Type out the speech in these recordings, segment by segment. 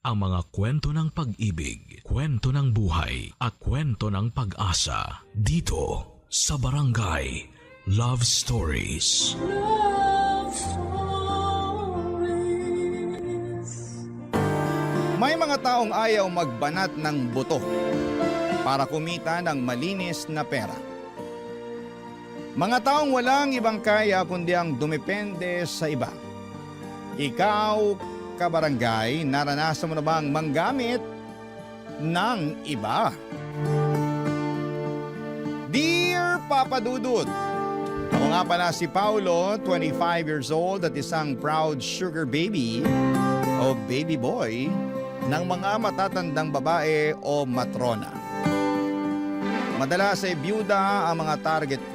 ang mga kwento ng pag-ibig, kwento ng buhay at kwento ng pag-asa dito sa Barangay Love Stories. Love Stories. May mga taong ayaw magbanat ng buto para kumita ng malinis na pera. Mga taong walang ibang kaya kundi ang dumepende sa iba. Ikaw, kabarangay, naranasan mo na bang manggamit ng iba? Dear Papa Dudut, ako nga pala si Paulo, 25 years old at isang proud sugar baby o baby boy ng mga matatandang babae o matrona. Madalas ay byuda ang mga target ko.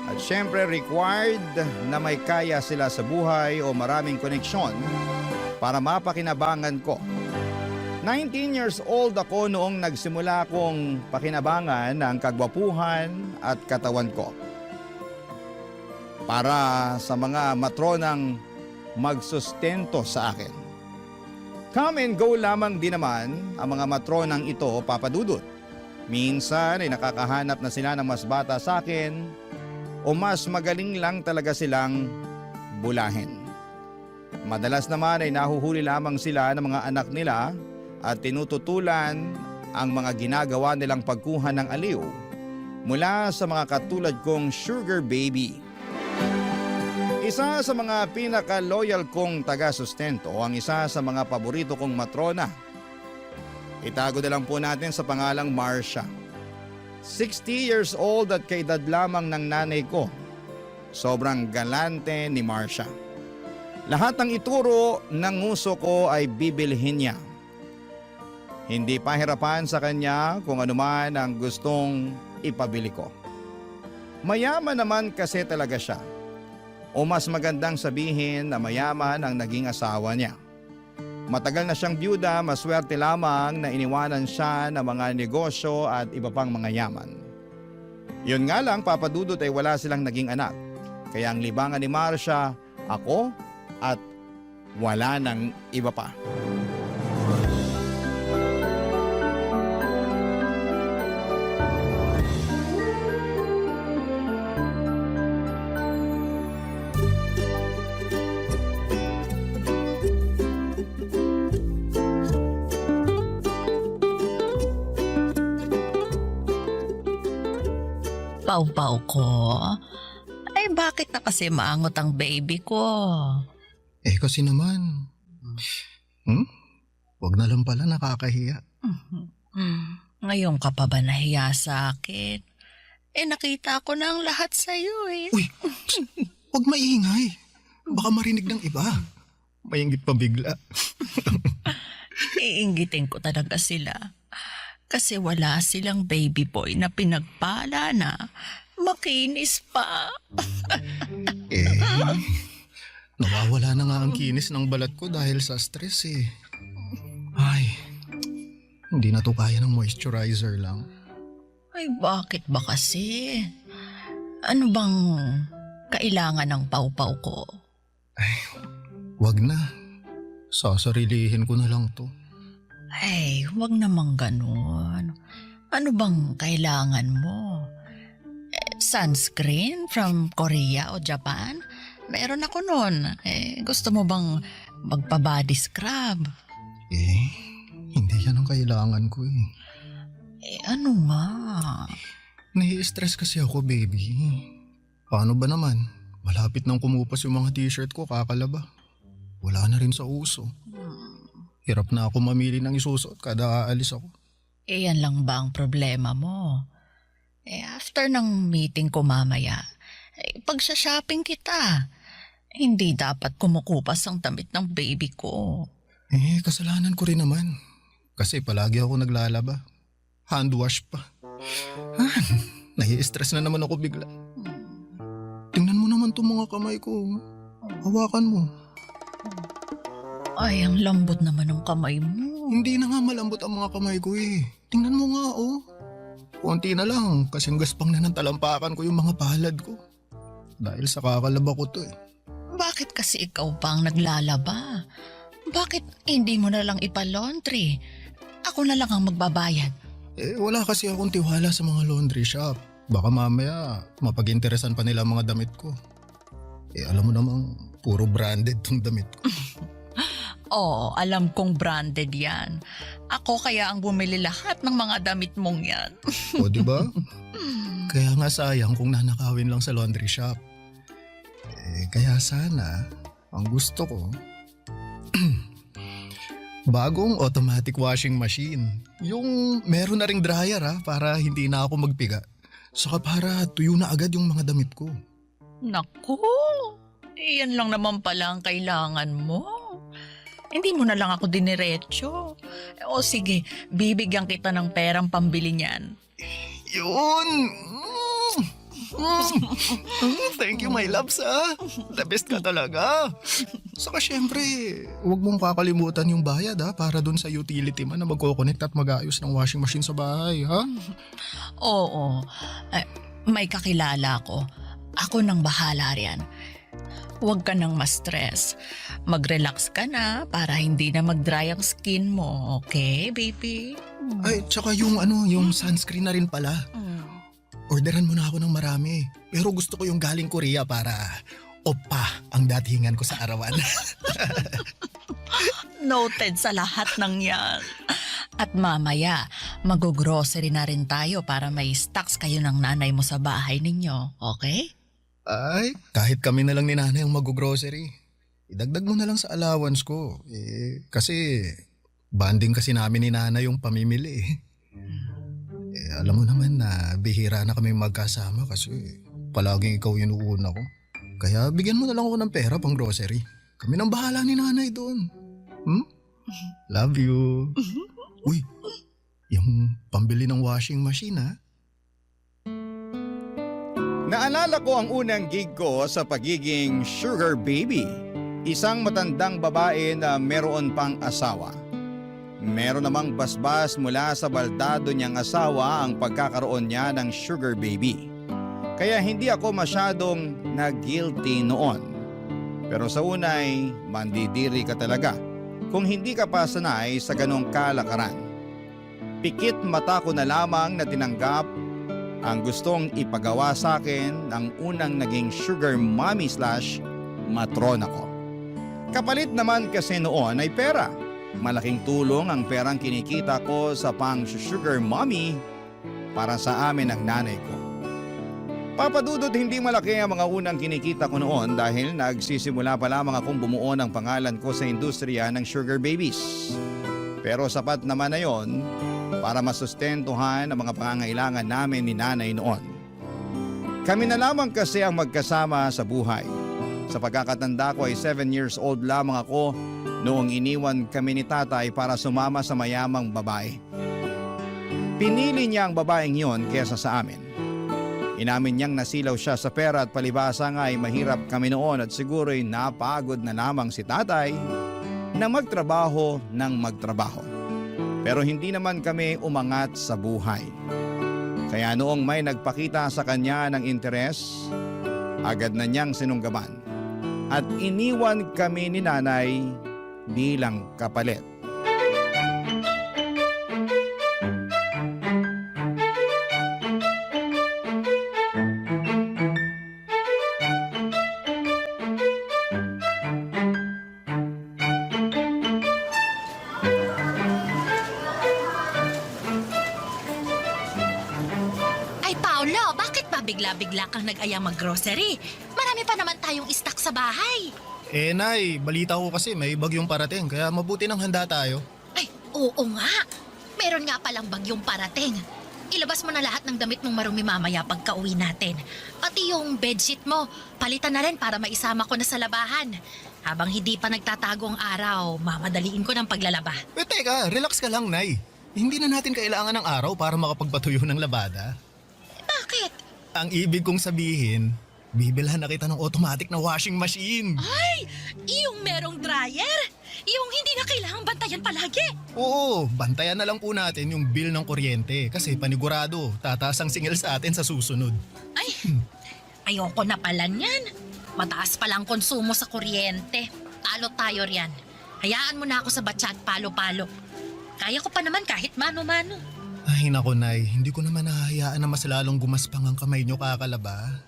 At syempre required na may kaya sila sa buhay o maraming koneksyon para mapakinabangan ko. 19 years old ako noong nagsimula kong pakinabangan ang kagwapuhan at katawan ko. Para sa mga matronang magsustento sa akin. Come and go lamang din naman ang mga matronang ito, Papa Dudut. Minsan ay nakakahanap na sila ng mas bata sa akin o mas magaling lang talaga silang bulahin. Madalas naman ay nahuhuli lamang sila ng mga anak nila at tinututulan ang mga ginagawa nilang pagkuha ng aliw mula sa mga katulad kong sugar baby. Isa sa mga pinaka-loyal kong taga-sustento ang isa sa mga paborito kong matrona. Itago na lang po natin sa pangalang Marcia. 60 years old at kaedad lamang ng nanay ko. Sobrang galante ni Marcia. Lahat ng ituro ng uso ko ay bibilhin niya. Hindi pahirapan sa kanya kung anuman ang gustong ipabili ko. Mayaman naman kasi talaga siya. O mas magandang sabihin na mayaman ang naging asawa niya. Matagal na siyang byuda, maswerte lamang na iniwanan siya ng mga negosyo at iba pang mga yaman. Yun nga lang, Papa Dudut, ay wala silang naging anak. Kaya ang libangan ni Marcia, ako at wala nang iba pa. Pau-pau ko. Ay bakit na kasi maangot ang baby ko? Eh kasi naman. Wag na lang pala, nakakahiya. Ngayon ka pa ba nahiya sa akin? Eh nakita ko na ang lahat sa'yo eh. Uy, wag maingay. Baka marinig ng iba. Maingit pa bigla. Iinggitin ko talaga sila. Kasi wala silang baby boy na pinagpala na makinis pa. Nawawala na nga ang kinis ng balat ko dahil sa stress eh. Ay, hindi na to kaya ng moisturizer lang. Ay bakit ba kasi? Ano bang kailangan ng pau-pau ko? Wag na. Sasarilihin ko na lang to. Ay, huwag namang ganun. Ano bang kailangan mo? Sunscreen from Korea o Japan? Meron ako nun. Gusto mo bang magpa-body scrub? Hindi yan ang kailangan ko eh. Ano nga? Nai-stress kasi ako, baby. Paano ba naman? Malapit nang kumupas yung mga t-shirt ko, kakalaba. Wala na rin sa uso. Hirap na ako mamili ng isusuot kada aalis ako. Yan lang ba ang problema mo? After ng meeting ko mamaya, pagsha-shopping kita. Hindi dapat kumukupas ang damit ng baby ko. Kasalanan ko rin naman. Kasi palagi ako naglalaba. Hand wash pa. Nai-stress na naman ako bigla. Tingnan mo naman itong mga kamay ko. Hawakan mo. Ay, ang lambot naman ng kamay mo. Hindi na nga malambot ang mga kamay ko eh. Tingnan mo nga oh. Konti na lang kasing gaspang na ng talampakan ko yung mga palad ko. Dahil sa kakalaba ko to eh. Bakit kasi ikaw pa ang naglalaba? Bakit hindi mo na lang ipalaundry? Ako na lang ang magbabayad. Wala kasi akong tiwala sa mga laundry shop. Baka mamaya mapag-interesan pa nila ang mga damit ko. Alam mo namang puro branded tong damit ko. Oo, alam kong branded yan. Ako kaya ang bumili lahat ng mga damit mong yan. O diba? Kaya nga sayang kung nanakawin lang sa laundry shop. Kaya sana, ang gusto ko, bagong automatic washing machine. Yung meron na ring dryer para hindi na ako magpiga. Saka para tuyo na agad yung mga damit ko. Naku, iyan lang naman pala ang kailangan mo. Hindi mo na lang ako diniretso. O sige, bibigyan kita ng perang pambili niyan. Yun! Thank you, my loves, The best ka talaga. Saka syempre, huwag mong kakalimutan yung bayad, para dun sa utility man na magkoconnect at mag-aayos ng washing machine sa bahay, ha? Oo, may kakilala ko. Ako nang bahala riyan. Huwag ka nang ma-stress. Mag-relax ka na para hindi na mag-dry ang skin mo, okay, baby? Ay, tsaka yung sunscreen na rin pala. Orderan mo na ako ng marami. Pero gusto ko yung galing Korea para opa ang datingan ko sa arawan. Noted sa lahat ng yan. At mamaya, mag-grocery na rin tayo para may stocks kayo ng nanay mo sa bahay ninyo, okay? Ay, kahit kami na lang ni nanay ang mag-grocery. Idagdag mo na lang sa allowance ko. Kasi banding kasi namin ni nanay yung pamimili. Alam mo naman na bihira na kami magkasama kasi palaging ikaw yung uuna ko. Kaya bigyan mo na lang ako ng pera pang grocery. Kami nang bahala ni nanay doon. Love you. Uy, yung pambili ng washing machine, Naalala ko ang unang gig ko sa pagiging sugar baby. Isang matandang babae na meron pang asawa. Meron namang basbas mula sa baldado niyang asawa ang pagkakaroon niya ng sugar baby. Kaya hindi ako masyadong nag-guilty noon. Pero sa unay, mandidiri ka talaga kung hindi ka pa sanay sa ganong kalakaran. Pikit mata ko na lamang na tinanggap ang gustong ipagawa sa akin ng unang naging sugar mommy / matrona ko. Kapalit naman kasi noon ay pera. Malaking tulong ang perang kinikita ko sa pang-sugar mommy para sa amin ng nanay ko. Papadudod hindi malaki ang mga unang kinikita ko noon dahil nagsisimula pa lamang akong bumuo ng pangalan ko sa industriya ng sugar babies. Pero sapat naman na yon para masustentuhan ang mga pangangailangan namin ni nanay noon. Kami na lamang kasi ang magkasama sa buhay. Sa pagkakatanda ko ay 7 years old lamang ako noong iniwan kami ni tatay para sumama sa mayamang babae. Pinili niya ang babaeng yon kesa sa amin. Inamin niyang nasilaw siya sa pera at palibasa nga ay mahirap kami noon at siguro'y napagod na lamang si tatay na magtrabaho ng magtrabaho. Pero hindi naman kami umangat sa buhay. Kaya noong may nagpakita sa kanya ng interes, agad na niyang sinunggaban at iniwan kami ni nanay bilang kapalit. Bigla-bigla kang nag-ayang mag-grocery. Marami pa naman tayong stock sa bahay. Nay, balita ko kasi may bagyong parating kaya mabuti nang handa tayo. Ay, oo nga. Meron nga palang bagyong parating. Ilabas mo na lahat ng damit mong marumi mamaya pagka-uwi natin. Pati yung bedsheet mo, palitan na rin para maisama ko na sa labahan. Habang hindi pa nagtatago ang araw, mamadaliin ko ng paglalaba. Teka, relax ka lang, Nay. Hindi na natin kailangan ng araw para makapagpatuyo ng labada. Bakit? Ang ibig kong sabihin, bibilhan na kita ng automatic na washing machine. Ay, yung merong dryer? Yung hindi na kailangang bantayan palagi? Oo, bantayan na lang po natin yung bill ng kuryente kasi panigurado, tataas ang singil sa atin sa susunod. Ay, ayoko na pala niyan. Mataas palang konsumo sa kuryente. Talo tayo riyan. Hayaan mo na ako sa batsa at palo-palo. Kaya ko pa naman kahit mano-mano. Ay nako Nay, hindi ko naman nahahayaan na mas lalong gumaspang ang kamay nyo kakalaba.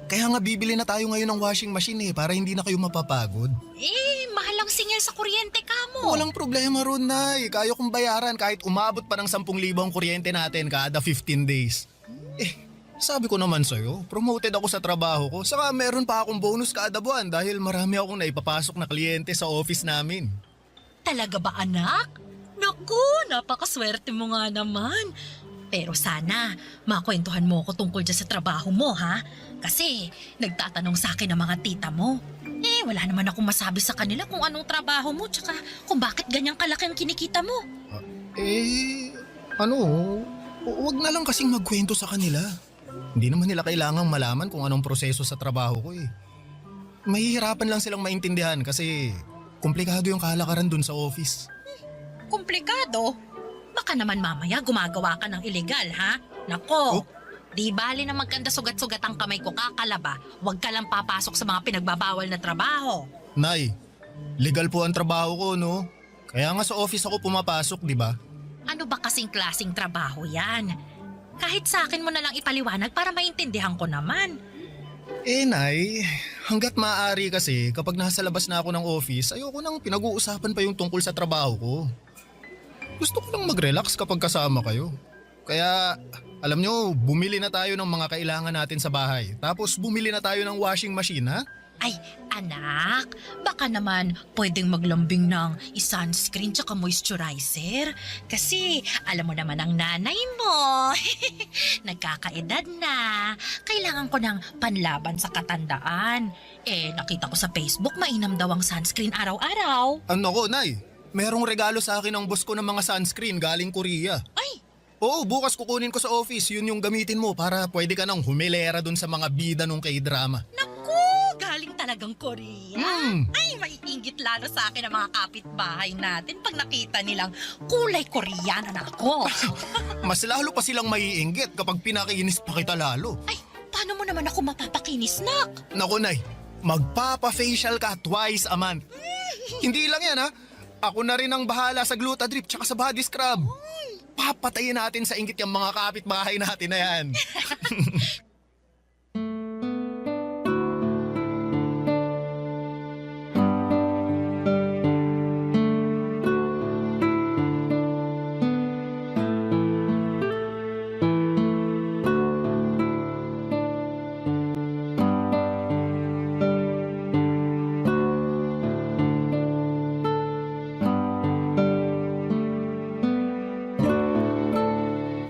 Kaya nga bibili na tayo ngayon ng washing machine para hindi na kayo mapapagod. Mahal ang singil sa kuryente ka mo. Walang problema ron Nay, kaya kong bayaran kahit umabot pa ng 10,000 ang kuryente natin kada 15 days. Sabi ko naman sa'yo, promoted ako sa trabaho ko, saka meron pa akong bonus kada buwan dahil marami akong naipapasok na kliyente sa office namin. Talaga ba anak? Naku, napakaswerte mo nga naman. Pero sana, makwentuhan mo ko tungkol dyan sa trabaho mo ha? Kasi nagtatanong sa akin ang mga tita mo. Wala naman akong masabi sa kanila kung anong trabaho mo tsaka kung bakit ganyang kalaki ang kinikita mo. Huwag na lang kasing magkwento sa kanila. Hindi naman nila kailangang malaman kung anong proseso sa trabaho ko Mahihirapan lang silang maintindihan kasi komplikado yung kalakaran dun sa office. Komplikado? Baka naman mamaya gumagawa ka ng illegal, ha? Nako, di bali na magkanda sugat-sugat ang kamay ko kakalaba. Huwag ka lang papasok sa mga pinagbabawal na trabaho. Nay, legal po ang trabaho ko, no? Kaya nga sa office ako pumapasok, di ba? Ano ba kasing klaseng trabaho yan? Kahit sa akin mo na lang ipaliwanag para maintindihan ko naman. Nay, hanggat maaari kasi kapag nasa labas na ako ng office, ayoko nang pinag-uusapan pa yung tungkol sa trabaho ko. Gusto ko lang mag-relax kapag kasama kayo. Kaya, alam nyo, bumili na tayo ng mga kailangan natin sa bahay. Tapos bumili na tayo ng washing machine, ha? Ay, anak, baka naman pwedeng maglambing ng sunscreen tsaka moisturizer. Kasi alam mo naman ang nanay mo. Nagkakaedad na. Kailangan ko ng panlaban sa katandaan. Nakita ko sa Facebook mainam daw ang sunscreen araw-araw. Ano ko, Nay? Merong regalo sa akin ng boss ko ng mga sunscreen galing Korea. Ay! Oo, bukas kukunin ko sa office. Yun yung gamitin mo para pwede ka nang humilera dun sa mga bida nung K-drama. Naku! Galing talagang Korea. Hmm. Ay, maiinggit lalo sa akin ang mga kapitbahay natin pag nakita nilang kulay Koreana na ako. Mas lalo pa silang maiinggit kapag pinakinis pa kita lalo. Ay, paano mo naman ako mapapakinis, nak? Naku, Nay, magpapa-facial ka twice a month. Hindi lang yan, ha? Ako na rin ang bahala sa Glutadrip tsaka sa body scrub. Papatayin natin sa inggit yung mga kapitbahay natin na yan.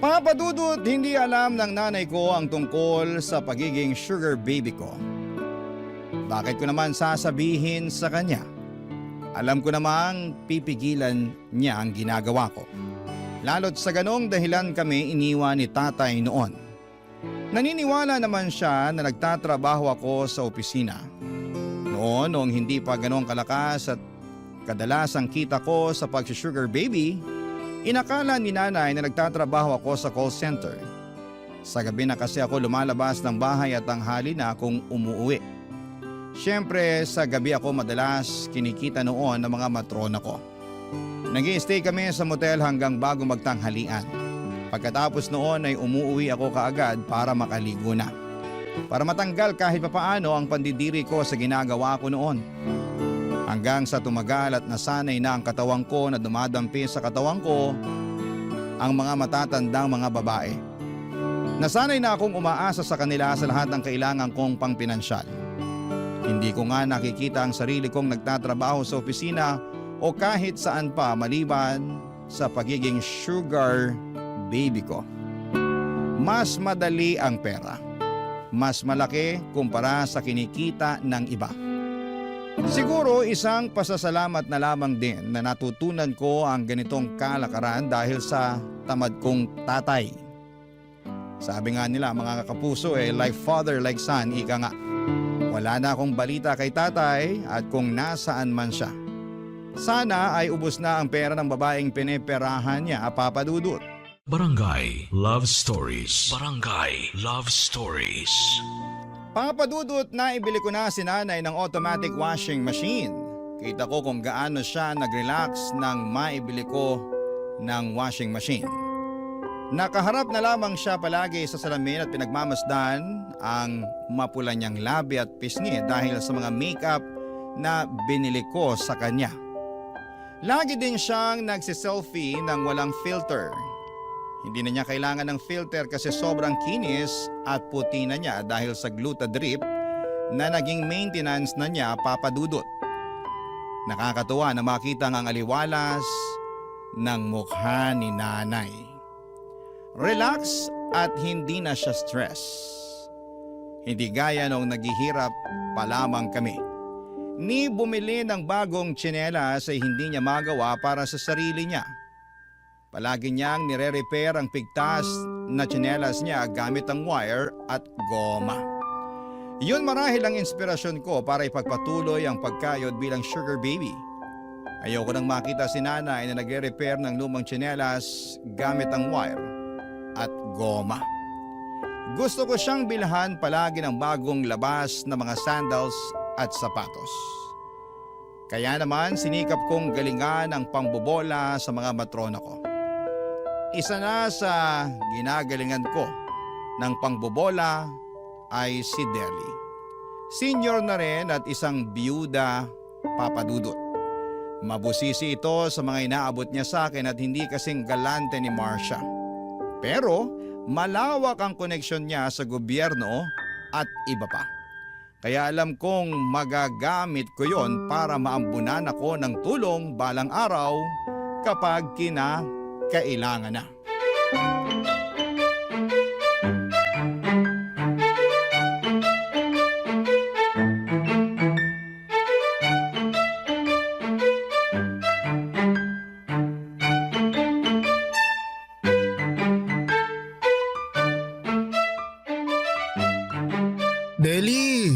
Papadudot, hindi alam ng nanay ko ang tungkol sa pagiging sugar baby ko. Bakit ko naman sasabihin sa kanya? Alam ko namang pipigilan niya ang ginagawa ko. Lalo't sa ganong dahilan kami iniwan ni tatay noon. Naniniwala naman siya na nagtatrabaho ako sa opisina. Noong hindi pa ganong kalakas at kadalasang kita ko sa pag-sugar baby, inakala ni nanay na nagtatrabaho ako sa call center. Sa gabi na kasi ako lumalabas ng bahay at tanghali na akong umuwi. Siyempre sa gabi ako madalas kinikita noon ng mga matrona ko. Nag-i-stay kami sa motel hanggang bago magtanghalian. Pagkatapos noon ay umuwi ako kaagad para makaligo na. Para matanggal kahit papaano ang pandidiri ko sa ginagawa ko noon. Hanggang sa tumagal at nasanay na ang katawan ko na dumadampi sa katawan ko ang mga matatandang mga babae. Nasanay na akong umaasa sa kanila sa lahat ng kailangan kong pangpinansyal. Hindi ko nga nakikita ang sarili kong nagtatrabaho sa opisina o kahit saan pa maliban sa pagiging sugar baby ko. Mas madali ang pera. Mas malaki kumpara sa kinikita ng iba. Siguro isang pasasalamat na lamang din na natutunan ko ang ganitong kalakaran dahil sa tamad kong tatay. Sabi nga nila mga kapuso like father like son, ika nga. Wala na akong balita kay tatay at kung nasaan man siya. Sana ay ubos na ang pera ng babaeng pineperahan niya, Papadudot. Barangay Love Stories. Barangay Love Stories. Papadudot na ibili ko na si nanay ng automatic washing machine. Kita ko kung gaano siya nag-relax nang maibili ko ng washing machine. Nakaharap na lamang siya palagi sa salamin at pinagmamasdan ang mapula niyang labi at pisngi dahil sa mga makeup na binili ko sa kanya. Lagi din siyang nagsiselfie ng walang filter. Hindi na niya kailangan ng filter kasi sobrang kinis at puti na niya dahil sa Glutadrip na naging maintenance na niya, Papa Dudut. Nakakatuwa na makita ang aliwalas ng mukha ni nanay. Relax at hindi na siya stress. Hindi gaya nung naghihirap pa lamang kami. Ni bumili ng bagong tsinelas ay hindi niya magawa para sa sarili niya. Palagi niyang nire-repair ang pigtas na tsinelas niya gamit ang wire at goma. Yun marahil ang inspirasyon ko para ipagpatuloy ang pagkayod bilang sugar baby. Ayoko nang makita si nanay na nagre-repair ng lumang tsinelas gamit ang wire at goma. Gusto ko siyang bilhan palagi ng bagong labas na mga sandals at sapatos. Kaya naman sinikap kong galingan ang pambobola sa mga matrona ko. Isa na sa ginagalingan ko ng pangbobola ay si Deli. Senior na rin at isang biyuda, Papa Dudut. Mabusisi ito sa mga inaabot niya sa akin at hindi kasing galante ni Marcia. Pero malawak ang koneksyon niya sa gobyerno at iba pa. Kaya alam kong magagamit ko yon para maambunan ako ng tulong balang araw kapag kinakailangan na. Deli,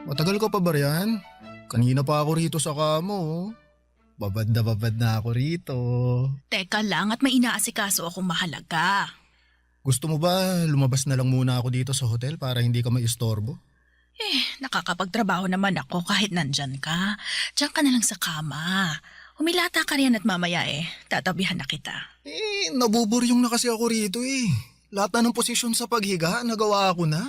matagal ka pa ba riyan? Kanina pa ako rito sa kamo. Babad na ako rito. Teka lang at may inaasikaso akong mahalaga. Gusto mo ba lumabas na lang muna ako dito sa hotel para hindi ka maistorbo? Nakakapagtrabaho naman ako kahit nandyan ka. Diyan ka na lang sa kama. Humilata ka riyan at mamaya tatabihan na kita. Nabuburyong na kasi ako rito Lahat na ng posisyon sa paghiga, nagawa ako na.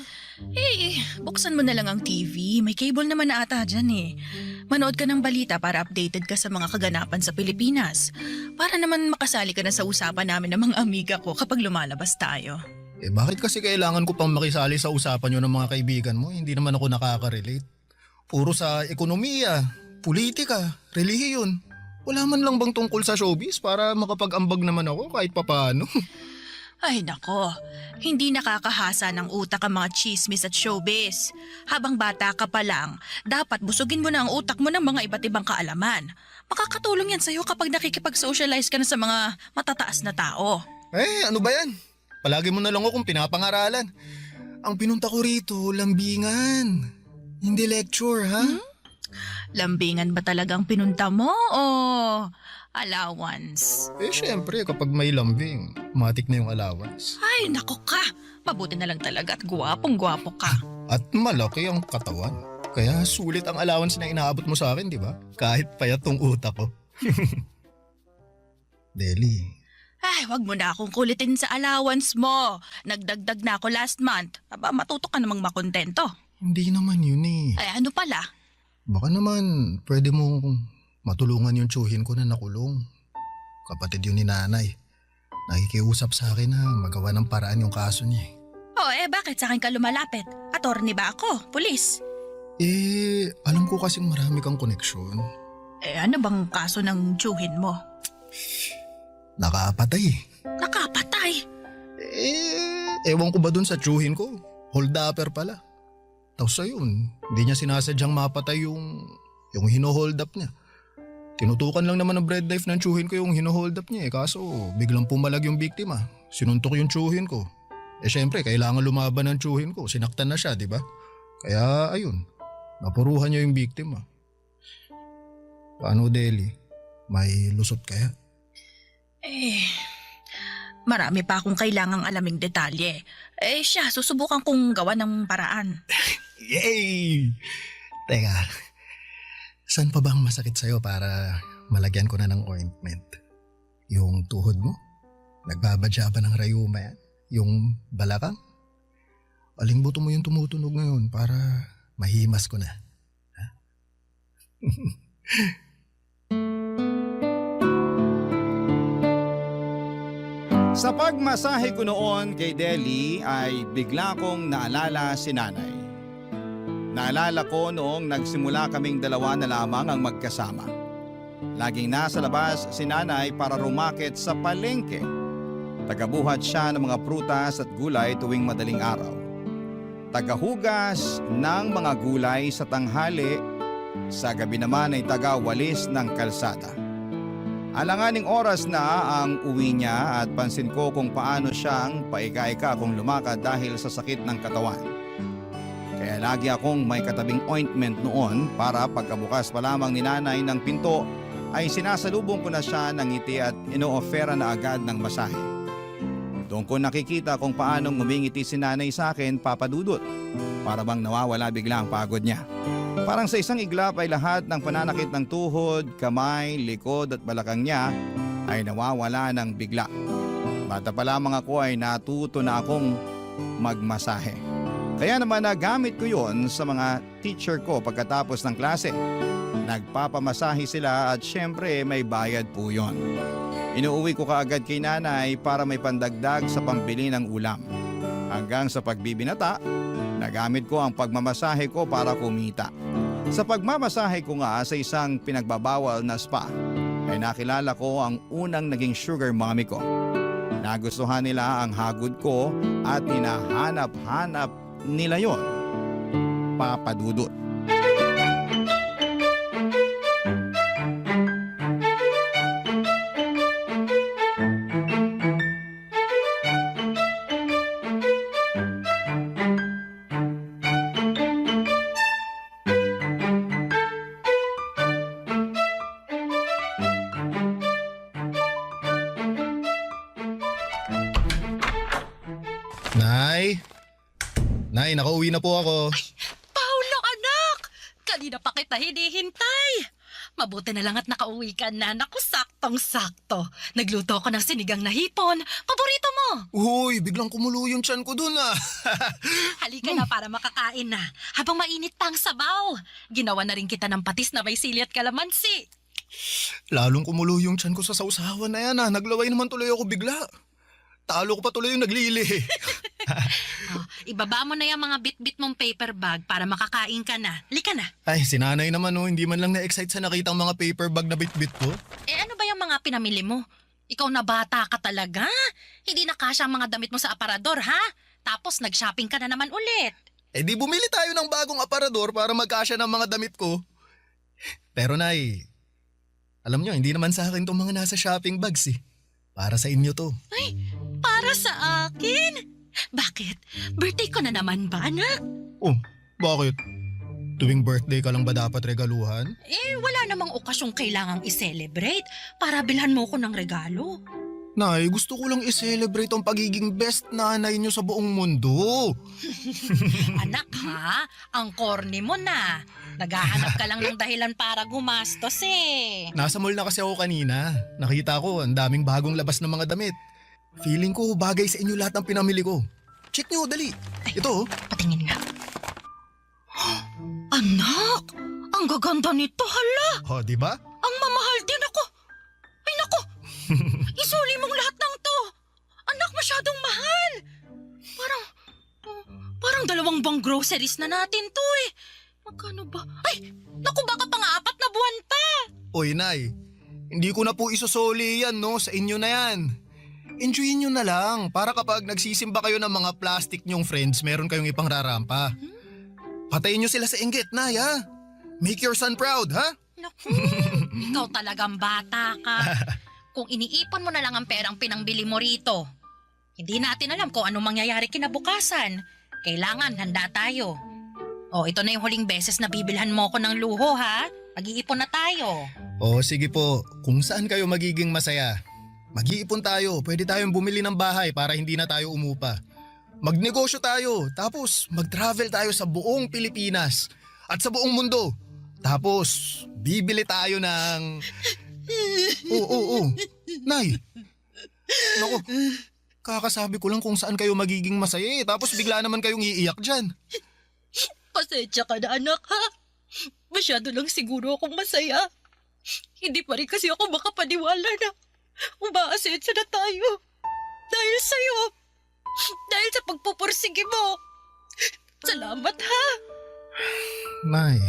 Buksan mo na lang ang TV. May cable naman na ata dyan Manood ka ng balita para updated ka sa mga kaganapan sa Pilipinas. Para naman makasali ka na sa usapan namin ng mga amiga ko kapag lumalabas tayo. Bakit kasi kailangan ko pang makisali sa usapan nyo ng mga kaibigan mo? Hindi naman ako nakaka-relate. Puro sa ekonomiya, politika, relihiyon. Wala man lang bang tungkol sa showbiz para makapag-ambag naman ako kahit papaano? Ay nako, hindi nakakahasa ng utak ang mga chismis at showbiz. Habang bata ka pa lang, dapat busugin mo na ang utak mo ng mga iba't ibang kaalaman. Makakatulong yan sa'yo kapag nakikipag-socialize ka na sa mga matataas na tao. Ano ba yan? Palagi mo na lang akong pinapangaralan. Ang pinunta ko rito, lambingan. Hindi lecture, ha? Lambingan ba talagang pinunta mo o allowance? Syempre, kapag may lambing, matik na yung allowance. Ay, nako ka. Mabuti na lang talaga at gwapong-gwapo ka. At malaki ang katawan. Kaya sulit ang allowance na inaabot mo sa akin, di ba? Kahit payat tong utak ko. Deli. Ay, wag mo na akong kulitin sa allowance mo. Nagdagdag na ako last month. Aba, matuto ka namang makontento. Hindi naman yun Ay, ano pala? Baka naman, pwede mong matulungan yung tsuhin ko na nakulong. Kapatid yun ni nanay. Nakikiusap sa akin na magawa ng paraan yung kaso niya. Bakit sa akin ka lumalapit? Attorney ba ako? Pulis? Alam ko kasing marami kang koneksyon. Ano bang kaso ng tsuhin mo? Nakapatay. Nakapatay? Ewan ko ba dun sa tsuhin ko? Hold-upper pala. Tapos ayun, hindi niya sinasadyang mapatay yung hino-hold up niya. Tinutukan lang naman ng bread knife ng tsuhin ko yung hino-hold up niya kaso biglang pumalag yung biktima. Sinuntok yung tsuhin ko. Syempre, kailangan lumaban ng tsuhin ko. Sinaktan na siya, di ba? Kaya ayun, napuruhan niya yung biktima. Paano, Deli? May lusot kaya? Marami pa akong kailangang alaming detalye. Siya, susubukan kong gawa ng paraan. Yay! Teka, Saan pa bang masakit sa'yo para malagyan ko na ng ointment? Yung tuhod mo? Nagbabadya ba ng rayuma yan? Yung balakang? Aling buto mo yung tumutunog ngayon para mahimas ko na? Ha? Sa pagmasahe ko noon kay Deli ay bigla kong naalala si nanay. Naalala ko noong nagsimula kaming dalawa na lamang ang magkasama. Laging nasa labas si nanay para rumakit sa palengke. Tagabuhat siya ng mga prutas at gulay tuwing madaling araw. Tagahugas ng mga gulay sa tanghali, sa gabi naman ay tagawalis ng kalsada. Alanganing oras na ang uwi niya at pansin ko kung paano siyang paika-ika kung lumakad dahil sa sakit ng katawan. Kaya lagi akong may katabing ointment noon para pagkabukas pa lamang ni nanay ng pinto ay sinasalubong ko na siya ng ngiti at ino-offera na agad ng masahe. Doon ko nakikita kung paanong ngumingiti si nanay sa akin, Papa Dudut. Para bang nawawala bigla ang pagod niya. Parang sa isang iglap ay lahat ng pananakit ng tuhod, kamay, likod at balakang niya ay nawawala ng bigla. Bata pa lamang ako ay natuto na akong magmasahe. Kaya naman nagamit ko yon sa mga teacher ko pagkatapos ng klase. Nagpapamasahe sila at syempre may bayad po yon. Inuuwi ko kaagad kay nanay para may pandagdag sa pambili ng ulam. Hanggang sa pagbibinata, nagamit ko ang pagmamasahe ko para kumita. Sa pagmamasahe ko nga sa isang pinagbabawal na spa, ay nakilala ko ang unang naging sugar mommy ko. Nagustuhan nila ang hagod ko at hinahanap-hanap nila yon. Papa Dudut. Nay? Nay, nakauwi na po ako. Paulo, anak! Kanina pa kita hinihintay. Mabuti na lang at nakauwi ka na. Naku, saktong-sakto. Nagluto ko ng sinigang na hipon. Paborito mo. Uy, biglang kumulo yung tiyan ko dun ah. Halika na para makakain na. Habang mainit pa ang sabaw. Ginawa na rin kita ng patis na may sili at kalamansi. Lalong kumulo yung tiyan ko sa sausawan na yan ah. Naglaway naman tuloy ako bigla. Talo ko pa tuloy yung naglili. Oh, ibaba mo na yung mga bit-bit mong paper bag para makakain ka na. Halika na. Ay, sinanay naman oh, hindi man lang na-excite sa nakitang mga paper bag na bit-bit ko. Ano ba yung mga pinamili mo? Ikaw na bata ka talaga. Hindi na kasya ang mga damit mo sa aparador, ha? Tapos nag-shopping ka na naman ulit. Eh di bumili tayo ng bagong aparador para magkasya ng mga damit ko. Pero nay, alam nyo, hindi naman sa akin tong mga nasa shopping bags eh. Para sa inyo to. Ay, para sa akin? Bakit? Birthday ko na naman ba, anak? Oh, bakit? Tuwing birthday ka lang ba dapat regaluhan? Wala namang okasyong kailangang i-celebrate para bilhan mo ko ng regalo. Nay, gusto ko lang i-celebrate ang pagiging best nanay nyo sa buong mundo. Anak ha, ang corny mo na. Naghahanap ka lang ng dahilan para gumastos eh. Nasa mall na kasi ako kanina. Nakita ko ang daming bagong labas ng mga damit. Feeling ko bagay sa inyo lahat ng pinamili ko. Check nyo, dali. Ito oh. Patingin nga. Anak, ang gaganda nito, hala. Oh, di ba? Ang mamahal din ako. Ay naku, isuli mong lahat ng to. Anak, masyadong mahal. Parang dalawang buwang groceries na natin to eh. Magkano ba? Ay, naku, baka pang 4 na buwan pa. Oy, Nay. Hindi ko na po isusoli yan, no? Sa inyo na yan. Enjoyin nyo na lang para kapag nagsisimba kayo ng mga plastic nyong friends, meron kayong ipangrarampa. Patayin nyo sila sa inggit, Nay, ha? Make your son proud, ha? Naku, ikaw talagang bata ka. Kung iniipon mo na lang ang perang pinangbili mo rito, hindi natin alam kung anong mangyayari kinabukasan. Kailangan handa tayo. O, ito na yung huling beses na bibilhan mo ko ng luho, ha? Mag-iipon na tayo. O, sige po. Kung saan kayo magiging masaya. Mag-iipon tayo. Pwede tayong bumili ng bahay para hindi na tayo umupa. Magnegosyo tayo. Tapos mag-travel tayo sa buong Pilipinas. At sa buong mundo. Tapos, bibili tayo ng... Oo. Nay! Naku, kakasabi ko lang kung saan kayo magiging masaya eh. Tapos bigla naman kayong iiyak dyan. Pasensya ka na anak ha. Masyado lang siguro akong masaya. Hindi pa rin kasi ako makapaniwala na umaasensa na tayo. Dahil sa'yo. Dahil sa pagpupursige mo. Salamat ha. Nay,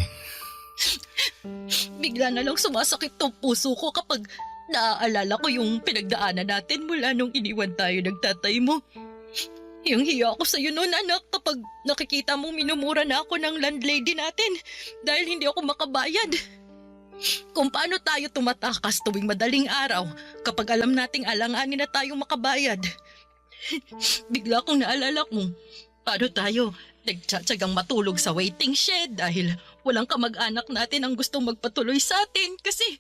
Bigla na lang sumasakit tong puso ko kapag naaalala ko yung pinagdaanan natin mula nung iniwan tayo ng tatay mo. Yung hiya ko sa'yo noon anak kapag nakikita mong minumura na ako ng landlady natin dahil hindi ako makabayad. Kung paano tayo tumatakas tuwing madaling araw kapag alam nating alanganin na tayong makabayad. Bigla kong naalala kung paano tayo nagtsatsagang matulog sa waiting shed dahil walang kamag-anak natin ang gustong magpatuloy sa atin kasi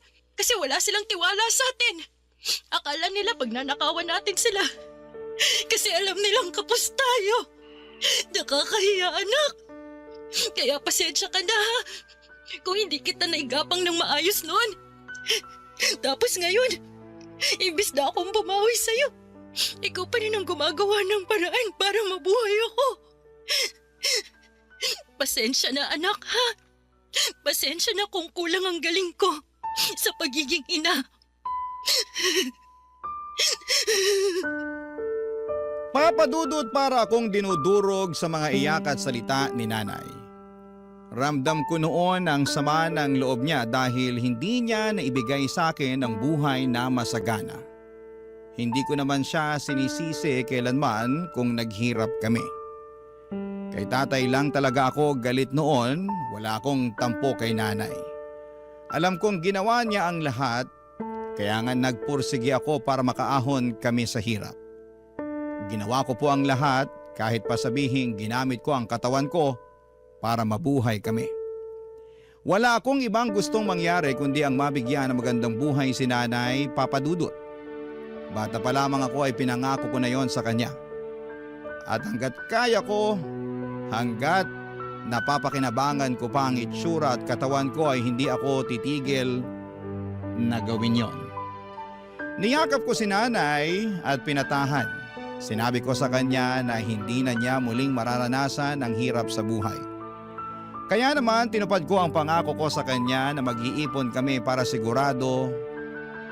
wala silang tiwala sa atin. Akala nila pag nanakawan natin sila. Kasi alam nilang kapos tayo. Nakakahiya anak. Kaya pasensya ka na ha. Kung hindi kita naigapang ng maayos noon. Tapos ngayon, imbis na akong bumawi sa'yo, ikaw pa rin ang gumagawa ng paraan para mabuhay ako. Pasensya na anak ha. Pasensya na kung kulang ang galing ko sa pagiging ina. Papadudot para akong dinudurog sa mga iyak at salita ni nanay. Ramdam ko noon ang sama ng loob niya dahil hindi niya naibigay sa akin ang buhay na masagana. Hindi ko naman siya sinisisi kailanman kung naghirap kami. Kay tatay lang talaga ako galit noon, wala akong tampo kay nanay. Alam kong ginawa niya ang lahat, kaya nga nagpursige ako para makaahon kami sa hirap. Ginawa ko po ang lahat kahit pa sabihing ginamit ko ang katawan ko para mabuhay kami. Wala akong ibang gustong mangyari kundi ang mabigyan ng magandang buhay si nanay, Papa Dudut. Bata pa lamang ako ay pinangako ko na yon sa kanya. At hanggat kaya ko, hanggat napapakinabangan ko pa ang itsura at katawan ko ay hindi ako titigil na gawin yon. Niyakap ko si nanay at pinatahan. Sinabi ko sa kanya na hindi na niya muling mararanasan ang hirap sa buhay. Kaya naman tinupad ko ang pangako ko sa kanya na mag-iipon kami para sigurado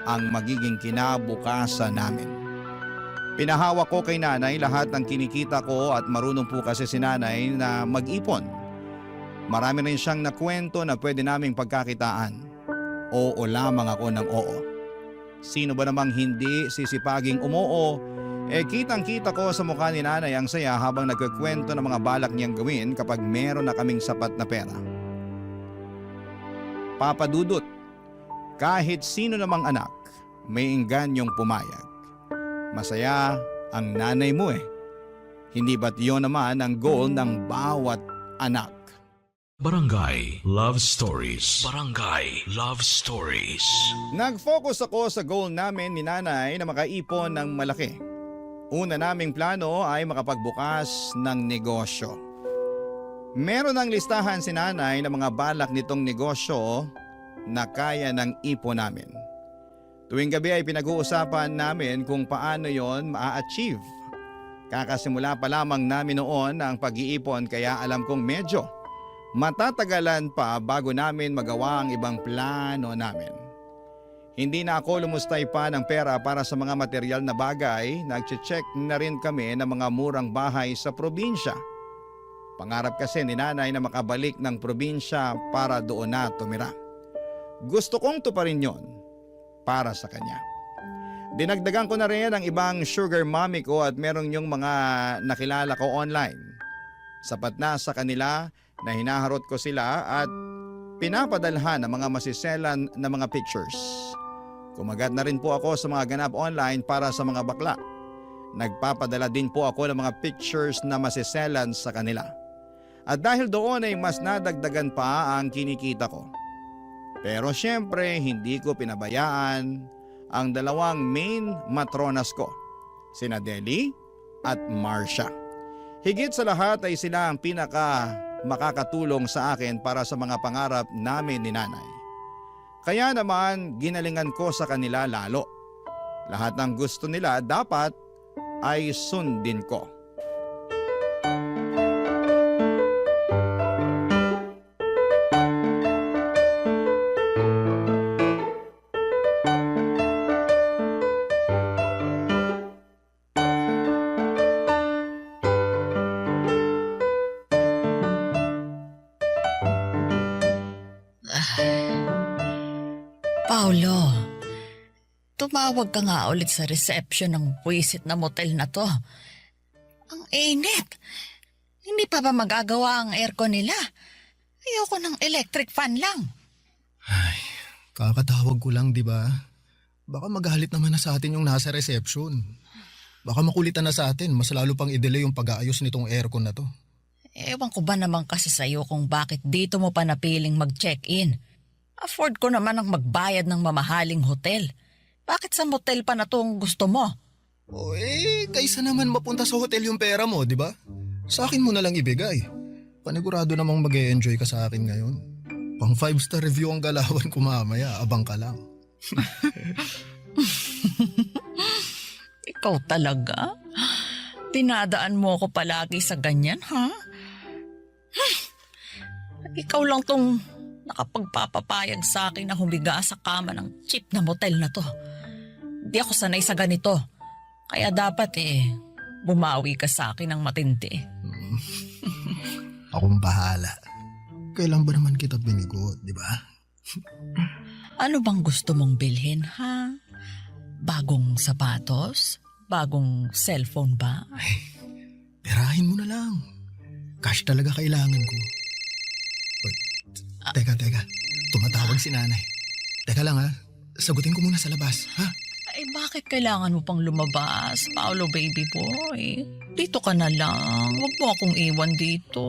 ang magiging kinabukasan namin. Pinahawak ko kay nanay lahat ng kinikita ko at marunong po kasi si nanay na mag-ipon. Marami rin siyang nakwento na pwede naming pagkakitaan. Oo lamang ako ng oo. Sino ba namang hindi sisipaging umoo? Kitang-kita ko sa mukha ni nanay ang saya habang nagkukwento ng mga balak niyang gawin kapag meron na kaming sapat na pera. Papa Dudut, kahit sino namang anak, may ingganyong pumayag. Masaya ang nanay mo eh. Hindi ba't yun naman ang goal ng bawat anak? Barangay Love Stories. Barangay Love Stories. Nag-focus ako sa goal namin ni nanay na makaipon ng malaki. Una naming plano ay makapagbukas ng negosyo. Meron ng listahan si nanay ng mga balak nitong negosyo na kaya ng ipon namin. Tuwing gabi ay pinag-uusapan namin kung paano yon maa-achieve. Kakasimula pa lamang namin noon ang pag-iipon kaya alam kong medyo matatagalan pa bago namin magawa ang ibang plano namin. Hindi na ako lumustay pa ng pera para sa mga material na bagay, nagche-check na rin kami ng mga murang bahay sa probinsya. Pangarap kasi ni nanay na makabalik ng probinsya para doon na tumira. Gusto kong tuparin yon para sa kanya. Dinagdagan ko na rin ang ibang sugar mommy ko at meron yung mga nakilala ko online. Sapat na sa kanila na hinaharot ko sila at pinapadalhan ng mga masiselan na mga pictures. Kumagat na rin po ako sa mga ganap online para sa mga bakla. Nagpapadala din po ako ng mga pictures na masiselan sa kanila. At dahil doon ay mas nadagdagan pa ang kinikita ko. Pero syempre hindi ko pinabayaan ang dalawang main matronas ko, sina Deli at Marcia. Higit sa lahat ay sila ang pinaka makakatulong sa akin para sa mga pangarap namin ni nanay. Kaya naman ginalingan ko sa kanila lalo. Lahat ng gusto nila dapat ay sundin ko. Paulo, tumawag ka nga ulit sa reception ng buwisit na motel na to. Ang init. Hindi pa ba magagawa ang aircon nila? Ayoko ng electric fan lang. Ay, kakatawag ko lang, di ba? Baka magalit naman na sa atin yung nasa reception. Baka makulitan na sa atin, mas lalo pang i-delay yung pag-aayos nitong aircon na to. Ewan ko ba naman kasi sa'yo kung bakit dito mo pa napiling mag-check-in. Afford ko naman ang magbayad ng mamahaling hotel. Bakit sa motel pa na tong gusto mo? O kaysa naman mapunta sa hotel yung pera mo, di ba? Sa akin mo na lang ibigay. Panigurado namang mag-e-enjoy ka sa akin ngayon. Pang 5-star review ang galawan ko mamaya, abang ka lang. Ikaw talaga? Dinadaan mo ako palagi sa ganyan, ha? Ikaw lang tong nakapagpapapayag sa akin na humiga sa kama ng cheap na motel na to. Hindi ako sanay sa ganito. Kaya dapat bumawi ka sa akin ng matindi. Akong bahala. Kailan ba naman kita binigot, di ba? Ano bang gusto mong bilhin, ha? Bagong sapatos? Bagong cellphone ba? Perahin mo na lang. Cash talaga kailangan ko. Uy, teka. Tumatawag si nanay. Teka lang ha. Sagutin ko muna sa labas, ha? Ay, bakit kailangan mo pang lumabas, Paolo baby boy? Dito ka na lang. Huwag mo akong iwan dito.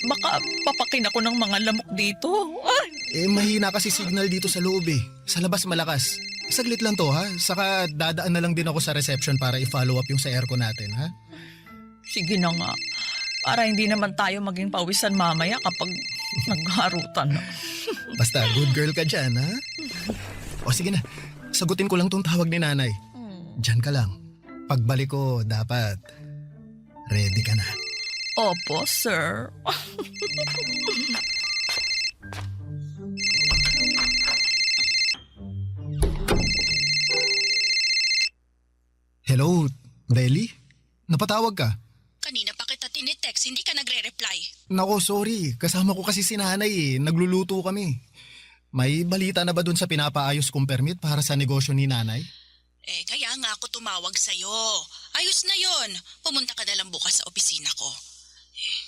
Baka papakin ako ng mga lamok dito. Ay! Mahina kasi signal dito sa loob eh. Sa labas malakas. Saglit lang to ha. Saka dadaan na lang din ako sa reception para i-follow up yung sa aircon natin ha. Sige na nga. Para hindi naman tayo maging pawisan mamaya kapag nagharutan na. Basta good girl ka dyan ha. O sige na. Sagutin ko lang tong tawag ni nanay. Diyan ka lang. Pagbalik ko, dapat ready ka na. Opo, sir. Hello, Deli? Napatawag ka? Kanina pa kita tinitext, hindi ka nagre-reply. Nako, sorry. Kasama ko kasi si nanay eh. Nagluluto kami. May balita na ba dun sa pinapaayos kong permit para sa negosyo ni nanay? Kaya nga ako tumawag sa'yo. Ayos na yon. Pumunta ka na lang bukas sa opisina ko.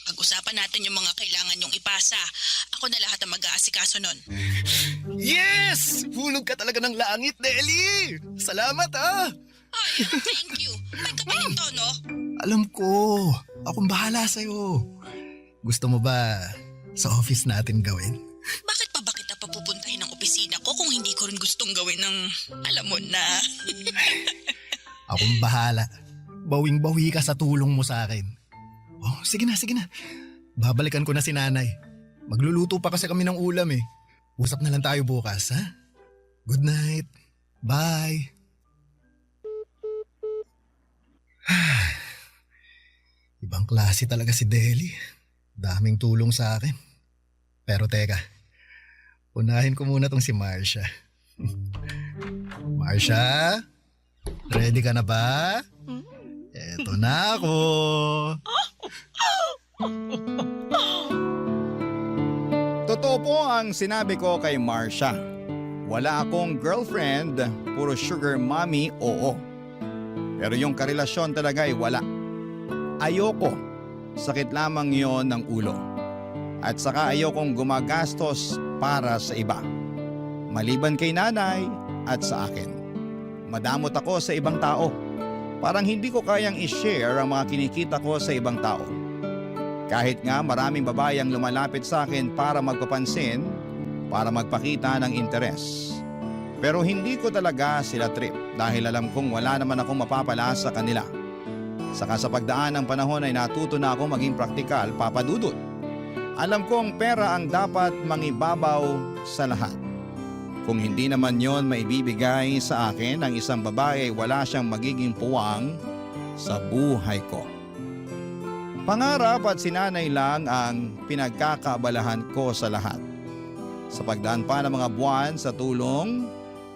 Pag-usapan natin yung mga kailangan yung ipasa. Ako na lahat ang mag-aasikaso nun. Yes! Hulog ka talaga ng langit, Deli! Salamat ha! Ay, thank you. May kapiling to, no? Alam ko. Akong bahala sa'yo. Gusto mo ba sa office natin gawin? Bakit pa ba kita papupuntahin ng opisina ko kung hindi ko rin gustong gawin ng alam mo na? Akong bahala. Bawing-bawi ka sa tulong mo sa akin. Oh, sige na. Babalikan ko na si nanay. Magluluto pa kasi kami ng ulam eh. Usap na lang tayo bukas, ha? Good night. Bye. Ibang klase talaga si Deli. Daming tulong sa akin. Pero teka, unahin ko muna tong si Marcia. Marcia? Ready ka na ba? Eto na ako. Totoo po ang sinabi ko kay Marcia. Wala akong girlfriend, puro sugar mommy, oo. Pero yung karelasyon talaga ay wala. Ayoko. Sakit lamang yon ng ulo. At saka ayokong gumagastos para sa iba. Maliban kay nanay at sa akin. Madamot ako sa ibang tao. Parang hindi ko kayang i-share ang mga kinikita ko sa ibang tao. Kahit nga maraming babae ang lumalapit sa akin para magpapansin, para magpakita ng interes. Pero hindi ko talaga sila trip dahil alam kong wala naman akong mapapala sa kanila. Saka sa pagdaan ng panahon ay natuto na ako maging praktikal, papadudot. Alam ko ang pera ang dapat mangibabaw sa lahat. Kung hindi naman yon maibibigay sa akin ng isang babae, wala siyang magiging puwang sa buhay ko. Pangarap at sinanay lang ang pinagkakaabalahan ko sa lahat. Sa pagdaan pa ng mga buwan sa tulong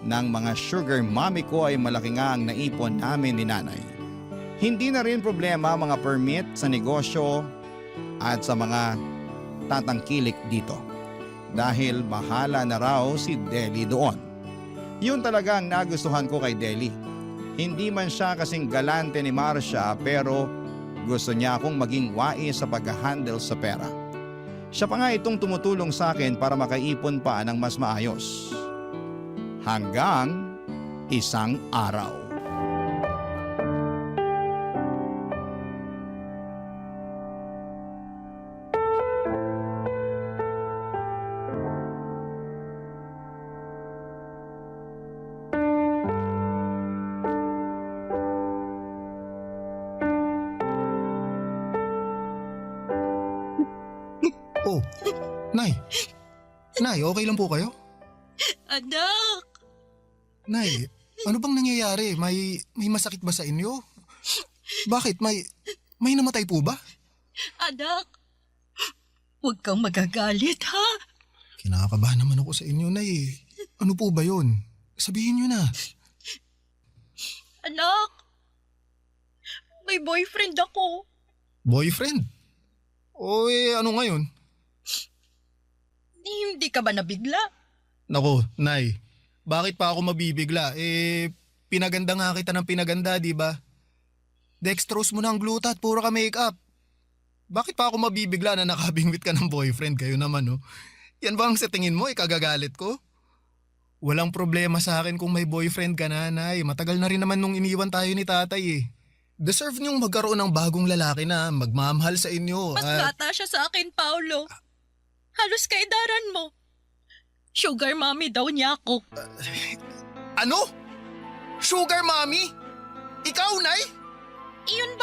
ng mga sugar mommy ko ay malaki nga ang naipon namin ni nanay. Hindi na rin problema mga permit sa negosyo at sa mga tatangkilik dito. Dahil bahala na raw si Deli doon. Yun talaga ang nagustuhan ko kay Deli. Hindi man siya kasing galante ni Marcia pero gusto niya akong maging wais sa pag-handle sa pera. Siya pa nga itong tumutulong sa akin para makaipon pa ng mas maayos. Hanggang isang araw. Oh, Nay. Nay, okay lang po kayo? Anak! Nay, ano bang nangyayari? May masakit ba sa inyo? Bakit? May namatay po ba? Anak! Huwag kang magagalit, ha? Kinakabahan naman ako sa inyo, Nay. Ano po ba yun? Sabihin niyo na. Anak! May boyfriend ako. Boyfriend? O ano ngayon? Hindi ka ba nabigla? Nako, Nay. Bakit pa ako mabibigla? Pinaganda nga kita ng pinaganda, di ba? Dextrose mo na ang glutat, puro ka makeup. Bakit pa ako mabibigla na nakabingwit ka ng boyfriend? Kayo naman, no? Yan ba ang sa tingin mo, ikagagalit ko? Walang problema sa akin kung may boyfriend ka na, Nay. Matagal na rin naman nung iniwan tayo ni tatay, Deserve niyong magkaroon ng bagong lalaki na magmamahal sa inyo. Mas bata siya sa akin, Paolo. Halos kaidaran mo. Sugar mommy daw niya ako. Ano? Sugar mommy? Ikaw, Nay? Iyon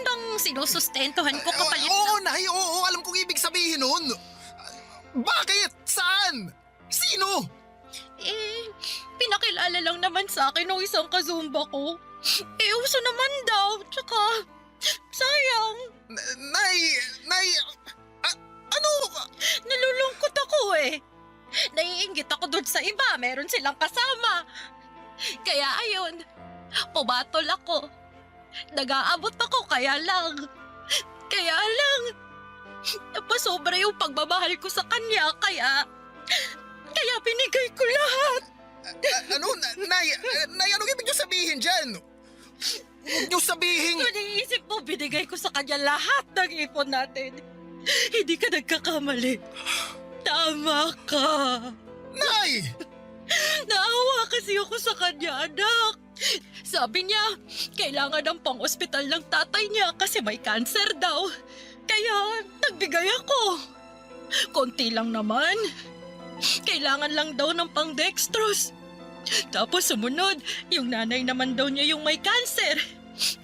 bang sinusustentuhan ko kapalit Oo, Nay. Oo, alam kong ibig sabihin nun. Bakit? Saan? Sino? Pinakilala lang naman sa akin ng isang kazumba ko. Uso naman daw. Tsaka, sayang. Nay, ano? Nalulungkot ako Naiinggit ako doon sa iba. Meron silang kasama. Kaya ayun, pumatol ako. Nag-aabot ako kaya lang. Napasobra yung pagmamahal ko sa kanya kaya binigay ko lahat. Ano? Nay, anong ibig niyo sabihin dyan? Huwag niyo sabihin... Kung iniisip mo, binigay ko sa kanya lahat ng ipon natin. Hindi ka nagkakamali. Tama ka. Nay! Naawa kasi ako sa kanya, anak. Sabi niya, kailangan ng pang-ospital ng tatay niya kasi may cancer daw. Kaya nagbigay ako. Konti lang naman. Kailangan lang daw ng pang-dextrose. Tapos sumunod, yung nanay naman daw niya yung may cancer.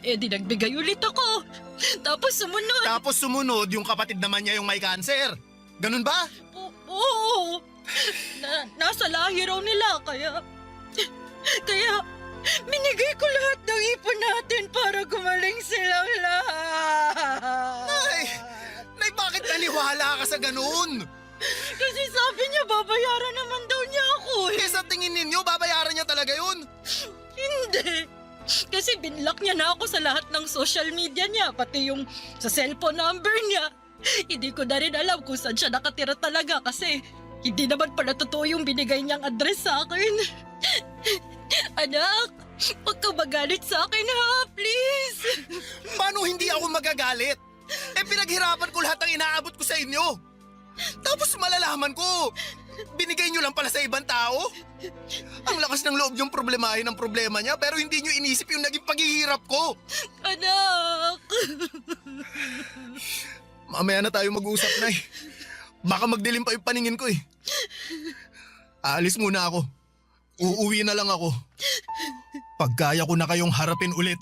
Di nagbigay ulit ako. Tapos sumunod, yung kapatid naman niya yung may cancer. Ganun ba? Oo. Nasa lahi raw nila, kaya minigay ko lahat ng ipon natin para gumaling silang lahat. Nay, bakit naniwala ka sa ganun? Kasi sabi niya babayaran naman daw niya ako Sa tingin ninyo, babayaran niya talaga yun? Hindi. Kasi binlock niya na ako sa lahat ng social media niya, pati yung sa cellphone number niya. Hindi ko na rin alam kung saan siya nakatira talaga kasi hindi naman pala totoo yung binigay niyang address sa akin. Anak, huwag ka magalit sa akin ha, please. Paano hindi ako magagalit? Pinaghirapan ko lahat ng inaabot ko sa inyo. Tapos malalaman ko, binigay nyo lang pala sa ibang tao? Ang lakas ng loob yung problemahin ng problema niya pero hindi nyo inisip yung naging paghihirap ko. Anak! Mamaya na tayo mag-usap, Nay. Baka magdilim pa yung paningin ko Aalis muna ako. Uuwi na lang ako. Pagkaya ko na kayong harapin ulit.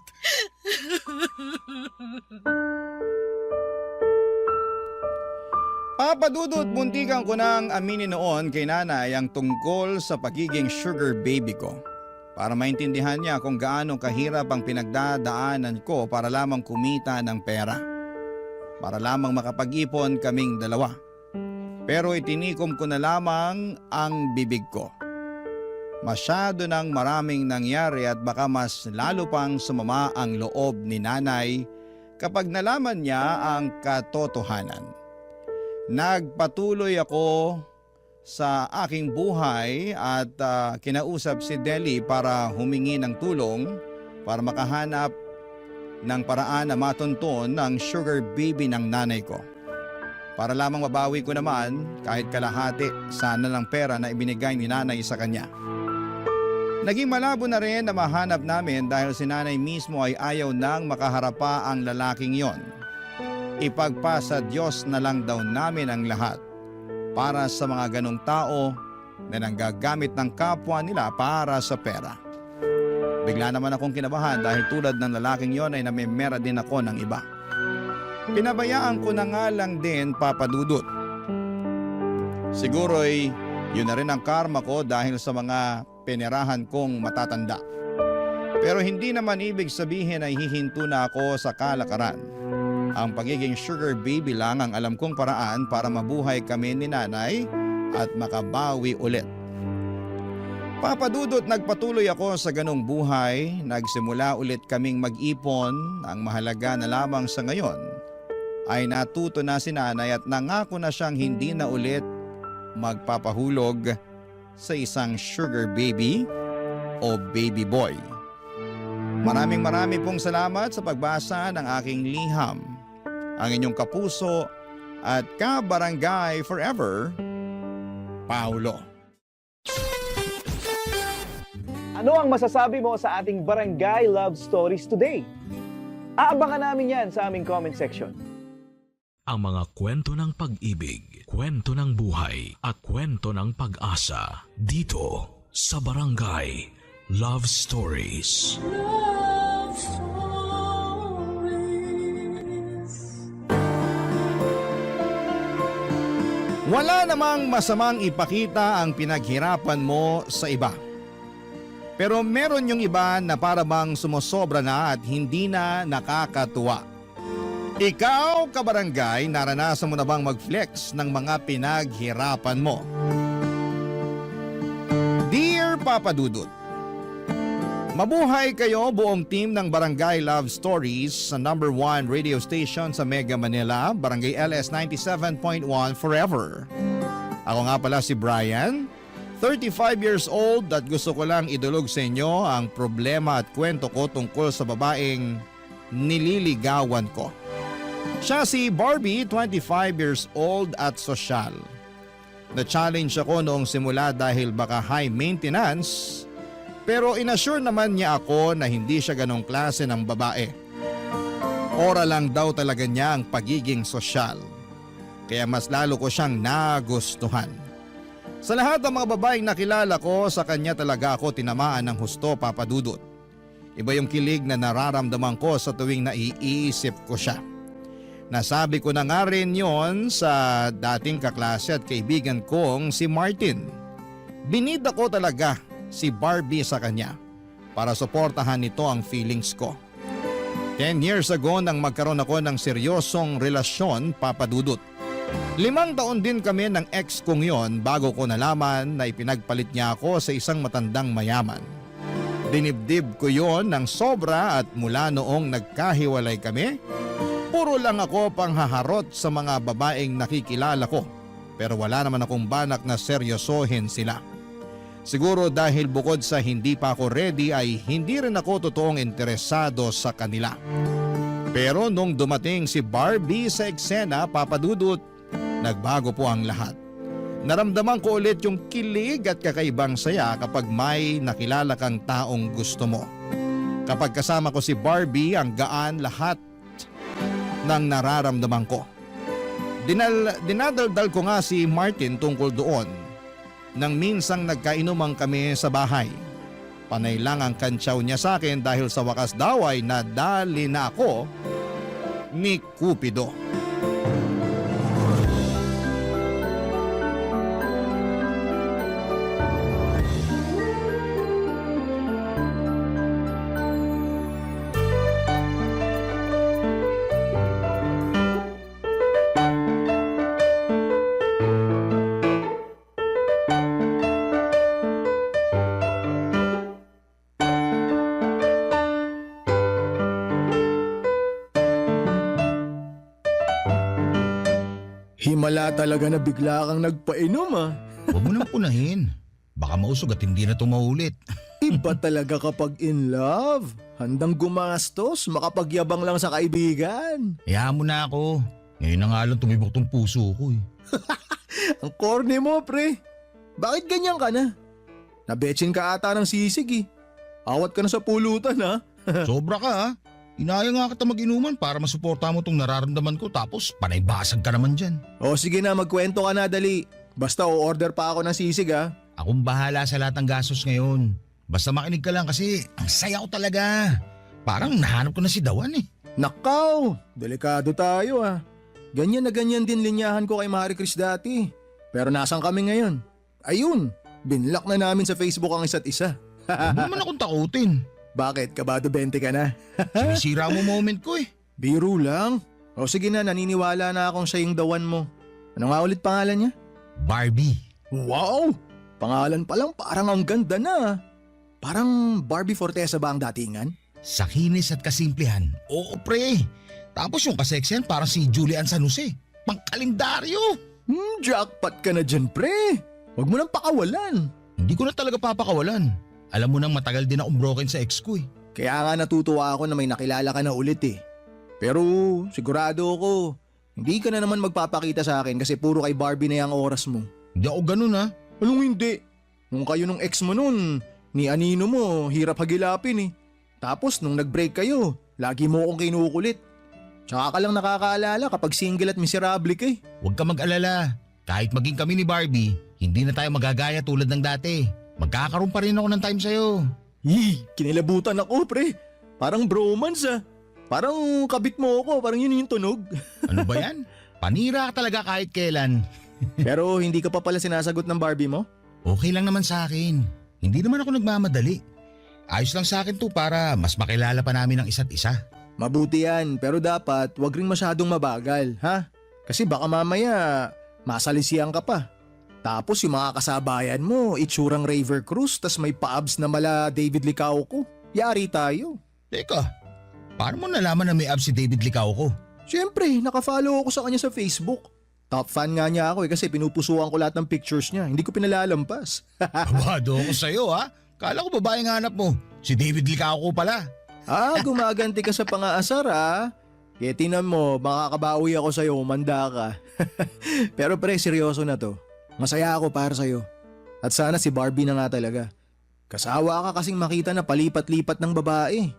Papadudot, muntikan ko nang aminin noon kay nanay ang tungkol sa pagiging sugar baby ko. Para maintindihan niya kung gaano kahirap ang pinagdadaanan ko para lamang kumita ng pera. Para lamang makapag-ipon kaming dalawa. Pero itinikom ko na lamang ang bibig ko. Masyado nang maraming nangyari at baka mas lalo pang sumama ang loob ni nanay kapag nalaman niya ang katotohanan. Nagpatuloy ako sa aking buhay at kinausap si Deli para humingi ng tulong para makahanap ng paraan na matunton ang sugar baby ng nanay ko. Para lamang mabawi ko naman kahit kalahati sana ng pera na ibinigay ni nanay sa kanya. Naging malabo na rin na mahanap namin dahil si nanay mismo ay ayaw nang makaharap pa ang lalaking yon. Ipagpasa Diyos na lang daw namin ang lahat para sa mga ganong tao na nanggagamit ng kapwa nila para sa pera. Bigla naman akong kinabahan dahil tulad ng lalaking yon ay namimera din ako ng iba. Pinabayaan ko na nga lang din, Papa Dudut. Siguro'y yun na rin ang karma ko dahil sa mga pinerahan kong matatanda. Pero hindi naman ibig sabihin ay hihinto na ako sa kalakaran. Ang pagiging sugar baby lang ang alam kong paraan para mabuhay kami ni nanay at makabawi ulit. Papadudot, nagpatuloy ako sa ganong buhay. Nagsimula ulit kaming mag-ipon. Ang mahalaga na lamang sa ngayon ay natuto na si nanay at nangako na siyang hindi na ulit magpapahulog sa isang sugar baby o baby boy. Maraming pong salamat sa pagbasa ng aking liham. Ang inyong kapuso at kabarangay forever, Paulo. Ano ang masasabi mo sa ating Barangay Love Stories today? Aabangan namin yan sa aming comment section. Ang mga kwento ng pag-ibig, kwento ng buhay at kwento ng pag-asa dito sa Barangay Love Stories. Love Stories. Wala namang masamang ipakita ang pinaghirapan mo sa iba. Pero meron yung iba na para bang sumosobra na at hindi na nakakatuwa. Ikaw, kabarangay, naranasan mo na bang mag-flex ng mga pinaghirapan mo? Dear Papa Dudut, mabuhay kayo buong team ng Barangay Love Stories sa #1 radio station sa Mega Manila, Barangay LS 97.1 Forever. Ako nga pala si Brian, 35 years old at gusto ko lang idulog sa inyo ang problema at kwento ko tungkol sa babaeng nililigawan ko. Siya si Barbie, 25 years old at sosyal. Na-challenge ako noong simula dahil baka high maintenance, pero inassure naman niya ako na hindi siya ganong klase ng babae. Ora lang daw talaga niya ang pagiging sosyal. Kaya mas lalo ko siyang nagustuhan. Sa lahat ng mga babaeng nakilala ko, sa kanya talaga ako tinamaan ng husto, Papa Dudut. Iba yung kilig na nararamdaman ko sa tuwing naiisip ko siya. Nasabi ko na nga rin yon sa dating kaklase at kaibigan kong si Martin. Binida ko talaga si Barbie sa kanya para suportahan nito ang feelings ko. 10 years ago nang magkaroon ako ng seryosong relasyon, Papa Dudut. 5 taon din kami ng ex kong yon bago ko nalaman na ipinagpalit niya ako sa isang matandang mayaman. Dinibdib ko yon ng sobra at mula noong nagkahiwalay kami, puro lang ako panghaharot sa mga babaeng nakikilala ko, pero wala naman akong banak na seryosohin sila. Siguro dahil bukod sa hindi pa ako ready ay hindi rin ako totoong interesado sa kanila. Pero nung dumating si Barbie sa eksena, Papa Dudut, nagbago po ang lahat. Naramdaman ko ulit yung kilig at kakaibang saya kapag may nakilala kang taong gusto mo. Kapag kasama ko si Barbie, ang gaan lahat ng nararamdaman ko. Dinadaldal ko nga si Martin tungkol doon nang minsang nagkainuman kami sa bahay. Panay lang ang kantsaw niya sa akin dahil sa wakas daw ay nadali na ako ni Cupido. Himala talaga na bigla kang nagpainom ah. Huwag mo nang punahin. Baka mausog at hindi na ito maulit. Iba talaga kapag in love. Handang gumastos, makapagyabang lang sa kaibigan. Hayaan mo na ako. Ngayon na nga lang tumibok tong puso ko eh. Ang corny mo, pre. Bakit ganyan ka na? Nabetsin ka ata ng sisig eh. Awat ka na sa pulutan ha. Sobra ka ha. Inaya nga kita mag-inuman para masuporta mo tong nararamdaman ko tapos panaybasag ka naman dyan. O sige na, magkwento ka na dali. Basta o-order pa ako ng sisig ha. Akong bahala sa lahat ng gastos ngayon. Basta makinig ka lang kasi ang saya ko talaga. Parang nahanap ko na si Dawan eh. Nakaw, delikado tayo ah. Ganyan na ganyan din linyahan ko kay Marie Chris dati. Pero nasan kami ngayon? Ayun, binlock na namin sa Facebook ang isa't isa. Huwag mo naman akong takutin. Bakit? Kabado 20 ka na? Sinisira mo moment ko eh. Biro lang. O sige na, naniniwala na akong siya yung Dawan mo. Ano nga ulit pangalan niya? Barbie. Wow! Pangalan pa lang parang ang ganda na. Parang Barbie Fortesa ba ang datingan? Sa kinis at kasimplihan. Oo pre. Tapos yung kaseksihan parang si Julian San Jose. Pangkalendaryo. Jackpot ka na dyan, pre. Huwag mo nang pakawalan. Hindi ko na talaga papakawalan. Alam mo nang matagal din akong broken sa ex ko eh. Kaya nga natutuwa ako na may nakilala ka na ulit eh. Pero sigurado ako, hindi ka na naman magpapakita sa akin kasi puro kay Barbie na yung oras mo. Hindi ako ganun ha. Anong hindi? Nung kayo nung ex mo nun, ni Anino mo, hirap hagilapin eh. Tapos nung nag-break kayo, lagi mo akong kinukulit. Tsaka ka lang nakakaalala kapag single at miserable ka eh. Huwag ka mag-alala. Kahit maging kami ni Barbie, hindi na tayo magagaya tulad ng dati. Magkakaroon pa rin ako ng time sa'yo. Kinilabutan ako pre. Parang bromance ah. Parang kabit mo ako, parang yun yung tunog. Ano ba yan? Panira ka talaga kahit kailan. Pero hindi ka pa pala sinasagot ng Barbie mo? Okay lang naman sa akin. Hindi naman ako nagmamadali. Ayos lang sa akin to para mas makilala pa namin ang isa't isa. Mabuti yan, pero dapat wag rin masyadong mabagal, ha? Kasi baka mamaya masalisiyan ka pa. Tapos yung mga kasabayan mo, itsurang Raver Cruz, tas may pa-abs na mala David Licauco. Yari tayo. Teka, paano mo nalaman na may abs si David Licauco? Siyempre, nakafollow ako sa kanya sa Facebook. Top fan nga niya ako kasi pinupusuan ko lahat ng pictures niya. Hindi ko pinalalampas. Abado ako sa'yo ha. Kala ko babaeng hanap mo. Si David Licauco pala. Gumaganti ka sa pangaasar ha. Kaya tinan mo, makakabawi ako sa'yo, umanda ka. Pero pre, seryoso na to. Masaya ako para sa'yo. At sana si Barbie na nga talaga. Kasawa ka kasing makita na palipat-lipat ng babae.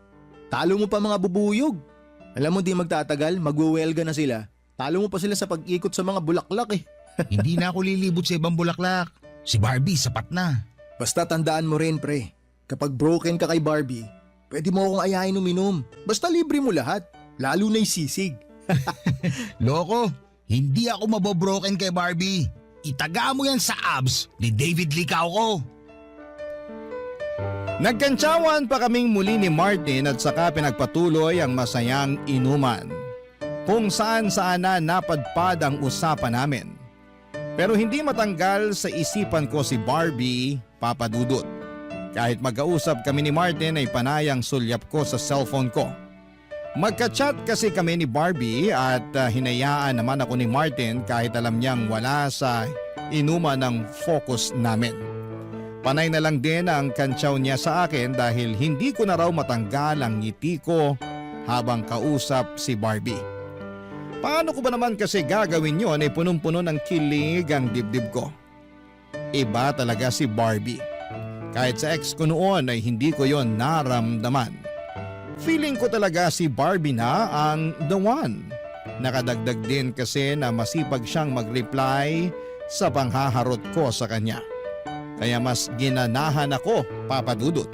Talo mo pa mga bubuyog. Alam mo di magtatagal, magwewelga na sila. Talo mo pa sila sa pag-ikot sa mga bulaklak eh. Hindi na ako lilibot sa ibang bulaklak. Si Barbie, sapat na. Basta tandaan mo rin pre, kapag broken ka kay Barbie, pwede mo akong ayahin uminom. Basta libre mo lahat, lalo na yung sisig. Loko, hindi ako mabobroken kay Barbie. Itaga mo yan sa abs ni David Licauco. Nagkantsawan pa kaming muli ni Martin at saka pinagpatuloy ang masayang inuman. Kung saan-saan na napadpad ang usapan namin. Pero hindi matanggal sa isipan ko si Barbie, Papa Dudut. Kahit magkausap kami ni Martin ay panayang sulyap ko sa cellphone ko. Magka-chat kasi kami ni Barbie at hinayaan naman ako ni Martin kahit alam niyang wala sa inuman ng focus namin. Panay na lang din ang kantsaw niya sa akin dahil hindi ko na raw matanggal ang ngiti ko habang kausap si Barbie. Paano ko ba naman kasi gagawin yun ay punong-puno ng kilig ang dibdib ko? Iba talaga si Barbie. Kahit sa ex ko noon ay hindi ko yon naramdaman. Feeling ko talaga si Barbie na ang the one. Nakadagdag din kasi na masipag siyang mag-reply sa panghaharot ko sa kanya. Kaya mas ginanahan ako, Papa Dudut.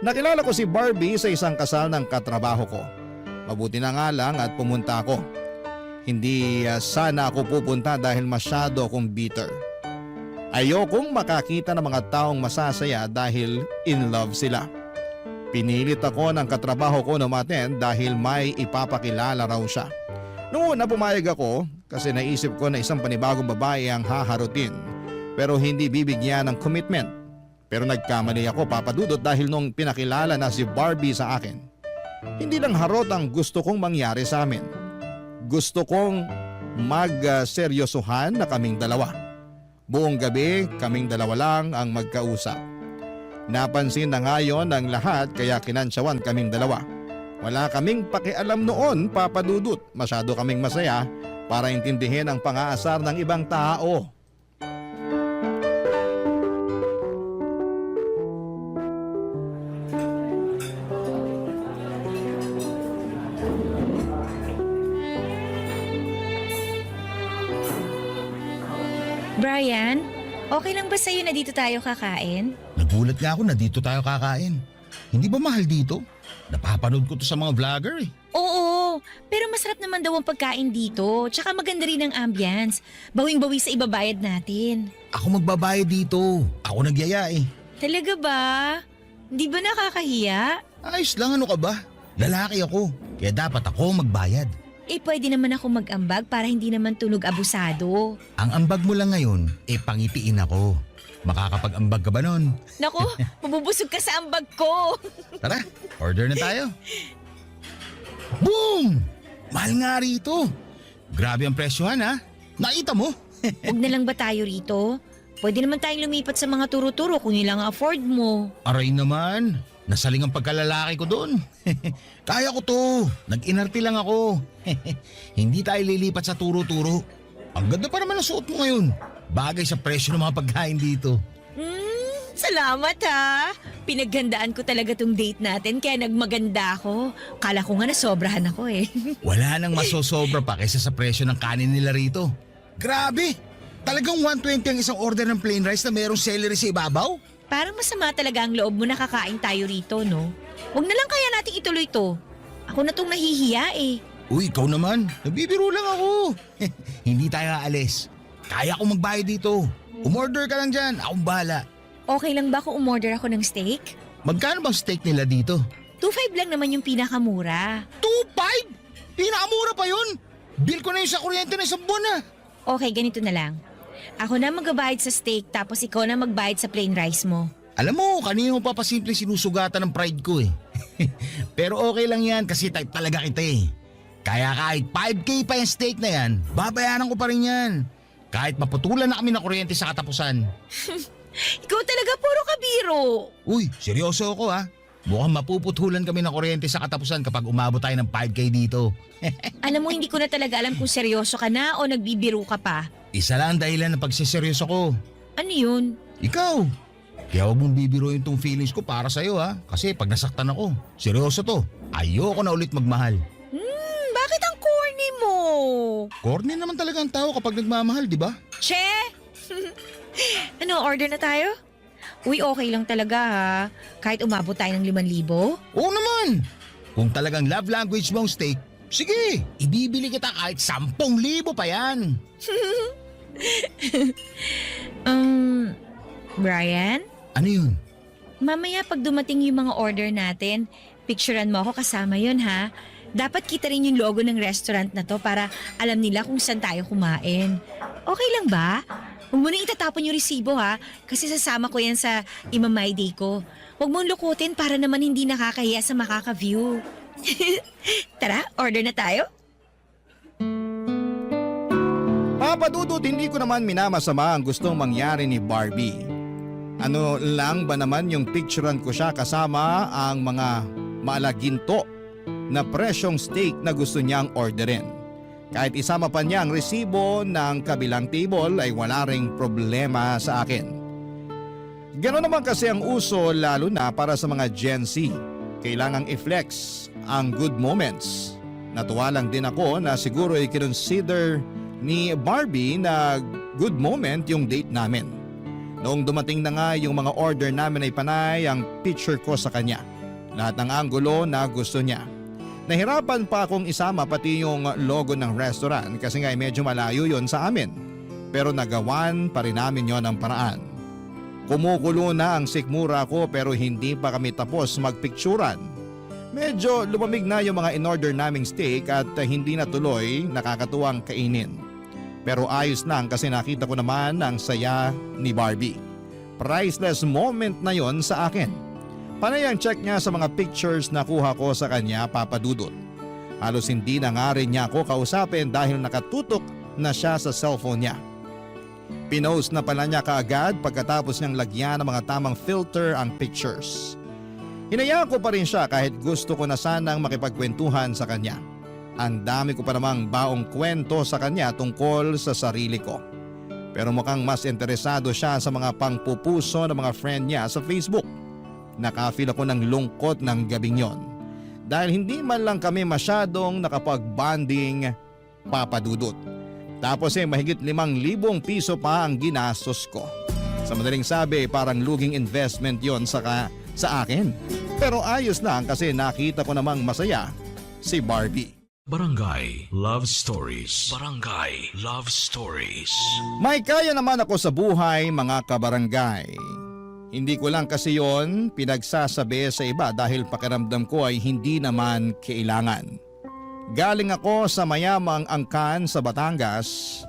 Nakilala ko si Barbie sa isang kasal ng katrabaho ko. Mabuti na nga lang at pumunta ako. Hindi sana ako pupunta dahil masyado akong bitter. Ayokong makakita ng mga taong masasaya dahil in love sila. Pinilit ako ng katrabaho ko na umattend dahil may ipapakilala raw siya. Noong una pumayag ako kasi naisip ko na isang panibagong babae ang haharutin pero hindi bibigyan ng commitment. Pero nagkamali ako, Papa Dudut, dahil nung pinakilala na si Barbie sa akin, hindi lang harot ang gusto kong mangyari sa amin. Gusto kong magseryosohan na kaming dalawa. Buong gabi kaming dalawa lang ang magkausap. Napansin na ngayon ng lahat kaya kinansyawan kaming dalawa. Wala kaming pakialam noon, Papa Dudut. Masyado kaming masaya para intindihin ang pang-aasar ng ibang tao. Brian, okay lang ba sa'yo na dito tayo kakain? Nagulat nga ako na dito tayo kakain. Hindi ba mahal dito? Napapanood ko to sa mga vlogger eh. Oo, pero masarap naman daw ang pagkain dito. Tsaka maganda rin ang ambience. Bawing-bawi sa ibabayad natin. Ako magbabayad dito. Ako nagyaya eh. Talaga ba? Di ba nakakahiya? Ayos lang, ano ka ba? Lalaki ako, kaya dapat ako magbayad. Eh pwede naman ako mag-ambag para hindi naman tunog abusado. Ang ambag mo lang ngayon, pangitiin ako. Makakapag-ambag ka ba nun? Naku, mabubusog ka sa ambag ko. Tara, order na tayo. Boom! Mahal nga rito. Grabe ang presyohan ha. Nakita mo? Huwag na lang ba tayo rito? Pwede naman tayong lumipat sa mga turo-turo kung nilang afford mo. Aray naman. Nasaling ang pagkalalaki ko doon. Kaya ko to. Nag-inarte lang ako. Hindi tayo lilipat sa turo-turo. Ang ganda pa naman ang suot mo ngayon. Bagay sa presyo ng mga pagkain dito. Salamat ha. Pinaghandaan ko talaga tong date natin kaya nagmaganda ako. Kala ko nga nasobrahan ako eh. Wala nang masosobra pa kaysa sa presyo ng kanin nila rito. Grabe! Talagang 120 ang isang order ng plain rice na mayroong celery sa ibabaw? Parang masama talaga ang loob mo na kakain tayo rito, no? Huwag na lang kaya nating ituloy to. Ako na tong nahihiya eh. Uy, ikaw naman. Nagbibiro lang ako. Hindi tayo aalis. Kaya ko magbayad dito. Umorder ka lang dyan. Akong bahala. Okay lang ba kung umorder ako ng steak? Magkano bang steak nila dito? 2.5 lang naman yung pinakamura. 2.5? Pinakamura pa yun? Bill ko na yung sa kuryente na isang buwan na. Okay, ganito na lang. Ako na magbabayad sa steak tapos ikaw na magbayad sa plain rice mo. Alam mo, kanina mo pa pasimple sinusugatan ng pride ko eh. Pero okay lang yan kasi type talaga kita eh. Kaya kahit 5K pa yung steak na yan, babayaran ko pa rin yan. Kahit maputulan na kami ng kuryente sa katapusan. Ikaw talaga puro kabiro. Uy, seryoso ako ha. Mukhang mapuputulan kami ng kuryente sa katapusan kapag umabot tayo ng 5K dito. Alam mo, hindi ko na talaga alam kung seryoso ka na o nagbibiro ka pa. Isa lang ang dahilan ng pagsiseryoso ko. Ano yun? Ikaw. Kaya huwag mong bibiruin tong feelings ko para sa'yo ha. Kasi pag nasaktan ako, seryoso to. Ayoko na ulit magmahal. Bakit ang corny mo? Corny naman talaga ang tao kapag nagmamahal, di ba? Che! Ano, order na tayo? Uy, okay lang talaga ha. Kahit umabot tayo ng 5,000. Oo naman. Kung talagang love language mo ang steak, sige, ibibili kita kahit 10,000 pa yan. Brian? Ano yun? Mamaya pag dumating yung mga order natin, picturean mo ako kasama yun ha. Dapat kita rin yung logo ng restaurant na to para alam nila kung saan tayo kumain. Okay lang ba? Huwag mo na itatapon yung resibo ha, kasi sasama ko yan sa imamay day ko. Huwag mong lukutin para naman hindi nakakahiya sa makaka-view. Tara, order na tayo. Papa Dudut, hindi ko naman minamasama ang gustong mangyari ni Barbie. Ano lang ba naman yung picturean ko siya kasama ang mga maalaginto na presyong steak na gusto niyang orderin. Kahit isama pa niya ang resibo ng kabilang table ay wala ring problema sa akin. Ganoon naman kasi ang uso lalo na para sa mga Gen Z. Kailangang i-flex ang good moments. Natuwa lang din ako na siguro i-consider ni Barbie na good moment yung date namin. Noong dumating na nga yung mga order namin ay panay ang picture ko sa kanya. Lahat ng anggulo na gusto niya. Nahirapan pa akong isama pati yung logo ng restaurant kasi nga medyo malayo yon sa amin. Pero nagawan pa rin namin yon ng paraan. Kumukulo na ang sikmura ko pero hindi pa kami tapos magpicturan. Medyo lumamig na yung mga in-order naming steak at hindi na tuloy nakakatuwang kainin. Pero ayos lang kasi nakita ko naman ang saya ni Barbie. Priceless moment na yon sa akin. Panay ang check niya sa mga pictures na kuha ko sa kanya, Papa Dudut. Halos hindi na nga rin niya ako kausapin dahil nakatutok na siya sa cellphone niya. Pinost na pala niya kaagad pagkatapos niyang lagyan ng mga tamang filter ang pictures. Hinayaan ko pa rin siya kahit gusto ko na sanang makipagkwentuhan sa kanya. Ang dami ko pa namang baong kwento sa kanya tungkol sa sarili ko. Pero mukhang mas interesado siya sa mga pangpupuso ng mga friend niya sa Facebook. Nakafeel ako ng lungkot ng gabing yon. Dahil hindi man lang kami masyadong nakapag-bonding, Papa Dudut. Tapos mahigit 5,000 piso pa ang ginastos ko. Sa madaling sabi, parang luging investment yon sa akin. Pero ayos lang kasi nakita ko namang masaya si Barbie. Barangay Love Stories. Barangay Love Stories. May kaya naman ako sa buhay, mga kabarangay. Hindi ko lang kasi yon pinagsasabi sa iba dahil pakiramdam ko ay hindi naman kailangan. Galing ako sa mayamang angkan sa Batangas.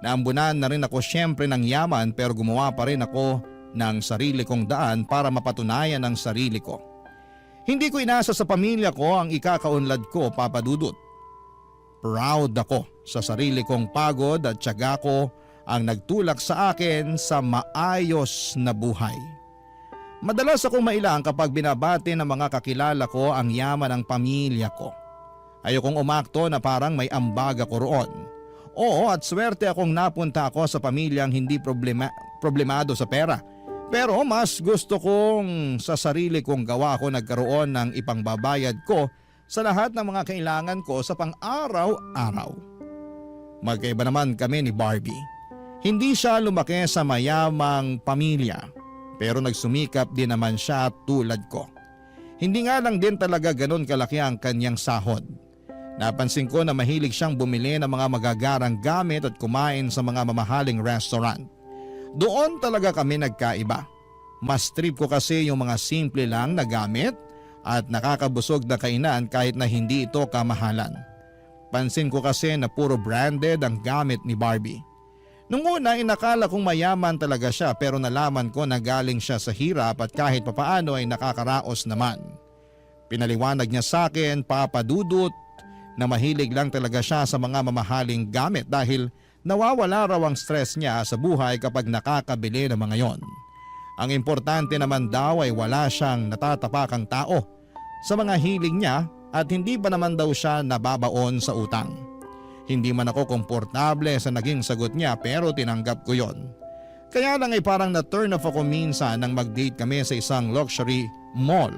Naambunan na rin ako syempre ng yaman pero gumawa pa rin ako ng sarili kong daan para mapatunayan ang sarili ko. Hindi ko inasa sa pamilya ko ang ikakaunlad ko, Papa Dudut. Proud ako sa sarili kong pagod at tiyaga ko ang nagtulak sa akin sa maayos na buhay. Madalas akong mailang kapag binabati ng mga kakilala ko ang yaman ng pamilya ko. Ayokong umakto na parang may ambag ako roon. Oo, at swerte akong napunta ako sa pamilyang hindi problemado sa pera. Pero mas gusto kong sa sarili kong gawa ko nagkaroon ng ipangbabayad ko sa lahat ng mga kailangan ko sa pang-araw-araw. Magkaiba naman kami ni Barbie. Hindi siya lumaki sa mayamang pamilya, pero nagsumikap din naman siya tulad ko. Hindi nga lang din talaga ganun kalaki ang kanyang sahod. Napansin ko na mahilig siyang bumili ng mga magagarang gamit at kumain sa mga mamahaling restaurant. Doon talaga kami nagkaiba. Mas trip ko kasi yung mga simple lang na gamit at nakakabusog na kainan kahit na hindi ito kamahalan. Pansin ko kasi na puro branded ang gamit ni Barbie. Nung una inakala kong mayaman talaga siya pero nalaman ko na galing siya sa hirap at kahit papaano ay nakakaraos naman. Pinaliwanag niya sa akin, Papa Dudut, na mahilig lang talaga siya sa mga mamahaling gamit dahil nawawala raw ang stress niya sa buhay kapag nakakabili ng mga yon. Ang importante naman daw ay wala siyang natatapakang tao sa mga hiling niya at hindi pa naman daw siya nababaon sa utang. Hindi man ako komportable sa naging sagot niya pero tinanggap ko yon. Kaya lang ay parang na-turn off ako minsan nang mag-date kami sa isang luxury mall.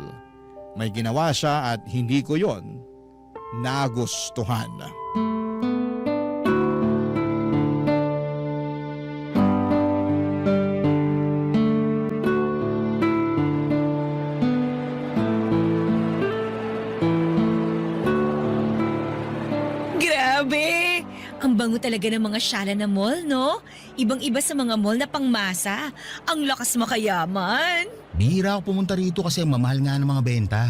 May ginawa siya at hindi ko yon nagustuhan. Grabe! Ang bango talaga ng mga sala na mall, no? Ibang-iba sa mga mall na pangmasa. Ang lakas makayaman. Bihira ako pumunta rito kasi ang mamahal nga ng mga benta.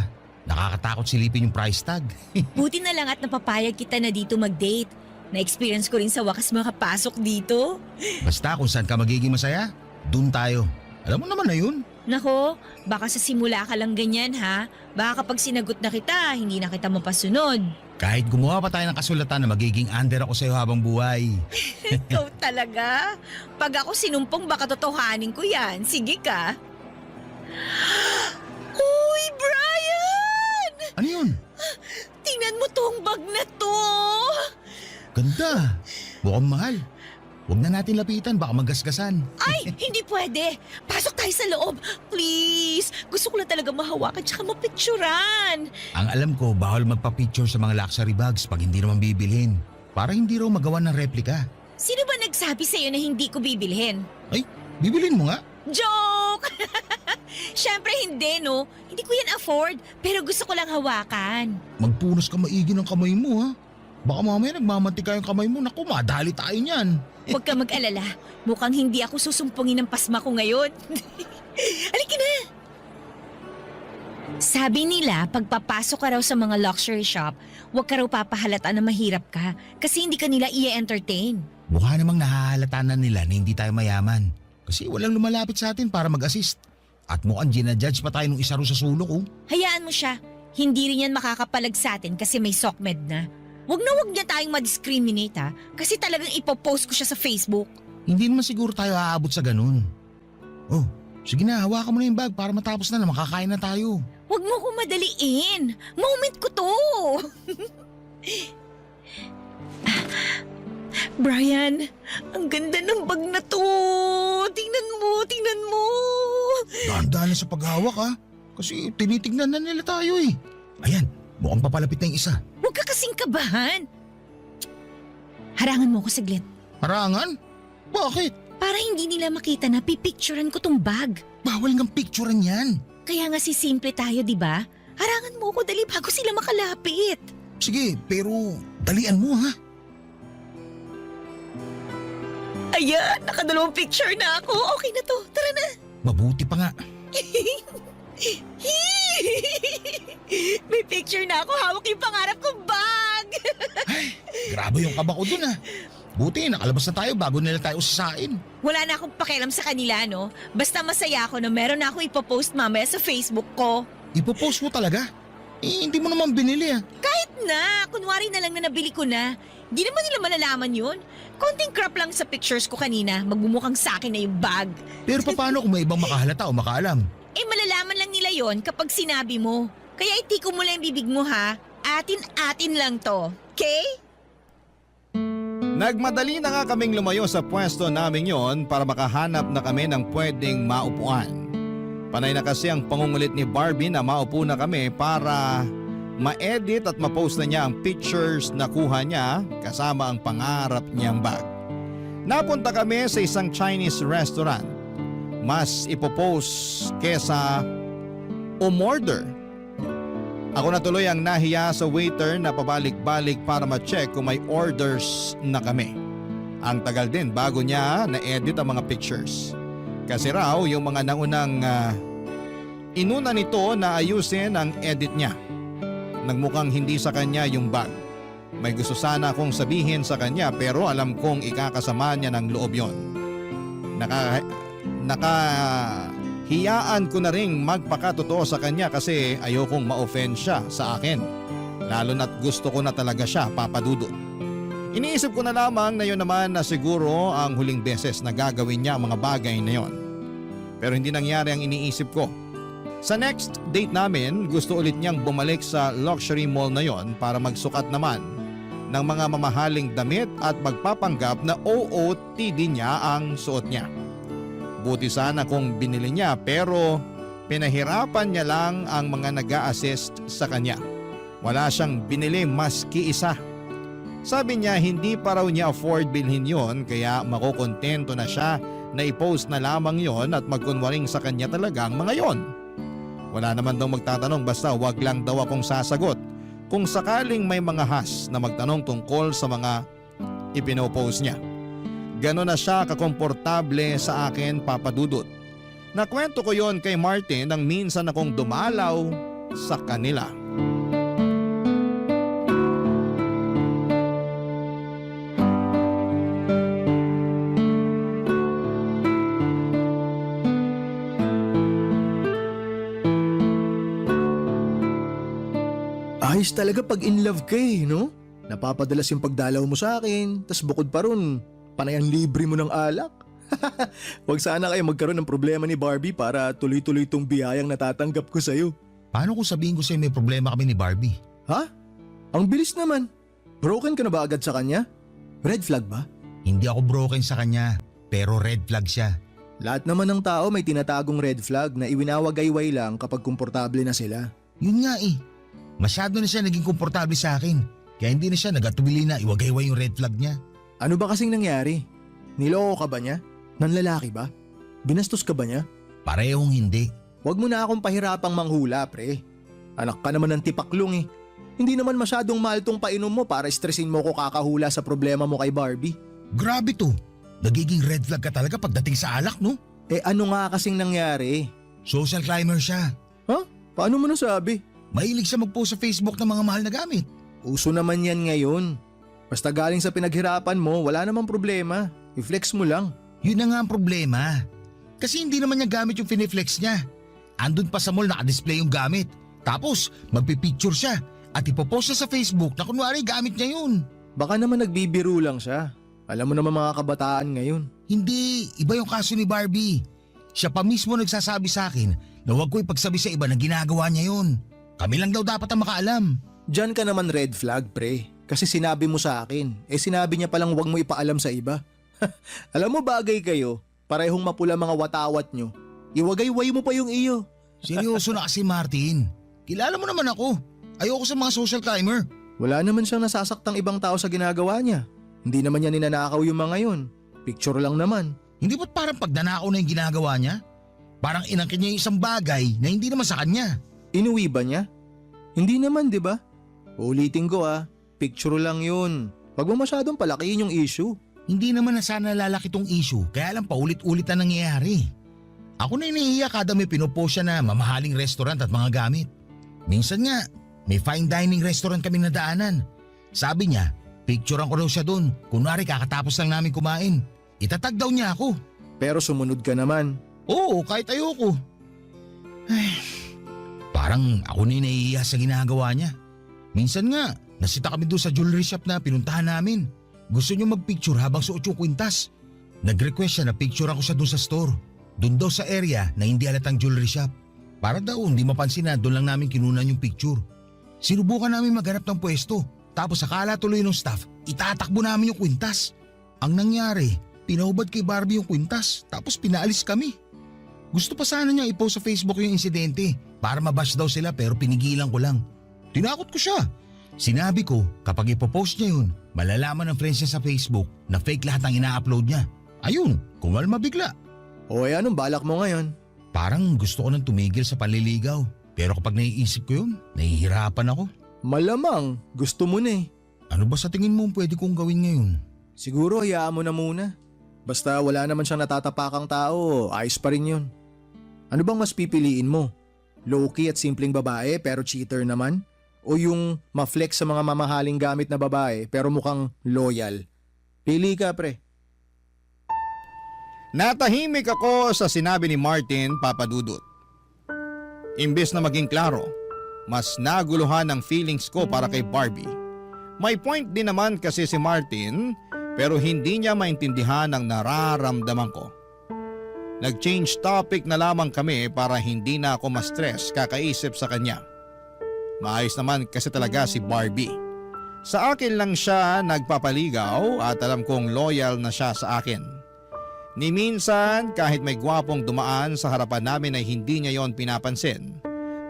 Nakakatakot silipin yung price tag. Buti na lang at napapayag kita na dito mag-date. Na-experience ko rin sa wakas makapasok dito. Basta kung saan ka magiging masaya, dun tayo. Alam mo naman na yun. Nako, baka sa simula ka lang ganyan ha. Baka kapag sinagot na kita, hindi na kita mapasunod. Kahit gumawa pa tayo ng kasulatan na magiging under ako sa'yo habang buhay. Ikaw talaga. Pag ako sinumpong baka totohanin ko yan. Sige ka. Uy, Brian! Ano yun? Tingnan mo tong bag na to. Ganda. Mukhang mahal. Huwag na natin lapitan, baka magasgasan. Ay, hindi pwede. Pasok tayo sa loob. Please. Gusto ko lang talaga mahawakan tsaka mapicturan. Ang alam ko, bawal magpa-picture sa mga luxury bags pag hindi naman bibilhin. Para hindi raw magawa ng replika. Sino ba nagsabi sa'yo na hindi ko bibilhin? Ay, bibilhin mo nga. Joke! Siyempre hindi, no? Hindi ko yan afford, pero gusto ko lang hawakan. Magpunos ka maigi ng kamay mo, ha? Baka mamaya nagmamantika yung kamay mo. Naku, madali tayo niyan. Huwag ka mag-alala. Mukhang hindi ako susumpungin ng pasma ko ngayon. Halika na! Sabi nila, pagpapasok ka raw sa mga luxury shop, huwag ka raw papahalata na mahirap ka kasi hindi ka nila i-entertain. Mukha namang nahahalata na nila na hindi tayo mayaman. Kasi walang lumalapit sa atin para mag-assist. At mukhang ginajudge pa tayo nung isa ro sa sulok, oh. Hayaan mo siya. Hindi rin yan makakapalag sa atin kasi may SOCMED na. Wag niya tayong ma-discriminate ha, kasi talagang ipopost ko siya sa Facebook. Hindi naman siguro tayo aabot sa ganun. Oh, sige na, hawakan mo na yung bag para matapos na makakain na tayo. Wag mo ko madaliin. Moment ko to. Brian, ang ganda ng bag na to. Tingnan mo. Dahan-dahan lang sa paghawak ha. Kasi tinitignan na nila tayo eh. Ayan, mukhang papalapit na yung isa. Huwag ka kasing kabahan. Harangan mo ko saglit. Harangan? Bakit? Para hindi nila makita na pipicturean ko tong bag. Bawal ngang picturean yan. Kaya nga simple tayo, di ba? Harangan mo ko dali bago sila makalapit. Sige, pero dalian mo ha. Ayan, nakadalawang picture na ako. Okay na to, tara na. Mabuti pa nga. May picture na ako, hawak yung pangarap kong bag. Ay, grabe yung kaba ko dun ha. Buti, nakalabas na tayo bago nila tayo usasain. Wala na akong pakialam sa kanila, no? Basta masaya ako na meron na ako ipopost mamaya sa Facebook ko. Ipopost mo talaga? Eh, hindi mo naman binili ah. Kahit na, kunwari na lang na nabili ko na. Di naman nila malalaman yun. Konting crop lang sa pictures ko kanina, magbumukhang sa akin na yung bag. Pero paano kung may ibang makahalata o makaalam? Eh malalaman lang nila yon kapag sinabi mo. Kaya itiko mo lang yung bibig mo ha. Atin-atin lang to. Okay? Nagmadali na nga kaming lumayo sa pwesto namin yon para makahanap na kami ng pwedeng maupuan. Panay na kasi ang pangungulit ni Barbie na maupo na kami para ma-edit at ma-post na niya ang pictures na kuha niya kasama ang pangarap niyang bag. Napunta kami sa isang Chinese restaurant. Mas ipopost kesa umorder. Ako na tuloy ang nahiya sa waiter na pabalik-balik para ma-check kung may orders na kami. Ang tagal din bago niya na-edit ang mga pictures. Kasi raw yung mga naunang inuna nito na ayusin ang edit niya. Nagmukhang hindi sa kanya yung bag. May gusto sana akong sabihin sa kanya pero alam kong ikakasama niya ng loob yon. Nakahiyaan ko na ring magpakatotoo sa kanya kasi ayokong ma-offend siya sa akin. Lalo na't gusto ko na talaga siya, Papa Dudut. Iniisip ko na lamang na yun naman na siguro ang huling beses na gagawin niya ang mga bagay na yon. Pero hindi nangyari ang iniisip ko. Sa next date namin, gusto ulit niyang bumalik sa luxury mall na yon para magsukat naman ng mga mamahaling damit at magpapanggap na OOTD niya ang suot niya. Buti sana kung binili niya pero pinahirapan niya lang ang mga nag-a-assist sa kanya. Wala siyang binili maski isa. Sabi niya hindi pa raw niya afford bilhin yon kaya makukontento na siya na i-post na lamang yon at magkunwaring sa kanya talaga ang mga yon. Wala naman daw magtatanong basta wag lang daw akong sasagot kung sakaling may mga has na magtanong tungkol sa mga ipinopost niya. Ganon na siya kakomportable sa akin, Papa Dudut. Nakwento ko yon kay Martin nang minsan akong dumalaw sa kanila. Ayos talaga pag in love ka eh, no? Napapadalas yung pagdalaw mo sa akin, tas bukod pa ron, panay ang libre mo ng alak. Huwag sana kayo magkaroon ng problema ni Barbie para tuloy-tuloy itong biyayang natatanggap ko sa'yo. Paano kung sabihin ko sa'yo may problema kami ni Barbie? Ha? Ang bilis naman. Broken ka na ba agad sa kanya? Red flag ba? Hindi ako broken sa kanya, pero red flag siya. Lahat naman ng tao may tinatagong red flag na iwinawagayway lang kapag komportable na sila. Yun nga eh. Masyado na siya naging komportable sa akin. Kaya hindi na siya nagatubili na iwagayway yung red flag niya. Ano ba kasing nangyari? Niloko ka ba niya? Nanlalaki ba? Binastos ka ba niya? Parehong hindi. Huwag mo na akong pahirapang manghula, pre. Anak ka naman ng tipaklong eh. Hindi naman masyadong mahal tong painom mo para stressin mo ko kakahula sa problema mo kay Barbie. Grabe to. Nagiging red flag ka talaga pagdating sa alak, no? Eh ano nga kasing nangyari? Social climber siya. Ha? Paano mo nasabi? Mahilig siya mag-post sa Facebook ng mga mahal na gamit. Uso naman yan ngayon. Basta galing sa pinaghirapan mo, wala namang problema. I-flex mo lang. Yun na nga ang problema. Kasi hindi naman niya gamit yung piniflex niya. Andun pa sa mall naka-display yung gamit. Tapos magpipicture siya. at ipopost siya sa Facebook na kunwari gamit niya yun. Baka naman nagbibiro lang siya. Alam mo naman mga kabataan ngayon. Hindi, iba yung kaso ni Barbie. Siya pa mismo nagsasabi sa akin na huwag ko ipagsabi sa iba na ginagawa niya yun. Kami lang daw dapat ang makaalam. Diyan ka naman red flag, pre. Kasi sinabi mo sa akin. Sinabi niya palang huwag mo ipaalam sa iba. Alam mo bagay kayo, parehong mapula mga watawat nyo. Iwagay-way mo pa yung iyo. Seryoso na kasi Martin. Kilala mo naman ako. Ayoko sa mga social climber. Wala naman siyang nasasaktang ibang tao sa ginagawa niya. Hindi naman niya ninanakaw yung mga yun. Picture lang naman. Hindi ba't parang pagnanakaw na yung ginagawa niya? Parang inangkin niya yung isang bagay na hindi naman sa kanya. Inuwi ba niya? Hindi naman, di ba? Ulitin ko picture lang yun. Wag mo masyadong palakihin yung issue. Hindi naman na sana lalaki tong issue, kaya lang paulit-ulit na nangyayari. Ako na iniiyak kada may pinopost siya na mamahaling restaurant at mga gamit. Minsan nga, may fine dining restaurant kaming nadaanan. Sabi niya, picturean ko daw siya doon. Kunwari kakatapos lang namin kumain. Itatag daw niya ako. Pero sumunod ka naman. Oo, kahit ayoko. Ay, parang ako na naiiyak sa ginagawa niya. Minsan nga, nasita kami doon sa jewelry shop na pinuntahan namin. Gusto niyo magpicture habang suot yung kwintas. Nag-request siya na picture ako siya doon sa store. Doon daw sa area na hindi halatang jewelry shop. Para daw hindi mapansin na doon lang namin kinunan yung picture. Sinubukan namin maghanap ng pwesto. Tapos akala tuloy ng staff, itatakbo namin yung kwintas. Ang nangyari, pinahubad kay Barbie yung kwintas tapos pinaalis kami. Gusto pa sana niya i-post sa Facebook yung insidente para mabash daw sila pero pinigilan ko lang. Tinakot ko siya. Sinabi ko kapag ipopost niya yun, malalaman ng friends niya sa Facebook na fake lahat ang ina-upload niya. Ayun, kumalma bigla. O anong balak mo ngayon? Parang gusto ko nang tumigil sa panliligaw. Pero kapag naiisip ko yun, nahihirapan ako. Malamang, gusto mo na Ano ba sa tingin mo pwede kong gawin ngayon? Siguro hayaan mo na muna. Basta wala naman siyang natatapakang tao, ayos pa rin yun. Ano bang mas pipiliin mo? Low-key at simpleng babae pero cheater naman? O yung ma-flex sa mga mamahaling gamit na babae pero mukhang loyal? Pili ka, pre. Natahimik ako sa sinabi ni Martin, Papa Dudut. Imbes na maging klaro, mas naguluhan ang feelings ko para kay Barbie. May point din naman kasi si Martin pero hindi niya maintindihan ang nararamdaman ko. Nag-change topic na lamang kami para hindi na ako ma-stress kakaisip sa kanya. Maayos naman kasi talaga si Barbie. Sa akin lang siya nagpapaligaw at alam kong loyal na siya sa akin. Ni minsan kahit may gwapong dumaan sa harapan namin ay hindi niya yon pinapansin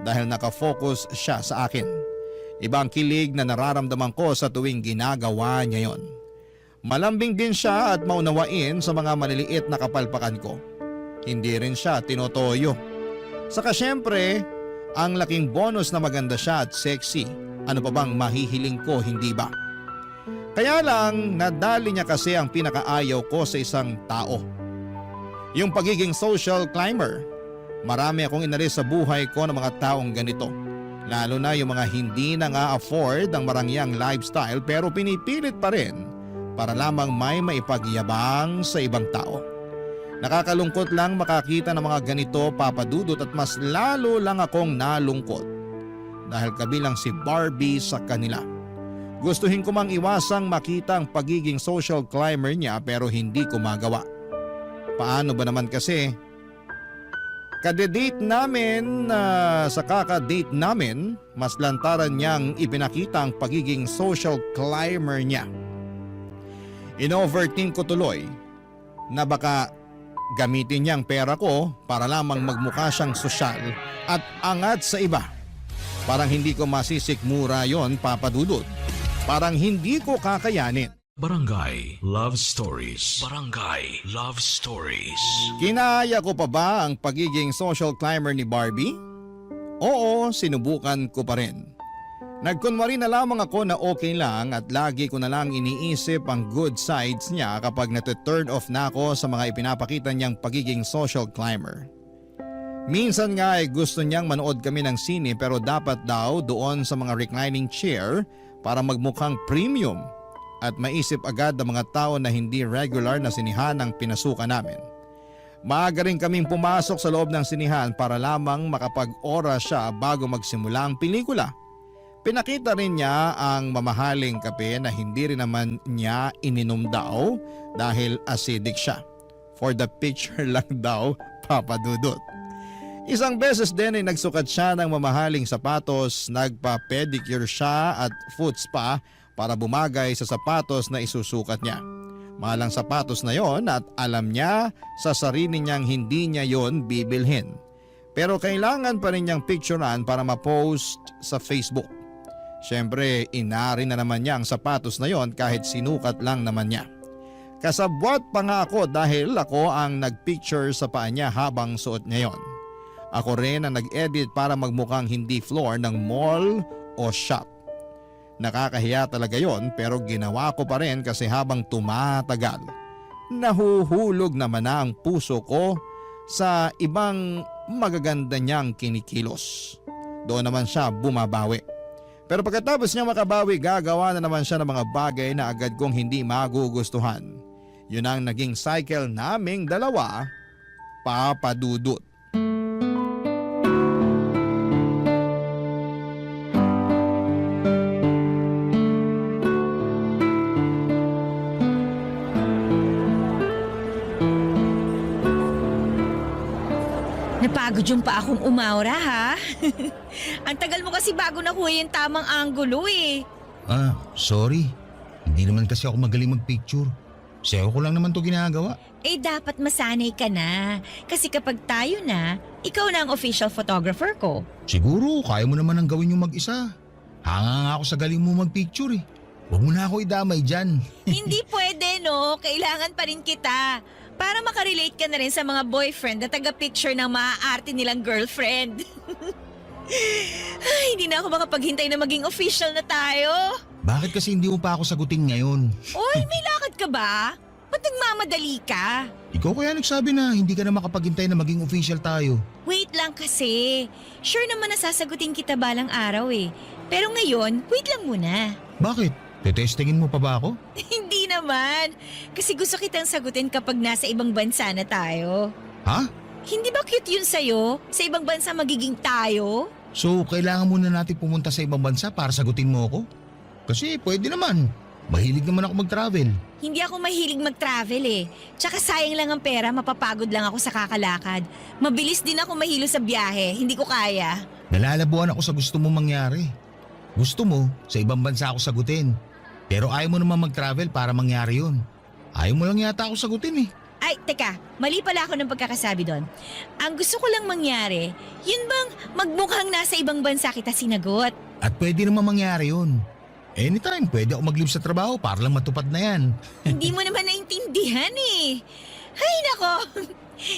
dahil nakafocus siya sa akin. Ibang kilig na nararamdaman ko sa tuwing ginagawa niya yon. Malambing din siya at maunawain sa mga maliliit na kapalpakan ko. Hindi rin siya tinotoyo. Saka syempre, ang laking bonus na maganda siya at sexy. Ano pa bang mahihiling ko, hindi ba? Kaya lang, nadali niya kasi ang pinakaayaw ko sa isang tao. Yung pagiging social climber. Marami akong inalis sa buhay ko ng mga taong ganito. Lalo na yung mga hindi na nga afford ang marangyang lifestyle pero pinipilit pa rin para lamang may maipagyabang sa ibang tao. Nakakalungkot lang makakita ng mga ganito, Papa Dudut, at mas lalo lang akong nalungkot dahil kabilang si Barbie sa kanila. Gustuhin ko mang iwasang makita ang pagiging social climber niya pero hindi ko magawa. Paano ba naman kasi? Kade-date namin sa kaka-date namin, mas lantaran niyang ipinakita ang pagiging social climber niya. In-overthink ko tuloy na baka gamitin niya ang pera ko para lamang magmukha siyang sosyal at angat sa iba. Parang hindi ko masisikmura yon, Papa Dudut. Parang hindi ko kakayanin. Barangay Love Stories. Barangay Love Stories. Kinaya ko pa ba ang pagiging social climber ni Barbie? Oo, sinubukan ko pa rin. Nagkunwari na lamang ako na okay lang at lagi ko na lang iniisip ang good sides niya kapag nati-turn off na ako sa mga ipinapakita niyang pagiging social climber. Minsan nga ay gusto niyang manood kami ng sine pero dapat daw doon sa mga reclining chair para magmukhang premium at maisip agad ang mga tao na hindi regular na sinihan ang pinasukan namin. Maaga rin kaming pumasok sa loob ng sinihan para lamang makapag-oras siya bago magsimula ang pelikula. Pinakita rin niya ang mamahaling kape na hindi rin naman niya ininom daw dahil acidic siya. For the picture lang daw, Papa Dudut. Isang beses din ay nagsukat siya ng mamahaling sapatos, nagpa-pedicure siya at foot spa para bumagay sa sapatos na isusukat niya. Mahal ang sapatos na yon at alam niya sa sarili niyang hindi niya yon bibilhin. Pero kailangan pa rin niyang picturean para ma-post sa Facebook. Siyempre, inari na naman niya ang sapatos na yon kahit sinukat lang naman niya. Kasabwat pa nga ako dahil ako ang nagpicture sa paa niya habang suot niya yon. Ako rin ang nag-edit para magmukhang hindi floor ng mall o shop. Nakakahiya talaga yon pero ginawa ko pa rin kasi habang tumatagal, nahuhulog naman na ang puso ko sa ibang magaganda niyang kinikilos. Doon naman siya bumabawi. Pero pagkatapos niya makabawi, gagawa na naman siya ng mga bagay na agad kong hindi magugustuhan. Yun ang naging cycle naming dalawa, Papa Dudut. Napagod yung pa akong umaura, ha? Ang tagal mo kasi bago nakuha yung tamang anggulo eh. Sorry. Hindi naman kasi ako magaling magpicture. Sayo ko lang naman to ginagawa. Eh dapat masanay ka na. Kasi kapag tayo na, ikaw na ang official photographer ko. Siguro, kaya mo naman ang gawin yung mag-isa. Hanga nga ako sa galing mo magpicture eh. Huwag mo na ako idamay dyan. Hindi pwede, no? Kailangan pa rin kita. Para makarelate ka na rin sa mga boyfriend na taga-picture ng maaarte nilang girlfriend. Ay, hindi na ako makapaghintay na maging official na tayo. Bakit kasi hindi mo pa ako sagutin ngayon? Oy, may lakad ka ba? Ba't nagmamadali ka? Ikaw kaya nagsabi na hindi ka na makapaghintay na maging official tayo. Wait lang kasi. Sure naman na sasagutin kita balang araw eh. Pero ngayon, wait lang muna. Bakit? Tetestingin mo pa ba ako? Hindi naman. Kasi gusto kitang sagutin kapag nasa ibang bansa na tayo. Ha? Hindi ba cute yun sa'yo? Sa ibang bansa magiging tayo? So, kailangan muna natin pumunta sa ibang bansa para sagutin mo ako? Kasi pwede naman. Mahilig naman ako mag-travel. Hindi ako mahilig mag-travel eh. Tsaka sayang lang ang pera, mapapagod lang ako sa kakalakad. Mabilis din ako mahilo sa biyahe, hindi ko kaya. Nalalabuan ako sa gusto mo mangyari. Gusto mo, sa ibang bansa ako sagutin. Pero ayaw mo naman mag-travel para mangyari yun. Ayaw mo lang yata ako sagutin eh. Ay, teka, mali pala ako ng pagkakasabi doon. Ang gusto ko lang mangyari, yun bang magmukhang nasa ibang bansa kita sinagot? At pwede naman mangyari yun. Anytime, pwede ako mag-leave sa trabaho para lang matupad na yan. Hindi mo naman naintindihan eh. Ay, nako.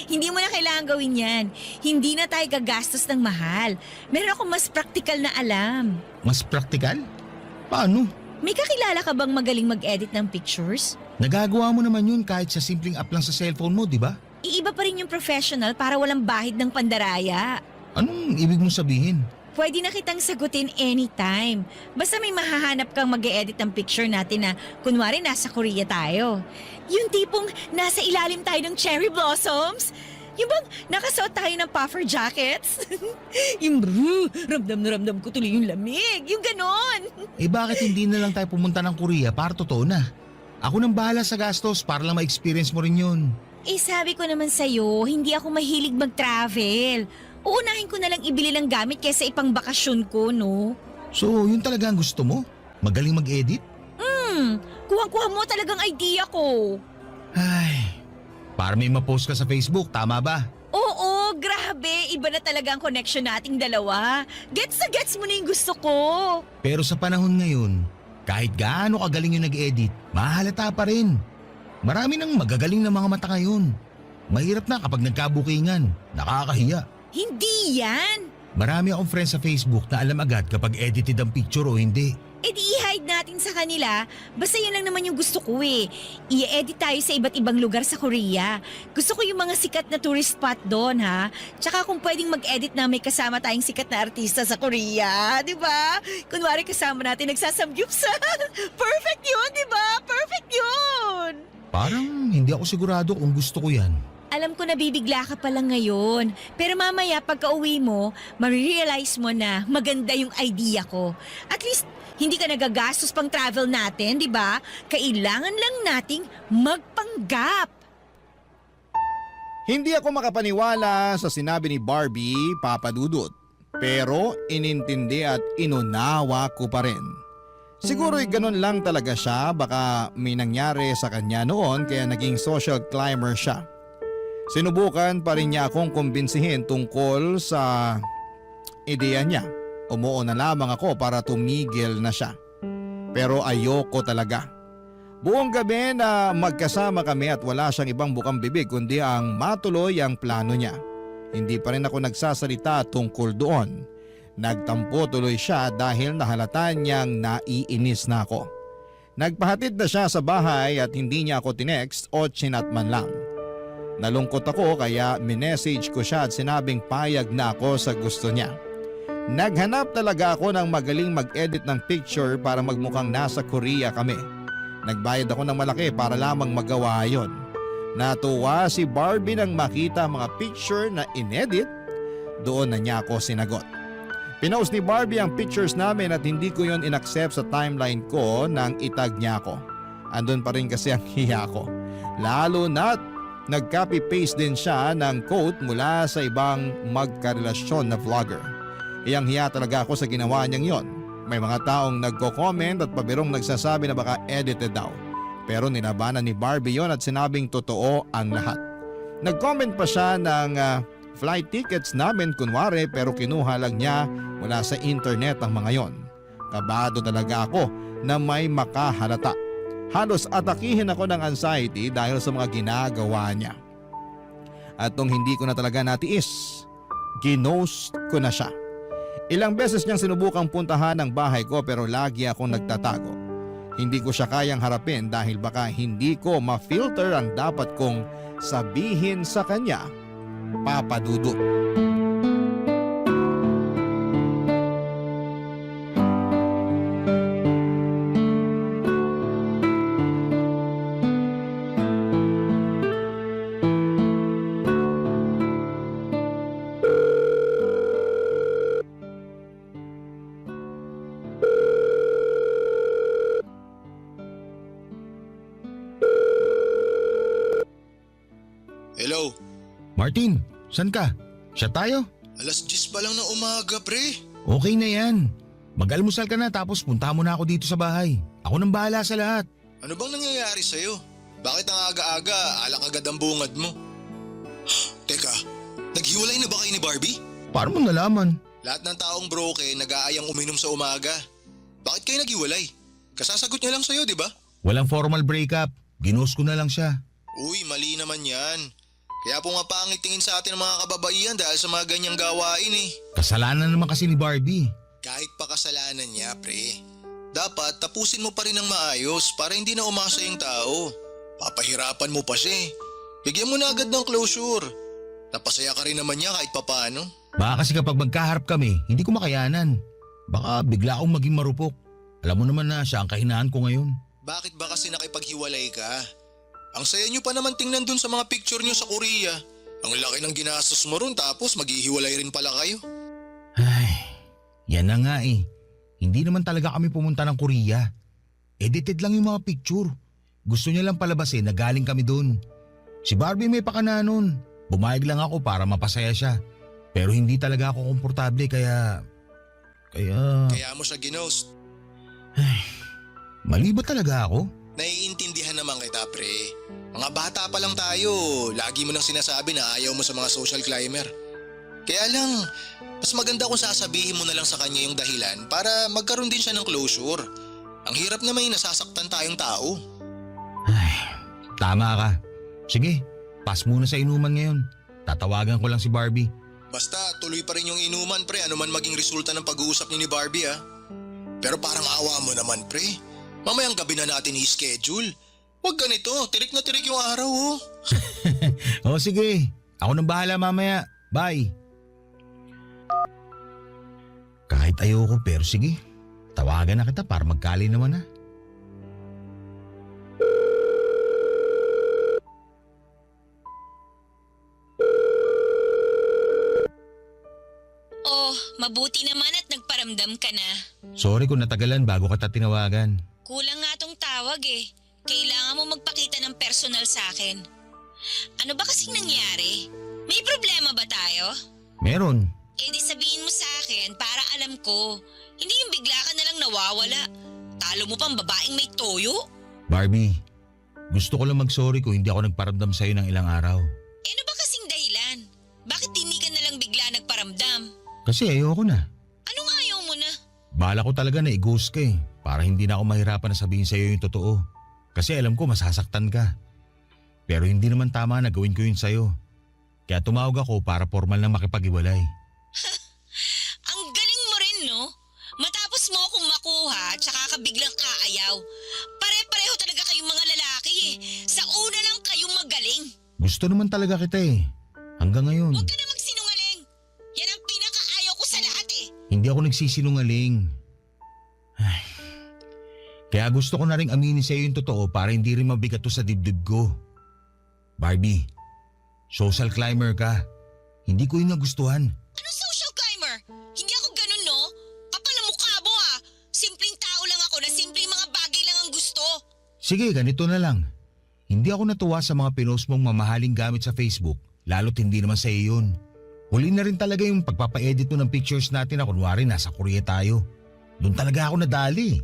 Hindi mo na kailangan gawin yan. Hindi na tayo gagastos ng mahal. Meron akong mas praktikal na alam. Mas praktikal? Paano? May kakilala ka bang magaling mag-edit ng pictures? Nagagawa mo naman yun kahit sa simpleng app lang sa cellphone mo, di ba? Iiba pa rin yung professional para walang bahid ng pandaraya. Anong ibig mong sabihin? Pwede na kitang sagutin anytime. Basta may mahahanap kang mag-edit ng picture natin na kunwari nasa Korea tayo. Yung tipong nasa ilalim tayo ng cherry blossoms. Yung bang nakasuot tayo ng puffer jackets. Yung ramdam na ramdam ko tuloy yung lamig. Yung ganon. Eh bakit hindi na lang tayo pumunta ng Korea para totoo na? Ako nang bahala sa gastos para lang ma-experience mo rin yun. Eh sabi ko naman sa'yo, hindi ako mahilig mag-travel. Uunahin ko na lang ibili ng gamit kaysa ipang bakasyon ko, no? So yun talaga ang gusto mo? Magaling mag-edit? Kuha-kuha mo talagang idea ko. Ay, para may ma-post ka sa Facebook, tama ba? Oo, grabe. Iba na talaga ang connection nating dalawa. Gets na gets mo na yung gusto ko. Pero sa panahon ngayon, kahit gaano kagaling yung nag-edit, mahalata pa rin. Marami nang magagaling na mga mata ngayon. Mahirap na kapag nagkabukingan. Nakakahiya. Hindi yan. Marami akong friends sa Facebook na alam agad kapag edited ang picture o hindi. E di i-hide natin sa kanila. Basta yun lang naman yung gusto ko eh. I-edit tayo sa iba't ibang lugar sa Korea. Gusto ko yung mga sikat na tourist spot doon ha. Tsaka kung pwedeng mag-edit na may kasama tayong sikat na artista sa Korea. Di ba? Kunwari kasama natin nagsasamgyupsal. Perfect yun, di ba? Perfect yun! Parang hindi ako sigurado kung gusto ko yan. Alam ko na bibigla ka pa lang ngayon. Pero mamaya pagka uwi mo, marirealize mo na maganda yung idea ko. At least, hindi ka nagagastos pang travel natin, di ba? Kailangan lang nating magpanggap. Hindi ako makapaniwala sa sinabi ni Barbie, Papa Dudut. Pero inintindi at inunawa ko pa rin. Siguro'y ganun lang talaga siya, baka may nangyari sa kanya noon kaya naging social climber siya. Sinubukan pa rin niya akong kumbinsihin tungkol sa ideya niya. Umuo na lamang ako para tumigil na siya. Pero ayoko talaga. Buong gabi na magkasama kami at wala siyang ibang bukang bibig kundi ang matuloy ang plano niya. Hindi pa rin ako nagsasalita tungkol doon. Nagtampo tuloy siya dahil nahalata niyang naiinis na ako. Nagpahatid na siya sa bahay at hindi niya ako tinext o chinat man lang. Nalungkot ako kaya minessage ko siya at sinabing payag na ako sa gusto niya. Naghanap talaga ako ng magaling mag-edit ng picture para magmukhang nasa Korea kami. Nagbayad ako ng malaki para lamang magawa yon. Natuwa si Barbie nang makita mga picture na inedit. Doon na niya ako sinagot. Pinost ni Barbie ang pictures namin at hindi ko yon inaccept sa timeline ko nang itag niya ako. Andun pa rin kasi ang hiya ko. Lalo na't nag-copy-paste din siya ng quote mula sa ibang magkarelasyon na vlogger. Iyang hiya talaga ako sa ginawa niyang yon. May mga taong nagko-comment at pabirong nagsasabi na baka edited daw. Pero nilabanan ni Barbie yon at sinabing totoo ang lahat. Nag-comment pa siya ng flight tickets namin kunwari pero kinuha lang niya mula sa internet ang mga yon. Kabado talaga ako na may makahalata. Halos atakihin ako ng anxiety dahil sa mga ginagawa niya. At nung hindi ko na talaga natiis, ginost ko na siya. Ilang beses niyang sinubukang puntahan ang bahay ko pero lagi akong nagtatago. Hindi ko siya kayang harapin dahil baka hindi ko ma-filter ang dapat kong sabihin sa kanya, Papa Dudut. Hello, Martin, saan ka? Siya tayo? alas 10 pa lang ng umaga, pre. Okay na yan. Mag-almusal ka na tapos punta mo na ako dito sa bahay. Ako nang bahala sa lahat. Ano bang nangyayari sa'yo? Bakit ang aga-aga, alak agad ang bungad mo? Teka, naghiwalay na ba kayo ni Barbie? Paano mo nalaman? Lahat ng taong broken nag-aayang uminom sa umaga. Bakit kayo naghiwalay? Kasasagot niya lang sa'yo, di ba? Walang formal breakup. Ginost ko na lang siya. Uy, mali naman yan. Kaya pumapangit tingin sa atin ng mga kababaihan dahil sa mga ganyang gawain eh. Kasalanan naman kasi ni Barbie. Kahit pa kasalanan niya, pre. Dapat tapusin mo pa rin ng maayos para hindi na umasa yung tao. Papahirapan mo pa siya eh. Bigyan mo na agad ng closure. Napasaya ka rin naman niya kahit papano. Baka kasi kapag magkaharap kami, hindi ko makayanan. Baka bigla akong maging marupok. Alam mo naman na siya ang kahinaan ko ngayon. Bakit ba kasi nakipaghiwalay ka? Ang saya niyo pa naman tingnan dun sa mga picture niyo sa Korea. Ang laki ng ginastos mo ron tapos maghihiwalay rin pala kayo. Ay, yan na nga eh. Hindi naman talaga kami pumunta ng Korea. Edited lang yung mga picture. Gusto niya lang palabasin na galing kami dun. Si Barbie may pakana nun. Bumayag lang ako para mapasaya siya. Pero hindi talaga ako komportable kaya... Kaya mo siya ginost. Ay, mali ba talaga ako? Naiintindihan naman kita, pre. Mga bata pa lang tayo. Lagi mo nang sinasabi na ayaw mo sa mga social climber. Kaya lang, mas maganda kung sasabihin mo na lang sa kanya yung dahilan para magkaroon din siya ng closure. Ang hirap na may nasasaktan tayong tao. Ay, tama ka. Sige, pass muna sa inuman ngayon. Tatawagan ko lang si Barbie. Basta tuloy pa rin yung inuman, pre. Ano man maging resulta ng pag-uusap niyo ni Barbie, ha? Pero parang awa mo naman, pre. Mamayang gabi na natin i-schedule. Huwag ganito, tirik na tirik yung araw, oh. O sige, ako nang bahala mamaya. Bye. Kahit ayoko pero sige, tawagan na kita para magkali naman na. Mabuti naman at nagparamdam ka na. Sorry kung natagalan bago kita tinawagan. Kulang nga tong tawag eh. Kailangan mo magpakita ng personal sa akin. Ano ba kasing nangyari? May problema ba tayo? Meron. Eh di sabihin mo sa akin para alam ko. Hindi yung bigla ka nalang nawawala. Talo mo pang babaeng may toyo? Barbie, gusto ko lang mag-sorry kung hindi ako nagparamdam sa'yo ng ilang araw. Eh ano ba kasing dahilan? Bakit hindi ka nalang bigla nagparamdam? Kasi ayoko na. Anong ayaw mo na? Bala ko talaga na i-ghost ka eh. Para hindi na ako mahirapan na sabihin sa'yo yung totoo. Kasi alam ko masasaktan ka. Pero hindi naman tama na gawin ko yun sa'yo. Kaya tumawag ako para formal na makipag-iwalay. Ang galing mo rin no? Matapos mo akong makuha tsaka ka biglang aayaw. Pare-pareho talaga kayong mga lalaki eh. Sa una lang kayong magaling. Gusto naman talaga kita eh. Hanggang ngayon. Huwag ka na magsinungaling. Yan ang pinakaayaw ko sa lahat eh. Hindi ako nagsisinungaling. Ay. Kaya gusto ko na rin aminin sa'yo yung totoo para hindi rin mabigat to sa dibdib ko. Barbie, social climber ka. Hindi ko yun nagustuhan. Anong social climber? Hindi ako ganun no? Kapal na mukha mo ah. Simpleng tao lang ako na simpleng mga bagay lang ang gusto. Sige, ganito na lang. Hindi ako natuwa sa mga pinost mong mamahaling gamit sa Facebook, lalo't hindi naman sa iyo yun. Huli na rin talaga yung pagpapa-edit mo ng pictures natin na kunwari nasa Korea tayo. Doon talaga ako nadali.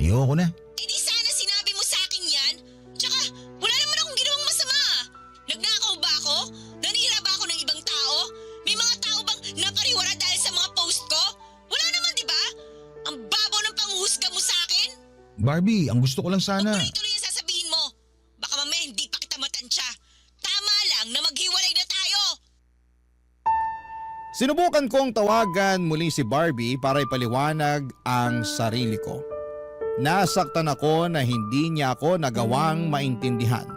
Ayoko na. Eh di sana sinabi mo sa akin yan. Tsaka wala naman akong ginawang masama ah. Nagnakaw ba ako? Nanira ba ako ng ibang tao? May mga tao bang napariwara dahil sa mga post ko? Wala naman di ba? Ang babaw ng panghuhusga mo sa akin. Barbie, ang gusto ko lang sana. Tuloy-tuloy ang sasabihin mo. Baka mamaya hindi pa kita matansya. Tama lang na maghiwalay na tayo. Sinubukan kong tawagan muli si Barbie para ipaliwanag ang sarili ko. Nasaktan ako na hindi niya ako nagawang maintindihan.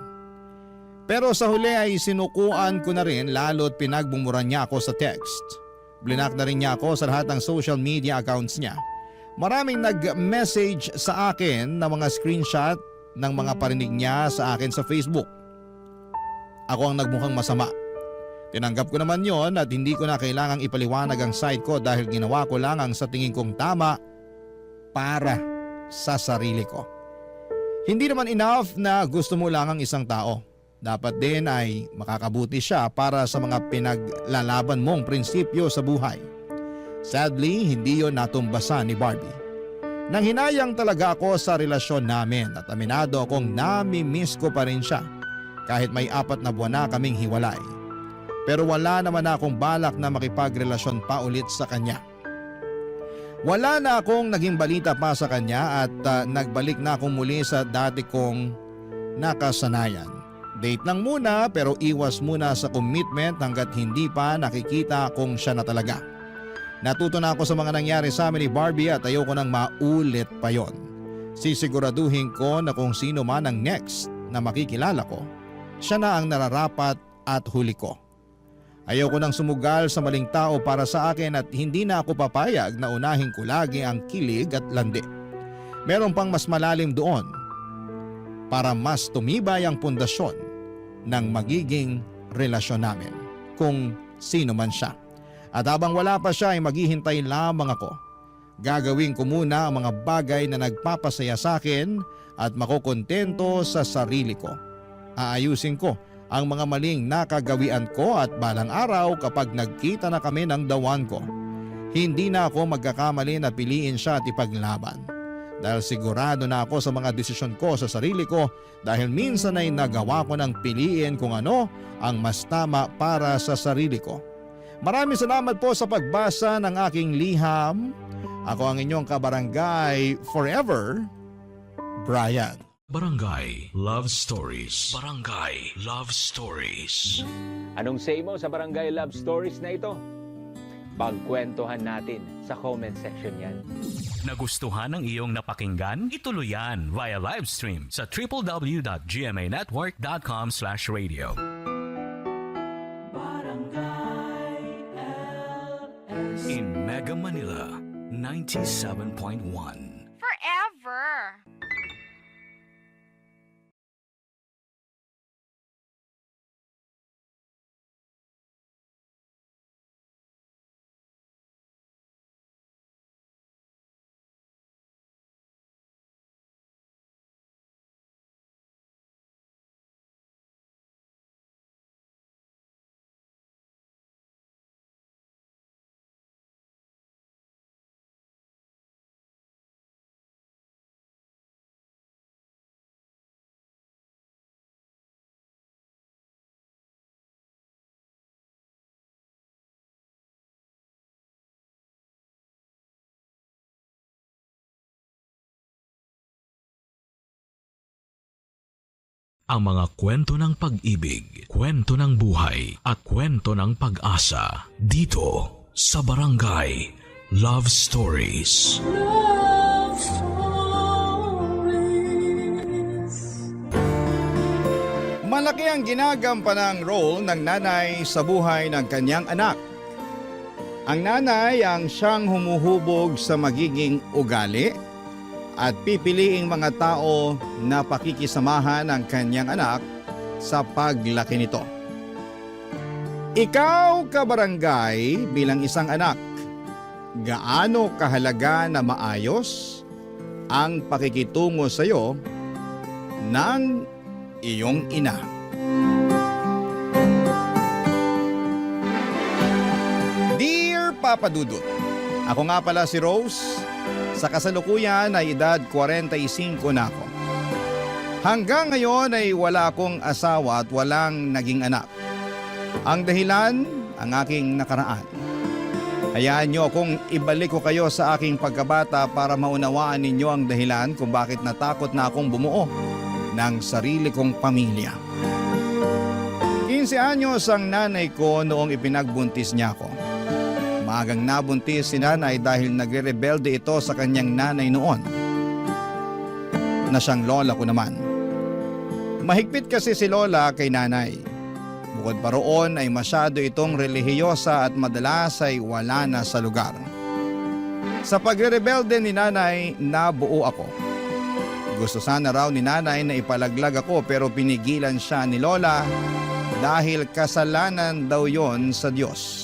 Pero sa huli ay sinukuan ko na rin lalo't pinagbumuran niya ako sa text. Blinak na rin niya ako sa lahat ng social media accounts niya. Maraming nag-message sa akin na mga screenshot ng mga parinig niya sa akin sa Facebook. Ako ang nagmukhang masama. Tinanggap ko naman yon at hindi ko na kailangang ipaliwanag ang side ko dahil ginawa ko lang ang sa tingin kong tama para sa sarili ko. Hindi naman enough na gusto mo lang ang isang tao. Dapat din ay makakabuti siya para sa mga pinaglalaban mong prinsipyo sa buhay. Sadly, hindi yon natumbasan ni Barbie. Nanghinayang talaga ako sa relasyon namin at aminado akong nami-miss ko pa rin siya kahit may 4 na buwan na kaming hiwalay. Pero wala naman akong balak na makipagrelasyon pa ulit sa kanya. Wala na akong naging balita pa sa kanya at nagbalik na akong muli sa dati kong nakasanayan. Date lang muna pero iwas muna sa commitment hanggat hindi pa nakikita kung siya na talaga. Natuto na ako sa mga nangyari sa amin ni Barbie at ayoko nang maulit pa yon. Sisiguraduhin ko na kung sino man ang next na makikilala ko, siya na ang nararapat at huli ko. Ayoko nang sumugal sa maling tao para sa akin at hindi na ako papayag na unahin ko lagi ang kilig at landi. Meron pang mas malalim doon para mas tumibay ang pundasyon ng magiging relasyon namin kung sino man siya. At habang wala pa siya ay maghihintay lamang ako. Gagawin ko muna ang mga bagay na nagpapasaya sa akin at makukontento sa sarili ko. Aayusin ko ang mga maling nakagawian ko at balang araw kapag nagkita na kami ng dawan ko, hindi na ako magkakamali na piliin siya at ipaglaban. Dahil sigurado na ako sa mga desisyon ko sa sarili ko dahil minsan ay nagawa ko ng piliin kung ano ang mas tama para sa sarili ko. Maraming salamat po sa pagbasa ng aking liham. Ako ang inyong kabarangay forever, Brian. Barangay Love Stories. Barangay Love Stories. Anong say mo sa Barangay Love Stories na ito? Pagkwentuhan natin sa comment section yan. Nagustuhan ng iyong napakinggan? Ituloy yan via live stream sa www.gmanetwork.com/radio. In Mega Manila, 97.1. Forever! Ang mga kwento ng pag-ibig, kwento ng buhay at kwento ng pag-asa dito sa Barangay Love Stories. Love Stories. Malaki ang ginagampanang role ng nanay sa buhay ng kanyang anak. Ang nanay ang siyang humuhubog sa magiging ugali at pipiliing mga tao na pakikisamahan ang kanyang anak sa paglaki nito. Ikaw, kabarangay, bilang isang anak, gaano kahalaga na maayos ang pakikitungo sa iyo ng iyong ina? Dear Papa Dudut, ako nga pala si Rose. Sa kasalukuyan ay edad 45 na ako. Hanggang ngayon ay wala akong asawa at walang naging anak. Ang dahilan, ang aking nakaraan. Hayaan niyo akong ibalik ko kayo sa aking pagkabata para maunawaan ninyo ang dahilan kung bakit natakot na akong bumuo ng sarili kong pamilya. 15 anyos ang nanay ko noong ipinagbuntis niya ako. Maagang nabuntis si nanay dahil nagre-rebelde ito sa kanyang nanay noon, na siyang lola ko naman. Mahigpit kasi si lola kay nanay. Bukod pa roon ay masyado itong relihiyosa at madalas ay wala na sa lugar. Sa pagre-rebelde ni nanay, nabuo ako. Gusto sana raw ni nanay na ipalaglag ako pero pinigilan siya ni lola dahil kasalanan daw yon sa Diyos.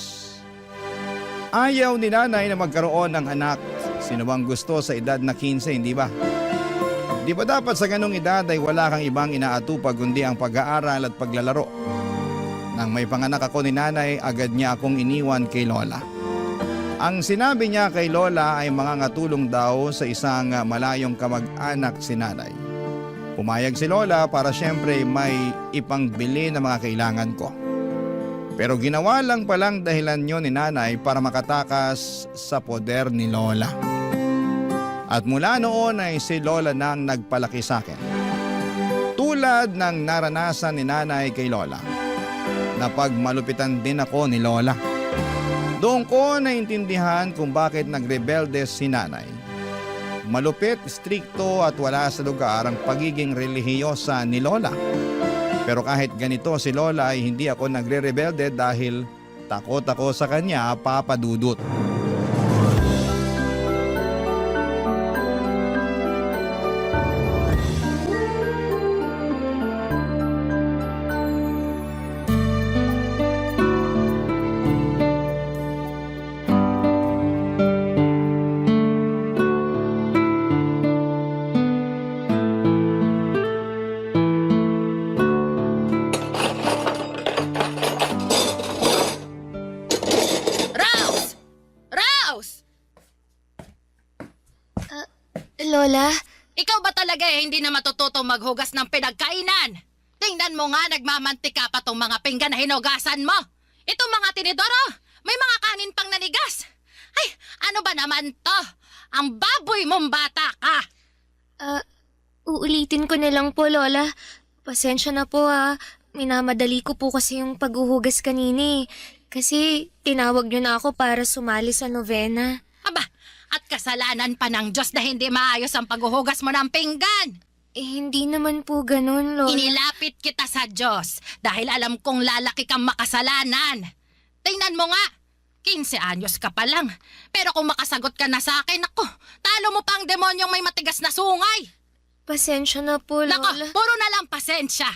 Ayaw ni nanay na magkaroon ng anak. Sino bang gusto sa edad na 15, hindi ba? Di ba dapat sa ganong edad ay wala kang ibang inaatupag kundi ang pag-aaral at paglalaro? Nang may panganak ako ni nanay, agad niya akong iniwan kay lola. Ang sinabi niya kay lola ay mangangatulong daw sa isang malayong kamag-anak si nanay. Pumayag si lola para siyempre may ipangbili na mga kailangan ko. Pero ginawa lang palang dahilan yun ni nanay para makatakas sa poder ni lola. At mula noon ay si lola nang nagpalaki sa akin. Tulad ng naranasan ni nanay kay lola, na pagmalupitan din ako ni lola. Doon ko naintindihan kung bakit nagrebelde si nanay. Malupit, strikto at wala sa lugar ang pagiging relihiyosa ni lola. Pero kahit ganito si lola ay hindi ako nagre-rebelde dahil takot ako sa kanya, Papa Dudut. Lola? Ikaw ba talaga hindi na matututong maghugas ng pinagkainan? Tingnan mo nga, nagmamantika pa tong mga pinggan na hinugasan mo. Itong mga tinidoro, may mga kanin pang nanigas. Ay, ano ba naman to? Ang baboy mong bata ka. Uulitin ko na lang po, Lola. Pasensya na po Minamadali ko po kasi yung paghuhugas kanini. Kasi tinawag niyo na ako para sumali sa novena. Aba, at kasalanan pa ng Diyos na hindi maayos ang paghuhugas mo ng pinggan. Hindi naman po ganun, Lola. Inilapit kita sa Diyos dahil alam kong lalaki kang makasalanan. Tingnan mo nga, 15 anyos ka pa lang. Pero kung makasagot ka na sa akin, ako, talo mo pa ang demonyong may matigas na sungay. Pasensya na po, Lola. Nako, puro na lang pasensya.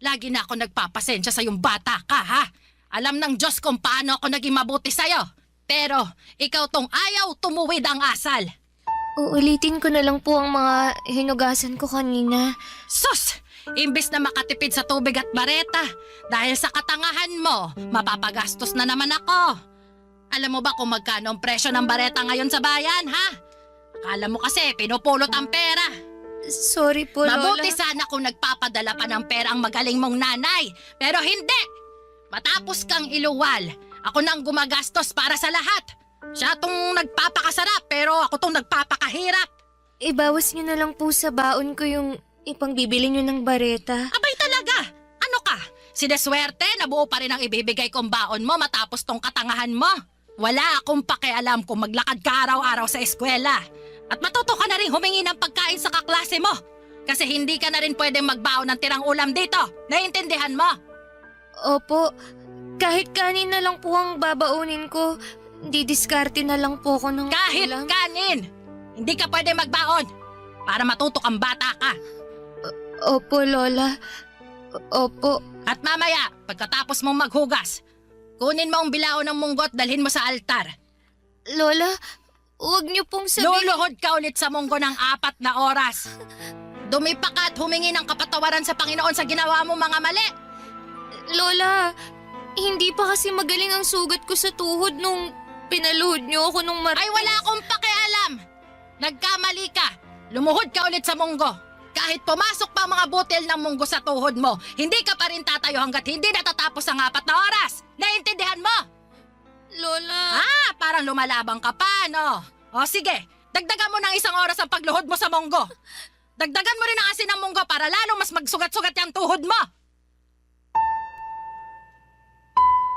Lagi na ako nagpapasensya sa yung bata ka, ha? Alam ng Diyos kung paano ako naging mabuti sa'yo. Pero ikaw tong ayaw tumuwid ang asal. Uulitin ko na lang po ang mga hinugasan ko kanina. Sus! Imbis na makatipid sa tubig at bareta, dahil sa katangahan mo, mapapagastos na naman ako. Alam mo ba kung magkano ang presyo ng bareta ngayon sa bayan, ha? Akala mo kasi pinupulot ang pera. Sorry po, Lola. Mabuti sana kung nagpapadala pa ng pera ang magaling mong nanay. Pero hindi! Matapos kang iluwal, ako nang gumagastos para sa lahat. Siya tong nagpapakasarap pero ako tong nagpapakahirap. Ibawas niyo na lang po sa baon ko yung ipangbibili niyo ng bareta. Abay talaga! Sineswerte, nabuo pa rin ang ibibigay kong baon mo matapos tong katangahan mo. Wala akong pakialam kung maglakad ka araw-araw sa eskwela. At matuto ka na rin humingi ng pagkain sa kaklase mo. Kasi hindi ka na rin pwedeng magbaon ng tirang ulam dito. Naiintindihan mo? Opo, kahit kanin na lang po ang babaunin ko. Didiskarte na lang po ako ng Kahit ulam. kanin! Hindi ka pwede magbaon para matuto kang bata ka. Opo, Lola. Opo. At mamaya, pagkatapos mong maghugas, kunin mo ang bilao ng munggo at dalhin mo sa altar. Lola, huwag niyo pong sabihin... Luluhod ka ulit sa munggo ng 4 na oras. Dumipa ka at humingi ng kapatawaran sa Panginoon sa ginawa mo mga mali. Lola, hindi pa kasi magaling ang sugat ko sa tuhod nung pinaluhod niyo ako nung Ay wala akong pakialam. Nagkamali ka. Lumuhod ka ulit sa munggo. Kahit pumasok pa ang mga butil ng munggo sa tuhod mo, hindi ka pa rin tatayo hanggat hindi natatapos ang 4 na oras. Naiintindihan mo? Lola... Parang lumalabang ka pa, no? O sige, dagdagan mo ng 1 oras ang pagluhod mo sa munggo. Dagdagan mo rin ang asin ng munggo para lalo mas magsugat-sugat yung tuhod mo.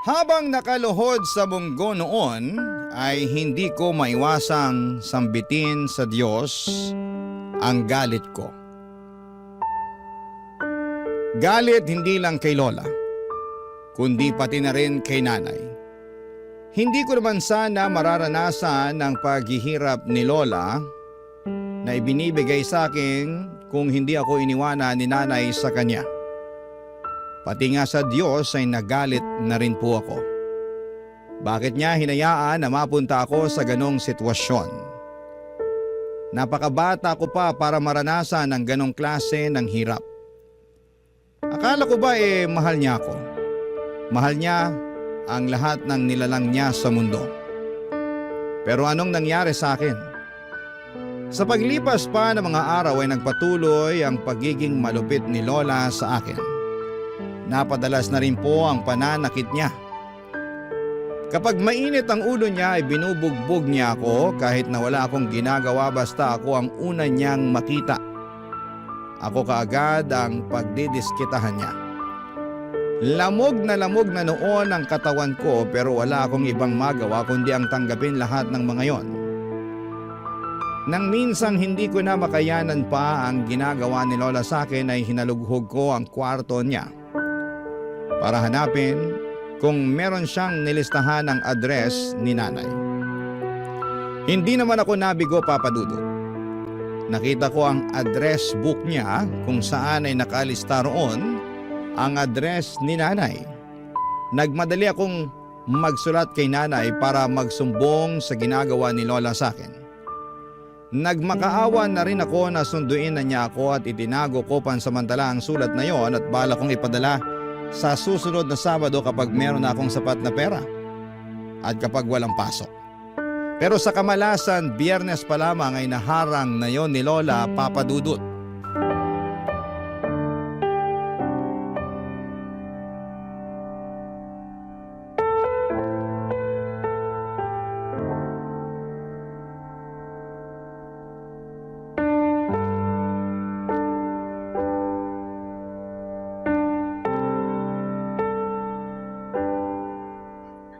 Habang nakaluhod sa munggo noon, ay hindi ko maiwasang sambitin sa Diyos ang galit ko. Galit hindi lang kay Lola, kundi pati na rin kay Nanay. Hindi ko naman sana mararanasan ang paghihirap ni Lola na ibinibigay sa akin kung hindi ako iniwanan ni Nanay sa kanya. Pati nga sa Diyos ay nagalit na rin po ako. Bakit niya hinayaan na mapunta ako sa ganong sitwasyon? Napakabata ko pa para maranasan ang ganong klase ng hirap. Akala ko ba mahal niya ako? Mahal niya ang lahat ng nilalang niya sa mundo. Pero anong nangyari sa akin? Sa paglipas pa ng mga araw ay nagpatuloy ang pagiging malupit ni Lola sa akin. Napadalas na rin po ang pananakit niya. Kapag mainit ang ulo niya ay binubugbog niya ako kahit na wala akong ginagawa basta ako ang una niyang makita. Ako kaagad ang pagdidiskitahan niya. Lamog na noon ang katawan ko pero wala akong ibang magawa kundi ang tanggapin lahat ng mga yon. Nang minsang hindi ko na makayanan pa ang ginagawa ni Lola sa akin ay hinalughog ko ang kwarto niya para hanapin kung meron siyang nilistahan ng address ni Nanay. Hindi naman ako nabigo, Papa Dudut. Nakita ko ang address book niya kung saan ay nakalista roon ang address ni Nanay. Nagmadali akong magsulat kay Nanay para magsumbong sa ginagawa ni Lola sa akin. Nagmakaawa na rin ako na sunduin na niya ako at itinago ko pansamantala ang sulat na yon at bala kong ipadala sa susunod na Sabado kapag meron na akong sapat na pera at kapag walang pasok. Pero sa kamalasan, Biyernes pa lamang ay naharang na yon ni Lola, Papa Dudut.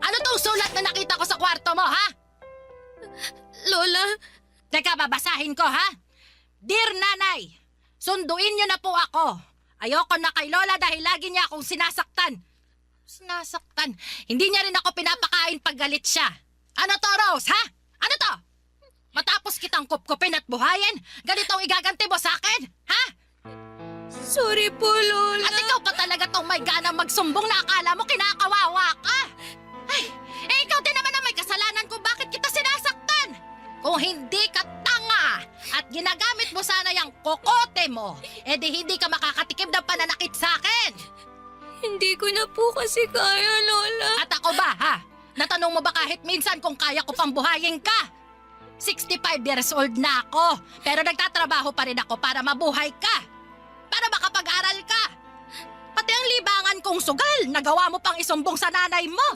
Ano tong sulat na nakita ko sa kwarto mo, ha? Lola, Teka, babasahin ko, ha? Dear Nanay, sunduin niyo na po ako. Ayoko na kay Lola dahil lagi niya akong sinasaktan. Sinasaktan? Hindi niya rin ako pinapakain pag galit siya. Ano to, Rose, ha? Ano to? Matapos kitang kupkupin at buhayin, ganito ang igaganti mo sa akin, ha? sorry po, Lola. At ikaw pa talaga tong may ganang magsumbong na akala mo kinakawawa ka. Ay, ikaw din naman ang may kasalanan kung bakit kita sinasaktan. Kung hindi ka tanga at ginagamit mo sana yung kokote mo, edi hindi ka makakatikim ng pananakit sa akin. Hindi ko na po kasi kaya, Lola. At ako ba, ha? Natanong mo ba kahit minsan kung kaya ko pang buhayin ka? 65 years old na ako, pero nagtatrabaho pa rin ako para mabuhay ka. Para makapag-aral ka. Pati ang libangan kong sugal, nagawa mo pang isumbong sa nanay mo.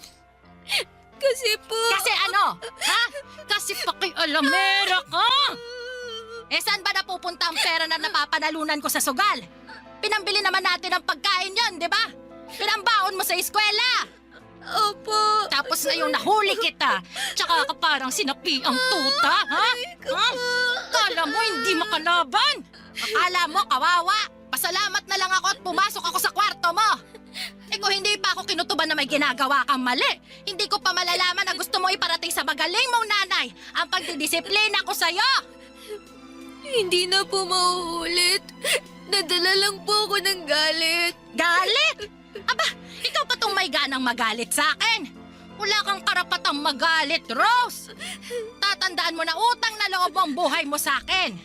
Kasi po... Kasi ano? Ha? Kasi pakialamera ka. Eh saan ba napupunta ang pera na napapanalunan ko sa sugal? Pinambili naman natin ang pagkain yon, di ba? Pinambaon mo sa eskwela. Opo. Tapos ngayong nahuli kita, tsaka ka parang sinapi ang tuta, ha? Ha? Kala mo hindi makalaban? Akala mo kawawa? Pasalamat na lang ako at pumasok ako sa kwarto mo. Eh kung hindi pa ako kinutuban na may ginagawa kang mali, hindi ko pa malalaman na gusto mo iparating sa magaling mong nanay ang pagdidisiplina ko sa'yo. Hindi na po mauulit. Nadala lang po ako ng galit. Galit? Aba, ikaw pa tong may ganang magalit sa akin. Wala kang karapatang magalit, Rose. Tatandaan mo na utang na loob ang buhay mo sa akin.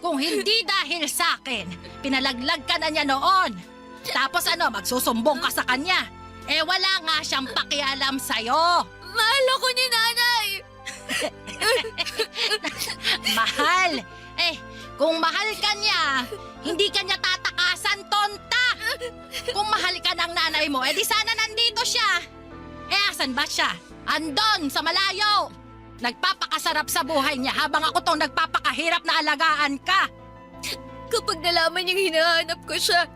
Kung hindi dahil sa akin, pinalaglag ka na niya noon. Tapos magsusumbong ka sa kanya. Eh wala nga siyang pakialam sa'yo. Mahal ako ni nanay. Mahal? Eh, kung mahal ka niya, hindi ka niya tatakasan, tonta. Kung mahal ka ng nanay mo, edi sana nandito siya. Eh, asan ba siya? Andon, sa malayo. Nagpapakasarap sa buhay niya habang ako tong nagpapakahirap na alagaan ka. Kapag nalaman niyang hinahanap ko siya,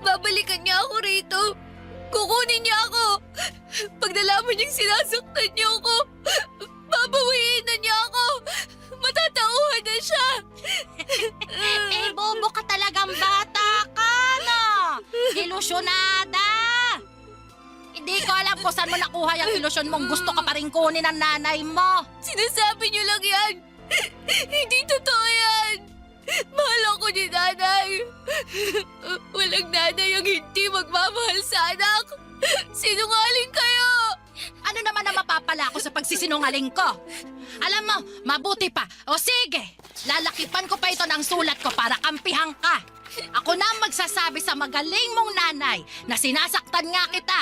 babalikan niya ako rito. Kukunin niya ako. Pag nalaman niyang sinasaktan niya ako, babawiin na niya ako. Matatauhan na siya. Eh, bobo ka talagang bata ka, no? Ilusyonada. Hindi ko alam kung saan mo nakuha yung ilusyon mong gusto ka pa rin kunin ng nanay mo. Sinasabi niyo lang yan. Hindi totoo yan. Mahal ako ni nanay. Walang nanay ang hindi magmamahal sa anak. Sinungaling kayo. Ano naman ang mapapala ko sa pagsisinungaling ko? Alam mo, mabuti pa. O sige, lalakipan ko pa ito ng sulat ko para kampihan ka. Ako na ang magsasabi sa magaling mong nanay na sinasaktan nga kita.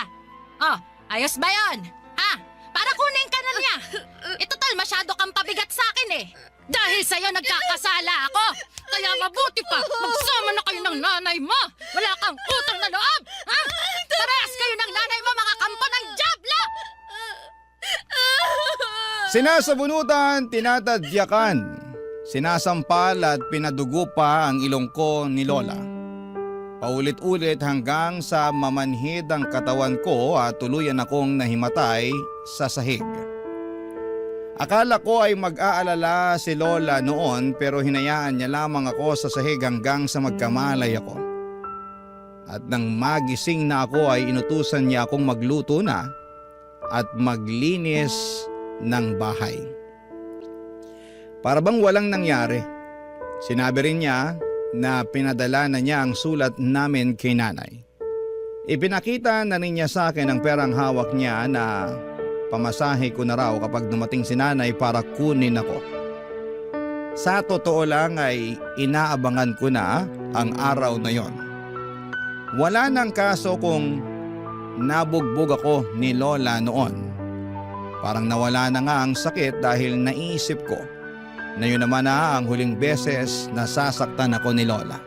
Oh, ayos ba yon? Ha? Para kunin ka na niya. Total, masyado kang pabigat sa akin eh. Dahil sa'yo nagkakasala ako. Kaya mabuti pa, magsama na kayo ng nanay mo. Wala kang utang na loob. Ha? Parehas kayo ng nanay mo, mga kampo ng Diablo. Sinasabunutan, tinatadyakan, sinasampal at pinadugo pa ang ilong ko ni Lola. Paulit-ulit hanggang sa mamanhid ang katawan ko at tuluyan akong nahimatay sa sahig. Akala ko ay mag-aalala si Lola noon pero hinayaan niya lamang ako sa sahig hanggang sa magkamalay ako. At nang magising na ako ay inutusan niya akong magluto na at maglinis ng bahay. Para bang walang nangyari. Sinabi rin niya na pinadala na niya ang sulat namin kay nanay. Ipinakita na rin niya sa akin ang perang hawak niya na pamasahe ko na raw kapag dumating si nanay para kunin ako. Sa totoo lang ay inaabangan ko na ang araw na yon. Wala nang kaso kung nabugbog ako ni Lola noon. Parang nawala na nga ang sakit dahil naisip ko na yun naman na ang huling beses na sasaktan ako ni Lola.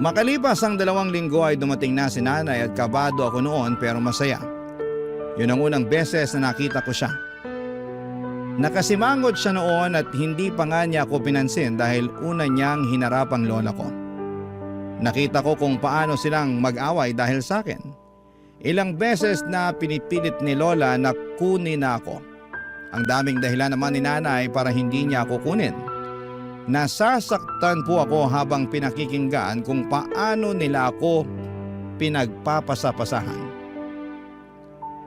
Makalipas ang 2 linggo ay dumating na si nanay at kabado ako noon pero masaya. Yun ang unang beses na nakita ko siya. Nakasimangot siya noon at hindi pa nga niya ako pinansin dahil una niyang hinarap ang lola ko. Nakita ko kung paano silang mag-away dahil sa akin. Ilang beses na pinipilit ni Lola na kunin na ako. Ang daming dahilan naman ni nanay para hindi niya ako kunin. Nasasaktan po ako habang pinakikinggan kung paano nila ako pinagpapasapasahan.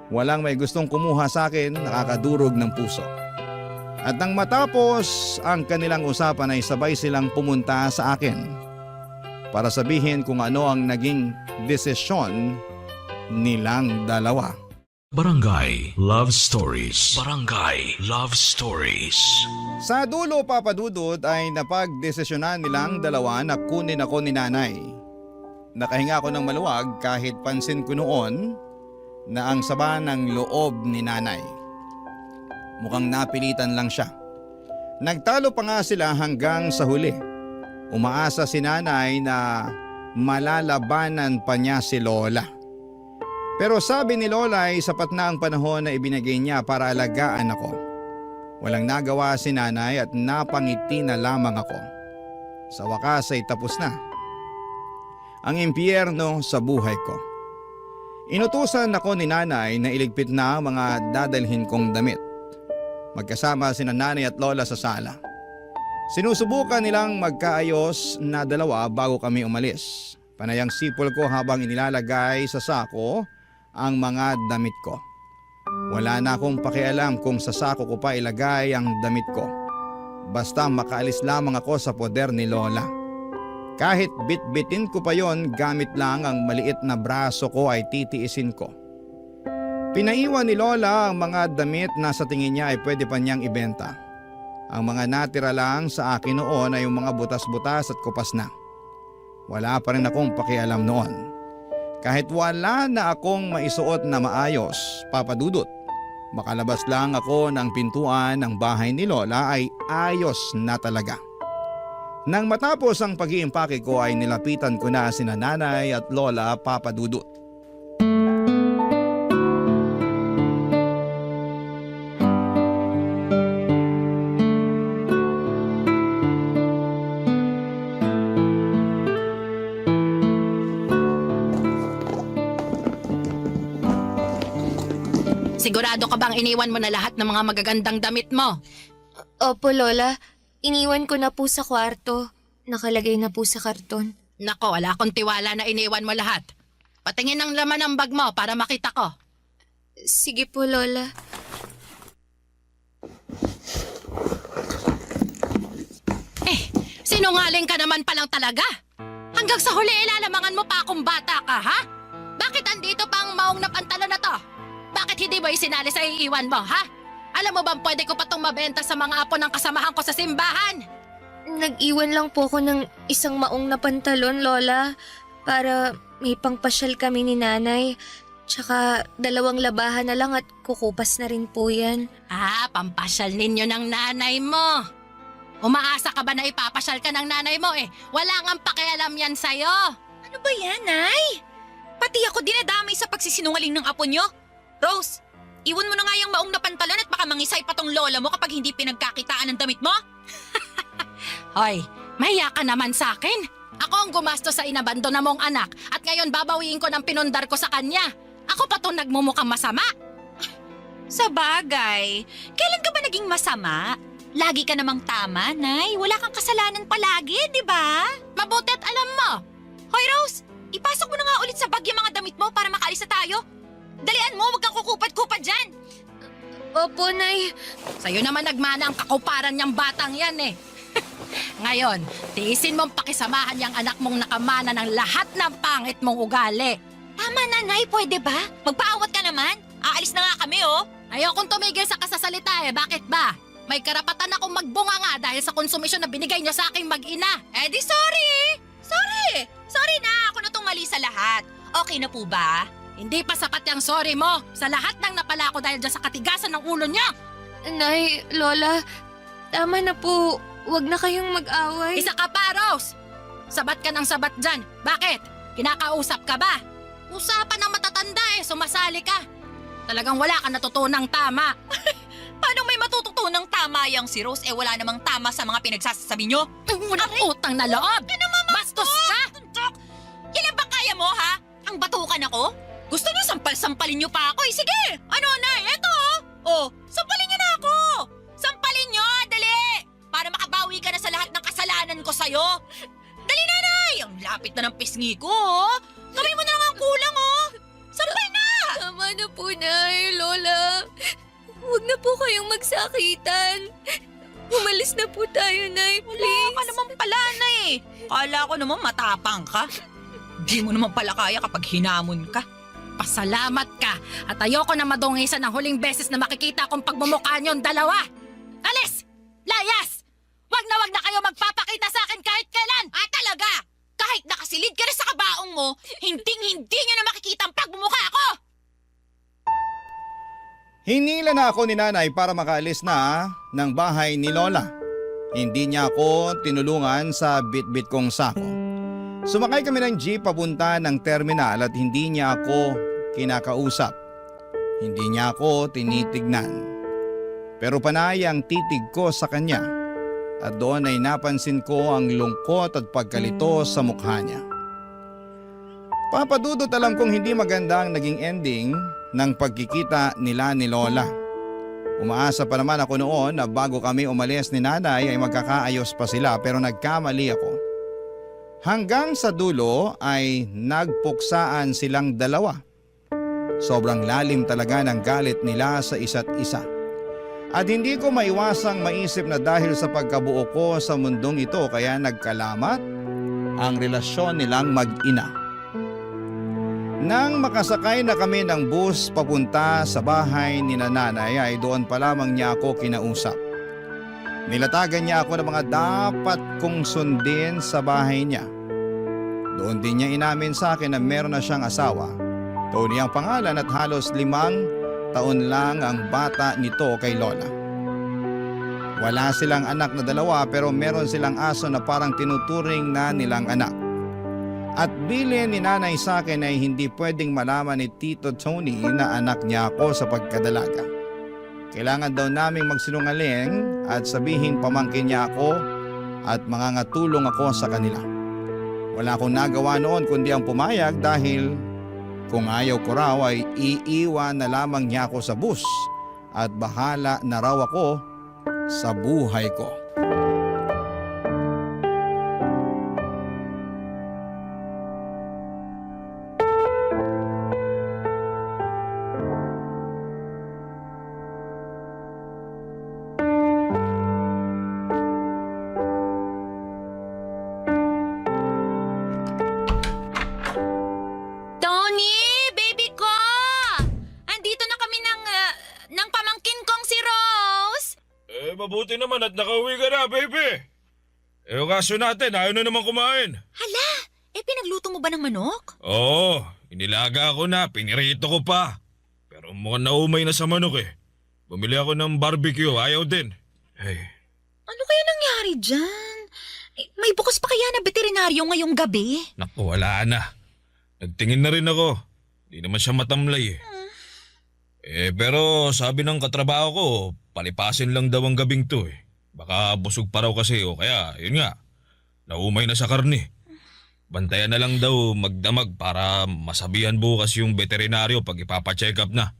Walang may gustong kumuha sa akin, nakakadurog ng puso. At nang matapos ang kanilang usapan ay sabay silang pumunta sa akin para sabihin kung ano ang naging desisyon nilang dalawa. Barangay Love Stories. Barangay Love Stories. Sa dulo, Papa Dudut, ay napagdesisyonan nilang dalawa na kunin ako ni nanay. Nakahinga ako ng maluwag kahit pansin ko noon na ang sama ng loob ni nanay. Mukhang napilitan lang siya. Nagtalo pa nga sila hanggang sa huli. Umaasa si nanay na malalabanan pa niya si Lola. Pero sabi ni Lola ay sapat na ang panahon na ibinigay niya para alagaan ako. Walang nagawa si nanay at napangiti na lamang ako. Sa wakas ay tapos na ang impyerno sa buhay ko. Inutusan ako ni nanay na iligpit na ang mga dadalhin kong damit. Magkasama sina nanay at lola sa sala. Sinusubukan nilang magkaayos na dalawa bago kami umalis. Panayang sipol ko habang inilalagay sa sako ang mga damit ko. Wala na akong pakialam kung sa sako ko pa ilagay ang damit ko. Basta makaalis lamang ako sa poder ni Lola. Kahit bit-bitin ko pa yon gamit lang ang maliit na braso ko ay titiisin ko. Pinaiwan ni Lola ang mga damit na sa tingin niya ay pwede pa niyang ibenta. Ang mga natira lang sa akin noon ay yung mga butas-butas at kupas na. Wala pa rin akong pakialam noon. Kahit wala na akong maisuot na maayos, Papa Dudut, makalabas lang ako ng pintuan ng bahay ni Lola ay ayos na talaga. Nang matapos ang pag-iimpake ko ay nilapitan ko na sina nanay at Lola, Papa Dudut. Sigurado ka bang iniwan mo na lahat ng mga magagandang damit mo? Opo, Lola. Iniwan ko na po sa kwarto. Nakalagay na po sa karton. Nako, wala akong tiwala na iniwan mo lahat. Patingin ang laman ng bag mo para makita ko. Sige po, Lola. Sinungaling ka naman palang talaga. Hanggang sa huli ilalamangan mo pa akong bata ka, ha? Bakit andito pa ang maong na pantalon na to? Bakit hindi mo isinali sa iiwan mo, ha? Alam mo bang pwede ko pa itong mabenta sa mga apo ng kasamahan ko sa simbahan? Nag-iwan lang po ako ng isang maong na pantalon, Lola. Para may pangpasyal kami ni nanay. Tsaka 2 labahan na lang at kukupas na rin po yan. Pampasyal ninyo ng nanay mo. Umaasa ka ba na ipapasyal ka ng nanay mo eh? Wala ngang pakialam yan sa'yo. Ano ba yan, Nay? Pati ako dinadamay sa pagsisinungaling ng apo nyo. Rose, iwan mo na nga yung maong na pantalon at baka mangisay pa tong lola mo kapag hindi pinagkakitaan ng damit mo. Hoy, mahiya ka naman sa akin. Ako ang gumasto sa inabando na mong anak at ngayon babawiin ko ng pinundar ko sa kanya. Ako pa itong nagmumukhang masama. Sa bagay, kailan ka ba naging masama? Lagi ka namang tama, Nay. Wala kang kasalanan palagi, di ba? Mabutit alam mo. Hoy, Rose, ipasok mo na nga ulit sa bag yung mga damit mo para makaalis na tayo. Dalian mo, huwag kang kukupad-kupad dyan. Opo, Nay. Sa'yo naman nagmana ang kakuparan niyang batang yan eh. Ngayon, tiisin mong pakisamahan yung anak mong nakamana ng lahat ng pangit mong ugali. Tama na, Nay. Pwede ba? Magpaawat ka naman. Aalis na nga kami, oh. Ayokong tumigil sa kasasalita eh. Bakit ba? May karapatan akong magbunga nga dahil sa konsumisyon na binigay niyo sa aking mag-ina. Eh di sorry! Sorry! Sorry na! Ako na tong mali sa lahat. Okay na po ba? Hindi pa sapat yung sorry mo sa lahat ng napala ko dahil dyan sa katigasan ng ulo niya. Nay, Lola, tama na po. Huwag na kayong mag-away. Isa ka pa, Rose! Sabat ka ng sabat dyan. Bakit? Kinakausap ka ba? Usapan ng matatanda eh, sumasali ka. Talagang wala ka natutunang tama. Paano may matututunang tama yang si Rose wala namang tama sa mga pinagsasabi nyo? Walang utang na loob! Bastos ka! Kailan ba kaya mo, ha? Ang batukan ako? Gusto nyo sampal-sampalin nyo pa ako eh. Sige! Ano na? Eto! Oh, sampalin nyo na ako! Sampalin nyo! Dali! Para makabawi ka na sa lahat ng kasalanan ko sa'yo. Dali, nanay! Ang lapit na ng pisngi ko, oh! Gawin mo na lang ang kulang, oh! Sampal na! Tama na po, Nay, Lola. Huwag na po kayong magsakitan. Umalis na po tayo, Nay, please. Wala ka naman pala, Nay. Kala ko naman matapang ka. Di mo naman pala kaya kapag hinamon ka. Pasalamat ka at ayoko na madungisan ng huling beses na makikita kong pagmumukha niyong dalawa. Alis! Layas! Wag na kayo magpapakita sa akin kahit kailan! Talaga? Kahit nakasilid ka rin sa kabaong mo, hinding-hindi niyo na makikita ang pagmumukha ko! Hinila na ako ni nanay para makaalis na ng bahay ni Lola. Hindi niya ako tinulungan sa bit-bit kong sako. Sumakay kami ng jeep papunta ng terminal at hindi niya ako kinakausap. Hindi niya ako tinitignan. Pero panay ang titig ko sa kanya at doon ay napansin ko ang lungkot at pagkalito sa mukha niya. Papadudot alam kong hindi maganda ang naging ending ng pagkikita nila ni Lola. Umaasa pa naman ako noon na bago kami umalis ni nanay ay magkakaayos pa sila pero nagkamali ako. Hanggang sa dulo ay nagpuksaan silang dalawa. Sobrang lalim talaga ng galit nila sa isa't isa. At hindi ko maiwasang maisip na dahil sa pagkabuo ko sa mundong ito kaya nagkalamat ang relasyon nilang mag-ina. Nang makasakay na kami ng bus papunta sa bahay ni nanay ay doon pa lamang niya ako kinausap. Nilatagan niya ako ng mga dapat kong sundin sa bahay niya. Doon din niya inamin sa akin na meron na siyang asawa. Tony ang pangalan at halos 5 taon lang ang bata nito kay Lola. Wala silang anak na dalawa pero meron silang aso na parang tinuturing na nilang anak. At bilin ni nanay sa akin ay hindi pwedeng malaman ni Tito Tony na anak niya ako sa pagkadalaga. Kailangan daw naming magsinungaling at sabihin pamangkin niya ako at mangangatulong ako sa kanila. Wala akong nagawa noon kundi ang pumayag dahil kung ayaw ko raw ay iiwan na lamang niya ako sa bus at bahala na raw ako sa buhay ko. Tony! Baby ko! Andito na kami ng pamangkin kong si Rose! Mabuti naman at nakauwi ka na, baby. Yung kaso natin, ayaw na naman kumain. Hala! Pinagluto mo ba ng manok? Oo, inilaga ako na, pinirito ko pa. Pero mukhang naumay na sa manok eh. Bumili ako ng barbecue, ayaw din. Hey. Ano kaya nangyari dyan? May bukas pa kaya na veterinaryo ngayong gabi? Naku, wala na. Nagtingin na rin ako. Di naman siya matamlay eh. Pero sabi ng katrabaho ko, palipasin lang daw ang gabing to eh. Baka busog pa raw kasi o kaya, yun nga, naumay na sa karne. Bantayan na lang daw magdamag para masabihan bukas yung veterinaryo pag ipapacheck up na.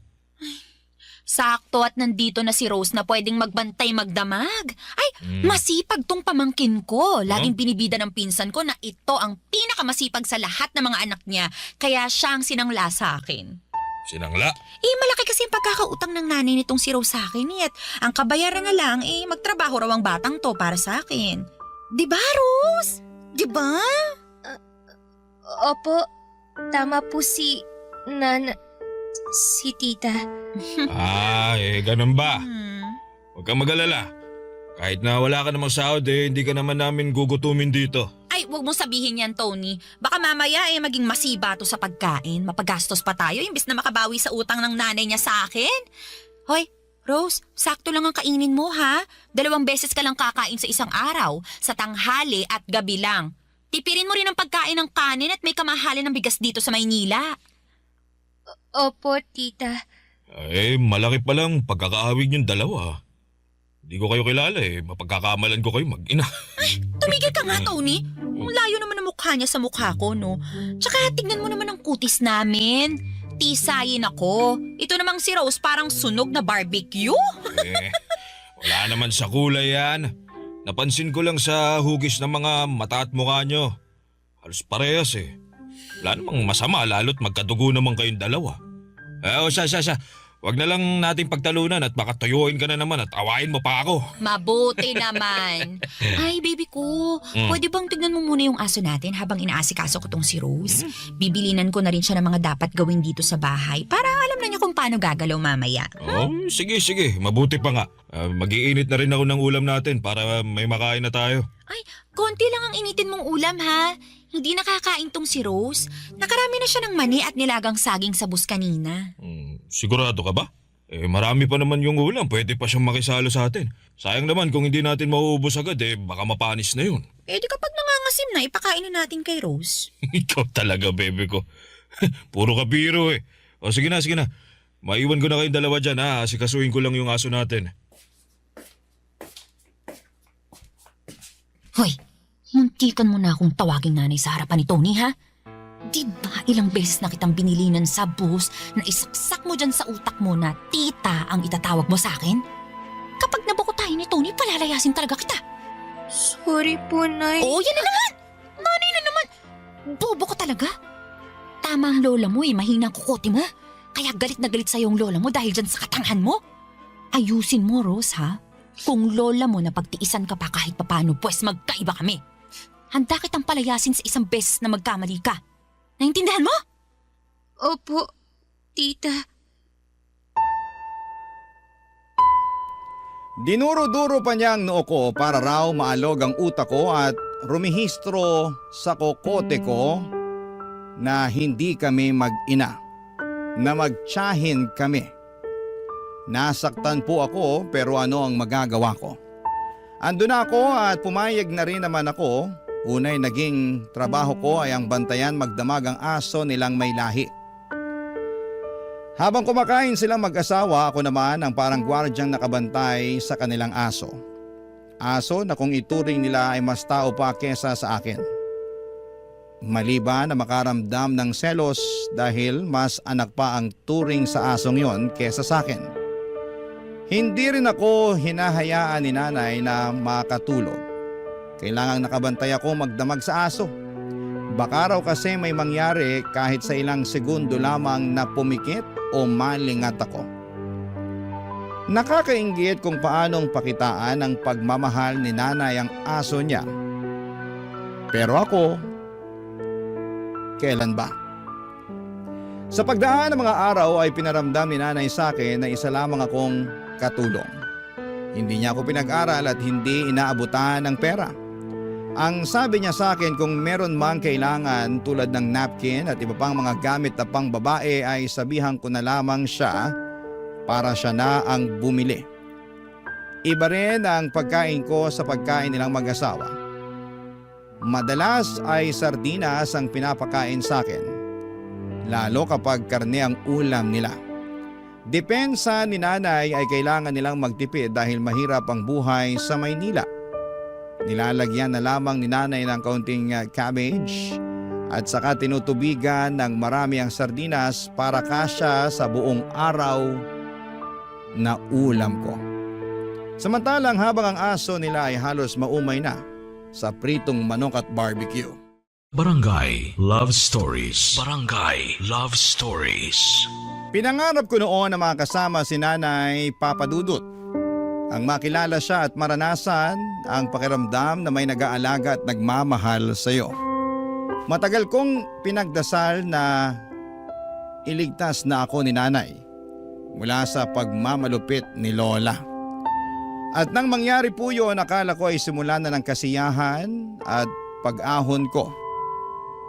Sakto at nandito na si Rose na pwedeng magbantay magdamag. Ay, masipag tong pamangkin ko. Laging binibida ng pinsan ko na ito ang pinakamasipag sa lahat ng mga anak niya. Kaya siya ang sinangla sa akin. Sinangla? Malaki kasi yung pagkakautang ng nanay nitong si Rose sa akin at ang kabayaran na lang magtrabaho raw ang batang to para sa akin. Diba, Rose? Diba? Opo, tama po si tita. Ganun ba? Huwag kang mag-alala. Kahit na wala ka namang sahod hindi ka naman namin gugutumin dito. Ay, wag mong sabihin yan, Tony. Baka mamaya maging masiba to sa pagkain. Mapagastos pa tayo imbis na makabawi sa utang ng nanay niya sa akin. Hoy, Rose, sakto lang ang kainin mo ha. 2 beses ka lang kakain sa isang araw. Sa tanghali at gabi lang. Tipirin mo rin ang pagkain ng kanin at may kamahalin ng bigas dito sa Maynila. Opo, tita. Malaki pa lang pagkakaawig niyong dalawa. Hindi ko kayo kilala mapagkakamalan ko kayo mag-ina. Tumigil ka nga, Tony. Ang layo naman ang mukha niya sa mukha ko, no? Tsaka tignan mo naman ang kutis namin. Tisayin ako. Ito namang si Rose parang sunog na barbecue. Wala naman sa kulay yan. Napansin ko lang sa hugis ng mga mata at mukha nyo. Halos parehas Wala namang masama lalo't magkadugo naman kayong dalawa. Siya. Huwag na lang nating pagtalunan at baka tuyuin ka na naman at awayin mo pa ako. Mabuti naman. Ay, baby ko, pwede bang tignan mo muna yung aso natin habang inaasikaso ko tong si Rose? Bibilinan ko na rin siya ng mga dapat gawin dito sa bahay para alam na niya kung paano gagalaw mamaya. Sige. Mabuti pa nga. Mag-iinit na rin ako ng ulam natin para may makain na tayo. Ay, konti lang ang initin mong ulam ha. Hindi nakakain tong si Rose. Nakarami na siya ng mani at nilagang saging sa bus kanina. Sigurado ka ba? Marami pa naman yung ulam. Pwede pa siyang makisalo sa atin. Sayang naman kung hindi natin mauubos agad baka mapanis na yun. Di kapag nangangasim na, ipakain na natin kay Rose. Ikaw talaga, bebe ko. Puro ka biro O sige na. Maiwan ko na kayong dalawa dyan Asikasuhin ko lang yung aso natin. Hoy, muntikan mo na akong tawaging nanay sa harapan ni Tony ha? Di ba ilang beses na kitang binilinan sa bus na isaksak mo dyan sa utak mo na tita ang itatawag mo sa akin? Kapag nabuko tayo ni Tony, palalayasin talaga kita. Sorry po, Nay. Oo, yan na naman! Nanay na naman! Bobo ka talaga. Tama ang lola mo mahina ang kukote mo. Kaya galit na galit sa'yo ang lola mo dahil dyan sa katanghan mo. Ayusin mo, Rose, ha? Kung lola mo na pagtiisan ka pa kahit papano, pues magkaiba kami. Handa kitang palayasin sa isang beses na magkamali ka. Naintindihan mo? Opo, tita. Dinuro-duro pa niya ang noo ko para raw maalog ang utak ko at rumihistro sa kokote ko na hindi kami mag-ina, na magtiyahin kami. Nasaktan po ako pero ano ang magagawa ko? Andun ako at pumayag na rin naman ako. Unay naging trabaho ko ay ang bantayan magdamag ang aso nilang may lahi. Habang kumakain silang mag-asawa, ako naman ang parang gwardyang nakabantay sa kanilang aso. Aso na kung ituring nila ay mas tao pa kesa sa akin. Mali ba na makaramdam ng selos dahil mas anak pa ang turing sa asong yon kesa sa akin? Hindi rin ako hinahayaan ni nanay na makatulog. Kailangang nakabantay ako magdamag sa aso. Baka raw kasi may mangyari kahit sa ilang segundo lamang na pumikit o malingat ako. Nakakainggit kung paanong pakitaan ang pagmamahal ni nanay ang aso niya. Pero ako, kailan ba? Sa pagdaan ng mga araw ay pinaramdam ni nanay sa akin na isa lamang akong katulong. Hindi niya ako pinag-aral at hindi inaabutan ng pera. Ang sabi niya sa akin kung meron mang kailangan tulad ng napkin at iba pang mga gamit na pang babae ay sabihan ko na lamang siya para siya na ang bumili. Iba rin ang pagkain ko sa pagkain nilang mag-asawa. Madalas ay sardinas ang pinapakain sa akin, lalo kapag karne ang ulam nila. Depensa ni nanay ay kailangan nilang magtipid dahil mahirap ang buhay sa Maynila. Nilalagyan na lamang ni nanay ng kaunting cabbage at saka tinutubigan ng marami ang sardinas para kasya sa buong araw na ulam ko. Samantalang habang ang aso nila ay halos maumay na sa pritong manok at barbecue. Barangay Love Stories. Barangay Love Stories. Pinangarap ko noon na makasama si Nanay Papa Dudut. Ang makilala siya at maranasan ang pakiramdam na may nag-aalaga at nagmamahal sa iyo. Matagal kong pinagdasal na iligtas na ako ni nanay mula sa pagmamalupit ni Lola. At nang mangyari po yun, akala ko ay simula na ng kasiyahan at pag-ahon ko.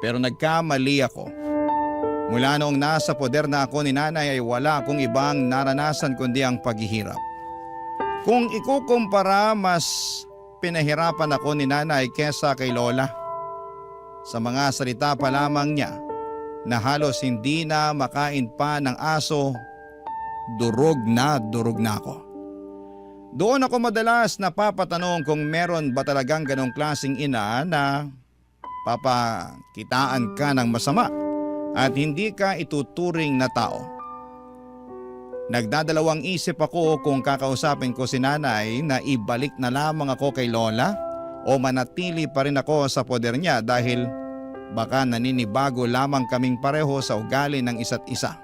Pero nagkamali ako. Mula noong nasa poder na ako ni nanay ay wala akong ibang naranasan kundi ang paghihirap. Kung ikukumpara, mas pinahirapan ako ni nanay kesa kay Lola. Sa mga salita pa lamang niya na halos hindi na makain pa ng aso, durog na ako. Doon ako madalas napapatanong kung meron ba talagang ganong klaseng ina na papakitaan ka ng masama at hindi ka ituturing na tao. Nagdadalawang isip ako kung kakausapin ko si nanay na ibalik na lamang ako kay Lola o manatili pa rin ako sa poder niya dahil baka naninibago lamang kaming pareho sa ugali ng isa't isa.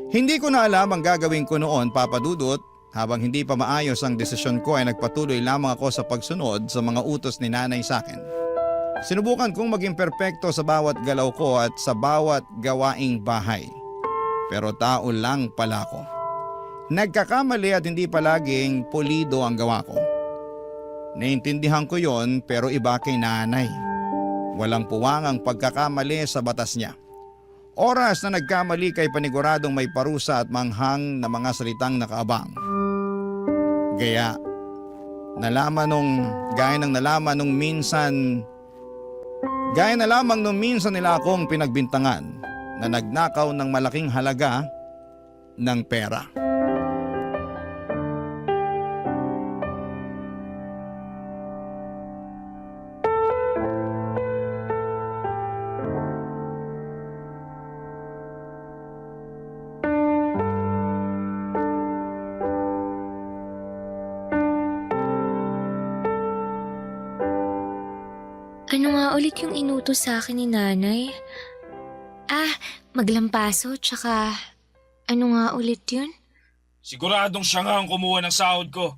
Hindi ko na alam ang gagawin ko noon, Papa Dudut. Habang hindi pa maayos ang desisyon ko ay nagpatuloy lamang ako sa pagsunod sa mga utos ni nanay sa akin. Sinubukan kong maging perpekto sa bawat galaw ko at sa bawat gawaing bahay. Pero tao lang pala ako. Nagkakamali at hindi palaging pulido ang gawa ko. Naintindihan ko yon pero iba kay nanay. Walang puwang ang pagkakamali sa batas niya. Oras na nagkamali kay paniguradong may parusa at manghang na mga salitang nakaabang. Gaya gaya na lamang nung minsan nila akong pinagbintangan na nagnakaw ng malaking halaga ng pera. Ano nga ulit yung inutos sa akin ni nanay? Maglampaso, tsaka ano nga ulit yun? Siguradong siya nga ang kumuha ng sahod ko.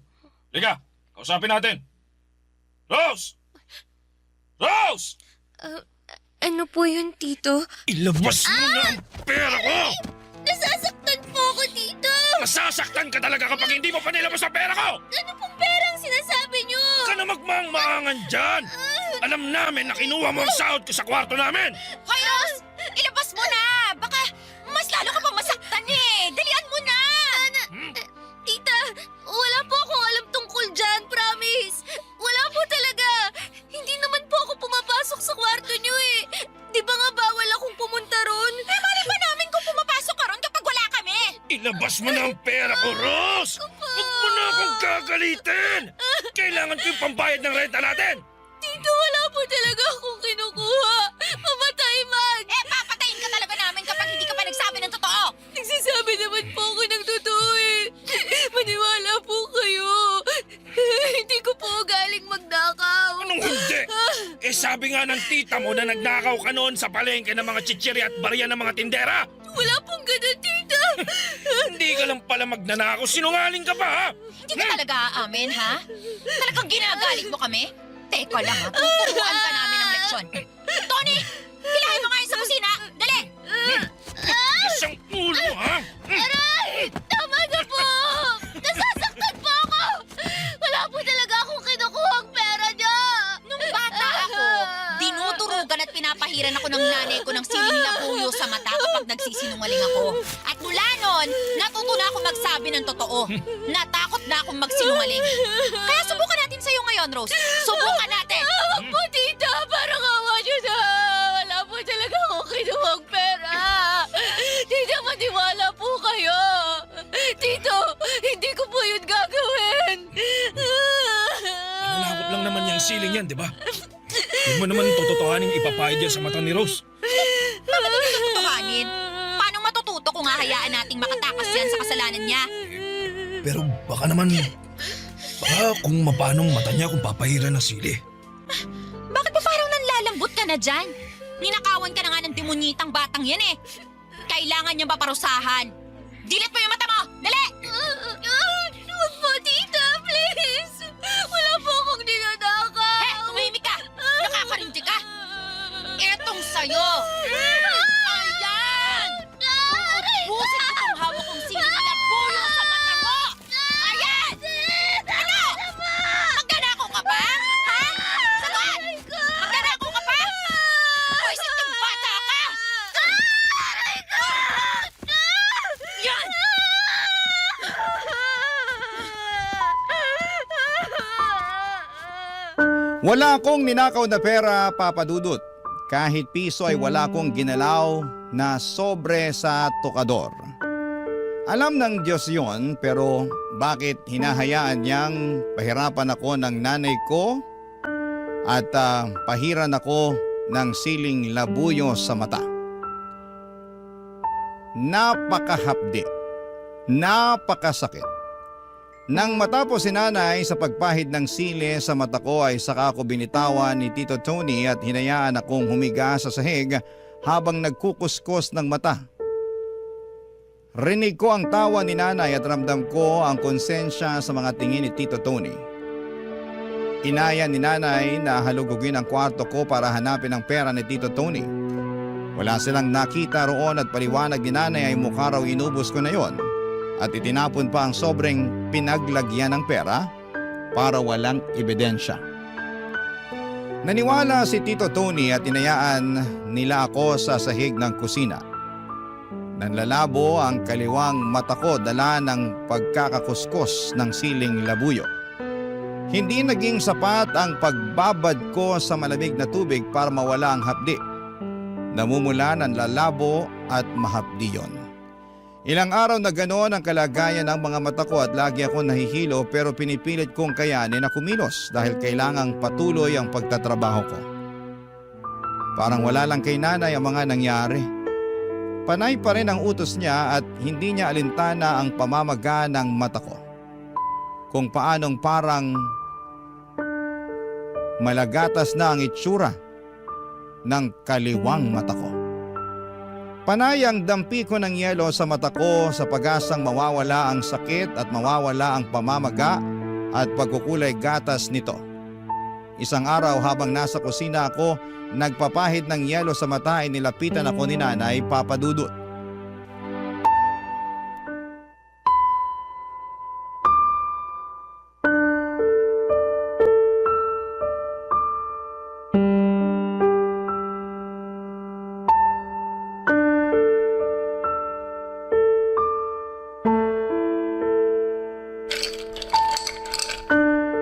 Liga, kausapin natin. Rose! Rose! Ano po yun, Tito? Ilabas mo na ang pera ko! Nasasaktan po ako, Tito! Masasaktan ka talaga kapag hindi mo pa nilabas ang pera ko! Ano pong perang sinasabi niyo? Ka na magmang-maangan dyan! Alam namin na kinuha mo ang sahod ko sa kwarto namin! Hoy, Rose! Ilabas mo na! Baka mas lalo ka pa masaktan eh! Dalian mo na! Tita, wala po akong alam tungkol dyan, promise! Wala po talaga! Hindi naman po ako pumapasok sa kwarto niyo eh! Di ba nga bawal akong pumunta ron? Mali ba namin kung pumapasok ka ron kapag wala kami? Ilabas mo na ang pera ko, Rose! Huwag mo na akong gagalitin! Kailangan ko yung pambayad ng renta natin! Tito, wala po talaga akong kinukuha! Mamatay man! Papatayin ka talaga namin kapag hindi ka pa nagsabi ng totoo! Nagsasabi naman po ako ng totoo eh! Maniwala po kayo! Hindi ko po galing magnakaw! Anong hindi? Sabi nga ng tita mo na nagnakaw ka noon sa palengke ng mga chichiri at barya ng mga tindera! Wala pong ganun, tita! Hindi ka lang pala magnanakaw, sinungaling ka pa ha? Hindi ka talaga aamin, ha? Talagang ginagalit mo kami? Teka lang, ha? Tuturuan ka namin ng leksyon. Tony! Hilahin mo nga yun sa kusina! Dali! Isang ulo, ha? Aray! Tama na po! Nasasaktan po ako! Wala po talaga akong kinukuha ang pera niya! Nung bata ako, dinudurugan at pinapahiran ako ng nanay ko ng siling labuyo sa mata kapag nagsisinungaling ako. At mula noon, natuto na ako magsabi ng totoo. Natakot na akong magsinungaling. Kaya subukan natin sa'yo ngayon, Rose. Subukan natin! Huwag po, tita! Parang awa niyo na! Wala po talaga akong kinuha ang pera! Tita, maniwala po kayo! Tito, hindi ko po yun gagawin! Nalakot lang naman yung siling yan, di ba? Huwag mo naman tototohaning ipapahid yan sa mata ni Rose. Bakit hindi tutuhanin? Paano matututo kung hahayaan nating makatakas yan sa kasalanan niya? Pero baka kung mapanong mata niya kung papahiran ng sili. Bakit ba parang nanlalambot ka na dyan? Ninakawan ka na nga ng demonyitang batang yan eh. Kailangan niyang paparusahan. Dilit mo yung mata mo! Dali! Huwag po, tita! Please! Wala po akong dinadakaw! Tumahimik ka! Nakakarinti ka! Etong sa'yo! Ayan! Uubusin ko itong hawak kong siling labuyo sa mata mo! Ayan! Ano? Magdanakaw ka pa? Ha? Sagot! Magdanakaw ka pa? Buisit kang bata ka! Yan! Wala akong ninakaw na pera, Papa Dudut. Kahit piso ay wala akong ginalaw na sobre sa tokador. Alam ng Diyos yon, pero bakit hinahayaan niyang pahirapan ako ng nanay ko at pahiran ako ng siling labuyo sa mata? Napakahapdi, napakasakit. Nang matapos si nanay sa pagpahid ng sili sa mata ko ay saka ako binitawan ni Tito Tony at hinayaan akong humiga sa sahig habang nagkukuskus ng mata. Rinig ko ang tawa ni nanay at ramdam ko ang konsensya sa mga tingin ni Tito Tony. Inaya ni nanay na halugugin ang kwarto ko para hanapin ang pera ni Tito Tony. Wala silang nakita roon at paliwanag ni nanay ay mukha raw inubos ko na yon. At itinapon pa ang sobrang pinaglagyan ng pera para walang ebidensya. Naniwala si Tito Tony at inayaan nila ako sa sahig ng kusina. Nanlalabo ang kaliwang mata ko dala ng pagkakakuskus ng siling labuyo. Hindi naging sapat ang pagbabad ko sa malamig na tubig para mawala ang hapdi. Namumula ng lalabo at mahapdi yon. Ilang araw na ganoon ang kalagayan ng mga mata ko at lagi ako nahihilo pero pinipilit kong kayanin na kumilos dahil kailangang patuloy ang pagtatrabaho ko. Parang wala lang kay nanay ang mga nangyari. Panay pa rin ang utos niya at hindi niya alintana ang pamamaga ng mata ko. Kung paanong parang malagatas na ang itsura ng kaliwang mata ko. Panay ang dampi ko ng yelo sa mata ko sa pag-asang mawawala ang sakit at mawawala ang pamamaga at pagkukulay gatas nito. Isang araw habang nasa kusina ako, nagpapahid ng yelo sa mata ay nilapitan ako ni Nanay Papa Dudut.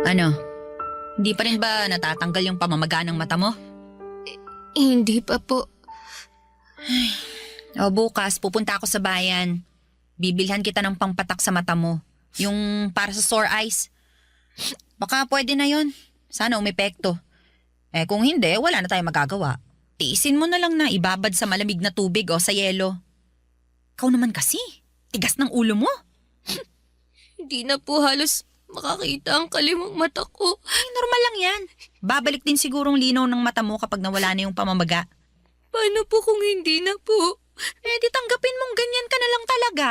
Ano? Hindi pa rin ba natatanggal yung pamamaga ng mata mo? Hindi pa po. O bukas, pupunta ako sa bayan. Bibilhan kita ng pangpatak sa mata mo. Yung para sa sore eyes. Baka pwede na yon. Sana umepekto. Kung hindi, wala na tayong magagawa. Tiisin mo na lang na ibabad sa malamig na tubig o sa yelo. Ikaw naman kasi, tigas ng ulo mo. Hindi na po halos makakita ang kaliwang mata ko. Normal lang yan. Babalik din sigurong linaw ng mata mo kapag nawala na yung pamamaga. Paano po kung hindi na po? Di tanggapin mong ganyan ka na lang talaga.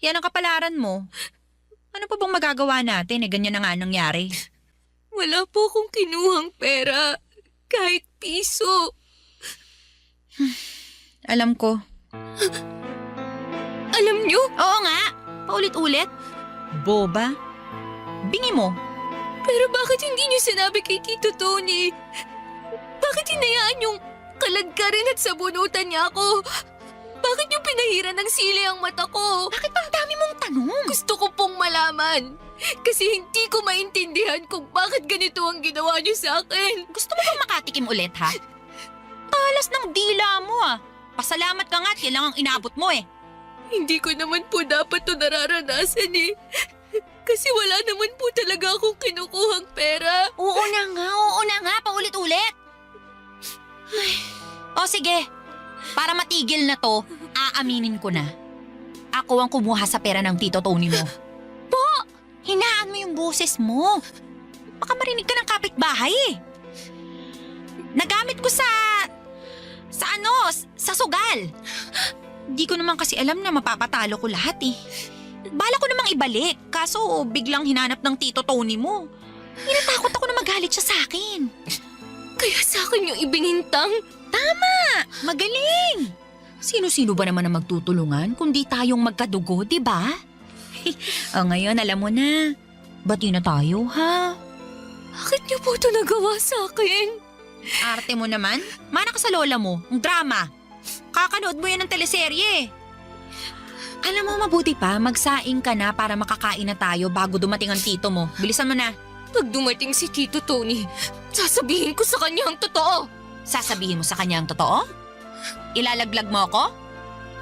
Yan ang kapalaran mo. Ano pa bang magagawa natin? Ganyan na nga nangyari. Wala po akong kinuhang pera. Kahit piso. Alam ko. Alam niyo? Oo nga. Paulit-ulit. Boba. Bingi mo. Pero bakit hindi niyo sinabi kay Tito Tony? Bakit hinayaan yung kaladkarin at sabunutan niya ako? Bakit niyo pinahiran ng sili ang mata ko? Bakit pang dami mong tanong? Gusto ko pong malaman. Kasi hindi ko maintindihan kung bakit ganito ang ginawa niyo sa akin. Gusto mo bang makatikim ulit, ha? Talas ng dila mo, ah. Pasalamat ka nga at kailangang inabot mo, eh. Hindi ko naman po dapat to nararanasan, eh. Kasi wala naman po talaga akong kinukuhang pera. Oo na nga, paulit-ulit. O sige, para matigil na to, aaminin ko na. Ako ang kumuha sa pera ng Tito Tony mo. Po, hinaan mo yung boses mo. Baka marinig ka ng kapitbahay eh. Nagamit ko sa sugal. Di ko naman kasi alam na mapapatalo ko lahat eh. Bala ko namang ibalik, kaso biglang hinanap ng Tito Tony mo. Natakot ako na magalit siya sa akin. Kaya sa akin yung ibinintang? Tama! Magaling! Sino-sino ba naman ang magtutulungan kundi tayong magkadugo, di ba? O ngayon, alam mo na. Bati na tayo, ha? Bakit niyo po ito nagawa sa akin? Arte mo naman. Mana ka sa lola mo, ang drama. Kakanood mo yan ng teleserye. Alam mo, mabuti pa, magsaing ka na para makakain na tayo bago dumating ang tito mo. Bilisan mo na. Pag dumating si Tito Tony, sasabihin ko sa kanya ang totoo. Sasabihin mo sa kanya ang totoo? Ilalaglag mo ako?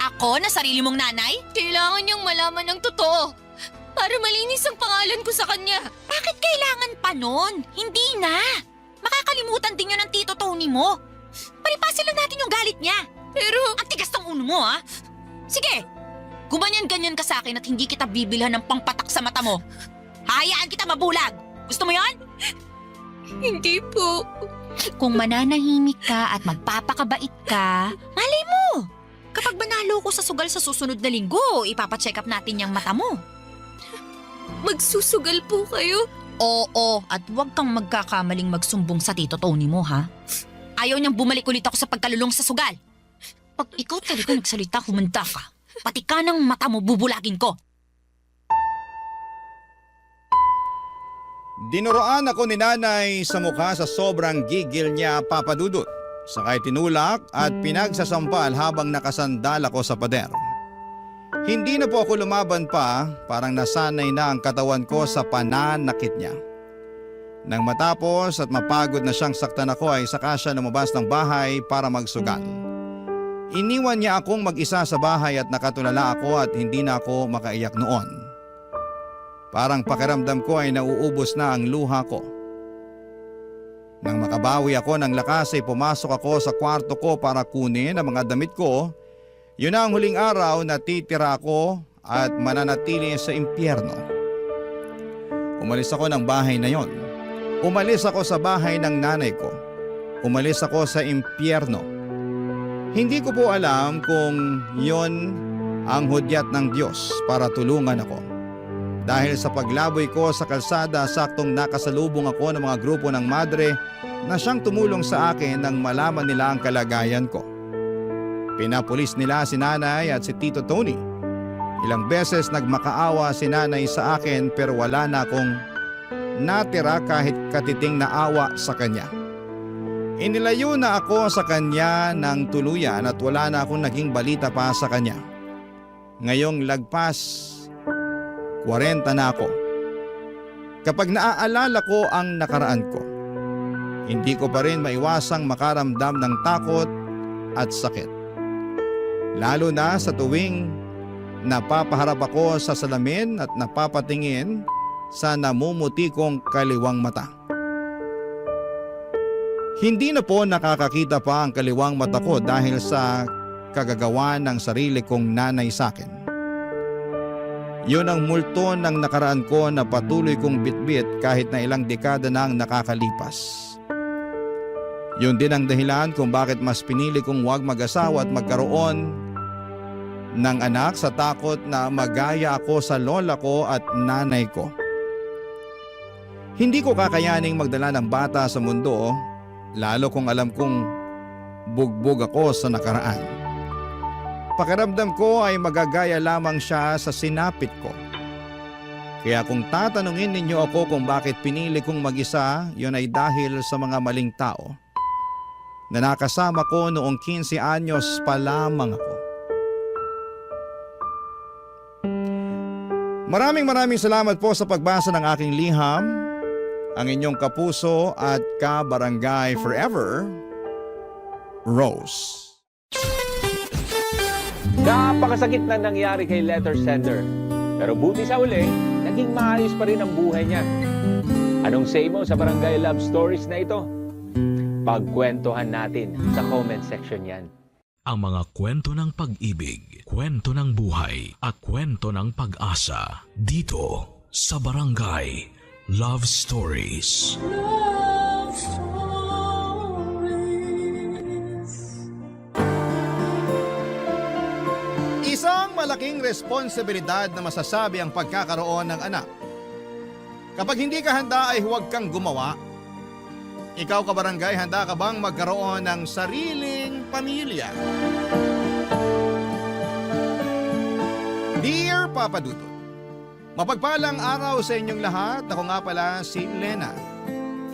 Ako na sarili mong nanay? Kailangan niyang malaman ng totoo para malinis ang pangalan ko sa kanya. Bakit kailangan pa nun? Hindi na. Makakalimutan din yun ng Tito Tony mo. Palipasin lang natin yung galit niya. Pero ang tigas ng ulo mo, ha? Sige, gumanyan-ganyan ka sa akin at hindi kita bibilhan ng pangpatak sa mata mo. Hayaan kita mabulag. Gusto mo yon? Hindi po. Kung mananahimik ka at magpapakabait ka, malay mo. Kapag banalo ko sa sugal sa susunod na linggo, ipapacheck up natin yung mata mo. Magsusugal po kayo? Oo, at huwag kang magkakamaling magsumbong sa Tito Tony mo, ha? Ayaw niyang bumalik ulit ako sa pagkalulong sa sugal. Pag ikaw talaga nagsalita, humanda ka. Pati ka ng mata mo bubulagin ko. Dinuroan ako ni Nanay sa mukha sa sobrang gigil niya, Papa Dudut. Sakay tinulak at pinagsasampal habang nakasandal ako sa pader. Hindi na po ako lumaban pa, parang nasanay na ang katawan ko sa pananakit niya. Nang matapos at mapagod na siyang saktan ako ay saka siya lumabas ng bahay para magsugal. Iniwan niya akong mag-isa sa bahay at nakatulala ako at hindi na ako makaiyak noon. Parang pakiramdam ko ay nauubos na ang luha ko. Nang makabawi ako ng lakas ay pumasok ako sa kwarto ko para kunin ang mga damit ko. Yun na ang huling araw na titira ako at mananatili sa impyerno. Umalis ako ng bahay na yon. Umalis ako sa bahay ng nanay ko. umalis ako sa impyerno. Hindi ko po alam kung yon ang hudyat ng Diyos para tulungan ako. Dahil sa paglaboy ko sa kalsada, saktong nakasalubong ako ng mga grupo ng madre na siyang tumulong sa akin nang malaman nila ang kalagayan ko. Pinapulis nila si nanay at si Tito Tony. Ilang beses nagmakaawa si nanay sa akin pero wala na akong natira kahit katiting na awa sa kanya. Inilayo na ako sa kanya ng tuluyan at wala na akong naging balita pa sa kanya. Ngayong lagpas 40 na ako. Kapag naaalala ko ang nakaraan ko, hindi ko pa rin maiwasang makaramdam ng takot at sakit. Lalo na sa tuwing napapaharap ako sa salamin at napapatingin sa namumuti kong kaliwang mata. Hindi na po nakakakita pa ang kaliwang mata ko dahil sa kagagawa ng sarili kong nanay sa akin. Yun ang multo ng nakaraan ko na patuloy kong bitbit kahit na ilang dekada na ang nakakalipas. Yun din ang dahilan kung bakit mas pinili kong huwag mag-asawa at magkaroon ng anak sa takot na magaya ako sa lola ko at nanay ko. Hindi ko kakayaning magdala ng bata sa mundo, lalo kung alam kong bugbog ako sa nakaraan. Pakiramdam ko ay magagaya lamang siya sa sinapit ko. Kaya kung tatanungin ninyo ako kung bakit pinili kong mag-isa, yun ay dahil sa mga maling tao na nakasama ko noong 15 anyos pa lamang ako. Maraming salamat po sa pagbasa ng aking liham. Ang inyong kapuso at kabarangay forever, Rose. Napakasakit na nangyari kay letter sender. Pero buti sa uli, naging maayos pa rin ang buhay niya. Anong say mo sa Barangay Love Stories na ito? Pagkwentuhan natin sa comment section yan. Ang mga kwento ng pag-ibig, kwento ng buhay, at kwento ng pag-asa dito sa Barangay Love Stories. Love Stories. Isang malaking responsibilidad na masasabi ang pagkakaroon ng anak. Kapag hindi ka handa ay huwag kang gumawa. Ikaw kabarangay, handa ka bang magkaroon ng sariling pamilya? Dear Papa Dudut, mapagpalang araw sa inyong lahat. Ako nga pala si Lena,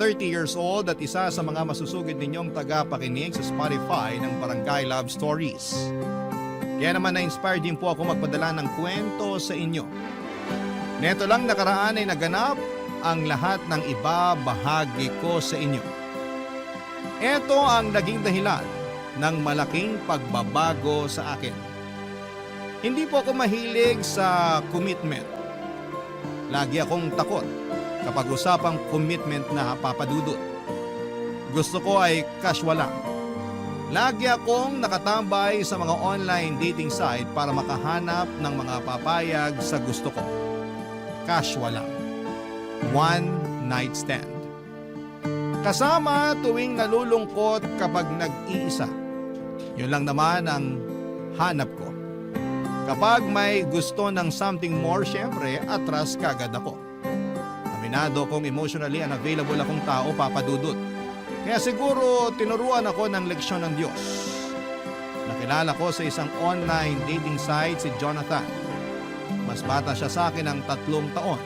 30 years old at isa sa mga masusugid ninyong tagapakinig sa Spotify ng Barangay Love Stories. Kaya naman na-inspired din po ako magpadala ng kwento sa inyo. Neto lang nakaraan ay naganap ang lahat ng ibabahagi ko sa inyo. Ito ang naging dahilan ng malaking pagbabago sa akin. Hindi po ako mahilig sa commitment. Lagi akong takot kapag usapang commitment na papadudot. Gusto ko ay casual lang. Lagi akong nakatambay sa mga online dating site para makahanap ng mga papayag sa gusto ko. Casual lang. One night stand. Kasama tuwing nalulungkot kapag nag-iisa. Yun lang naman ang hanap ko. Kapag may gusto ng something more, syempre, atras kagad ako. Aminado kong emotionally unavailable akong tao, papadudot. Kaya siguro tinuruan ako ng leksyon ng Diyos. Nakilala ko sa isang online dating site si Jonathan. Mas bata siya sa akin ng 3 taon.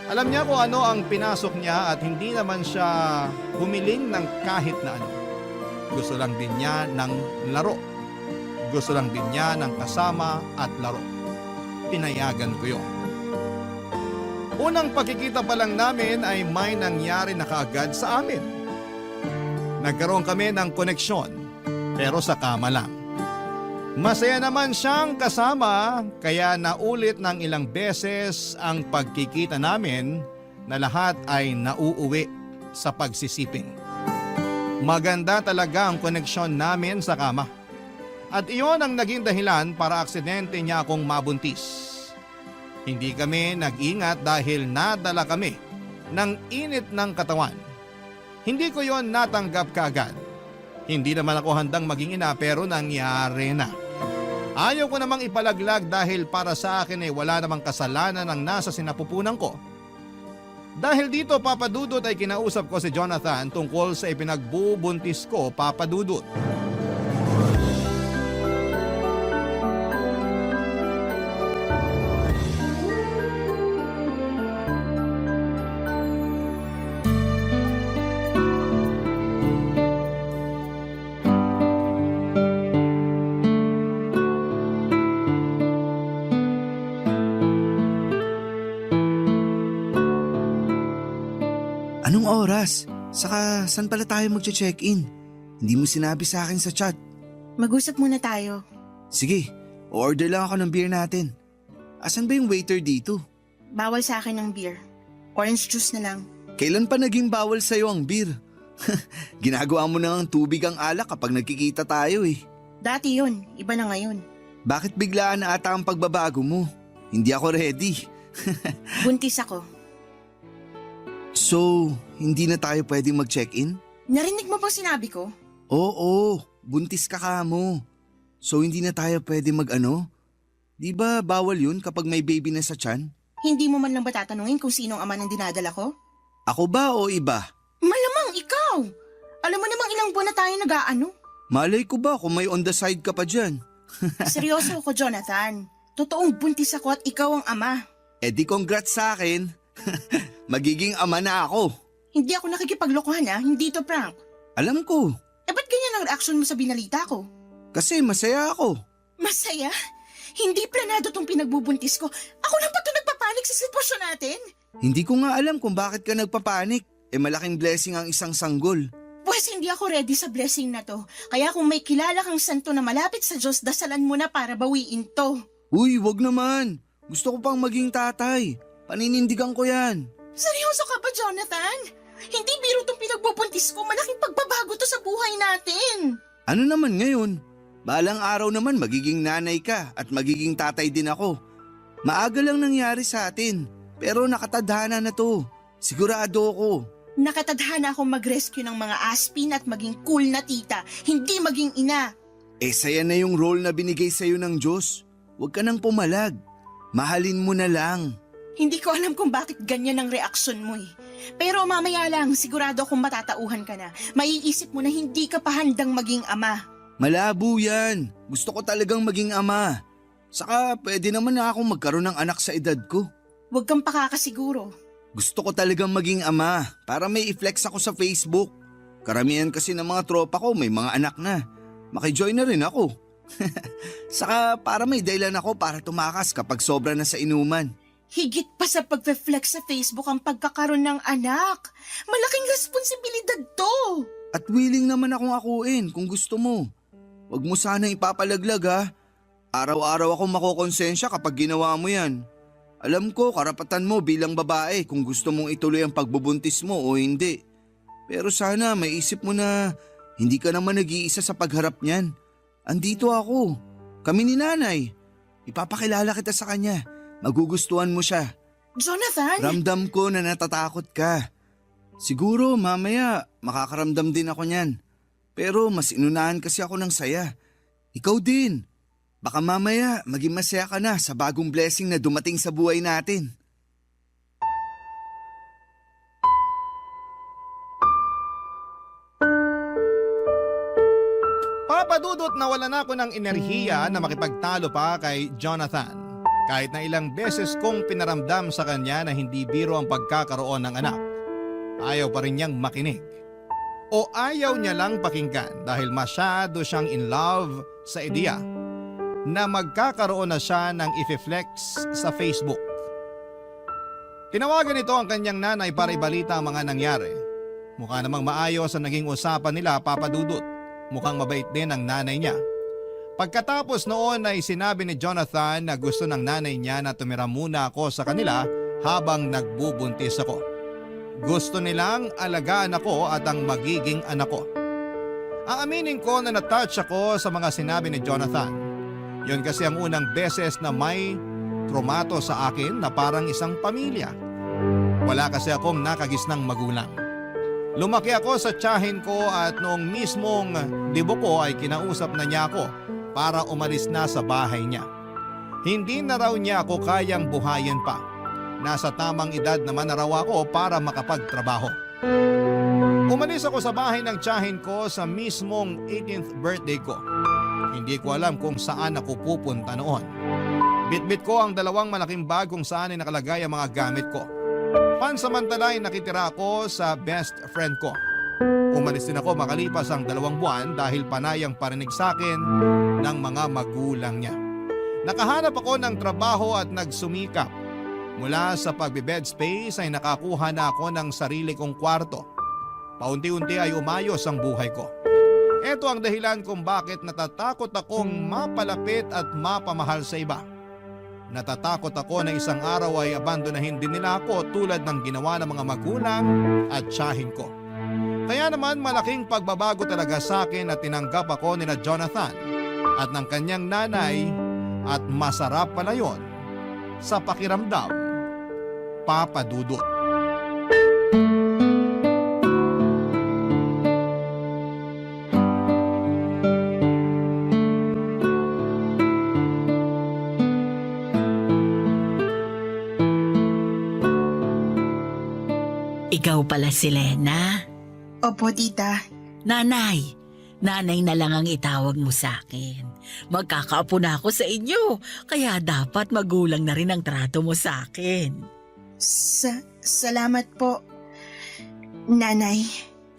Alam niya kung ano ang pinasok niya at hindi naman siya humiling ng kahit na ano. Gusto lang din niya ng laro. Gusto lang din niya ng kasama at laro. Pinayagan ko yun. Unang pagkikita pa lang namin ay may nangyari na kaagad sa amin. Nagkaroon kami ng koneksyon, pero sa kama lang. Masaya naman siyang kasama, kaya naulit ng ilang beses ang pagkikita namin na lahat ay nauuwi sa pagsisiping. Maganda talaga ang koneksyon namin sa kama. At iyon ang naging dahilan para aksidente niya akong mabuntis. Hindi kami nag-ingat dahil nadala kami ng init ng katawan. Hindi ko yon natanggap kaagad. Hindi naman ako handang maging ina pero nangyari na. Ayaw ko namang ipalaglag dahil para sa akin ay wala namang kasalanan ang nasa sinapupunan ko. Dahil dito, Papa Dudut, ay kinausap ko si Jonathan tungkol sa ipinagbubuntis ko, Papa Dudut. Anong oras? Saka saan pala tayo magche-check-in? Hindi mo sinabi sa akin sa chat. Mag-usap muna tayo. Sige, order lang ako ng beer natin. Asan ba yung waiter dito? Bawal sa akin ng beer. Orange juice na lang. Kailan pa naging bawal sa'yo ang beer? Ginagawa mo na ng tubig ang alak kapag nagkikita tayo eh. Dati yun, iba na ngayon. Bakit biglaan na ata ang pagbabago mo? Hindi ako ready. Buntis ako. So, hindi na tayo pwedeng mag-check-in? Narinig mo ba sinabi ko? Oo, buntis ka mo. So hindi na tayo pwede mag-ano? Di ba bawal yun kapag may baby na sa tiyan? Hindi mo man lang ba tatanungin kung sinong ama ng dinadala ko? Ako ba o iba? Malamang ikaw! Alam mo namang ilang buwan na tayo nag-aano. Malay ko ba kung may on the side ka pa dyan? Seryoso ako, Jonathan. Totoong buntis ako at ikaw ang ama. Eh di congrats sa akin. Magiging ama na ako. Hindi ako nakikipaglokohan hindi to prank. Alam ko. Eh ba't ganyan ang reaksyon mo sa binalita ko? Kasi masaya ako. Masaya? Hindi planado tong pinagbubuntis ko. Ako lang ba ito nagpapanik sa sitwasyon natin? Hindi ko nga alam kung bakit ka nagpapanik. Eh malaking blessing ang isang sanggol. Pues hindi ako ready sa blessing na to. Kaya kung may kilala kang santo na malapit sa Diyos, dasalan mo na para bawiin to. Uy, wag naman. Gusto ko pang maging tatay. Paninindigan ko yan. Seryoso ka ba, Jonathan? Hindi biro tong pinagbubuntis ko. Malaking pagbabago to sa buhay natin. Ano naman ngayon? Balang araw naman magiging nanay ka at magiging tatay din ako. Maaga lang nangyari sa atin, pero nakatadhana na to. Sigurado ako. Nakatadhana akong mag-rescue ng mga aspin at maging cool na tita, hindi maging ina. Eh saya na yung role na binigay sa'yo ng Diyos. Huwag ka nang pumalag. Mahalin mo na lang. Hindi ko alam kung bakit ganyan ang reaksyon mo eh. Pero mamaya lang, sigurado akong matatauhan ka na. Maiisip mo na hindi ka pa handang maging ama. Malabo yan. Gusto ko talagang maging ama. Saka pwede naman na akong magkaroon ng anak sa edad ko. Huwag kang pakakasiguro. Gusto ko talagang maging ama para may i-flex ako sa Facebook. Karamihan kasi ng mga tropa ko may mga anak na. Makijoin na rin ako. Saka para may dahilan ako para tumakas kapag sobra na sa inuman. Higit pa sa pagpe-flex sa Facebook ang pagkakaroon ng anak. Malaking responsibilidad to. At willing naman akong akuin kung gusto mo. Huwag mo sanang ipapalaglag ha. Araw-araw ako makokonsensya kapag ginawa mo yan. Alam ko karapatan mo bilang babae kung gusto mong ituloy ang pagbubuntis mo o hindi. Pero sana may isip mo na hindi ka naman nag-iisa sa pagharap niyan. Andito ako. Kami ni nanay. Ipapakilala kita sa kanya. Magugustuhan mo siya. Jonathan! Ramdam ko na natatakot ka. Siguro mamaya makakaramdam din ako niyan. Pero mas inunahan kasi ako ng saya. Ikaw din. Baka mamaya maging masaya ka na sa bagong blessing na dumating sa buhay natin. Papadudot na wala na ako ng enerhiya na makipagtalo pa kay Jonathan. Kahit na ilang beses kong pinaramdam sa kanya na hindi biro ang pagkakaroon ng anak, ayaw pa rin niyang makinig. O ayaw niya lang pakinggan dahil masyado siyang in love sa ideya na magkakaroon na siya ng i-flex sa Facebook. Tinawagan nito ang kanyang nanay para ibalita ang mga nangyari. Mukha namang maayos ang naging usapan nila, Papa Dudut. Mukhang mabait din ang nanay niya. Pagkatapos noon ay sinabi ni Jonathan na gusto ng nanay niya na tumira muna ako sa kanila habang nagbubuntis ako. Gusto nilang alagaan ako at ang magiging anak ko. Aaminin ko na natouch ako sa mga sinabi ni Jonathan. Yun kasi ang unang beses na may trumato sa akin na parang isang pamilya. Wala kasi akong nakagisnang magulang. Lumaki ako sa tiyahin ko at noong mismong dibo ko ay kinausap na niya ako para umalis na sa bahay niya. Hindi na raw niya ako kayang buhayin pa. Nasa tamang edad naman na raw ako para makapagtrabaho. Umalis ako sa bahay ng tiyahin ko sa mismong 18th birthday ko. Hindi ko alam kung saan ako pupunta noon. Bitbit ko ang 2 malaking bag kung saan ay nakalagay ang mga gamit ko. Pansamantala ay nakitira ako sa best friend ko. Umalis din ako makalipas ang 2 buwan dahil panayang parinig sa akin ng mga magulang niya. Nakahanap ako ng trabaho at nagsumikap. Mula sa pagbe-bed space ay nakakuha na ako ng sarili kong kwarto. Paunti-unti ay umayos ang buhay ko. Ito ang dahilan kung bakit natatakot akong mapalapit at mapamahal sa iba. Natatakot ako na isang araw ay abandonahin din nila ako tulad ng ginawa ng mga magulang at tiyahin ko. Kaya naman malaking pagbabago talaga sa akin at tinanggap ako nila Jonathan at ng kanyang nanay at masarap pala yon sa pakiramdam, Papa Dudut. Ikaw pala si Lena? Opo, tita. Nanay na lang ang itawag mo sa akin. Magkakaapo na ako sa inyo, kaya dapat magulang na rin ang trato mo sa akin. Salamat po, Nanay.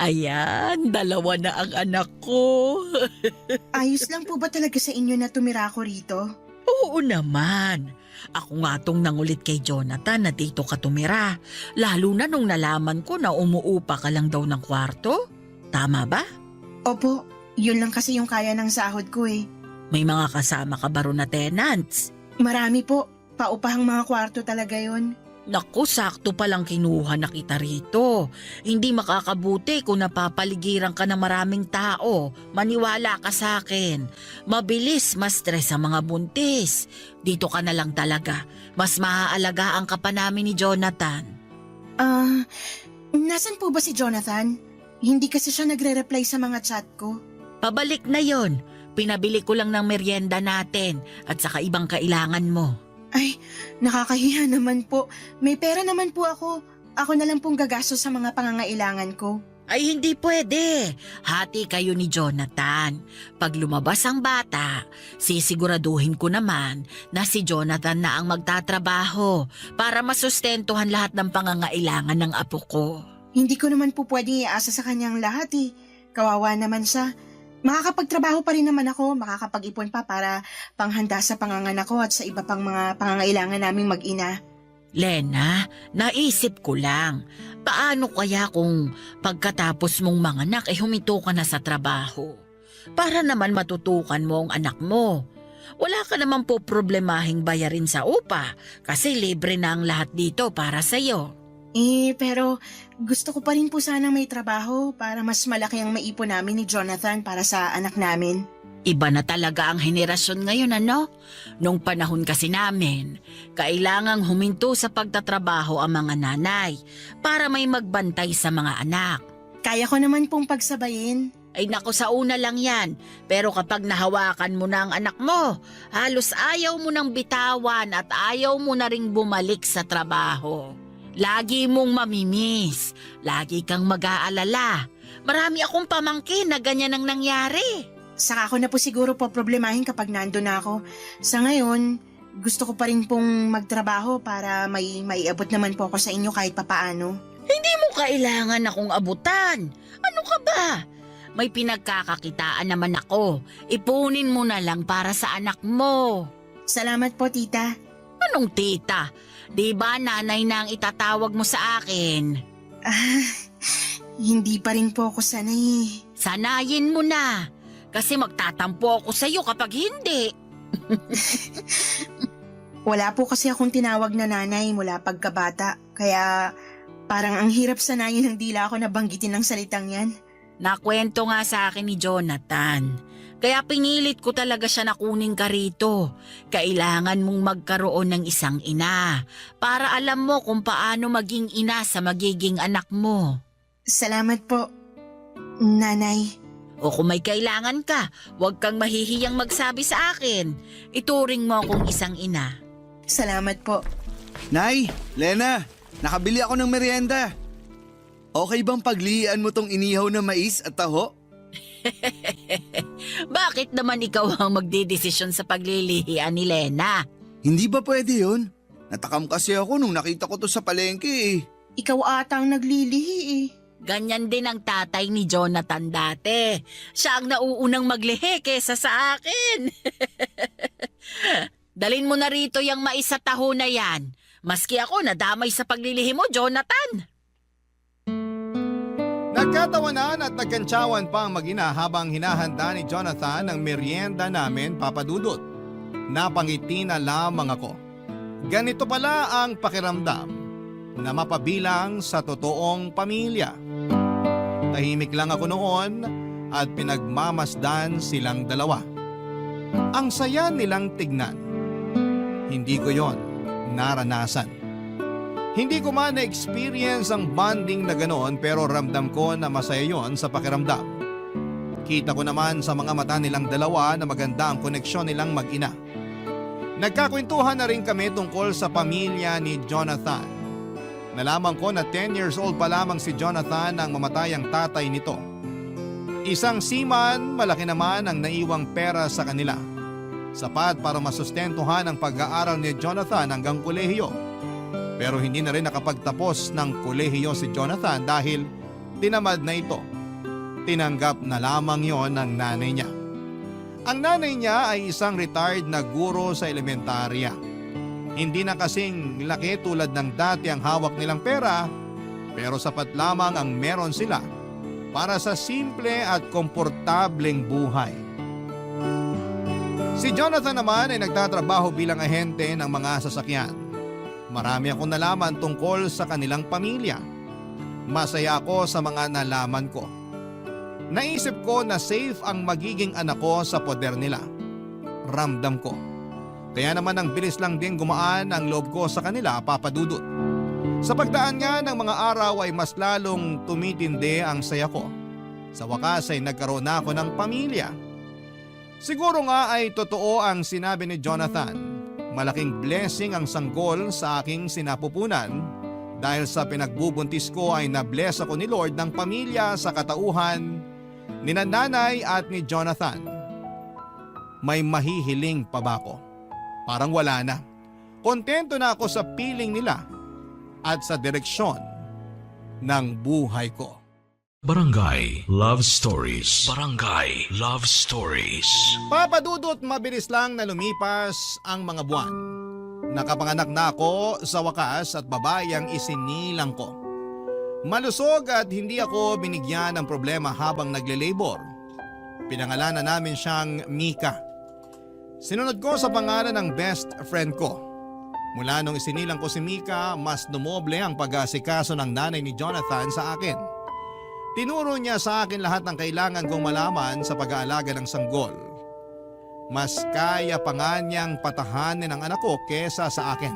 Ayan, 2 na ang anak ko. Ayos lang po ba talaga sa inyo na tumira ako rito? Oo naman. Ako nga tong nangulit kay Jonathan na dito ka tumira. Lalo na nung nalaman ko na umuupa ka lang daw ng kwarto. Tama ba? Opo, yun lang kasi yung kaya ng sahod ko eh. May mga kasama ka ba ron na tenants? Marami po, paupahang mga kwarto talaga yon. Naku, sakto palang kinuha na kita rito. Hindi makakabuti kung napapaligiran ka ng maraming tao. Maniwala ka sa akin. Mabilis ma-stress ang mga buntis. Dito ka na lang talaga. Mas maaalagaan ka pa namin ni Jonathan. Nasan po ba si Jonathan? Hindi kasi siya nagre-reply sa mga chat ko. Pabalik na yon. Pinabili ko lang ng merienda natin at saka ibang kailangan mo. Ay, nakakahiya naman po. May pera naman po ako. Ako na lang pong gagastos sa mga pangangailangan ko. Ay hindi pwede. Hati kayo ni Jonathan. Pag lumabas ang bata, sisiguraduhin ko naman na si Jonathan na ang magtatrabaho para masustentuhan lahat ng pangangailangan ng apo ko. Hindi ko naman po pwedeng iasa sa kanyang lahat eh. Kawawa naman siya. Makakapagtrabaho pa rin naman ako, makakapag-ipon pa para panghanda sa panganganak ko at sa iba pang mga pangangailangan naming mag-ina. Lena, naisip ko lang, paano kaya kung pagkatapos mong manganak ay huminto ka na sa trabaho? Para naman matutukan mo ang anak mo. Wala ka naman po problemahing bayarin sa upa kasi libre na ang lahat dito para sa'yo. Pero gusto ko pa rin po sanang may trabaho para mas malaki ang maipon namin ni Jonathan para sa anak namin. Iba na talaga ang henerasyon ngayon, ano? Nung panahon kasi namin, kailangang huminto sa pagtatrabaho ang mga nanay para may magbantay sa mga anak. Kaya ko naman pong pagsabayin. Ay naku, sa una lang yan. Pero kapag nahawakan mo na ang anak mo, halos ayaw mo nang bitawan at ayaw mo na ring bumalik sa trabaho. Lagi mong mamimiss. Lagi kang mag-aalala. Marami akong pamangkin na ganyan ang nangyari. Saka ako na po siguro po problemahin kapag nandun na ako. Sa ngayon, gusto ko pa rin pong magtrabaho para maiabot naman po ako sa inyo kahit papaano. Hindi mo kailangan akong abutan. Ano ka ba? May pinagkakakitaan naman ako. Ipunin mo na lang para sa anak mo. Salamat po, tita. Anong tita? Di ba nanay na ang itatawag mo sa akin? Hindi pa rin po ako sanay. Sanayin mo na. Kasi magtatampo ako sa iyo kapag hindi. Wala po kasi akong tinawag na nanay mula pagkabata. Kaya parang ang hirap sanayin ng dila ako na banggitin ng salitang yan. Nakwento nga sa akin ni Jonathan. Kaya pinilit ko talaga siya na kunin ka rito. Kailangan mong magkaroon ng isang ina para alam mo kung paano maging ina sa magiging anak mo. Salamat po, Nanay. O kung may kailangan ka, huwag kang mahihiyang magsabi sa akin. Ituring mo akong isang ina. Salamat po. Nay, Lena, nakabili ako ng merienda. Okay bang paglihian mo tong inihaw na mais at taho? Bakit naman ikaw ang magdidesisyon sa paglilihian ni Lena? Hindi ba pwede yun? Natakam kasi ako nung nakita ko to sa palengke eh. Ikaw ata ang naglilihi eh. Ganyan din ang tatay ni Jonathan dati. Siya ang nauunang maglihi kesa sa akin. Dalin mo na rito yung mais sa taho na yan. Maski ako nadamay sa paglilihi mo, Jonathan. Nagkatawanan at nagkantsawan pa ang mag-ina habang hinahanda ni Jonathan ang merienda namin, Papa Dudut. Napangiti na lamang ako. Ganito pala ang pakiramdam na mapabilang sa totoong pamilya. Tahimik lang ako noon at pinagmamasdan silang dalawa. Ang saya nilang tignan. Hindi ko yon naranasan. Hindi ko man na-experience ang bonding na ganoon pero ramdam ko na masaya yon sa pakiramdam. Kita ko naman sa mga mata nilang dalawa na maganda ang koneksyon nilang mag-ina. Nagkakwentuhan na rin kami tungkol sa pamilya ni Jonathan. Nalaman ko na 10 years old pa lamang si Jonathan nang mamatay ang tatay nito. Isang seaman, malaki naman ang naiwang pera sa kanila. Sapat para masustentuhan ang pag-aaral ni Jonathan hanggang kolehiyo. Pero hindi na rin nakapagtapos ng kolehiyo si Jonathan dahil tinamad na ito. Tinanggap na lamang yon ng nanay niya. Ang nanay niya ay isang retired na guro sa elementarya. Hindi na kasing laki tulad ng dati ang hawak nilang pera, pero sapat lamang ang meron sila para sa simple at komportableng buhay. Si Jonathan naman ay nagtatrabaho bilang ahente ng mga sasakyan. Marami akong nalaman tungkol sa kanilang pamilya. Masaya ako sa mga nalaman ko. Naisip ko na safe ang magiging anak ko sa poder nila. Ramdam ko. Kaya naman ang bilis lang din gumaan ang loob ko sa kanila, Papa Dudut. Sa pagdaan nga ng mga araw ay mas lalong tumitindi ang saya ko. Sa wakas ay nagkaroon na ako ng pamilya. Siguro nga ay totoo ang sinabi ni Jonathan. Malaking blessing ang sanggol sa aking sinapupunan dahil sa pinagbubuntis ko ay na-bless ako ni Lord ng pamilya sa katauhan ni nanay at ni Jonathan. May mahihiling pa ba ako? Parang wala na. Kontento na ako sa piling nila at sa direksyon ng buhay ko. Barangay Love Stories. Barangay Love Stories. Papa Dudut, mabilis lang na lumipas ang mga buwan. Nakapanganak na ako sa wakas at babae ang isinilang ko. Malusog at hindi ako binigyan ng problema habang nagle-labor. Pinangalanan namin siyang Mika. Sinunod ko sa pangalan ng best friend ko. Mula nung isinilang ko si Mika, mas dumoble ang pag-aasikaso ng nanay ni Jonathan sa akin. Tinuro niya sa akin lahat ng kailangan kong malaman sa pag-aalaga ng sanggol. Mas kaya pa nga niyang patahanin ang anak ko kesa sa akin.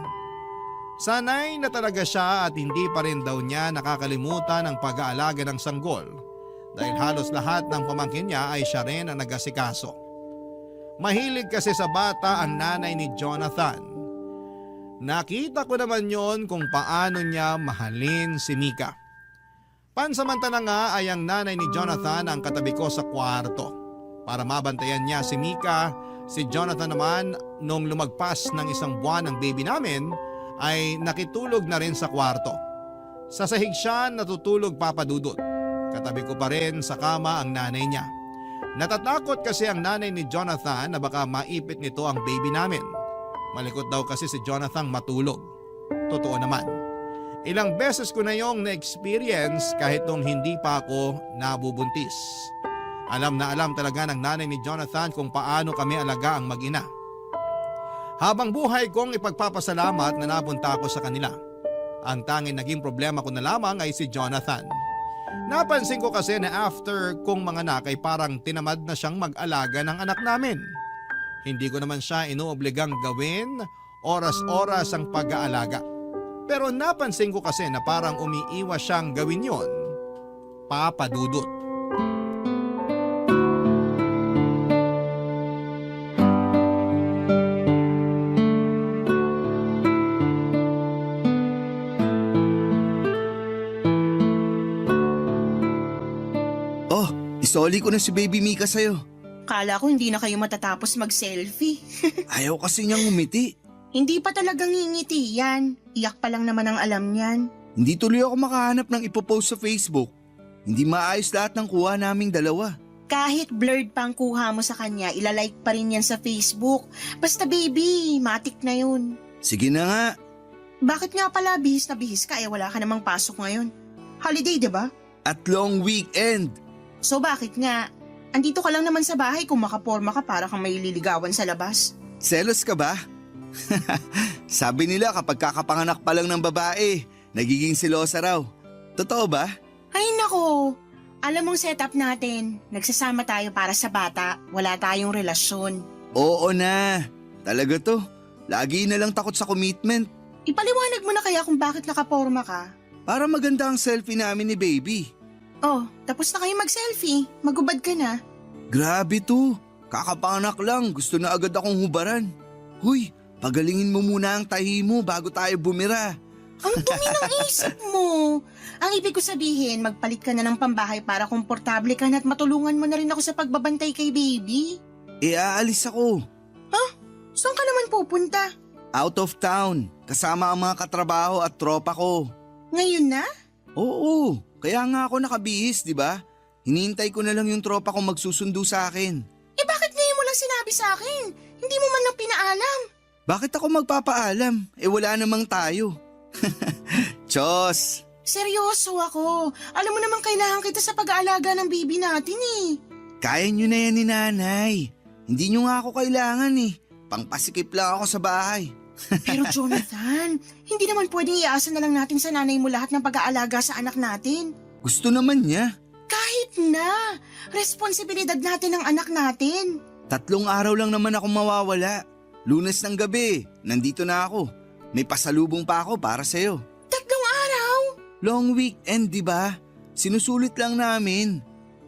Sanay na talaga siya at hindi pa rin daw niya nakakalimutan ang pag-aalaga ng sanggol dahil halos lahat ng pamangkin niya ay siya rin ang nag-asikaso. Mahilig kasi sa bata ang nanay ni Jonathan. Nakita ko naman yon kung paano niya mahalin si Mika. Pansamantala nga ay ang nanay ni Jonathan ang katabi ko sa kwarto. Para mabantayan niya si Mika, si Jonathan naman nung lumagpas ng 1 buwan ng baby namin ay nakitulog na rin sa kwarto. Sa sahig siya natutulog, Papa Dudut. Katabi ko pa rin sa kama ang nanay niya. Natatakot kasi ang nanay ni Jonathan na baka maipit nito ang baby namin. Malikot daw kasi si Jonathan matulog. Totoo naman. Ilang beses ko na yung na-experience kahit nung hindi pa ako nabubuntis. Alam na alam talaga ng nanay ni Jonathan kung paano kami alaga ang mag-ina. Habang buhay kong ipagpapasalamat na napunta ako sa kanila. Ang tanging naging problema ko na lamang ay si Jonathan. Napansin ko kasi na after kong manganak ay parang tinamad na siyang mag-alaga ng anak namin. Hindi ko naman siya inuobligang gawin oras-oras ang pag-aalaga. Pero napansin ko kasi na parang umiiwas siyang gawin yon. Papa Dudut. Oh, isoli ko na si Baby Mika sa'yo. Kala ko hindi na kayo matatapos mag-selfie. Ayaw kasi niyang umiti. Hindi pa talagang ngingiti yan. Iyak pa lang naman ang alam niyan. Hindi tuloy ako makahanap ng ipopost sa Facebook. Hindi maayos lahat ng kuha naming dalawa. Kahit blurred pa ang kuha mo sa kanya, ilalike pa rin yan sa Facebook. Basta baby, matik na yun. Sige na nga. Bakit nga pala bihis na bihis ka wala ka namang pasok ngayon? Holiday, di ba? At long weekend. So bakit nga? Andito ka lang naman sa bahay kung makaporma ka para kang may liligawan sa labas. Selos ka ba? Sabi nila kapag kakapanganak pa lang ng babae, nagiging silosa raw. Totoo ba? Ay nako, alam mong setup natin. Nagsasama tayo para sa bata, wala tayong relasyon. Oo na. Talaga to. Lagi na lang takot sa commitment. Ipaliwanag mo na kaya kung bakit nakaporma ka. Para maganda ang selfie namin ni Baby. Oh, tapos na kayo mag-selfie. Magubad ka na. Grabe to. Kakapanganak lang, gusto na agad akong hubaran. Huy, pagalingin mo muna ang tahi mo bago tayo bumira. Ang dumi ng isip mo. Ang ibig ko sabihin, magpalit ka na ng pambahay para komportable ka na at matulungan mo na rin ako sa pagbabantay kay baby. Aalis ako. Saan ka naman pupunta? Out of town, kasama ang mga katrabaho at tropa ko. Ngayon na? Oo, kaya nga ako nakabihis, di ba? Hinihintay ko na lang yung tropa ko magsusundo sa akin. Bakit ngayon mo lang sinabi sa akin? Hindi mo man lang pinaalam. Bakit ako magpapaalam? Wala namang tayo. Chos! Seryoso ako. Alam mo naman kailangan kita sa pag-aalaga ng baby natin eh. Kaya nyo na yan ni nanay. Hindi nyo nga ako kailangan eh. Pangpasikip lang ako sa bahay. Pero Jonathan, hindi naman pwedeng iasa na lang natin sa nanay mo lahat ng pag-aalaga sa anak natin. Gusto naman niya. Kahit na, responsibilidad natin ang anak natin. 3 araw lang naman ako mawawala. Lunes ng gabi, nandito na ako. May pasalubong pa ako para sa'yo. 3 araw? Long weekend, di ba? Sinusulit lang namin.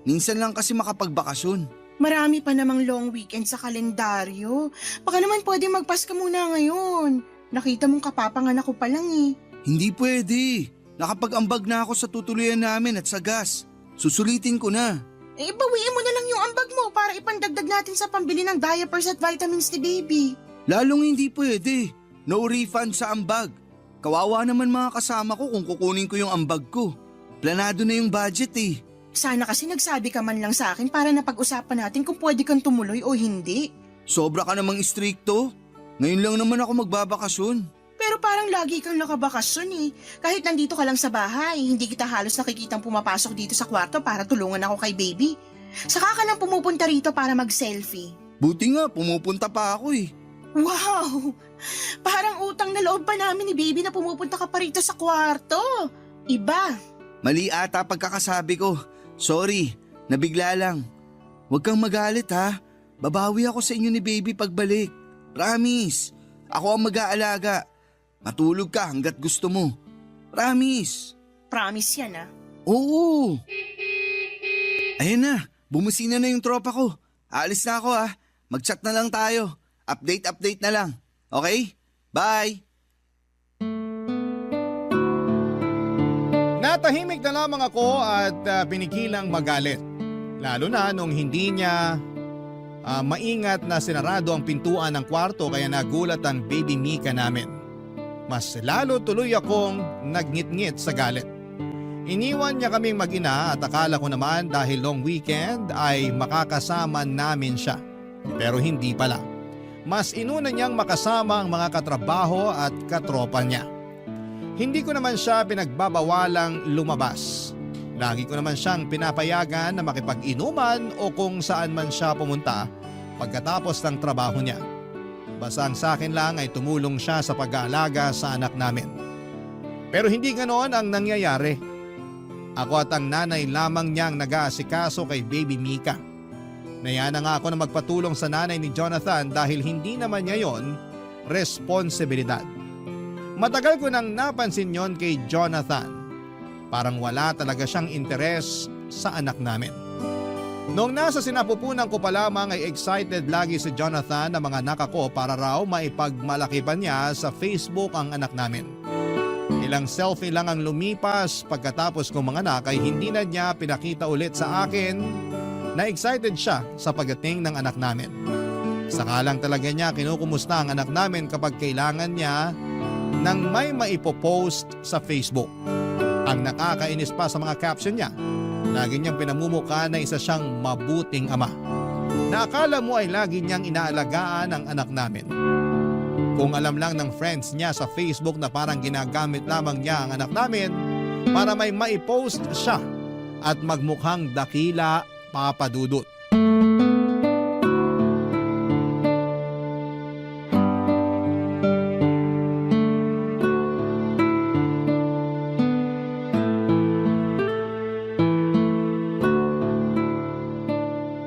Minsan lang kasi makapagbakasyon. Marami pa namang long weekend sa kalendaryo. Baka naman pwede magpaska muna ngayon. Nakita mong kapapanganak ko pa lang eh. Hindi pwede. Nakapag-ambag na ako sa tutuluyan namin at sa gas. Susulitin ko na. Bawiin mo na lang yung ambag mo para ipandagdag natin sa pambili ng diapers at vitamins ni baby. Lalong hindi pwede. No refund sa ambag. Kawawa naman mga kasama ko kung kukunin ko yung ambag ko. Planado na yung budget eh. Sana kasi nagsabi ka man lang sa akin para napag-usapan natin kung pwede kang tumuloy o hindi. Sobra ka namang istrikto. Ngayon lang naman ako magbabakasyon. Pero parang lagi kang nakabakasyon eh. Kahit nandito ka lang sa bahay, hindi kita halos nakikitang pumapasok dito sa kwarto para tulungan ako kay baby. Saka ka lang pumupunta rito para mag-selfie. Buti nga, pumupunta pa ako eh. Wow! Parang utang na loob pa namin ni baby na pumupunta ka pa rito sa kwarto. Iba. Mali ata pagkakasabi ko. Sorry, nabigla lang. Huwag kang magalit ha. Babawi ako sa inyo ni baby pagbalik. Promise. Ako ang mag-aalaga. Matulog ka hanggat gusto mo. Promise. Promise yan ah. Oo. Ayun na, bumusina na yung tropa ko. Aalis na ako ha. Mag-chat na lang tayo. Update na lang. Okay? Bye! Natahimik na lamang ako at pinigilang magalit. Lalo na nung hindi niya maingat na sinarado ang pintuan ng kwarto kaya nagulat ang baby Mika namin. Mas lalo tuloy akong nagngit-ngit sa galit. Iniwan niya kaming mag-ina at akala ko naman dahil long weekend ay makakasama namin siya. Pero hindi pala. Mas inuna niyang makasama ang mga katrabaho at katropa niya. Hindi ko naman siya pinagbabawalang lumabas. Lagi ko naman siyang pinapayagan na makipag-inuman o kung saan man siya pumunta pagkatapos ng trabaho niya. Basta ang sa akin lang ay tumulong siya sa pag-aalaga sa anak namin. Pero hindi ganoon ang nangyayari. Ako at ang nanay lamang niyang nag-aasikaso kay baby Mika. Naya na nga ako na magpatulong sa nanay ni Jonathan dahil hindi naman niya yon responsibilidad. Matagal ko nang napansin yon kay Jonathan. Parang wala talaga siyang interes sa anak namin. Noong nasa sinapupunan ko pa lamang ay excited lagi si Jonathan na mga anak ako para raw maipagmalaki pa niya sa Facebook ang anak namin. Ilang selfie lang ang lumipas pagkatapos kong mga anak ay hindi na niya pinakita ulit sa akin na excited siya sa pagdating ng anak namin. Saka lang talaga niya kinukumusta ang anak namin kapag kailangan niya nang may maipopost sa Facebook. Ang nakakainis pa sa mga caption niya, lagi niyang pinamumukha na isa siyang mabuting ama. Na akala mo ay lagi niyang inaalagaan ang anak namin. Kung alam lang ng friends niya sa Facebook na parang ginagamit lamang niya ang anak namin para may maipost siya at magmukhang dakila, Papa Dudut.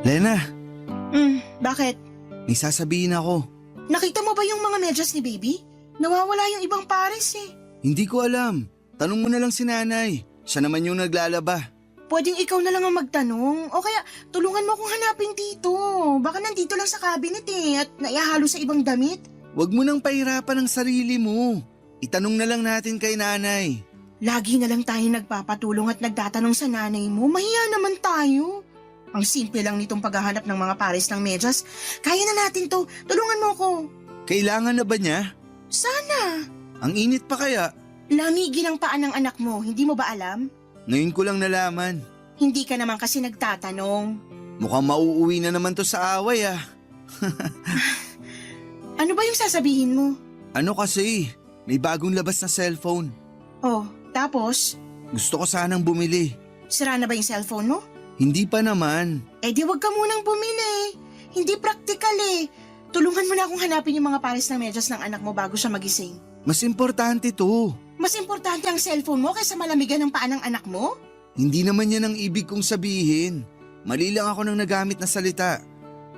Lena, Bakit? may sasabihin ako. Nakita mo ba yung mga medyas ni baby? Nawawala yung ibang pares eh. Hindi ko alam. Tanong mo na lang si nanay. Siya naman yung naglalaba. Pwedeng ikaw na lang ang magtanong o kaya tulungan mo akong hanapin dito. Baka nandito lang sa cabinet eh at naihalo sa ibang damit. Huwag mo nang pahirapan ang sarili mo. Itanong na lang natin kay nanay. Lagi na lang tayo nagpapatulong at nagtatanong sa nanay mo. Mahiya naman tayo. Ang simple lang nitong paghahanap ng mga pares ng medyas. Kaya na natin to. Tulungan mo ko. Kailangan na ba niya? Sana. Ang init pa kaya? Lamigin ang paan ng anak mo. Hindi mo ba alam? Ngayon ko lang nalaman. Hindi ka naman kasi nagtatanong. Mukhang mauuwi na naman to sa away ah. Ano ba yung sasabihin mo? Ano kasi? May bagong labas na cellphone. Oh, tapos? Gusto ko sanang bumili. Sira na ba yung cellphone mo? Hindi pa naman. Eh di wag ka munang bumili. Hindi practical eh. Tulungan mo na akong hanapin yung mga pares ng medyas ng anak mo bago siya magising. Mas importante to. Mas importante ang cellphone mo kaysa malamigan ng paa ng anak mo? Hindi naman yan ang ibig kong sabihin. Mali lang ako ng nagamit na salita.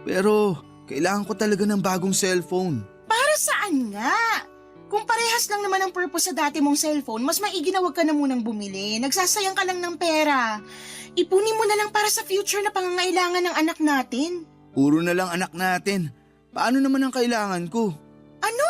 Pero kailangan ko talaga ng bagong cellphone. Para saan nga? Kung parehas lang naman ang purpose sa dati mong cellphone, mas maigi na wag ka na munang bumili. Nagsasayang ka lang ng pera. Ipunin mo na lang para sa future na pangangailangan ng anak natin. Puro na lang anak natin. Paano naman ang kailangan ko? Ano?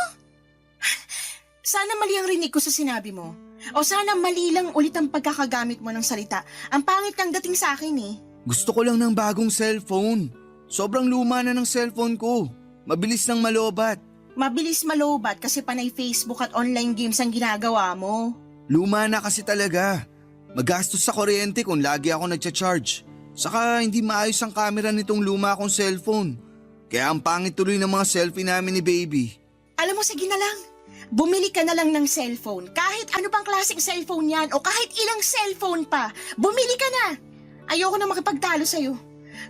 Sana mali ang rinig ko sa sinabi mo. O sana mali lang ulit ang pagkakagamit mo ng salita. Ang pangit kang dating sa akin eh. Gusto ko lang ng bagong cellphone. Sobrang luma na ng cellphone ko. Mabilis nang malobat. Mabilis malobat kasi panay Facebook at online games ang ginagawa mo. Luma na kasi talaga. Magastos sa kuryente kung lagi ako nagcha-charge. Saka hindi maayos ang camera nitong luma kong cellphone. Kaya ang pangit tuloy ng mga selfie namin ni baby. Alam mo, sige na lang. Bumili ka na lang ng cellphone. Kahit ano pang klaseng cellphone yan o kahit ilang cellphone pa. Bumili ka na. Ayoko na makipagtalo sa'yo.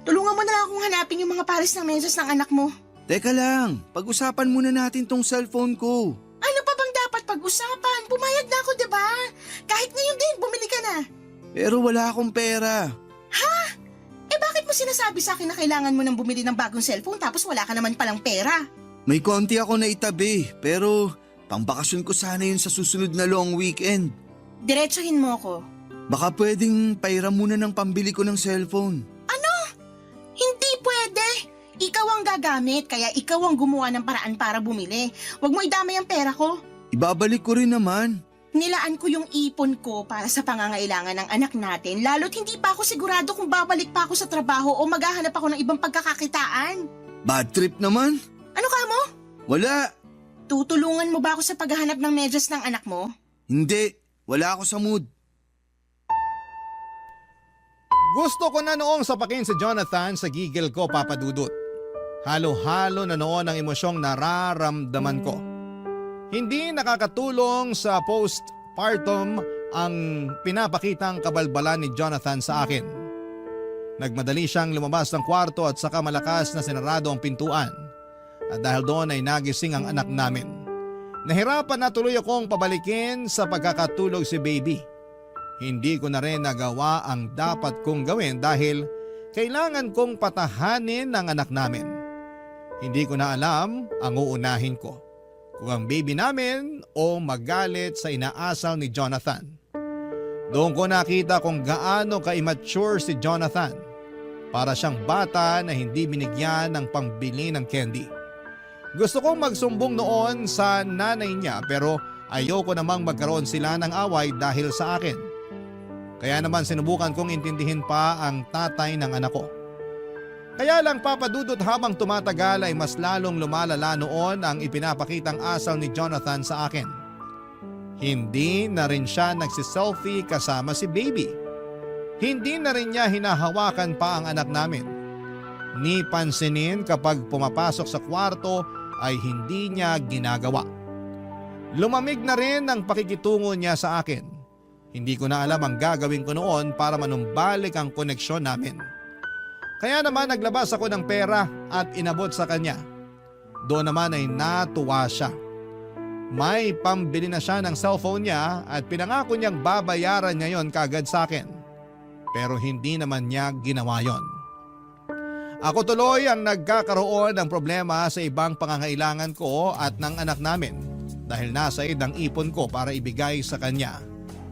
Tulungan mo na lang akong hanapin yung mga pares ng medyas ng anak mo. Teka lang, pag-usapan muna natin tong cellphone ko. Ano pa bang dapat pag-usapan? Pumayag na ako, diba? Kahit ngayon din, bumili ka na. Pero wala akong pera. Ha? Eh bakit mo sinasabi sa akin na kailangan mo nang bumili ng bagong cellphone tapos wala ka naman palang pera? May konti ako na itabi, pero pangbakasyon ko sana yun sa susunod na long weekend. Diretsuhin mo ako. Baka pwedeng pairam muna ng pambili ko ng cellphone. Ano? Hindi pwede. Ikaw ang gagamit, kaya ikaw ang gumawa ng paraan para bumili. Huwag mo idamay ang pera ko. Ibabalik ko rin naman. Nilaan ko yung ipon ko para sa pangangailangan ng anak natin, lalo't hindi pa ako sigurado kung babalik pa ako sa trabaho o maghahanap ako ng ibang pagkakakitaan. Bad trip naman. Ano ka mo? Wala. Tutulungan mo ba ako sa paghahanap ng medyas ng anak mo? Hindi. Wala ako sa mood. Gusto ko na noong sapakin si Jonathan sa gigil ko, Papa Dudut. Halo-halo na noon ang emosyong nararamdaman ko. Hindi nakakatulong sa postpartum ang pinapakitang kabalbalan ni Jonathan sa akin. Nagmadali siyang lumabas ng kwarto at saka malakas na sinarado ang pintuan. At dahil doon ay nagising ang anak namin. Nahirapan na tuloy akong pabalikin sa pagkakatulog si baby. Hindi ko na rin nagawa ang dapat kong gawin dahil kailangan kong patahanin ang anak namin. Hindi ko na alam ang uunahin ko, kung ang baby namin o magalit sa inaasal ni Jonathan. Doon ko nakita kung gaano ka-immature si Jonathan. Para siyang bata na hindi binigyan ng pambili ng candy. Gusto kong magsumbong noon sa nanay niya pero ayoko namang magkaroon sila ng away dahil sa akin. Kaya naman sinubukan kong intindihin pa ang tatay ng anak ko. Kaya lang Papa Dudut, habang tumatagal ay mas lalong lumalala noon ang ipinapakitang asal ni Jonathan sa akin. Hindi na rin siya nagsiselfie kasama si baby. Hindi na rin niya hinahawakan pa ang anak namin. Ni pansinin kapag pumapasok sa kwarto ay hindi niya ginagawa. Lumamig na rin ang pakikitungo niya sa akin. Hindi ko na alam ang gagawin ko noon para manumbalik ang koneksyon namin. Kaya naman naglabas ako ng pera at inabot sa kanya. Doon naman ay natuwa siya. May pambili na siya ng cellphone niya at pinangako niyang babayaran niya yon kaagad sa akin. Pero hindi naman niya ginawa yon. Ako tuloy ang nagkakaroon ng problema sa ibang pangangailangan ko at ng anak namin dahil nasa ang ipon ko para ibigay sa kanya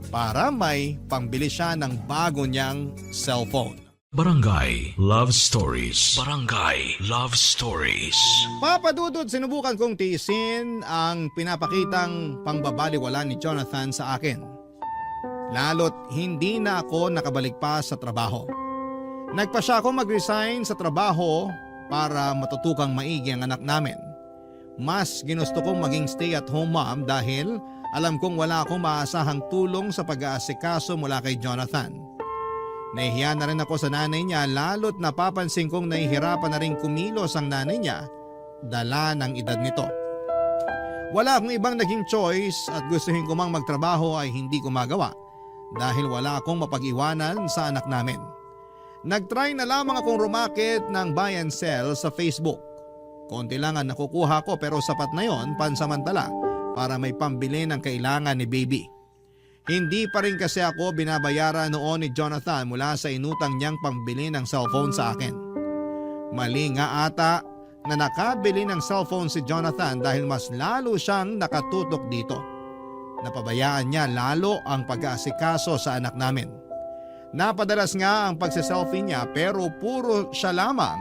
para may pambili siya ng bago niyang cellphone. Barangay Love Stories. Barangay Love Stories. Papa Dudut, sinubukan kong tiisin ang pinapakitang pangbabaliwala ni Jonathan sa akin. Lalo't hindi na ako nakabalik pa sa trabaho. Nagpa siya akong mag-resign sa trabaho para matutukang maigi ang anak namin. Mas ginusto kong maging stay-at-home mom dahil alam kong wala akong maasahang tulong sa pag-aasikaso mula kay Jonathan. Nahihiya na rin ako sa nanay niya lalo't napapansin kong nahihirapan na rin kumilos ang nanay niya dala ng edad nito. Wala akong ibang naging choice at gustuhin ko mang magtrabaho ay hindi ko magawa dahil wala akong mapag-iwanan sa anak namin. Nagtry na lamang akong rumakit ng buy and sell sa Facebook. Konti lang ang nakukuha ko pero sapat na yon pansamantala para may pambili ng kailangan ni baby. Hindi pa rin kasi ako binabayaran noon ni Jonathan mula sa inutang niyang pambili ng cellphone sa akin. Mali nga ata na nakabili ng cellphone si Jonathan dahil mas lalo siyang nakatutok dito. Napabayaan niya lalo ang pag-aasikaso sa anak namin. Napadalas nga ang pagsiselfie niya pero puro siya lamang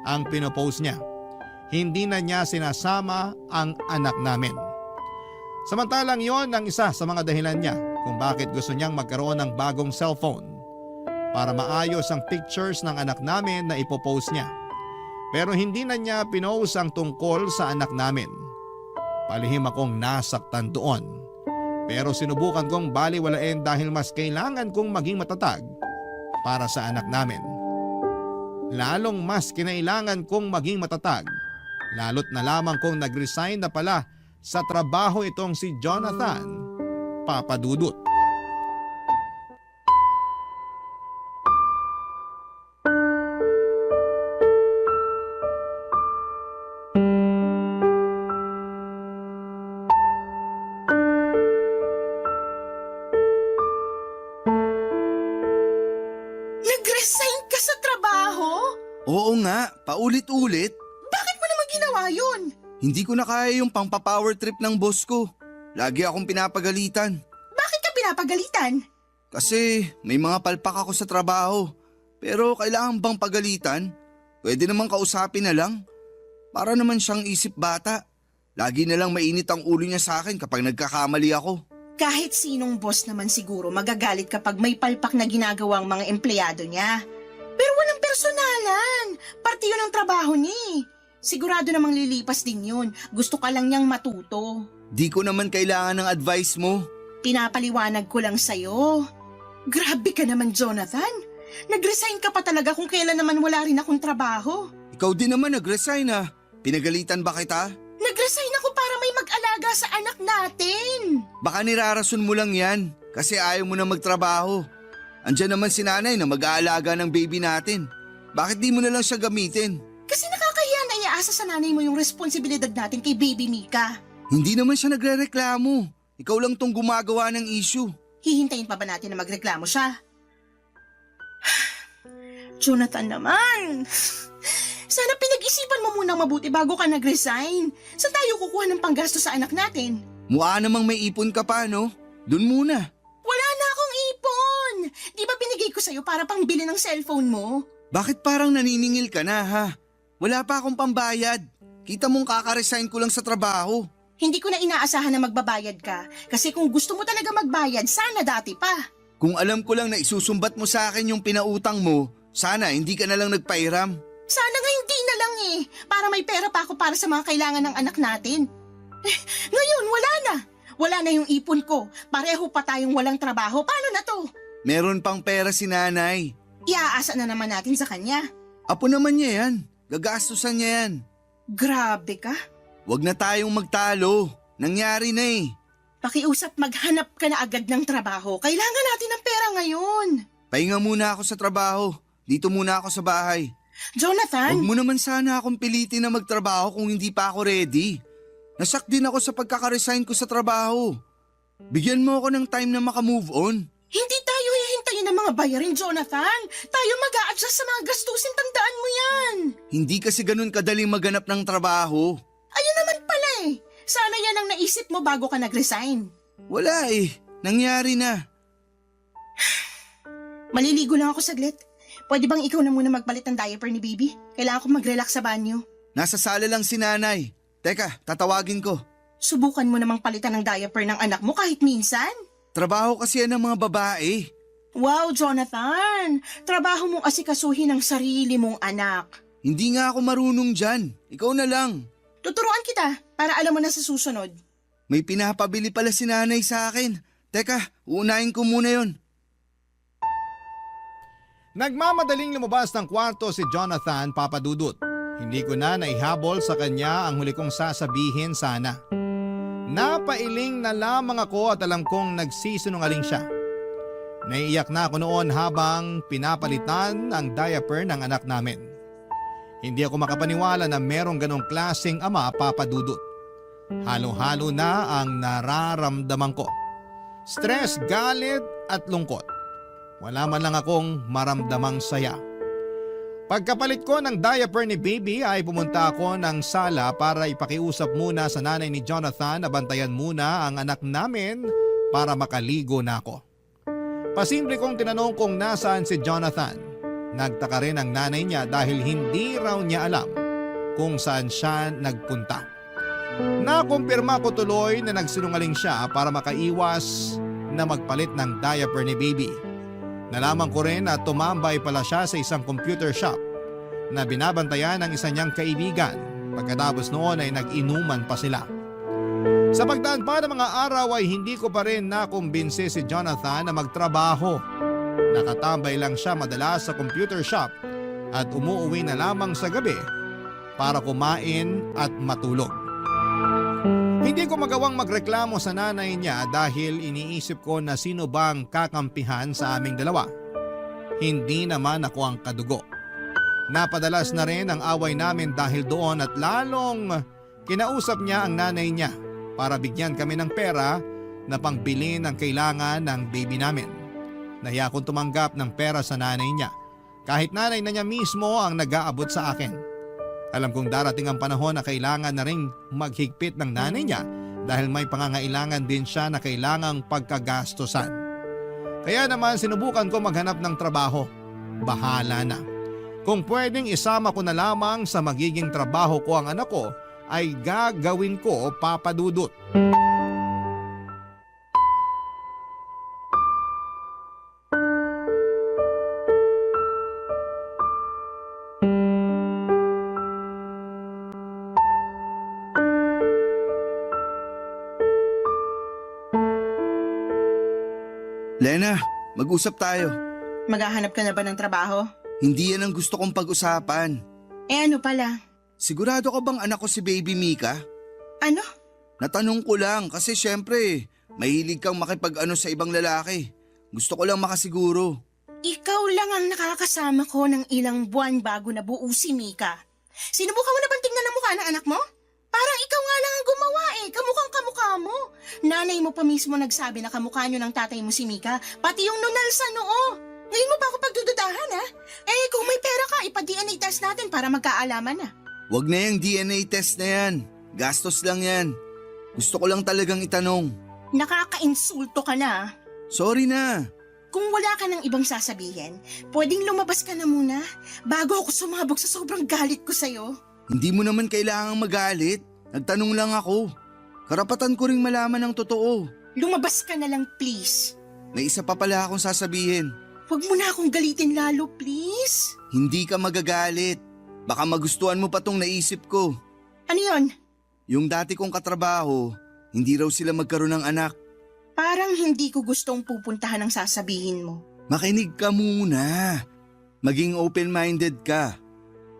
ang pinopost niya. Hindi na niya sinasama ang anak namin. Samantalang yon ang isa sa mga dahilan niya kung bakit gusto niyang magkaroon ng bagong cellphone para maayos ang pictures ng anak namin na ipopost niya. Pero hindi na niya pinost ang tungkol sa anak namin. Palihim akong nasaktan doon. Pero sinubukan kong baliwalain dahil mas kailangan kong maging matatag para sa anak namin. Lalong mas kinailangan kong maging matatag, lalo't na lamang kong nag-resign na pala sa trabaho itong si Jonathan, Papa Dudut. Nag-resign ka sa trabaho? Oo nga, paulit-ulit. Bakit mo naman ginawa yun? Hindi ko na kaya yung pangpa-power trip ng boss ko. Lagi akong pinapagalitan. Bakit ka pinapagalitan? Kasi may mga palpak ako sa trabaho. Pero kailangan bang pagalitan? Pwede namang kausapin na lang. Para naman siyang isip bata. Lagi na lang mainit ang ulo niya sa akin kapag nagkakamali ako. Kahit sinong boss naman siguro magagalit kapag may palpak na ginagawang mga empleyado niya. Pero walang personalan. Parte yun ang trabaho niya eh. Sigurado namang lilipas din yun. Gusto ka lang niyang matuto. Di ko naman kailangan ng advice mo. Pinapaliwanag ko lang sa'yo. Grabe ka naman, Jonathan. Nag-resign ka pa talaga kung kailan naman wala rin akong trabaho. Ikaw din naman nag-resign ah. Pinagalitan ba kita? Nag-resign ako para may mag-alaga sa anak natin. Baka nirarason mo lang yan kasi ayaw mo na magtrabaho. Andiyan naman si nanay na mag-aalaga ng baby natin. Bakit di mo na lang siya gamitin? Kasi nakakahiya na iaasa sa nanay mo yung responsibilidad natin kay baby Mika. Hindi naman siya nagre-reklamo. Ikaw lang tong gumagawa ng issue. Hihintayin pa ba natin na magreklamo siya? Jonathan naman. Sana pinag-isipan mo munang mabuti bago ka nag-resign. Saan tayo kukuha ng panggasto sa anak natin? Mukha namang may ipon ka pa, no? Doon muna. Wala na akong ipon! sa'yo para pangbili ng cellphone mo. Bakit parang naniningil ka na ha? Wala pa akong pambayad. Kita mong kakaresign ko lang sa trabaho. Hindi ko na inaasahan na magbabayad ka. Kasi kung gusto mo talaga magbayad, sana dati pa. Kung alam ko lang na isusumbat mo sa akin yung pinautang mo, sana hindi ka na lang nagpairam. Sana nga hindi na lang eh. Para may pera pa ako para sa mga kailangan ng anak natin. Ngayon, wala na. Wala na yung ipon ko. Pareho pa tayong walang trabaho. Paano na to? Meron pang pera si nanay. Iaasa na naman natin sa kanya. Apo naman niya yan. Gagastusan niya yan. Grabe ka. Huwag na tayong magtalo. Nangyari na eh. Pakiusap maghanap ka na agad ng trabaho. Kailangan natin ng pera ngayon. Pahinga muna ako sa trabaho. Dito muna ako sa bahay. Jonathan! Huwag mo naman sana akong pilitin na magtrabaho kung hindi pa ako ready. Nasak din ako sa pagkakaresign ko sa trabaho. Bigyan mo ako ng time na makamove on. Hindi tayo hihintayin ng mga bayarin, Jonathan. Tayo mag-a-adjust sa mga gastusin, tandaan mo yan. Hindi kasi ganun kadaling maganap ng trabaho. Ayun naman pala eh. Sana yan ang naisip mo bago ka nag-resign. Wala eh. Nangyari na. Maliligo lang ako saglit. Pwede bang ikaw na muna magpalit ng diaper ni baby? Kailangan ko mag-relax sa banyo. Nasa sala lang si nanay. Teka, tatawagin ko. Subukan mo namang palitan ng diaper ng anak mo kahit minsan. Trabaho kasi yan ng mga babae. Wow, Jonathan! Trabaho mong asikasuhin ang sarili mong anak. Hindi nga ako marunong dyan. Ikaw na lang. Tuturuan kita para alam mo na sa susunod. May pinapabili pala si nanay sa akin. Teka, uunahin ko muna yon. Nagmamadaling lumabas ng kwarto si Jonathan, Papa Dudut. Hindi ko na naihabol sa kanya ang huli kong sasabihin sana. Napailing na lamang ako at alam kong nagsisinungaling siya. Naiiyak na ako noon habang pinapalitan ang diaper ng anak namin. Hindi ako makapaniwala na merong ganong klaseng ama, Papa Dudut. Halo-halo na ang nararamdaman ko. Stress, galit at lungkot. Wala man lang akong maramdamang saya. Pagkapalit ko ng diaper ni baby ay pumunta ako ng sala para ipakiusap muna sa nanay ni Jonathan na bantayan muna ang anak namin para makaligo na ako. Pasimple kong tinanong kung nasaan si Jonathan. Nagtaka rin ang nanay niya dahil hindi raw niya alam kung saan siya nagpunta. Nakumpirma ko tuloy na nagsinungaling siya para makaiwas na magpalit ng diaper ni baby. Nalaman ko rin na tumambay pala siya sa isang computer shop na binabantayan ng isa niyang kaibigan. Pagkatapos noon ay nag-inuman pa sila. Sa pagdaan pa ng mga araw ay hindi ko pa rin nakumbinsi si Jonathan na magtrabaho. Nakatambay lang siya madalas sa computer shop at umuuwi na lamang sa gabi para kumain at matulog. Hindi ko magawang magreklamo sa nanay niya dahil iniisip ko na sino bang kakampihan sa aming dalawa. Hindi naman ako ang kadugo. Napadalas na rin ang away namin dahil doon at lalong kinausap niya ang nanay niya para bigyan kami ng pera na pangbili ng kailangan ng baby namin. Nahiya akong tumanggap ng pera sa nanay niya kahit nanay na niya mismo ang nag-aabot sa akin. Alam kong darating ang panahon na kailangan na ring maghigpit ng nanay niya dahil may pangangailangan din siya na kailangang pagkagastosan. Kaya naman sinubukan ko maghanap ng trabaho. Bahala na. Kung pwedeng isama ko na lamang sa magiging trabaho ko ang anak ko, ay gagawin ko, Papa Dudut. Lena, mag-usap tayo. Maghahanap ka na ba ng trabaho? Hindi yan ang gusto kong pag-usapan. Eh ano pala? Sigurado ka bang anak ko si Baby Mika? Ano? Natanong ko lang kasi syempre, mahilig kang makipag-ano sa ibang lalaki. Gusto ko lang makasiguro. Ikaw lang ang nakakasama ko ng ilang buwan bago nabuo si Mika. Sinubukan mo na bang tingnan ang mukha ng anak mo? Parang ikaw nga lang ang gumawa eh. Kamukhang kamukha mo. Nanay mo pa mismo nagsabi na kamukha nyo ng tatay mo si Mika. Pati yung nunal sa noo. Ngayon mo pa ako pagdududahan ha? Eh kung may pera ka, ipa-DNA test natin para magkaalaman na. Wag na yung DNA test na yan. Gastos lang yan. Gusto ko lang talagang itanong. Nakaka-insulto ka na. Sorry na. Kung wala ka ng ibang sasabihin, pwedeng lumabas ka na muna bago ako sumabog sa sobrang galit ko sa'yo. Hindi mo naman kailangang magalit. Nagtanong lang ako. Karapatan ko ring malaman ng totoo. Lumabas ka na lang, please. May isa pa pala akong sasabihin. Huwag mo na akong galitin lalo, please. Hindi ka magagalit. Baka magustuhan mo pa tong naisip ko. Ano yon? Yung dati kong katrabaho, hindi raw sila magkaroon ng anak. Parang hindi ko gustong pupuntahan ang sasabihin mo. Makinig ka muna. Maging open-minded ka.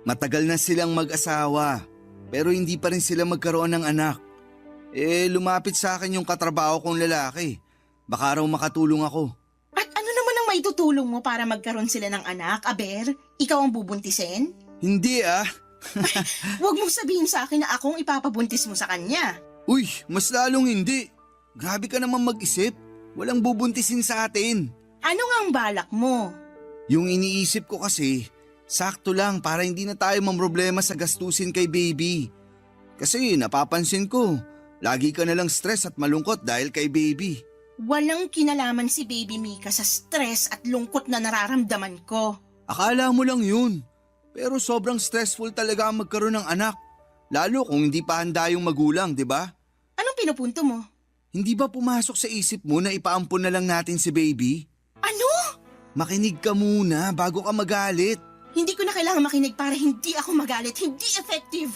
Matagal na silang mag-asawa, pero hindi pa rin sila magkaroon ng anak. Lumapit sa akin yung katrabaho kong lalaki. Baka raw makatulong ako. At ano naman ang maitutulong mo para magkaroon sila ng anak, Aber? Ikaw ang bubuntisin? Hindi Huwag mong sabihin sa akin na akong ipapabuntis mo sa kanya. Uy, mas lalong hindi. Grabe ka naman mag-isip. Walang bubuntisin sa atin. Ano nga ang balak mo? Yung iniisip ko kasi, sakto lang para hindi na tayo mamroblema sa gastusin kay baby. Kasi napapansin ko, lagi ka nalang stress at malungkot dahil kay baby. Walang kinalaman si Baby Mika sa stress at lungkot na nararamdaman ko. Akala mo lang yun. Pero sobrang stressful talaga ang magkaroon ng anak. Lalo kung hindi pa handa yung magulang, di ba? Anong pinupunto mo? Hindi ba pumasok sa isip mo na ipaampon na lang natin si baby? Ano? Makinig ka muna bago ka magalit. Hindi ko na kailangan makinig para hindi ako magalit. Hindi effective.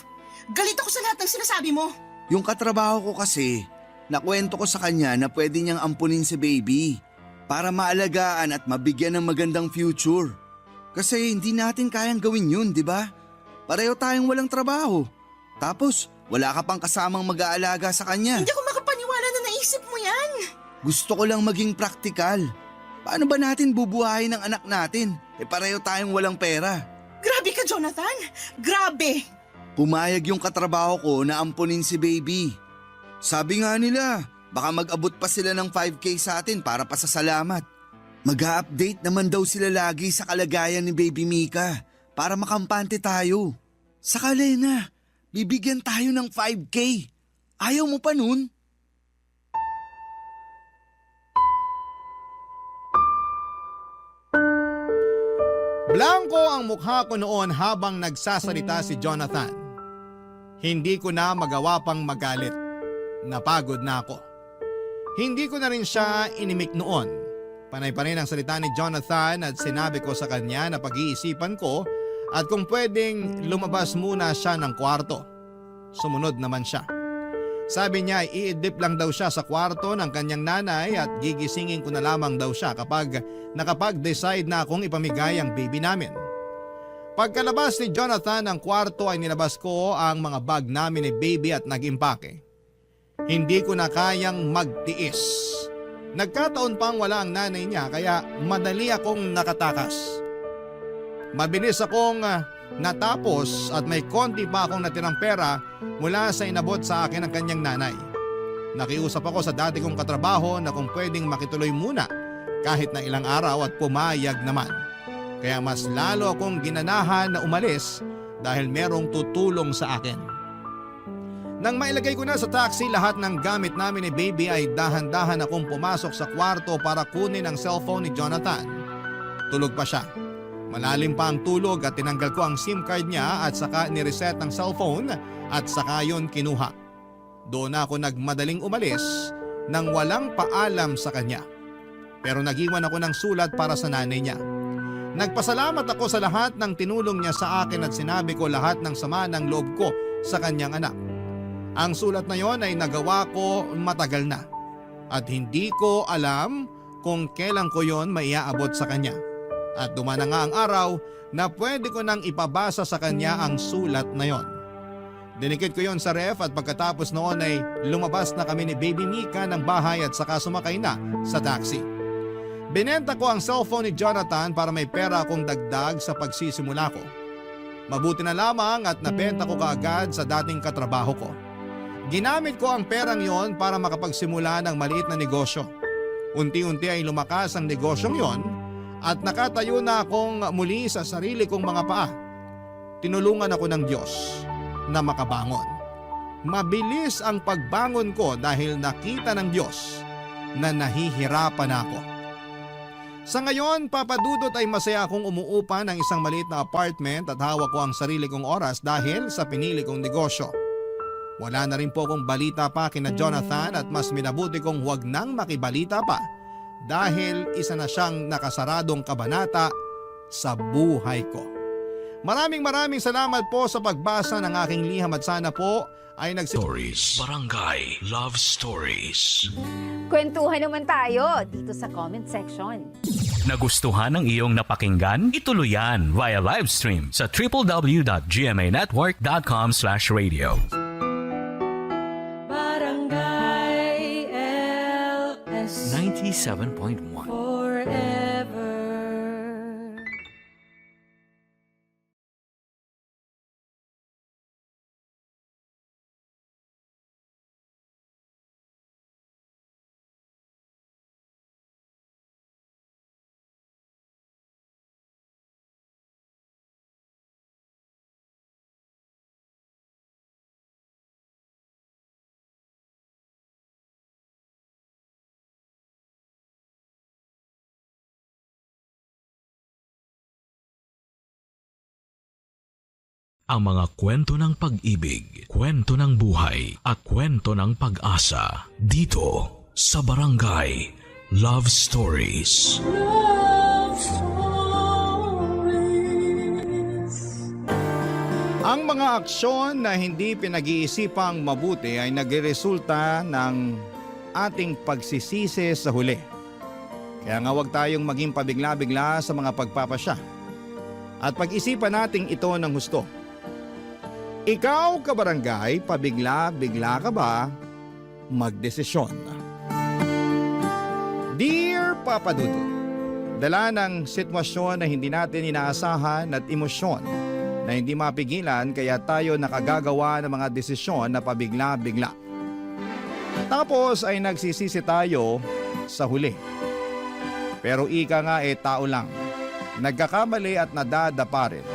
Galit ako sa lahat ng sinasabi mo. Yung katrabaho ko kasi, nakwento ko sa kanya na pwede niyang ampunin si baby para maalagaan at mabigyan ng magandang future. Kasi hindi natin kayang gawin yun, di ba? Pareho tayong walang trabaho. Tapos, wala ka pang kasamang mag-aalaga sa kanya. Hindi ako makapaniwala na naisip mo yan. Gusto ko lang maging praktikal. Paano ba natin bubuhayin ang anak natin? Pareho tayong walang pera. Grabe ka, Jonathan. Grabe. Pumayag yung katrabaho ko na ampunin si baby. Sabi nga nila, baka mag-abot pa sila ng 5K sa atin para pasasalamat. Mag-a-update naman daw sila lagi sa kalagayan ni Baby Mika para makampante tayo. Saka Lena, bibigyan tayo ng 5K. Ayaw mo pa nun? Blanco ang mukha ko noon habang nagsasalita si Jonathan. Hindi ko na magawa pang magalit. Napagod na ako. Hindi ko na rin siya inimik noon. Panay pa rin ang salita ni Jonathan at sinabi ko sa kanya na pag-iisipan ko at kung pwedeng lumabas muna siya ng kwarto. Sumunod naman siya. Sabi niya iidip lang daw siya sa kwarto ng kanyang nanay at gigisingin ko na lamang daw siya kapag nakapag-decide na akong ipamigay ang baby namin. Pagkalabas ni Jonathan ng kwarto ay nilabas ko ang mga bag namin ni baby at nag-impake. Hindi ko na kayang magtiis. Nagkataon pang wala ang nanay niya kaya madali akong nakatakas. Mabilis akong natapos at may konti pa akong natirang pera mula sa inabot sa akin ng kanyang nanay. Nakiusap ako sa dati kong katrabaho na kung pwedeng makituloy muna kahit na ilang araw at pumayag naman. Kaya mas lalo akong ginanahan na umalis dahil merong tutulong sa akin. Nang mailagay ko na sa taxi lahat ng gamit namin ni baby ay dahan-dahan akong pumasok sa kwarto para kunin ang cellphone ni Jonathan. Tulog pa siya. Malalim pa ang tulog at tinanggal ko ang SIM card niya at saka nireset ang cellphone at saka yon kinuha. Doon ako nagmadaling umalis nang walang paalam sa kanya. Pero nag-iwan ako ng sulat para sa nanay niya. Nagpasalamat ako sa lahat ng tinulong niya sa akin at sinabi ko lahat ng sama ng loob ko sa kanyang anak. Ang sulat na yon ay nagawa ko matagal na at hindi ko alam kung kailan ko yon maiaabot sa kanya. At dumana nga ang araw na pwede ko nang ipabasa sa kanya ang sulat na yon. Dinikit ko yon sa ref at pagkatapos noon ay lumabas na kami ni Baby Mika ng bahay at saka sumakay na sa taxi. Binenta ko ang cellphone ni Jonathan para may pera akong dagdag sa pagsisimula ko. Mabuti na lamang at nabenta ko kaagad sa dating katrabaho ko. Ginamit ko ang perang yon para makapagsimula ng maliit na negosyo. Unti-unti ay lumakas ang negosyong yon at nakatayo na akong muli sa sarili kong mga paa. Tinulungan ako ng Diyos na makabangon. Mabilis ang pagbangon ko dahil nakita ng Diyos na nahihirapan ako. Sa ngayon, papadudot ay masaya akong umuupa ng isang maliit na apartment at hawak ko ang sarili kong oras dahil sa pinili kong negosyo. Wala na rin po akong balita pa kina Jonathan at mas minabuti kong huwag nang makibalita pa dahil isa na siyang nakasaradong kabanata sa buhay ko. Maraming salamat po sa pagbasa ng aking liham at sana po ay Stories. Barangay Love Stories. Kwentuhan naman tayo dito sa comment section. Nagustuhan ng iyong napakinggan? Ituloy yan via live stream sa www.gmanetwork.com/radio. Barangay LS 97.1. forever. Ang mga kwento ng pag-ibig, kwento ng buhay, at kwento ng pag-asa dito sa Barangay Love Stories. Love Stories. Ang mga aksyon na hindi pinag-iisipang mabuti ay nagresulta ng ating pagsisisi sa huli. Kaya nga huwag tayong maging pabigla-bigla sa mga pagpapasya. At pag-isipan nating ito ng husto. Ikaw, kabarangay, pabigla-bigla ka ba magdesisyon? Dear Papa Dudut, dala ng sitwasyon na hindi natin inaasahan at emosyon na hindi mapigilan kaya tayo nakagagawa ng mga desisyon na pabigla-bigla. Tapos ay nagsisisi tayo sa huli. Pero ika nga tao lang, nagkakamali at nadadapa rin.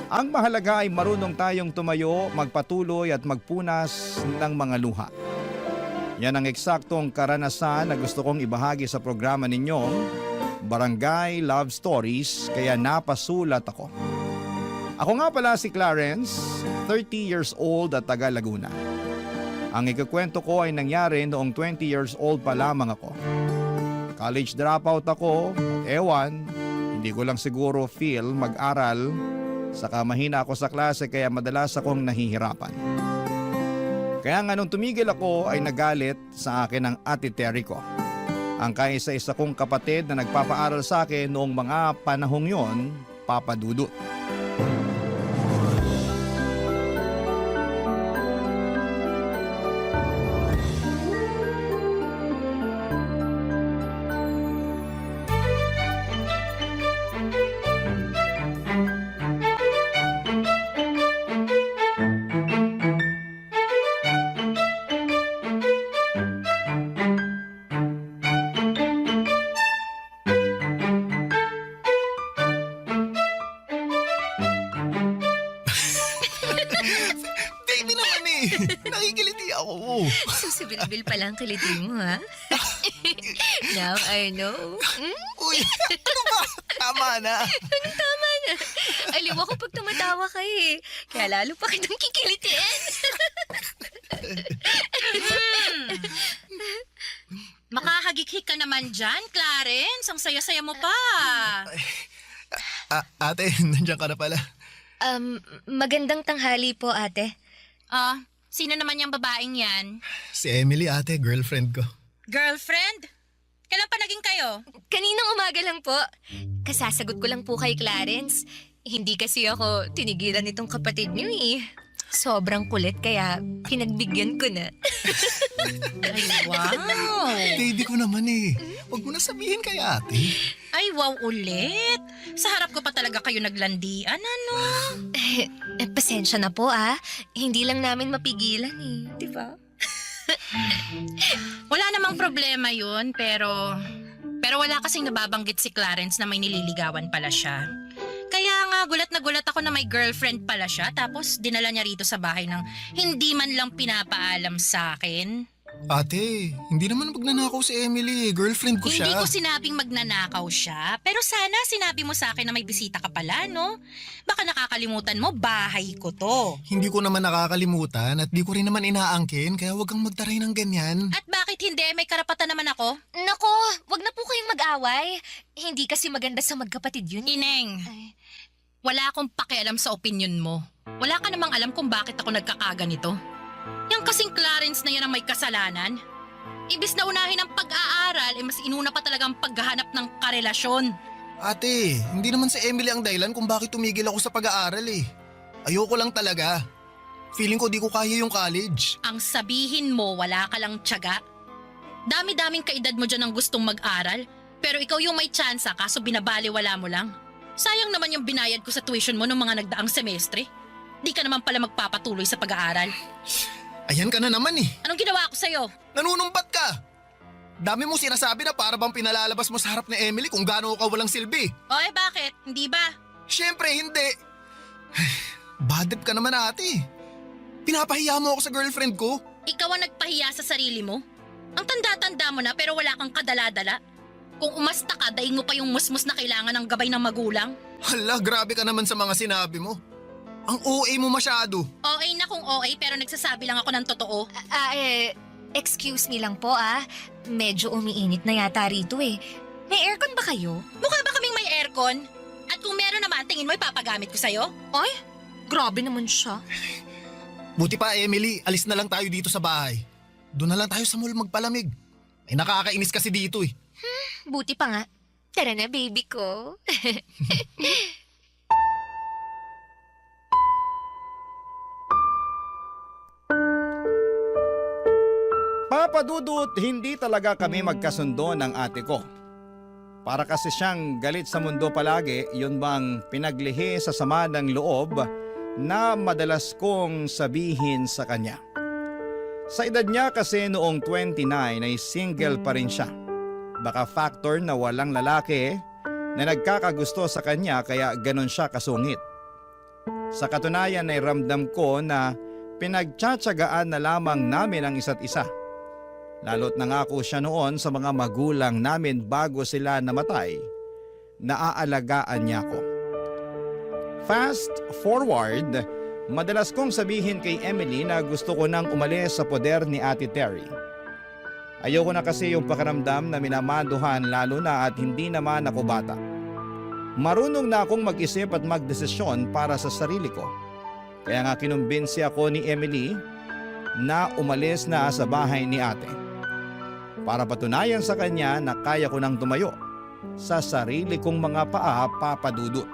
Ang mahalaga ay marunong tayong tumayo, magpatuloy at magpunas ng mga luha. Yan ang eksaktong karanasan na gusto kong ibahagi sa programa ninyong Barangay Love Stories, kaya napasulat ako. Ako nga pala si Clarence, 30 years old at taga Laguna. Ang ikukwento ko ay nangyari noong 20 years old pa lamang ako. College dropout ako at hindi ko lang siguro feel mag-aral. Saka mahina ako sa klase kaya madalas akong nahihirapan. Kaya nga nung tumigil ako ay nagalit sa akin ang ate Terry ko. Ang kaisa-isa kong kapatid na nagpapaaral sa akin noong mga panahong yon, Papa Dudut. Baby naman nakikiliti ako. Susibilbil pa lang kiliti mo, ha? Now I know. Uy, ano ba? Tama na. Anong tama na? Aliw ako pag tumatawa ka eh. Kaya lalo pa kitang kikilitiin. Makahagikik ka naman dyan, Clarence. Ang saya-saya mo pa. Ate, nandiyan ka na pala. Magandang tanghali po, ate. Sino naman yung babaeng yan? Si Emily, ate, girlfriend ko. Girlfriend? Kailan pa naging kayo? Kaninang umaga lang po. Kasasagot ko lang po kay Clarence. Hindi kasi ako tinigilan nitong kapatid niyo eh. Sobrang kulit kaya pinagbigyan ko na. Ay, wow! Baby ko naman Huwag mo na sabihin kay ate. Ay, wow ulit. Sa harap ko pa talaga kayo naglandian, ano? Pasensya na po Hindi lang namin mapigilan eh. Di ba? Wala namang problema yun, pero wala kasing nababanggit si Clarence na may nililigawan pala siya. Kaya nga, gulat na gulat ako na may girlfriend pala siya, tapos dinala niya rito sa bahay ng hindi man lang pinapaalam sa akin. Ate, hindi naman magnanakaw si Emily. Girlfriend ko siya. Hindi ko sinabing magnanakaw siya, pero sana sinabi mo sa akin na may bisita ka pala, no? Baka nakakalimutan mo, bahay ko to. Hindi ko naman nakakalimutan at di ko rin naman inaangkin kaya wag kang magtaray ng ganyan. At bakit hindi? May karapatan naman ako. Nako, wag na po kayong mag-away. Hindi kasi maganda sa magkapatid yun. Ineng, wala akong pakialam sa opinion mo. Wala ka namang alam kung bakit ako nagkakaganito. Yang kasing Clarence na yan ang may kasalanan. Ibis na unahin ang pag-aaral, mas inuna pa talagang paghahanap ng karelasyon. Ate, hindi naman si Emily ang dahilan kung bakit tumigil ako sa pag-aaral eh. Ayoko lang talaga. Feeling ko di ko kaya yung college. Ang sabihin mo, wala ka lang tiyaga. Dami-daming kaedad mo dyan ang gustong mag-aral, pero ikaw yung may tsansa kaso binabaliwala mo lang. Sayang naman yung binayad ko sa tuition mo noong mga nagdaang semestre. Di ka naman pala magpapatuloy sa pag-aaral. Ayan ka na naman eh. Anong ginawa ko sa'yo? Nanunumbat ka. Dami mo sinasabi na para bang pinalalabas mo sa harap ni Emily kung gaano ka walang silbi. O bakit? Hindi ba? Siyempre hindi. Badip ka naman ate. Pinapahiya mo ako sa girlfriend ko. Ikaw ang nagpahiya sa sarili mo? Ang tanda-tanda mo na pero wala kang kadala-dala? Kung umasta ka, daing mo pa yung musmus na kailangan ng gabay ng magulang? Hala, grabe ka naman sa mga sinabi mo. Ang OA mo masyado. OA na kung OA pero nagsasabi lang ako ng totoo. Excuse me lang po Medyo umiinit na yata rito eh. May aircon ba kayo? Mukha ba kaming may aircon? At kung meron naman, tingin mo ipapagamit ko sa'yo? Ay, grabe naman siya. Buti pa Emily, alis na lang tayo dito sa bahay. Doon na lang tayo sa mall magpalamig. Ay nakakainis kasi dito eh. Buti pa nga. Tara na, baby ko. Papa Dudut, hindi talaga kami magkasundo ng ate ko. Para kasi siyang galit sa mundo palagi, yun bang pinaglihi sa sama ng loob na madalas kong sabihin sa kanya. Sa edad niya kasi noong 29 ay single pa rin siya. Baka factor na walang lalaki na nagkakagusto sa kanya kaya ganon siya kasungit. Sa katunayan ay ramdam ko na pinagtsatsagaan na lamang namin ang isa't isa. Lalo't nangako siya noon sa mga magulang namin bago sila namatay, naaalagaan niya ko. Fast forward, madalas kong sabihin kay Emily na gusto ko nang umalis sa poder ni Ate Terry. Ayoko na kasi yung pakiramdam na minamanduhan lalo na at hindi naman ako bata. Marunong na akong mag-isip at magdesisyon para sa sarili ko. Kaya nga kinumbinsi ako ni Emily na umalis na sa bahay ni ate. Para patunayan sa kanya na kaya ko nang tumayo sa sarili kong mga paa, Papa Dudut.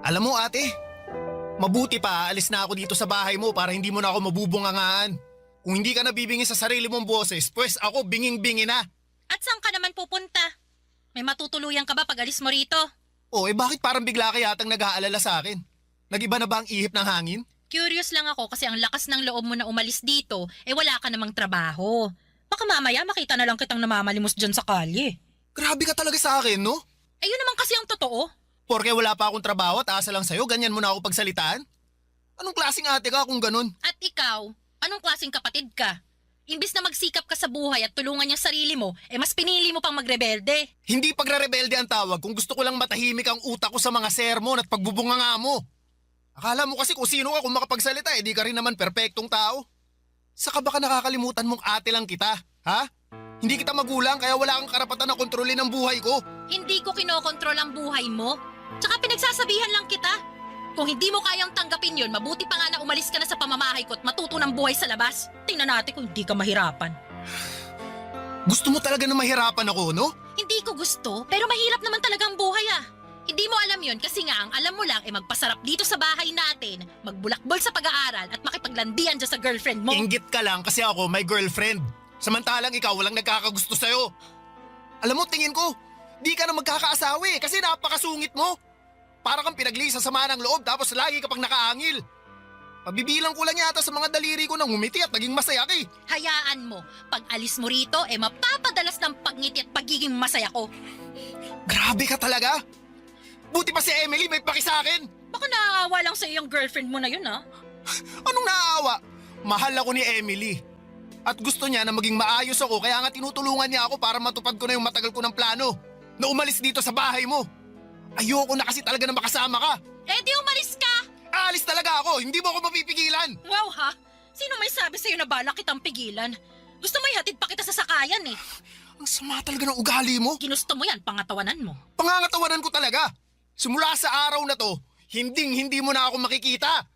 Alam mo ate, mabuti pa alis na ako dito sa bahay mo para hindi mo na ako mabubungangaan. Kung hindi ka nabibingi sa sarili mong boses, pues ako binging-bingi na. At saan ka naman pupunta? May matutuluyan ka ba pag alis mo rito? Oh, bakit parang bigla ka yatang nag-aalala sa akin? Nag-iba na ba ang ihip ng hangin? Curious lang ako kasi ang lakas ng loob mo na umalis dito, wala ka namang trabaho. Baka mamaya makita na lang kitang namamalimos dyan sa kalye. Grabe ka talaga sa akin, no? Yun naman kasi ang totoo. Porke wala pa akong trabaho at asa lang sa'yo, ganyan mo na ako pagsalitaan? Anong klaseng ate ka kung ganun? At ikaw, anong klaseng kapatid ka? Imbis na magsikap ka sa buhay at tulungan yung sarili mo, mas pinili mo pang magrebelde. Hindi pagre-rebelde ang tawag kung gusto ko lang matahimik ang utak ko sa mga sermon at pagbubunganga mo. Akala mo kasi kung sino ka kung makapagsalita, di ka rin naman perpektong tao. Saka baka nakakalimutan mong ate lang kita, ha? Hindi kita magulang kaya wala kang karapatan na kontrolin ang buhay ko. Hindi ko kinokontrol ang buhay mo. Tsaka pinagsasabihan lang kita. Kung hindi mo kayang tanggapin yun, mabuti pa nga na umalis ka na sa pamamahay ko at matuto ng buhay sa labas. Tingnan natin kung hindi ka mahirapan. Gusto mo talaga na mahirapan ako, no? Hindi ko gusto, pero mahirap naman talaga ang buhay Hindi mo alam yun kasi nga ang alam mo lang magpasarap dito sa bahay natin, magbulakbol sa pag-aaral at makipaglandian dyan sa girlfriend mo. Inggit ka lang kasi ako may girlfriend. Samantalang ikaw walang nagkakagusto sa'yo. Alam mo, tingin ko, di ka na magkakaasawa kasi napakasungit mo. Para kang pinagli sa sama ng loob tapos lagi ka pang nakaangil. Pabibilang ko lang yata sa mga daliri ko nang humiti at naging masaya ka eh. Hayaan mo, pag alis mo rito, mapapadalas ng pagngiti at pagiging masaya ko. Grabe ka talaga. Buti pa si Emily may paki sa akin. Baka naaawa lang sa iyong girlfriend mo na yun, ha? Anong naaawa? Mahal ako ni Emily. At gusto niya na maging maayos ako kaya nga tinutulungan niya ako para matupad ko na yung matagal ko ng plano. Na umalis dito sa bahay mo. Ayoko na kasi talaga na makasama ka. Eh di umalis ka! Aalis talaga ako, hindi mo ako mapipigilan. Wow, ha? Sino may sabi sa'yo na balak kitang pigilan? Gusto mo ihatid pa kita sa sakayan, eh. Ang sama talaga ng ugali mo. Ginusto mo yan, pangatawanan mo. Pangangatawanan ko talaga. Simula sa araw na to, hindi mo na ako makikita.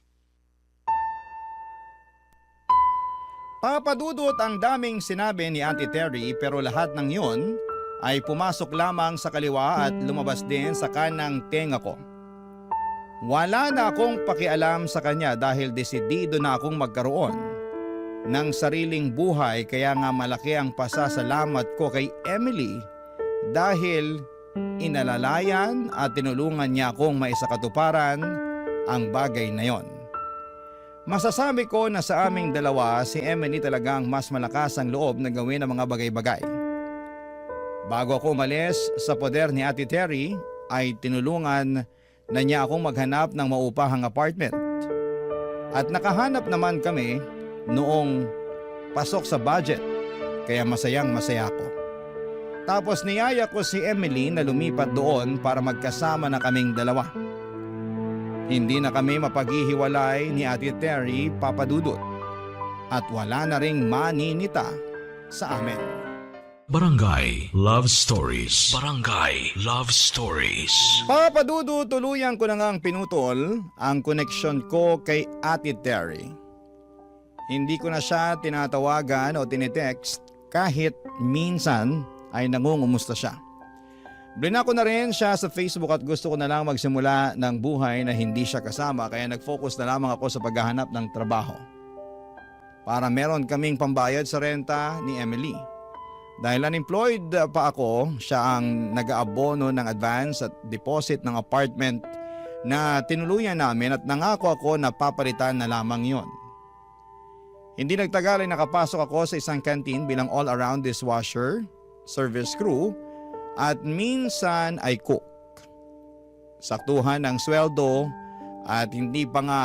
Papadudot ang daming sinabi ni Auntie Terry pero lahat ng yun ay pumasok lamang sa kaliwa at lumabas din sa kanang tenga ko. Wala na akong pakialam sa kanya dahil desidido na akong magkaroon ng sariling buhay kaya nga malaki ang pasasalamat ko kay Emily dahil inalalayan at tinulungan niya akong maisakatuparan ang bagay na yon. Masasabi ko na sa aming dalawa si Emily talagang mas malakas ang loob na gawin ang mga bagay-bagay. Bago ako umalis sa poder ni Ate Terry ay tinulungan na niya akong maghanap ng maupahang apartment. At nakahanap naman kami noong pasok sa budget kaya masayang masaya ako. Tapos niyaya ko si Emily na lumipat doon para magkasama na kaming dalawa. Hindi na kami mapaghihiwalay ni Ate Terry, Papa Dudut. At wala na ring maninita sa amin. Barangay Love Stories. Barangay Love Stories. Papa Dudut, tuluyan ko na ngang pinutol ang koneksyon ko kay Ate Terry. Hindi ko na siya tinatawagan o tinitext kahit minsan ay nangungumusta siya. Blinako na rin siya sa Facebook at gusto ko na lang magsimula ng buhay na hindi siya kasama kaya nag-focus na lamang ako sa paghahanap ng trabaho. Para meron kaming pambayad sa renta ni Emily. Dahil unemployed pa ako, siya ang nag-aabono ng advance at deposit ng apartment na tinuluyan namin at nangako ako na papalitan na lamang yon. Hindi nagtagal ay nakapasok ako sa isang canteen bilang all-around dishwasher, service crew at minsan ay cook. Saktuhan ng sweldo at hindi pa nga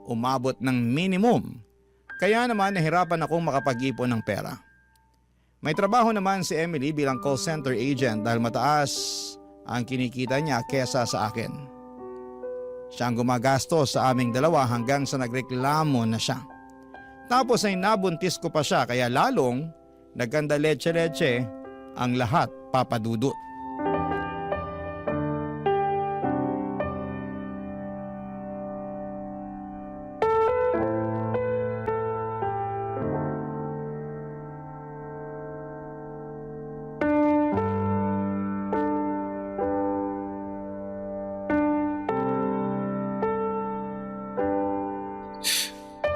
umabot ng minimum. Kaya naman nahirapan akong makapag-ipon ng pera. May trabaho naman si Emily bilang call center agent dahil mataas ang kinikita niya kesa sa akin. Siya ang gumagastos sa aming dalawa hanggang sa nagreklamo na siya. Tapos ay nabuntis ko pa siya kaya lalong nagkanda leche-leche ang lahat, Papa Dudut.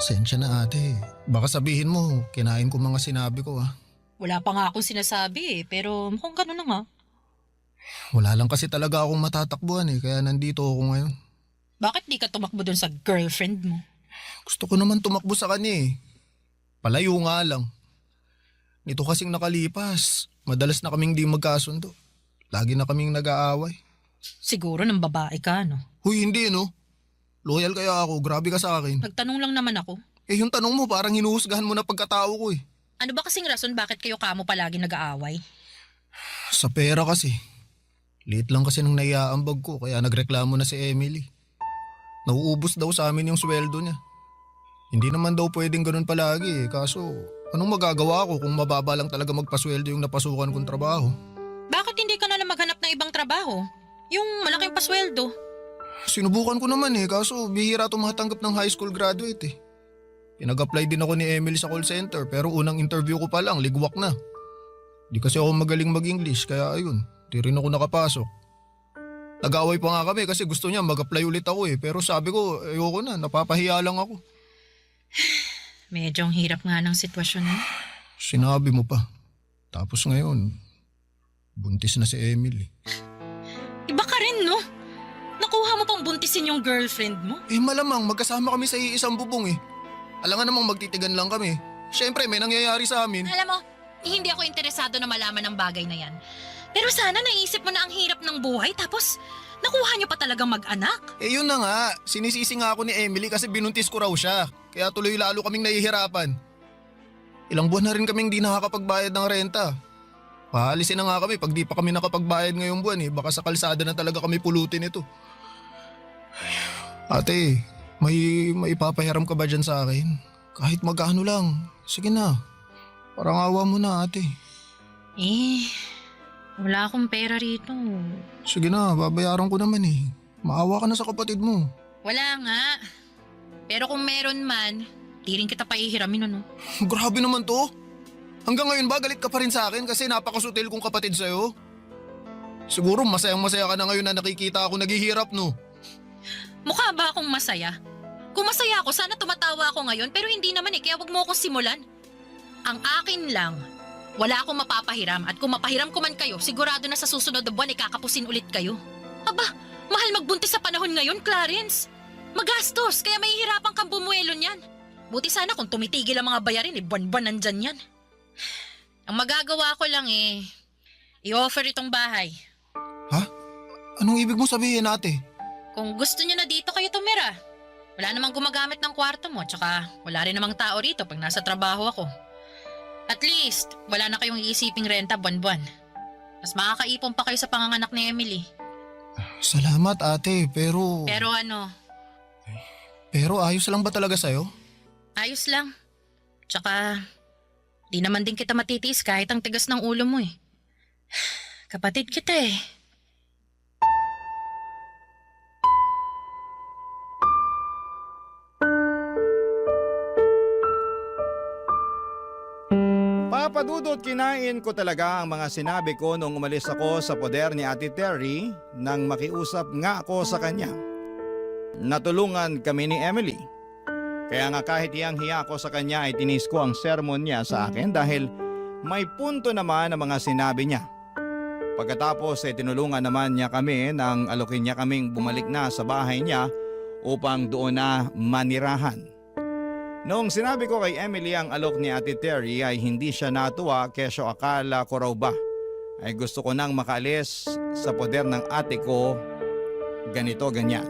Sensya na ate. Baka sabihin mo, kinain ko mga sinabi ko ah. Wala pa nga akong sinasabi, pero mukhang gano'n na nga. Wala lang kasi talaga akong matatakbuhan kaya nandito ako ngayon. Bakit di ka tumakbo dun sa girlfriend mo? Gusto ko naman tumakbo sa kanya Palayo nga lang. Nito kasing nakalipas, madalas na kaming di magkasundo. Lagi na kaming nag-aaway. Siguro ng babae ka, no? Huy, hindi no. Loyal kaya ako, grabe ka sa akin. Nagtanong lang naman ako. Yung tanong mo parang hinuhusgahan mo na pagkatao ko Ano ba kasing rason bakit kayo kamo palagi nag-aaway? Sa pera kasi. Late lang kasi nung naiaambag ko kaya nagreklamo na si Emily. Nauubos daw sa amin yung sweldo niya. Hindi naman daw pwedeng ganun palagi kaso anong magagawa ko kung mababa lang talaga magpasweldo yung napasukan kong trabaho? Bakit hindi ka na lang maghanap ng ibang trabaho? Yung malaking pasweldo. Sinubukan ko naman kaso bihira tumatanggap ng high school graduate Pinag-apply din ako ni Emily sa call center pero unang interview ko pa lang, ligwak na. Di kasi ako magaling mag-English kaya ayun, di rin ako nakapasok. Nag-away pa nga kami kasi gusto niya mag-apply ulit ako pero sabi ko ayoko na, napapahiya lang ako. Medyo ang hirap nga ng sitwasyon mo. Sinabi mo pa. Tapos ngayon, buntis na si Emily. Iba ka rin, no? Nakuha mo pang buntisin yung girlfriend mo? Eh malamang magkasama kami sa iisang bubong eh. Alam nga namang magtitigan lang kami. Siyempre may nangyayari sa amin. Alam mo, hindi ako interesado na malaman ang bagay na yan. Pero sana naisip mo na ang hirap ng buhay tapos nakuha niyo pa talagang mag-anak. Eh yun na nga, sinisisi nga ako ni Emily kasi binuntis ko raw siya. Kaya tuloy lalo kaming nahihirapan. Ilang buwan na rin kaming di nakakapagbayad ng renta. Paalisin na nga kami pag di pa kami nakapagbayad ngayong buwan eh. Baka sa kalsada na talaga kami pulutin ito. Ate, may ipapahiram ka ba dyan sa akin? Kahit magkano lang. Sige na. Parang awa mo na ate. Wala akong pera rito. Sige na, babayaran ko naman eh. Maawa ka na sa kapatid mo. Wala nga. Pero kung meron man, di rin kita paihiramin ano. Grabe naman to. Hanggang ngayon ba galit ka pa rin sa akin kasi napakasutil kong kapatid sa'yo? Siguro masayang-masaya ka na ngayon na nakikita ako naghihirap no? Mukha ba akong masaya? Kung masaya ako, sana tumatawa ako ngayon pero hindi naman eh, kaya wag mo akong simulan. Ang akin lang, wala akong mapapahiram at kung mapahiram ko man kayo, sigurado na sa susunod na buwan kakapusin ulit kayo. Aba, mahal magbuntis sa panahon ngayon, Clarence. Magastos, kaya mahihirapan kang bumuelo niyan. Buti sana kung tumitigil ang mga bayarin, buwan-buwan nandyan yan. Ang magagawa ko lang i-offer itong bahay. Ha? Anong ibig mo sabihin ate? Kung gusto niyo na dito kayo tumira. Wala namang gumagamit ng kwarto mo, tsaka wala rin namang tao rito pag nasa trabaho ako. At least, wala na kayong iisiping renta buwan-buwan. Mas makakaipon pa kayo sa panganganak ni Emily. Salamat ate, pero... Pero ano? Pero ayos lang ba talaga sa'yo? Ayos lang. Tsaka, di naman din kita matitiis kahit ang tigas ng ulo mo eh. Kapatid kita eh. Papadudot kinain ko talaga ang mga sinabi ko nung umalis ako sa poder ni Ate Terry nang makiusap nga ako sa kanya. Natulungan kami ni Emily. Kaya nga kahit hiyang-hiya ako sa kanya ay tinis ko ang sermon niya sa akin dahil may punto naman ang mga sinabi niya. Pagkatapos ay tinulungan naman niya kami nang alokin niya kaming bumalik na sa bahay niya upang doon na manirahan. Noong sinabi ko kay Emily ang alok ni Ate Terry ay hindi siya natuwa kesyo akala ko raw ba ay gusto ko nang makaalis sa poder ng ate ko ganito ganyan.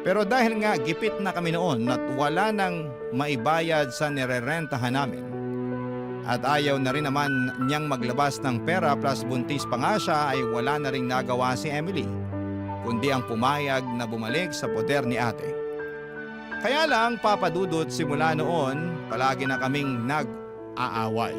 Pero dahil nga gipit na kami noon at wala nang maibayad sa nirerentahan namin at ayaw na rin naman niyang maglabas ng pera plus buntis pa nga siya ay wala na ring nagawa si Emily kundi ang pumayag na bumalik sa poder ni ate. Kaya lang papadudot simula noon palagi na kaming nag-aaway.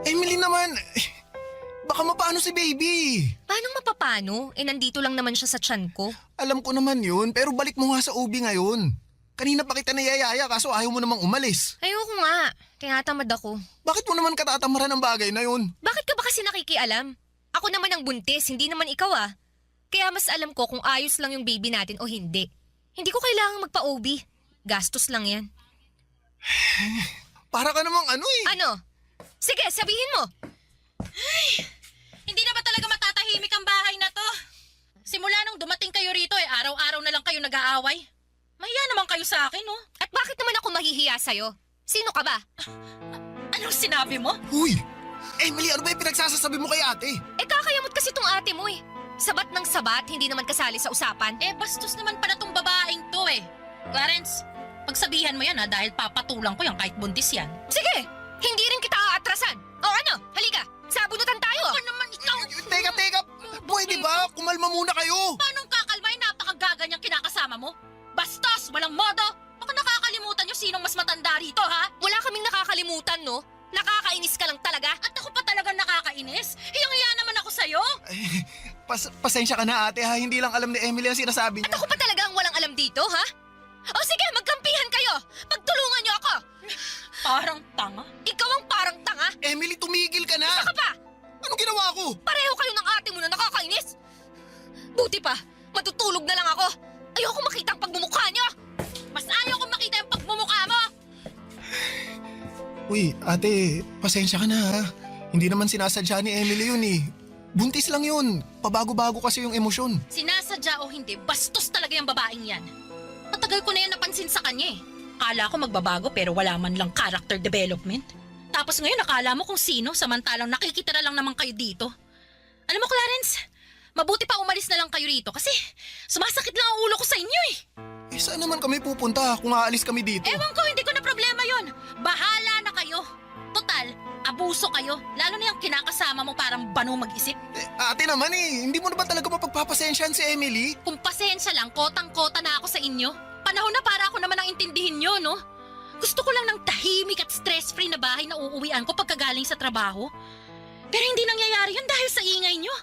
Emily naman, baka mapaano si baby? Paano mapapano? Nandito lang naman siya sa tiyan ko. Alam ko naman yun, pero balik mo nga sa ubi ngayon. Kanina pa kita nayayaya kaso ayaw mo namang umalis. Ayoko nga. Tinatamad ako. Bakit mo naman katatamaran ng bagay na yun? Bakit ka ba kasi nakikialam? Ako naman ang buntis, hindi naman ikaw ah. Kaya mas alam ko kung ayos lang yung baby natin o hindi. Hindi ko kailangang magpa-OB. Gastos lang yan. Para ka namang ano eh. Ano? Sige, sabihin mo. Ay, hindi na ba talaga matatahimik ang bahay na to? Simula nung dumating kayo rito araw-araw na lang kayo nag-aaway. Mahiya naman kayo sa akin, oh. At bakit naman ako mahihiya sa'yo? Sino ka ba? Anong sinabi mo? Huy! Emily, ano ba yung pinagsasasabi mo kay ate? Kakayamot kasi tong ate mo eh. Sabat ng sabat, hindi naman kasali sa usapan. Bastos naman pala tong babaeng to eh. Clarence, pagsabihan mo yan dahil papatulang ko yan kahit buntis yan. Sige, hindi rin kita aatrasan. O ano, halika, sabunutan tayo. Ano naman ikaw? Teka, pwede ba? Kumalma muna kayo. Paano kakalmay napakagaganyang kinakasama mo? Bastos, walang modo. Baka nakakalimutan nyo sinong mas matanda rito, ha? Wala kaming nakakalimutan, no? Nakakainis ka lang talaga. At ako pa talaga nakakainis? Hiyang-hiya naman ako sa'yo. Pasensya ka na ate ha, hindi lang alam ni Emily ang sinasabi niya. At ako pa talaga ang walang alam dito, ha? O sige, magkampihan kayo. Pagtulungan niyo ako. Parang tanga? Ikaw ang parang tanga? Emily, tumigil ka na! Isa ka pa! Anong ginawa ko? Pareho kayo ng ate mo na nakakainis! Buti pa, matutulog na lang ako! Ayoko makita ang pagmumukha niyo! Mas ayaw kong makita yung pagmumukha mo! Uy, ate, pasensya ka na ha. Hindi naman sinasadya ni Emily yun eh. Buntis lang yun. Pabago-bago kasi yung emosyon. Sinasadya o hindi, bastos talaga yung babaeng yan. Matagal ko na yan napansin sa kanya eh. Akala ko magbabago pero wala man lang character development. Tapos ngayon akala mo kung sino samantalang nakikita na lang naman kayo dito. Alam mo Clarence, mabuti pa umalis na lang kayo rito kasi sumasakit lang ang ulo ko sa inyo eh. Eh saan naman kami pupunta kung aalis kami dito? Ewan ko, hindi ko na problema yon. Bahala na kayo. Total, abuso kayo. Lalo na yung kinakasama mo parang banu mag-isip. Ate naman eh, hindi mo na ba talaga mapagpapasensyahan si Emily? Kung pasensya lang, kotang-kota na ako sa inyo. Panahon na para ako naman ang intindihin nyo, no? Gusto ko lang ng tahimik at stress-free na bahay na uuwian ko pagkagaling sa trabaho. Pero hindi nangyayari yun dahil sa ingay nyo.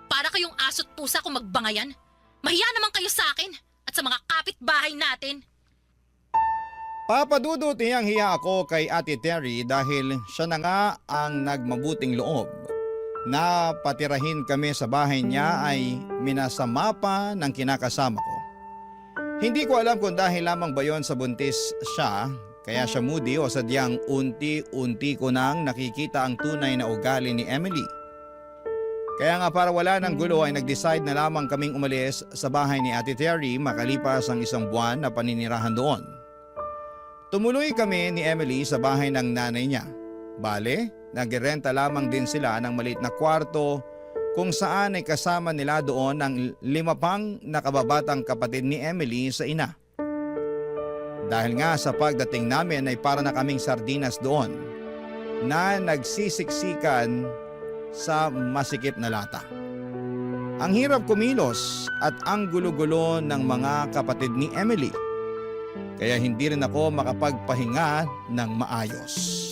Para kayong aso't pusa kung magbangayan. Mahiya naman kayo sa akin at sa mga kapitbahay natin. Papadudot niyang hiya ako kay Ate Terry dahil siya na nga ang nagmabuting loob. Na patirahin kami sa bahay niya ay minasama pa ng kinakasama ko. Hindi ko alam kung dahil lamang ba yon sa buntis siya, kaya siya moody o sadyang unti-unti ko nang nakikita ang tunay na ugali ni Emily. Kaya nga para wala ng gulo ay nag-decide na lamang kaming umalis sa bahay ni Ate Terry makalipas ang 1 buwan na paninirahan doon. Tumuloy kami ni Emily sa bahay ng nanay niya. Bale, nagrenta lamang din sila ng maliit na kwarto kung saan ay kasama nila doon ang 5 pang nakababatang kapatid ni Emily sa ina. Dahil nga sa pagdating namin ay para na kaming sardinas doon na nagsisiksikan sa masikip na lata. Ang hirap kumilos at ang gulo-gulo ng mga kapatid ni Emily. Kaya hindi rin ako makapagpahinga ng maayos.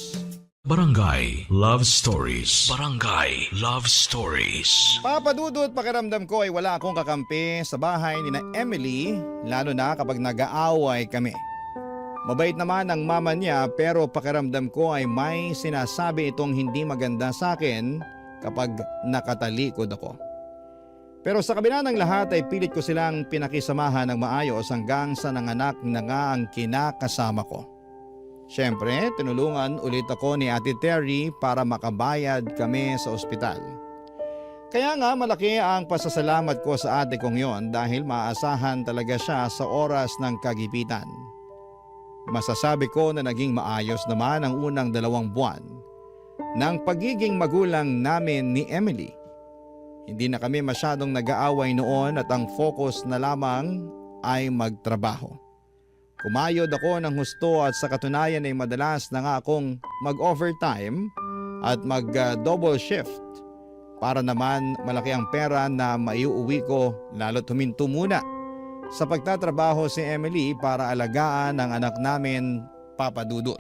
Barangay Love Stories. Barangay Love Stories. Papadudot pakiramdam ko ay wala akong kakampi sa bahay ni na Emily, lalo na kapag nag-aaway kami. Mabait naman ang mama niya pero pakiramdam ko ay may sinasabi itong hindi maganda sa akin kapag nakatalikod ako. Pero sa kabila ng lahat ay pilit ko silang pinakisamahan ng maayos hanggang sa nanganak na nga ang kinakasama ko. Siyempre, tinulungan ulit ako ni Ate Terry para makabayad kami sa ospital. Kaya nga malaki ang pasasalamat ko sa ate kong yon dahil maasahan talaga siya sa oras ng kagipitan. Masasabi ko na naging maayos naman ang unang 2 buwan ng pagiging magulang namin ni Emily. Hindi na kami masyadong nag-aaway noon at ang focus na lamang ay magtrabaho. Kumayod ako ng husto at sa katunayan ay madalas na nga akong mag-overtime at mag-double shift para naman malaki ang pera na maiuwi ko lalo't huminto muna sa pagtatrabaho si Emily para alagaan ang anak namin, Papa Dudut.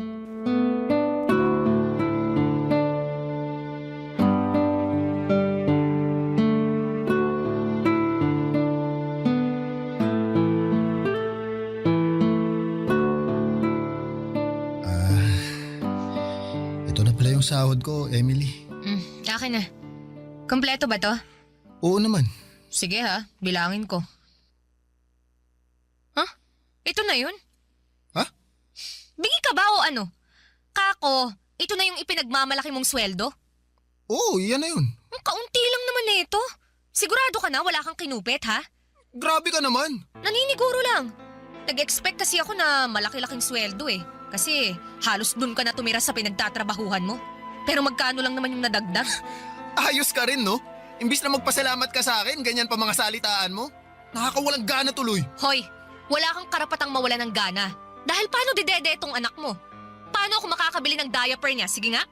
Ito na pala yung sahod ko, Emily. Akin na. Kompleto ba to? Oo naman. Sige ha, bilangin ko. Huh? Ito na yun? Ha? Bingi ka ba o ano? Kako, ito na yung ipinagmamalaki mong sweldo? Oo, yan na yun. Ang kaunti lang naman na ito. Sigurado ka na wala kang kinupit ha? Grabe ka naman. Naniniguro lang. Nag-expect kasi ako na malaki-laking sweldo eh. Kasi halos dun ka na tumira sa pinagtatrabahuhan mo. Pero magkano lang naman yung nadagdag? Ayos ka rin, no? Imbis na magpasalamat ka sa akin, ganyan pa mga salitaan mo. Nakakawalang gana tuloy. Hoy, wala kang karapatang mawala ng gana. Dahil paano didede itong anak mo? Paano ako makakabili ng diaper niya? Sige nga.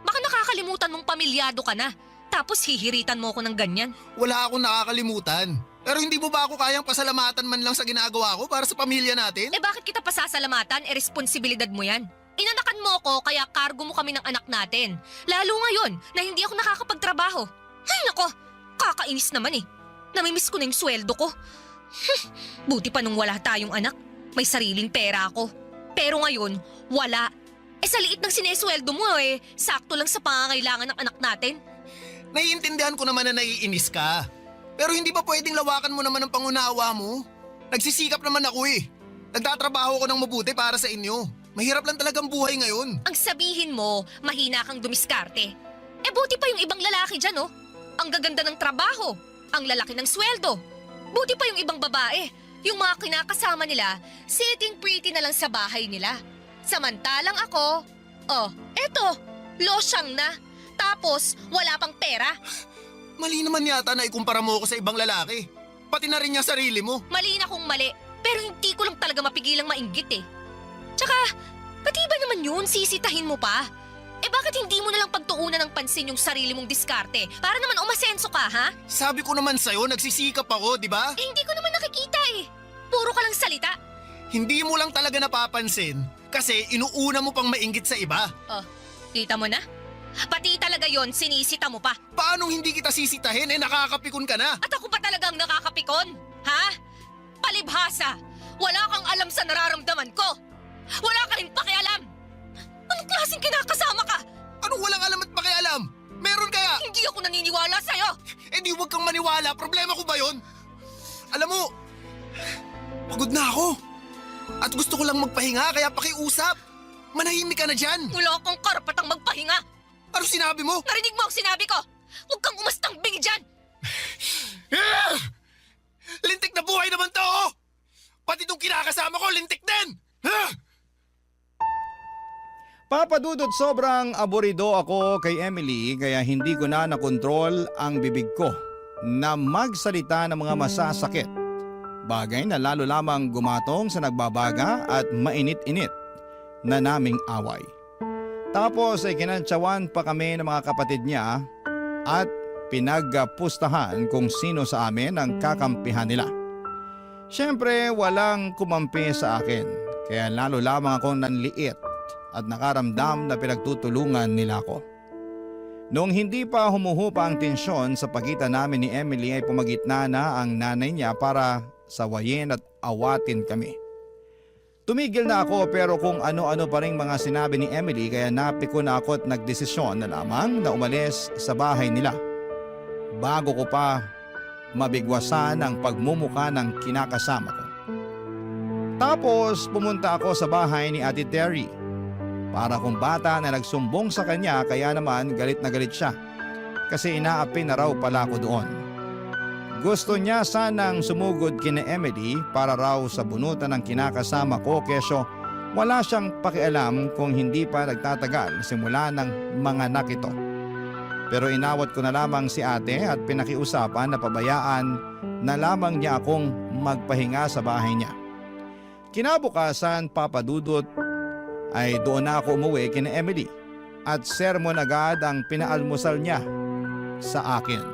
Baka nakakalimutan mong pamilyado ka na. Tapos hihiritan mo ako ng ganyan. Wala akong nakakalimutan. Pero hindi mo ba ako kayang pasalamatan man lang sa ginagawa ko para sa pamilya natin? Eh bakit kita pasasalamatan? Eh responsibilidad mo yan. Inanakan mo ako kaya kargo mo kami ng anak natin. Lalo ngayon na hindi ako nakakapagtrabaho. Ay nako, kakainis naman eh. Namimiss ko na yung sweldo ko. Buti pa nung wala tayong anak. May sariling pera ako. Pero ngayon, wala. Sa liit ng sinesweldo mo sakto lang sa pangangailangan ng anak natin. Naiintindihan ko naman na naiinis ka. Pero hindi ba pwedeng lawakan mo naman ang pangunawa mo? Nagsisikap naman ako eh. Nagtatrabaho ko ng mabuti para sa inyo. Mahirap lang talagang buhay ngayon. Ang sabihin mo, mahina kang dumiskarte. Buti pa yung ibang lalaki dyan, oh. Ang gaganda ng trabaho, ang lalaki ng sweldo. Buti pa yung ibang babae, yung mga kinakasama nila, sitting pretty na lang sa bahay nila. Samantalang ako, eto, losyang na. Tapos, wala pang pera. Mali naman yata na ikumpara mo ako sa ibang lalaki. Pati na rin niya sarili mo. Mali na kung mali, pero hindi ko lang talaga mapigilang mainggit eh. Tsaka, pati ba naman yun, sisitahin mo pa? Bakit hindi mo nalang pagtuunan ng pansin yung sarili mong diskarte? Para naman umasenso ka, ha? Sabi ko naman sa'yo, nagsisikap ako, di ba? Hindi ko naman nakikita eh. Puro ka lang salita. Hindi mo lang talaga napapansin kasi inuuna mo pang mainggit sa iba. Kita mo na? Pati talaga yon, sinisita mo pa. Paanong hindi kita sisitahin? Nakakapikon ka na. At ako pa talagang nakakapikon? Ha? Palibhasa! Wala kang alam sa nararamdaman ko! Wala ka rin pakialam! Anong klaseng kinakasama ka? Anong walang alam at pakialam? Meron kaya? Hindi ako naniniwala sa'yo! Di huwag kang maniwala. Problema ko ba yon? Alam mo, pagod na ako. At gusto ko lang magpahinga kaya pakiusap. Manahimik ka na dyan. Wala akong karapatang magpahinga. Ano sinabi mo? Narinig mo ang sinabi ko! Huwag kang umastang bing dyan! Lintik na buhay naman to! Pati itong kinakasama ko, lintik din! Papa Dudut, sobrang aburido ako kay Emily kaya hindi ko na nakontrol ang bibig ko na magsalita ng mga masasakit. Bagay na lalo lamang gumatong sa nagbabaga at mainit-init na naming away. Tapos ay kinantsawan pa kami ng mga kapatid niya at pinagpustahan kung sino sa amin ang kakampihan nila. Siyempre walang kumampi sa akin kaya lalo lamang akong nanliit at nakaramdam na pinagtutulungan nila ako. Noong hindi pa humuhupa ang tensyon sa pagitan namin ni Emily ay pumagitna na ang nanay niya para sawayin at awatin kami. Tumigil na ako pero kung ano-ano pa ring mga sinabi ni Emily kaya napiko na ako at nagdesisyon na lamang na umalis sa bahay nila. Bago ko pa mabigwasan ang pagmumuka ng kinakasama ko. Tapos pumunta ako sa bahay ni Ate Terry. Para kung bata na nagsumbong sa kanya kaya naman galit na galit siya. Kasi inaapi na raw pala ako doon. Gusto niya sanang sumugod kina Emily para raw sa bunutan ng kinakasama ko kesyo wala siyang pakialam kung hindi pa nagtatagal simula ng mga anak ito. Pero inawat ko na lamang si ate at pinakiusapan na pabayaan na lamang niya akong magpahinga sa bahay niya. Kinabukasan, Papa Dudut, ay doon na ako umuwi kina Emily at sermon agad ang pinaalmusal niya sa akin.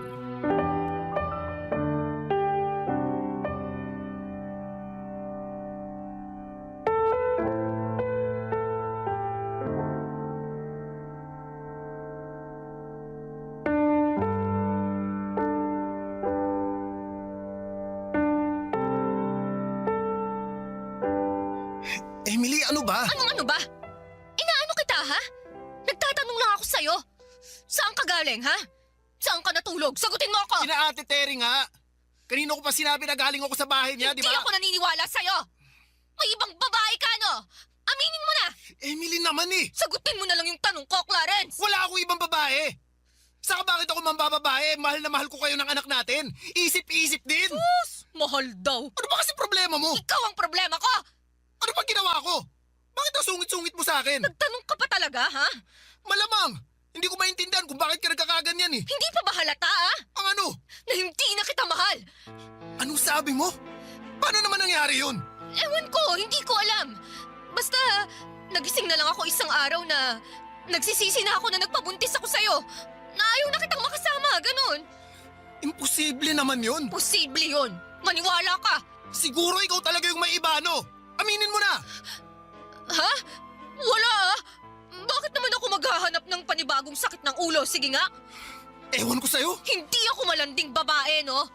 Emily, ano ba? Anong ano ba? Inaano kita, ha? Nagtatanong lang ako sa'yo. Saan ka galing, ha? Saan ka natulog? Sagutin mo ako! Sina Ate Terry nga. Kanino ko pa sinabi na galing ako sa bahay niya, di ba? Hindi ako naniniwala sa'yo! May ibang babae ka, no? Aminin mo na! Emily naman eh! Sagutin mo na lang yung tanong ko, Clarence! Wala akong ibang babae! Saka bakit ako mambababae? Mahal na mahal ko kayo ng anak natin. Isip-isip din! Sus! Mahal daw! Ano ba kasi problema mo? Ikaw ang problema ko! Ano bang ginawa ko? Bakit ang sungit-sungit mo sa akin? Nagtanong ka pa talaga, ha? Malamang! Hindi ko maintindihan kung bakit ka nagkakaganyan eh. Hindi pa ba halata, ha? Ang ano? Na hindi na kita mahal! Anong sabi mo? Paano naman nangyari yun? Ewan ko, hindi ko alam. Basta, nagising na lang ako isang araw na nagsisisi na ako na nagpabuntis ako sa'yo. Na ayaw na kitang makasama, ganun. Imposible naman yun. Posible yun. Maniwala ka. Siguro ikaw talaga yung may iba, no? Aminin mo na! Ha? Wala ah. Bakit naman ako maghahanap ng panibagong sakit ng ulo? Sige nga. Ewan ko sa'yo. Hindi ako malanding babae, no?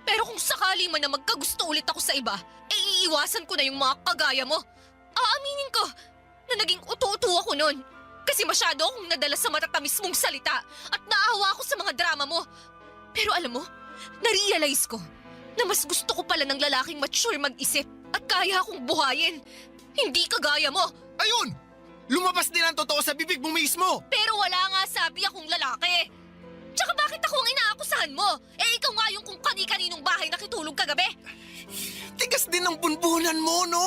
Pero kung sakali man na magkagusto ulit ako sa iba, iiwasan ko na yung mga kagaya mo. Aaminin ko, na naging utu-utu ako nun. Kasi masyado akong nadala sa matatamis mong salita at naawa ako sa mga drama mo. Pero alam mo, narealize ko na mas gusto ko pala ng lalaking mature mag-isip at kaya akong buhayin. Hindi kagaya mo. Ayun! Lumabas din ang totoo sa bibig mo mismo! Pero wala nga sabi akong lalaki. Tsaka bakit ako ang inaakusahan mo? Eh ikaw nga yung kung kani-kaninong bahay nakitulog kagabi. Tigas din ng bunbunan mo, no?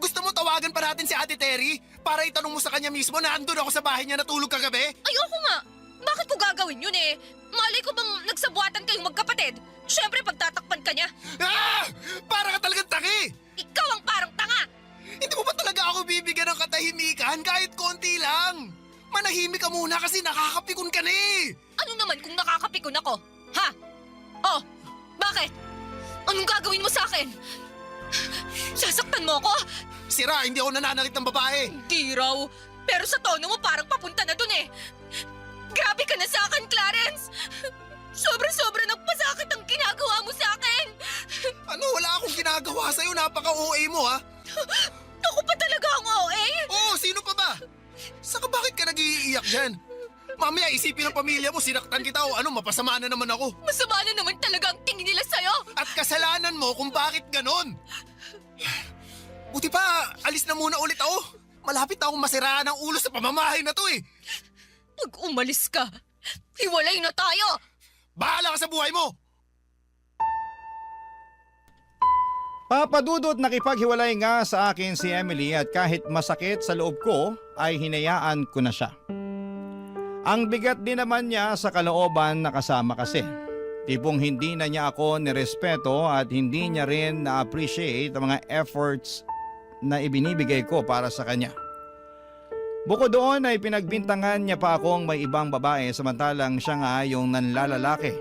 Gusto mo tawagan pa natin si Ate Terry para itanong mo sa kanya mismo na andun ako sa bahay niya natulog kagabi? Ayoko nga. Bakit ko gagawin yun eh? Malay ko bang nagsabuatan kayong magkapatid? Siyempre pagtatakpan ka niya. Ah! Para ka talagang taki! Ikaw ang parang tanga! Hindi mo ba talaga ako bibigyan ng katahimikan kahit konti lang? Manahimik ka muna kasi nakakapikon ka na eh! Ano naman kung nakakapikon ako? Ha? Oh, bakit? Anong gagawin mo sa akin? Sasaktan mo ako? Sira, hindi ako nananalit ng babae! Hindi raw. Pero sa tono mo parang papunta na dun eh. Grabe ka na sa akin, Clarence! Sobra-sobra nagpasakit ang ginagawa mo sa akin! Ano, wala akong ginagawa sa'yo, napaka-OA mo ha? Ako pa talaga ang OA? Oo, sino pa ba? Saka bakit ka nag-iiyak dyan? Mamaya isipin ng pamilya mo, sinaktan kita o ano, mapasama na naman ako. Masama na naman talaga ang tingin nila sa'yo! At kasalanan mo kung bakit ganon. Buti pa, alis na muna ulit ako. Malapit na akong masiraan ang ulo sa pamamahay na to eh. Pag umalis ka, hiwalay na tayo! Bahala ka sa buhay mo! Papadudot nakipaghiwalay nga sa akin si Emily at kahit masakit sa loob ko ay hinayaan ko na siya. Ang bigat din naman niya sa kalooban na kasama kasi. Tipong hindi na niya ako nirespeto at hindi niya rin na-appreciate ang mga efforts na ibinibigay ko para sa kanya. Bukod doon ay pinagbintangan niya pa akong may ibang babae samantalang siya nga yung nanlalalaki.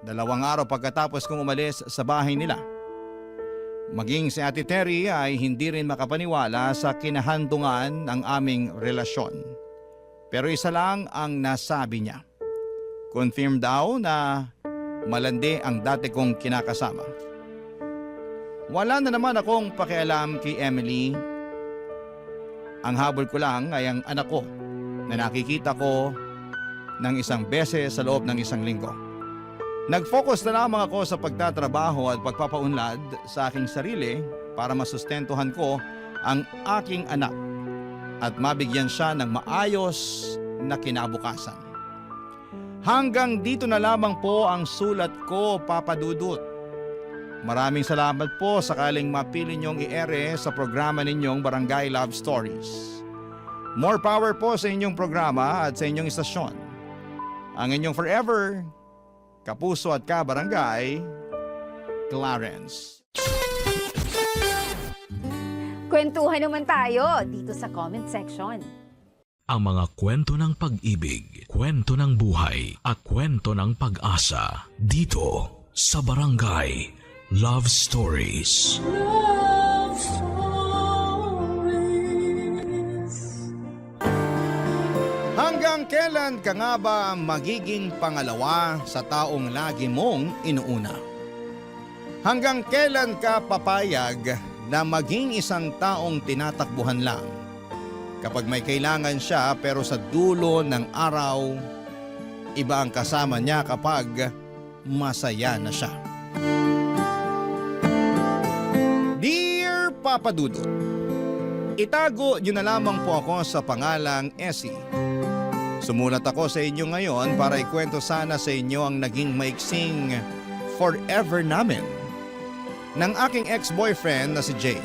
2 araw pagkatapos kong umalis sa bahay nila. Maging si Ate Terry ay hindi rin makapaniwala sa kinahandungan ng aming relasyon. Pero isa lang ang nasabi niya. Confirm daw na malandi ang dati kong kinakasama. Wala na naman akong pakialam kay Emily. Ang habol ko lang ay ang anak ko na nakikita ko ng 1 beses sa loob ng 1 linggo. Nag-focus na lamang ako sa pagtatrabaho at pagpapaunlad sa aking sarili para masustentuhan ko ang aking anak at mabigyan siya ng maayos na kinabukasan. Hanggang dito na lamang po ang sulat ko, Papa Dudut. Maraming salamat po sakaling mapili niyong i-ere sa programa ninyong Barangay Love Stories. More power po sa inyong programa at sa inyong istasyon. Ang inyong forever, kapuso at kabarangay, Clarence. Kwentuhan naman tayo dito sa comment section. Ang mga kwento ng pag-ibig, kwento ng buhay at kwento ng pag-asa dito sa Barangay Love Stories. Love Stories. Hanggang kailan ka nga ba magiging pangalawa sa taong lagi mong inuuna? Hanggang kailan ka papayag na maging isang taong tinatakbuhan lang? Kapag may kailangan siya pero sa dulo ng araw, iba ang kasama niya kapag masaya na siya. Dear Papa Dudut, itago niyo na lamang po ako sa pangalang Essie. Sumulat ako sa inyo ngayon para ikwento sana sa inyo ang naging maiksing forever namin ng aking ex-boyfriend na si Jay.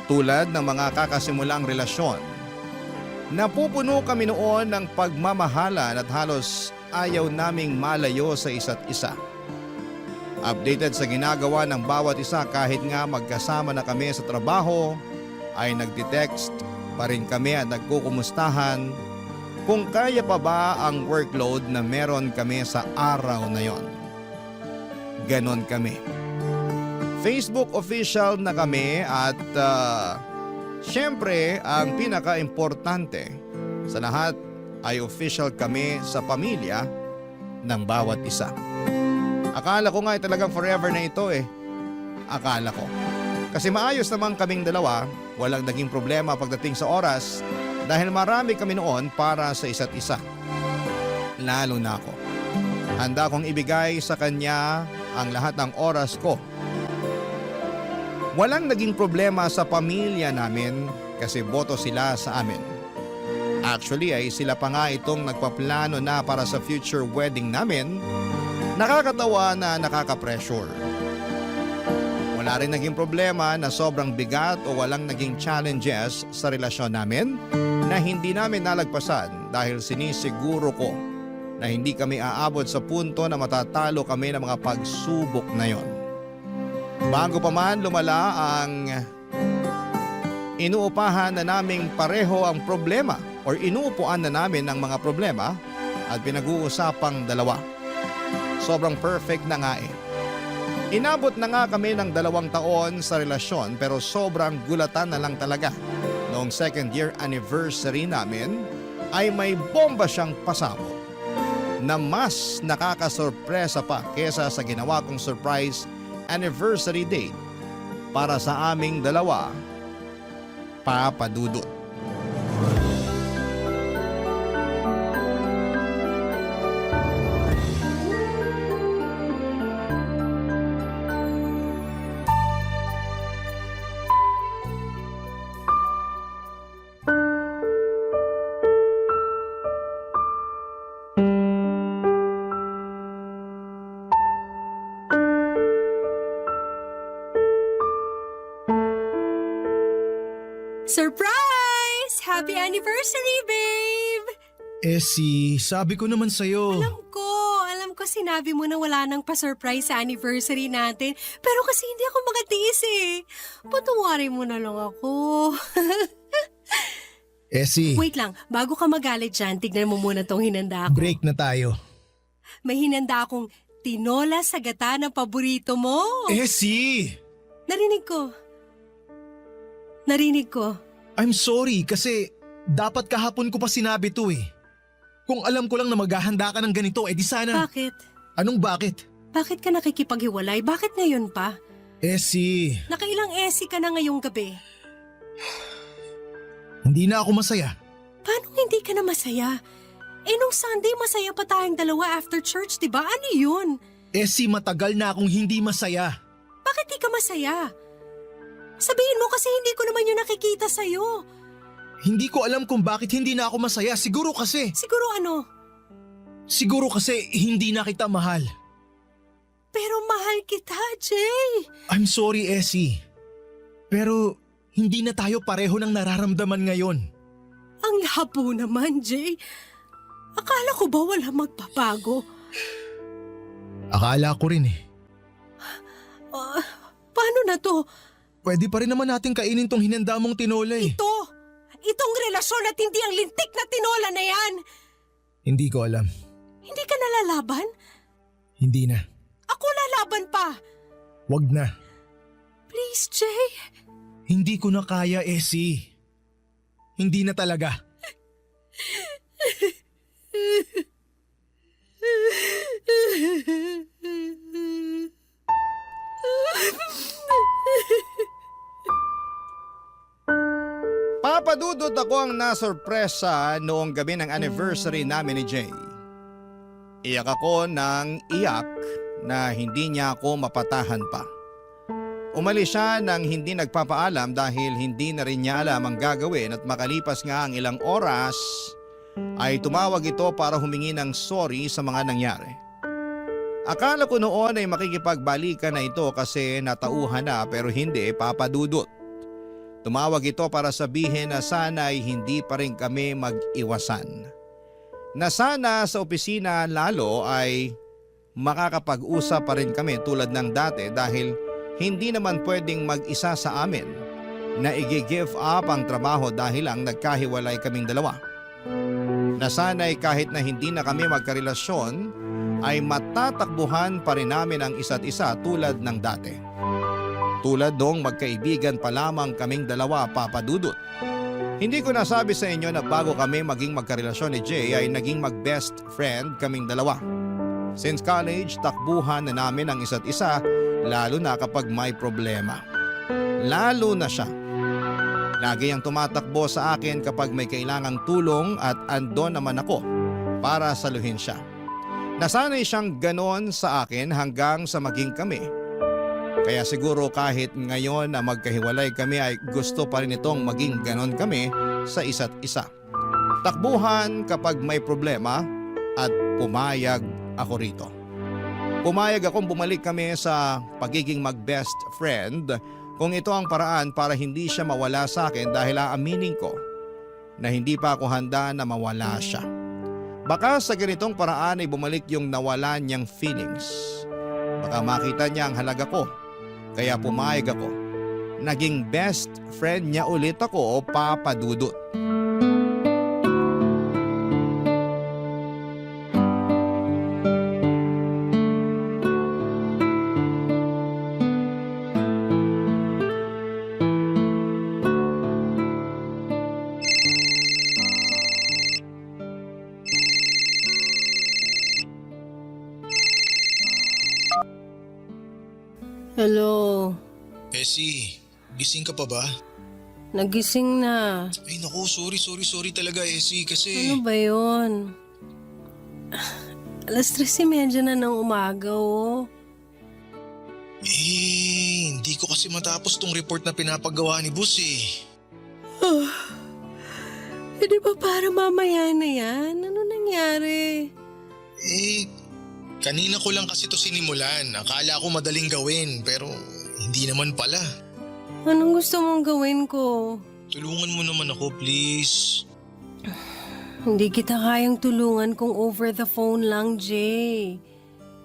Tulad ng mga kakasimulang relasyon, napupuno kami noon ng pagmamahalan at halos ayaw naming malayo sa isa't isa. Updated sa ginagawa ng bawat isa kahit nga magkasama na kami sa trabaho, ay nagte-text pa rin kami at nagkukumustahan kung kaya pa ba ang workload na meron kami sa araw na yon. Ganon kami. Facebook official na kami at syempre ang pinaka-importante sa lahat ay official kami sa pamilya ng bawat isa. Akala ko nga ay talagang forever na ito eh. Akala ko. Kasi maayos naman kaming dalawa Walang naging problema pagdating sa oras dahil marami kami noon para sa isa't isa. Lalo na ako. Handa kong ibigay sa kanya ang lahat ng oras ko. Walang naging problema sa pamilya namin kasi boto sila sa amin. Actually ay sila pa nga itong nagpaplano na para sa future wedding namin. Nakakatawa na nakaka-pressure. Wala rin naging problema na sobrang bigat o walang naging challenges sa relasyon namin na hindi namin nalagpasan dahil sinisiguro ko na hindi kami aabot sa punto na matatalo kami ng mga pagsubok na yon. Bago pa man lumala ang inuupahan na naming pareho ang problema o inuupuan na namin ang mga problema at pinag-uusapang dalawa. Sobrang perfect na nga eh. Inabot na nga kami ng 2 taon sa relasyon pero sobrang gulatan na lang talaga. Noong 2nd year anniversary namin ay may bomba siyang pasabog na mas nakakasorpresa pa kesa sa ginawa kong surprise anniversary date para sa aming dalawa, Papa Dudut. Surprise! Happy anniversary, babe! Sabi ko naman sa'yo. Alam ko sinabi mo na wala nang pa-surprise sa anniversary natin. Pero kasi hindi ako makatiis eh. Patawarin mo na lang ako. Wait lang, bago ka magalit dyan, tignan mo muna tong hinanda ko. Break na tayo. May hinanda akong tinola sa gata ng paborito mo. Narinig ko. I'm sorry kasi dapat kahapon ko pa sinabi to eh. Kung alam ko lang na maghahanda ka ng ganito, di sana... Bakit? Anong bakit? Bakit ka nakikipaghiwalay? Bakit ngayon pa? Nakailang ka na ngayong gabi? Hindi na ako masaya. Paano hindi ka na masaya? Nung Sunday masaya pa tayong dalawa after church, diba? Ano yun? Matagal na akong hindi masaya. Bakit di ka masaya? Sabihin mo kasi hindi ko naman yung nakikita sa'yo. Hindi ko alam kung bakit hindi na ako masaya. Siguro kasi... Siguro ano? Siguro kasi hindi na kita mahal. Pero mahal kita, Jay. I'm sorry, Essie. Pero hindi na tayo pareho ng nararamdaman ngayon. Ang labo naman, Jay. Akala ko ba wala magbabago? Akala ko rin eh. Paano na to? Pwede pa rin naman natin kainin tong hinanda mong tinola eh. Itong relasyon at hindi ang lintik na tinola na yan. Hindi ko alam. Hindi ka nalalaban? Hindi na. Ako lalaban pa. Wag na. Please, Jay. Hindi ko na kaya, Essie. Hindi na talaga. Papadudod ako ang nasurpresa noong gabi ng anniversary namin ni Jay. Iyak ako ng iyak na hindi niya ako mapatahan pa. Umalis siya nang hindi nagpapaalam dahil hindi na rin niya alam ang gagawin at makalipas nga ang ilang oras ay tumawag ito para humingi ng sorry sa mga nangyari. Akala ko noon ay makikipagbalikan na ito kasi natauhan na pero hindi, Papadudot. Tumawag ito para sabihin na sana ay hindi pa rin kami mag-iwasan. Na sana sa opisina lalo ay makakapag-usap pa rin kami tulad ng dati dahil hindi naman pwedeng mag-isa sa amin na i-give up ang trabaho dahil lang nagkahiwalay kaming dalawa. Na sana ay kahit na hindi na kami magkarelasyon ay matatakbuhan pa rin namin ang isa't isa tulad ng dati. Tulad nung magkaibigan pa lamang kaming dalawa, Papadudot. Hindi ko nasabi sa inyo na bago kami maging magkarelasyon ni Jay ay naging mag-best friend kaming dalawa. Since college, takbuhan na namin ang isa't isa lalo na kapag may problema. Lalo na siya. Lagi ang tumatakbo sa akin kapag may kailangang tulong at andon naman ako para saluhin siya. Nasanay siyang ganon sa akin hanggang sa maging kami. Kaya siguro kahit ngayon na magkahiwalay kami ay gusto pa rin itong maging ganon kami sa isa't isa. Takbuhan kapag may problema at pumayag ako rito. Pumayag akong bumalik kami sa pagiging mag-best friend kung ito ang paraan para hindi siya mawala sa akin dahil aaminin ko na hindi pa ako handa na mawala siya. Baka sa ganitong paraan ay bumalik yung nawala niyang feelings. Baka makita niya ang halaga ko. Kaya pumayag ako. Naging best friend niya ulit ako, Papa Dudut. Hello, Essie, gising ka pa ba? nagising na. Ay naku, sorry talaga Essie kasi... Ano ba yun? Alas 3:30 na ng umaga, oh. Hindi ko kasi matapos tong report na pinapagawa ni boss eh. Di ba para mamaya na yan? Ano nangyari? Kanina ko lang kasi to sinimulan. Akala ko madaling gawin pero hindi naman pala. Anong gusto mong gawin ko? Tulungan mo naman ako please. Hindi kita kayang tulungan kung over the phone lang, Jay.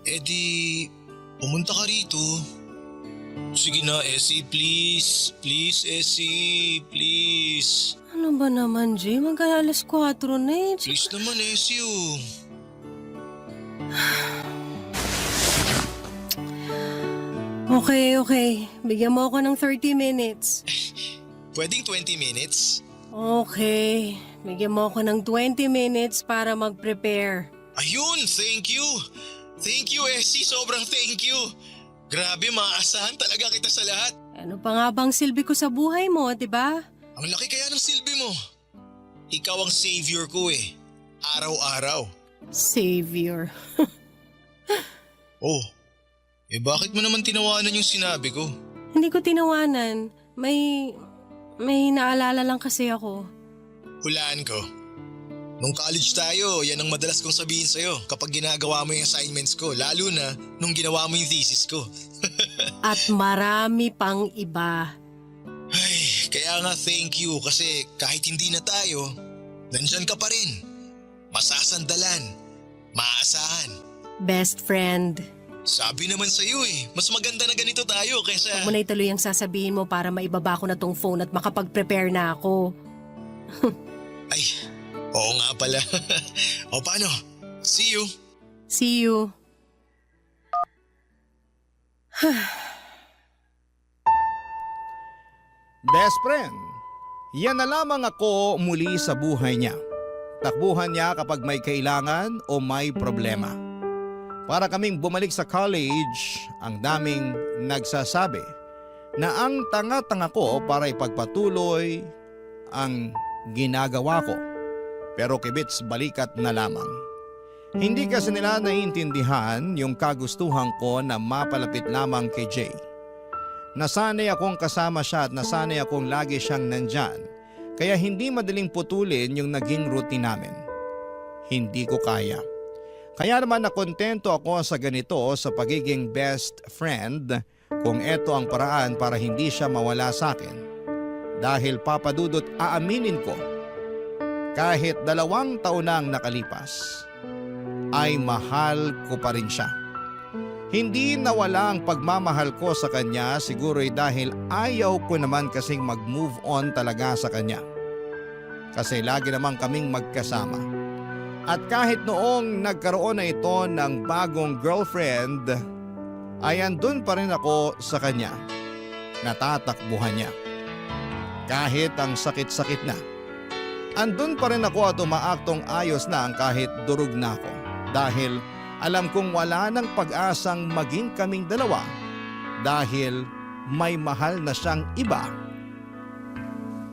Di, pumunta ka rito. Sige na Essie, please. Please Essie, please. Ano ba naman, Jay? Mag-alas 4 na eh. Please naman Essie oh. Okay. Bigyan mo ako ng 30 minutes. Pwedeng 20 minutes? Okay. Bigyan mo ako ng 20 minutes para mag-prepare. Ayun, thank you. Thank you Essie, sobrang thank you. Grabe, maaasahan talaga kita sa lahat. Ano pa nga bang silbi ko sa buhay mo, di ba? Ang laki kaya ng silbi mo. Ikaw ang savior ko eh. Araw-araw. Savior. Oh, bakit mo naman tinawanan yung sinabi ko? Hindi ko tinawanan. May naalala lang kasi ako. Hulaan ko. Nung college tayo, yan ang madalas kong sabihin sa'yo kapag ginagawa mo yung assignments ko. Lalo na nung ginawa mo yung thesis ko. At marami pang iba. Kaya nga thank you kasi kahit hindi na tayo, nandyan ka pa rin. Masasandalan. Maaasahan. Best friend. Sabi naman sa'yo mas maganda na ganito tayo kaysa... Huwag mo na ituloy ang sasabihin mo para maibaba ko na tong phone at makapag-prepare na ako. Ay, oo nga pala. O paano? See you. See you. Best friend, yan na lamang ako muli sa buhay niya. Takbuhan niya kapag may kailangan o may problema. Para kaming bumalik sa college, ang daming nagsasabi na ang tanga-tanga ko para ipagpatuloy ang ginagawa ko. Pero kibits balikat na lamang. Hindi kasi nila naiintindihan yung kagustuhan ko na mapalapit lamang kay Jay. Nasanay akong kasama siya at nasanay akong lagi siyang nandyan. Kaya hindi madaling putulin yung naging routine namin. Hindi ko kaya. Kaya naman nakontento ako sa ganito sa pagiging best friend kung eto ang paraan para hindi siya mawala sa akin. Dahil Papa Dudut, aaminin ko, kahit 2 taon na ang nakalipas, ay mahal ko pa rin siya. Hindi nawala ang pagmamahal ko sa kanya siguro'y dahil ayaw ko naman kasing mag-move on talaga sa kanya. Kasi lagi naman kaming magkasama. At kahit noong nagkaroon na ito ng bagong girlfriend, ay andun pa rin ako sa kanya. Natatakbuhan niya. Kahit ang sakit-sakit na. Andun pa rin ako at umaaktong ayos na ang kahit durog na ako. Dahil alam kong wala ng pag-asang maging kaming dalawa dahil may mahal na siyang iba.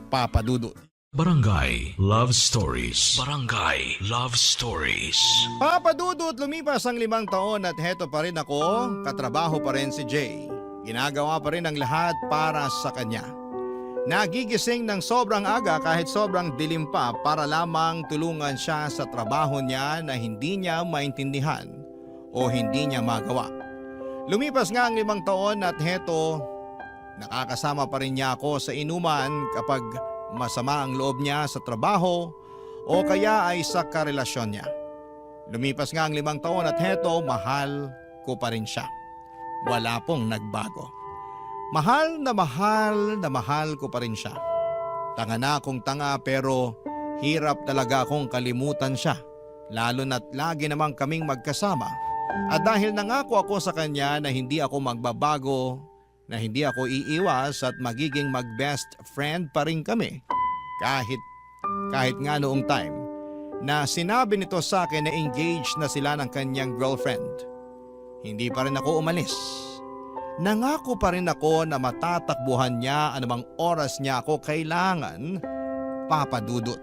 Papa Dudut. Barangay Love Stories. Barangay Love Stories. Papa Dudut, lumipas ang 5 taon at heto pa rin ako, katrabaho pa rin si Jay. Ginagawa pa rin ang lahat para sa kanya. Nagigising ng sobrang aga kahit sobrang dilim pa para lamang tulungan siya sa trabaho niya na hindi niya maintindihan o hindi niya magawa. Lumipas nga ang 5 taon at heto, nakakasama pa rin niya ako sa inuman kapag masama ang loob niya sa trabaho o kaya ay sa karelasyon niya. Lumipas nga ang 5 taon at heto, mahal ko pa rin siya. Wala pong nagbago. Mahal na mahal ko pa rin siya. Tanga na akong tanga pero hirap talaga akong kalimutan siya. Lalo na't lagi namang kaming magkasama. At dahil nangako ako sa kanya na hindi ako magbabago, na hindi ako iiwas at magiging mag-best friend pa rin kami. Kahit nga noong time na sinabi nito sa akin na engaged na sila ng kanyang girlfriend. Hindi pa rin ako umalis. Nangako pa rin ako na matatakbuhan niya anumang oras niya ako kailangan, Papa Dudut.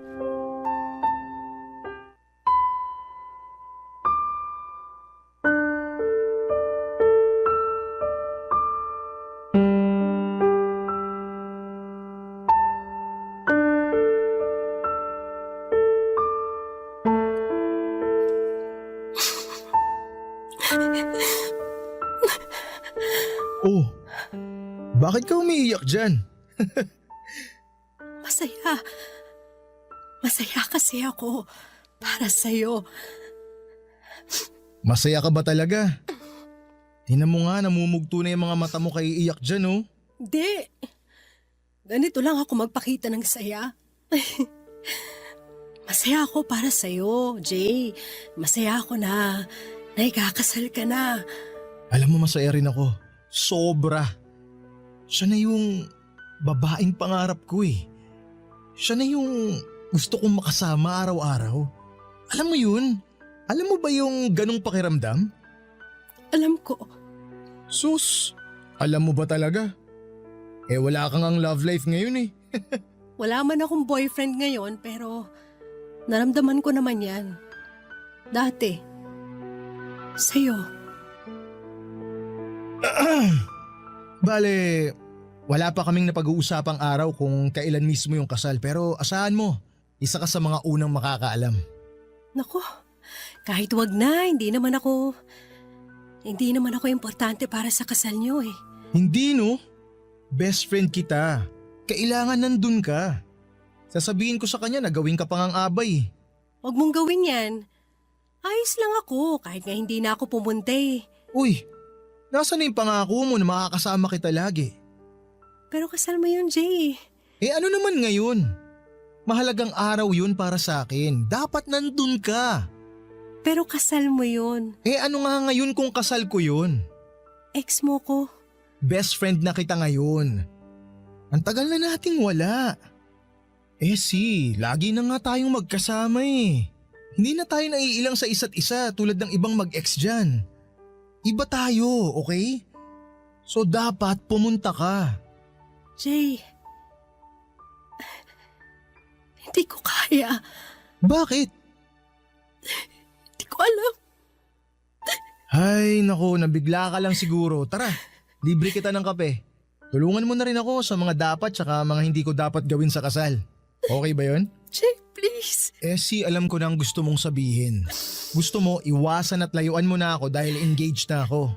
Oh, bakit ka umiiyak dyan? Masaya. Masaya kasi ako para sa'yo. Masaya ka ba talaga? Tingnan mo nga, namumugto na yung mga mata mo kay iiyak dyan, oh. Hindi. Ganito lang ako magpakita ng saya. Masaya ako para sa'yo, Jay. Masaya ako na ikakasal ka na. Alam mo, masaya rin ako. Sobra. Siya na yung babaeng pangarap ko eh. Siya na yung gusto kong makasama araw-araw. Alam mo yun? Alam mo ba yung ganong pakiramdam? Alam ko. Sus, alam mo ba talaga? Eh wala kang ang love life ngayon eh. Wala man akong boyfriend ngayon pero naramdaman ko naman yan. Dati. Sa'yo. Bale, wala pa kaming napag-uusapang araw kung kailan mismo yung kasal pero asahan mo, isa ka sa mga unang makakaalam. Nako, kahit wag na, hindi naman ako importante para sa kasal niyo eh. Hindi no? Best friend kita. Kailangan nandun ka. Sasabihin ko sa kanya na gawin ka pang ang abay. Wag mong gawin yan. Ayos lang ako kahit nga hindi na ako pumunta eh. Uy, nasaan na yung pangako mo na makakasama kita lagi? Pero kasal mo yun, Jay. Eh ano naman ngayon? Mahalagang araw yun para sa akin. Dapat nandun ka. Pero kasal mo yun. Eh ano nga ngayon kung kasal ko yun? Ex mo ko. Best friend na kita ngayon. Ang tagal na nating wala. Eh lagi na nga tayong magkasama eh. Hindi na tayo naiilang sa isa't isa tulad ng ibang mag-ex dyan. Iba tayo, okay? So dapat pumunta ka. Jay, hindi ko kaya. Bakit? Hindi ko alam. Ay nako, nabigla ka lang siguro. Tara, libre kita ng kape. Tulungan mo na rin ako sa mga dapat tsaka mga hindi ko dapat gawin sa kasal. Okay ba yun? Jay, please. Eh alam ko na ang gusto mong sabihin. Gusto mo iwasan at layuan mo na ako dahil engaged na ako.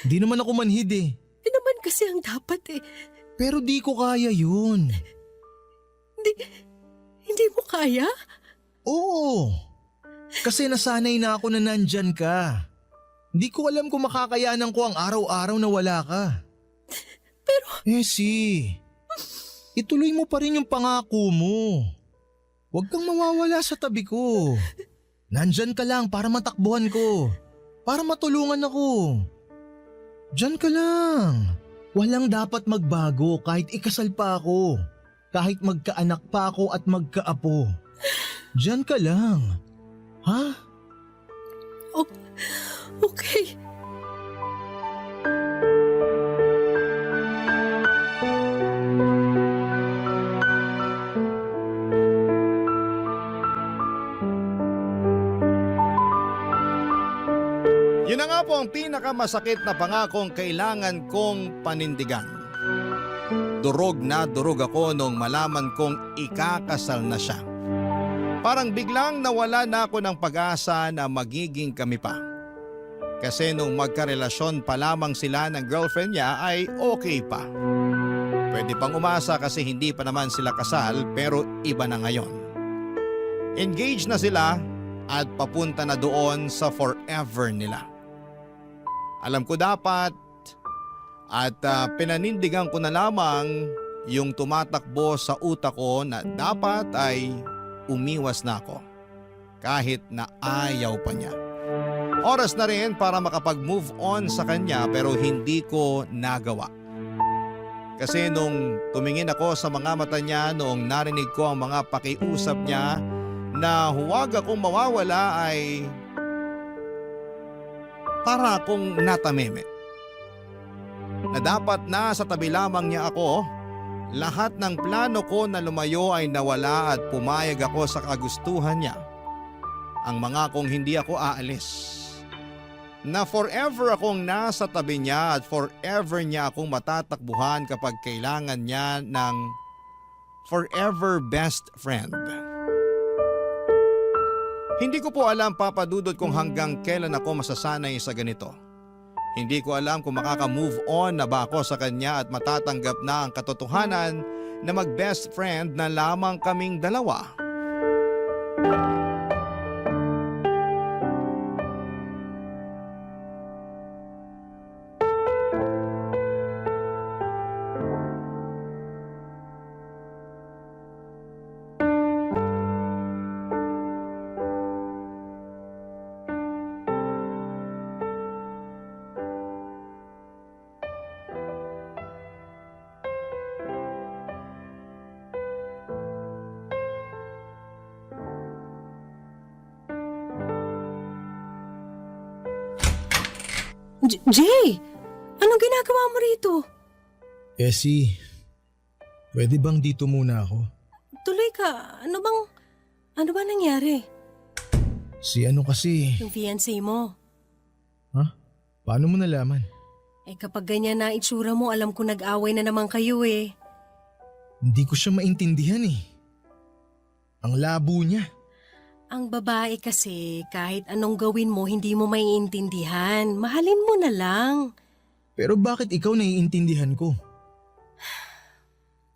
Hindi naman ako manhid eh. Hindi naman kasi ang dapat eh. Pero di ko kaya yun. Hindi mo kaya? Oo. Kasi nasanay na ako na nandyan ka. Hindi ko alam kung makakayanan ko ang araw-araw na wala ka. Pero… ituloy mo pa rin yung pangako mo. Huwag kang mawawala sa tabi ko. Nandyan ka lang para matakbuhan ko. Para matulungan ako. Diyan ka lang. Walang dapat magbago kahit ikasal pa ako. Kahit magkaanak pa ako at magkaapo. Diyan ka lang. Ha? Okay. Yun na nga po ang pinakamasakit na pangakong kailangan kong panindigan. Durog na durog ako nung malaman kong ikakasal na siya. Parang biglang nawala na ako ng pag-asa na magiging kami pa. Kasi nung magkarelasyon pa lamang sila ng girlfriend niya ay okay pa. Pwede pang umasa kasi hindi pa naman sila kasal pero iba na ngayon. Engaged na sila at papunta na doon sa forever nila. Alam ko dapat at pinanindigan ko na lamang yung tumatakbo sa utak ko na dapat ay umiwas na ako kahit na ayaw pa niya. Oras na rin para makapag-move on sa kanya pero hindi ko nagawa. Kasi nung tumingin ako sa mga mata niya noong narinig ko ang mga pakiusap niya na huwag akong mawawala ay para akong natameme. Na dapat na sa tabi lamang niya ako, lahat ng plano ko na lumayo ay nawala at pumayag ako sa kagustuhan niya. Ang mga kong hindi ako aalis. Na forever akong nasa tabi niya at forever niya akong matatakbuhan kapag kailangan niya ng forever best friend. Hindi ko po alam, Papa Dudut, kung hanggang kailan ako masasanay sa ganito. Hindi ko alam kung makaka-move on na ba ako sa kanya at matatanggap na ang katotohanan na mag-best friend na lamang kaming dalawa. Jay! Anong ginagawa mo rito? Essie, pwede bang dito muna ako? Tuloy ka. Ano ba nangyari? Si ano kasi? Yung fiancé mo. Ha? Paano mo nalaman? Kapag ganyan na itsura mo, alam ko nag-away na naman kayo eh. Hindi ko siya maintindihan eh. Ang labo niya. Ang babae kasi, kahit anong gawin mo, hindi mo maiintindihan. Mahalin mo na lang. Pero bakit ikaw naiintindihan ko?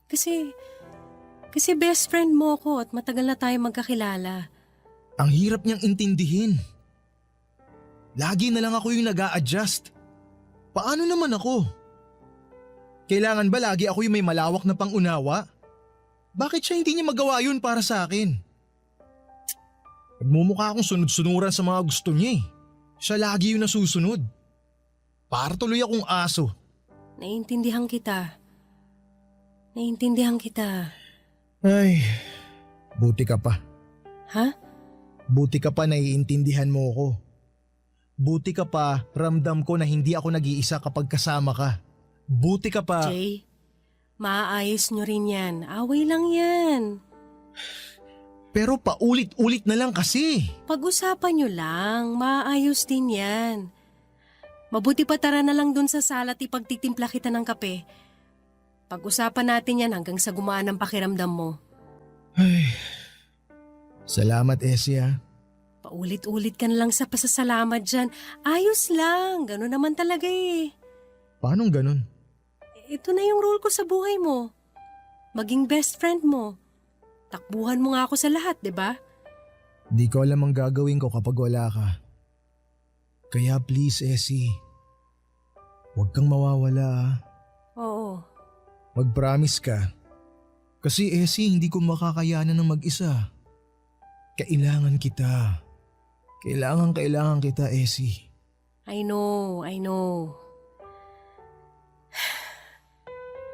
Kasi best friend mo ko at matagal na tayo magkakilala. Ang hirap niyang intindihin. Lagi na lang ako yung nag-a-adjust. Paano naman ako? Kailangan ba lagi ako yung may malawak na pangunawa? Bakit siya hindi niya magawa yun para sa akin? Nagmumukha akong sunod-sunuran sa mga gusto niya eh. Siya lagi yung nasusunod. Para tuloy akong aso. Naiintindihan kita. Ay, buti ka pa. Ha? Buti ka pa naiintindihan mo ako. Buti ka pa ramdam ko na hindi ako nag-iisa kapag kasama ka. Buti ka pa… Jay, maaayos nyo rin yan. Away lang yan. Pero paulit-ulit na lang kasi. Pag-usapan nyo lang, maayos din yan. Mabuti pa tara na lang dun sa sala at ipagtitimpla kita ng kape. Pag-usapan natin yan hanggang sa gumaan ang pakiramdam mo. Ay, salamat Essie ah. Paulit-ulit ka na lang sa pasasalamat dyan. Ayos lang, gano'n naman talaga eh. Paanong ganun? Ito na yung role ko sa buhay mo. Maging best friend mo. Takbuhan mo nga ako sa lahat, di ba? Di ko alam ang gagawin ko kapag wala ka. Kaya please, Essie. Huwag kang mawawala ah. Oo. Mag-promise ka. Kasi Essie, hindi ko makakayanan ng mag-isa. Kailangan kita. Kailangan kita, Essie. I know.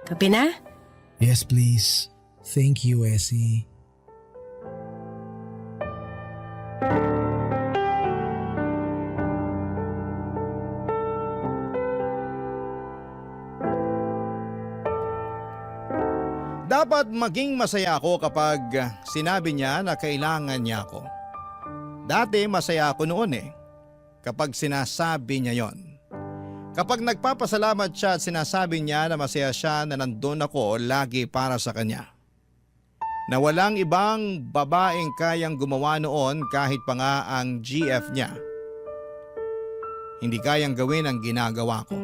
Kape na? Yes, please. Thank you, Essie. Dapat maging masaya ako kapag sinabi niya na kailangan niya ako. Dati masaya ako noon eh. kapag sinasabi niya yon. Kapag nagpapasalamat siya at sinasabi niya na masaya siya na nandun ako lagi para sa kanya. Na walang ibang babaeng kayang gumawa noon kahit pa nga ang GF niya. Hindi kayang gawin ang ginagawa ko.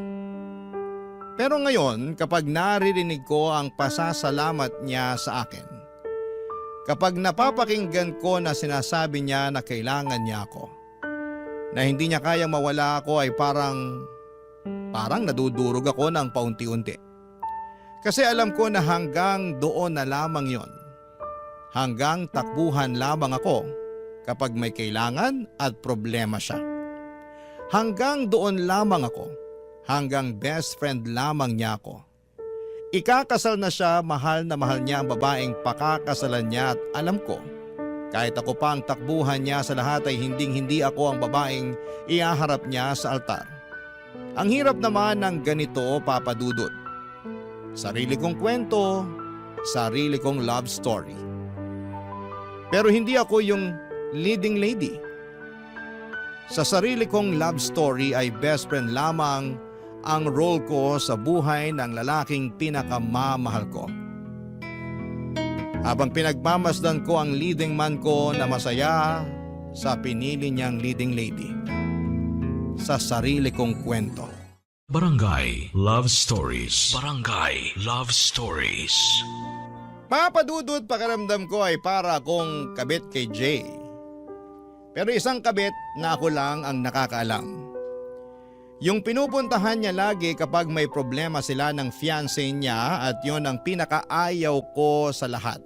Pero ngayon kapag naririnig ko ang pasasalamat niya sa akin, kapag napapakinggan ko na sinasabi niya na kailangan niya ako, na hindi niya kayang mawala ako ay parang nadudurog ako ng paunti-unti. Kasi alam ko na hanggang doon na lamang yon. Hanggang takbuhan lamang ako kapag may kailangan at problema siya. Hanggang doon lamang ako. Hanggang best friend lamang niya ako. Ikakasal na siya, mahal na mahal niya ang babaeng pakakasalan niya at alam ko, kahit ako pa ang takbuhan niya sa lahat ay hindi ako ang babaeng ihaharap niya sa altar. Ang hirap naman ng ganito, Papa Dudut. Sarili kong kwento, sarili kong love story. Pero hindi ako yung leading lady. Sa sarili kong love story ay best friend lamang ang role ko sa buhay ng lalaking pinakamamahal ko. Habang pinagmamasdan ko ang leading man ko na masaya sa pinili niyang leading lady. Sa sarili kong kwento. Barangay Love Stories. Barangay Love Stories. Papadudod, pakiramdam ko ay para akong kabit kay Jay. Pero isang kabit na ako lang ang nakakaalam. Yung pinupuntahan niya lagi kapag may problema sila ng fiancé niya at yon ang pinakaayaw ko sa lahat.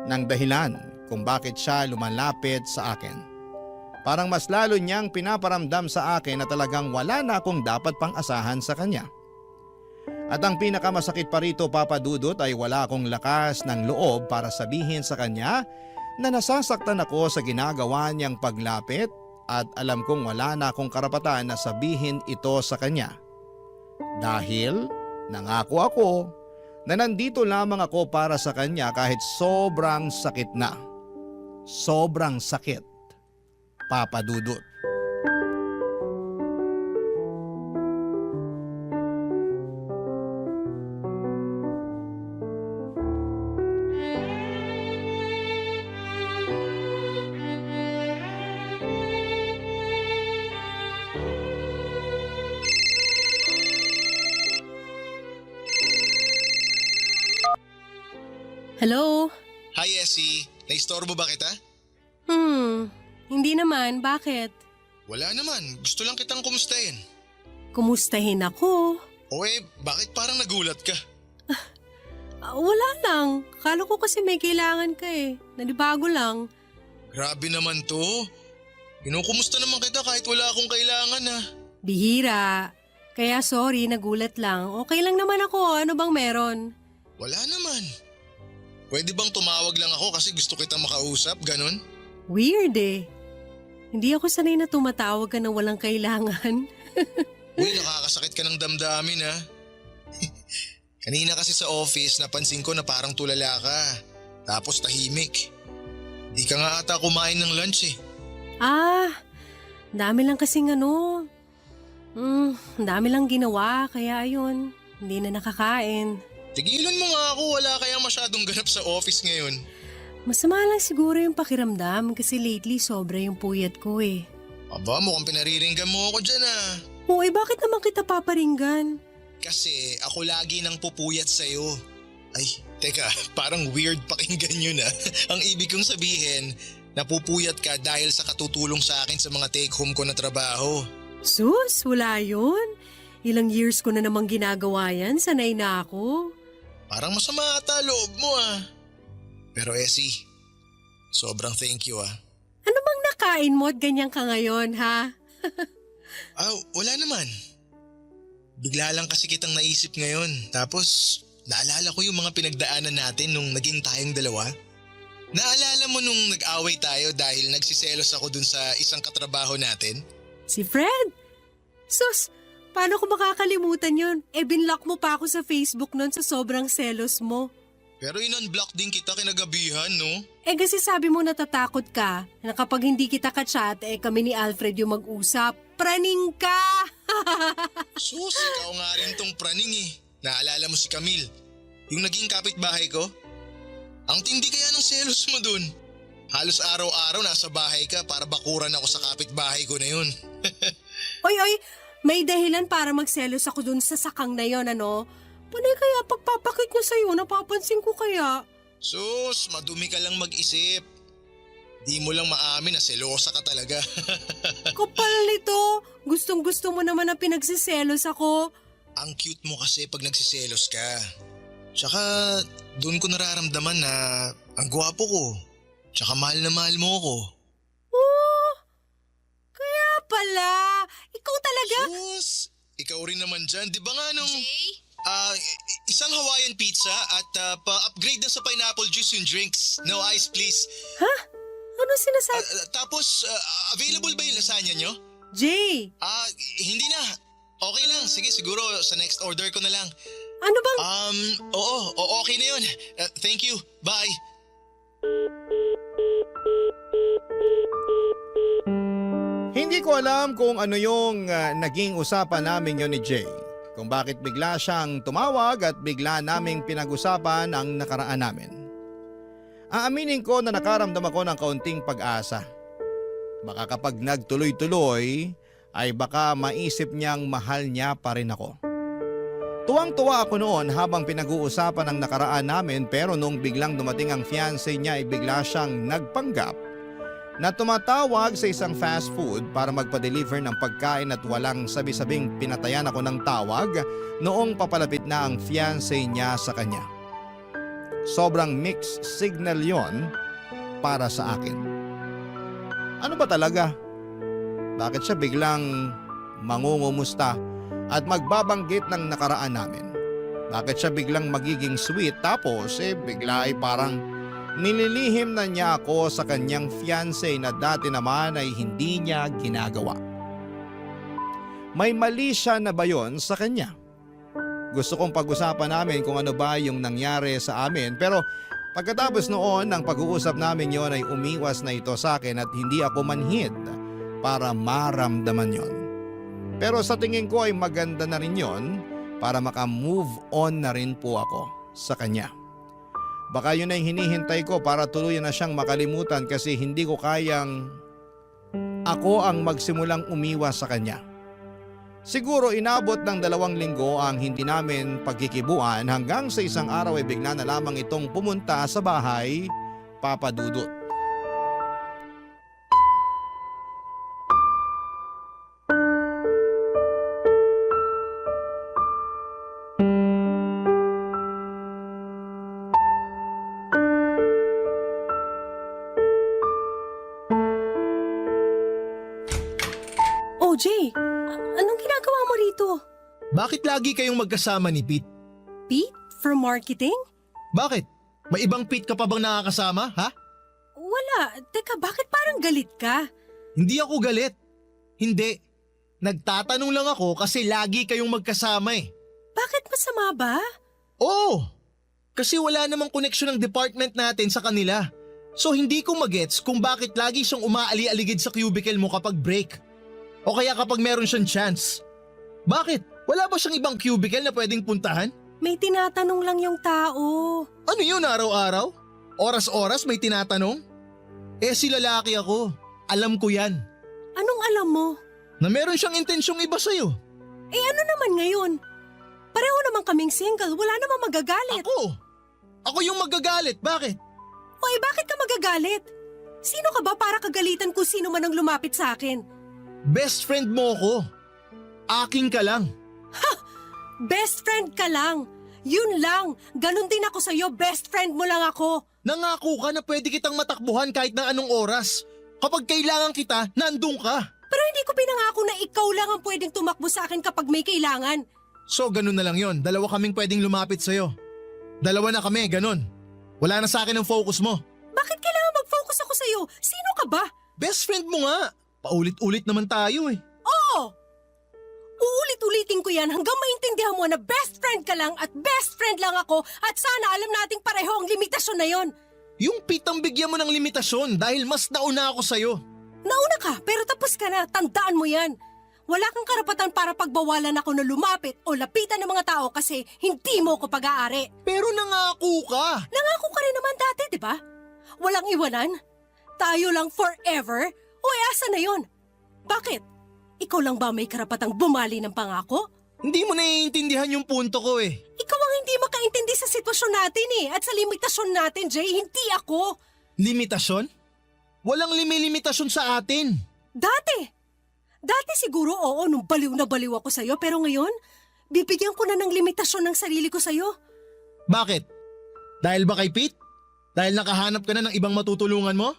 Ng dahilan kung bakit siya lumalapit sa akin. Parang mas lalo niyang pinaparamdam sa akin na talagang wala na akong dapat pang asahan sa kanya. At ang pinakamasakit pa rito, Papa Dudut, ay wala akong lakas ng loob para sabihin sa kanya na nasasaktan ako sa ginagawa niyang paglapit at alam kong wala na akong karapatan na sabihin ito sa kanya. Dahil nangako ako na nandito lamang ako para sa kanya kahit sobrang sakit na. Sobrang sakit, Papa Dudut. Hello? Hi, Essie. Naistorbo ba kita? Hindi naman. Bakit? Wala naman. Gusto lang kitang kumustahin. Kumustahin ako? O bakit parang nagulat ka? Wala lang. Kala ko kasi may kailangan ka eh. Nanibago lang. Grabe naman to. Kinukumusta naman kita kahit wala akong kailangan Bihira. Kaya sorry, nagulat lang. Okay lang naman ako. Ano bang meron? Wala naman. Pwede bang tumawag lang ako kasi gusto kita makausap, ganon? Weird eh. Hindi ako sanay na tumatawag ka na walang kailangan. Uy, nakakasakit ka ng damdamin Kanina kasi sa office napansin ko na parang tulala ka. Tapos tahimik. Di ka nga ata kumain ng lunch Dami lang kasing dami lang ginawa kaya ayun, hindi na nakakain. Tigilan mo nga ako, wala kayang masyadong ganap sa office ngayon. Masama lang siguro yung pakiramdam kasi lately sobra yung puyat ko eh. Aba, mukhang pinariringgan mo ako dyan Bakit naman kita paparinggan? Kasi ako lagi nang pupuyat sa'yo. Ay, teka, parang weird pakinggan yun Ang ibig kong sabihin, napupuyat ka dahil sa katutulong sa akin sa mga take-home ko na trabaho. Sus, wala yun. Ilang years ko na namang ginagawa yan, sanay na ako. Parang masama ata loob mo Pero Essie, sobrang thank you Ano bang nakain mo at ganyan ka ngayon, ha? Wala naman. Bigla lang kasi kitang naisip ngayon. Tapos, naalala ko yung mga pinagdaanan natin nung naging tayong dalawa. Naalala mo nung nag-away tayo dahil nagsiselos ako dun sa isang katrabaho natin? Si Fred? Sus, paano ko makakalimutan yun? Binlock mo pa ako sa Facebook nun sa sobrang selos mo. Pero in-unblock din kita kinagabihan, no? Eh kasi sabi mo natatakot ka na kapag hindi kita ka-chat, kami ni Alfred yung mag-usap. Praning ka! Sus, ikaw nga rin tong praning eh. Naalala mo si Camille, yung naging kapitbahay ko? Ang tindi kaya ng selos mo dun. Halos araw-araw nasa bahay ka para bakuran ako sa kapitbahay ko na yun. Oy, may dahilan para magselos ako dun sa sakang na yon, ano? Panay kaya pagpapakit niya sa'yo, napapansin ko kaya. Sus, madumi ka lang mag-isip. Di mo lang maamin na selosa ka talaga. Kapal nito, gustong-gusto mo naman na pinagsiselos ako. Ang cute mo kasi pag nagsiselos ka. Tsaka doon ko nararamdaman na ang gwapo ko. Tsaka mahal na mahal mo ako. Oh, kaya pala. Ikaw talaga? Sus, ikaw rin naman dyan. Di ba nga nung... isang Hawaiian pizza at pa-upgrade na sa pineapple juice yung drinks. No ice please. Ha? Ano sinasabi? Tapos, available ba yung lasagna nyo? Jay! Hindi na. Okay lang. Sige, siguro sa next order ko na lang. Ano bang? Oo, okay na yun. Thank you. Bye. Hindi ko alam kung ano yung naging usapan namin yon ni Jay. Kung bakit bigla siyang tumawag at bigla naming pinag-usapan ang nakaraan namin. Aaminin ko na nakaramdam ako ng kaunting pag-asa. Baka kapag nagtuloy-tuloy ay baka maisip niyang mahal niya pa rin ako. Tuwang-tuwa ako noon habang pinag-uusapan ang nakaraan namin pero nung biglang dumating ang fiancé niya ay bigla siyang nagpanggap na tumatawag sa isang fast food para magpa-deliver ng pagkain at walang sabi-sabing pinatayan ako ng tawag noong papalapit na ang fiancé niya sa kanya. Sobrang mixed signal yon para sa akin. Ano ba talaga? Bakit siya biglang mangungumusta at magbabanggit ng nakaraan namin? Bakit siya biglang magiging sweet tapos bigla ay parang nililihim na niya ako sa kanyang fiancé na dati naman ay hindi niya ginagawa? May mali siya na ba yon sa kanya? Gusto kong pag-usapan namin kung ano ba yung nangyari sa amin pero pagkatapos noon ng pag-uusap namin yon ay umiwas na ito sa akin at hindi ako manhid para maramdaman yon. Pero sa tingin ko ay maganda na rin yon para maka-move on na rin po ako sa kanya. Baka yun ay hinihintay ko para tuluyan na siyang makalimutan kasi hindi ko kayang ako ang magsimulang umiwas sa kanya. Siguro inabot ng 2 linggo ang hindi namin pagkikibuan hanggang sa isang araw ay bigla na lamang itong pumunta sa bahay, Papa Dudut. Oh, Jay, anong ginagawa mo rito? Bakit lagi kayong magkasama ni Pete? Pete? From marketing? Bakit? May ibang Pete ka pa bang nakakasama, ha? Wala. Teka, bakit parang galit ka? Hindi ako galit. Hindi. Nagtatanong lang ako kasi lagi kayong magkasama eh. Bakit masama ba? Oo. Kasi wala namang koneksyon ng department natin sa kanila. So hindi ko magets kung bakit lagi siyang umaali-aligid sa cubicle mo kapag break. O kaya kapag meron siyang chance. Bakit? Wala ba siyang ibang cubicle na pwedeng puntahan? May tinatanong lang yung tao. Ano yun araw-araw? Oras-oras may tinatanong? Si lalaki ako. Alam ko yan. Anong alam mo? Na meron siyang intensyong iba sa'yo. Ano naman ngayon? Pareho naman kaming single, wala namang magagalit. Ako yung magagalit, bakit? Bakit ka magagalit? Sino ka ba para kagalitan kung sino man ang lumapit sa akin? Best friend mo ko. Aking ka lang. Ha! Best friend ka lang. Yun lang. Ganon din ako sa'yo. Best friend mo lang ako. Nangako ka na pwede kitang matakbuhan kahit na anong oras. Kapag kailangan kita, nandun ka. Pero hindi ko pinangako na ikaw lang ang pwedeng tumakbo sa akin kapag may kailangan. So ganun na lang yon. 2 kaming pwedeng lumapit sa'yo. 2 na kami, ganun. Wala na sa akin ang focus mo. Bakit kailangan mag-focus ako sa'yo? Sino ka ba? Best friend mo nga. Paulit-ulit naman tayo eh. Oo! Uulit Uulit-ulitin ko yan hanggang maintindihan mo na best friend ka lang at best friend lang ako at sana alam nating pareho ang limitasyon na yon. Yung pitang bigyan mo ng limitasyon dahil mas nauna ako sa'yo. Nauna ka, pero tapos ka na. Tandaan mo yan. Wala kang karapatan para pagbawalan ako na lumapit o lapitan ng mga tao kasi hindi mo ko pag-aari. Pero nangako ka. Nangako ka rin naman dati, di ba? Walang iwanan. Tayo lang forever. O asa na yon? Bakit? Ikaw lang ba may karapatang bumali ng pangako? Hindi mo naiintindihan yung punto ko eh. Ikaw ang hindi makaintindi sa sitwasyon natin at sa limitasyon natin, Jay, hindi ako. Limitasyon? Walang limitasyon sa atin. Dati siguro oo nung baliw na baliw ako sa'yo pero ngayon, bibigyan ko na ng limitasyon ng sarili ko sa'yo. Bakit? Dahil ba kay Pete? Dahil nakahanap ka na ng ibang matutulungan mo?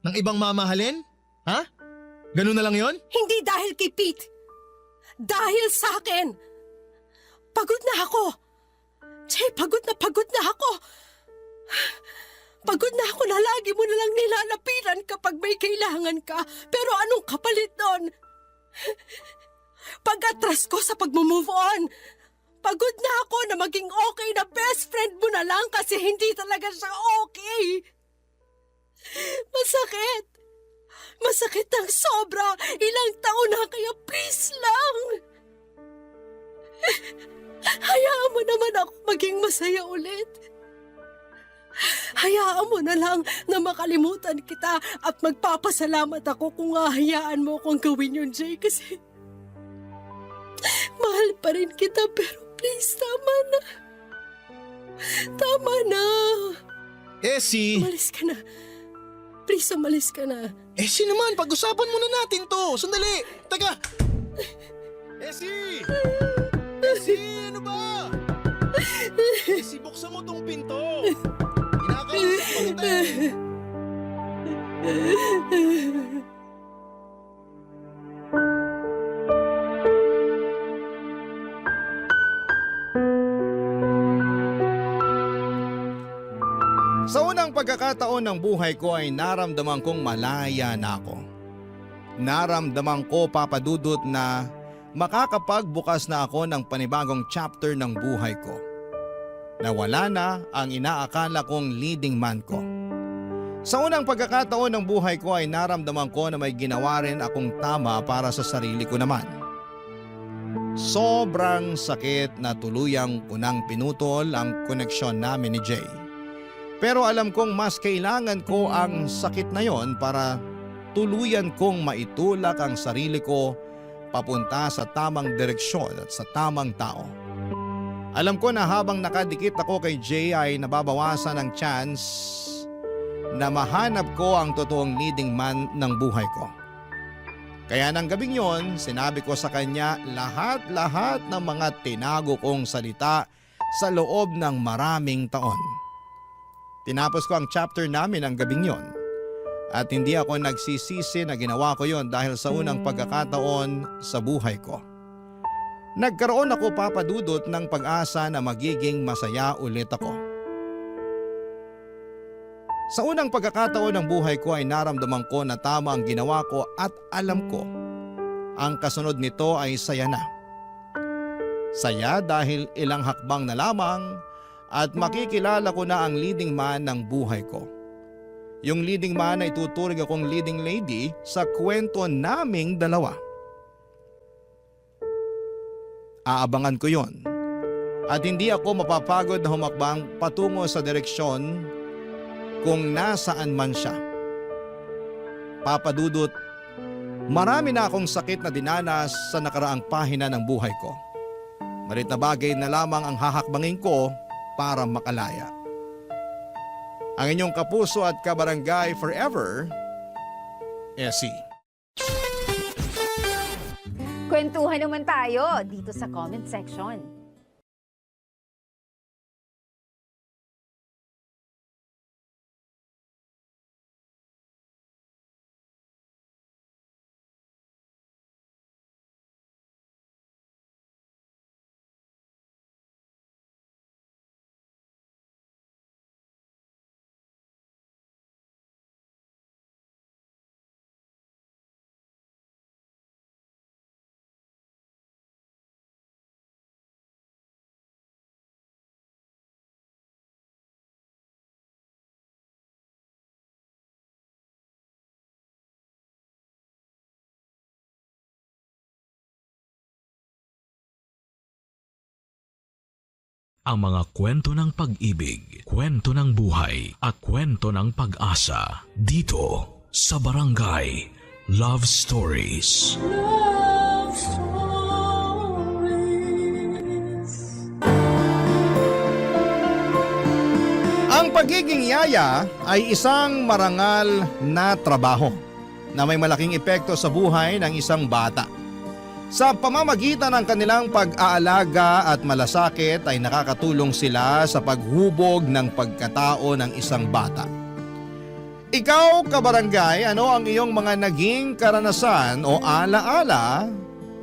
Ng ibang mamahalin? Ha? Ganun na lang yon? Hindi dahil kay Pete. Dahil sa akin. Pagod na ako. Jay, pagod na ako. Pagod na ako na lagi mo na lang nilalapitan kapag may kailangan ka. Pero anong kapalit doon? Pag-atras ko sa pag-move on. Pagod na ako na maging okay na best friend mo na lang kasi hindi talaga siya okay. Masakit. Masakit ng sobra. Ilang taon na kaya please lang. Hayaan mo naman ako maging masaya ulit. Hayaan mo na lang na makalimutan kita at magpapasalamat ako kung hahayaan mo akong gawin yun, Jay, kasi mahal pa rin kita pero please, tama na. Tama na. Essie! Umalis ka na. Please, umalis ka na. Essie naman, pag-usapan muna natin to. Sandali! Teka! Essie! Essie, ano ba? Essie, buksan mo tong pinto. Kinakausap ko kita eh. Sa unang pagkakataon ng buhay ko ay naramdaman kong malaya na ako. Naramdaman ko, Papa Dudut, na makakapagbukas na ako ng panibagong chapter ng buhay ko. Nawala na ang inaakala kong leading man ko. Sa unang pagkakataon ng buhay ko ay naramdaman ko na may ginawa rin akong tama para sa sarili ko naman. Sobrang sakit na tuluyang kunang pinutol ang koneksyon namin ni Jay. Pero alam kong mas kailangan ko ang sakit na yon para tuluyan kong maitulak ang sarili ko papunta sa tamang direksyon at sa tamang tao. Alam ko na habang nakadikit ako kay Jay ay nababawasan ang chance na mahanap ko ang totoong leading man ng buhay ko. Kaya ng gabing yon, sinabi ko sa kanya lahat-lahat ng mga tinago kong salita sa loob ng maraming taon. Tinapos ko ang chapter namin ang gabing yon. At hindi ako nagsisisi na ginawa ko yon dahil sa unang pagkakataon sa buhay ko. Nagkaroon ako, Papa Dudut, ng pag-asa na magiging masaya ulit ako. Sa unang pagkakataon ng buhay ko ay naramdaman ko na tama ang ginawa ko at alam ko ang kasunod nito ay saya na. Saya dahil ilang hakbang na lamang at makikilala ko na ang leading man ng buhay ko. Yung leading man ay tuturing akong leading lady sa kwento naming dalawa. Aabangan ko yon. At hindi ako mapapagod na humakbang patungo sa direksyon kung nasaan man siya. Papa Dudut, marami na akong sakit na dinanas sa nakaraang pahina ng buhay ko. Malit na bagay na lamang ang hahakbangin ko para makalaya. Ang inyong kapuso at kabarangay forever, Essie. Kwentuhan naman tayo dito sa comment section. Ang mga kwento ng pag-ibig, kwento ng buhay at kwento ng pag-asa dito sa Barangay Love Stories. Love Stories. Ang pagiging yaya ay isang marangal na trabaho na may malaking epekto sa buhay ng isang bata. Sa pamamagitan ng kanilang pag-aalaga at malasakit ay nakakatulong sila sa paghubog ng pagkatao ng isang bata. Ikaw, kabarangay, ano ang iyong mga naging karanasan o alaala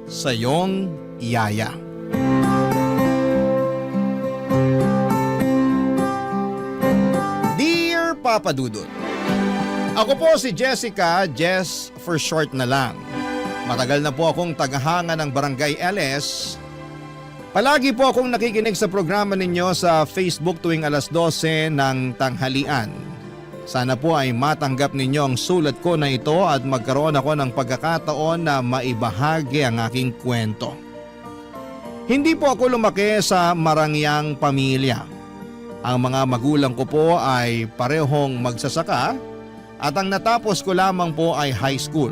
sa iyong yaya? Dear Papa Dudut, ako po si Jessica, Jess for short na lang. Matagal na po akong tagahanga ng Barangay LS. Palagi po akong nakikinig sa programa ninyo sa Facebook tuwing alas 12 ng tanghalian. Sana po ay matanggap ninyo ang sulat ko na ito at magkaroon ako ng pagkakataon na maibahagi ang aking kwento. Hindi po ako lumaki sa marangyang pamilya. Ang mga magulang ko po ay parehong magsasaka at ang natapos ko lamang po ay high school.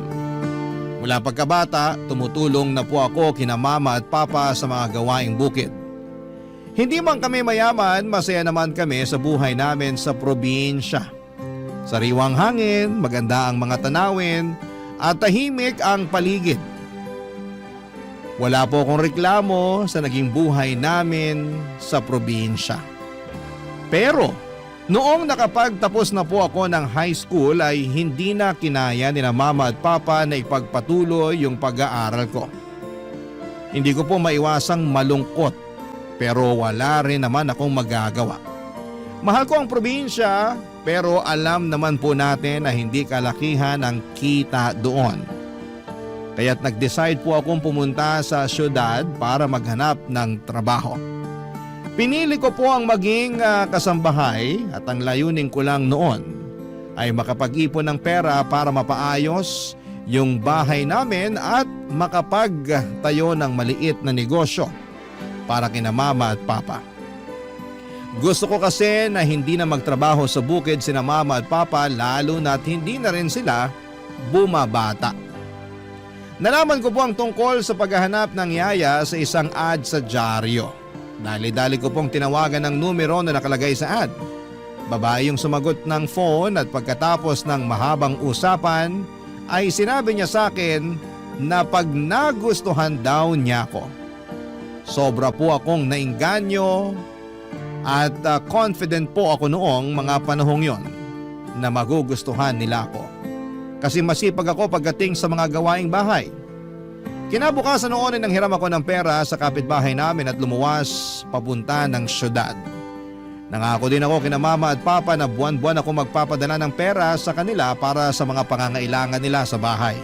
Mula pagkabata, tumutulong na po ako kina mama at papa sa mga gawaing bukid. Hindi man kami mayaman, masaya naman kami sa buhay namin sa probinsya. Sariwang hangin, maganda ang mga tanawin at tahimik ang paligid. Wala po akong reklamo sa naging buhay namin sa probinsya. Pero noong nakapagtapos na po ako ng high school ay hindi na kinaya ni na mama at papa na ipagpatuloy yung pag-aaral ko. Hindi ko po maiwasang malungkot pero wala rin naman akong magagawa. Mahal ko ang probinsya pero alam naman po natin na hindi kalakihan ang kita doon. Kaya't nag-decide po akong pumunta sa syudad para maghanap ng trabaho. Pinili ko po ang maging kasambahay at ang layunin ko lang noon ay makapag-ipon ng pera para mapaayos yung bahay namin at makapagtayo ng maliit na negosyo para kina mama at papa. Gusto ko kasi na hindi na magtrabaho sa bukid sina mama at papa lalo na't hindi na rin sila bumabata. Nalaman ko po ang tungkol sa paghahanap ng yaya sa isang ad sa dyaryo. Dali-dali ko pong tinawagan ng numero na nakalagay sa ad. Babae yung sumagot ng phone at pagkatapos ng mahabang usapan ay sinabi niya sa akin na pag nagustuhan daw niya ako. Sobra po akong nainganyo at confident po ako noong mga panahong yon na magugustuhan nila ako. Kasi masipag ako pagdating sa mga gawaing bahay. Kinabukasan noon ay nanghiram ako ng pera sa kapitbahay namin at lumuwas papunta ng syudad. Nangako din ako kina mama at papa na buwan-buwan ako magpapadala ng pera sa kanila para sa mga pangangailangan nila sa bahay.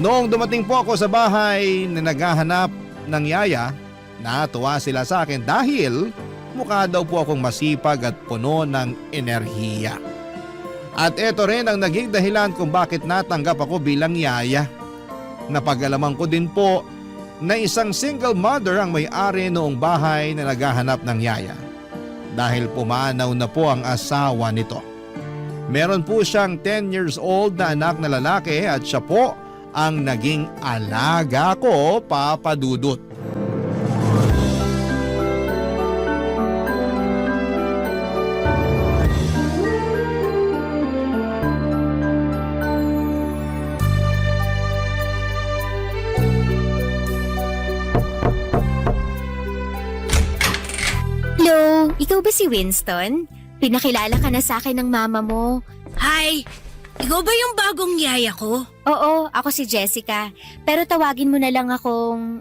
Noong dumating po ako sa bahay na naghahanap ng yaya, natuwa sila sa akin dahil mukha daw po akong masipag at puno ng enerhiya. At ito rin ang naging dahilan kung bakit natanggap ako bilang yaya. Napag-alaman ko din po na isang single mother ang may-ari noong bahay na naghahanap ng yaya. Dahil pumanaw na po ang asawa nito. Meron po siyang 10 years old na anak na lalaki at siya po ang naging alaga ko, Papa Dudut. Hello, ikaw ba si Winston? Pinakilala ka na sa akin ng mama mo. Hi! Ikaw ba yung bagong yaya ko? Oo, ako si Jessica. Pero tawagin mo na lang akong...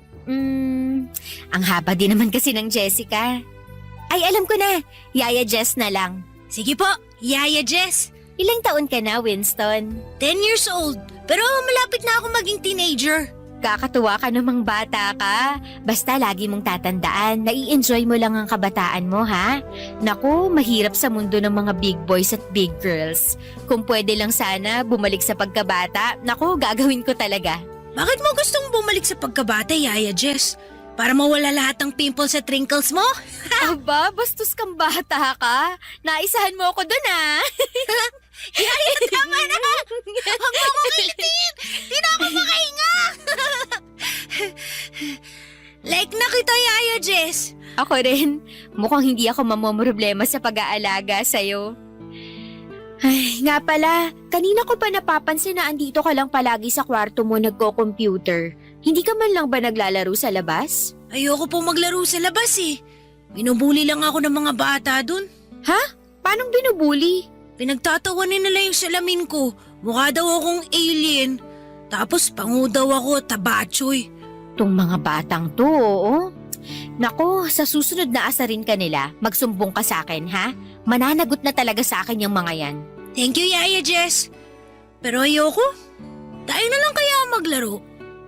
ang haba din naman kasi ng Jessica. Ay, alam ko na. Yaya Jess na lang. Sige po, Yaya Jess. Ilang taon ka na, Winston? 10 years old. Pero malapit na ako maging teenager. Kakatuwa ka namang bata ka. Basta lagi mong tatandaan, nai-enjoy mo lang ang kabataan mo, ha? Naku, mahirap sa mundo ng mga big boys at big girls. Kung pwede lang sana bumalik sa pagkabata, naku, gagawin ko talaga. Bakit mo gustong bumalik sa pagkabata, Yaya Jess? Para mawala lahat ng pimples at wrinkles mo? Aba, bastos kang bata ka. Naisahan mo ako dun Yaya, tama na! Huwag mo akong kilitin! Di na ako makahinga! Like na kita, Yaya Jess. Ako rin. Mukhang hindi ako mamomroblema sa pag-aalaga sa'yo. Ay, nga pala, kanina ko pa napapansin na andito ka lang palagi sa kwarto mo nagko-computer. Hindi ka man lang ba naglalaro sa labas? Ayoko po maglaro sa labas eh. Binubuli lang ako ng mga bata dun. Ha? Paanong binubuli? Pinagtatawanin nila yung salamin ko. Mukha daw akong alien. Tapos pangu daw ako, tabachoy. Tong mga batang to, oo. Nako, sa susunod na asarin ka nila, magsumbong ka sa akin, ha? Mananagot na talaga sa akin yung mga yan. Thank you, Yaya Jess. Pero ayoko. Tayo na lang kaya maglaro.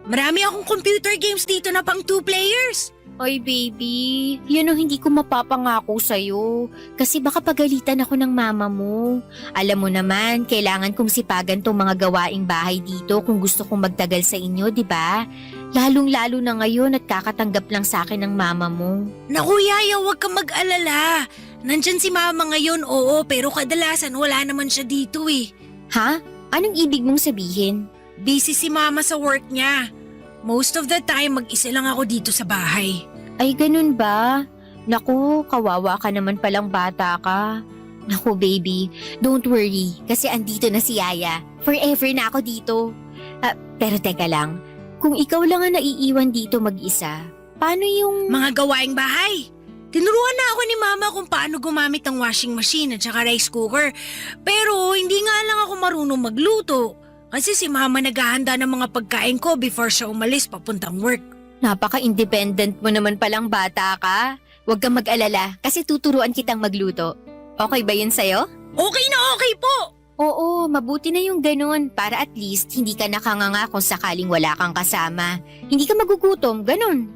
Marami akong computer games dito na pang 2 players. Oy baby, yun ang hindi ko mapapangako sa'yo. Kasi baka pagalitan ako ng mama mo. Alam mo naman, kailangan kong sipagan tong mga gawaing bahay dito kung gusto kong magtagal sa inyo, di ba? Lalong-lalo na ngayon at kakatanggap lang sa akin ng mama mo. Naku, Yaya, huwag kang mag-alala. Nandyan si mama ngayon, oo, pero kadalasan wala naman siya dito eh. Ha? Anong ibig mong sabihin? Busy si mama sa work niya. Most of the time, mag-isa lang ako dito sa bahay. Ay, ganun ba? Naku, kawawa ka naman palang bata ka. Naku, baby, don't worry kasi andito na si Yaya. Forever na ako dito. Pero teka lang, kung ikaw lang ang naiiwan dito mag-isa, paano yung… Mga gawaing bahay. Tinuruan na ako ni mama kung paano gumamit ng washing machine at saka rice cooker. Pero hindi nga lang ako marunong magluto. Kasi si mama naghahanda ng mga pagkain ko before siya umalis papuntang work. Napaka-independent mo naman palang bata ka. Huwag kang mag-alala kasi tuturuan kitang magluto. Okay ba yun sa'yo? Okay na okay po! Oo, mabuti na yung ganun para at least hindi ka nakanganga kung sakaling wala kang kasama. Hindi ka magugutom, ganun.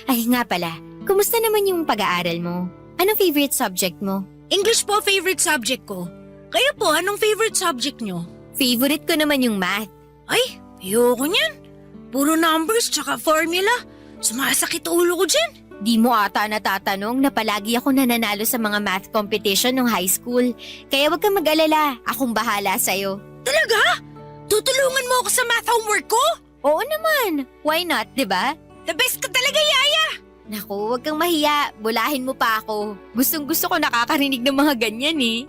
Ay nga pala, kumusta naman yung pag-aaral mo? Anong favorite subject mo? English po favorite subject ko. Kayo po, anong favorite subject nyo? Favorite ko naman yung math. Ay, ayoko niyan. Puro numbers tsaka formula. Sumasakit ulo ko dyan. Di mo ata natatanong na palagi ako nananalo sa mga math competition nung high school. Kaya wag kang mag-alala, akong bahala sa'yo. Talaga? Tutulungan mo ako sa math homework ko? Oo naman, why not, di ba? The best ka talaga, Yaya! Naku, wag kang mahiya, bulahin mo pa ako. Gustong gusto ko nakakarinig ng mga ganyan eh.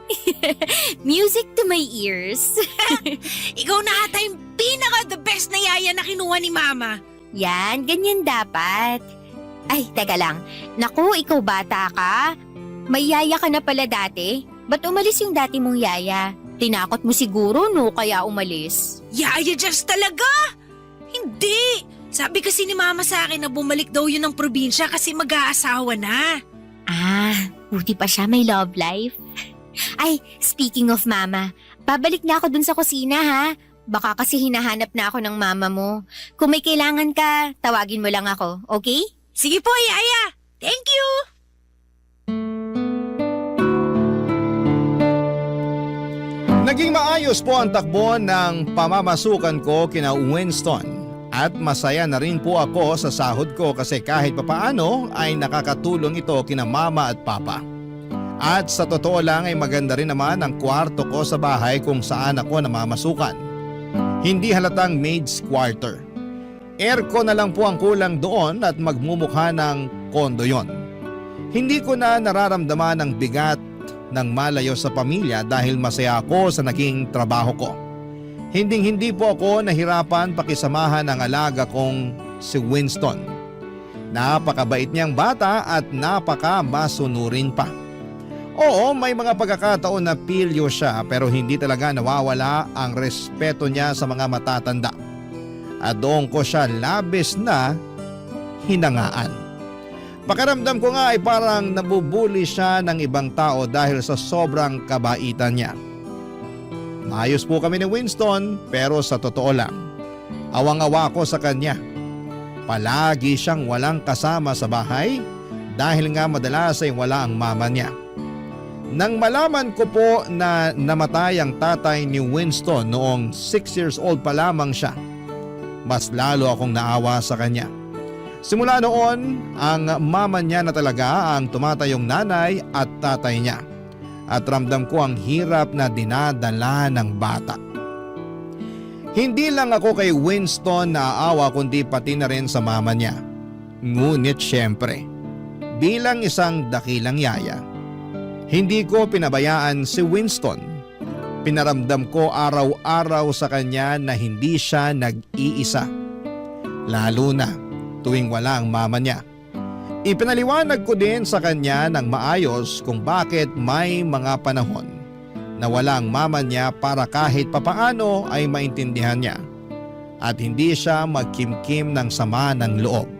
Music to my ears. Ikaw na ata yung pinaka-the best na Yaya na kinuha ni Mama. Yan, ganyan dapat. Ay, teka lang. Naku, ikaw bata ka. May yaya ka na pala dati. Ba't umalis yung dati mong yaya? Tinakot mo siguro, no? Kaya umalis. Yaya Jess talaga? Hindi! Sabi kasi ni Mama sa akin na bumalik daw yun ng probinsya kasi mag-aasawa na. Ah, buti pa siya may love life. Ay, speaking of Mama, babalik na ako dun sa kusina ha. Baka kasi hinahanap na ako ng mama mo. Kung may kailangan ka, tawagin mo lang ako, okay? Sige po, Yaya. Thank you! Naging maayos po ang takbo ng pamamasukan ko kina Winston. At masaya na rin po ako sa sahod ko kasi kahit papaano ay nakakatulong ito kina mama at papa. At sa totoo lang ay maganda rin naman ang kwarto ko sa bahay kung saan ako namamasukan. Hindi halatang maid's quarter. Aircon na lang po ang kulang doon at magmumukha ng kondo yon. Hindi ko na nararamdaman ang bigat ng malayo sa pamilya dahil masaya ako sa naging trabaho ko. Hindi po ako nahirapan pakisamahan ang alaga kong si Winston. Napakabait niyang bata at napaka-masunurin pa. Oo, may mga pagkakataon na pilyo siya pero hindi talaga nawawala ang respeto niya sa mga matatanda. At doon ko siya labis na hinangaan. Pakiramdam ko nga ay parang nabubuli siya ng ibang tao dahil sa sobrang kabaitan niya. Maayos po kami ni Winston pero sa totoo lang, awang-awa ko sa kanya. Palagi siyang walang kasama sa bahay dahil nga madalas ay wala ang mama niya. Nang malaman ko po na namatay ang tatay ni Winston noong 6 years old pa lamang siya, mas lalo akong naawa sa kanya. Simula noon, ang mama niya na talaga ang tumatayong nanay at tatay niya. At ramdam ko ang hirap na dinadala ng bata. Hindi lang ako kay Winston naaawa kundi pati na rin sa mama niya. Ngunit syempre, bilang isang dakilang yaya, hindi ko pinabayaan si Winston. Pinaramdam ko araw-araw sa kanya na hindi siya nag-iisa. Lalo na tuwing wala ang mama niya. Ipinaliwanag ko din sa kanya ng maayos kung bakit may mga panahon na wala ang mama niya para kahit papaano ay maintindihan niya at hindi siya magkimkim ng sama ng loob.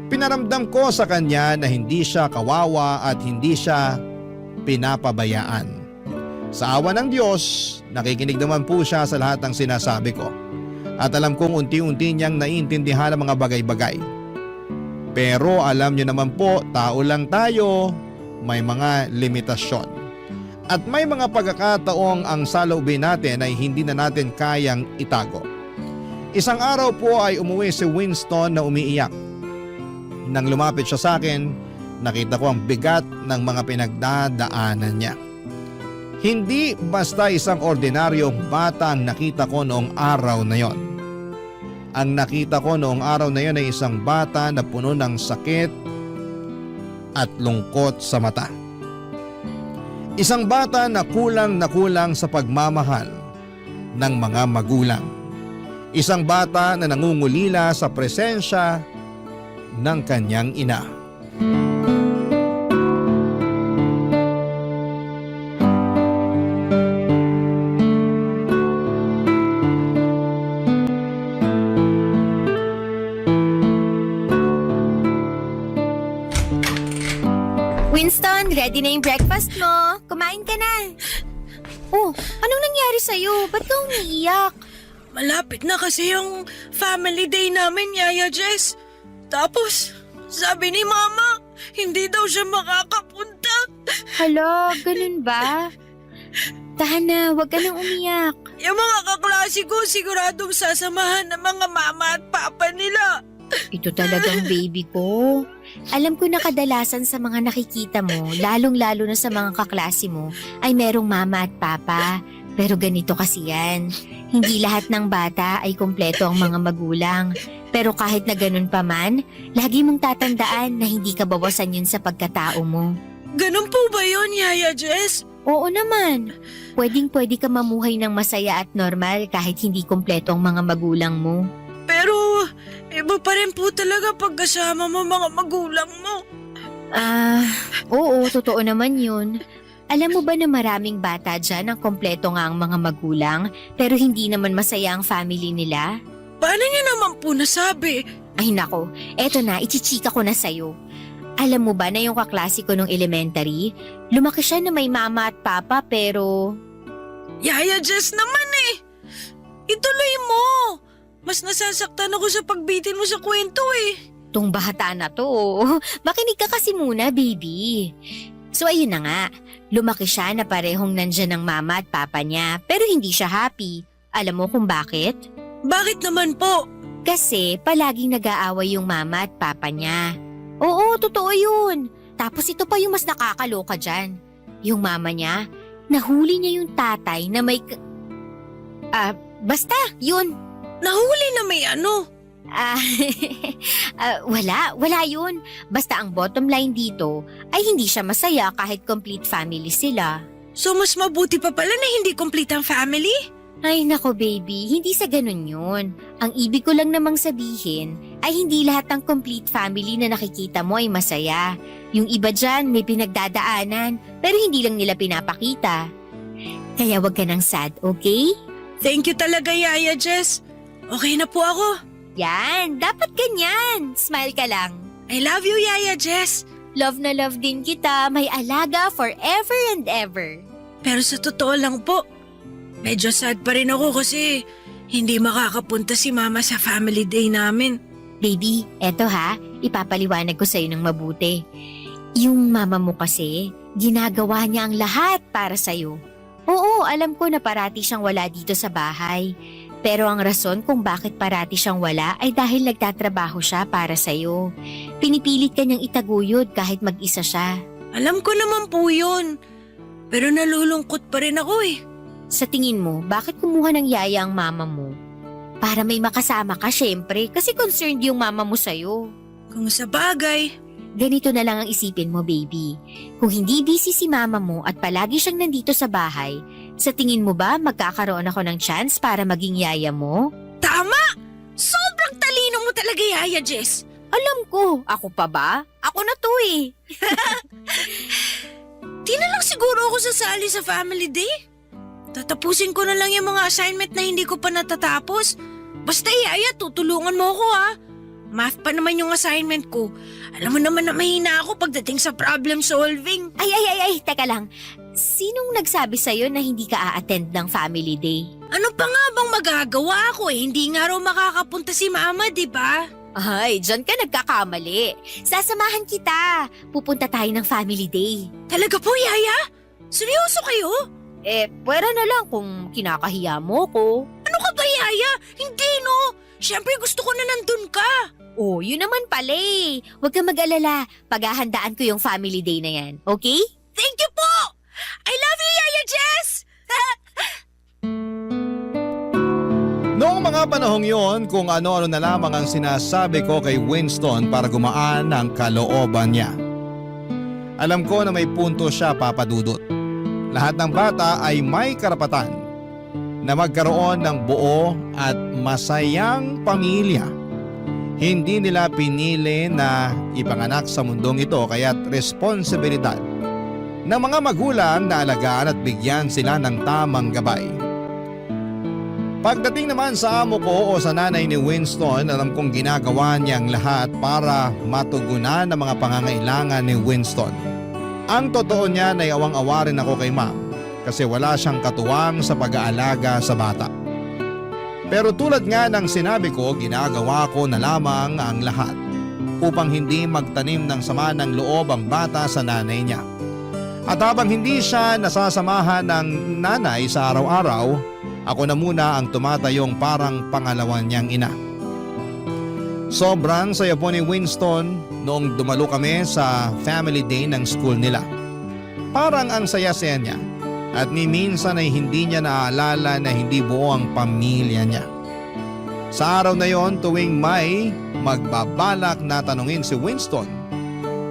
Pinaramdam ko sa kanya na hindi siya kawawa at hindi siya pinapabayaan. Sa awa ng Diyos, nakikinig naman po siya sa lahat ng sinasabi ko. At alam kong unti-unti niyang naiintindihan ang mga bagay-bagay. Pero alam niyo naman po, tao lang tayo, may mga limitasyon. At may mga pagkakataong ang saloobin natin ay hindi na natin kayang itago. Isang araw po ay umuwi si Winston na umiiyak. Nang lumapit siya sa akin, nakita ko ang bigat ng mga pinagdadaanan niya. Hindi basta isang ordinaryong bata ang nakita ko noong araw na yon. Ang nakita ko noong araw na yon ay isang bata na puno ng sakit at lungkot sa mata. Isang bata na kulang sa pagmamahal ng mga magulang. Isang bata na nangungulila sa presensya ng kanyang ina. Winston, ready na yung breakfast mo. Kumain ka na. Oh, anong nangyari sa'yo? Ba't ka umiiyak? Malapit na kasi yung family day namin, Yaya Jess. Tapos, sabi ni Mama, hindi daw siya makakapunta. Hala, ganun ba? Tahan na, huwag ka nang umiyak. Yung mga kaklase ko siguradong sasamahan ng mga mama at papa nila. Ito talagang baby ko. Alam ko na kadalasan sa mga nakikita mo, lalong-lalo na sa mga kaklase mo, ay merong mama at papa. Pero ganito kasi yan. Hindi lahat ng bata ay kumpleto ang mga magulang. Pero kahit na ganun pa man, lagi mong tatandaan na hindi ka bawasan yun sa pagkatao mo. Ganun po ba yun, Yaya Jess? Oo naman. Pwedeng-pwede ka mamuhay ng masaya at normal kahit hindi kumpleto ang mga magulang mo. Pero, iba pa rin po talaga pagkasama mo mga magulang mo. Oo, totoo naman yun. Alam mo ba na maraming bata dyan ang kompleto nga ang mga magulang pero hindi naman masaya ang family nila? Paano niya naman po nasabi? Ay nako, eto na, ichichika ko na sa'yo. Alam mo ba na yung kaklase ko nung elementary, lumaki siya na may mama at papa pero... Yaya Jess naman eh! Ituloy mo! Mas nasasaktan ako sa pagbitin mo sa kwento eh. Tung bata na to. Makinig ka kasi muna, baby. So ayun na nga, lumaki siya na parehong nandyan ang mama at papa niya pero hindi siya happy. Alam mo kung bakit? Bakit naman po? Kasi palaging nag-aaway yung mama at papa niya. Oo, totoo yun. Tapos ito pa yung mas nakakaloka dyan. Yung mama niya, nahuli niya yung tatay na may... basta, yun. Nahuli na may ano? Wala yun. Basta ang bottom line dito ay hindi siya masaya kahit complete family sila. So mas mabuti pa pala na hindi complete ang family? Ay nako baby, hindi sa ganun yun. Ang ibig ko lang namang sabihin ay hindi lahat ng complete family na nakikita mo ay masaya. Yung iba dyan may pinagdadaanan pero hindi lang nila pinapakita. Kaya wag ka nang sad, okay? Thank you talaga, Yaya Jess. Okay na po ako. Yan, dapat ganyan. Smile ka lang. I love you, Yaya Jess. Love na love din kita. May alaga forever and ever. Pero sa totoo lang po, medyo sad pa rin ako kasi hindi makakapunta si Mama sa family day namin. Baby, eto ha, ipapaliwanag ko sa'yo ng mabuti. Yung mama mo kasi, ginagawa niya ang lahat para sa'yo. Oo, alam ko na parati siyang wala dito sa bahay. Pero ang rason kung bakit parati siyang wala ay dahil nagtatrabaho siya para sa'yo. Pinipilit ka niyang itaguyod kahit mag-isa siya. Alam ko naman po yun. Pero nalulungkot pa rin ako eh. Sa tingin mo, bakit kumuha ng yaya ang mama mo? Para may makasama ka syempre kasi concerned yung mama mo sa'yo. Kung sa bagay. Ganito na lang ang isipin mo, baby. Kung hindi busy si mama mo at palagi siyang nandito sa bahay, sa tingin mo ba magkakaroon ako ng chance para maging yaya mo? Tama! Sobrang talino mo talaga, Yaya Jess. Alam ko. Ako pa ba? Ako na to eh. Di na lang siguro ako sasali sa family day. Tatapusin ko na lang yung mga assignment na hindi ko pa natatapos. Basta, Yaya, tutulungan mo ako ha. Math pa naman yung assignment ko. Alam mo naman na mahina ako pagdating sa problem solving. Ay, teka lang. Sinong nagsabi sa'yo na hindi ka a-attend ng family day? Ano pa nga bang magagawa ako eh? Hindi nga raw makakapunta si mama, di ba? Ay, dyan ka nagkakamali. Sasamahan kita. Pupunta tayo ng family day. Talaga po, Yaya? Seryoso kayo? Pwera na lang kung kinakahiya mo ko. Ano ka ba, Yaya? Hindi no. Siyempre gusto ko na nandun ka. Oh, yun naman pala eh. Huwag kang mag-alala. Paghahandaan ko yung family day na yan. Okay? Thank you po! I love you, Yaya Jess! Noong mga panahong yon, kung ano-ano na lamang ang sinasabi ko kay Winston para gumaan ang kalooban niya. Alam ko na may punto siya, Papa Dudut. Lahat ng bata ay may karapatan na magkaroon ng buo at masayang pamilya. Hindi nila pinili na ipanganak sa mundong ito kaya't responsibilidad ng mga magulang na alagaan at bigyan sila ng tamang gabay. Pagdating naman sa amo ko o sa nanay ni Winston, alam kong ginagawa niyang lahat para matugunan ang mga pangangailangan ni Winston. Ang totoo niya ay awang-awa rin ako kay ma'am kasi wala siyang katuwang sa pag-aalaga sa bata. Pero tulad nga ng sinabi ko, ginagawa ko na lamang ang lahat upang hindi magtanim ng sama ng loob ang bata sa nanay niya. At habang hindi siya nasasamahan ng nanay sa araw-araw, ako na muna ang tumatayong parang pangalawa niyang ina. Sobrang saya po ni Winston noong dumalo kami sa family day ng school nila. Parang ang saya-saya niya. At ni minsan ay hindi niya naaalala na hindi buo ang pamilya niya. Sa araw na yon, tuwing may magbabalak na tanungin si Winston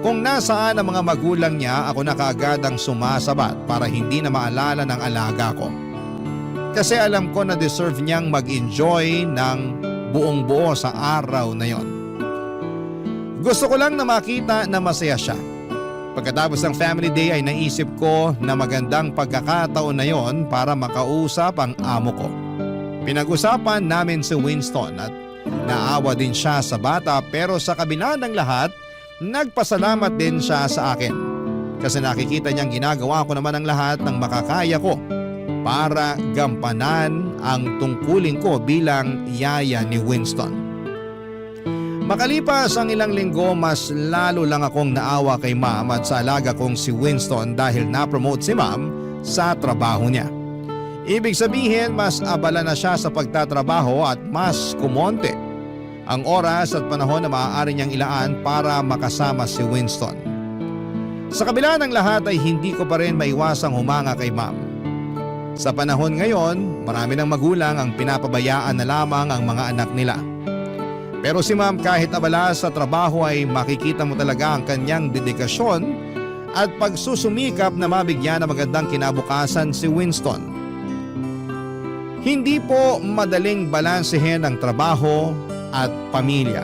kung nasaan ang mga magulang niya, ako na kaagad ang sumasabat para hindi na maalala ng alaga ko. Kasi alam ko na deserve niyang mag-enjoy ng buong buo sa araw na yon. Gusto ko lang na makita na masaya siya. Pagkatapos ng family day ay naisip ko na magandang pagkakataon na yon para makausap ang amo ko. Pinag-usapan namin si Winston at naawa din siya sa bata pero sa kabila ng lahat, nagpasalamat din siya sa akin. Kasi nakikita niyang ginagawa ko naman ang lahat ng makakaya ko para gampanan ang tungkulin ko bilang yaya ni Winston. Makalipas ang ilang linggo, mas lalo lang akong naawa kay ma'am at sa alaga kong si Winston dahil na-promote si ma'am sa trabaho niya. Ibig sabihin, mas abala na siya sa pagtatrabaho at mas kumonte ang oras at panahon na maaari niyang ilaan para makasama si Winston. Sa kabila ng lahat ay hindi ko pa rin maiwasang humanga kay ma'am. Sa panahon ngayon, marami ng magulang ang pinapabayaan na lamang ang mga anak nila. Pero si ma'am kahit abala sa trabaho ay makikita mo talaga ang kanyang dedikasyon at pagsusumikap na mabigyan ng magandang kinabukasan si Winston. Hindi po madaling balansehin ang trabaho at pamilya.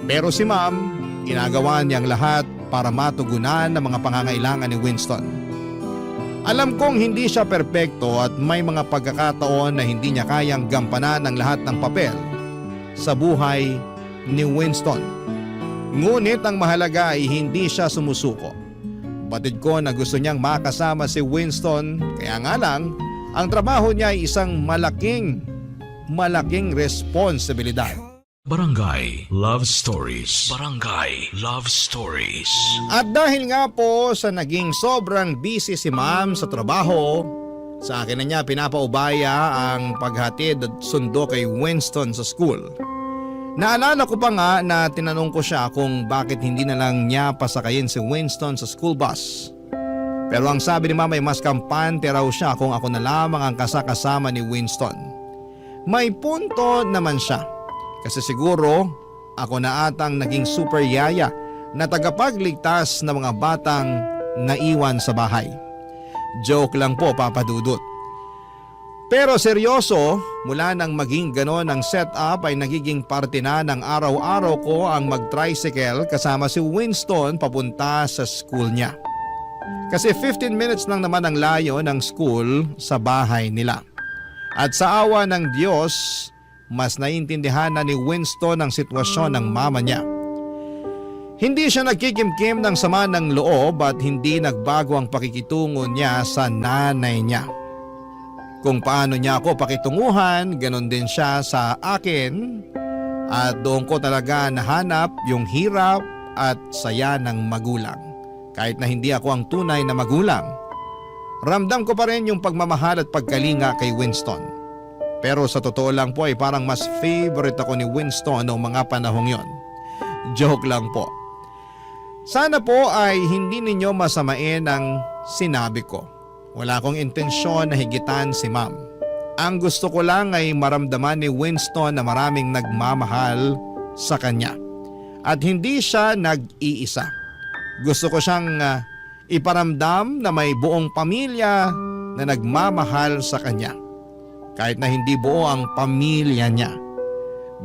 Pero si ma'am, ginagawa niyang lahat para matugunan ang mga pangangailangan ni Winston. Alam kong hindi siya perpekto at may mga pagkakataon na hindi niya kayang gampanan ang lahat ng papel sa buhay ni Winston. Ngunit ang mahalaga ay hindi siya sumusuko. Batid ko na gusto niyang makasama si Winston, kaya nga lang, ang trabaho niya ay isang malaking responsibilidad. Barangay Love Stories. Barangay Love Stories. At dahil nga po sa naging sobrang busy si ma'am sa trabaho, Sa akin na niya pinapaubaya ang paghatid at sundo kay Winston sa school. Naalala ko pa nga na tinanong ko siya kung bakit hindi na lang niya pasakayin si Winston sa school bus. Pero ang sabi ni Mama ay mas kampante raw siya kung ako na lamang ang kasakasama ni Winston. May punto naman siya kasi siguro ako na atang naging super yaya na tagapagligtas ng mga batang naiwan sa bahay. Joke lang po, Papa Dudut. Pero seryoso, mula nang maging ganon ang setup ay nagiging parte na ng araw-araw ko ang mag-tricycle kasama si Winston papunta sa school niya. Kasi 15 minutes lang naman ang layo ng school sa bahay nila. At sa awa ng Diyos, mas naiintindihan na ni Winston ang sitwasyon ng mama niya. Hindi siya nagkikimkim ng sama ng loob at hindi nagbago ang pakikitungo niya sa nanay niya. Kung paano niya ako pakitunguhan, ganon din siya sa akin at doon ko talaga nahanap yung hirap at saya ng magulang. Kahit na hindi ako ang tunay na magulang, ramdam ko pa rin yung pagmamahal at pagkalinga kay Winston. Pero sa totoo lang po ay parang mas favorite ako ni Winston noong mga panahong yon. Joke lang po. Sana po ay hindi ninyo masamain ang sinabi ko. Wala akong intensyon na higitan si Ma'am. Ang gusto ko lang ay maramdaman ni Winston na maraming nagmamahal sa kanya. At hindi siya nag-iisa. Gusto ko siyang iparamdam na may buong pamilya na nagmamahal sa kanya. Kahit na hindi buo ang pamilya niya.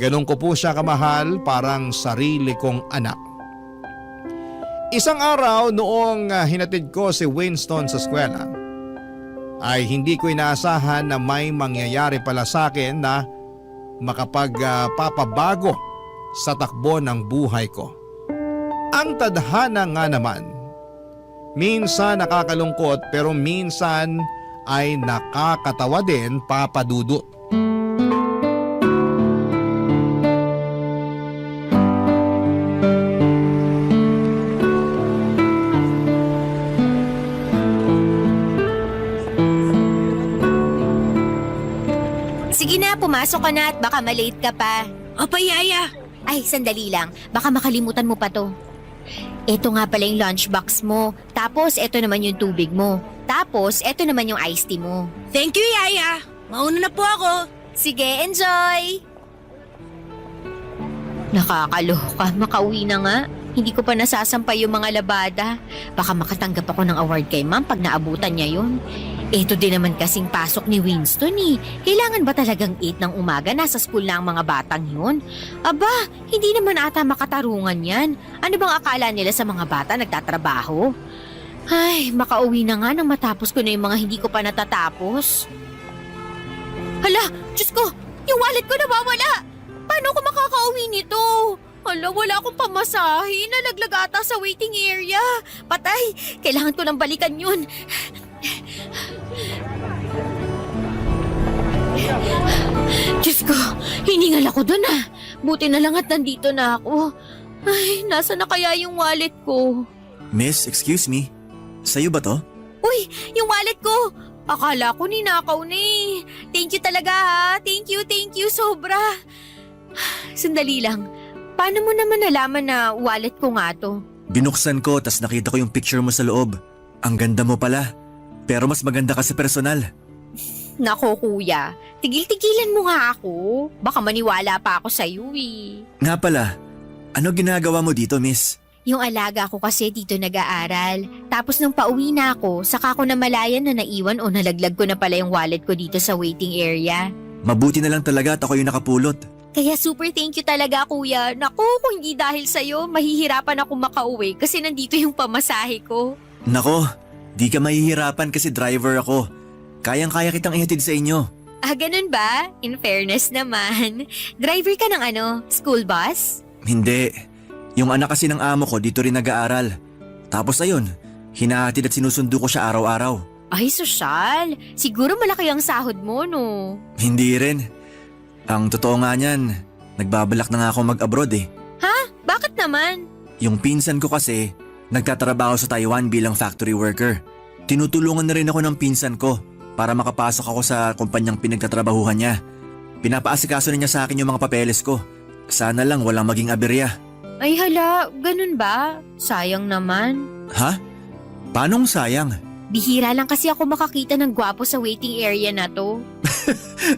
Ganun ko po siya kamahal, parang sarili kong anak. Isang araw noong hinatid ko si Winston sa eskwela, ay hindi ko inaasahan na may mangyayari pala sa akin na makapagpapabago sa takbo ng buhay ko. Ang tadhana nga naman, minsan nakakalungkot pero minsan ay nakakatawa din, Papa Dudut. Sige na, pumasok ka na at baka malate ka pa. Opa, Yaya. Ay, sandali lang. Baka makalimutan mo pa to. Ito nga pala yung lunchbox mo. Tapos, ito naman yung tubig mo. Tapos, ito naman yung iced tea mo. Thank you, Yaya. Mauna na po ako. Sige, enjoy! Nakakaloka, makauwi na nga. Hindi ko pa nasasampay yung mga labada. Baka makatanggap ako ng award kay Ma'am pag naabutan niya yun. Ito din naman kasing pasok ni Winston eh. Kailangan ba talagang 8 ng umaga nasa school na ang mga batang yun? Aba, hindi naman ata makatarungan yan. Ano bang akala nila sa mga bata nagtatrabaho? Ay, makauwi na nga nang matapos ko na yung mga hindi ko pa natatapos. Hala, Diyos ko, yung wallet ko nawawala. Paano ko makakauwi nito? Hala, wala akong pamasahe. Nalaglag ata sa waiting area. Patay, kailangan ko nang balikan yun. Diyos ko, hiningal ako dun ah. Buti na lang at nandito na ako. Ay, nasa na kaya yung wallet ko? Miss, excuse me. Sa'yo ba to? Uy, yung wallet ko! Akala ko ninakaw na eh. Thank you talaga ha. Thank you sobra. Sandali lang. Paano mo naman nalaman na wallet ko nga to? Binuksan ko tas nakita ko yung picture mo sa loob. Ang ganda mo pala. Pero mas maganda ka sa personal. Nako kuya, tigil-tigilan mo nga ako. Baka maniwala pa ako sa'yo eh. Nga pala, ano ginagawa mo dito, miss? Yung alaga ko kasi dito nag-aaral. Tapos nung pauwi na ako, saka ko namalayan na naiwan o nalaglag ko na pala yung wallet ko dito sa waiting area. Mabuti na lang talaga at ako yung nakapulot. Kaya super thank you talaga kuya. Naku, kung hindi dahil sa'yo, mahihirapan ako makauwi kasi nandito yung pamasahe ko. Nako, di ka mahihirapan kasi driver ako. Kayang-kaya kitang ihatid sa inyo. Ah, ganun ba? In fairness naman. Driver ka ng school bus? Hindi. Yung anak kasi ng amo ko dito rin nag-aaral. Tapos ayun, hinahatid at sinusundo ko siya araw-araw. Ay, sosyal. Siguro malaki ang sahod mo, no? Hindi rin. Ang totoo nga niyan, nagbabalak na nga ako mag-abroad eh. Ha? Bakit naman? Yung pinsan ko kasi, nagtatrabaho sa Taiwan bilang factory worker. Tinutulungan na rin ako ng pinsan ko. para makapasok ako sa kumpanyang pinagtatrabahuhan niya. Pinapaasikaso na niya sa akin yung mga papeles ko. Sana lang walang maging aberya. Ay hala, ganun ba? Sayang naman. Ha? Paanong sayang? Bihira lang kasi ako makakita ng gwapo sa waiting area na to.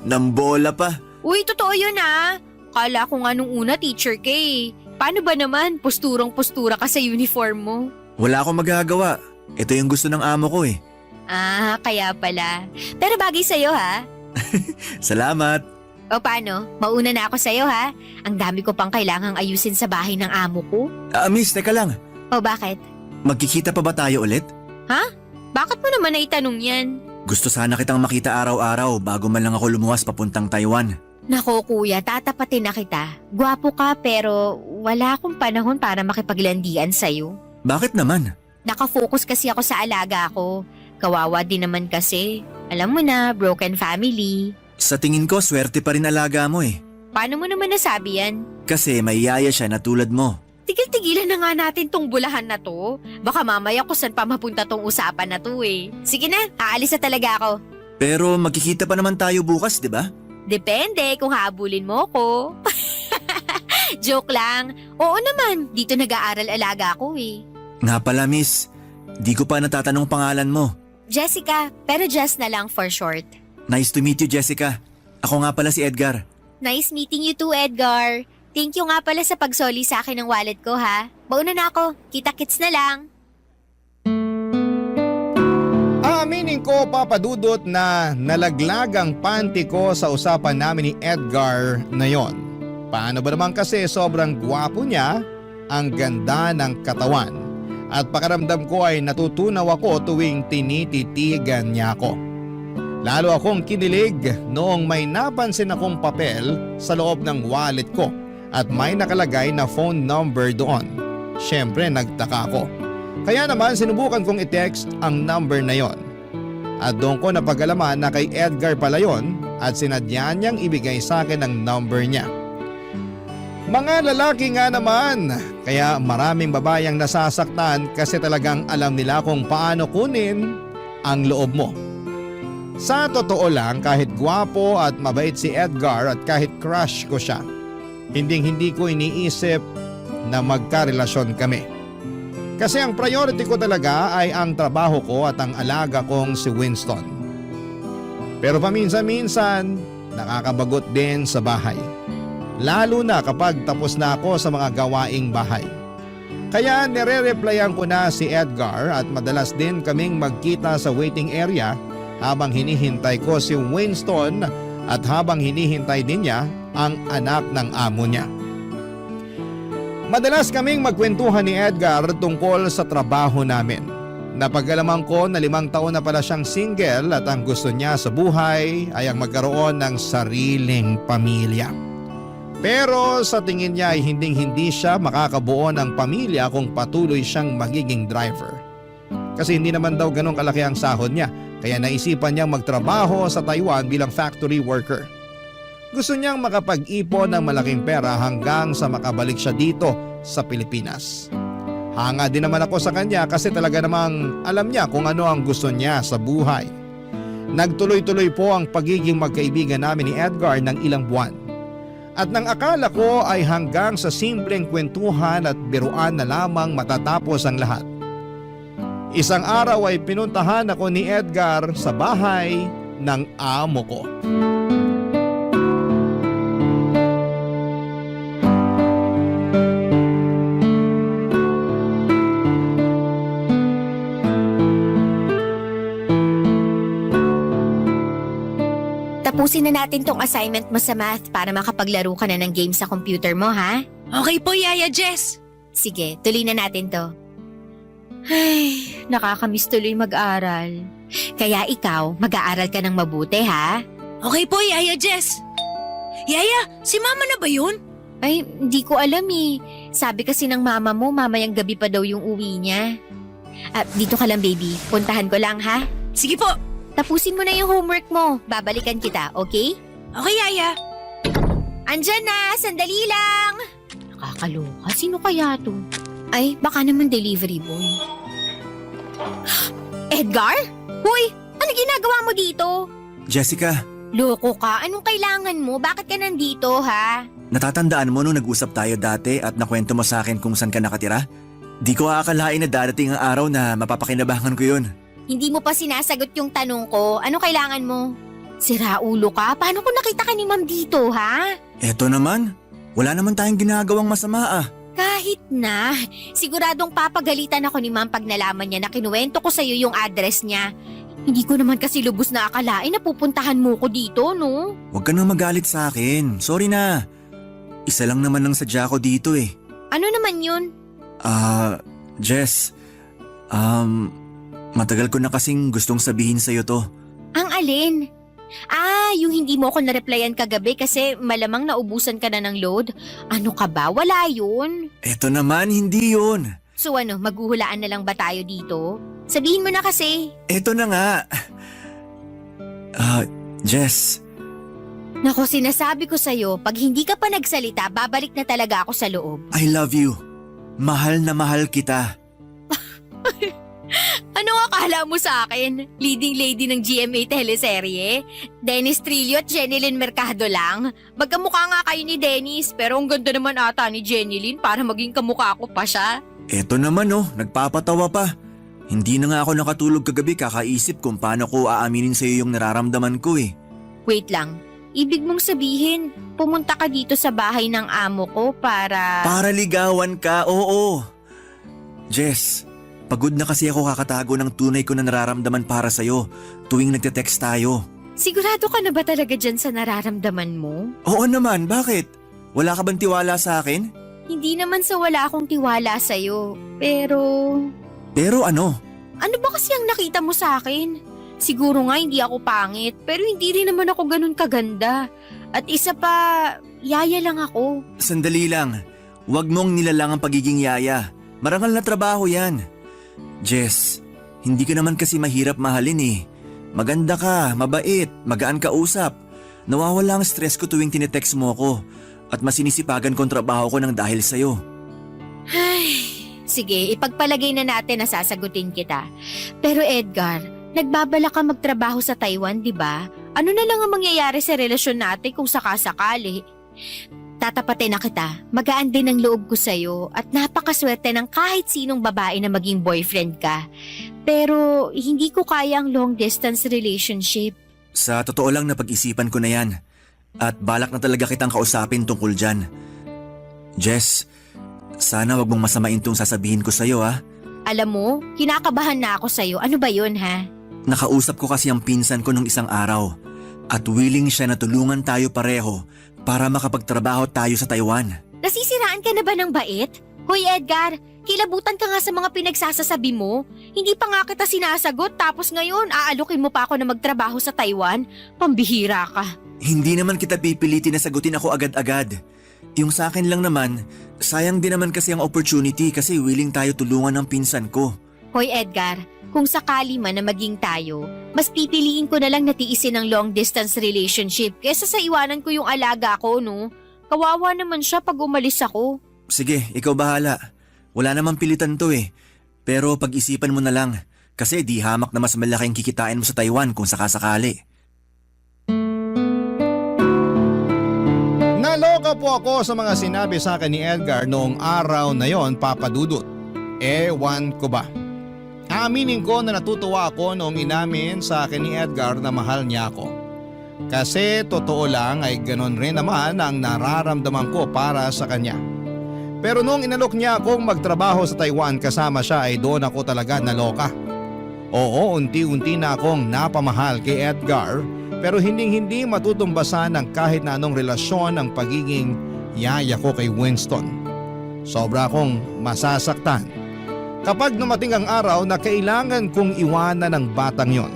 Nambola pa. Uy, totoo yun ah. Kala ko nga nung una teacher ka eh. Paano ba naman? Posturang-postura ka sa uniform mo. Wala akong magagawa. Ito yung gusto ng amo ko eh. Ah, kaya pala. Pero bagay sa'yo ha. Salamat. O paano? Mauna na ako sa'yo ha. Ang dami ko pang kailangang ayusin sa bahay ng amo ko. Miss, teka lang. O bakit? Magkikita pa ba tayo ulit? Ha? Bakit mo naman naitanong yan? Gusto sana kitang makita araw-araw bago man lang ako lumuwas papuntang Taiwan. Nako kuya, tatapatin na kita. Gwapo ka pero wala akong panahon para makipaglandian sa'yo. Bakit naman? Nakafocus kasi ako sa alaga ko. Kawawa din naman kasi. Alam mo na, broken family. Sa tingin ko, swerte pa rin alaga mo eh. Paano mo naman nasabi yan? Kasi may yaya siya na tulad mo. Tigil-tigilan na nga natin tong bulahan na to. Baka mamaya kung saan pa mapunta tong usapan na to eh. Sige na, aalis na talaga ako. Pero magkikita pa naman tayo bukas, di ba? Depende kung habulin mo ko. Joke lang. Oo naman, dito nag-aaral alaga ko eh. Nga pala miss, di ko pa natatanong pangalan mo. Jessica, pero Jess na lang for short. Nice to meet you, Jessica. Ako nga pala si Edgar. Nice meeting you too, Edgar. Thank you nga pala sa pagsoli sa akin ng wallet ko ha. Mauna na ako, kita-kits na lang. Aminin ko, Papa Dudut, na nalaglag ang panty ko sa usapan namin ni Edgar na yon. Paano ba naman kasi sobrang gwapo niya, ang ganda ng katawan. At pakiramdam ko ay natutunaw ako tuwing tinititigan niya ako. Lalo akong kinilig noong may napansin akong papel sa loob ng wallet ko at may nakalagay na phone number doon. Siyempre nagtaka ako. Kaya naman sinubukan kong i-text ang number na yon. At doon ko napag-alaman na kay Edgar pala yon at sinadya niyang ibigay sa akin ang number niya. Mga lalaki nga naman, kaya maraming babayang nasasaktan kasi talagang alam nila kung paano kunin ang loob mo. Sa totoo lang, kahit gwapo at mabait si Edgar at kahit crush ko siya, hindi ko iniisip na magkarelasyon kami. Kasi ang priority ko talaga ay ang trabaho ko at ang alaga kong si Winston. Pero paminsan-minsan, nakakabagot din sa bahay. Lalo na kapag tapos na ako sa mga gawaing bahay. Kaya nire-replyan ko na si Edgar at madalas din kaming magkita sa waiting area habang hinihintay ko si Winston at habang hinihintay din niya ang anak ng amo niya. Madalas kaming magkwentuhan ni Edgar tungkol sa trabaho namin. Napag-alaman ko na 5 taon na pala siyang single at ang gusto niya sa buhay ay ang magkaroon ng sariling pamilya. Pero sa tingin niya ay hindi siya makakabuo ng pamilya kung patuloy siyang magiging driver. Kasi hindi naman daw ganun kalaki ang sahod niya, kaya naisipan niyang magtrabaho sa Taiwan bilang factory worker. Gusto niyang makapag-ipon ng malaking pera hanggang sa makabalik siya dito sa Pilipinas. Hanga din naman ako sa kanya kasi talaga namang alam niya kung ano ang gusto niya sa buhay. Nagtuloy-tuloy po ang pagiging magkaibigan namin ni Edgar ng ilang buwan. At nang akala ko ay hanggang sa simpleng kwentuhan at biruan na lamang matatapos ang lahat. Isang araw ay pinuntahan ako ni Edgar sa bahay ng amo ko. Tapusin na natin tong assignment mo sa math para makapaglaro ka na ng game sa computer mo, ha? Okay po, Yaya Jess. Sige, tuloy na natin to. Ay, nakakamiss tuloy mag-aral. Kaya ikaw, mag-aaral ka ng mabuti, ha? Okay po, Yaya Jess. Yaya, si Mama na ba yun? Ay, hindi ko alam eh. Sabi kasi ng mama mo, mamayang gabi pa daw yung uwi niya. Dito ka lang, baby. Puntahan ko lang, ha? Sige po. Tapusin mo na yung homework mo. Babalikan kita, okay? Okay, Yaya. Andyan na! Sandali lang! Nakakaloka. Sino kaya to? Ay, baka naman delivery boy. Edgar? Hoy! Ano ginagawa mo dito? Jessica, Loko ka, anong kailangan mo? Bakit ka nandito, ha? natatandaan mo nung nag-usap tayo dati at nakwento mo sa akin kung saan ka nakatira? Di ko aakalain na darating ang araw na mapapakinabangan ko yun. Hindi mo pa sinasagot yung tanong ko. Anong kailangan mo? Sira ulo ka? Paano kung nakita ka ni ma'am dito, ha? Eto naman, wala naman tayong ginagawang masama ah. Kahit na. Siguradong papagalitan ako ni ma'am pag nalaman niya na kinuwento ko sa'yo yung address niya. Hindi ko naman kasi lubos na akalain na pupuntahan mo ko dito, no? Huwag ka nang magalit sa akin. Sorry na. Isa lang naman ang sadya ko dito eh. Ano naman yun? Jess. Matagal ko na kasing gustong sabihin sa'yo to. Ang alin? Yung hindi mo ako na-replyan kagabi kasi malamang naubusan ka na ng load. Ano ka ba? Wala yun. Eto naman, hindi yun. So ano, maghuhulaan na lang ba tayo dito? Sabihin mo na kasi. Eto na nga. Jess. Nako, sinasabi ko sa'yo, pag hindi ka pa nagsalita, babalik na talaga ako sa loob. I love you. Mahal na mahal kita. Ano akala mo sa akin? Leading lady ng GMA teleserye? Dennis Trillo at Jenilyn Mercado lang? Magkamukha nga kayo ni Dennis, pero ang ganda naman ata ni Jenilyn para maging kamukha ko pa siya. Eto naman oh, nagpapatawa pa. Hindi na nga ako nakatulog kagabi kakaisip kung paano ko aaminin sa'yo yung nararamdaman ko eh. Wait lang, ibig mong sabihin, pumunta ka dito sa bahay ng amo ko para... Para ligawan ka, oo. Jess, pagod na kasi ako kakatago ng tunay ko na nararamdaman para sa'yo tuwing nagte-text tayo. Sigurado ka na ba talaga dyan sa nararamdaman mo? Oo naman, bakit? Wala ka bang tiwala sa akin? Hindi naman sa wala akong tiwala sa'yo, pero... Pero ano? Ano ba kasi ang nakita mo sa akin? Siguro nga hindi ako pangit, pero hindi rin naman ako ganun kaganda. At isa pa, yaya lang ako. Sandali lang, huwag mong nilalang ang pagiging yaya. Marangal na trabaho yan. Jess, hindi ka naman kasi mahirap mahalin eh. Maganda ka, mabait, magaan ka usap. Nawawala ang stress ko tuwing tinetext mo ko at masinisipagan kong trabaho ko ng dahil sa'yo. Ay, sige, ipagpalagay na natin na sasagutin kita. Pero Edgar, nagbabala ka magtrabaho sa Taiwan, di ba? Ano na lang ang mangyayari sa relasyon natin kung sakasakali? Tatapatin na kita, magaan din ang loob ko sa'yo at napakaswerte ng kahit sinong babae na maging boyfriend ka. Pero hindi ko kaya ang long distance relationship. Sa totoo lang napag-isipan ko na yan at balak na talaga kitang kausapin tungkol dyan. Jess, sana wag mong masamain tong sasabihin ko sa'yo ha. Alam mo, kinakabahan na ako sa'yo. Ano ba yun ha? Nakausap ko kasi ang pinsan ko nung isang araw at willing siya na tulungan tayo pareho para makapagtrabaho tayo sa Taiwan. Nasisiraan ka na ba ng bait? Hoy Edgar, kilabutan ka nga sa mga pinagsasasabi mo. Hindi pa nga kita sinasagot tapos ngayon aalukin mo pa ako na magtrabaho sa Taiwan. Pambihira ka. Hindi naman kita pipilitin na sagutin ako agad-agad. Yung sa akin lang naman, sayang din naman kasi ang opportunity kasi willing tayo tulungan ng pinsan ko. Hoy Edgar, kung sakali man na maging tayo, mas pipiliin ko na lang na tiisin ang long distance relationship kesa sa iwanan ko yung alaga ko, no? Kawawa naman siya pag umalis ako. Sige, ikaw bahala. Wala namang pilitan to eh. Pero pag-isipan mo na lang kasi di hamak na mas malaking kikitain mo sa Taiwan kung sakasakali. Naloka po ako sa mga sinabi sa akin ni Edgar noong araw na yon, Papa Dudut. Ewan ko ba? Aminin ko na natutuwa ako noong inamin sa akin ni Edgar na mahal niya ako. Kasi totoo lang ay ganon rin naman ang nararamdaman ko para sa kanya. Pero noong inalok niya akong magtrabaho sa Taiwan kasama siya ay doon ako talaga naloka. Oo, unti-unti na akong napamahal kay Edgar pero hindi matutumbasan ng kahit na anong relasyon ang pagiging yaya ko kay Winston. Sobra akong masasaktan kapag dumating ang araw na kailangan kong iwanan ang batang yon.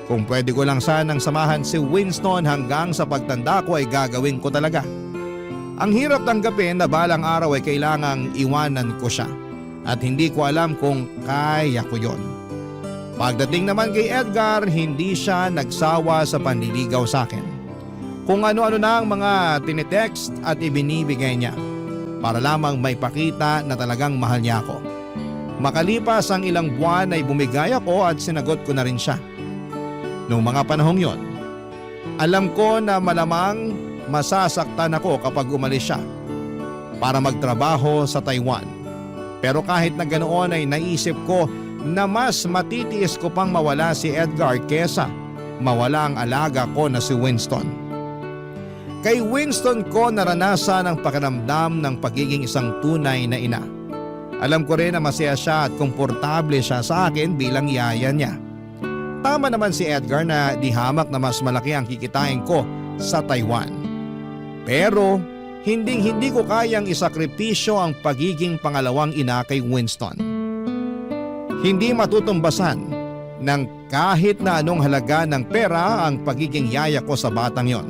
Kung pwede ko lang sanang samahan si Winston hanggang sa pagtanda ko ay gagawin ko talaga. Ang hirap tanggapin na balang araw ay kailangang iwanan ko siya at hindi ko alam kung kaya ko yon. Pagdating naman kay Edgar, hindi siya nagsawa sa panliligaw sa akin. Kung ano-ano na ang mga tinitext at ibinibigay niya para lamang may pakita na talagang mahal niya ako. Makalipas ang ilang buwan ay bumigay ako at sinagot ko na rin siya. Noong mga panahong yon, alam ko na malamang masasaktan ako kapag umalis siya para magtrabaho sa Taiwan. Pero kahit na ganoon ay naisip ko na mas matitiis ko pang mawala si Edgar kesa mawala ang alaga ko na si Winston. Kay Winston ko naranasan ang pakiramdam ng pagiging isang tunay na ina. Alam ko rin na masaya siya at komportable siya sa akin bilang yaya niya. Tama naman si Edgar na di hamak na mas malaki ang kikitain ko sa Taiwan. Pero hindi ko kayang isakripisyo ang pagiging pangalawang ina kay Winston. Hindi matutumbasan ng kahit na anong halaga ng pera ang pagiging yaya ko sa batang yon.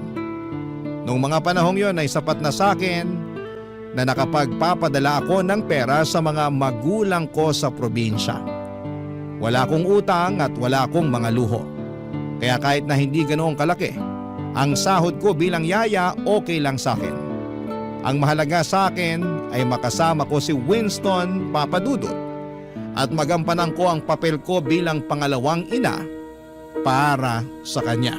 Noong mga panahong yon ay sapat na sa akin na nakapagpapadala ako ng pera sa mga magulang ko sa probinsya. Wala akong utang at wala akong mga luho. Kaya kahit na hindi ganoong kalaki, ang sahod ko bilang yaya okay lang sa akin. Ang mahalaga sa akin ay makasama ko si Winston Papadudot at magampanan ko ang papel ko bilang pangalawang ina para sa kanya.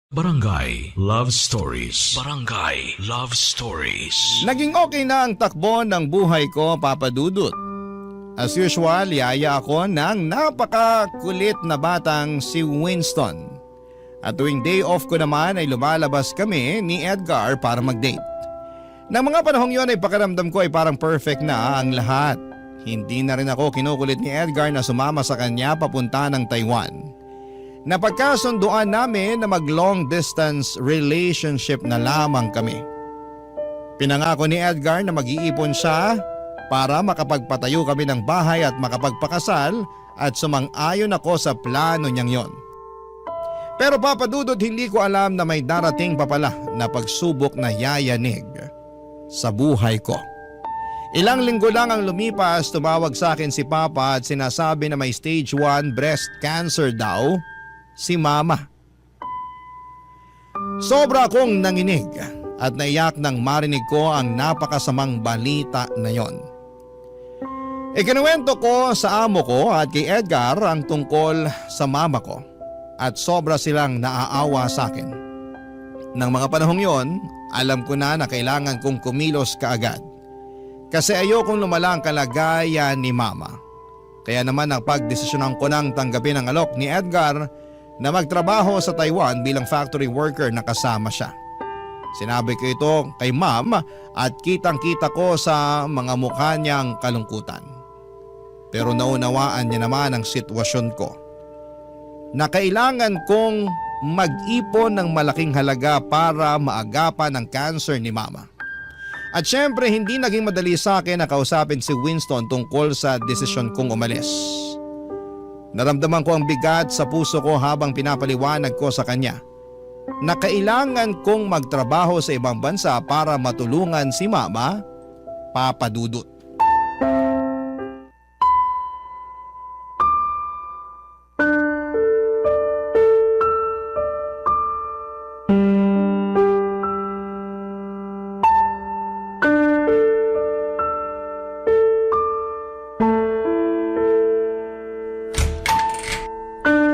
Barangay Love Stories. Barangay Love Stories. Naging okay na ang takbo ng buhay ko, Papa Dudut. As usual, yaya ako ng napakakulit na batang si Winston. At tuwing day off ko naman ay lumalabas kami ni Edgar para mag-date. Nang mga panahong yon ay pakiramdam ko ay parang perfect na ang lahat. Hindi na rin ako kinukulit ni Edgar na sumama sa kanya papunta ng Taiwan. Napagkasunduan namin na mag-long distance relationship na lamang kami. Pinangako ni Edgar na mag-iipon siya para makapagpatayo kami ng bahay at makapagpakasal at sumang-ayon ako sa plano niyang yon. Pero Papadudot, hindi ko alam na may darating pa pala na pagsubok na yayanig sa buhay ko. Ilang linggo lang ang lumipas, tumawag sa akin si Papa at sinasabi na may stage 1 breast cancer daw si Mama. Sobra akong nanginig at naiyak nang marinig ko ang napakasamang balita na yon. Ikinuwento ko sa amo ko at kay Edgar ang tungkol sa mama ko at sobra silang naaawa sa akin. Nang mga panahong yon, alam ko na kailangan kong kumilos kaagad kasi ayokong lumala ang kalagayan ni Mama. Kaya naman napagdesisyonan ko nang tanggapin ang alok ni Edgar na magtrabaho sa Taiwan bilang factory worker na kasama siya. Sinabi ko ito kay Ma'am at kitang-kita ko sa mga mukha niyang kalungkutan. Pero naunawaan niya naman ang sitwasyon ko na kailangan kong mag-ipon ng malaking halaga para maagapan ang cancer ni Mama. At syempre hindi naging madali sa akin na kausapin si Winston tungkol sa desisyon kong umalis. Naramdaman ko ang bigat sa puso ko habang pinapaliwanag ko sa kanya na kailangan kong magtrabaho sa ibang bansa para matulungan si Mama, Papa Dudut.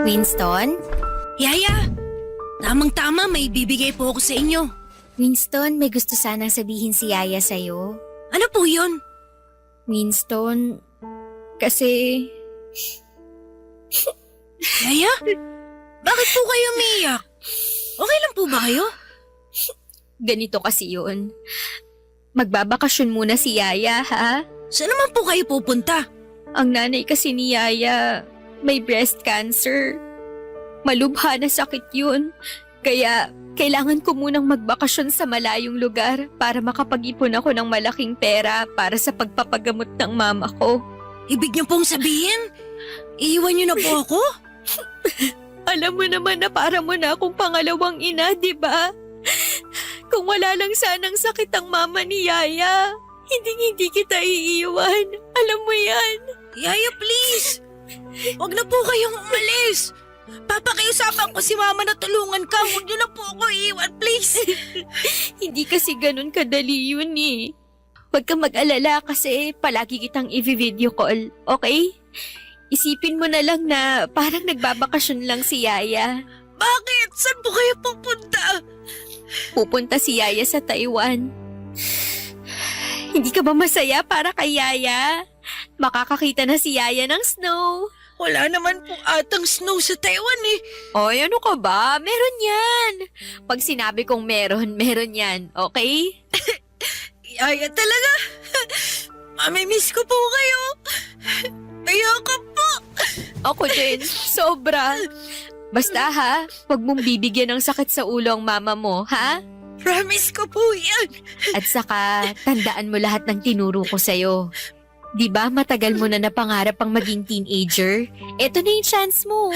Winston? Yaya, tamang-tama may bibigay po ako sa inyo. Winston, may gusto sanang sabihin si Yaya sa'yo. Ano po yun? Winston, kasi... Yaya? Bakit po kayo umiiyak? Okay lang po ba kayo? Ganito kasi yun. Magbabakasyon muna si Yaya, ha? Saan naman po kayo pupunta? Ang nanay kasi ni Yaya may breast cancer. Malubha na sakit yun. Kaya kailangan ko munang magbakasyon sa malayong lugar para makapag-ipon ako ng malaking pera para sa pagpapagamot ng mama ko. Ibig niyo pong sabihin, iiwan niyo na po ako? Alam mo naman na para mo na akong pangalawang ina, di ba? Kung wala lang sanang sakit ang mama ni Yaya, hindi kita iiwan. Alam mo yan. Yaya, please! Huwag na po kayong umalis! Papakiusapan ko si Mama na tulungan ka. Huwag niyo na po ako iiwan, please! Hindi kasi ganun kadali yun eh. Huwag kang mag-alala kasi palagi kitang i-video call, okay? Isipin mo na lang na parang nagbabakasyon lang si Yaya. Bakit? Saan po kayo pupunta? Pupunta si Yaya sa Taiwan. Hindi ka ba masaya para kay Yaya? Makakakita na si Yaya ng snow. Wala naman po atang snow sa Taiwan eh. Oy, ano ka ba? Meron yan. Pag sinabi kong meron, meron yan. Okay? Yaya talaga. Mamimiss ko po kayo. Ayoko po. Ako din. Sobra. Basta ha, huwag mong bibigyan ng sakit sa ulo ang mama mo, ha? Promise ko po yan. At saka, tandaan mo lahat ng tinuro ko sa'yo. Di ba matagal mo na napangarap ang maging teenager? Eto na yung chance mo.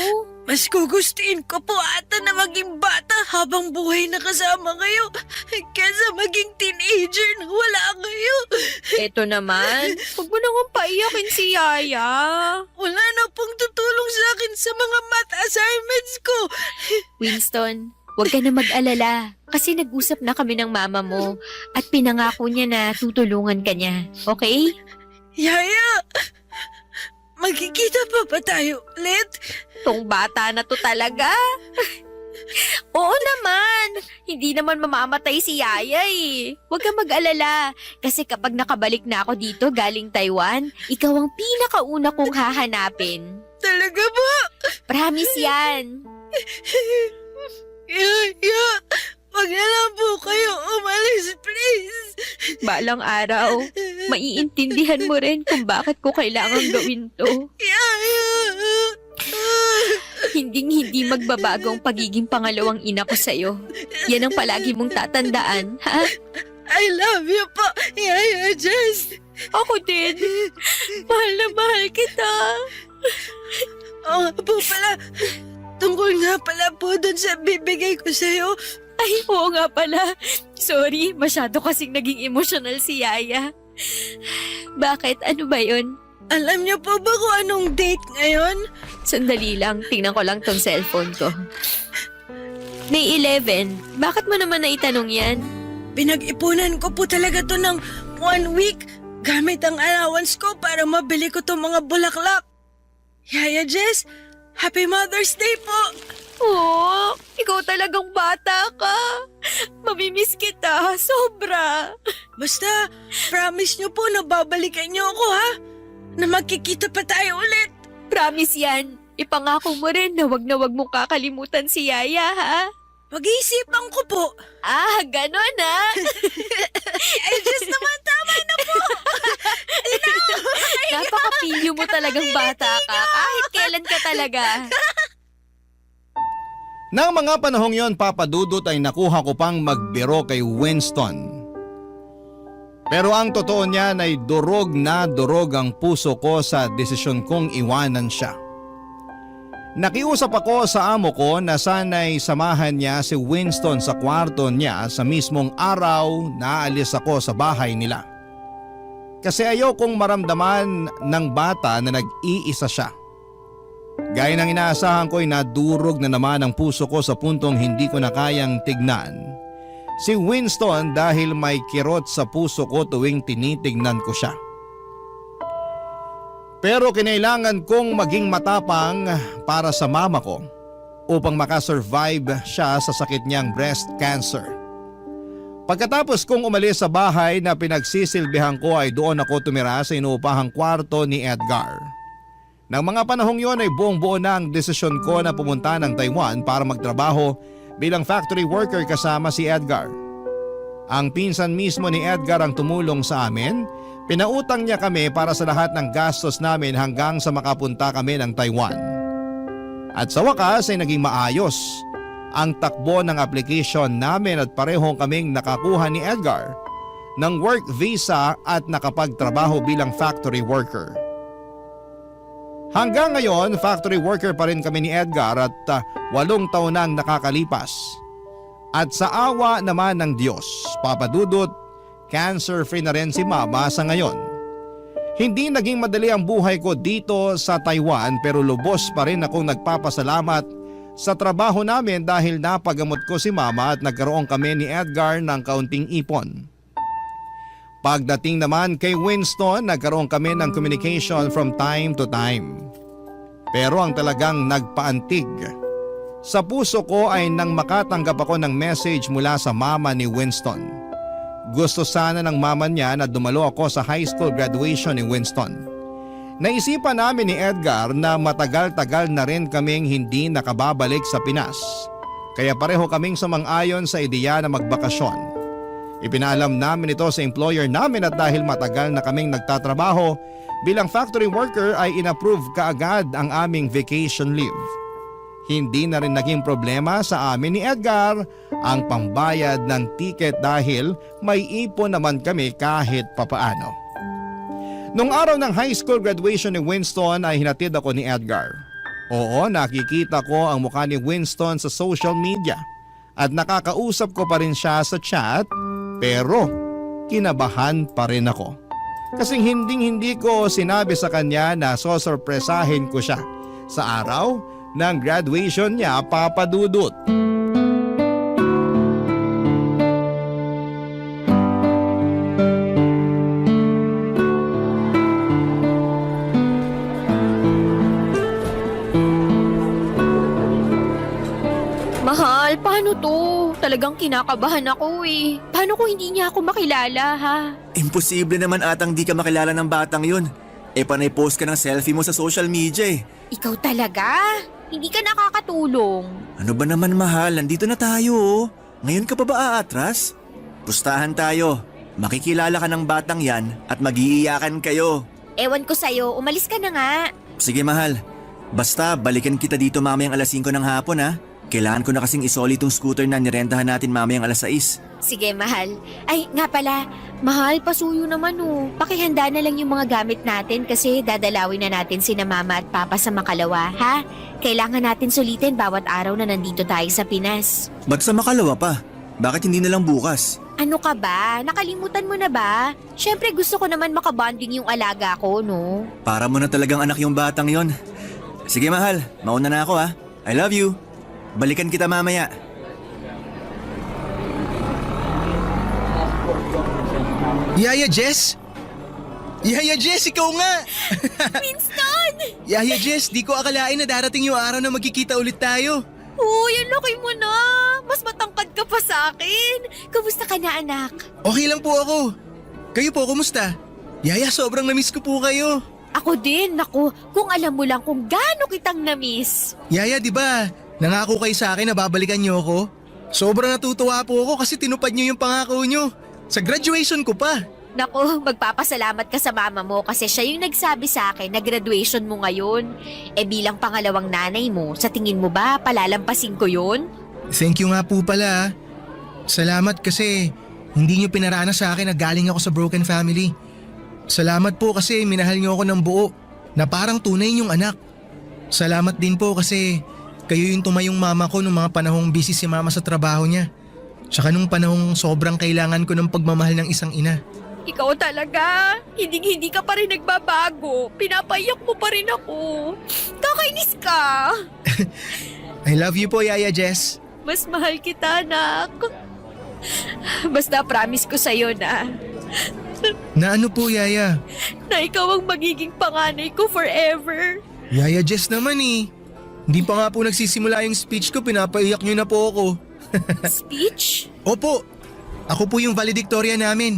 Mas gugustuhin ko po ata na maging bata habang buhay na kasama kayo kaysa maging teenager na wala kayo. Eto naman, huwag mo nang paiyakin si Yaya. Wala na pong tutulong sa akin sa mga math assignments ko. Winston, huwag ka na mag-alala kasi nag-usap na kami ng mama mo at pinangako niya na tutulungan ka niya. Okay? Yaya, magkikita pa ba tayo ulit? Tong bata na to talaga. Oo naman. Hindi naman mamamatay si Yaya eh. Huwag kang mag-alala. Kasi kapag nakabalik na ako dito galing Taiwan, ikaw ang pinakauna kong hahanapin. Talaga ba? Promise yan. Yaya, wag na lang po kayo umalis, please. Balang araw, maiintindihan mo rin kung bakit ko kailangang gawin to. Yaya! Hinding-hindi magbabago ang pagiging pangalawang ina ko sa'yo. Yan ang palagi mong tatandaan, ha? I love you po, Yaya Jess. Ako din. Mahal na mahal kita. Oo nga po pala. Tungkol nga pala po dun sa bibigay ko sa'yo. Ay, oo nga pala. Sorry, masyado kasing naging emotional si Yaya. Bakit? Ano ba yun? Alam niyo po ba kung anong date ngayon? Sandali lang, tingnan ko lang tong cellphone ko. May 11. Bakit mo naman naitanong yan? Pinag-ipunan ko po talaga to ng 1 week gamit ang allowance ko para mabili ko tong mga bulaklak. Yaya Jess, Happy Mother's Day po! Oo, ikaw talagang bata ka. Mamimiss kita, sobra. Basta, promise niyo po na babalikan niyo ako ha? Na magkikita pa tayo ulit. Promise yan. Ipangako mo rin na wag mong kakalimutan si Yaya, ha? Pag-iisipan ko po. Ah, ganon ha? Ay, just naman, tama na po. Napaka-pilyo mo talagang bata ka. Kahit kailan ka talaga. Nang mga panahong yon, Papa Dudut, ay nakuha ko pang magbiro kay Winston. Pero ang totoo niyan ay durog na durog ang puso ko sa desisyon kong iwanan siya. Nakiusap ako sa amo ko na sana'y samahan niya si Winston sa kwarto niya sa mismong araw na aalis ako sa bahay nila. Kasi ayaw kong maramdaman ng bata na nag-iisa siya. Gaya ng inaasahan ko ay nadurog na naman ang puso ko sa puntong hindi ko na kayang tignan si Winston dahil may kirot sa puso ko tuwing tinitignan ko siya. Pero kinailangan kong maging matapang para sa mama ko upang makasurvive siya sa sakit niyang breast cancer. Pagkatapos kong umalis sa bahay na pinagsisilbihan ko ay doon ako tumira sa inuupahang kwarto ni Edgar. Nang mga panahong yon ay buong-buo na ang desisyon ko na pumunta ng Taiwan para magtrabaho bilang factory worker kasama si Edgar. Ang pinsan mismo ni Edgar ang tumulong sa amin. Pinautang niya kami para sa lahat ng gastos namin hanggang sa makapunta kami ng Taiwan. At sa wakas ay naging maayos ang takbo ng application namin at parehong kaming nakakuha ni Edgar ng work visa at nakapagtrabaho bilang factory worker. Hanggang ngayon, factory worker pa rin kami ni Edgar at 8 taon nang nakakalipas. At sa awa naman ng Diyos, Papa Dudut, cancer-free na rin si Mama sa ngayon. Hindi naging madali ang buhay ko dito sa Taiwan pero lubos pa rin akong nagpapasalamat sa trabaho namin dahil napagamot ko si Mama at nagkaroon kami ni Edgar ng kaunting ipon. Pagdating naman kay Winston, nagkaroon kami ng communication from time to time. Pero ang talagang nagpaantig Sa puso ko ay nang makatanggap ako ng message mula sa mama ni Winston. Gusto sana ng mama niya na dumalo ako sa high school graduation ni Winston. Naisipan namin ni Edgar na matagal-tagal na rin kaming hindi nakababalik sa Pinas. Kaya pareho kaming sumang-ayon sa ideya na magbakasyon. Ipinaalam namin ito sa employer namin at dahil matagal na kaming nagtatrabaho bilang factory worker ay inapprove kaagad ang aming vacation leave. Hindi na rin naging problema sa amin ni Edgar ang pambayad ng ticket dahil may ipon naman kami kahit papaano. Nung araw ng high school graduation ni Winston ay hinatid ako ni Edgar. Oo, nakikita ko ang mukha ni Winston sa social media at nakakausap ko pa rin siya sa chat, pero kinabahan pa rin ako. Kasing hindi ko sinabi sa kanya na sosorpresahin ko siya sa araw ng graduation niya, Papa Dudut. Mahal, paano to? Talagang kinakabahan ako eh. Paano kung hindi niya ako makilala ha? Imposible naman atang di ka makilala ng batang yun. Panay post ka ng selfie mo sa social media eh. Ikaw talaga? Hindi ka nakakatulong. Ano ba naman mahal, nandito na tayo oh. Ngayon ka pa ba aatras? Pustahan tayo. Makikilala ka ng batang yan at mag-iiyakan kayo. Ewan ko sa'yo, umalis ka na nga. Sige mahal, basta balikan kita dito mamayang alas 5 ng hapon ha. Kailangan ko na kasing isoli tong scooter na nirentahan natin mamayang alas 6. Sige, mahal. Ay, nga pala, mahal, pasuyo naman oh. Pakihanda na lang yung mga gamit natin kasi dadalawin na natin sina mama at papa sa Makalawa, ha? Kailangan natin sulitin bawat araw na nandito tayo sa Pinas. Ba't sa Makalawa pa? Bakit hindi na lang bukas? Ano ka ba? Nakalimutan mo na ba? Siyempre gusto ko naman makabonding yung alaga ko, no? Para mo na talagang anak yung batang yon. Sige mahal, mauna na ako ha. I love you. Balikan kita mamaya. Yaya Jess? Yaya Jess, ikaw nga! Winston! Yaya Jess, di ko akalain na darating yung araw na magkikita ulit tayo. Uy, ang laki mo na! Mas matangkad ka pa sa akin! Kamusta ka na, anak? Okay lang po ako. Kayo po, kumusta? Yaya, sobrang namiss ko po kayo. Ako din, naku. Kung alam mo lang kung gaano kitang namiss. Yaya, di ba? Nangako kayo sa akin na babalikan niyo ako? Sobrang natutuwa po ako kasi tinupad niyo yung pangako niyo. Sa graduation ko pa. Naku, magpapasalamat ka sa mama mo kasi siya yung nagsabi sa akin na graduation mo ngayon. Bilang pangalawang nanay mo, sa tingin mo ba palalampasin ko yun? Thank you nga po pala. Salamat kasi hindi niyo pinarana sa akin na galing ako sa broken family. Salamat po kasi minahal niyo ako ng buo na parang tunay niyong anak. Salamat din po kasi kayo yung tumayong mama ko nung mga panahong busy si mama sa trabaho niya. Tsaka nung panahong sobrang kailangan ko ng pagmamahal ng isang ina. Ikaw talaga. Hindi ka pa rin nagbabago. Pinapaiyak mo pa rin ako. Kakainis ka. I love you po, Yaya Jess. Mas mahal kita, anak. Basta promise ko sa'yo na Na ano po, Yaya? na ikaw ang magiging panganay ko forever. Yaya Jess naman eh. Hindi pa nga po nagsisimula yung speech ko, pinapaiyak niyo na po ako. Speech? Opo, ako po yung valedictorian namin.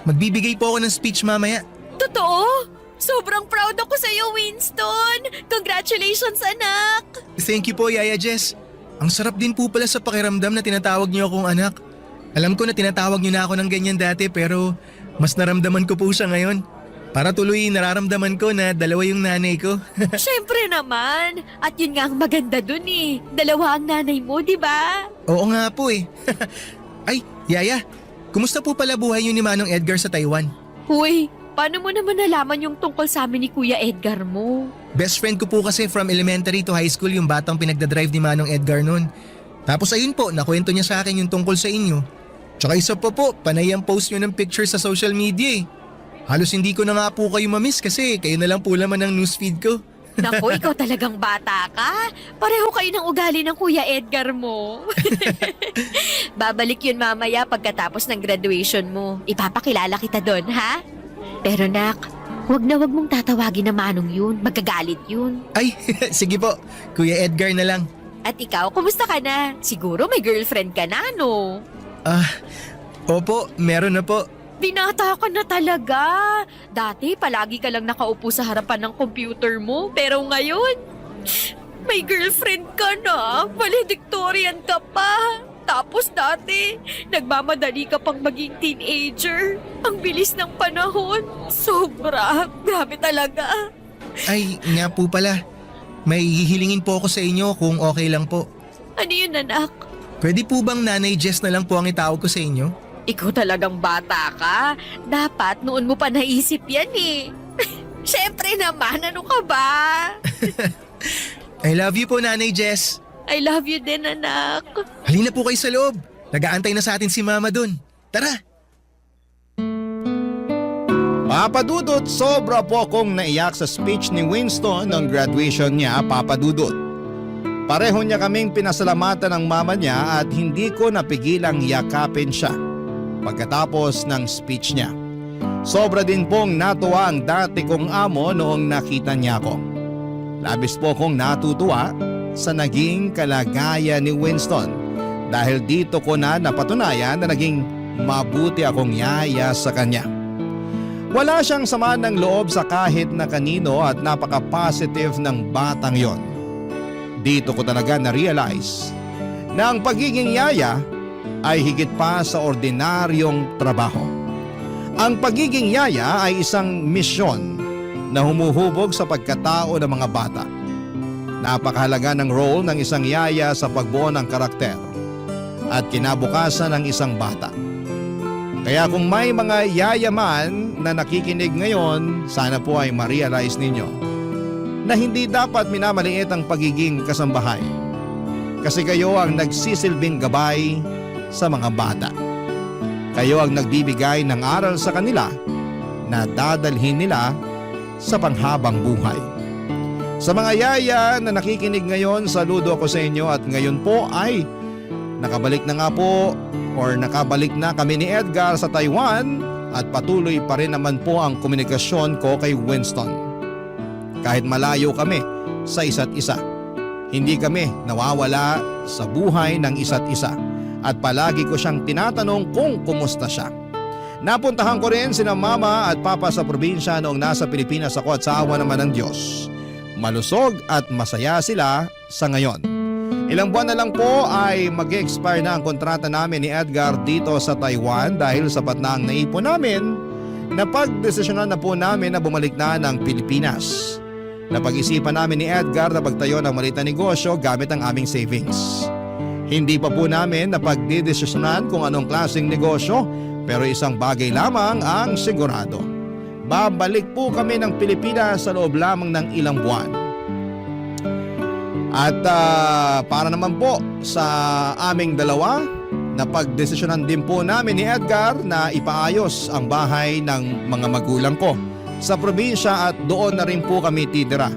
Magbibigay po ako ng speech mamaya. Totoo? Sobrang proud ako sa'yo, Winston. Congratulations, anak. Thank you po, Yaya Jess. Ang sarap din po pala sa pakiramdam na tinatawag niyo akong anak. Alam ko na tinatawag niyo na ako ng ganyan dati pero mas naramdaman ko po siya ngayon. Para tuloy nararamdaman ko na dalawa yung nanay ko. Siyempre naman. At yun nga ang maganda dun eh. Dalawa ang nanay mo, di ba? Oo nga po eh. Ay, Yaya, kumusta po pala buhay niyo ni Manong Edgar sa Taiwan? Uy, paano mo naman nalaman yung tungkol sa amin ni Kuya Edgar mo? Best friend ko po kasi from elementary to high school yung batang pinagdadrive ni Manong Edgar noon. Tapos ayun po, nakwento niya sa akin yung tungkol sa inyo. Tsaka isa pa po, panay ang post niyo ng picture sa social media eh. Halos hindi ko na nga po kayo mamiss kasi kayo na lang po laman ng newsfeed ko. Naku, ikaw talagang bata ka. Pareho kayo ng ugali ng Kuya Edgar mo. Babalik yun mamaya pagkatapos ng graduation mo. Ipapakilala kita doon, ha? Pero nak, wag mong tatawagin na Manong yun. Magagalit yun. Ay, sige po. Kuya Edgar na lang. At ikaw, kumusta ka na? Siguro may girlfriend ka na, no? Opo, meron na po. Binata ka na talaga. Dati, palagi ka lang nakaupo sa harapan ng computer mo. Pero ngayon, may girlfriend ka na. Valedictorian ka pa. Tapos dati, nagmamadali ka pang maging teenager. Ang bilis ng panahon. Sobra. Grabe talaga. Ay, nga po pala. May hihilingin po ako sa inyo kung okay lang po. Ano yun, anak? Pwede po bang Nanay Jess na lang po ang itawag ko sa inyo? Ikaw talagang bata ka. Dapat noon mo pa naisip yan eh. Siyempre naman, ano ka ba? I love you po, Nanay Jess. I love you din, anak. Halina po kayo sa loob. Nag-aantay na sa atin si Mama dun. Tara! Papa Dudut, sobra po akong naiyak sa speech ni Winston ng graduation niya, Papa Dudut. Pareho niya kaming pinasalamatan ng mama niya at hindi ko napigilang yakapin siya pagkatapos ng speech niya. Sobra din pong natuwa ang dati kong amo noong nakita niya ako. Labis po akong natutuwa sa naging kalagayan ni Winston dahil dito ko na napatunayan na naging mabuti akong yaya sa kanya. Wala siyang sama ng loob sa kahit na kanino at napaka-positive ng batang yon. Dito ko talaga na-realize na ang pagiging yaya ay higit pa sa ordinaryong trabaho. Ang pagiging yaya ay isang misyon na humuhubog sa pagkatao ng mga bata. Napakahalaga ng role ng isang yaya sa pagbuo ng karakter at kinabukasan ng isang bata. Kaya kung may mga yaya man na nakikinig ngayon, sana po ay ma-realize ninyo na hindi dapat minamaliit ang pagiging kasambahay. Kasi kayo ang nagsisilbing gabay sa mga bata. Kayo ang nagbibigay ng aral sa kanila na dadalhin nila sa panghabang buhay. Sa mga yaya na nakikinig ngayon, saludo ako sa inyo at ngayon po ay nakabalik na nga po or nakabalik na kami ni Edgar sa Taiwan at patuloy pa rin naman po ang komunikasyon ko kay Winston. Kahit malayo kami sa isa't isa, hindi kami nawawala sa buhay ng isa't isa at palagi ko siyang tinatanong kung kumusta siya. Napuntahan ko rin sina mama at papa sa probinsya noong nasa Pilipinas ako at sa awa naman ng Diyos. Malusog at masaya sila sa ngayon. Ilang buwan na lang po ay mag-expire na ang kontrata namin ni Edgar dito sa Taiwan dahil sapat na ang naipon namin na pagdesisyonan na po namin na bumalik na ng Pilipinas. Napag-isipan namin ni Edgar na pagtayo ng maliit na negosyo gamit ang aming savings. Hindi pa po namin napagdidesisyonan kung anong klaseng negosyo pero isang bagay lamang ang sigurado. Babalik po kami ng Pilipinas sa loob lamang ng ilang buwan. At para naman po sa aming dalawa, napagdesisyonan din po namin ni Edgar na ipaayos ang bahay ng mga magulang ko sa probinsya at doon na rin po kami titira.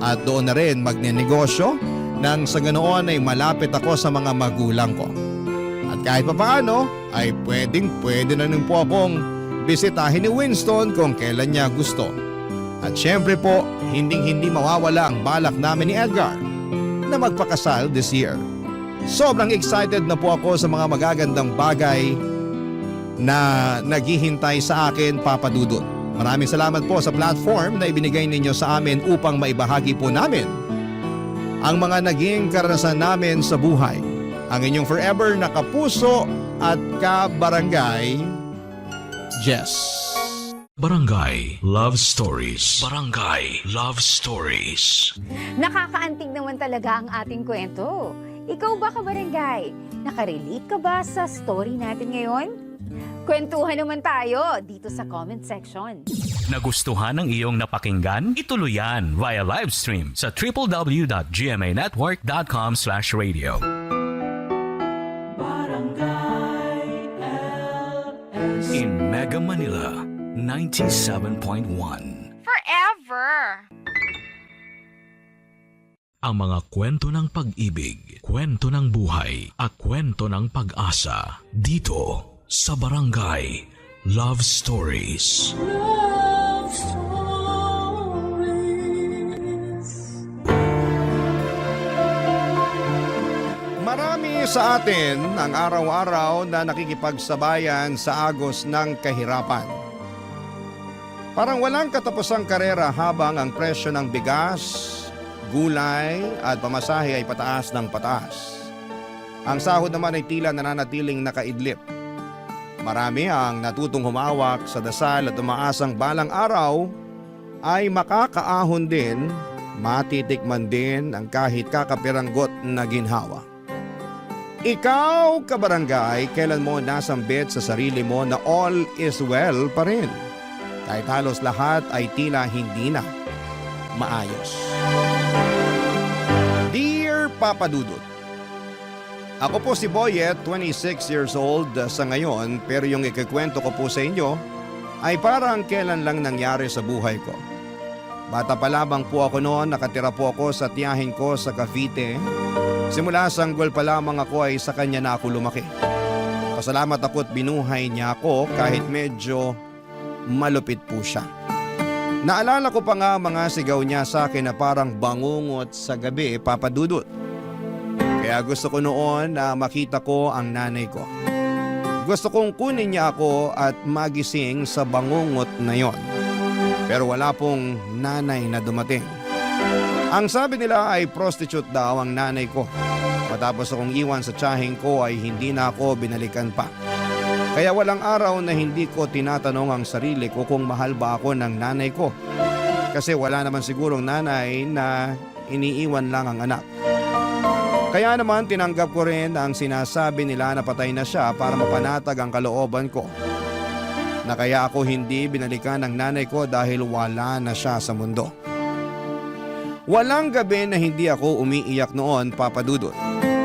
At doon na rin magnenegosyo nang sa ganoon ay malapit ako sa mga magulang ko. At kahit papaano ay pwede na rin po akong bisitahin ni Winston kung kailan niya gusto. At syempre po, hindi mawawala ang balak namin ni Edgar na magpakasal this year. Sobrang excited na po ako sa mga magagandang bagay na naghihintay sa akin, Papa Dudut. Maraming salamat po sa platform na ibinigay ninyo sa amin upang maibahagi po namin ang mga naging karanasan namin sa buhay. Ang inyong forever na kapuso at kabarangay, Jess. Barangay Love Stories. Barangay Love Stories. Nakakaantig naman talaga ang ating kwento. Ikaw ba, kabarangay? Nakarelate ka ba sa story natin ngayon? Kwentuhan naman tayo dito sa comment section. Nagustuhan ng iyong napakinggan? Ituloy yan via live stream sa www.gmanetwork.com/radio. In Mega Manila, 97.1. Forever! Ang mga kwento ng pag-ibig, kwento ng buhay at kwento ng pag-asa dito sa Barangay Love Stories. Love Stories. Marami sa atin ang araw-araw na nakikipagsabayan sa agos ng kahirapan. Parang walang katapusang karera habang ang presyo ng bigas, gulay at pamasahe ay pataas ng pataas. Ang sahod naman ay tila nananatiling nakaidlip. Marami ang natutong humawak sa dasal at umaasang balang araw ay makakaahon din, matitikman din ang kahit kakapiranggot na ginhawa. Ikaw, kabarangay, kailan mo nasambit sa sarili mo na all is well pa rin? Kahit halos lahat ay tila hindi na maayos. Dear Papa Dudut, ako po si Boyet, 26 years old sa ngayon, pero yung ikikwento ko po sa inyo ay parang kailan lang nangyari sa buhay ko. Bata pa lamang po ako noon, nakatira po ako sa tiyahin ko sa Cavite. Simula sanggol pa lamang ako ay sa kanya na ako lumaki. Pasalamat ako at binuhay niya ako kahit medyo malupit po siya. Naalala ko pa nga mga sigaw niya sa akin na parang bangungot sa gabi, Papa Dudut. Kaya gusto ko noon na makita ko ang nanay ko. Gusto kong kunin niya ako at magising sa bangungot na yon. Pero wala pong nanay na dumating. Ang sabi nila ay prostitute daw ang nanay ko. Matapos akong iwan sa tiyahing ko ay hindi na ako binalikan pa. Kaya walang araw na hindi ko tinatanong ang sarili ko kung mahal ba ako ng nanay ko. Kasi wala naman sigurong nanay na iniiwan lang ang anak. Kaya naman tinanggap ko rin ang sinasabi nila na patay na siya para mapanatag ang kalooban ko. Na kaya ako hindi binalikan ng nanay ko dahil wala na siya sa mundo. Walang gabi na hindi ako umiiyak noon, Papa Dudut.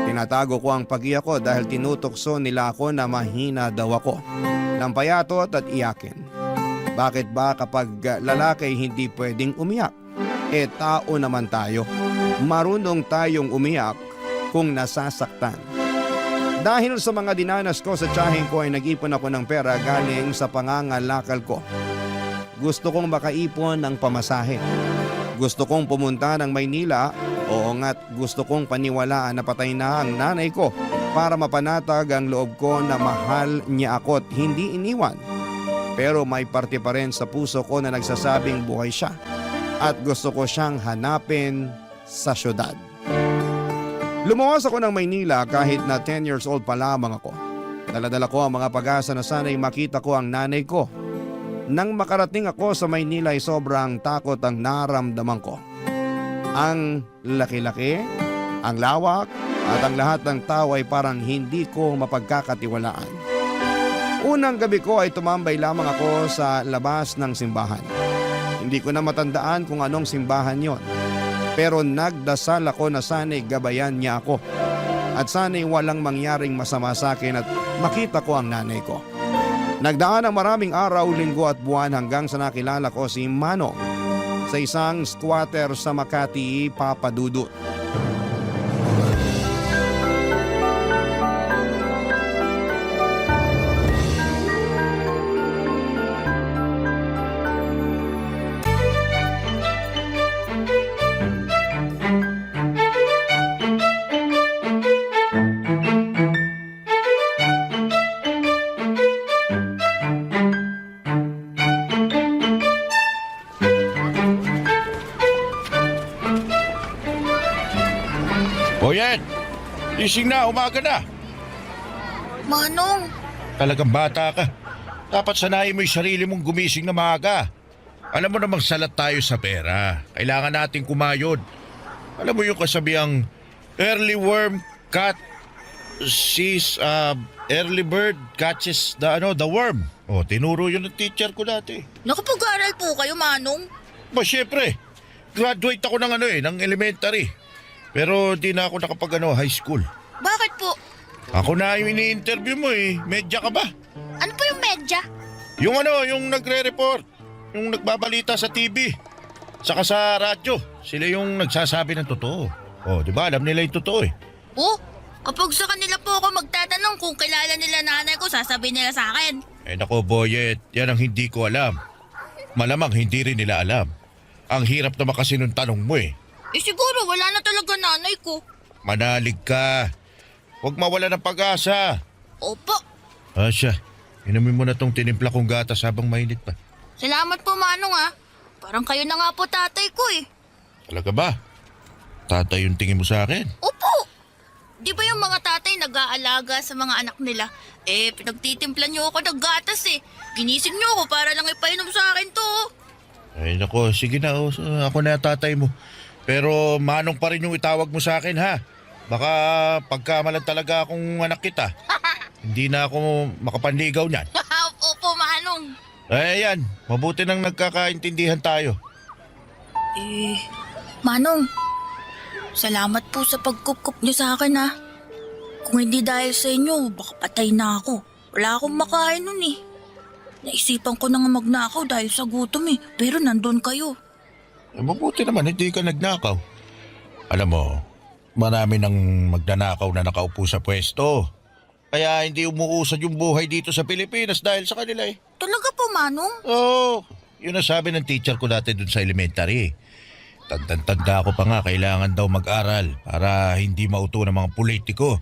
Tinatago ko ang pag-iyak ko dahil tinutokso nila ako na mahina daw ako. Nang payatot at iyakin. Bakit ba kapag lalaki hindi pwedeng umiyak? Tao naman tayo. Marunong tayong umiyak kung nasasaktan. Dahil sa mga dinanas ko sa tiyahing ko ay nag-ipon ako ng pera galing sa pangangalakal ko. Gusto kong makaipon ng pamasahe. Gusto kong pumunta ng Maynila. Oo nga't gusto kong paniwalaan na patay na ang nanay ko para mapanatag ang loob ko na mahal niya ako at hindi iniwan. Pero may parte pa rin sa puso ko na nagsasabing buhay siya at gusto ko siyang hanapin sa syudad. Lumuwas ako ng Maynila kahit na 10 years old pa lamang ako. Daladala ko ang mga pag-asa na sana'y makita ko ang nanay ko. Nang makarating ako sa Maynila ay sobrang takot ang naramdaman ko. Ang laki-laki, ang lawak at ang lahat ng tao ay parang hindi ko mapagkakatiwalaan. Unang gabi ko ay tumambay lamang ako sa labas ng simbahan. Hindi ko na matandaan kung anong simbahan yon. Pero nagdasal ako na sana'y gabayan niya ako. At sana'y walang mangyaring masama sa akin at makita ko ang nanay ko. Nagdaan ang maraming araw, linggo at buwan hanggang sa nakilala ko si Manong sa isang squatter sa Makati, Papa Dudut. Boyet, gising na, umaga na. Manong, Talagang bata ka. Dapat sanayin mo yung sarili mong gumising na maaga. Alam mo namang salat tayo sa pera. Kailangan nating kumayod. Alam mo yung kasabihang early worm early bird catches the worm. O, tinuro yun ng teacher ko dati. nakapag-aral po kayo, Manong? Ba, syempre. Graduate ako ng elementary. Pero di na ako high school. Bakit po? Ako na yung ini-interview mo eh. Medya ka ba? Ano po yung medya? Yung nagre-report. Yung nagbabalita sa TV. Saka sa radyo. Sila yung nagsasabi ng totoo. O, di ba? Alam nila yung totoo eh. Oh, kapag sa kanila po ako magtatanong kung kilala nila nanay ko, sasabihin nila sa akin. Nako, Boyet. Yan ang hindi ko alam. Malamang hindi rin nila alam. Ang hirap naman kasi nung tanong mo eh. Siguro wala na talaga nanay ko. Manalig ka. Huwag mawala ng pag-asa. Opo. Asya, inumin mo na tong tinimpla kong gatas habang mainit pa. Salamat po, Manong ah. Parang kayo na nga po tatay ko eh. Talaga ba? Tatay yung tingin mo sa akin? Opo! Di ba yung mga tatay nag-aalaga sa mga anak nila? Pinagtitimplan niyo ako ng gatas eh. Ginising niyo ako para lang ipainom sa akin to. Ay nako, sige na. Ako na tatay mo. Pero Manong pa rin yung itawag mo sa akin ha. Baka pagkamalan talaga akong anak kita. Hindi na ako makapanligaw niyan. Opo, Manong. Ayan, mabuti nang nagkakaintindihan tayo. Manong, salamat po sa pagkup-kup niyo sa akin ha. Kung hindi dahil sa inyo, baka patay na ako. Wala akong makain nun eh. Naisipan ko na nga magnakaw dahil sa gutom eh. Pero nandun kayo. Mabuti naman, hindi ka nagnakaw. Alam mo, marami nang magnanakaw na nakaupo sa pwesto. Kaya hindi umuusad yung buhay dito sa Pilipinas dahil sa kanila eh. Talaga po, Manong? Oo, yun ang sabi ng teacher ko dati dun sa elementary. Tanda ko pa nga kailangan daw mag-aral para hindi mauto ng mga politiko.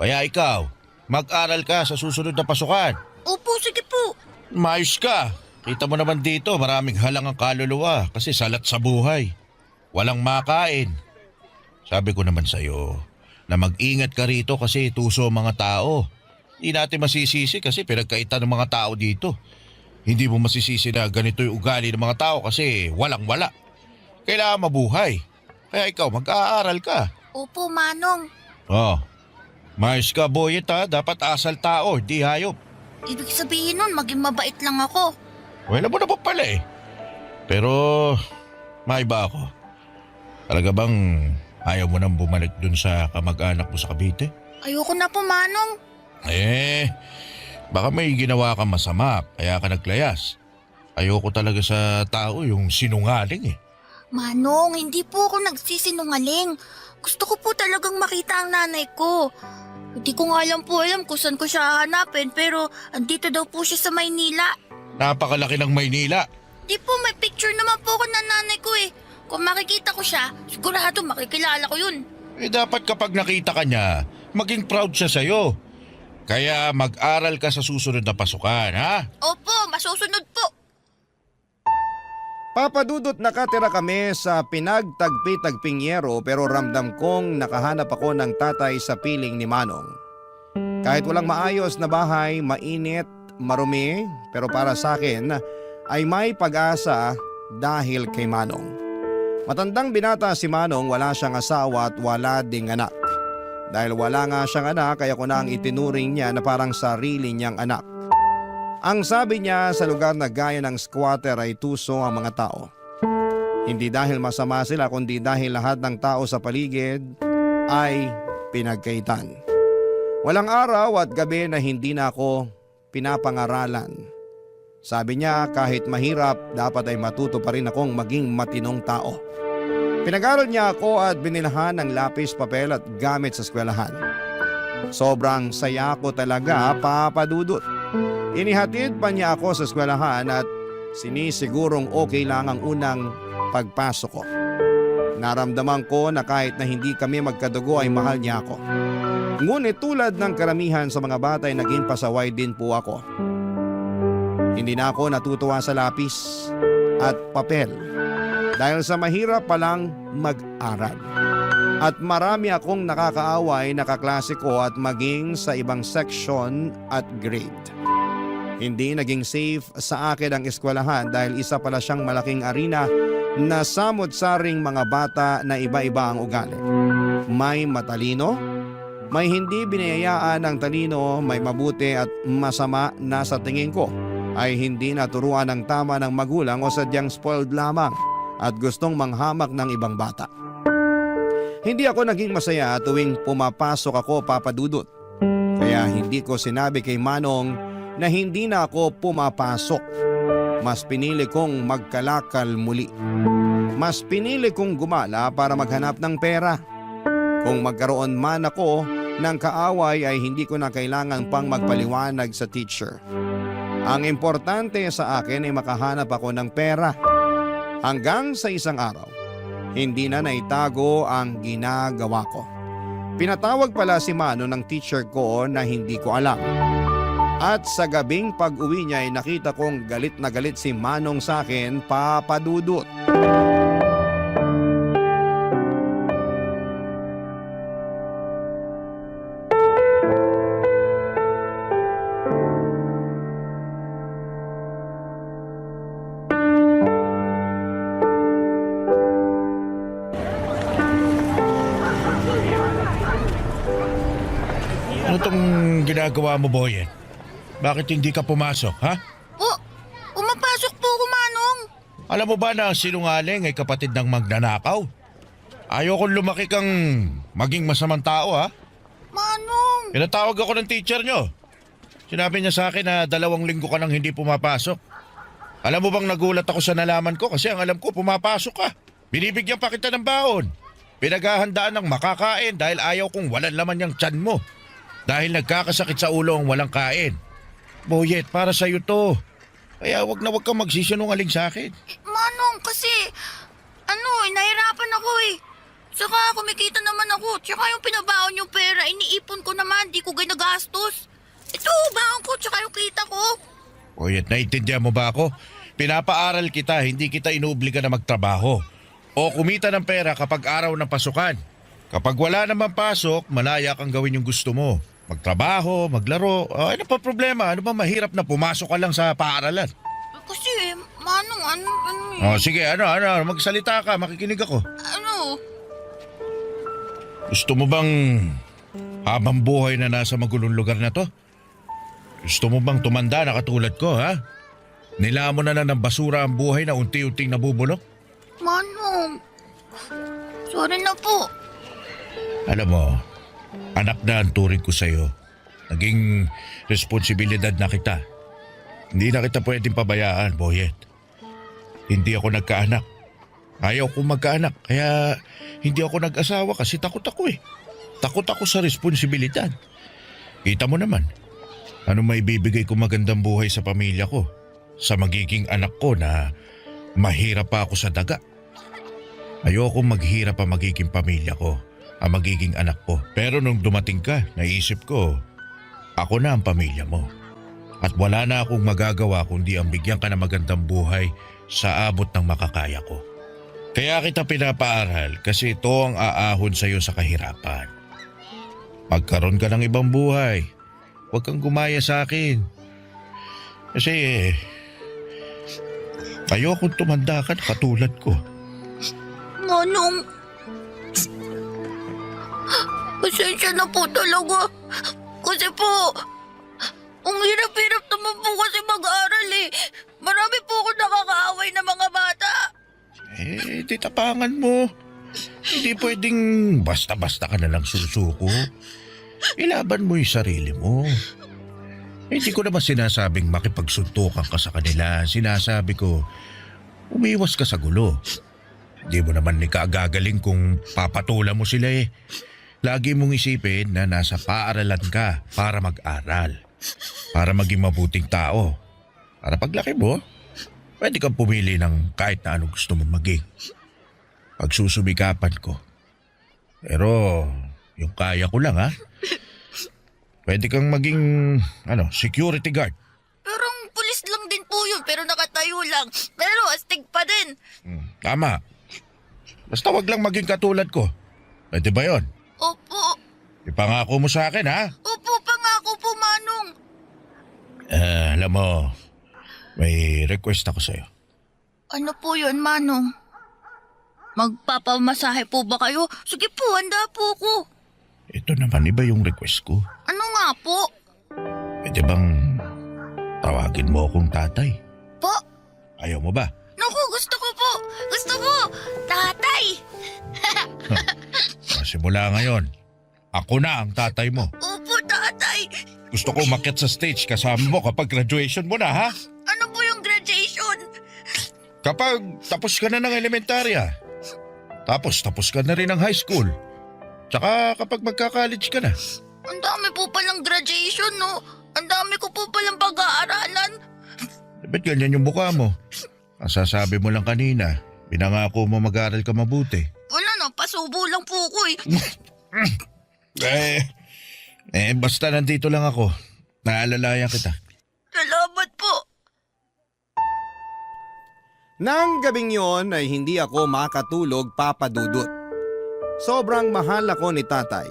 Kaya ikaw, mag-aral ka sa susunod na pasukan. Opo, sige po. Mayos ka. Kita mo naman dito, maraming halang ang kaluluwa kasi salat sa buhay. Walang makain. Sabi ko naman sa'yo na mag-ingat ka rito kasi tuso ang mga tao. Hindi natin masisisi kasi pinagkaitan ng mga tao dito. Hindi mo masisisi na ganito yung ugali ng mga tao kasi walang-wala. Kailangan mabuhay. Kaya ikaw, mag-aaral ka. Opo, Manong. Oh, mayos ka boyet ha. Dapat asal tao, di hayop. Ibig sabihin nun, maging mabait lang ako. Wala mo na pa pala eh. Pero, may ba ako? Talaga bang ayaw mo nang bumalik dun sa kamag-anak mo sa Cavite? Ayoko na po, Manong. Baka may ginawa kang masama kaya ka naglayas. Ayoko talaga sa tao yung sinungaling eh. Manong, hindi po ako nagsisinungaling. Gusto ko po talagang makita ang nanay ko. Hindi ko nga alam kung saan ko siya hahanapin pero andito daw po siya sa Maynila. Napakalaki ng Maynila. Di po, may picture naman po ako ng nanay ko eh. Kung makikita ko siya, sigurado makikilala ko yun. Dapat kapag nakita ka niya, maging proud siya sa'yo. Kaya mag-aral ka sa susunod na pasukan, ha? Opo, masusunod po. Papadudot nakatira kami sa pinagtagpi-tagping yero pero ramdam kong nakahanap ako ng tatay sa piling ni Manong. Kahit walang maayos na bahay, mainit, marumi, pero para sa akin ay may pag-asa dahil kay Manong. Matandang binata si Manong, wala siyang asawa at wala ding anak. Dahil wala nga siyang anak kaya ko na ang itinuring niya na parang sarili niyang anak. Ang sabi niya sa lugar na gaya ng squatter ay tuso ang mga tao. Hindi dahil masama sila kundi dahil lahat ng tao sa paligid ay pinagkaitan. Walang araw at gabi na hindi na ako pinapangaralan. Sabi niya kahit mahirap dapat ay matuto pa rin akong maging matinong tao. Pinag-aral niya ako at binilhan ng lapis, papel at gamit sa eskwelahan. Sobrang saya ko talaga, Papadudot. Inihatid pa niya ako sa eskwelahan at sinisigurong okay lang ang unang pagpasok ko. Naramdaman ko na kahit na hindi kami magkadugo ay mahal niya ako. Ngunit tulad ng karamihan sa mga bata ay naging pasaway din po ako. Hindi na ako natutuwa sa lapis at papel dahil sa mahirap palang mag-aral. At marami akong nakakaaway na kaklase ko at maging sa ibang section at grade. Hindi naging safe sa akin ang eskwelahan dahil isa pala siyang malaking arena na samot-saring mga bata na iba-iba ang ugali. May matalino, may hindi binayayaan ng talino, may mabuti at masama na sa tingin ko ay hindi naturuan ng tama ng magulang o sadyang spoiled lamang at gustong manghamak ng ibang bata. Hindi ako naging masaya tuwing pumapasok ako, Papadudot. Kaya hindi ko sinabi kay Manong na hindi na ako pumapasok. Mas pinili kong magkalakal muli. Mas pinili kong gumala para maghanap ng pera. Kung magkaroon man ako ng kaaway ay hindi ko na kailangan pang magpaliwanag sa teacher. Ang importante sa akin ay makahanap ako ng pera. Hanggang sa isang araw, hindi na naitago ang ginagawa ko. Pinatawag pala si Mano ng teacher ko na hindi ko alam. At sa gabing pag-uwi niya ay nakita kong galit na galit si Manong sa akin, Papa Dudut. Ano tong ginagawa mo, Boyet? Bakit hindi ka pumasok, ha? Umapasok po ako, Manong. Alam mo ba na ang sinungaling ay kapatid ng magnanakaw? Ayokong lumaki kang maging masamang tao, ha? Manong! Pinatawag ako ng teacher nyo. Sinabi niya sa akin na 2 linggo ka nang hindi pumapasok. Alam mo bang nagulat ako sa nalaman ko kasi ang alam ko pumapasok ka. Binibigyan pa kita ng baon. Pinaghahandaan ng makakain dahil ayaw kong walang laman yung tiyan mo. Dahil nagkakasakit sa ulo ang walang kain. Boyet, para sa'yo to. Kaya wag kang magsisinungaling sa akin. Manong, kasi, nahirapan ako eh. Saka kumikita naman ako. Tsaka yung pinabaon yung pera, iniipon ko naman, di ko ginagastos. Ito, baon ko, tsaka yung kita ko. Boyet, naiintindihan mo ba ako? Pinapaaral kita, hindi kita inuobliga na magtrabaho. O kumita ng pera kapag araw ng pasukan. Kapag wala naman pasok, malaya kang gawin yung gusto mo. Magtrabaho, maglaro, ano pa problema? Ano ba mahirap na pumasok ka lang sa paaralan? Kasi, Manong, ano Sige, magsalita ka, makikinig ako. Ano? Gusto mo bang habang buhay na nasa magulong lugar na to? Gusto mo bang tumanda na katulad ko, ha? Nilamon na lang ng basura ang buhay na unti-unting nabubulok? Manong, sorry na po. Alam mo, anak na ang turing ko sa'yo. Naging responsibilidad na kita. Hindi na kita pwedeng pabayaan, Boyet. Hindi ako nagkaanak. Ayaw kong magkaanak, kaya hindi ako nag-asawa kasi takot ako eh. Takot ako sa responsibilidad. Kita mo naman, ano may bibigay ko magandang buhay sa pamilya ko, sa magiging anak ko na mahirap pa ako sa daga. Ayoko maghirap ang magiging pamilya ko, ang magiging anak ko. Pero nung dumating ka, naisip ko, ako na ang pamilya mo. At wala na akong magagawa kundi ang bigyan ka ng magandang buhay sa abot ng makakaya ko. Kaya kita pinapaaral kasi ito ang aahon sa iyo sa kahirapan. Magkaroon ka ng ibang buhay. Huwag kang gumaya sa akin. Kasi ayokong tumanda ka na katulad ko. Manong, pasensya na po talaga. Kasi po, ang hirap-hirap naman po kasi mag-aral eh. Marami po ako nakakaaway na mga bata. Di tapangan mo. Hindi pwedeng basta-basta ka na lang susuko. Ilaban mo yung sarili mo. Hindi ko naman sinasabing makipagsuntukan ka sa kanila. Sinasabi ko, umiwas ka sa gulo. Hindi mo naman ikagagaling kung papatulan mo sila eh. Lagi mong isipin na nasa paaralan ka para mag-aral. Para maging mabuting tao. Para paglaki mo, pwede kang pumili ng kahit na anong gusto mong maging. Pagsusubikapan ko. Pero yung kaya ko lang ha. Pwede kang maging security guard. Pero pulis lang din po yun, pero nakatayo lang. Pero astig pa din. Tama. Basta wag lang maging katulad ko. Pwede ba yun? Opo. Ipangako mo sa akin ha? Opo, pangako po, Manong. Alam mo, may request ako sa'yo. Ano po yun, Manong? Magpapamasahe po ba kayo? Sige po, handa po ako. Ito naman, iba yung request ko. Ano nga po? Pwede bang tawagin mo akong tatay? Po? Ayaw mo ba? Naku, gusto ko po. Gusto ko. Tatay. Simula ngayon, ako na ang tatay mo. Opo, tatay. Gusto ko umakyat sa stage kasama mo kapag graduation mo na, ha? Ano po yung graduation? Kapag tapos ka na ng elementarya. Tapos ka na rin ng high school. Tsaka kapag magka-college ka na. Ang dami po palang graduation, no? Ang dami ko po palang pag-aaralan. Ba't ganyan yung mukha mo? Ang sasabi mo lang kanina, pinangako mo mag-aaral ka mabuti. Wala na, pasubo lang po ko eh. Basta nandito lang ako. Naalalayan kita. Salamat po. Nang gabing yon ay hindi ako makatulog, Papa Dudut. Sobrang mahal ako ni tatay.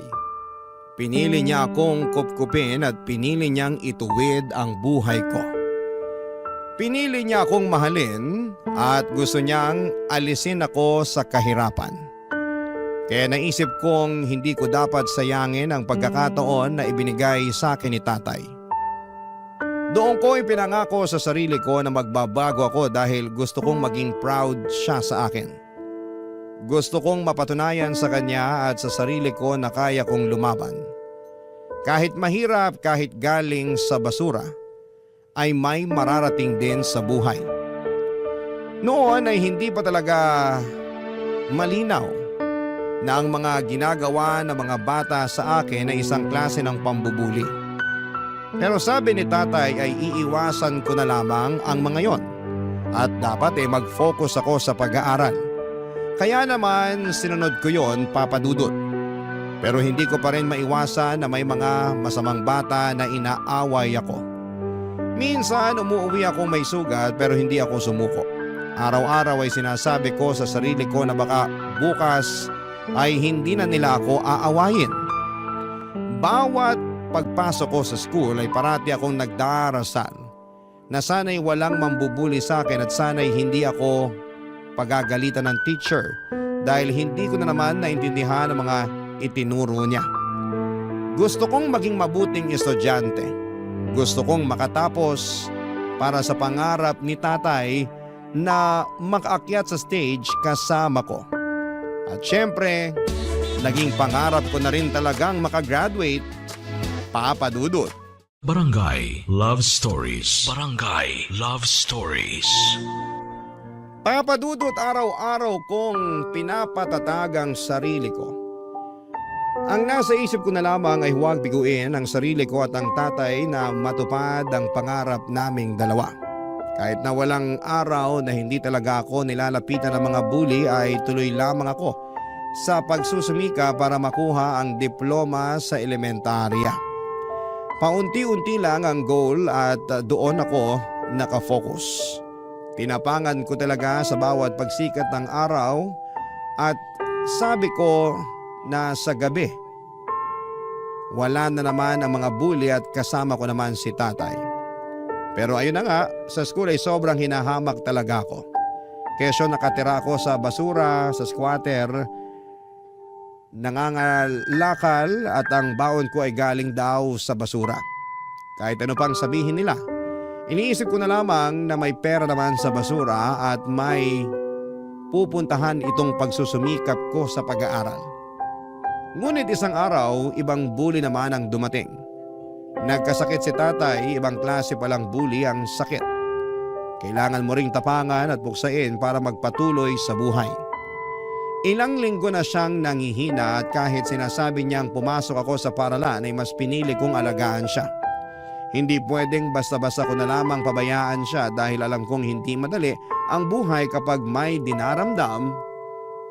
Pinili niya akong kupkupin at pinili niyang ituwid ang buhay ko. Pinili niya akong mahalin at gusto niyang alisin ako sa kahirapan. Kaya naisip kong hindi ko dapat sayangin ang pagkakataon na ibinigay sa akin ni tatay. Doon ko ipinangako sa sarili ko na magbabago ako dahil gusto kong maging proud siya sa akin. Gusto kong mapatunayan sa kanya at sa sarili ko na kaya kong lumaban. Kahit mahirap, kahit galing sa basura, ay may mararating din sa buhay. Noon ay hindi pa talaga malinaw na ang mga ginagawa ng mga bata sa akin ay isang klase ng pambubuli. Pero sabi ni tatay ay iiwasan ko na lamang ang mga yon at dapat ay mag-focus ako sa pag-aaral. Kaya naman sinunod ko yon, Papa Dudut. Pero hindi ko pa rin maiwasan na may mga masamang bata na inaaway ako. Minsan umuwi ako may sugat pero hindi ako sumuko. Araw-araw ay sinasabi ko sa sarili ko na baka bukas ay hindi na nila ako aawayin. Bawat pagpasok ko sa school ay parati akong nagdarasal na sana'y walang mambubuli sa akin at sana'y hindi ako pagagalitan ng teacher dahil hindi ko na naman naintindihan ang mga itinuro niya. Gusto kong maging mabuting estudyante. Gusto kong makatapos para sa pangarap ni tatay na makaakyat sa stage kasama ko. At syempre, naging pangarap ko na rin talagang makagraduate, Papa Dudut. Barangay Love Stories. Barangay Love Stories. Papa Dudut, araw-araw kong pinapatatag ang sarili ko. Ang nasa isip ko na lamang ay huwag biguin ang sarili ko at ang tatay na matupad ang pangarap naming dalawa. Kahit na walang araw na hindi talaga ako nilalapitan ng mga bully ay tuloy lamang ako sa pagsusumika para makuha ang diploma sa elementarya. Paunti-unti lang ang goal at doon ako nakafocus. Tinapangan ko talaga sa bawat pagsikat ng araw at sabi ko na sa gabi, wala na naman ang mga bully at kasama ko naman si tatay. Pero ayun na nga, sa school ay sobrang hinahamak talaga ako. Kesyo nakatira ako sa basura, sa squatter, nangangalakal at ang baon ko ay galing daw sa basura. Kahit ano pang sabihin nila, iniisip ko na lamang na may pera naman sa basura at may pupuntahan itong pagsusumikap ko sa pag-aaral. Ngunit isang araw, ibang bully naman ang dumating. Nagkasakit si tatay, ibang klase palang bully ang sakit. Kailangan mo ring tapangan at buksain para magpatuloy sa buhay. Ilang linggo na siyang nangihina at kahit sinasabi niyang pumasok ako sa paralan ay mas pinili kong alagaan siya. Hindi pwedeng basta-basta ko na lamang pabayaan siya dahil alam kong hindi madali ang buhay kapag may dinaramdam,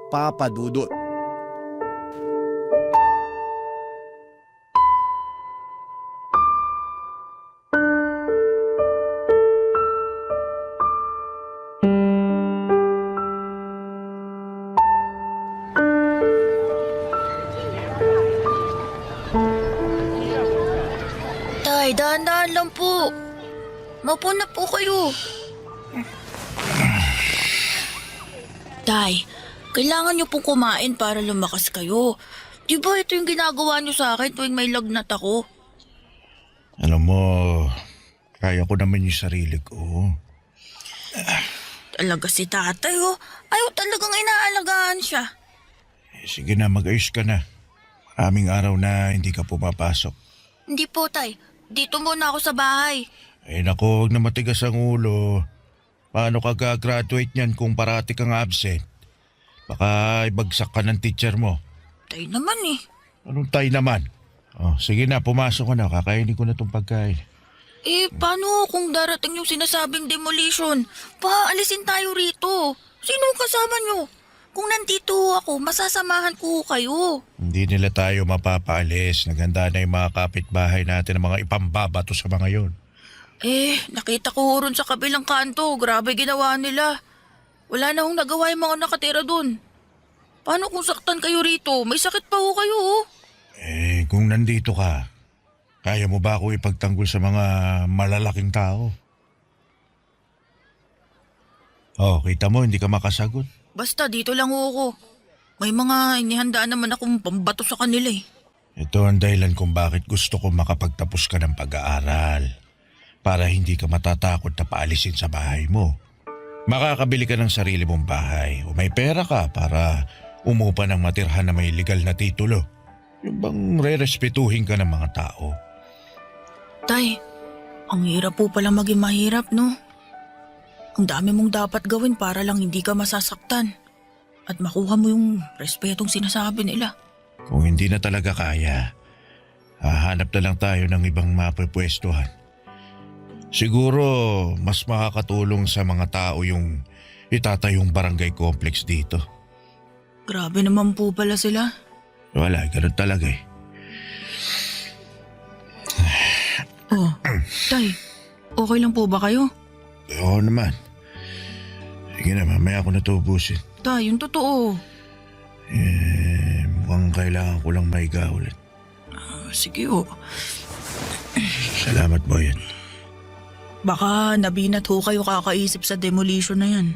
Papa Dudut. Tay, dahan-dahan lang po. Maupo na po kayo. Tay, kailangan niyo pong kumain para lumakas kayo. Di ba ito yung ginagawa niyo sa akin tuwing may lagnat ako? Alam mo, kaya ko naman yung sarili ko. Talaga si tatay oh. Ayaw talagang inaalagaan siya. Sige na, mag-ayos ka na. Maraming araw na hindi ka pumapasok. Hindi po tay, dito muna ako sa bahay. Ay nako, huwag na matigas ang ulo. Paano ka gagraduate niyan kung parati kang absent? Baka ibagsak ka ng teacher mo. Tay naman eh. Anong tay naman? Oh, sige na, pumasok ka na. Kakainin ko na itong pagkain. Eh, paano kung darating yung sinasabing demolition? Paalisin tayo rito. Sino kasama nyo? Kung nandito ako, masasamahan ko kayo. Hindi nila tayo mapapaalis. Naganda na yung mga kapitbahay natin ng mga ipambabato sa mga yon. Nakita ko ron sa kabilang kanto. Grabe ginawa nila. Wala na hong nagawa yung mga nakatira dun. Paano kung saktan kayo rito? May sakit pa ho kayo, oh. Kung nandito ka, kaya mo ba ako ipagtanggol sa mga malalaking tao? Kita mo, hindi ka makasagot. Basta dito lang ho ako. May mga inihandaan naman akong pambato sa kanila eh. Ito ang dahilan kung bakit gusto ko makapagtapos ka ng pag-aaral. Para hindi ka matatakot na paalisin sa bahay mo. Makakabili ka ng sarili mong bahay o may pera ka para umupa ng matirhan na may legal na titulo. Yung bang re-respetuhin ka ng mga tao. Tay, ang hirap po pala maging mahirap, no? Ang dami mong dapat gawin para lang hindi ka masasaktan at makuha mo yung respetong sinasabi nila. Kung hindi na talaga kaya, hahanap na lang tayo ng ibang mapapwestuhan. Siguro mas makakatulong sa mga tao yung itatayong barangay complex dito. Grabe naman po pala sila. Wala, ganun talaga eh. Tay, okay lang po ba kayo? Oo naman. Sige na, mamaya ako natubusin. Tay, yung totoo. Mukhang kailangan ko lang maiga ulit. Sige o. Salamat, Boyan. Baka nabinat ho kayo kakaisip sa demolition na yan.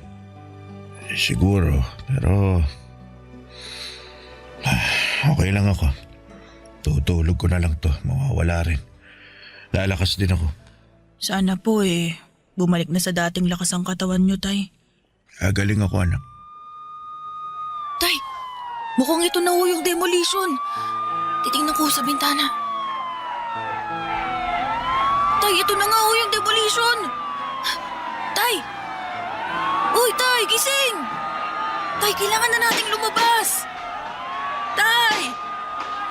Siguro, pero okay lang ako. Tutulog ko na lang to, mawawala rin. Lalakas din ako. Sana po bumalik na sa dating lakas ang katawan nyo, Tay. Galing ako, anak. Tay, mukhang ito na ho yung demolition. Titingnan ko sa bintana. Tay, ito na nga ho yung demolition. Tay! Uy, Tay, gising! Tay, kailangan na nating lumabas. Tay!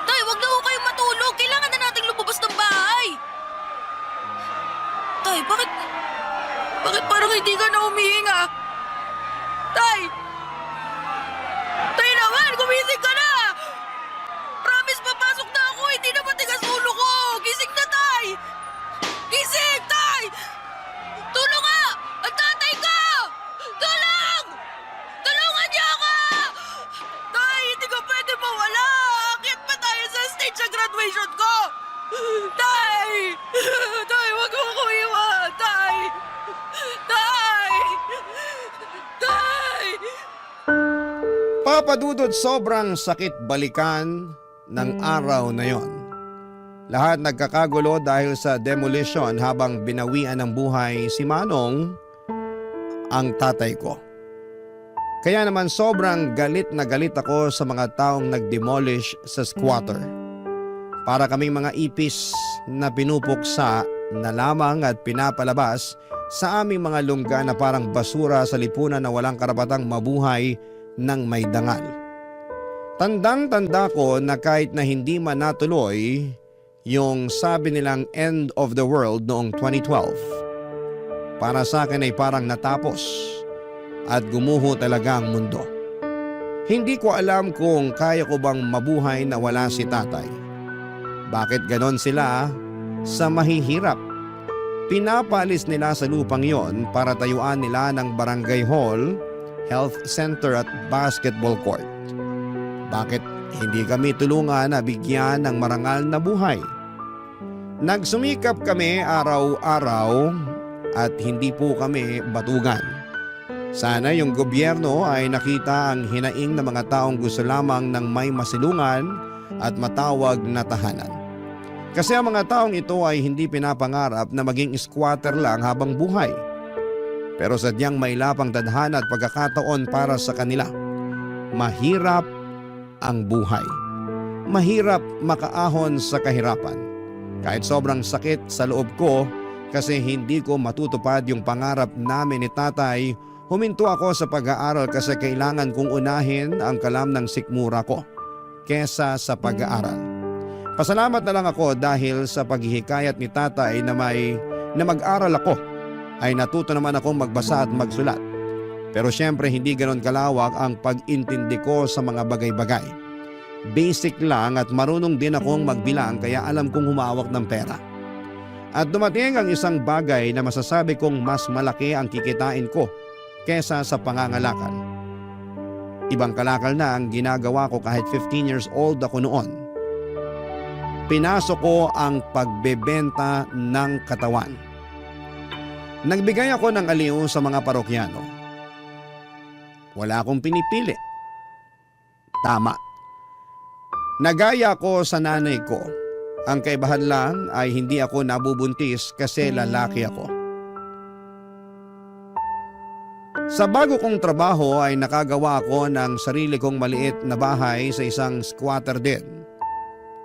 Tay, wag na ho kayong matulog. Kailangan na nating lumabas ng bahay. Tay, bakit parang hindi ka na humihinga? Tay! Tay naman, gumising ka na! Promise, papasok na ako. Hindi na matigas ulo ko. Gising na, Tay! Gising, Tay! Tulong nga! Ang tatay ko! Tulong! Tulungan niyo ako! Tay, hindi ko pwede mawala. Akit pa tayo sa stage sa graduation ko! Tay! Tay, wag mo ko iwan! Tay! Tay! Tay! Papadudod, sobrang sakit balikan ng araw na yon. Lahat nagkakagulo dahil sa demolition habang binawian ng buhay si Manong, ang tatay ko. Kaya naman sobrang galit na galit ako sa mga taong nag-demolish sa squatter. Para kaming mga ipis na pinupuksa na lamang at pinapalabas sa aming mga lungga na parang basura sa lipunan na walang karapatang mabuhay ng may dangal. Tandang-tanda ko na kahit na hindi man natuloy yung sabi nilang end of the world noong 2012, para sa akin ay parang natapos at gumuho talaga ang mundo. Hindi ko alam kung kaya ko bang mabuhay na wala si tatay. Bakit ganon sila sa mahihirap? Pinapalis nila sa lupang yon para tayuan nila ng barangay hall, health center at basketball court. Bakit hindi kami tulungan na bigyan ng marangal na buhay? Nagsumikap kami araw-araw at hindi po kami batugan. Sana yung gobyerno ay nakita ang hinaing ng mga taong gusto lamang ng may masilungan at matawag na tahanan. Kasi ang mga taong ito ay hindi pinapangarap na maging squatter lang habang buhay. Pero sadyang may lapang tadhana at pagkakataon para sa kanila. Mahirap ang buhay. Mahirap makaahon sa kahirapan. Kahit sobrang sakit sa loob ko kasi hindi ko matutupad yung pangarap namin ni tatay, huminto ako sa pag-aaral kasi kailangan kong unahin ang kalam ng sikmura ko kesa sa pag-aaral. Pasalamat na lang ako dahil sa paghihikayat ni tatay na mag-aral ako ay natuto naman akong magbasa at magsulat. Pero syempre hindi ganon kalawak ang pag-intindi ko sa mga bagay-bagay. Basic lang at marunong din akong magbilang kaya alam kong humawak ng pera. At dumating ang isang bagay na masasabi kong mas malaki ang kikitain ko kesa sa pangangalakal. Ibang kalakal na ang ginagawa ko kahit 15 years old ako noon. Pinasok ko ang pagbebenta ng katawan. Nagbigay ako ng aliw sa mga parokyano. Wala akong pinipili. Tama. Nagaya ko sa nanay ko. Ang kaibahan lang ay hindi ako nabubuntis kasi lalaki ako. Sa bago kong trabaho ay nakagawa ako ng sarili kong maliit na bahay sa isang squatter din.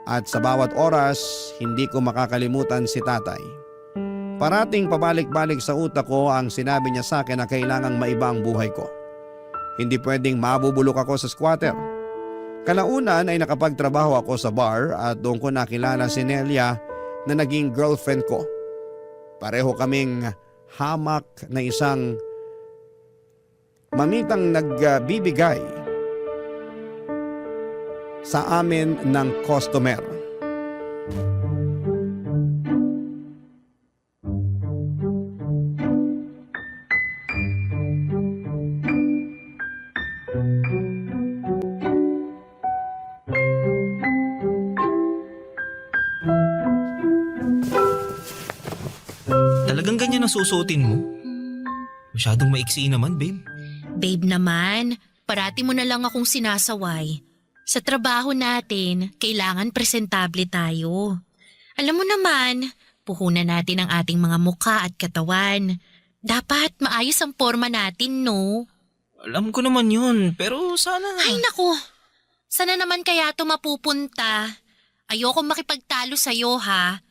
At sa bawat oras, hindi ko makakalimutan si tatay. Parating pabalik-balik sa utak ko ang sinabi niya sa akin na kailangang maiba ang buhay ko. Hindi pwedeng mabubulok ako sa squatter. Kalaunan ay nakapagtrabaho ako sa bar at doon ko nakilala si Nelia na naging girlfriend ko. Pareho kaming hamak na isang mamitang nagbibigay sa amin ng customer. Talagang ganyan ang susuotin mo? Masyadong maiksi naman, babe. Babe naman, parati mo na lang akong sinasaway. Sa trabaho natin, kailangan presentable tayo. Alam mo naman, puhunan natin ang ating mga mukha at katawan. Dapat maayos ang forma natin, no? Alam ko naman yun, pero sana... Ay naku, sana naman kaya ito mapupunta. Ayokong makipagtalo sa'yo, ha?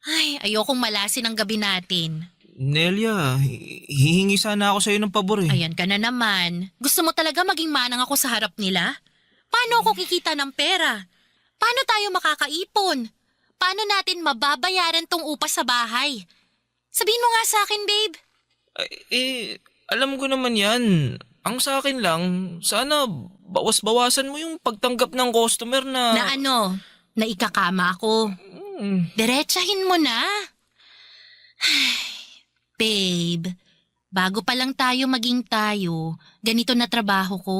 Ay, ayokong malasin ang gabi natin. Nelia, hihingi sana ako sa'yo ng pabor eh. Ayan ka na naman. Gusto mo talaga maging manang ako sa harap nila? Paano ako kikita ng pera? Paano tayo makakaipon? Paano natin mababayaran tong upa sa bahay? Sabihin mo nga sa akin, babe. Alam ko naman yan. Ang sa akin lang, sana bawas-bawasan mo yung pagtanggap ng customer na... Na ano? Na ikakama ako. Diretsahin mo na. Babe, bago pa lang tayo maging tayo, ganito na trabaho ko.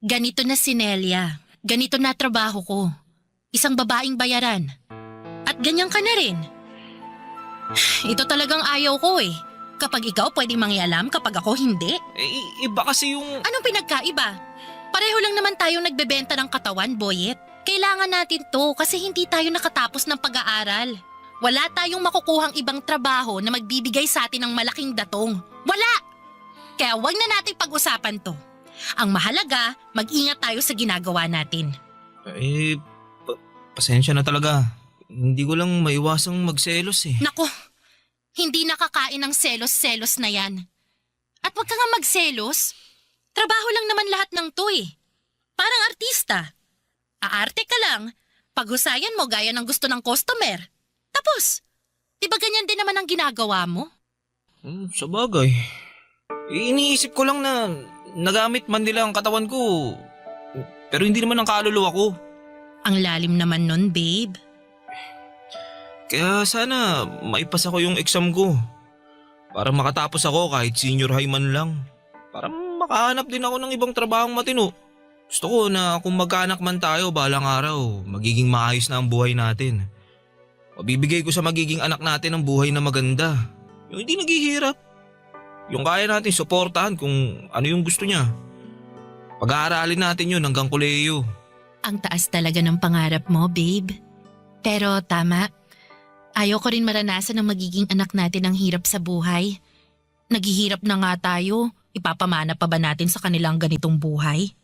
Ganito na si Nelia. Ganito na trabaho ko. Isang babaeng bayaran. At ganyan ka na rin. Ito talagang ayaw ko eh. Kapag ikaw pwedeng mangialam, kapag ako hindi. Iba kasi yung... Anong pinagkaiba? Pareho lang naman tayong nagbebenta ng katawan, Boyet. Kailangan natin to kasi hindi tayo nakatapos ng pag-aaral. Wala tayong makukuhang ibang trabaho na magbibigay sa atin ng malaking datong. Wala! Kaya wag na nating pag-usapan to. Ang mahalaga, mag-ingat tayo sa ginagawa natin. Pasensya na talaga. Hindi ko lang maiwasang magselos eh. Nako, hindi nakakain ng selos-selos na yan. At wag ka nga magselos. Trabaho lang naman lahat ng to eh. Parang artista. Aarte ka lang, paghusayan mo gaya ng gusto ng customer. Tapos, di ba ganyan din naman ang ginagawa mo? Sa bagay. Iniisip ko lang na nagamit man nila ang katawan ko. Pero hindi naman ang kaluluwa ko. Ang lalim naman nun, babe. Kaya sana maipasa ko yung exam ko. Para makatapos ako kahit senior high man lang. Para makahanap din ako ng ibang trabahong matino. Gusto ko na kung magkaanak man tayo balang araw, magiging maayos na ang buhay natin. Mabibigay ko sa magiging anak natin ang buhay na maganda. Yung hindi naghihirap. Yung kaya natin suportahan kung ano yung gusto niya. Pag-aaralin natin yun hanggang kolehiyo. Ang taas talaga ng pangarap mo, babe. Pero tama. Ayoko rin maranasan ang magiging anak natin ang hirap sa buhay. Naghihirap na nga tayo. Ipapamana pa ba natin sa kanilang ganitong buhay?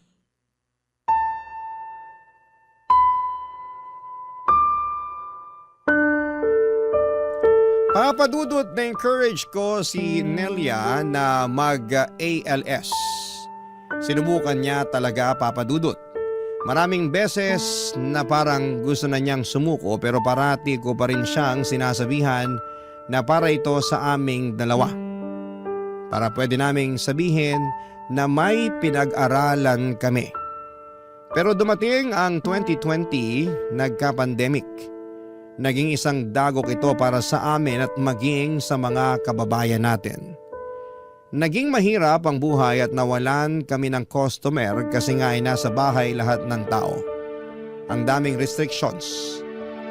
Papadudot na encourage ko si Nelia na mag-ALS. Sinubukan niya talaga, papadudot. Maraming beses na parang gusto na niyang sumuko pero parati ko pa rin siyang sinasabihan na para ito sa aming dalawa. para pwede naming sabihin na may pinag-aralan kami. Pero dumating ang 2020, nagka-pandemic. Naging isang dagok ito para sa amin at maging sa mga kababayan natin. Naging mahirap ang buhay at nawalan kami ng customer kasi nga ay nasa bahay lahat ng tao. Ang daming restrictions.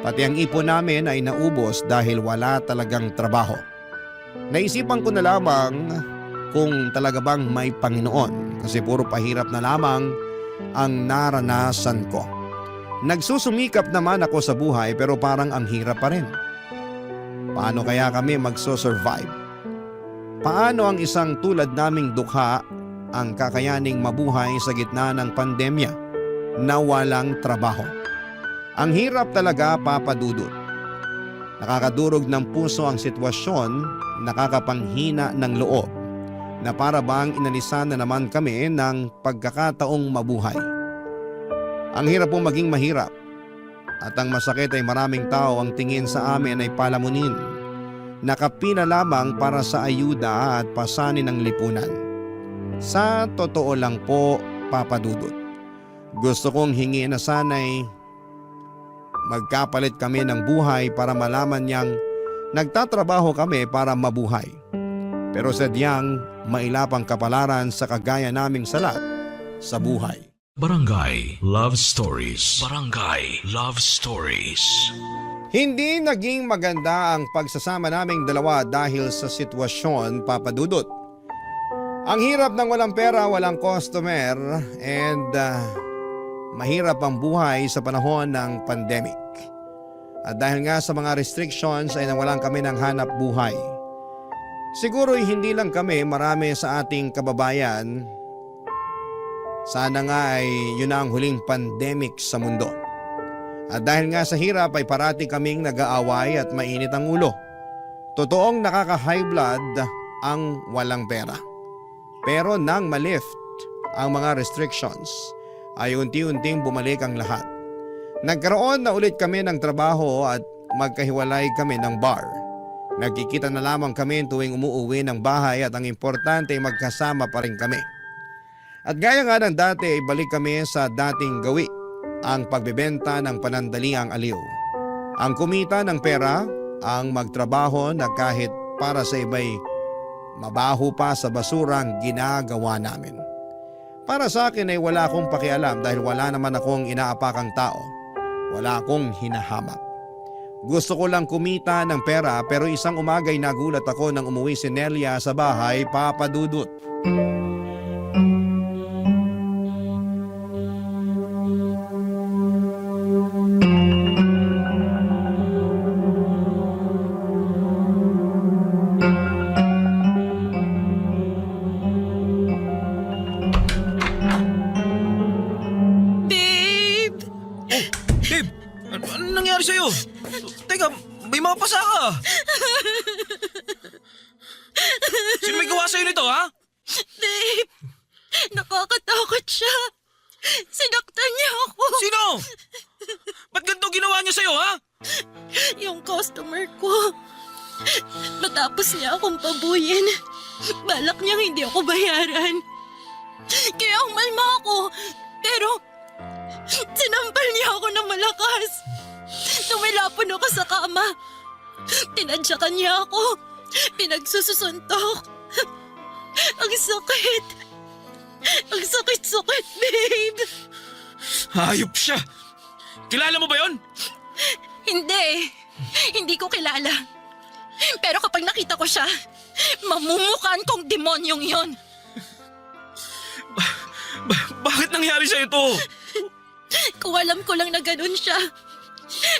Pati ang ipon namin ay naubos dahil wala talagang trabaho. Naisipan ko na lamang kung talaga bang may Panginoon kasi puro pahirap na lamang ang naranasan ko. Nagsusumikap naman ako sa buhay pero parang ang hirap pa rin. Paano kaya kami magso-survive? Paano ang isang tulad naming dukha ang kakayaning mabuhay sa gitna ng pandemya na walang trabaho? Ang hirap talaga, Papa Dudut. Nakakadurog ng puso ang sitwasyon, nakakapanghina ng loob na para bang inalisan na naman kami ng pagkakataong mabuhay. Ang hirap po maging mahirap at ang masakit ay maraming tao ang tingin sa amin ay palamunin. Nakapina lamang para sa ayuda at pasanin ng lipunan. Sa totoo lang po, Papa Dudut, gusto kong hingi na sana'y magkapalit kami ng buhay para malaman niyang nagtatrabaho kami para mabuhay. Pero sadyang mailapang kapalaran sa kagaya naming salat sa buhay. Barangay Love Stories. Barangay Love Stories. Hindi naging maganda ang pagsasama naming dalawa dahil sa sitwasyon, Papa Dudut. Ang hirap ng walang pera, walang customer, and mahirap ang buhay sa panahon ng pandemic. At dahil nga sa mga restrictions ay nawalan kami ng hanap buhay. Siguro'y hindi lang kami, marami sa ating kababayan. Sana nga ay yun na ang huling pandemic sa mundo. At dahil nga sa hirap ay parati kaming nag-aaway at mainit ang ulo. Totoong nakaka-high blood ang walang pera. Pero nang malift ang mga restrictions ay unti-unting bumalik ang lahat. Nagkaroon na ulit kami ng trabaho at magkahiwalay kami ng bar. Nagkikita na lamang kami tuwing umuuwi ng bahay at ang importante ay magkasama pa rin kami. At gaya nga ng dati ay balik kami sa dating gawi, ang pagbebenta ng panandaliang aliw. Ang kumita ng pera, ang magtrabaho na kahit para sa iba'y mabaho pa sa basura ang ginagawa namin. Para sa akin ay wala akong pakialam dahil wala naman akong inaapakang tao. Wala akong hinahamak. Gusto ko lang kumita ng pera pero isang umaga'y nagulat ako nang umuwi si Nelia sa bahay, Papa Dudut. Ano nangyari sa'yo? Teka, may mga pasa ka. Sino may gawa sa'yo nito, ha? Babe, nakakatakot siya. Sinaktan niya ako. Sino? Ba't ganito ginawa niya sa'yo, ha? Yung customer ko. Matapos niya akong pabuyin, balak niyang hindi ako bayaran. Kaya umalma ako, pero sinampal niya ako ng malakas. Tumilapon ako sa kama. Tinadyakan niya ako. Pinagsususuntok. Ang sakit. Ang sakit-sakit, babe. Hayop siya. Kilala mo ba yon? Hindi. Hindi ko kilala. Pero kapag nakita ko siya, mamumukaan kong demonyong yon. Bakit nangyari sa'yo ito? Kung alam ko lang na ganun siya,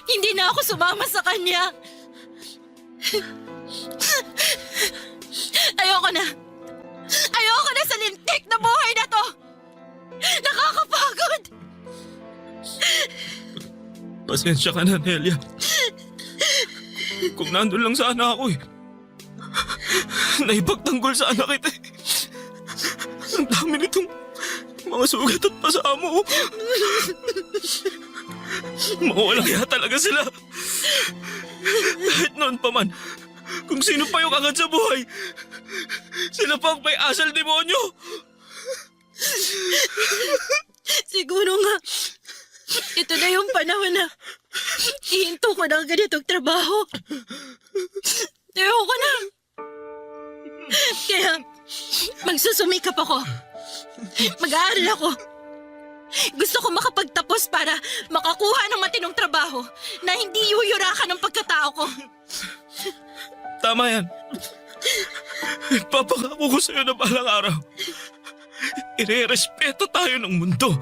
hindi na ako sumama sa kanya. Ayoko na. Ayoko na sa lintik na buhay na to. Nakakapagod. Pasensya ka na, Nelia. Kung nandun lang sana ako eh. Naipagtanggol sana kita eh. Ang dami nitong mga sugat at pasamo. Mawala kaya talaga sila. Kahit noon pa man, kung sino pa yung angat sa buhay, Sila pa ang may asal demonyo! Siguro nga, ito na yung panahon na ihinto ko ng ganitong trabaho. Ayoko na. Kaya, magsusumikap ako. Mag-aaral ako. Gusto ko makapagtapos para makakuha ng matinong trabaho na hindi yuyurakan ng pagkatao ko. Tama yan. Papangako ko sa'yo na balang araw. Ire-respeto tayo ng mundo.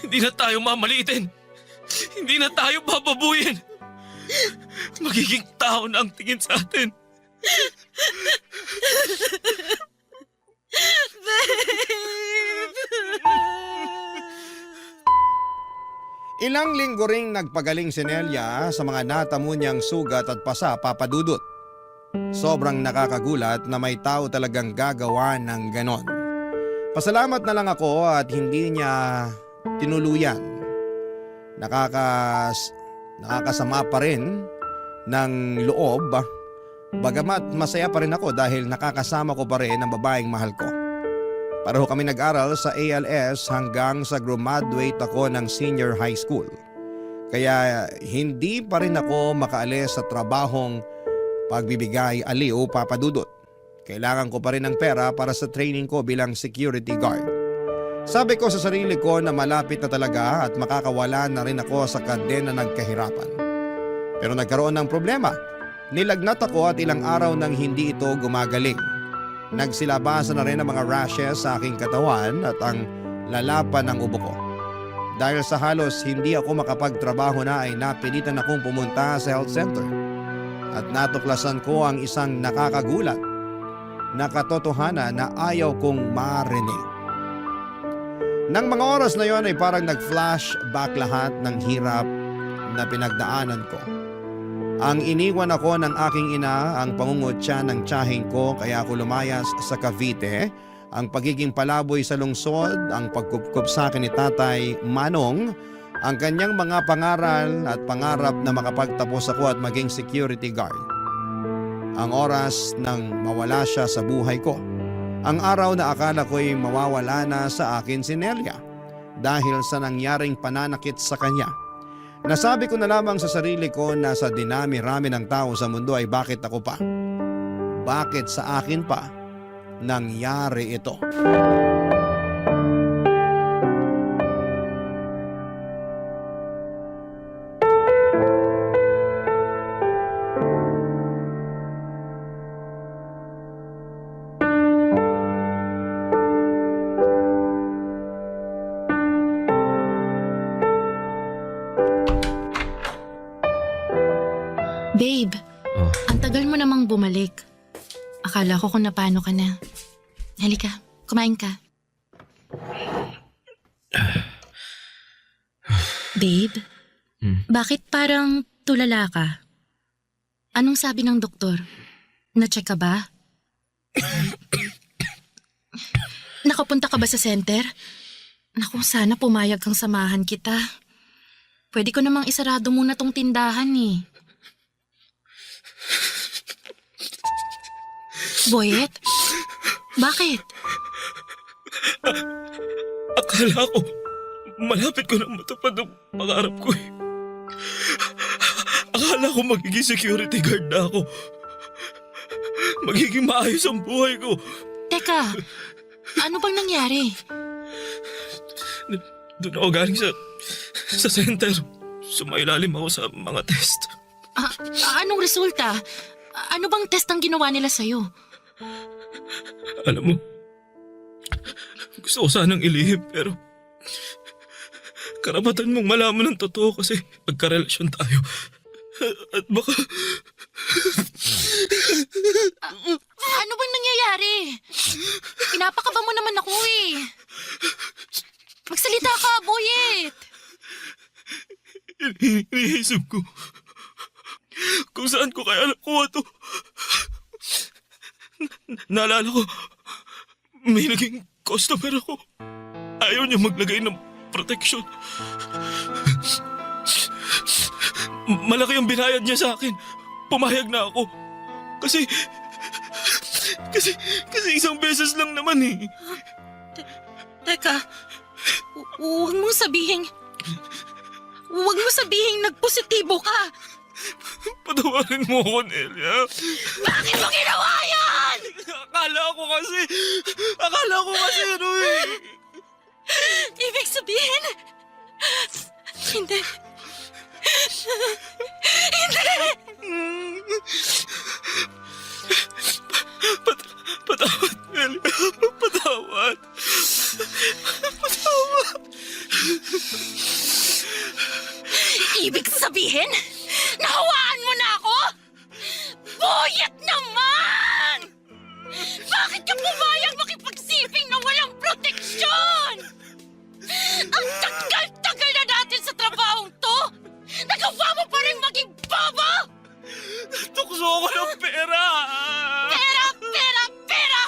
Hindi na tayo mamalitin. Hindi na tayo bababuyin. Magiging tao na ang tingin sa atin. Ilang linggo ring nagpagaling si Nelia sa mga natamo niyang sugat at pasa, Papa Dudut. Sobrang nakakagulat na may tao talagang gagawa ng ganon. Pasalamat na lang ako at hindi niya tinuluyan. Nakakasama pa rin ng loob, bagamat masaya pa rin ako dahil nakakasama ko pa rin ang babaeng mahal ko. Pareho kami nag-aral sa ALS hanggang sa graduate ako ng senior high school. Kaya hindi pa rin ako makaalis sa trabahong pagbibigay aliw, Papa Dudut. Kailangan ko pa rin ng pera para sa training ko bilang security guard. Sabi ko sa sarili ko na malapit na talaga at makakawala na rin ako sa kadena ng kahirapan. Pero nagkaroon ng problema. Nilagnat ako at ilang araw nang hindi ito gumagaling. Nagsilabasan na rin ang mga rashes sa aking katawan at ang lalapan ng ubo ko. Dahil sa halos hindi ako makapagtrabaho na ay napilitan akong pumunta sa health center. At natuklasan ko ang isang nakakagulat na katotohanan na ayaw kong marinig. Nang mga oras na yon ay parang nag-flashback lahat ng hirap na pinagdaanan ko. Ang iniwan ako ng aking ina, ang pangungutya ng tiyahing ko kaya ako lumayas sa Cavite, ang pagiging palaboy sa lungsod, ang pagkupkup sa akin ni Tatay Manong, ang kanyang mga pangaral at pangarap na makapagtapos ako at maging security guard. Ang oras nang mawala siya sa buhay ko. Ang araw na akala ko'y mawawala na sa akin si Nelia dahil sa nangyaring pananakit sa kanya. Nasabi ko na lamang sa sarili ko na sa dinami-rami ng tao sa mundo ay bakit ako pa? Bakit sa akin pa nangyari ito? Babe, ang tagal mo namang bumalik. Akala ko kung napano ka na. Halika, kumain ka. Babe, bakit parang tulala ka? Anong sabi ng doktor? Na-check ka ba? Nakapunta ka ba sa center? Naku, sana pumayag kang samahan kita. Pwede ko namang isarado muna tong tindahan eh. Boyet? Bakit? Akala ko, malapit ko na matupad ang pangarap ko eh. Akala ko magiging security guard na ako. Magiging maayos ang buhay ko. Teka, ano bang nangyari? Doon ako galing sa center. Sumailalim ako sa mga test. Anong resulta? Ano bang test ang ginawa nila sa'yo? Alam mo, gusto ko sanang ilihim pero karapatan mong malaman ng totoo kasi magkarelasyon tayo. At baka... Ano bang nangyayari? Pinapakaba mo naman ako eh. Magsalita ka, Boyet! Iniisip ko kung saan ko kaya nakuha to. Naalala ko, may naging customer ako. Ayaw niya maglagay ng protection. Malaki ang binayad niya sa akin. Pumayag na ako. Kasi isang beses lang naman eh. Teka, huwag mong sabihin nagpositibo ka. Patawarin mo ako, Nelia. Bakit mo ginawa yan? Akala ko kasi ano eh. Ibig sabihin, hindi. Patawad, Nelia. Patawad. Ibig sabihin, nahawaan mo na ako? Boyet naman! Bakit ka pumayag makipagsiping na walang proteksyon? Ang tagal-tagal na natin sa trabahong to! Nagawa mo pa rin maging bobo! Tukso ako ng pera! Pera! Pera! Pera!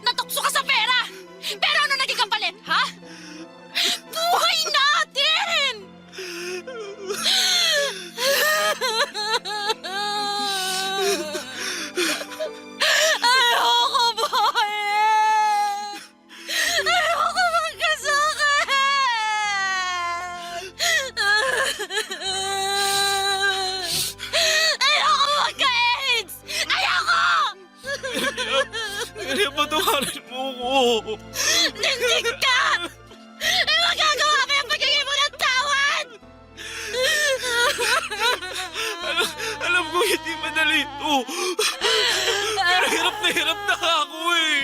Natukso ka sa pera! Pero ano naging kapalit, ha? Buhay natin! Ayoko buhayin! Ayoko magkasakit! Ayoko magka-AIDS! Ayoko! Nelia, patawarin mo ako. Nindig ka! Ay magagawa ka yung pagiging mo ng tawad! Alam ko hindi madali ito. Pero hirap na ako eh.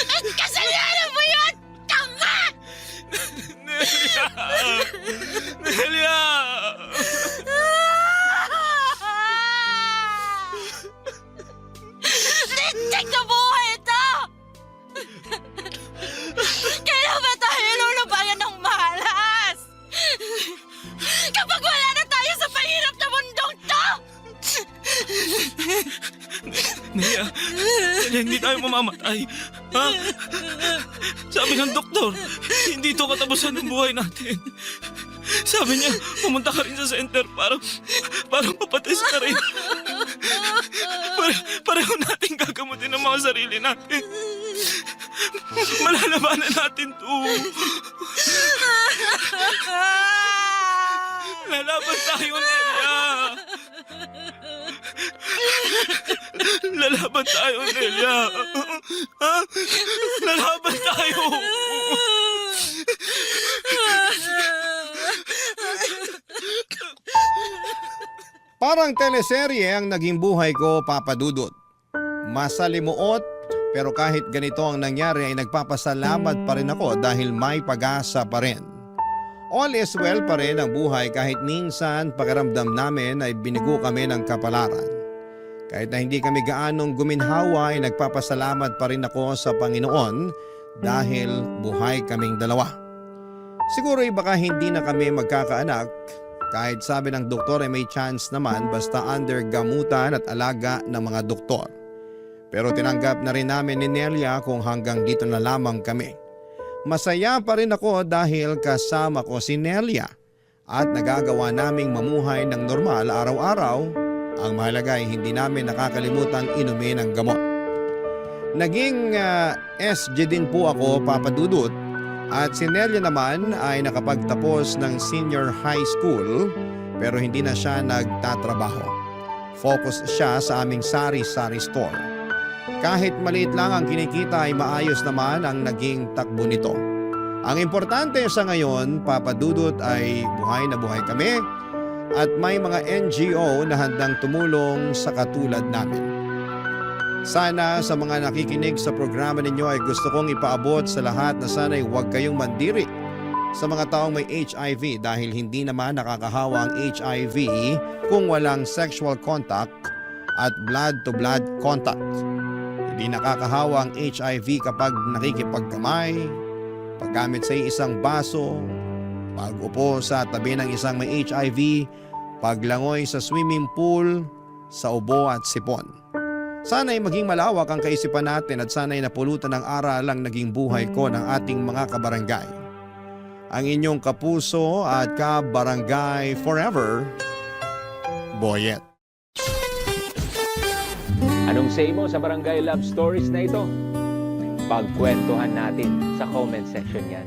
At kasalanan mo yun! Tama! Nelia! Nelia! Lintik na buhay ito! Kailan ba tayo lulubayan ng malas? Kapag wala na tayo sa pahirap na mundong to! Nelia, hindi tayo mamamatay. Ha? Sabi ng doktor, hindi ito katapusan ng buhay natin. Sabi niya, pumunta ka rin sa center para mapatest ka rin. Pareho natin gagamutin ang mga sarili natin. Malalabanan natin to. Lalaban tayo, Nelia. Lalaban tayo, Nelia. Ha? Lalaban tayo. Parang teleserye ang naging buhay ko, Papa Dudut. Masalimuot, pero kahit ganito ang nangyari ay nagpapasalamat pa rin ako dahil may pag-asa pa rin. All is well pa rin ang buhay kahit minsan pakiramdam namin ay binigo kami ng kapalaran. Kahit na hindi kami gaanong guminhawa ay nagpapasalamat pa rin ako sa Panginoon dahil buhay kaming dalawa. Siguro ay baka hindi na kami magkakaanak kahit sabi ng doktor ay may chance naman basta under gamutan at alaga ng mga doktor. Pero tinanggap na rin namin ni Nelia kung hanggang dito na lamang kami. Masaya pa rin ako dahil kasama ko si Nelia at nagagawa naming mamuhay ng normal araw-araw. Ang mahalaga ay hindi namin nakakalimutang inumin ang gamot. Naging SG din po ako, Papa Dudut, at si Nelia naman ay nakapagtapos ng senior high school pero hindi na siya nagtatrabaho. Focus siya sa aming sari-sari store. Kahit maliit lang ang kinikita ay maayos naman ang naging takbo nito. Ang importante sa ngayon, Papa Dudut, ay buhay na buhay kami at may mga NGO na handang tumulong sa katulad namin. Sana sa mga nakikinig sa programa ninyo ay gusto kong ipaabot sa lahat na sana'y huwag kayong mandiri sa mga taong may HIV dahil hindi naman nakakahawa ang HIV kung walang sexual contact at blood-to-blood contact. Hindi nakakahawa ang HIV kapag nakikipagkamay, paggamit sa isang baso, pag-upo sa tabi ng isang may HIV, paglangoy sa swimming pool, sa ubo at sipon. Sana'y maging malawak ang kaisipan natin at sana'y napulutan ng aral ang naging buhay ko ng ating mga kabarangay. Ang inyong kapuso at kabarangay forever, Boyet. Anong say mo sa Barangay Love Stories na ito? Pagkwentuhan natin sa comment section yan.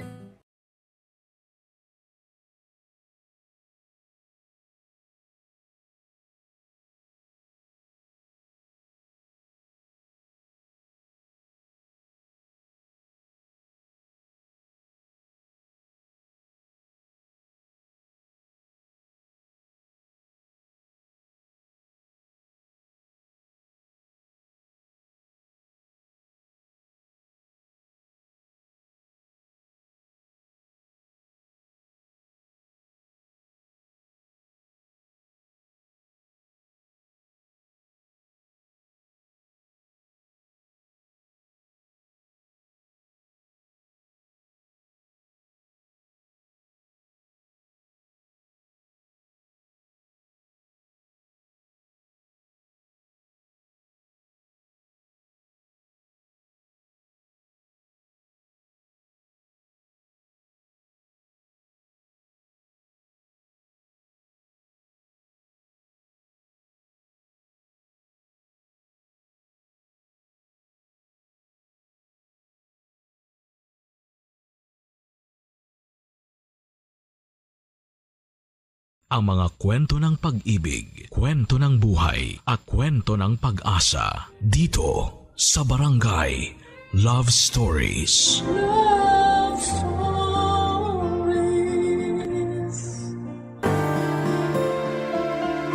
Ang mga kwento ng pag-ibig, kwento ng buhay, at kwento ng pag-asa dito sa Barangay Love Stories. Love Stories.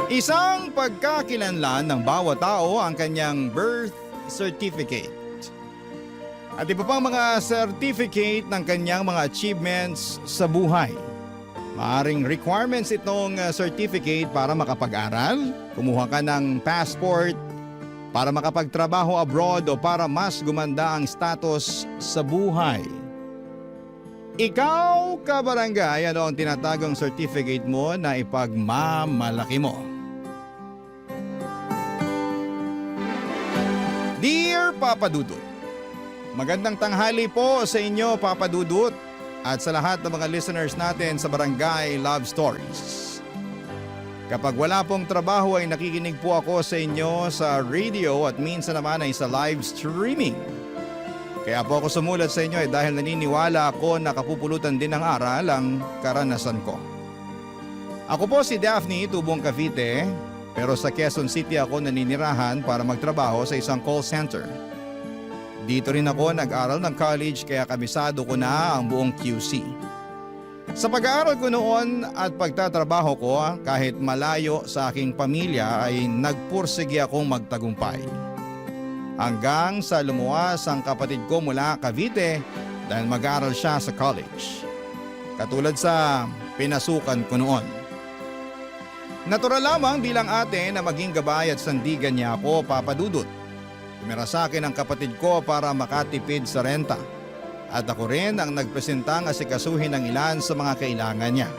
Isang pagkakilanlan ng bawat tao ang kanyang birth certificate. At iba pang mga certificate ng kanyang mga achievements sa buhay. Maaring requirements itong certificate para makapag-aral, kumuha ka ng passport, para makapagtrabaho abroad o para mas gumanda ang status sa buhay. Ikaw, kabarangay, ano ang tinatagong certificate mo na ipagmamalaki mo? Dear Papa Dudut, magandang tanghali po sa inyo, Papa Dudut, at sa lahat ng mga listeners natin sa Barangay Love Stories. Kapag wala pong trabaho ay nakikinig po ako sa inyo sa radio at minsan naman ay sa live streaming. Kaya po ako sumulat sa inyo dahil naniniwala ako na kapupulutan din ng aral ang karanasan ko. Ako po si Daphne, tubong Cavite, pero sa Quezon City ako naninirahan para magtrabaho sa isang call center. Dito rin ako nag-aral ng college kaya kabisado ko na ang buong QC. Sa pag-aaral ko noon at pagtatrabaho ko kahit malayo sa aking pamilya ay nagpursige akong magtagumpay. Hanggang sa lumuwas ang kapatid ko mula Cavite dahil mag-aaral siya sa college. Katulad sa pinasukan ko noon. Natural lamang bilang ate na maging gabay at sandigan niya ako, Papa Dudut. Tumira sa akin ang kapatid ko para makatipid sa renta. At ako rin ang nagpresentang asikasuhin ng ilan sa mga kailangan niya.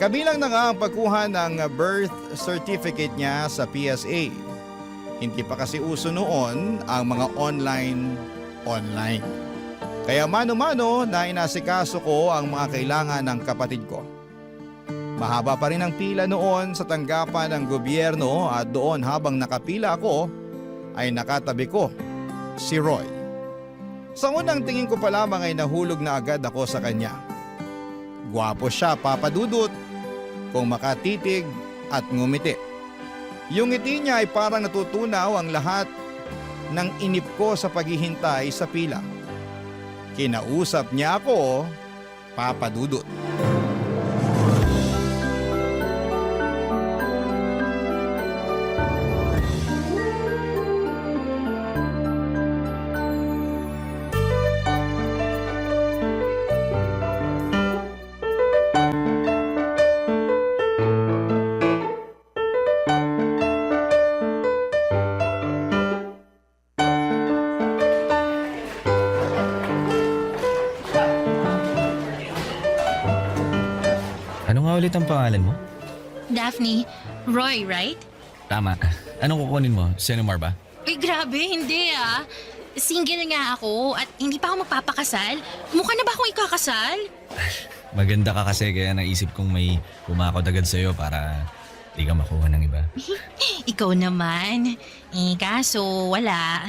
Kabilang na nga ang pagkuha ng birth certificate niya sa PSA. Hindi pa kasi uso noon ang mga online. Kaya mano-mano na inasikaso ko ang mga kailangan ng kapatid ko. Mahaba pa rin ang pila noon sa tanggapan ng gobyerno at doon habang nakapila ako, ay nakatabi ko si Roy. Sa unang tingin ko pa lamang ay nahulog na agad ako sa kanya. Gwapo siya, Papa Dudut, kung makatitig at ngumiti. Yung ngiti niya ay parang natutunaw ang lahat ng inip ko sa paghihintay sa pila. Kinausap niya ako, Papa Dudut. Ano nga ulit ang pangalan mo? Daphne, Roy, right? Tama. Anong kukunin mo? Senomar ba? Uy, grabe, hindi ah. Single nga ako at hindi pa ako magpapakasal. Mukha na ba akong ikakasal? Maganda ka kasi kaya naisip kong may pumakot agad sa'yo para Di ka makuha ng iba. Ikaw naman. Kaso wala.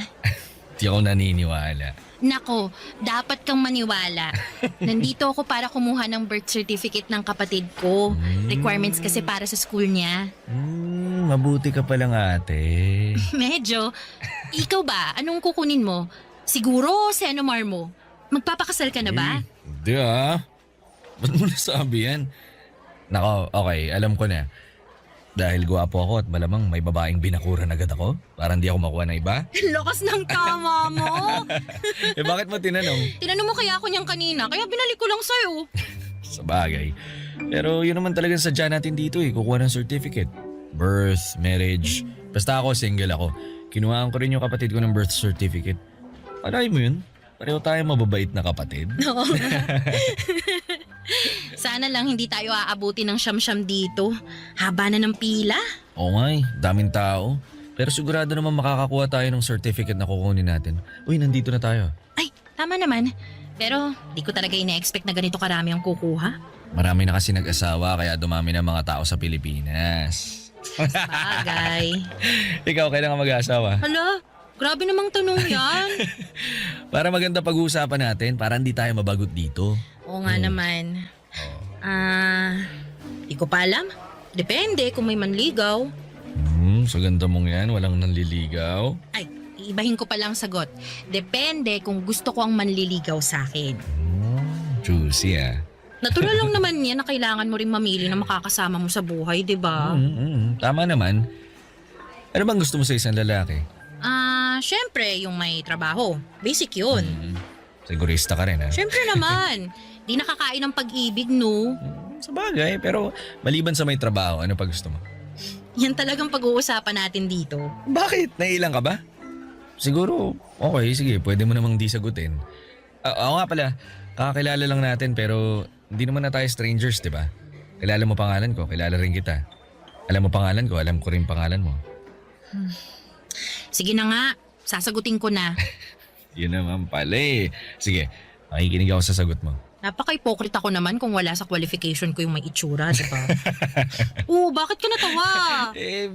Di ako naniniwala. Nako, dapat kang maniwala. Nandito ako para kumuha ng birth certificate ng kapatid ko. Requirements kasi para sa school niya. Mabuti ka palang ate. Medyo. Ikaw ba? Anong kukunin mo? Siguro Senomar mo. Magpapakasal ka na ba? Hindi Ba't mo nasabi yan? Nako, okay, alam ko na. Dahil gwapo ako at malamang may babaeng binakuran agad ako para hindi ako makuha ng iba. Lakas ng tama mo. Bakit mo tinanong? Tinanong mo kaya ako niyang kanina, kaya binalik ko lang sa'yo. Sa bagay. Pero yun naman talagang sadya natin dito kukuha ng certificate. Birth, marriage. Basta ako, single ako. Kinuhaan ko rin yung kapatid ko ng birth certificate. Palay mo yun? Pareho tayo mababait na kapatid. Oo. Sana lang hindi tayo aabuti ng siyam-siyam dito. Haba na ng pila. Oo nga daming tao. Pero sigurado naman makakakuha tayo ng certificate na kukunin natin. Uy, nandito na tayo. Ay, tama naman. Pero di ko talaga ina-expect na ganito karami ang kukuha. Marami na kasi nag-asawa kaya dumami na mga tao sa Pilipinas. Bagay. Ikaw, kailan ka mag-asawa? Hala, grabe namang tanong yan. Para maganda pag-uusapan natin, para hindi tayo mabagot dito. Oo nga naman. Di ko pa alam. Depende kung may manligaw. Sa ganda mong yan, walang nanliligaw. Ay, iibahin ko pa lang sagot. Depende kung gusto ko ang manliligaw sa akin. Juicy Natural lang naman yan na kailangan mo rin mamili na makakasama mo sa buhay, di ba? Tama naman. Ano bang gusto mo sa isang lalaki? Syempre, yung may trabaho. Basic yun. Sigurista ka rin Syempre naman. Di nakakain ng pag-ibig, no? Sa bagay, pero maliban sa may trabaho, ano pa gusto mo? Yan talagang pag-uusapan natin dito. Bakit? Nailang ka ba? Siguro, okay, sige, pwede mo namang di sagutin. Ako nga pala, kakakilala lang natin pero hindi naman na tayo strangers, di ba? Kilala mo pangalan ko, kilala rin kita. Alam mo pangalan ko, alam ko rin pangalan mo. Sige na nga, sasagutin ko na. Yun naman pala Sige, makikinig ako sa sagot mo. Napaka-hypocrite ako naman kung wala sa qualification ko yung may itsura, di ba? Bakit ka natawa?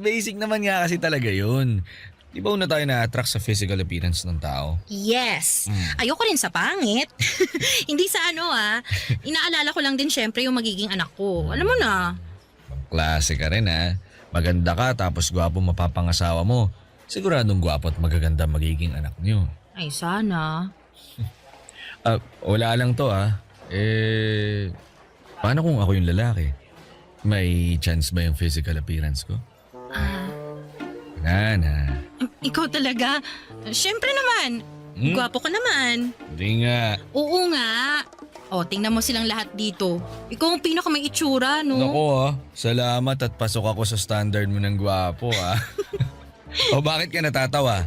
Basic naman nga kasi talaga yun. Di ba una tayo na-attract sa physical appearance ng tao? Yes. Ayoko rin sa pangit. Hindi sa inaalala ko lang din syempre yung magiging anak ko. Alam mo na. Klase ka rin Maganda ka tapos gwapo mapapangasawa mo. Siguradong gwapo at magaganda magiging anak niyo. Ay, sana. Wala lang to paano kung ako yung lalaki? May chance ba yung physical appearance ko? Na. Ikaw talaga. Syempre naman. Gwapo ka naman. Hindi nga. Oo nga. Tingnan mo silang lahat dito. Ikaw ang pinaka may itsura, no? Naku salamat at pasok ako sa standard mo ng gwapo bakit ka natatawa?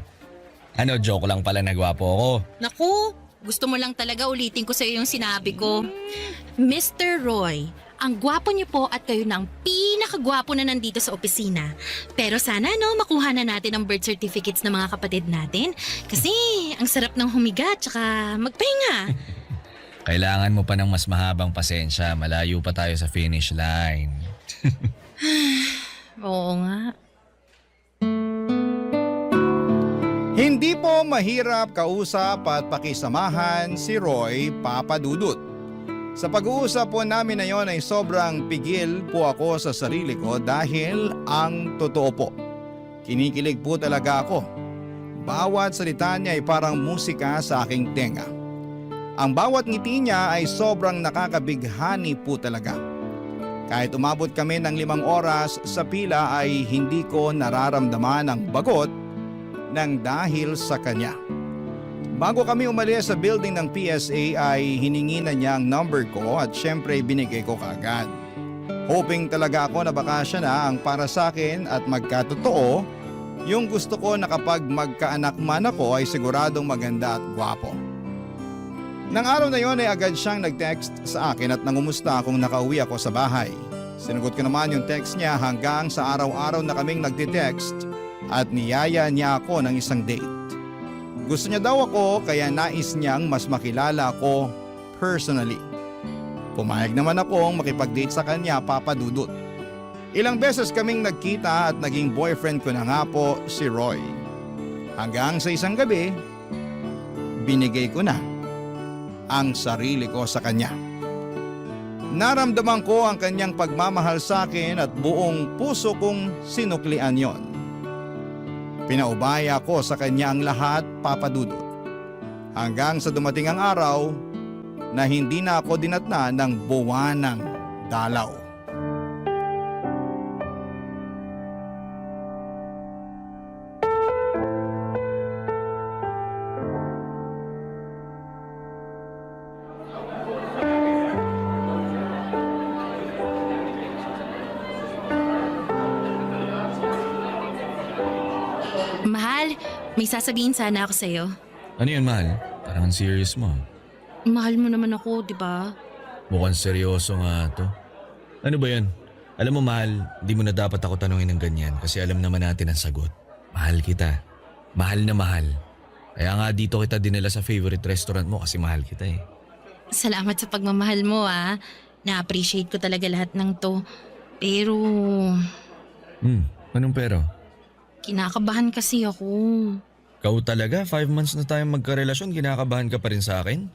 Joke lang pala na gwapo ako. Naku, gusto mo lang talaga ulitin ko sa iyo yung sinabi ko. Mr. Roy, ang gwapo niyo po at kayo ng pinakagwapo na nandito sa opisina. Pero sana makuha na natin ang birth certificates ng mga kapatid natin. Kasi ang sarap ng humiga tsaka magpahinga. Kailangan mo pa ng mas mahabang pasensya. Malayo pa tayo sa finish line. Oo nga. Hindi po mahirap kausap at pakisamahan si Roy Papadudut. Sa pag-uusap po namin na yon ay sobrang pigil po ako sa sarili ko dahil ang totoo po. Kinikilig po talaga ako. Bawat salita niya ay parang musika sa aking tenga. Ang bawat ngiti niya ay sobrang nakakabighani po talaga. Kahit umabot kami ng 5 oras sa pila ay hindi ko nararamdaman ang bagot nang dahil sa kanya. Bago kami umalis sa building ng PSA ay hiningi na niya ang number ko at syempre binigay ko kaagad. Hoping talaga ako na baka siya na ang para sa akin at magkatotoo yung gusto ko na kapag magkaanak man ako ay siguradong maganda at gwapo. Nang araw na yon ay agad siyang nag-text sa akin at nangumusta kung nakauwi ako sa bahay. Sinagot ko naman yung text niya hanggang sa araw-araw na kaming nagte-text at niyaya niya ako ng isang date. Gusto niya daw ako kaya nais niyang mas makilala ako personally. Pumayag naman akong makipag-date sa kanya, Papa Dudut. Ilang beses kaming nagkita at naging boyfriend ko na nga po si Roy. Hanggang sa isang gabi, binigay ko na ang sarili ko sa kanya. Naramdaman ko ang kanyang pagmamahal sa akin at buong puso kong sinuklian yon. Pinaubaya ko sa kanya ang lahat, Papa Dudut. Hanggang sa dumating ang araw na hindi na ako dinatna ng buwanang dalaw. Mahal, may sasabihin sana ako sa'yo. Ano yun, mahal? Parang ang serious mo. Mahal mo naman ako, di ba? Mukhang seryoso nga to. Ano ba yan? Alam mo, mahal, di mo na dapat ako tanungin ng ganyan kasi alam naman natin ang sagot. Mahal kita. Mahal na mahal. Kaya nga dito kita dinala sa favorite restaurant mo kasi mahal kita eh. Salamat sa pagmamahal mo ah. Na-appreciate ko talaga lahat ng to. Pero Anong pero? kinakabahan kasi ako. Ikaw talaga, 5 months na tayong magkarelasyon, kinakabahan ka pa rin sa akin?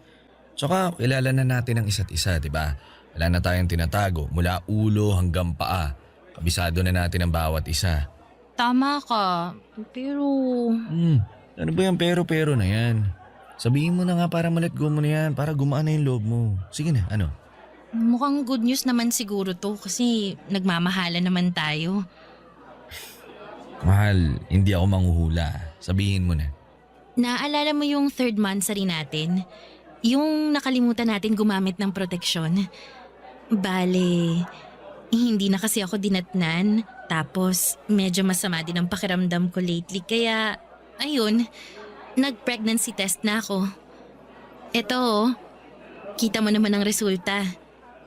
Tsaka kilala na natin ang isa't isa, di ba? Wala na tayong tinatago mula ulo hanggang paa. Kabisado na natin ang bawat isa. Tama ka, pero Ano ba yung pero na yan? Sabihin mo na nga para ma-let go mo na yan, para gumaan na yung loob mo. Sige na, ano? mukhang good news naman siguro to kasi nagmamahalan naman tayo. Mahal, hindi ako manghuhula. Sabihin mo na. Naaalala mo yung 3rd monthsary natin? Yung nakalimutan natin gumamit ng proteksyon? Bale, hindi na kasi ako dinatnan. Tapos medyo masama din ang pakiramdam ko lately. Kaya, ayun, nag-pregnancy test na ako. Eto, kita mo naman ang resulta.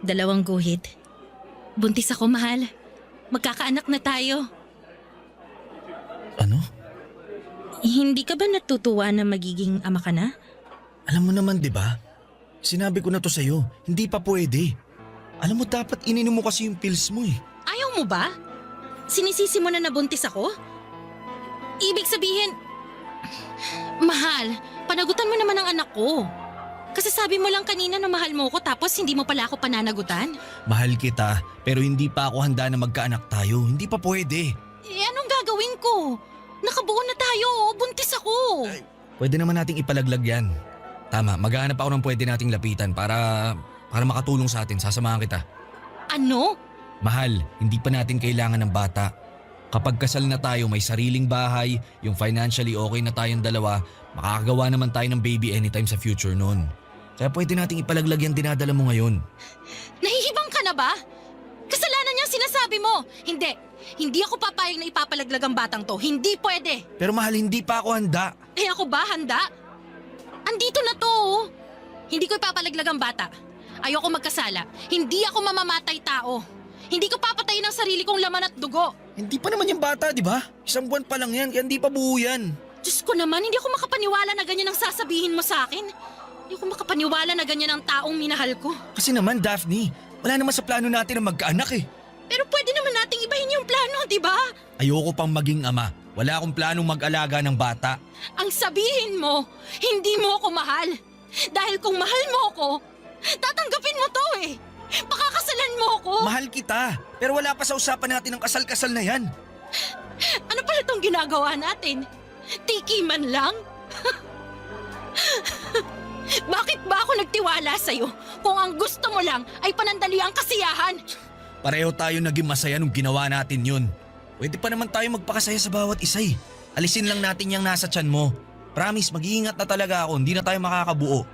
2 guhit. Buntis ako, mahal. Magkakaanak na tayo. Ano? Hindi ka ba natutuwa na magiging ama ka na? Alam mo naman, di ba? Sinabi ko na to sa'yo, hindi pa pwede. Alam mo, dapat ininom mo kasi yung pills mo eh. Ayaw mo ba? Sinisisi mo na nabuntis ako? Ibig sabihin, mahal, panagutan mo naman ang anak ko. Kasi sabi mo lang kanina na mahal mo ko tapos hindi mo pala ako pananagutan. Mahal kita, pero hindi pa ako handa na magkaanak tayo. Hindi pa pwede. Eh anong gagawin ko? Nakabuo na tayo, buntis ako. Pwede naman nating ipalaglag yan. Tama, maghahanap ako ng pwede nating lapitan para makatulong sa atin. Sasamahan kita. Ano? Mahal, hindi pa natin kailangan ng bata. Kapag kasal na tayo, may sariling bahay, yung financially okay na tayong dalawa, makakagawa naman tayo ng baby anytime sa future noon. Kaya pwede nating ipalaglag yung dinadala mo ngayon. Nahihibang ka na ba? Kasalanan niya sinasabi mo. Hindi ako papayag na ipapalaglag ang batang to. Hindi pwede. Pero mahal, hindi pa ako handa. Eh ako ba handa? Andito na to oh. Hindi ko ipapalaglag ang bata. Ayoko magkasala. Hindi ako mamamatay tao. Hindi ko papatayin ang sarili kong laman at dugo. Hindi pa naman yung bata, di ba? 1 buwan pa lang yan, kaya hindi pa buo yan. Diyos ko naman, hindi ako makapaniwala na ganyan ang sasabihin mo sa akin. Hindi ako makapaniwala na ganyan ang taong minahal ko. Kasi naman, Daphne, wala naman sa plano natin na magkaanak eh. Pero pwede naman nating ibahin yung plano, di ba? Ayoko pang maging ama. Wala akong planong mag-alaga ng bata. Ang sabihin mo, hindi mo ako mahal. Dahil kung mahal mo ako, tatanggapin mo to eh. Pakakasalan mo ako. Mahal kita, pero wala pa sa usapan natin ang kasal-kasal na yan. Ano pala itong ginagawa natin? Tiki man lang? Bakit ba ako nagtiwala sa'yo kung ang gusto mo lang ay panandali ang kasiyahan? Pareho tayo naging masaya nung ginawa natin yun. Pwede pa naman tayo magpakasaya sa bawat isa eh. Alisin lang natin yung nasa tiyan mo. Promise, mag-iingat na talaga ako. Hindi na tayo makakabuo.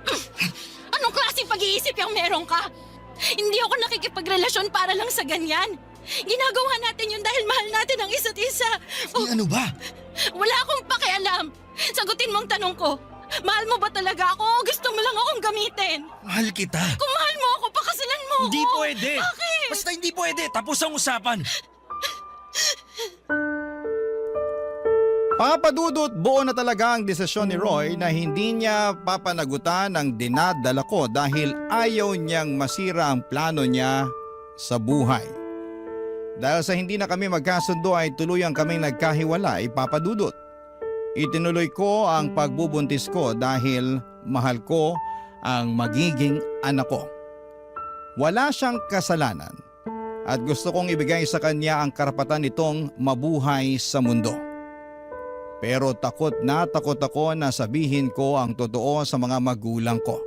Anong klaseng pag-iisip yung meron ka? Hindi ako nakikipagrelasyon para lang sa ganyan. Ginagawa natin yun dahil mahal natin ang isa't isa. Ano ba? Wala akong pakialam. Sagutin mo ang tanong ko. Mahal mo ba talaga ako o gusto mo lang akong gamitin? Mahal kita. Kung mahal mo ako, pakasalan mo Hindi ako. pwede. Bakit? Basta hindi pwede. Tapos ang usapan. Papadudot, buo na talaga ang desisyon ni Roy na hindi niya papanagutan ang dinadala ko dahil ayaw niyang masira ang plano niya sa buhay. Dahil sa hindi na kami magkasundo ay tuluyang kaming nagkahiwalay, Papa Dudut. Itinuloy ko ang pagbubuntis ko dahil mahal ko ang magiging anak ko. Wala siyang kasalanan at gusto kong ibigay sa kanya ang karapatan nitong mabuhay sa mundo. Pero takot ako na sabihin ko ang totoo sa mga magulang ko.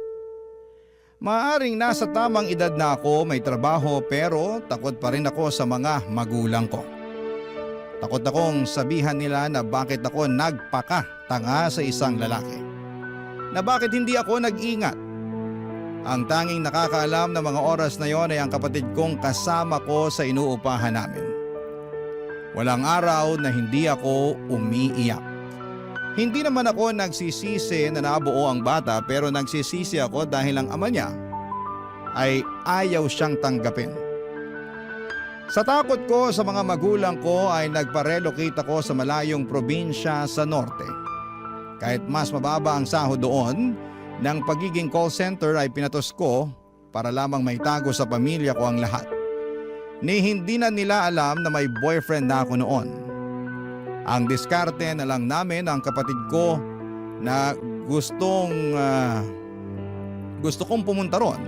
Maaring nasa tamang edad na ako, may trabaho, pero takot pa rin ako sa mga magulang ko. Takot akong sabihan nila na bakit ako nagpakatanga sa isang lalaki. Na bakit hindi ako nag-ingat. Ang tanging nakakaalam na mga oras na yon ay ang kapatid kong kasama ko sa inuupahan namin. Walang araw na hindi ako umiiyak. Hindi naman ako nagsisisi na nabuo ang bata, pero nagsisisi ako dahil ang ama niya ay ayaw siyang tanggapin. Sa takot ko sa mga magulang ko ay nagpa-relocate ako sa malayong probinsya sa norte. Kahit mas mababa ang sahod doon, ng pagiging call center ay pinatos ko para lamang maitago sa pamilya ko ang lahat. Ni hindi na nila alam na may boyfriend na ako noon. Ang diskarte na lang namin ang kapatid ko na gusto kong pumunta ron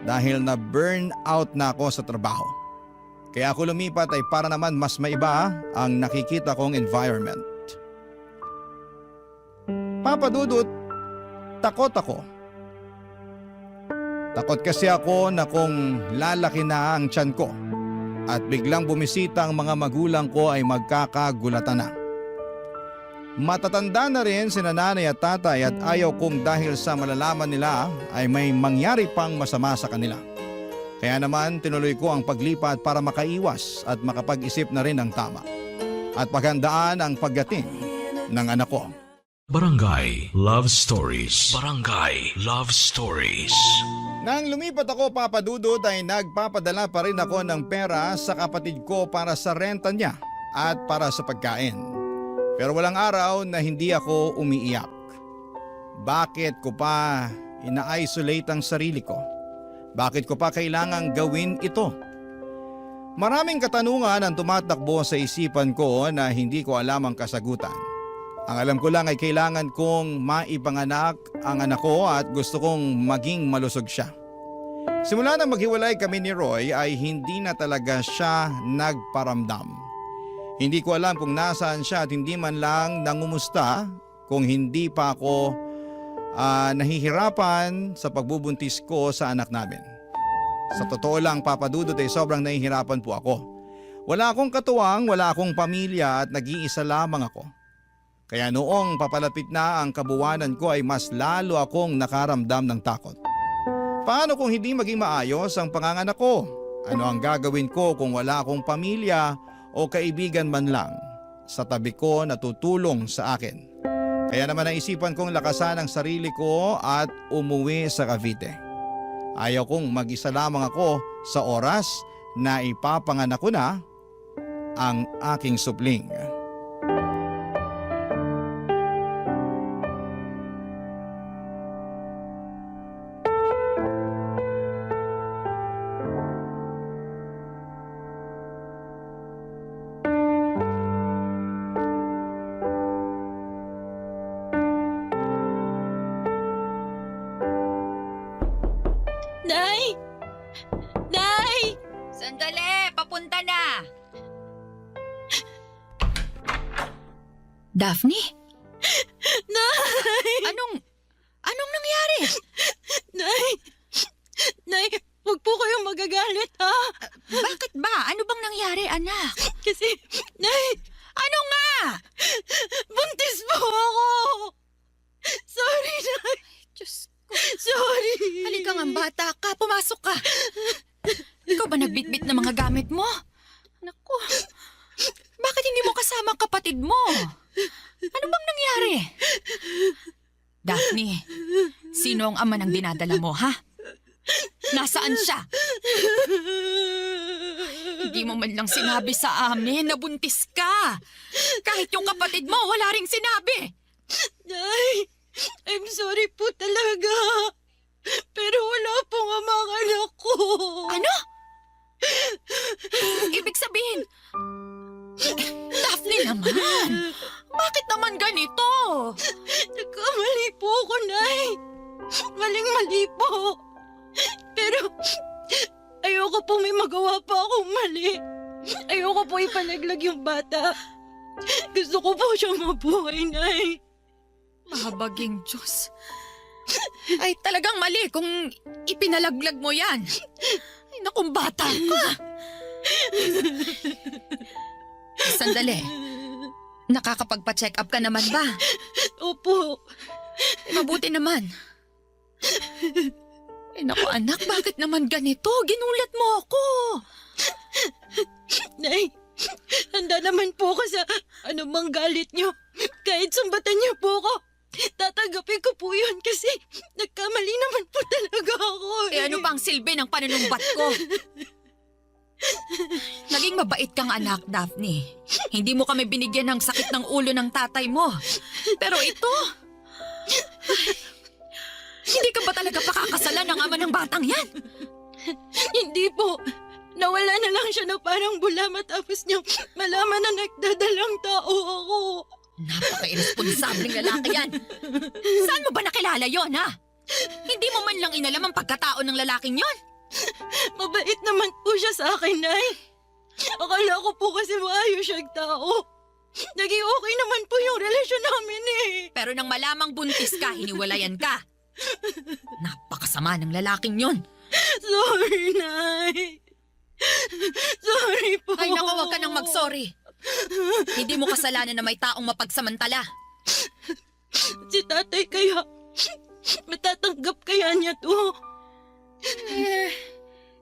dahil na burn out na ako sa trabaho. Kaya ako lumipat ay para naman mas maiba ang nakikita kong environment. Papa Dudut, takot ako. Takot kasi ako na kung lalaki na ang tiyan ko at biglang bumisita ang mga magulang ko ay magkakagulatan na. Matatanda na rin si nanay at tatay at ayaw kong dahil sa malalaman nila ay may mangyari pang masama sa kanila. Kaya naman tinuloy ko ang paglipat para makaiwas at makapag-isip na rin ng tama at paghandaan ang pagdating ng anak ko. Barangay Love Stories. Barangay Love Stories. Nang lumipat ako, Papa Dudut, ay nagpapadala pa rin ako ng pera sa kapatid ko para sa renta niya at para sa pagkain. Pero walang araw na hindi ako umiiyak. Bakit ko pa ina-isolate ang sarili ko? Bakit ko pa kailangang gawin ito? Maraming katanungan ang tumatakbo sa isipan ko na hindi ko alam ang kasagutan. Ang alam ko lang ay kailangan kong maipanganak ang anak ko at gusto kong maging malusog siya. Simula na maghiwalay kami ni Roy ay hindi na talaga siya nagparamdam. Hindi ko alam kung nasaan siya at hindi man lang nangumusta kung hindi pa ako nahihirapan sa pagbubuntis ko sa anak namin. Sa totoo lang, Papa Dudut, ay sobrang nahihirapan po ako. Wala akong katuwang, wala akong pamilya at nag-iisa lamang ako. Kaya noong papalapit na ang kabuwanan ko ay mas lalo akong nakaramdam ng takot. Paano kung hindi maging maayos ang panganganak ko? Ano ang gagawin ko kung wala akong pamilya o kaibigan man lang sa tabi ko na tutulong sa akin? Kaya naman naisipan kong lakasan ang sarili ko at umuwi sa Cavite. Ayaw kong mag-isa lamang ako sa oras na ipapanganak ko na ang aking supling. Nay! Nay! Sandali! Papunta na! Daphne? Nay! Anong nangyari? Nay, huwag po kayong magagalit, ha? Bakit ba? Ano bang nangyari, anak? Kasi, Nay, Ano nga? buntis po ako! Sorry, Nay. Diyos ko. Sorry. Halika nga, bata ka. Pumasok ka. Ikaw ba nagbitbit ng mga gamit mo? Naku. Bakit hindi mo kasama ang kapatid mo? Ano bang nangyari? Daphne, sino ang ama ng dinadala mo, ha? Nasaan siya? Hindi mo man lang sinabi sa amin na buntis ka. Kahit yung kapatid mo, wala ring sinabi. Nay, I'm sorry po talaga. Pero wala pong ama ang anak ko. Ano? Ibig sabihin, naman? Bakit naman ganito? Nagkamali po ako, Nay. Maling-mali po. Pero ayoko po may magawa pa akong mali. Ayoko po ipalaglag yung bata. Gusto ko po siyang mabuhay, Nay. Mahabaging Diyos. Ay, talagang mali kung ipinalaglag mo yan. Ay, nakong bata ka. Sandali. Nakakapagpa-check up ka naman ba? Opo. Mabuti naman. Ay, naku anak, bakit naman ganito? Ginulat mo ako. Nay, handa naman po ako sa anumang galit niyo. Kahit sumbatan niyo po ako. Tatanggapin ko po yun kasi nagkamali naman po talaga ako. Eh ano pang silbi ng panunumbat ko? Naging mabait kang anak, Daphne. Hindi mo kami binigyan ng sakit ng ulo ng tatay mo. Pero ito... Hindi ka ba talaga pakakasalan ng ama ng batang yan? Hindi po. Nawala na lang siya na parang bula matapos niyang malaman na nagdadalang tao ako. Napaka-irresponsableng lalaki yan. Saan mo ba nakilala yon, ha? Hindi mo man lang inalam ang pagkatao ng lalaking yon. Mabait naman po siya sa akin, Nay. Akala ko po kasi maayos siyang tao. Naging okay naman po yung relasyon namin eh. Pero nang malamang buntis ka, hiniwalayan ka. Napakasama ng lalaking yon. Sorry, Nay. Sorry po. Ay naku, huwag ka nang mag-sorry. Hindi mo kasalanan na may taong mapagsamantala. Si tatay kaya, matatanggap kaya niya to?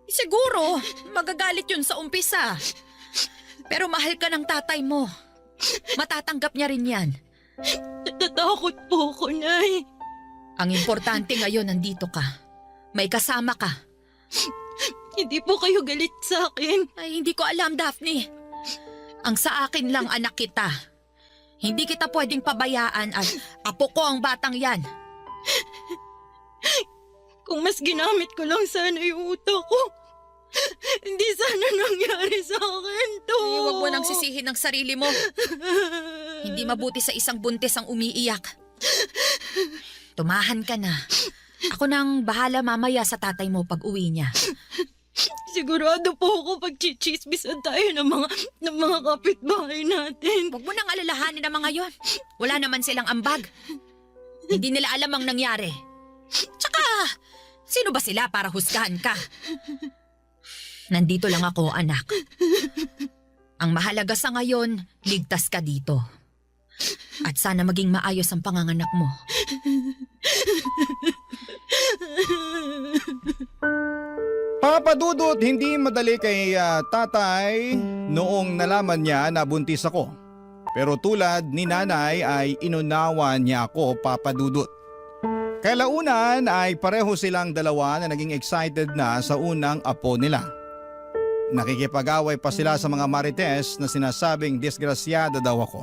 Siguro, magagalit yun sa umpisa. Pero mahal ka ng tatay mo. Matatanggap niya rin yan. Natatakot po ako, Nay. Ang importante ngayon, nandito ka. May kasama ka. Hindi po kayo galit sa akin. Ay, hindi ko alam, Daphne. Ang sa akin lang, anak kita. Hindi kita pwedeng pabayaan at apo ko ang batang yan. Kung mas ginamit ko lang sana yung utak ko, hindi sana nangyari sa akin to. Ay, huwag mo nang sisihin ang sarili mo. Hindi mabuti sa isang buntis ang umiiyak. Tumahan ka na. Ako nang bahala mamaya sa tatay mo pag uwi niya. Sigurado po ako pagchichismisan tayo ng mga kapitbahay natin. Huwag mo nang alalahanin ang mga yon. Wala naman silang ambag. Hindi nila alam ang nangyari. Tsaka, sino ba sila para husgahan ka? Nandito lang ako, anak. Ang mahalaga sa ngayon, ligtas ka dito. At sana maging maayos ang panganganak mo. Papa Dudut, hindi madali kay tatay noong nalaman niya na buntis ako. Pero tulad ni nanay ay inunawa niya ako, Papa Dudut. Kalaunan ay pareho silang dalawa na naging excited na sa unang apo nila. Nakikipag-away pa sila sa mga marites na sinasabing disgrasyada daw ako.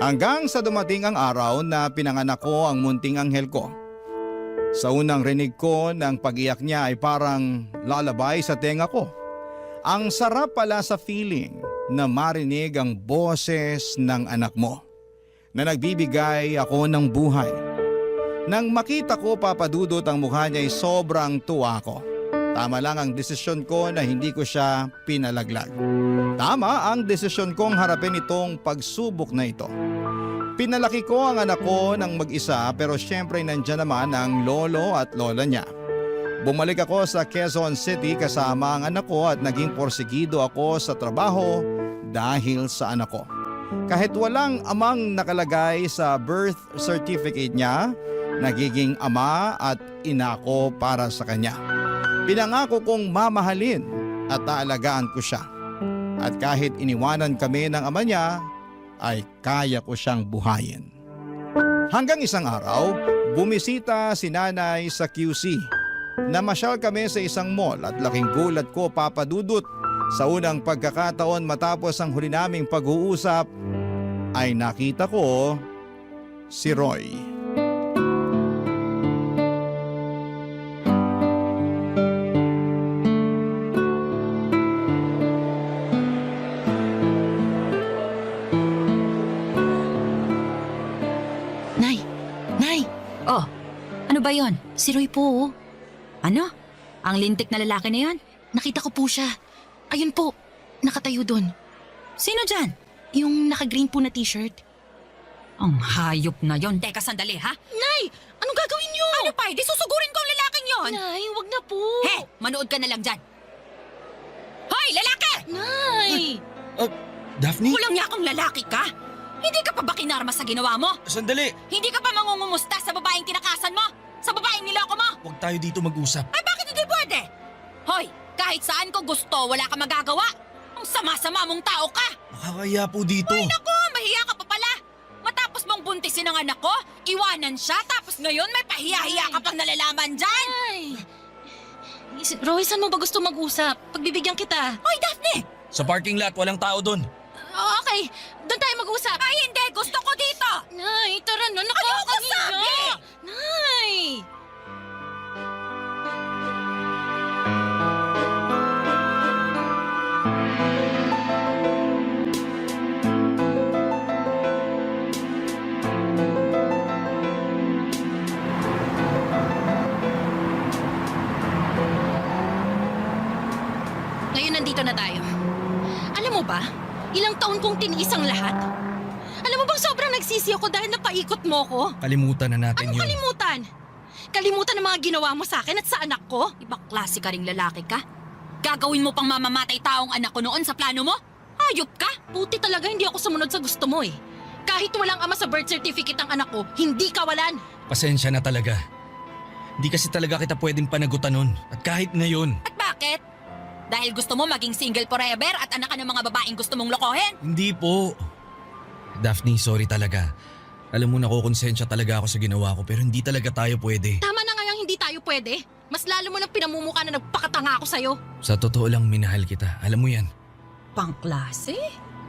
Hanggang sa dumating ang araw na pinanganak ko ang munting anghel ko. Sa unang rinig ko ng pag-iyak niya ay parang lalabay sa tenga ko. Ang sarap pala sa feeling na marinig ang boses ng anak mo na nagbibigay ako ng buhay. Nang makita ko, Papa Dudut, ang mukha niya ay sobrang tuwa ko. Tama lang ang desisyon ko na hindi ko siya pinalaglag. Tama ang desisyon kong harapin itong pagsubok na ito. Pinalaki ko ang anak ko ng mag-isa pero syempre nandyan naman ang lolo at lola niya. Bumalik ako sa Quezon City kasama ang anak ko at naging porsigido ako sa trabaho dahil sa anak ko. Kahit walang amang nakalagay sa birth certificate niya, nagiging ama at ina ko para sa kanya. Pinangako kong mamahalin at aalagaan ko siya. At kahit iniwanan kami ng ama niya, ay kaya ko siyang buhayin. Hanggang isang araw, bumisita si nanay sa QC. Namasyal kami sa isang mall at laking gulat ko, Papa Dudut. Sa unang pagkakataon matapos ang huli naming pag-uusap, ay nakita ko si Roy. ba yon? Si Roy po. Oh. Ano? Ang lintik na lalaki na yon? Nakita ko po siya. Ayun po, nakatayo doon. Sino dyan? Yung naka-green po na t-shirt. Ang hayop na yon. Teka, sandali ha? Nay, anong gagawin niyo? Ano pa? Di susugurin ko ang lalaking yon. Nay, wag na po. He, manood ka na lang dyan. Hoy, lalaki! Nay! Daphne? Kulang niya akong lalaki ka? Hindi ka pa ba kinarma sa ginawa mo? Sandali! Hindi ka pa mangungumusta sa babaeng kinakasan mo? Sa babaeng niloko mo? Huwag tayo dito mag-usap. Ay, bakit hindi pwede? Hoy, kahit saan ko gusto, wala ka magagawa. Ang sama-sama mong tao ka. Makakaya po dito. Ay, naku, mahiya ka pa pala. Matapos mong buntisin ang anak ko, iwanan siya, tapos ngayon may pahiya-hiya ka pang nalalaman dyan. Ay! Roy, saan mo ba gusto mag-usap? Pagbibigyan kita. Hoy, Daphne! Sa parking lot, walang tao doon. Okay, doon tayo mag-usap. Ay, hindi! Gusto ko dito! Nay, tara na, Ayoko nakakahiya. sabi! Nay! Ngayon nandito na tayo. Alam mo ba, ilang taon kong tiniis ang lahat. Alam mo bang sobrang nagsisi ako dahil napaikot mo ko? Kalimutan na natin Anong yun. kalimutan? Kalimutan ang mga ginawa mo sa akin at sa anak ko? Ibang klase ka ring lalaki ka? Gagawin mo pang mamamatay taong anak ko noon sa plano mo? Hayop ka! Buti talaga hindi ako sumunod sa gusto mo eh. Kahit walang ama sa birth certificate ang anak ko, hindi kawalan. Pasensya na talaga. Hindi kasi talaga kita pwedeng panagutan nun. At kahit ngayon, At bakit? Dahil gusto mo maging single forever at anak ka ng mga babaeng gusto mong lokohin? hindi po. Daphne, sorry talaga. Alam mo, nakukonsensya talaga ako sa ginawa ko pero hindi talaga tayo pwede. Tama na nga yung hindi tayo pwede. Mas lalo mo nang pinamumuka na nagpakatanga ako sa'yo. Sa totoo lang, minahal kita. Alam mo yan. Pangklase?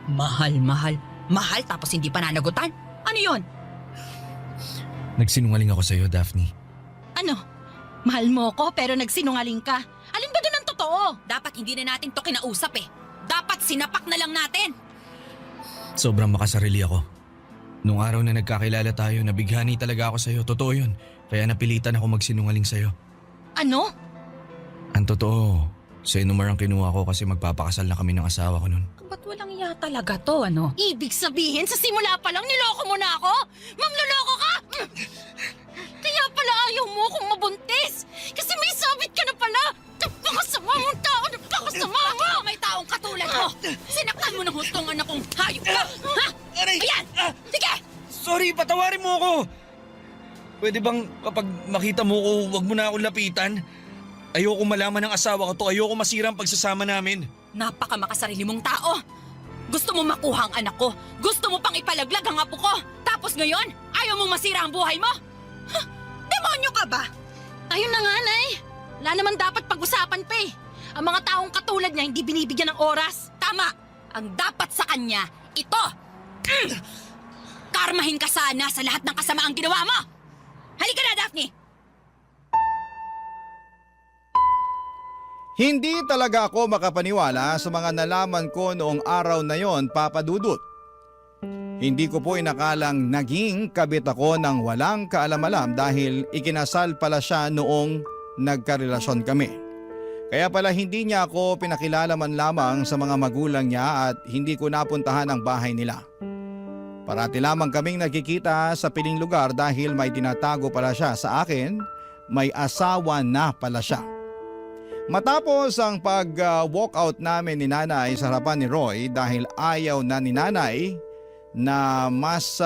Mahal. Mahal tapos hindi pananagutan? Ano yon? Nagsinungaling ako sa'yo, Daphne. Ano? Mahal mo ko pero nagsinungaling ka. Alin ba doon ang totoo? Dapat hindi na natin to kinausap eh. Dapat sinapak na lang natin. Sobrang makasarili ako. Nung araw na nagkakilala tayo, nabighani talaga ako sa'yo. Totoo yun. Kaya napilitan ako magsinungaling sa'yo. Ano? Ang totoo, sa Inumar ang kinuha ko kasi magpapakasal na kami ng asawa ko nun. Ba't walang iya talaga to, ano? Ibig sabihin sa simula pa lang niloko mo na ako? Mangloloko ka? Kaya pala ayaw mo akong mabuntis. Kasi may sabit ka na pala. Napakasama mong tao. Napakasama mo. May taong katulad mo. Sinaktan mo ng hustong anak kong hayop ka. Ha? Ayan! Sige! Sorry, patawarin mo ako! Pwede bang kapag makita mo ko, wag mo na akong lapitan? Ayoko malaman ng asawa ko to. Ayoko masira ang pagsasama namin. Napaka makasarili mong tao. Gusto mo makuha ang anak ko. Gusto mo pang ipalaglag ang apo ko. Tapos ngayon, ayaw mong masira ang buhay mo? Huh? Demonyo ka ba? Ayun na nga, Nay. Wala naman dapat pag-usapan pa eh. Ang mga taong katulad niya hindi binibigyan ng oras. Tama! Ang dapat sa kanya, ito! Karmahin ka sana sa lahat ng kasamaang ginawa mo! Halika na, Daphne! Hindi talaga ako makapaniwala sa mga nalaman ko noong araw na yon, Papa Dudut. Hindi ko po inakalang naging kabit ako ng walang kaalam-alam dahil ikinasal pala siya noong nagkarelasyon kami. Kaya pala hindi niya ako pinakilala man lamang sa mga magulang niya at hindi ko napuntahan ang bahay nila. Parati lamang kaming nagkikita sa piling lugar dahil may tinatago pala siya sa akin, may asawa na pala siya. Matapos ang pag-walkout namin ni Nanay sa harapan ni Roy dahil ayaw na ni Nanay na mas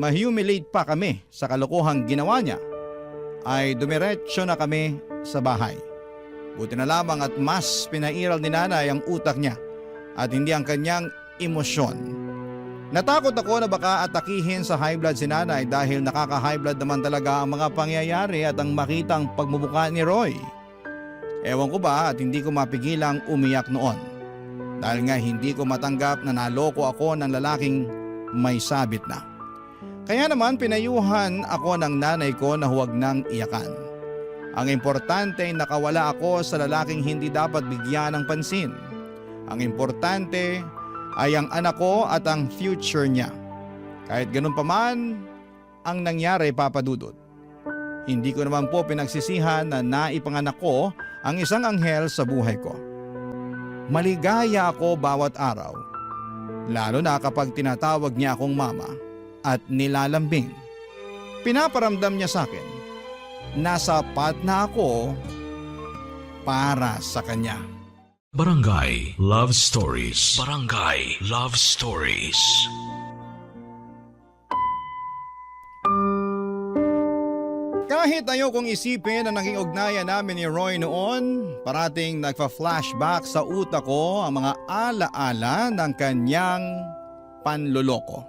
ma-humiliate pa kami sa kalokohang ginawa niya, ay dumiretso na kami sa bahay. Buti na lamang at mas pinairal ni Nanay ang utak niya at hindi ang kanyang emosyon. Natakot ako na baka atakihin sa high blood si Nanay dahil nakaka-high blood naman talaga ang mga pangyayari at ang makitang pagmubuka ni Roy. Ewan ko ba at hindi ko mapigilang umiyak noon. Dahil nga hindi ko matanggap na naloko ako ng lalaking may sabit na. Kaya naman pinayuhan ako ng nanay ko na huwag nang iyakan. Ang importante ay nakawala ako sa lalaking hindi dapat bigyan ng pansin. Ang importante ay ang anak ko at ang future niya. Kahit ganun pa man ang nangyari, Papa Dudut. Hindi ko naman po pinagsisihan na naipanganak ko ang isang anghel sa buhay ko. Maligaya ako bawat araw, lalo na kapag tinatawag niya akong mama at nilalambing. Pinaparamdam niya sa akin na sapat na ako para sa kanya. Barangay Love Stories. Barangay Love Stories. Kahit ayokong isipin ang naging ugnayan namin ni Roy noon, parating nagpa-flashback sa utak ko ang mga alaala ng kanyang panloloko.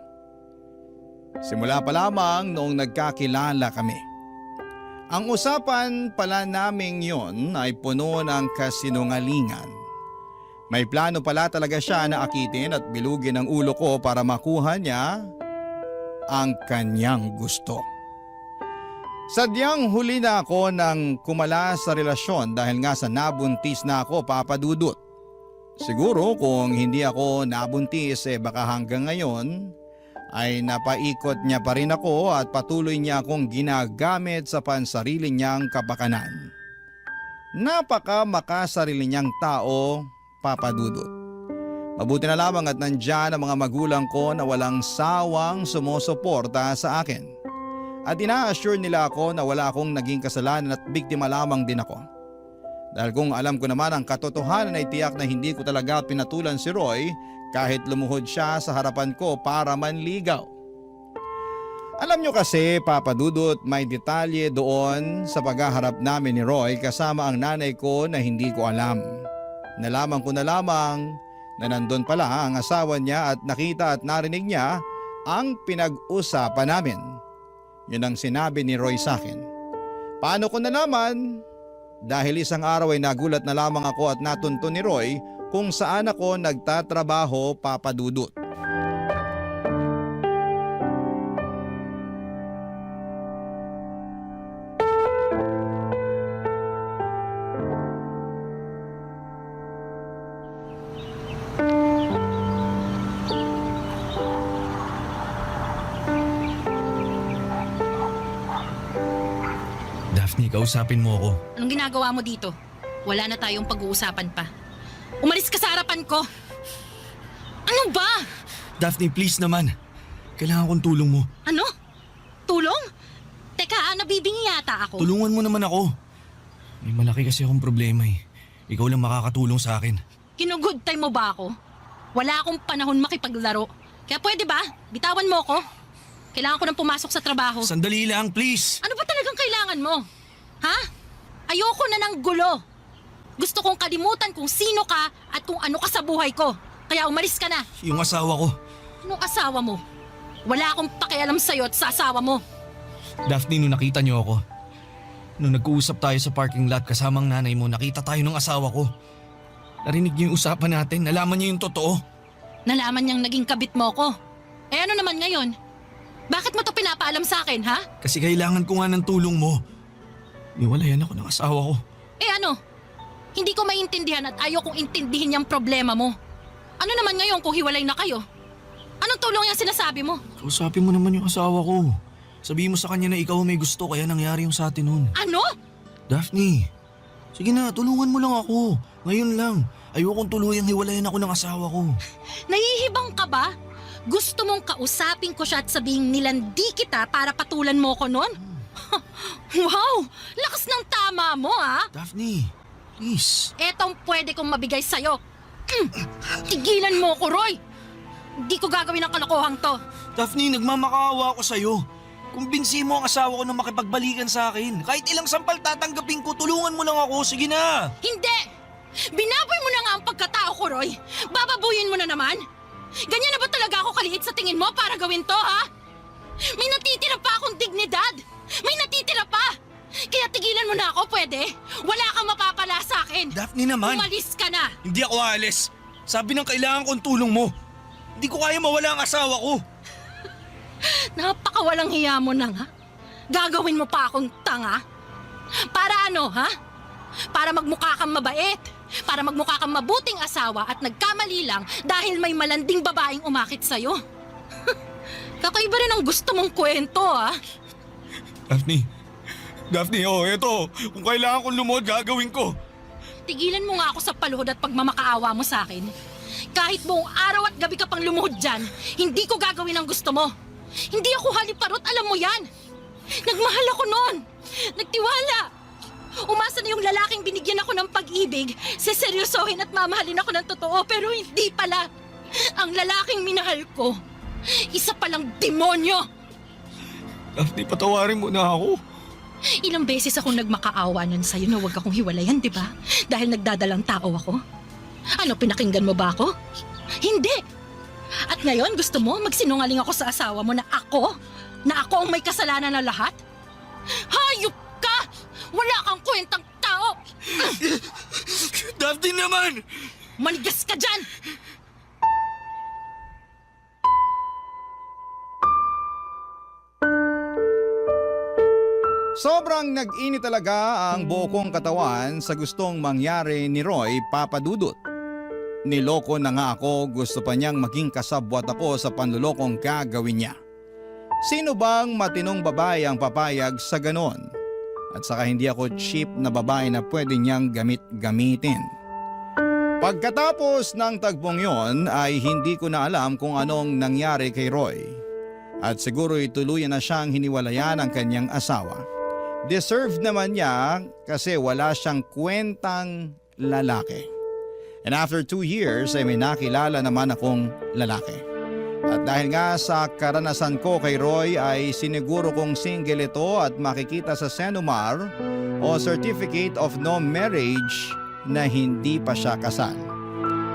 Simula pa lamang noong nagkakilala kami. Ang usapan pala naming yon ay puno ng kasinungalingan. May plano pala talaga siya na akitin at bilugin ang ulo ko para makuha niya ang kanyang gusto. Sadyang huli na ako nang kumala sa relasyon dahil nga sa nabuntis na ako, Papa Dudut. Siguro kung hindi ako nabuntis baka hanggang ngayon ay napaikot niya pa rin ako at patuloy niya akong ginagamit sa pansarili niyang kapakanan. Napaka makasarili niyang tao, Papa Dudut. Mabuti na lamang at nandyan ang mga magulang ko na walang sawang sumusuporta sa akin. At ina-assure nila ako na wala akong naging kasalanan at biktima lamang din ako. Dahil kung alam ko naman ang katotohanan ay tiyak na hindi ko talaga pinatulan si Roy kahit lumuhod siya sa harapan ko para manligaw. Alam nyo kasi, Papa Dudut, may detalye doon sa paghaharap namin ni Roy kasama ang nanay ko na hindi ko alam. Nalaman ko na lamang na nandun pala ang asawa niya at nakita at narinig niya ang pinag-usapan namin. Yun ang sinabi ni Roy sa akin. Paano ko nalaman? Dahil isang araw ay nagulat na lamang ako at natunto ni Roy kung saan ako nagtatrabaho, Papa Dudut. Daphne, kausapin mo ako. Anong ginagawa mo dito? Wala na tayong pag-uusapan pa. Umalis ka sa harapan ko! Ano ba? Daphne, please naman. Kailangan kong tulong mo. Ano? Tulong? Teka, nabibingi yata ako. Tulungan mo naman ako. May malaki kasi akong problema eh. Ikaw lang makakatulong sa akin. Kinugood time mo ba ako? Wala akong panahon makipaglaro. Kaya pwede ba? Bitawan mo ako. Kailangan ko nang pumasok sa trabaho. Sandali lang, please. Ano ba talagang kailangan mo? Ha? Ayoko na ng gulo. Gusto kong kalimutan kung sino ka at kung ano ka sa buhay ko. Kaya umalis ka na. Yung asawa ko. Anong asawa mo? Wala akong pakialam sa'yo at sa asawa mo. Daphne, nung nakita niyo ako. Nung nag-uusap tayo sa parking lot kasamang nanay mo, nakita tayo ng asawa ko. Narinig niyo yung usapan natin, nalaman niyo yung totoo. Nalaman niyang naging kabit mo ko. Eh ano naman ngayon? Bakit mo to pinapaalam sa akin, ha? Kasi kailangan ko nga ng tulong mo. Niwalayan ako ng asawa ko. Eh ano? Hindi ko maintindihan at ayaw kong intindihin yung problema mo. Ano naman ngayon kung hiwalay na kayo? Anong tulong yung sinasabi mo? Kausapin mo naman yung asawa ko. Sabihin mo sa kanya na ikaw may gusto kaya nangyari yung sa atin nun. Ano? Daphne, sige na, tulungan mo lang ako. Ngayon lang. Ayokong tuluyang hiwalayan ako ng asawa ko. Nahihibang ka ba? Gusto mong kausapin ko siya at sabihin nilandi kita para patulan mo ko nun? Wow! Lakas ng tama mo, ha? Daphne, please. Etong pwede kong mabigay sa'yo. Tigilan mo ko, Roy! Hindi ko gagawin ang kalokohang to. Daphne, nagmamakaawa ako sa'yo. Kumbinsi mo ang asawa ko na makipagbalikan sa akin. Kahit ilang sampal tatanggapin ko, tulungan mo lang ako. Sige na. Hindi! Binaboy mo na nga ang pagkatao ko, Roy. Bababuyin mo na naman. Ganyan na ba talaga ako kaliit sa tingin mo para gawin to, ha? May natitira pa akong dignidad. May natitira pa. Kaya tigilan mo na ako, pwede? Wala kang mapapala sa akin. Daphne naman. Umalis ka na. Hindi ako aalis. Sabi ng kailangan kong tulong mo. Hindi ko kaya mawala ang asawa ko. Napakawalang hiya mo na nga. Gagawin mo pa akong tanga? Para ano, ha? Para magmukha kang mabait. Para magmukha kang mabuting asawa at nagkamali lang dahil may malanding babaeng umakit sa'yo. Kakaiba rin ang gusto mong kwento, ha? Daphne, Daphne, eto. Kung kailangan kong lumuhod, gagawin ko. Tigilan mo nga ako sa paluhod at pagmamakaawa mo sa akin. Kahit buong araw at gabi ka pang lumuhod dyan, hindi ko gagawin ang gusto mo. Hindi ako haliparot, alam mo yan. Nagmahal ako noon. Nagtiwala. Umasa na yung lalaking binigyan ako ng pag-ibig, seseryosohin at mamahalin ako ng totoo, pero hindi pala. Ang lalaking minahal ko, isa palang demonyo. Daphne, patawarin mo na ako. Ilang beses akong nagmakaawa nun sa'yo na huwag akong hiwalayan, di ba? Dahil nagdadalang tao ako. Ano, pinakinggan mo ba ako? Hindi! At ngayon, gusto mo magsinungaling ako sa asawa mo na ako ang may kasalanan na lahat? Hayop ka! Wala kang kwentang tao! Daphne naman! Manigas ka dyan! Sobrang nag-init talaga ang buo kong katawan sa gustong mangyari ni Roy Papadudut. Niloko na nga ako, gusto pa niyang maging kasabwat ako sa panlulokong gagawin niya. Sino bang matinong babae ang papayag sa ganon? At saka hindi ako cheap na babae na pwede niyang gamitin. Pagkatapos ng tagpong yon ay hindi ko na alam kung anong nangyari kay Roy. At siguro tuluyan na siyang hiniwalayan ang kanyang asawa. Deserve naman niya kasi wala siyang kwentang lalaki. And after 2 years ay may nakilala naman akong lalaki. At dahil nga sa karanasan ko kay Roy ay siniguro kong single ito at makikita sa Senomar o Certificate of No Marriage na hindi pa siya kasal.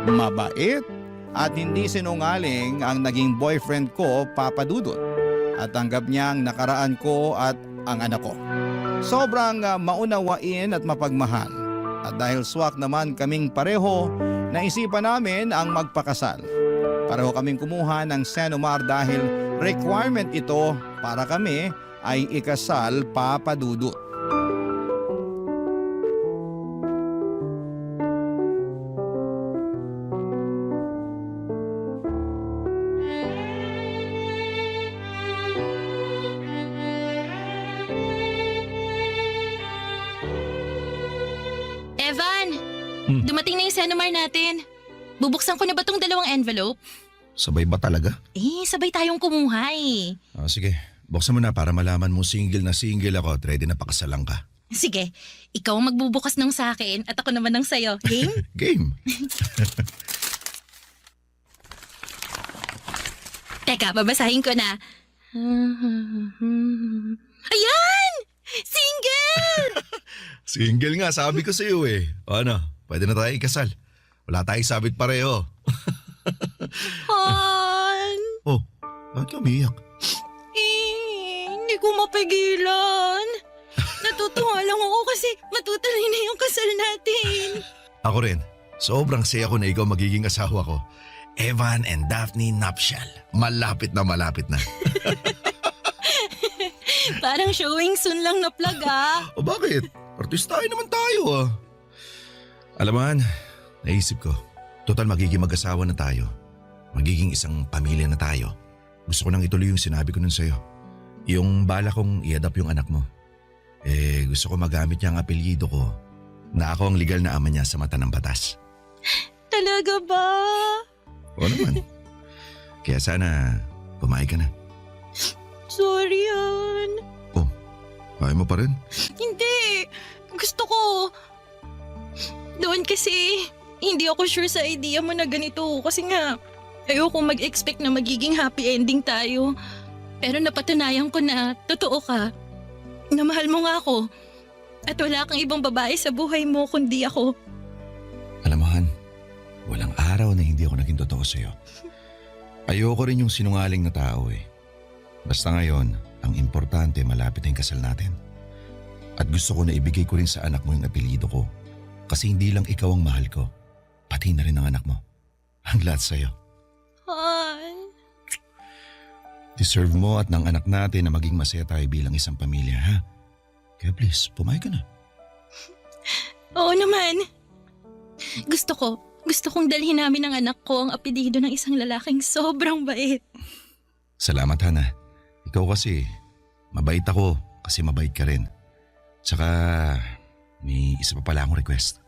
Mabait at hindi sinungaling ang naging boyfriend ko, Papadudut. At tanggap niya ang nakaraan ko at ang anak ko. Sobrang maunawain at mapagmahal. At dahil swak naman kaming pareho, naisipan namin ang magpakasal. Pareho kaming kumuha ng Senomar dahil requirement ito para kami ay ikasal, Papadudut. Evan, dumating na yung Senomar natin. Bubuksan ko na ba tong 2 envelope? Sabay ba talaga? Sabay tayong kumuha eh. Sige, buksan mo na para malaman mo single ako at ready na pakasalan ka. Sige, ikaw ang magbubukas ng sa akin at ako naman ng sayo. Game? Game. Teka, babasahin ko na. Ayan! Single! Single nga, sabi ko sa iyo eh. O ano, pwede na tayo ikasal. Wala tayong sabit pareho. Han! Oh, bakit ka umiyak? Hindi ko mapigilan. Natutuwa lang ako kasi matutuloy na yung kasal natin. Ako rin. Sobrang saya ko na ikaw magiging asawa ko. Evan and Daphne nuptial. Malapit na. Parang showing soon lang na plug O bakit? Artistahin naman tayo Alam mo, Han, naisip ko. Total magiging mag-asawa na tayo. Magiging isang pamilya na tayo. Gusto ko nang ituloy yung sinabi ko nun sa'yo. Yung bala kong i-adopt yung anak mo. Gusto ko magamit niya ang apelyido ko na ako ang legal na ama niya sa mata ng batas. Talaga ba? Oo naman. Kaya sana pumayag ka na. Sorry, Han. Ayaw mo pa rin? Hindi. Gusto ko. Doon kasi, hindi ako sure sa idea mo na ganito. Kasi nga, ayoko mag-expect na magiging happy ending tayo. Pero napatunayan ko na totoo ka. Na mahal mo nga ako. At wala kang ibang babae sa buhay mo kundi ako. Alam mo, Han, walang araw na hindi ako naging totoo sa'yo. Ayoko rin yung sinungaling na tao eh. Basta ngayon, ang importante malapit na yung kasal natin. At gusto ko na ibigay ko rin sa anak mo yung apelyido ko. Kasi hindi lang ikaw ang mahal ko, pati na rin ang anak mo. Ang lahat sa'yo. Han. Deserve mo at ng anak natin na maging masaya tayo bilang isang pamilya, ha? Kaya please, pumayag ka na. Oo naman. Gusto kong dalhin namin ang anak ko ang apelyido ng isang lalaking sobrang bait. Salamat, Hana. Ikaw kasi, mabait ako kasi mabait ka rin. Tsaka may isa pa pala akong request.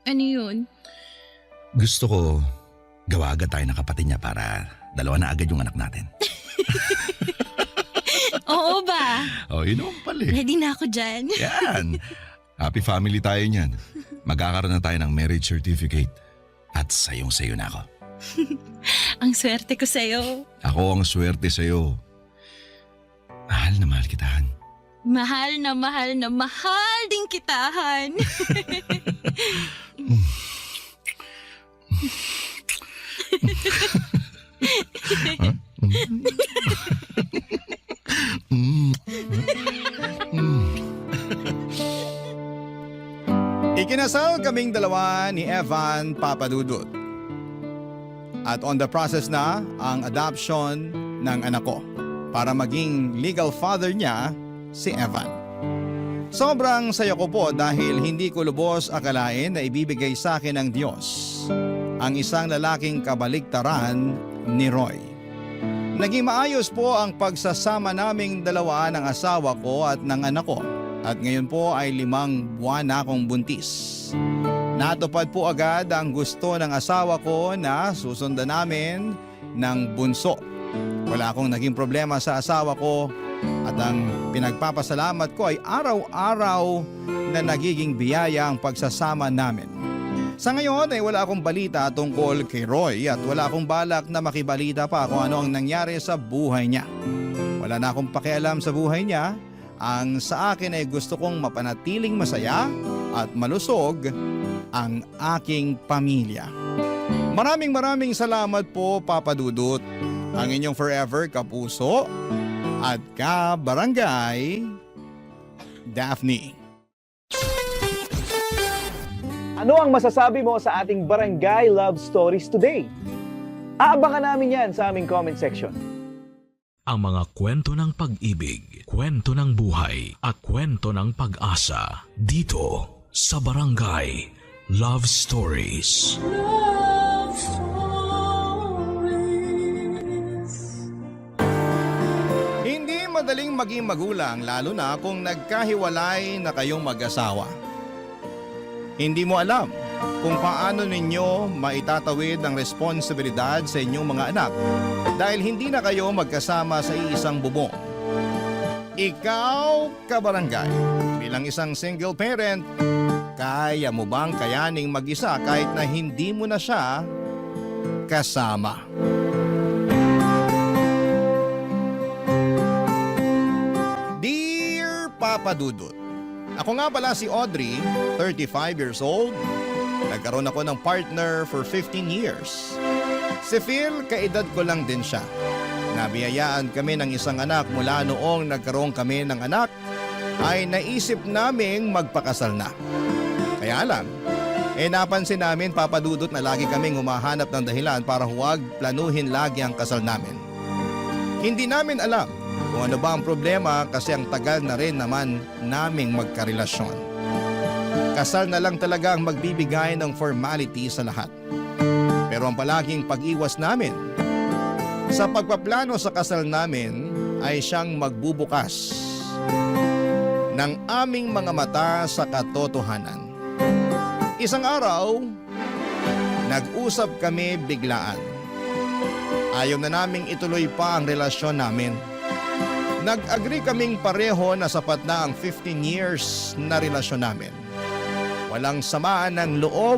Ano yun? Gusto ko gawa agad tayo ng kapatid niya para dalawa na agad yung anak natin. Oo ba? Oh, yun naman pala eh. Ready na ako dyan. Yan. Happy family tayo niyan. Magkakaroon na tayo ng marriage certificate. At sayong-sayo na ako. Ang swerte ko sa'yo. Ako ang swerte sa'yo. Mahal na mahal kita, Han. Mahal na mahal na mahal din kitahan. Ikinasal kaming dalawa ni Evan Papadudut. At on the process na ang adoption ng anak ko para maging legal father niya si Evan. Sobrang saya ko po dahil hindi ko lubos akalain na ibibigay sa akin ng Diyos ang isang lalaking kabaligtaran ni Roy. Naging maayos po ang pagsasama naming dalawa ng asawa ko at ng anak ko at ngayon po ay 5 buwan na akong buntis. Natupad po agad ang gusto ng asawa ko na susundan namin ng bunso. Wala akong naging problema sa asawa ko at ang pinagpapasalamat ko ay araw-araw na nagiging biyaya ang pagsasama namin. Sa ngayon ay wala akong balita tungkol kay Roy at wala akong balak na makibalita pa kung ano ang nangyari sa buhay niya. Wala na akong pakialam sa buhay niya. Ang sa akin ay gusto kong mapanatiling masaya at malusog ang aking pamilya. Maraming salamat po, Papa Dudut, ang inyong forever kapuso at ka-barangay, Daphne. Ano ang masasabi mo sa ating Barangay Love Stories today? Aabangan namin yan sa aming comment section. Ang mga kwento ng pag-ibig, kwento ng buhay, at kwento ng pag-asa dito sa Barangay Love Stories. Love Stories. Hindi madaling maging magulang lalo na kung nagkahiwalay na kayong mag-asawa. Hindi mo alam kung paano ninyo maitatawid ang responsibilidad sa inyong mga anak dahil hindi na kayo magkasama sa iisang bubong. Ikaw, kabarangay, bilang isang single parent, kaya mo bang kayaning mag-isa kahit na hindi mo na siya kasama? Dear Papa Dudut, ako nga pala si Audrey, 35 years old. Nagkaroon ako ng partner for 15 years. Si Phil, kaedad ko lang din siya. Nabiyayaan kami ng isang anak mula noong nagkaroon kami ng anak ay naisip naming magpakasal na. Kaya lang, napansin namin, Papa Dudut, na lagi kaming humahanap ng dahilan para huwag planuhin lagi ang kasal namin. Hindi namin alam kung ano ba ang problema kasi ang tagal na rin naman naming magkarelasyon. Kasal na lang talaga ang magbibigay ng formality sa lahat. Pero ang palaging pag-iwas namin sa pagpaplano sa kasal namin ay siyang magbubukas ng aming mga mata sa katotohanan. Isang araw, nag-usap kami biglaan. Ayaw na naming ituloy pa ang relasyon namin. Nag-agree kaming pareho na sapat na ang 15 years na relasyon namin. Walang samaan ng loob.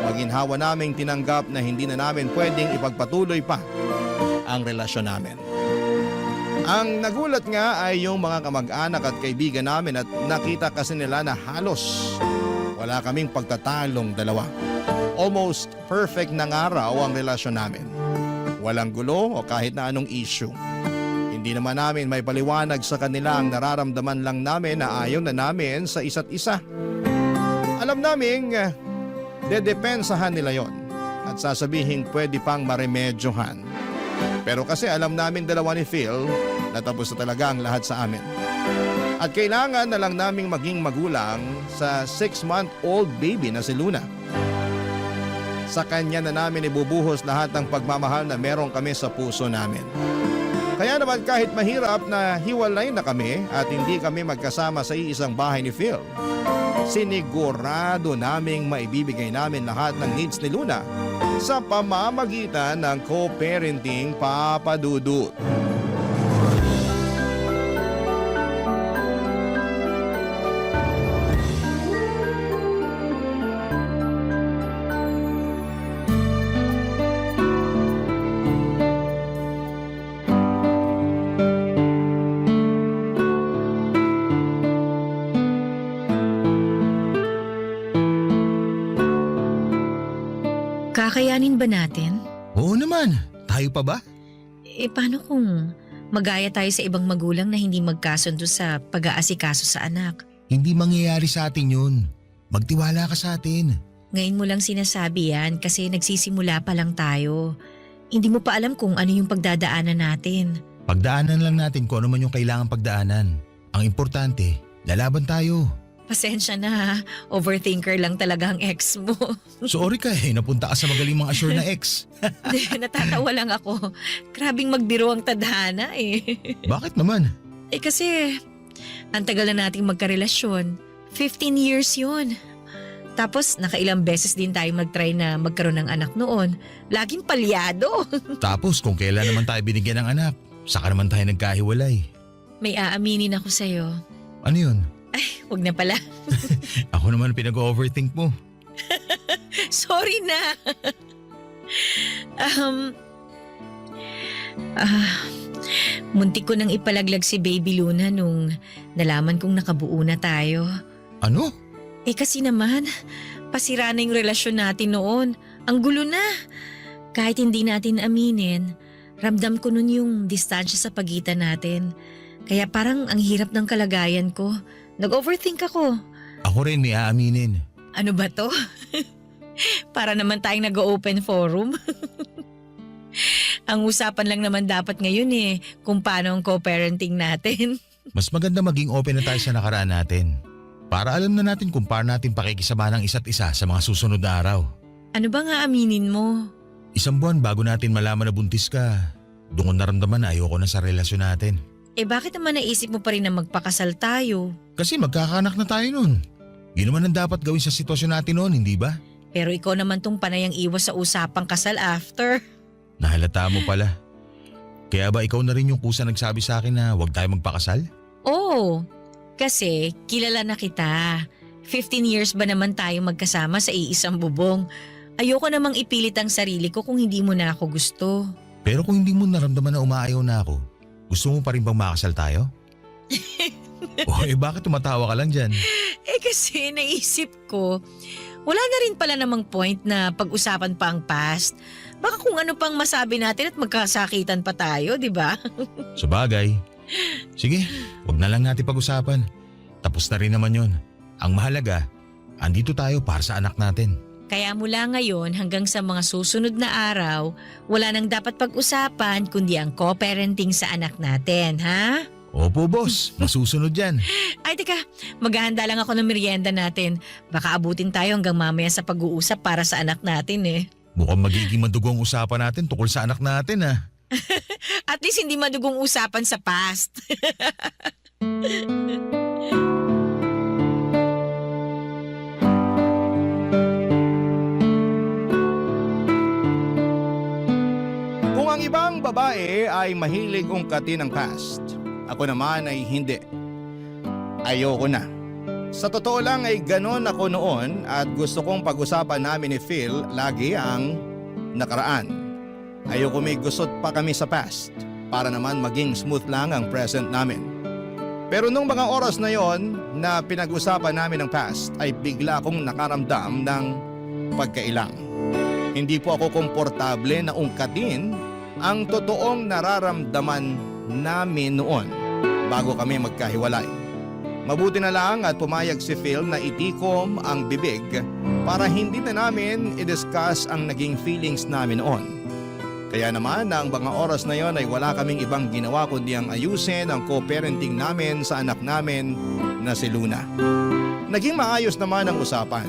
Maginhawa naming tinanggap na hindi na namin pwedeng ipagpatuloy pa ang relasyon namin. Ang nagulat nga ay yung mga kamag-anak at kaibigan namin at nakita kasi nila na halos wala kaming pagtatalong dalawa. Almost perfect na nga raw ang relasyon namin. Walang gulo o kahit na anong issue. Hindi naman namin may paliwanag sa kanila ang nararamdaman lang namin na ayaw na namin sa isa't isa. Alam naming dedepensahan nila yon at sasabihin pwede pang maremedyohan. Pero kasi alam namin dalawa ni Phil na tapos na talaga ang lahat sa amin. At kailangan na lang naming maging magulang sa 6-month-old baby na si Luna. Sa kanya na namin ibubuhos lahat ng pagmamahal na meron kami sa puso namin. Kaya naman kahit mahirap na hiwalay na kami at hindi kami magkasama sa iisang bahay ni Phil, sinigurado naming maibibigay namin lahat ng needs ni Luna sa pamamagitan ng co-parenting Papa Dudut. Kakayanin ba natin? Oo naman. Tayo pa ba? Paano kung magaya tayo sa ibang magulang na hindi magkasundo sa pag-aasikaso sa anak? Hindi mangyayari sa atin yun. Magtiwala ka sa atin. Ngayon mo lang sinasabi yan kasi nagsisimula pa lang tayo. Hindi mo pa alam kung ano yung pagdadaanan natin. Pagdaanan lang natin kung ano man yung kailangan pagdaanan. Ang importante, lalaban tayo. Pasensya na, overthinker lang talaga ang ex mo. Sorry ka napunta ka sa magaling mga assure na ex. Natatawa lang ako. Grabing magbiro ang tadhana Bakit naman? Kasi ang tagal na nating magkarelasyon. 15 years yun. Tapos nakailang beses din tayo mag-try na magkaroon ng anak noon. Laging palyado. Tapos kung kailan naman tayo binigyan ng anak, saka naman tayo nagkahiwalay. May aaminin ako sa'yo. Ano yun? Huwag na pala. Ako naman pinag-overthink mo. Sorry na. Muntik ko nang ipalaglag si Baby Luna nung nalaman kong nakabuo na tayo. Ano? Kasi naman, pasira na yung relasyon natin noon. Ang gulo na. Kahit hindi natin aminin, ramdam ko nun yung distansya sa pagitan natin. Kaya parang ang hirap ng kalagayan ko. Nag-overthink ako. Ako rin may aaminin. Ano ba to? Para naman tayong nag-open forum. Ang usapan lang naman dapat ngayon kung paano ang co-parenting natin. Mas maganda maging open na tayo sa nakaraan natin. Para alam na natin kung paano natin pakikisama ng isa't isa sa mga susunod na araw. Ano ba nga aminin mo? 1 buwan bago natin malaman na buntis ka, doon ko naramdaman na ayoko na sa relasyon natin. Bakit naman naisip mo pa rin na magpakasal tayo? Kasi magkakaanak na tayo nun. Yun naman ang dapat gawin sa sitwasyon natin noon, hindi ba? Pero ikaw naman tong panayang iwas sa usapang kasal after. Nahalata mo pala. Kaya ba ikaw na rin yung kusa nagsabi sa akin na huwag tayo magpakasal? Oo, kasi kilala na kita. 15 years ba naman tayo magkasama sa iisang bubong? Ayoko namang ipilit ang sarili ko kung hindi mo na ako gusto. Pero kung hindi mo naramdaman na umaayaw na ako, gusto mo pa rin bang makasal tayo? Bakit tumatawa ka lang dyan? Kasi naisip ko, wala na rin pala namang point na pag-usapan pa ang past. Baka kung ano pang masabi natin at magkasakitan pa tayo, di ba? Sabagay. Sige, wag na lang natin pag-usapan. Tapos na rin naman yon. Ang mahalaga, andito tayo para sa anak natin. Kaya mula ngayon hanggang sa mga susunod na araw, wala nang dapat pag-usapan kundi ang co-parenting sa anak natin, ha? Opo, boss. Masusunod yan. Ay, teka. Maghahanda lang ako ng merienda natin. Baka abutin tayo hanggang mamaya sa pag-uusap para sa anak natin Mukhang magiging madugong usapan natin tungkol sa anak natin, ha? At least hindi madugong usapan sa past. Kung ang ibang babae ay mahilig ungkatin ng past, ako naman ay hindi. Ayoko na. Sa totoo lang ay ganon ako noon at gusto kong pag-usapan namin ni Phil lagi ang nakaraan. Ayoko may gusot pa kami sa past para naman maging smooth lang ang present namin. Pero nung mga oras na yon na pinag-usapan namin ang past ay bigla akong nakaramdam ng pagkailang. Hindi po ako komportable na ungkatin ang totoong nararamdaman namin noon bago kami magkahiwalay. Mabuti na lang at pumayag si Phil na itikom ang bibig para hindi na namin i-discuss ang naging feelings namin noon. Kaya naman ang mga oras na yon ay wala kaming ibang ginawa kundi ang ayusin ang co-parenting namin sa anak namin na si Luna. Naging maayos naman ang usapan.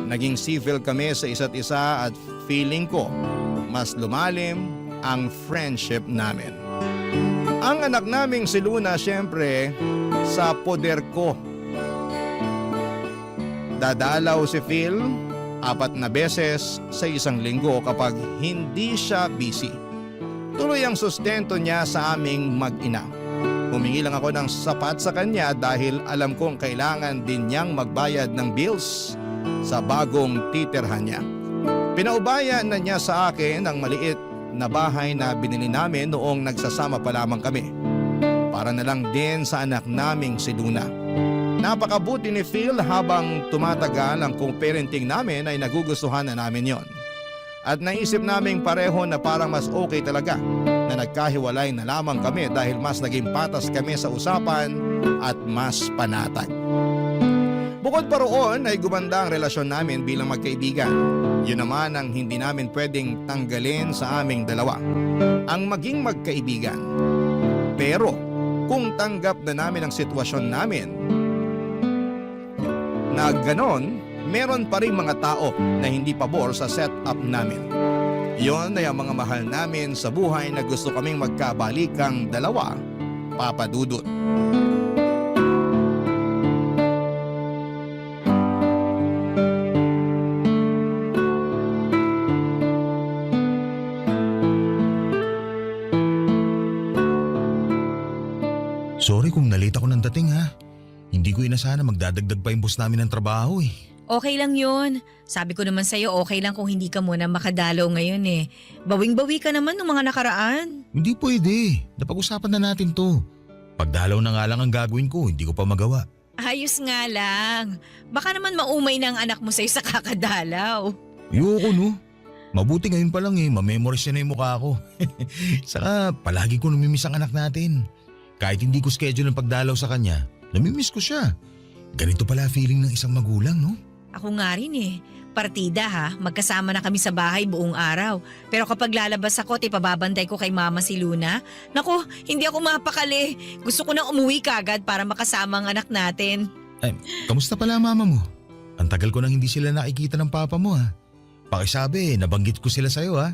Naging civil kami sa isa't isa at feeling ko mas lumalim ang friendship namin. Ang anak naming si Luna, syempre, sa poder ko. Dadalaw si Phil 4 na beses sa isang linggo kapag hindi siya busy. Tuloy ang sustento niya sa aming mag-ina. Humingi lang ako ng sapat sa kanya dahil alam kong kailangan din niyang magbayad ng bills sa bagong titirhan niya. Pinaubaya na niya sa akin ang maliit na bahay na binili namin noong nagsasama pa lamang kami. Para na lang din sa anak naming si Luna. Napakabuti ni Phil habang tumatagal ang co-parenting namin ay nagugustuhan na namin yon. At naisip naming pareho na parang mas okay talaga na nagkahiwalay na lamang kami dahil mas naging patas kami sa usapan at mas panatag. Bukod pa roon ay gumanda ang relasyon namin bilang magkaibigan. Yun naman ang hindi namin pwedeng tanggalin sa aming dalawa, ang maging magkaibigan. Pero kung tanggap na namin ang sitwasyon namin na ganon, meron pa rin mga tao na hindi pabor sa setup namin. Yon ay ang mga mahal namin sa buhay na gusto kaming magkabalikang dalawa, Papa Dudut. Sorry kung nalate ako ng dating ha. Hindi ko inasahan na magdadagdag pa yung boss namin ng trabaho eh. Okay lang yun. Sabi ko naman sa'yo, okay lang kung hindi ka muna makadalaw ngayon eh. Bawing-bawi ka naman ng mga nakaraan. Hindi pwede. Napag-usapan na natin to. Pagdalaw na nga lang ang gagawin ko, hindi ko pa magawa. Ayos nga lang. Baka naman maumay na ang anak mo sa'yo sa kakadalaw. Ayoko no. Mabuti ngayon pa lang eh, mamemorize niya na yung mukha ko. Saka palagi ko namimiss ang anak natin. Kahit hindi ko schedule ang pagdalaw sa kanya, namimiss ko siya. Ganito pala feeling ng isang magulang, no? Ako nga rin eh. Partida ha, magkasama na kami sa bahay buong araw. Pero kapag lalabas ako at ipababantay ko kay mama si Luna, naku, hindi ako mapakali. Gusto ko nang umuwi kagad para makasama ang anak natin. Ay, kamusta pala mama mo? Ang tagal ko nang hindi sila nakikita ng papa mo ha. Pakisabi, nabanggit ko sila sa'yo ha.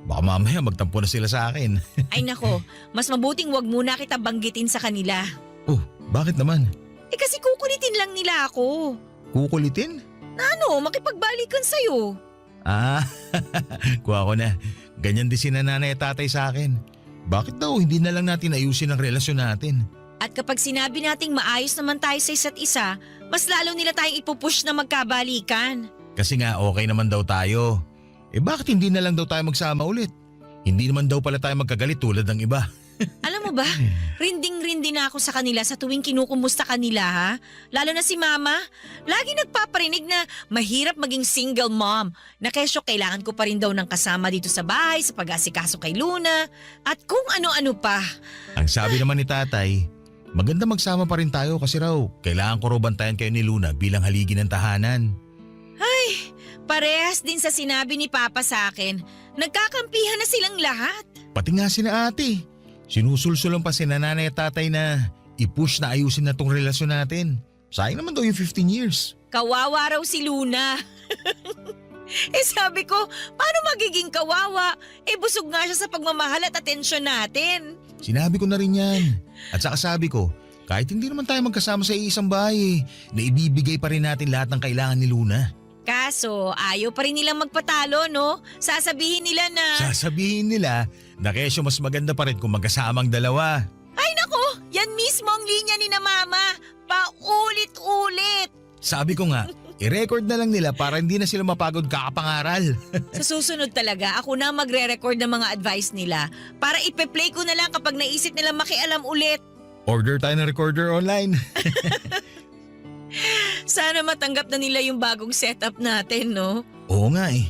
Baka mamaya magtampo na sila sa akin. Ay nako, mas mabuting wag muna kita banggitin sa kanila. Oh, bakit naman? Eh kasi kukulitin lang nila ako. Kukulitin? Na ano, makipagbalikan sa'yo. Ah, kuha ko na. Ganyan din si nanay at tatay sa akin. Bakit daw hindi na lang natin ayusin ang relasyon natin? At kapag sinabi nating maayos naman tayo sa isa't isa, mas lalo nila tayong ipupush na magkabalikan. Kasi nga okay naman daw tayo. Eh bakit hindi na lang daw tayo magsama ulit? Hindi naman daw pala tayo magkagalit tulad ng iba. Alam mo ba, rinding-rindi na ako sa kanila sa tuwing kinukumusta kanila ha. Lalo na si mama, lagi nagpaparinig na mahirap maging single mom. Na kesyo kailangan ko pa rin daw ng kasama dito sa bahay sa pag-asikaso kay Luna at kung ano-ano pa. Ang sabi naman ni tatay, maganda magsama pa rin tayo kasi raw kailangan ko raw bantayan kayo ni Luna bilang haligi ng tahanan. Ay, parehas din sa sinabi ni Papa sa akin. Nagkakampihan na silang lahat. Pati nga sina ate. Sinusulsulan pa si nanay at tatay na i-push na ayusin na tong relasyon natin. Sayang naman daw yung 15 years. Kawawa raw si Luna. Eh sabi ko, paano magiging kawawa? Eh busog nga siya sa pagmamahal at atensyon natin. Sinabi ko na rin yan. At saka sabi ko, kahit hindi naman tayo magkasama sa isang bahay, na ibibigay pa rin natin lahat ng kailangan ni Luna. Kaso ayaw pa rin nilang magpatalo no? Sasabihin nila na kesyo mas maganda pa rin kung magkasamang dalawa. Ay nako, yan mismo ang linya ni na mama. Paulit-ulit. Sabi ko nga, i-record na lang nila para hindi na sila mapagod kakapangaral. Sa susunod talaga, ako na magre-record ng mga advice nila para ipe-play ko na lang kapag naisip nila makialam ulit. Order tayo ng recorder online. Sana matanggap na nila yung bagong setup natin, no? Oo nga eh.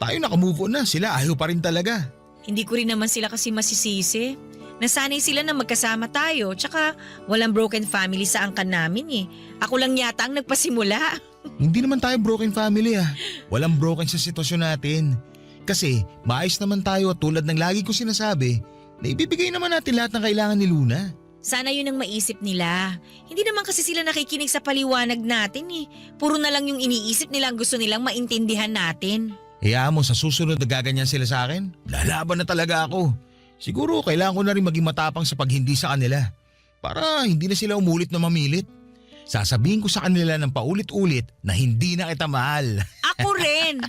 Tayo nakamove on na, sila ayaw pa rin talaga. Hindi ko rin naman sila kasi masisisi. Nasanay sila na magkasama tayo, tsaka walang broken family sa angkan namin eh. Ako lang yata ang nagpasimula. Hindi naman tayo broken family ah. Walang broken sa sitwasyon natin. Kasi maayos naman tayo at tulad ng lagi ko sinasabi, na ibibigay naman natin lahat ng kailangan ni Luna. Sana yun ang maisip nila. Hindi naman kasi sila nakikinig sa paliwanag natin eh. Puro na lang yung iniisip nila ang gusto nilang maintindihan natin. Hayaan mo sa susunod na gaganyan sila sa akin, lalaban na talaga ako. Siguro kailangan ko na rin maging matapang sa paghindi sa kanila para hindi na sila umulit na mamilit. Sasabihin ko sa kanila ng paulit-ulit na hindi na kita mahal. Ako rin.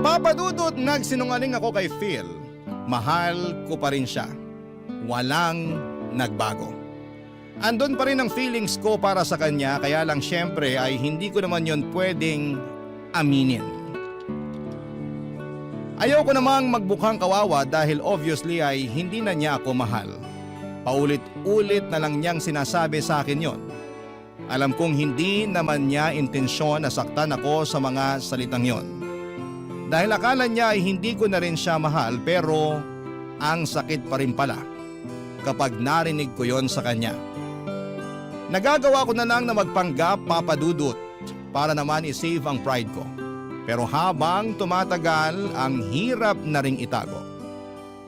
Papadudot, nagsinungaling ako kay Phil. Mahal ko pa rin siya. Walang nagbago. Andun pa rin ang feelings ko para sa kanya, kaya lang syempre ay hindi ko naman yon pwedeng aminin. Ayaw ko namang magbukhang kawawa dahil obviously ay hindi na niya ako mahal. Paulit-ulit na lang niyang sinasabi sa akin yon. Alam kong hindi naman niya intensyon na saktan ako sa mga salitang yon. Dahil akala niya ay hindi ko na rin siya mahal, pero ang sakit pa rin pala kapag narinig ko yon sa kanya. Nagagawa ko na lang na magpanggap, papadudot, para naman isave ang pride ko. Pero habang tumatagal, ang hirap na ring itago.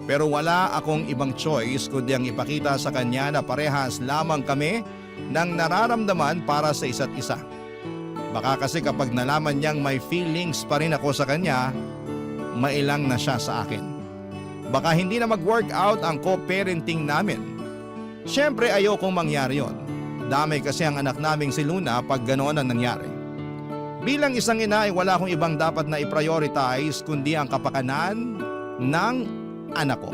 Pero wala akong ibang choice kundi ang ipakita sa kanya na parehas lamang kami ng nararamdaman para sa isa't isa. Baka kasi kapag nalaman niyang may feelings pa rin ako sa kanya, mailang na siya sa akin. Baka hindi na mag-work out ang co-parenting namin. Siyempre ayokong mangyari yon. Damay kasi ang anak naming si Luna pag ganoon ang nangyari. Bilang isang ina ay wala akong ibang dapat na i-prioritize kundi ang kapakanan ng anak ko.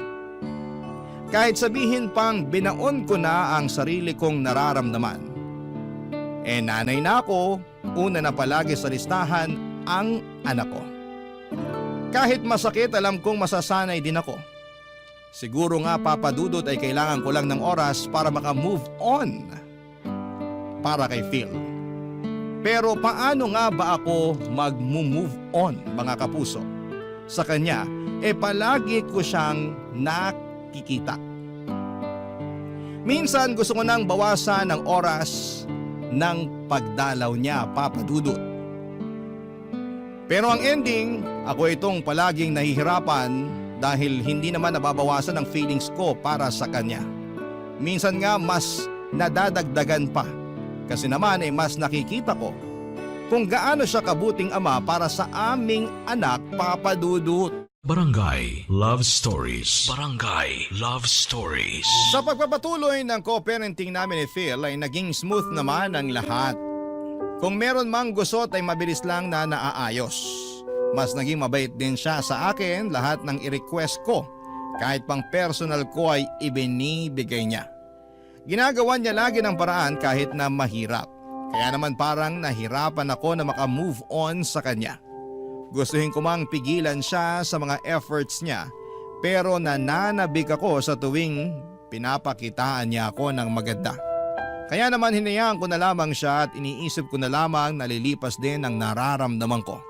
Kahit sabihin pang binaon ko na ang sarili kong nararamdaman. Nanay na ako, una na palagi sa listahan ang anak ko. Kahit masakit, alam kong masasanay din ako. Siguro nga papadudot ay kailangan ko lang ng oras para maka-move on para kay Phil. Pero paano nga ba ako mag-move on, mga kapuso? Sa kanya, palagi ko siyang nakikita. Minsan gusto ko nang bawasan ang oras ng pagdalaw niya, papadudot. Pero ang ending, ako itong palaging nahihirapan dahil hindi naman nababawasan ang feelings ko para sa kanya. Minsan nga mas nadadagdagan pa kasi naman mas nakikita ko kung gaano siya kabuting ama para sa aming anak, papadudot. Barangay Love Stories. Barangay Love Stories. Sa pagpapatuloy ng co-parenting namin ni Phil ay naging smooth naman ang lahat. Kung meron mang gusot ay mabilis lang na naaayos. Mas naging mabait din siya sa akin, lahat ng i-request ko. Kahit pang personal ko ay ibinibigay niya. Ginagawa niya lagi ng paraan kahit na mahirap. Kaya naman parang nahirapan ako na maka-move on sa kanya. Gustuhin ko mang pigilan siya sa mga efforts niya, pero nananabik ako sa tuwing pinapakitaan niya ako ng maganda. Kaya naman hinayaan ko na lamang siya at iniisip ko na lamang nalilipas din ang nararamdaman ko.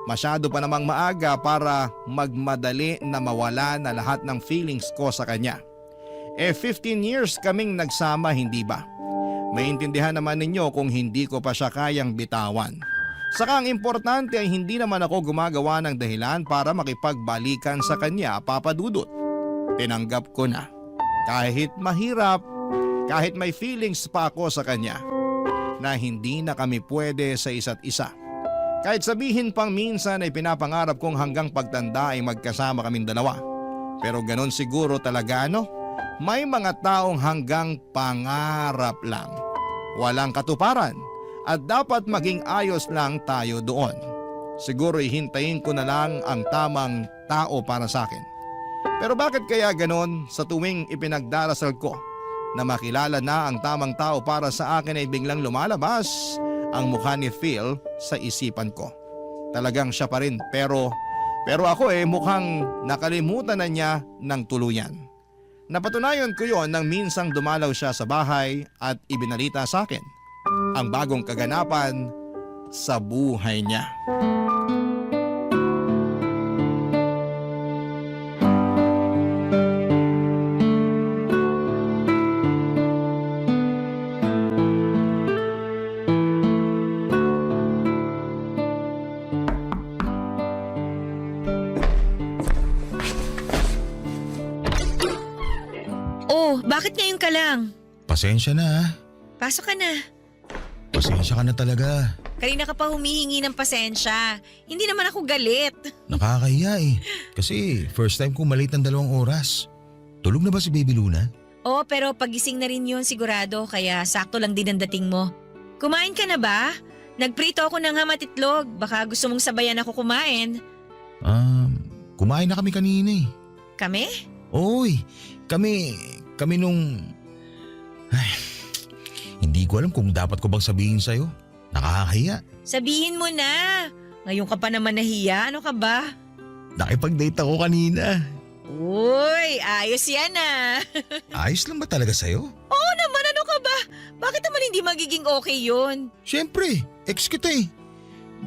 Masyado pa namang maaga para magmadali na mawala na lahat ng feelings ko sa kanya. 15 years kaming nagsama, hindi ba? Maintindihan naman ninyo kung hindi ko pa siya kayang bitawan. Saka ang importante ay hindi naman ako gumagawa ng dahilan para makipagbalikan sa kanya, papadudot. Tinanggap ko na. Kahit mahirap, kahit may feelings pa ako sa kanya, na hindi na kami pwede sa isa't isa. Kahit sabihin pang minsan ay pinapangarap kong hanggang pagtanda ay magkasama kaming dalawa. Pero ganon siguro talaga, no? May mga taong hanggang pangarap lang. Walang katuparan at dapat maging ayos lang tayo doon. Siguro ihintayin ko na lang ang tamang tao para sa akin. Pero bakit kaya ganon sa tuwing ipinagdarasal ko na makilala na ang tamang tao para sa akin ay biglang lumalabas ang mukha ni Phil sa isipan ko. Talagang siya pa rin pero ako mukhang nakalimutan na niya ng tuluyan. Napatunayan ko yon nang minsang dumalaw siya sa bahay at ibinalita sa akin ang bagong kaganapan sa buhay niya. Bakit ngayon ka lang? Pasensya na ha. Pasok ka na. Pasensya ka na talaga. Kanina ka pa humihingi ng pasensya. Hindi naman ako galit. Nakakahiya eh. Kasi first time ko malate ng 2 oras. Tulog na ba si Baby Luna? Oo, pero pagising na rin yun sigurado kaya sakto lang din ang dating mo. Kumain ka na ba? Nagprito ako ng ham at itlog. Baka gusto mong sabayan ako kumain. Kumain na kami kanina eh. Kami? Oy, kami nung... Ay, hindi ko alam kung dapat ko bang sabihin sa'yo. Nakakahiya. Sabihin mo na. Ngayon ka pa naman nahiya. Ano ka ba? Nakipag-date ako kanina. Uy, ayos yan ah. Ayos lang ba talaga sa'yo? Oo naman, ano ka ba? Bakit naman hindi magiging okay yun? Siyempre, ex kita eh.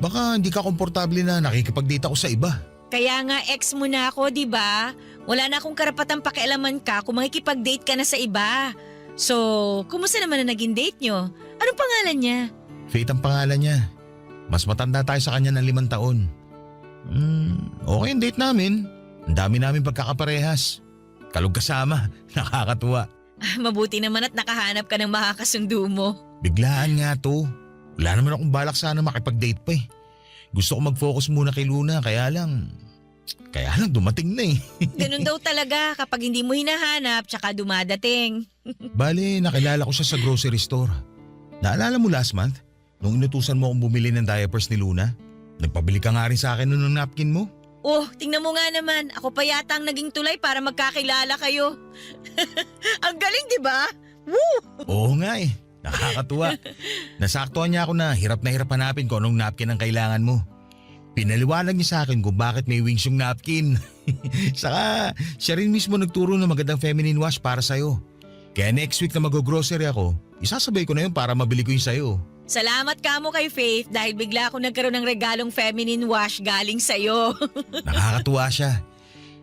Baka hindi ka komportable na nakikipag-date ako sa iba. Kaya nga ex mo na ako, di ba? Wala na akong karapatang pakialaman ka kung makikipag-date ka na sa iba. So, kumusta naman na naging date nyo? Anong pangalan niya? Faith ang pangalan niya. Mas matanda tayo sa kanya ng 5 taon. Okay ang date namin. Ang dami namin pagkakaparehas. Kalog kasama. Nakakatuwa. Mabuti naman at nakahanap ka ng makakasundo mo. Biglaan nga to. Wala naman akong balak sana makipag-date pa eh. Gusto ko mag-focus muna kay Luna kaya lang dumating na eh. Ganun daw talaga kapag hindi mo hinahanap tsaka dumadating. Bale, nakilala ko siya sa grocery store. Naalala mo last month? Nung inutusan mo akong bumili ng diapers ni Luna? Nagpabili ka nga rin sa akin nun ng napkin mo. Oh, tingnan mo nga naman. Ako pa yata ang naging tulay para magkakilala kayo. Ang galing, di ba? Woo! Oo nga eh. Nakakatuwa. Nasaktuhan niya ako na hirap hanapin kung anong napkin ang kailangan mo. Pinaliwanag niya sa akin kung bakit may wings yung napkin. Saka siya rin mismo nagturo ng magandang feminine wash para sa'yo. Kaya next week na mag-grocery ako, isasabay ko na yun para mabili ko yung sa'yo. Salamat ka mo kay Faith dahil bigla ako nagkaroon ng regalong feminine wash galing sa'yo. Nakakatuwa siya.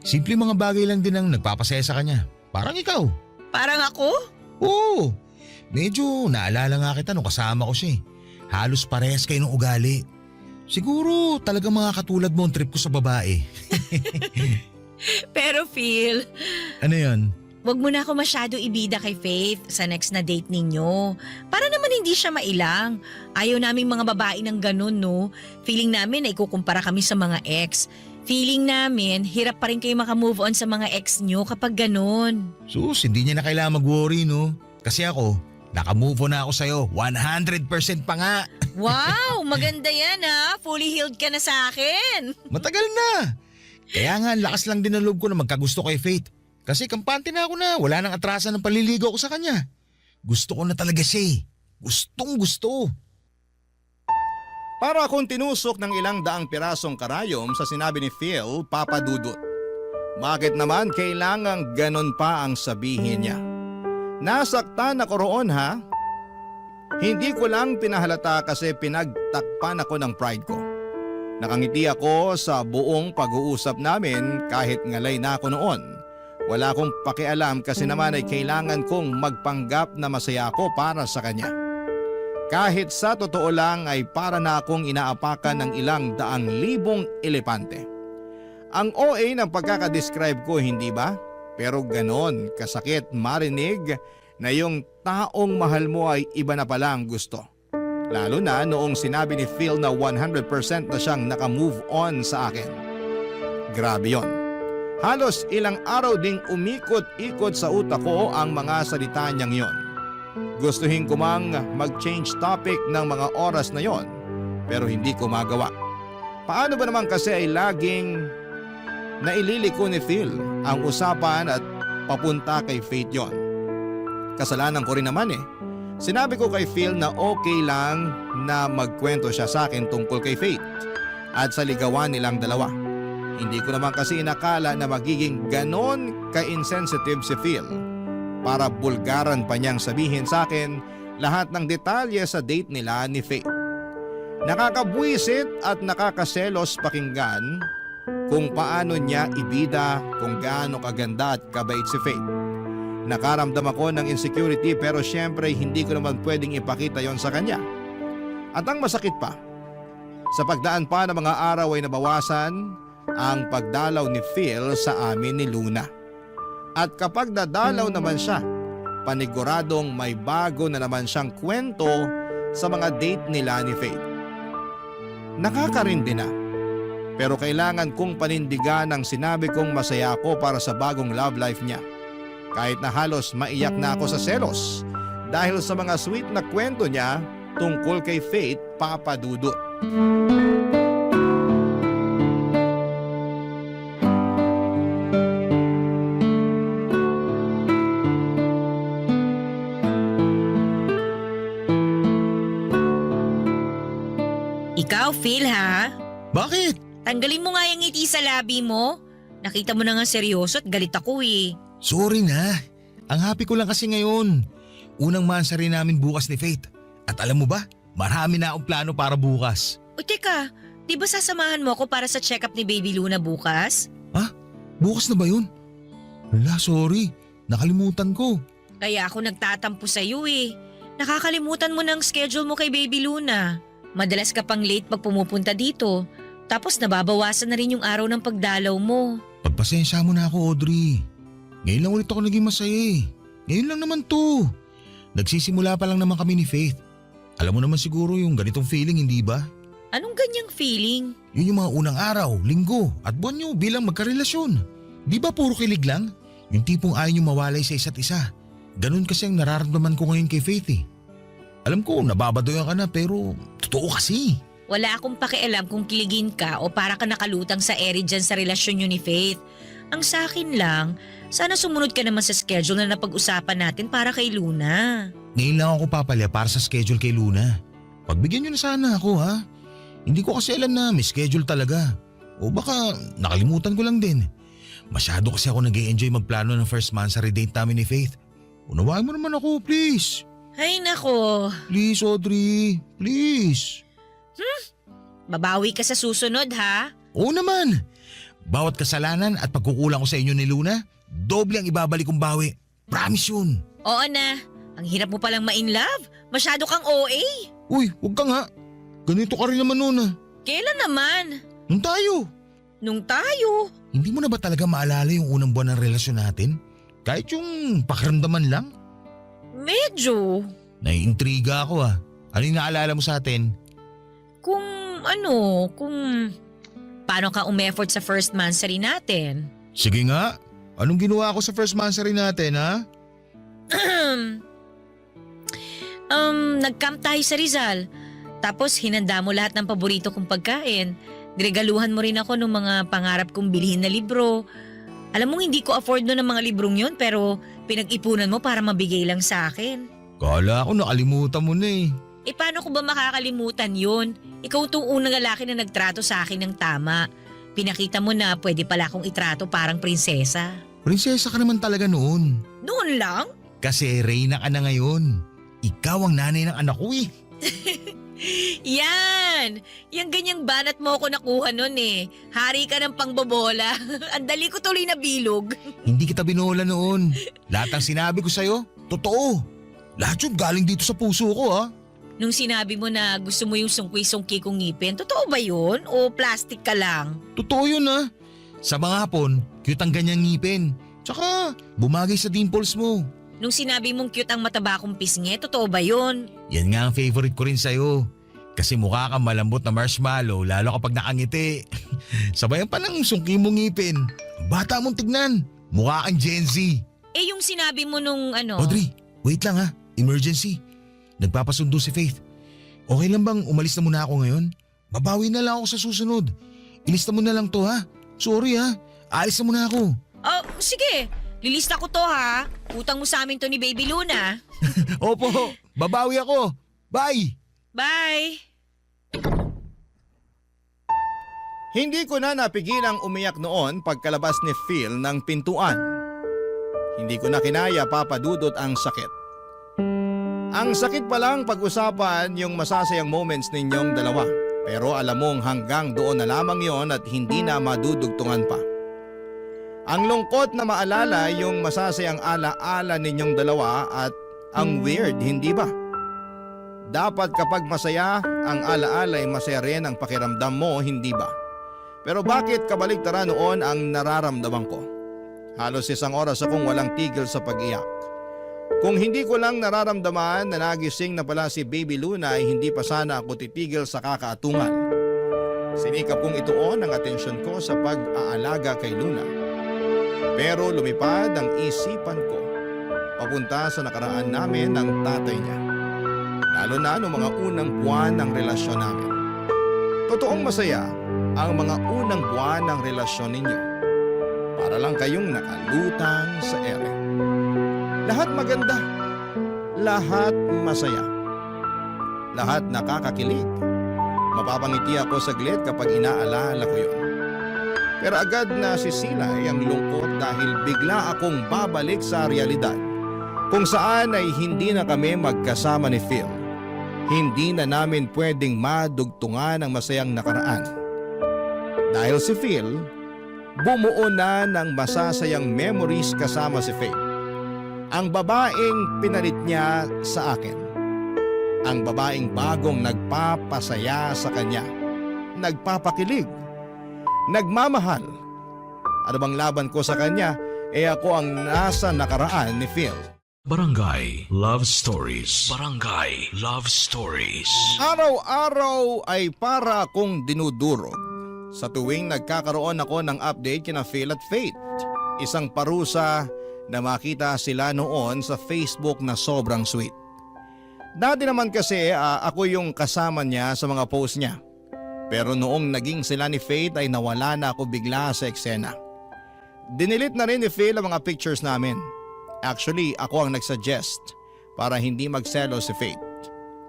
Simple mga bagay lang din ang nagpapasaya sa kanya. Parang ikaw. Parang ako? Oo. Medyo naalala nga kita nung kasama ko siya eh. Halos parehas kayo ng ugali. Siguro talagang mga katulad mo ang trip ko sa babae. Pero Phil, Ano yun? wag mo na ako masyado ibida kay Faith sa next na date ninyo. Para naman hindi siya mailang. Ayaw naming mga babae ng ganun, no? Feeling namin na ikukumpara kami sa mga ex. Feeling namin, hirap pa rin kayo makamove on sa mga ex nyo kapag ganun. Sus, hindi niya na kailangan mag-worry, no? Kasi ako, nakamove on na ako sa'yo. 100% pa nga. Wow, maganda yan ha. Fully healed ka na sa akin. Matagal na. Kaya nga, lakas lang din ang loob ko na magkagusto kay Faith. Kasi kampante na ako na wala nang atrasan ng paliligaw ko sa kanya. Gusto ko na talaga siya eh. Gustong gusto. Para akong tinusok ng ilang daang pirasong karayom sa sinabi ni Phil, Papa Dudut. Bakit naman kailangang ganon pa ang sabihin niya? Nasaktan ako roon ha? Hindi ko lang pinahalata kasi pinagtakpan ako ng pride ko. Nakangiti ako sa buong pag-uusap namin kahit ngalay na ako noon. Wala akong pakialam kasi naman ay kailangan kong magpanggap na masaya ako para sa kanya. Kahit sa totoo lang ay para na akong inaapakan ng ilang daang libong elepante. Ang OA ng pagkakadescribe ko, hindi ba? Pero ganon kasakit marinig na yung taong mahal mo ay iba na palang gusto. Lalo na noong sinabi ni Phil na 100% na siyang nakamove on sa akin. Grabe yon. Halos ilang araw ding umikot-ikot sa utak ko ang mga salita niyang yon. Gustuhin ko mang mag-change topic ng mga oras na yon, pero hindi ko magawa. Paano ba naman kasi ay laging naililiko ni Phil ang usapan at papunta kay Faith yon? Kasalanan ko rin naman eh. Sinabi ko kay Phil na okay lang na magkwento siya sa akin tungkol kay Faith at sa ligawan nilang dalawa. Hindi ko naman kasi inakala na magiging ganon ka-insensitive si Phil para bulgaran pa niyang sabihin sa akin lahat ng detalye sa date nila ni Faith. Nakakabwisit at nakakaselos pakinggan kung paano niya ibida kung gaano kaganda at kabait si Faith. Nakaramdam ako ng insecurity pero syempre hindi ko naman pwedeng ipakita yon sa kanya. At ang masakit pa, sa pagdaan pa ng mga araw ay nabawasan ang pagdalaw ni Phil sa amin ni Luna. At kapag dadalaw naman siya, paniguradong may bago na naman siyang kwento sa mga date nila ni Faith. Nakakarindi na. Pero kailangan kong panindigan ang sinabi kong masaya ako para sa bagong love life niya. Kahit na halos maiyak na ako sa selos dahil sa mga sweet na kwento niya tungkol kay Faith Papa Dudut. Ikaw, Phil, ha? Bakit? Tanggalin mo nga yung ngiti sa labi mo. Nakita mo na nga seryoso at galit ako eh. Sorry na. Ang happy ko lang kasi ngayon. Unang mansari namin bukas ni Faith. At alam mo ba, marami na akong plano para bukas. O teka, di ba sasamahan mo ako para sa check-up ni Baby Luna bukas? Ha? Bukas na ba yun? Wala, sorry. Nakalimutan ko. Kaya ako nagtatampo sa'yo eh. Nakakalimutan mo ng schedule mo kay Baby Luna. Madalas ka pang late pag pumupunta dito. Tapos nababawasan na rin yung araw ng pagdalaw mo. Pagpasensya mo na ako, Audrey. Ngayon lang ulit ako naging masaya eh. Ngayon lang naman to. Nagsisimula pa lang naman kami ni Faith. Alam mo naman siguro yung ganitong feeling, hindi ba? Anong ganyang feeling? Yun yung mga unang araw, linggo at buwan nyo bilang magkarelasyon. Di ba puro kilig lang? Yung tipong ayaw nyo mawalay sa isa't isa. Ganun kasi ang nararamdaman ko ngayon kay Faith eh. Alam ko, nababadoyan ka na pero totoo kasi. Wala akong pakialam kung kiligin ka o para ka nakalutang sa ere dyan sa relasyon nyo ni Faith. Ang sa akin lang, sana sumunod ka naman sa schedule na napag-usapan natin para kay Luna. Ngayon lang ako papalya para sa schedule kay Luna. Pagbigyan nyo na sana ako ha. Hindi ko kasi alam na may schedule talaga. O baka nakalimutan ko lang din. Masyado kasi ako nag-i-enjoy magplano ng first mansary date namin ni Faith. Unawain mo naman ako, please. Ay nako. Please, Audrey. Please. Babawi ka sa susunod ha? Oo naman. Bawat kasalanan at pagkukulang ko sa inyo ni Luna, doble ang ibabalik kong bawi. Promise yun. Oo na. Ang hirap mo palang ma-in love. Masyado kang OA. Uy, huwag ka nga. Ganito ka rin naman noon ah. Kailan naman? Nung tayo. Nung tayo? Hindi mo na ba talaga maalala yung unang buwan ng relasyon natin? Kahit yung pakiramdaman lang? Medyo. Naiintriga ako ah. Ano yung naalala mo sa atin? Kung paano ka umeffort sa first mansary natin? Sige nga. Anong ginawa ko sa first mansary natin ha? Nag-camp tayo sa Rizal. Tapos hinanda mo lahat ng paborito kong pagkain. Niregaluhan mo rin ako ng mga pangarap kong bilhin na libro. Alam mo hindi ko afford no ng mga librong yon pero pinag-ipunan mo para mabigay lang sa akin. Kala ko nakalimutan mo na eh. Eh paano ko ba makakalimutan yun? Ikaw itong unang lalaki na nagtrato sa akin ng tama. Pinakita mo na pwede pala akong itrato parang prinsesa. Prinsesa ka naman talaga noon. Noon lang? Kasi reyna ka na ngayon. Ikaw ang nanay ng anak ko eh. Yan! Yung ganyang banat mo ako nakuha nun eh. Hari ka ng pangbobola. Ang dali ko tuloy na bilog. Hindi kita binola noon. Lahat ng sinabi ko sa'yo, totoo. Lahat yun galing dito sa puso ko ha. Nung sinabi mo na gusto mo yung sungki-sungki kong ngipin, totoo ba yun? O plastic ka lang? Totoo yun ha. Sa mga hapon, cute ang ganyang ngipin. Tsaka bumagay sa dimples mo. Nung sinabi mong cute ang mataba kong pisngi, totoo ba yun? Yan nga ang favorite ko rin sa'yo. Kasi mukha kang malambot na marshmallow lalo kapag nakangiti. Sabayan pa ng sungki mong ngipin. Bata mong tignan. Mukha kang Gen Z. Eh yung sinabi mo nung ano… Audrey, wait lang ha. Emergency. Nagpapasundo si Faith. Okay lang bang umalis na muna ako ngayon? Babawi na lang ako sa susunod. Ilista mo na lang to ha. Sorry ha. Alis na muna ako. Oh, sige. Lilista ko to ha. Utang mo sa amin to ni Baby Luna. Opo. Babawi ako. Bye. Bye. Hindi ko na napigilang umiyak noon pagkalabas ni Phil ng pintuan. Hindi ko na kinaya papadudot ang sakit. Ang sakit palang pag-usapan yung masasayang moments ninyong dalawa. Pero alam mong hanggang doon na lamang yon at hindi na madudugtungan pa. Ang lungkot na maalala yung masasayang ala-ala ninyong dalawa at ang weird, hindi ba? Dapat kapag masaya, ang ala-ala ay masaya rin ang pakiramdam mo, hindi ba? Pero bakit kabaligtaran noon ang nararamdaman ko? Halos 1 oras akong walang tigil sa pag-iyak. Kung hindi ko lang nararamdaman na nagising na pala si Baby Luna ay hindi pa sana ako titigil sa kakaatungan. Sinikap kong ituon ang atensyon ko sa pag-aalaga kay Luna. Pero lumipad ang isipan ko papunta sa nakaraan namin ng tatay niya. Lalo na noong mga unang buwan ng relasyon namin. Totoong masaya ang mga unang buwan ng relasyon ninyo. Para lang kayong nakalutang sa ere. Lahat maganda. Lahat masaya. Lahat nakakakilig. Mapapangiti ako saglit kapag inaalala ko yun. Pero agad na sisilay ang lungkot dahil bigla akong babalik sa realidad kung saan ay hindi na kami magkasama ni Phil. Hindi na namin pwedeng madugtungan ang masayang nakaraan. Dahil si Phil, bumuo na ng masasayang memories kasama si Faith. Ang babaeng pinalit niya sa akin. Ang babaeng bagong nagpapasaya sa kanya. Nagpapakilig. Nagmamahal. Ano bang laban ko sa kanya, ako ang nasa nakaraan ni Phil. Barangay Love Stories. Barangay Love Stories. Araw-araw ay para akong dinudurog. Sa tuwing nagkakaroon ako ng update kina Phil at Faith. Isang parusa na makita sila noon sa Facebook na sobrang sweet. Dati naman kasi ako yung kasama niya sa mga post niya. Pero noong naging sila ni Faith ay nawala na ako bigla sa eksena. Dinilit na rin ni Phil ang mga pictures namin. Actually, ako ang nagsuggest para hindi magselos si Faith.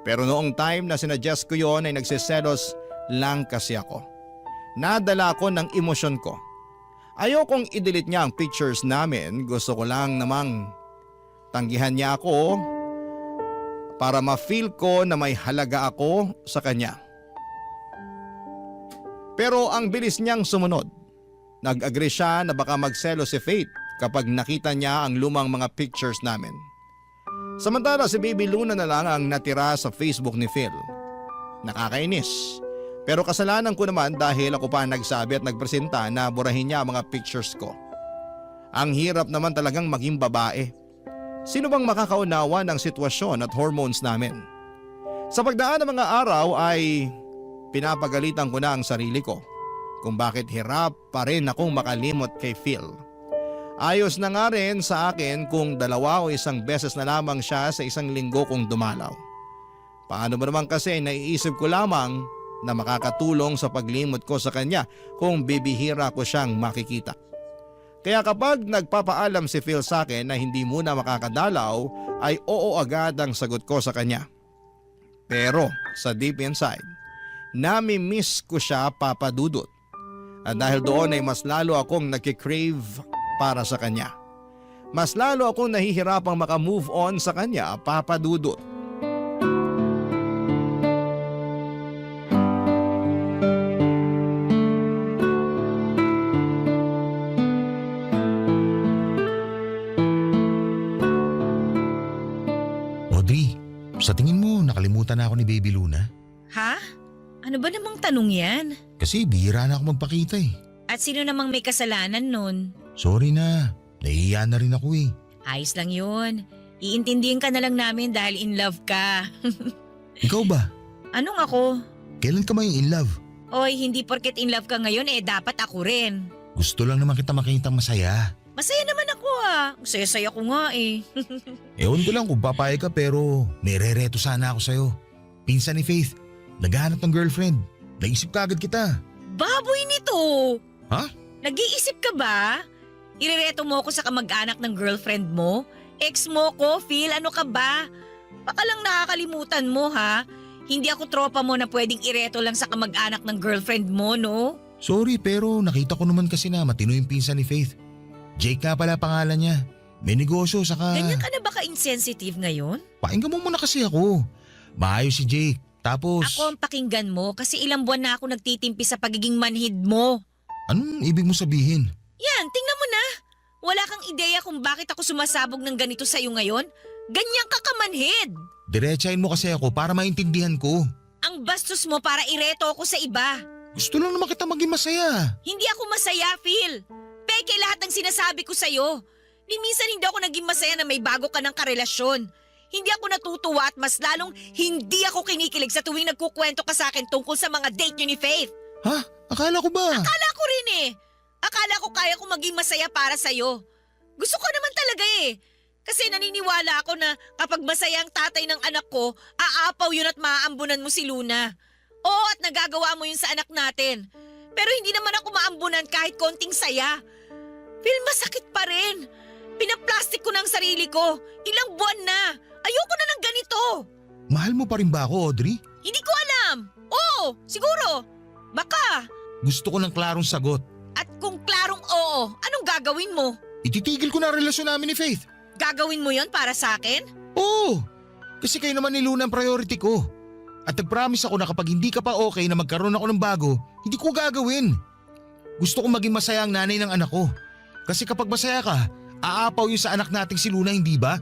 Pero noong time na sinuggest ko yon ay nagsiselos lang kasi ako. Nadala ako ng emosyon ko. Ayokong i-delete niya ang pictures namin, gusto ko lang namang tanggihan niya ako para ma-feel ko na may halaga ako sa kanya. Pero ang bilis niyang sumunod. Nag-agree siya na baka magselo si Faith kapag nakita niya ang lumang mga pictures namin. Samantala si Baby Luna na lang ang natira sa Facebook ni Phil. Nakakainis. Pero kasalanan ko naman dahil ako pa nagsabi at nagpresenta na burahin niya ang mga pictures ko. Ang hirap naman talagang maging babae. Sino bang makakaunawa ng sitwasyon at hormones namin? Sa pagdaan ng mga araw ay pinapagalitan ko na ang sarili ko kung bakit hirap pa rin akong makalimot kay Phil. Ayos na nga rin sa akin kung 2 o 1 beses na lamang siya sa isang linggo kong dumalaw. Paano ba naman kasi naiisip ko lamang na makakatulong sa paglimot ko sa kanya kung bibihira ko siyang makikita. Kaya kapag nagpapaalam si Phil sa akin na hindi muna makakadalaw ay oo agad ang sagot ko sa kanya. Pero sa deep inside, nami-miss ko siya papadudot. At dahil doon ay mas lalo akong nagkikrave para sa kanya. Mas lalo akong nahihirapang makamove on sa kanya papadudot. Sa tingin mo, nakalimutan na ako ni Baby Luna? Ha? Ano ba namang tanong yan? Kasi bihira na ako magpakita eh. At sino namang may kasalanan nun? Sorry na, nahihiya na rin ako eh. Ayos lang yun. Iintindihin ka na lang namin dahil in love ka. Ikaw ba? Anong ako? Kailan ka ba yung in love? Oy, hindi porket in love ka ngayon dapat ako rin. Gusto lang naman kita makita masaya. Masaya naman ako Saya-saya ko nga Ewan ko lang kung papayag ka pero may rereto sana ako sa'yo. Pinsan ni Faith, naghahanap ng girlfriend. Naisip ka agad kita. Baboy nito! Ha? Nag-iisip ka ba? Irereto mo ako sa kamag-anak ng girlfriend mo? Ex mo ko, Phil, ano ka ba? Baka lang nakakalimutan mo ha? Hindi ako tropa mo na pwedeng ireto lang sa kamag-anak ng girlfriend mo, no? Sorry pero nakita ko naman kasi na matino yung pinsan ni Faith. Jake nga pala pangalan niya. May negosyo saka… Ganyan ka na ba ka-insensitive ngayon? Pakinggan mo muna kasi ako. Maayos si Jake. Tapos… Ako ang pakinggan mo kasi ilang buwan na ako nagtitimpi sa pagiging manhid mo. Anong ibig mo sabihin? Yan, tingnan mo na. Wala kang ideya kung bakit ako sumasabog ng ganito sa'yo ngayon? Ganyan ka kamanhid. Diretsahin mo kasi ako para maintindihan ko. Ang bastos mo para ireto ako sa iba. Gusto lang naman kita maging masaya. Hindi ako masaya, Phil. Peke lahat ng sinasabi ko sa'yo. Ni minsan hindi ako naging masaya na may bago ka ng karelasyon. Hindi ako natutuwa at mas lalong hindi ako kinikilig sa tuwing nagkukwento ka sa akin tungkol sa mga date niyo ni Faith. Ha? Akala ko ba? Akala ko rin eh. Akala ko kaya kong maging masaya para sa'yo. Gusto ko naman talaga eh. Kasi naniniwala ako na kapag masaya ang tatay ng anak ko, aapaw yun at maaambunan mo si Luna. Oo, at nagagawa mo yun sa anak natin. Pero hindi naman ako maambunan kahit konting saya. Phil, masakit pa rin. Pinaplastic ko ng sarili ko. Ilang buwan na. Ayoko na ng ganito. Mahal mo pa rin ba ako, Audrey? Hindi ko alam. Oo, siguro. Baka. Gusto ko ng klarong sagot. At kung klarong oo, anong gagawin mo? Ititigil ko na ang relasyon namin ni Faith. Gagawin mo yon para sa akin? Oo! Kasi kayo naman ni Luna ang priority ko. At nag-promise ako na kapag hindi ka pa okay na magkaroon ako ng bago, hindi ko gagawin. Gusto kong maging masaya ang nanay ng anak ko. Kasi kapag masaya ka, aapaw yun sa anak nating si Luna, hindi ba?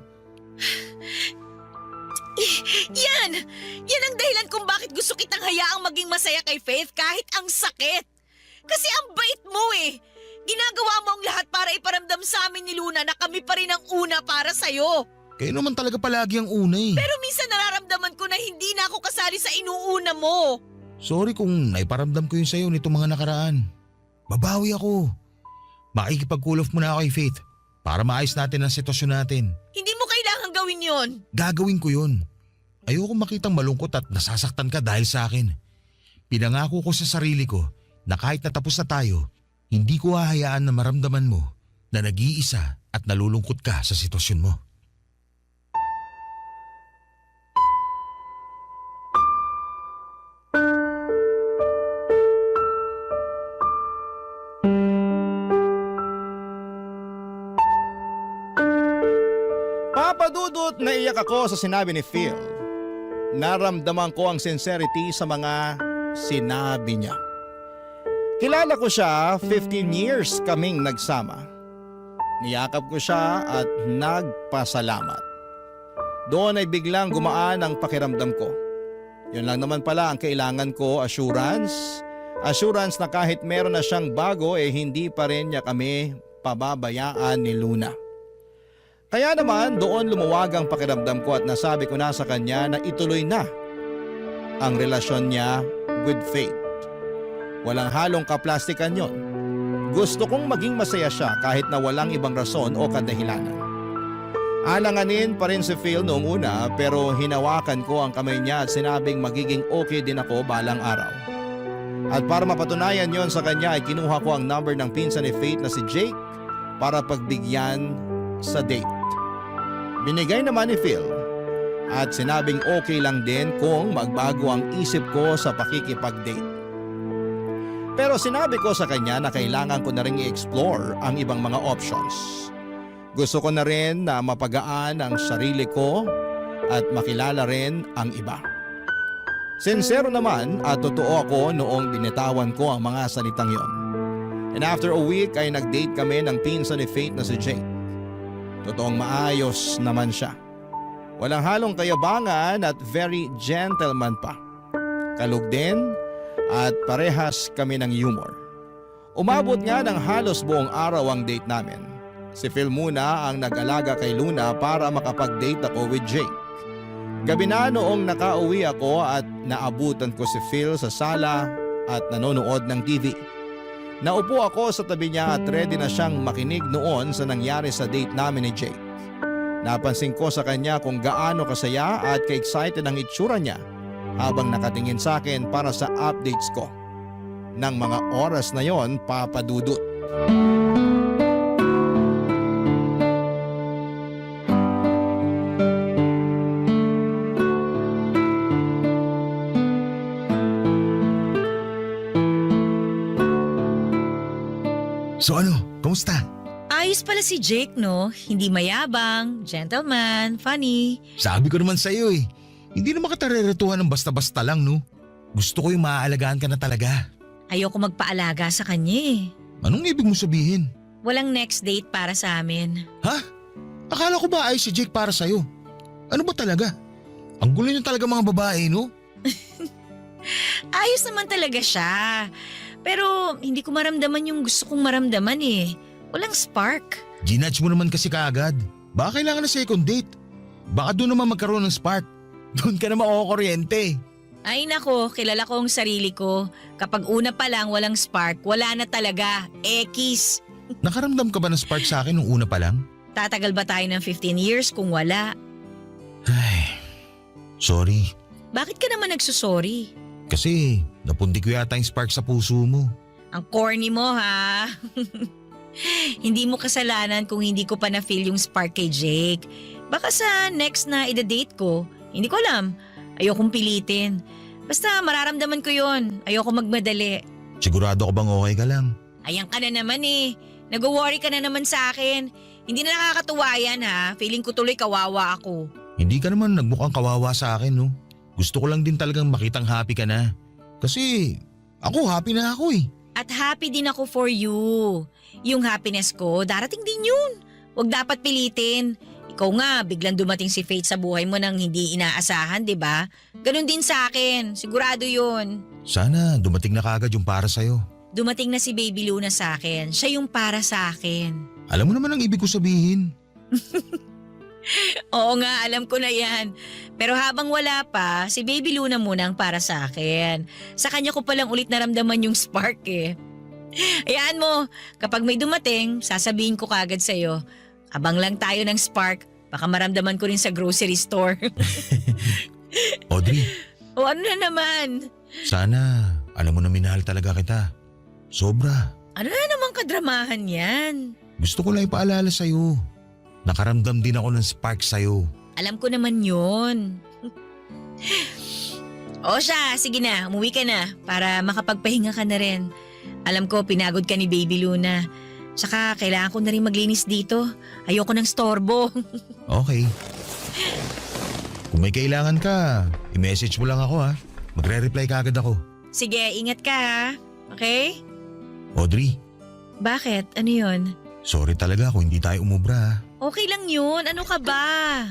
Yan! Yan ang dahilan kung bakit gusto kitang hayaang maging masaya kay Faith kahit ang sakit. Kasi ang bait mo eh. Ginagawa mo ang lahat para iparamdam sa amin ni Luna na kami pa rin ang una para sa'yo. Kayo naman talaga palagi ang una eh. Pero minsan nararamdaman ko na hindi na ako kasali sa inuuna mo. Sorry kung naiparamdam ko yun sa'yo nito mga nakaraan. Babawi ako. Makikipag-cool off muna ako kay Faith para maayos natin ang sitwasyon natin. Hindi mo kailangang gawin yon. Gagawin ko yun. Ayoko makitang malungkot at nasasaktan ka dahil sa akin. Pinangako ko sa sarili ko na kahit natapos na tayo, hindi ko hahayaan na maramdaman mo na nag-iisa at nalulungkot ka sa sitwasyon mo. Papadudot na iyak ako sa sinabi ni Phil. Naramdaman ko ang sincerity sa mga sinabi niya. Kilala ko siya, 15 years kaming nagsama. Niyakap ko siya at nagpasalamat. Doon ay biglang gumaan ang pakiramdam ko. Yun lang naman pala ang kailangan ko, assurance. Assurance na kahit meron na siyang bago hindi pa rin niya kami pababayaan ni Luna. Kaya naman doon lumuwag ang pakiramdam ko at nasabi ko na sa kanya na ituloy na ang relasyon niya with Faith. Walang halong kaplastikan yon. Gusto kong maging masaya siya kahit na walang ibang rason o kadahilanan. Alanganin pa rin si Phil noong una pero hinawakan ko ang kamay niya at sinabing magiging okay din ako balang araw. At para mapatunayan yon sa kanya ay kinuha ko ang number ng pinsan ni Faith na si Jake para pagbigyan sa date. Binigay naman ni Phil at sinabing okay lang din kung magbago ang isip ko sa pakikipag-date. Pero sinabi ko sa kanya na kailangan ko na rin i-explore ang ibang mga options. Gusto ko na rin na mapagaan ang sarili ko at makilala rin ang iba. Sincero naman at totoo ako noong binitawan ko ang mga salitang yon. And after a week ay nag-date kami ng pinsan ni Faith na si Jake. Totoong maayos naman siya. Walang halong kayabangan at very gentleman pa. Kalug din at parehas kami ng humor. Umabot nga ng halos buong araw ang date namin. Si Phil muna ang nag-alaga kay Luna para makapag-date ako with Jake. Gabi na noong nakauwi ako at naabutan ko si Phil sa sala at nanonood ng TV. Naupo ako sa tabi niya at ready na siyang makinig noon sa nangyari sa date namin ni Jake. Napansin ko sa kanya kung gaano kasaya at ka-excited ang itsura niya habang nakatingin sa akin para sa updates ko. Nang mga oras na yon, papadudot. So ano, kamusta? Ayos pala si Jake, no? Hindi mayabang, gentleman, funny. Sabi ko naman sa'yo hindi naman kita reretuhan ng basta-basta lang, no? Gusto ko yung maaalagaan ka na talaga. Ayoko magpaalaga sa kanya eh. Anong ibig mo sabihin? Walang next date para sa amin. Ha? Akala ko ba ay si Jake para sa'yo? Ano ba talaga? Ang gulo niyo talaga mga babae, no? Ayos naman talaga siya. Pero hindi ko maramdaman yung gusto kong maramdaman eh. Walang spark. Ginudge mo naman kasi kaagad. Baka kailangan na second date. Baka doon naman magkaroon ng spark. Doon ka na makukuryente. Ay nako, kilala ko ang sarili ko. Kapag una pa lang walang spark, wala na talaga. Ekis. Nakaramdam ka ba ng spark sa akin nung una pa lang? Tatagal ba tayo ng 15 years kung wala? Sorry. Bakit ka naman nagsusorry? Kasi napundi ko yata yung spark sa puso mo. Ang corny mo ha. Hindi mo kasalanan kung hindi ko pa na-feel yung spark kay Jake. Baka sa next na ida-date ko, hindi ko alam. Ayokong pilitin. Basta mararamdaman ko yon. Ayoko magmadali. Sigurado ka bang okay ka lang? Ayan ka na naman eh. Nag-worry ka na naman sa akin. Hindi na nakakatuwa yan ha. Feeling ko tuloy kawawa ako. Hindi ka naman nagmukhang kawawa sa akin, no? Gusto ko lang din talagang makitang happy ka na. Kasi ako happy na ako eh. At happy din ako for you. Yung happiness ko, darating din yun. Huwag dapat pilitin. Ikaw nga, biglang dumating si Fate sa buhay mo nang hindi inaasahan, di ba? Ganon din sa akin. Sigurado yun. Sana dumating na kagad yung para sa'yo. Dumating na si Baby Luna sa akin. Siya yung para sa akin. Alam mo naman ang ibig ko sabihin. Oo nga, alam ko na yan. Pero habang wala pa, si Baby Luna muna ang para sa akin. Sa kanya ko palang ulit naramdaman yung spark eh. Hayaan mo, kapag may dumating, sasabihin ko kagad sa'yo. Abang lang tayo ng spark, baka maramdaman ko rin sa grocery store. Audrey, O ano na naman? sana alam mo na minahal talaga kita. Sobra. Ano na naman kadramahan yan? Gusto ko lang ipaalala sa'yo. Nakaramdam din ako ng spark sa'yo. Alam ko naman yun. O siya, sige na, umuwi ka na para makapagpahinga ka na rin. Alam ko, pinagod ka ni Baby Luna. Saka kailangan ko na rin maglinis dito. Ayoko ng storbo. Okay. Kung may kailangan ka, i-message mo lang ako ha. Magre-reply ka agad ako. Sige, ingat ka ha. Okay? Audrey, Bakit? Ano yun? sorry talaga kung hindi tayo umubra ha. Okay lang yun. Ano ka ba?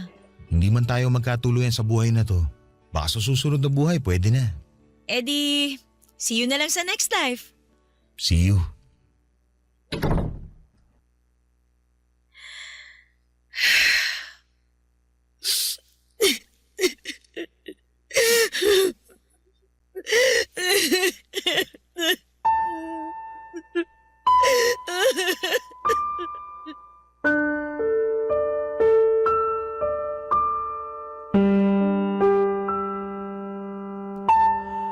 Hindi man tayo magkatuluyan sa buhay na to. Baka sa susunod na buhay, pwede na. Eddie, see you na lang sa next life. See you.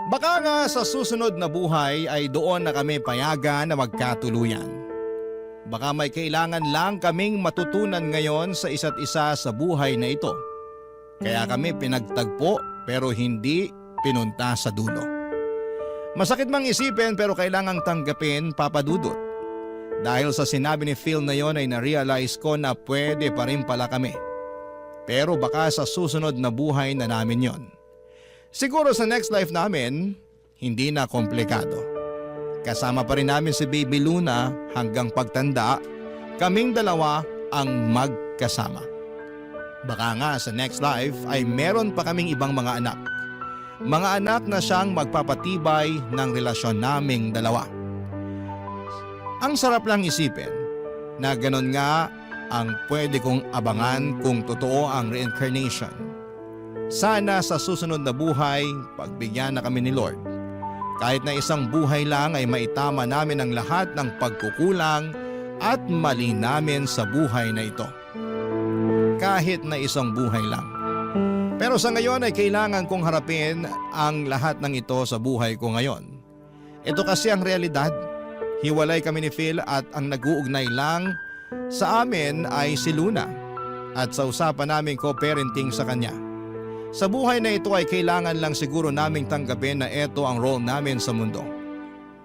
Baka nga sa susunod na buhay ay doon na kami payagan na magkatuluyan. Baka may kailangan lang kaming matutunan ngayon sa isa't isa sa buhay na ito. Kaya kami pinagtagpo pero hindi pinunta sa dulo. Masakit mang isipin pero kailangang tanggapin, Papa Dudut. Dahil sa sinabi ni Phil na yon ay na-realize ko na pwede pa rin pala kami. Pero baka sa susunod na buhay na namin yon. Siguro sa next life namin, hindi na komplikado. Kasama pa rin namin si Baby Luna hanggang pagtanda, kaming dalawa ang magkasama. Baka nga sa next life ay meron pa kaming ibang mga anak. Mga anak na siyang magpapatibay ng relasyon naming dalawa. Ang sarap lang isipin na ganon nga ang pwede kong abangan kung totoo ang reincarnation. Sana sa susunod na buhay, pagbigyan na kami ni Lord. Kahit na isang buhay lang ay maitama namin ang lahat ng pagkukulang at mali namin sa buhay na ito. Kahit na isang buhay lang. Pero sa ngayon ay kailangan kong harapin ang lahat ng ito sa buhay ko ngayon. Ito kasi ang realidad. Hiwalay kami ni Phil at ang nag-uugnay lang sa amin ay si Luna. At sa usapan namin co-parenting sa kanya. Sa buhay na ito ay kailangan lang siguro naming tanggapin na ito ang role namin sa mundo.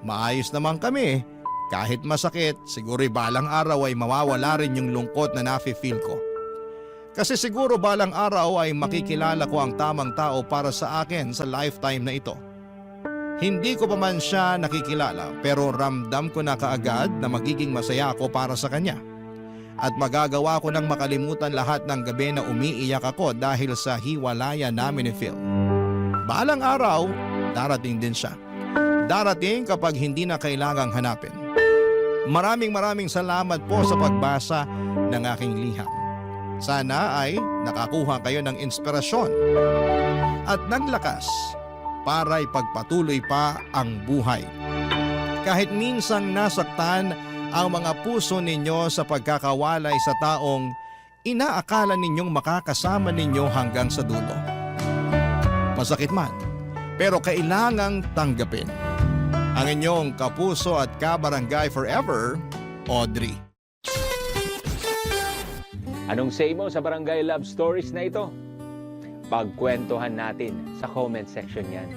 Maayos naman kami, kahit masakit, siguro balang araw ay mawawala rin yung lungkot na nafe-feel ko. Kasi siguro balang araw ay makikilala ko ang tamang tao para sa akin sa lifetime na ito. Hindi ko pa man siya nakikilala pero ramdam ko na kaagad na magiging masaya ako para sa kanya. At magagawa ko nang makalimutan lahat ng gabi na umiiyak ako dahil sa hiwalayan namin ni Phil. Balang araw, darating din siya. Darating kapag hindi na kailangang hanapin. Maraming salamat po sa pagbasa ng aking liham. Sana ay nakakuha kayo ng inspirasyon at ng lakas para ipagpatuloy pa ang buhay. Kahit minsang nasaktan ang mga puso ninyo sa pagkakawalay sa taong inaakala ninyong makakasama ninyo hanggang sa dulo. Masakit man, pero kailangang tanggapin. Ang inyong kapuso at kabarangay forever, Audrey. Anong say mo sa Barangay Love Stories na ito? Pagkwentuhan natin sa comment section yan.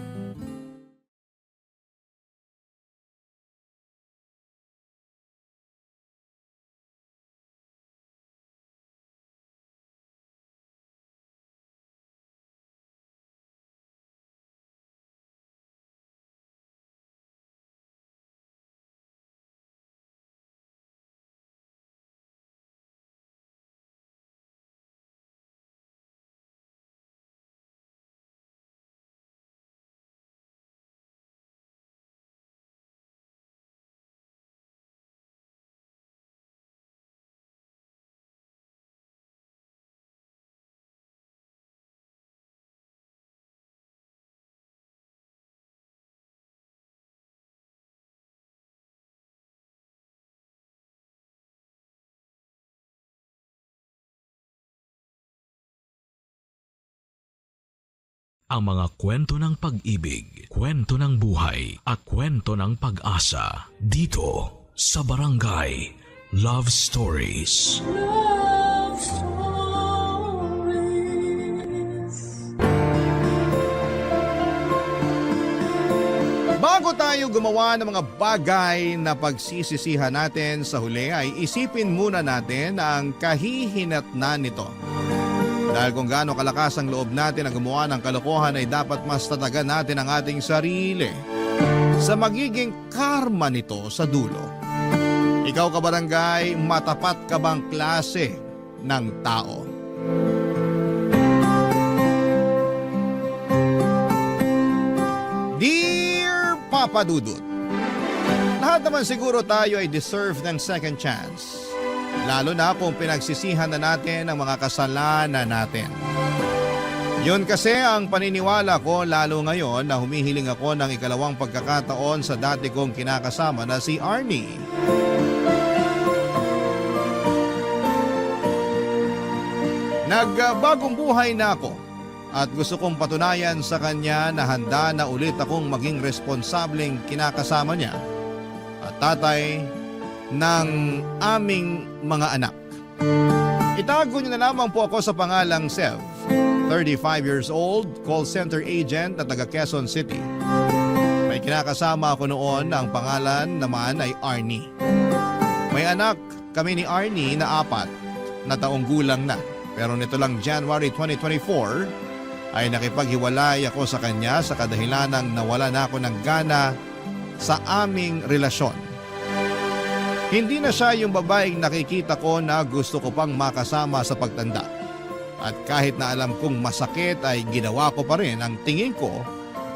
Ang mga kwento ng pag-ibig, kwento ng buhay, at kwento ng pag-asa dito sa Barangay Love Stories. Love Stories. Bago tayo gumawa ng mga bagay na pagsisisihan natin sa huli ay isipin muna natin ang kahihinatnan nito. Dahil kung gaano kalakas ang loob natin na gumawa ng kalokohan ay dapat mas tatagan natin ang ating sarili sa magiging karma nito sa dulo. Ikaw kabarangay, matapat ka bang klase ng tao? Dear Papa Dudut, lahat naman siguro tayo ay deserve ng second chance. Lalo na kung pinagsisihan na natin ang mga kasalanan natin. Yun kasi ang paniniwala ko lalo ngayon na humihiling ako ng ikalawang pagkakataon sa dati kong kinakasama na si Arnie. Nagbagong buhay na ako at gusto kong patunayan sa kanya na handa na ulit akong maging responsableng kinakasama niya at tatay ng aming mga anak. Itago niyo na lamang po ako sa pangalang Sev, 35 years old, call center agent na taga Quezon City. May kinakasama ako noon na ang pangalan naman ay Arnie. May anak kami ni Arnie na 4 na taong gulang na. Pero nito lang January 2024 ay nakipaghiwalay ako sa kanya sa kadahilanang nawala na ako ng gana sa aming relasyon. Hindi na siya yung babaeng nakikita ko na gusto ko pang makasama sa pagtanda. At kahit na alam kong masakit ay ginawa ko pa rin ang tingin ko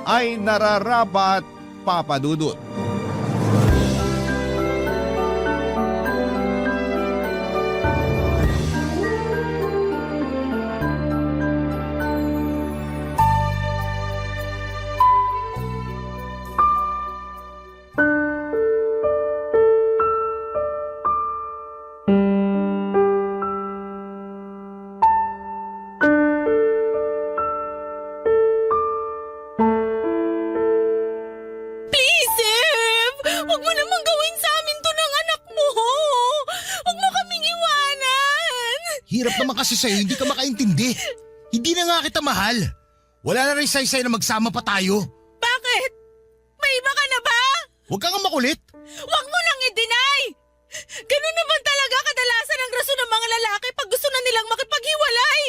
ay nararapat, Papa Dudut. Hirap naman kasi sa'yo, hindi ka makaintindi. Hindi na nga kita mahal. Wala na rin saysay na magsama pa tayo. Bakit? May iba ka na ba? Huwag kang makulit. Huwag mo nang i-deny! Ganun naman talaga kadalasan ang rason ng mga lalaki pag gusto na nilang makipaghiwalay.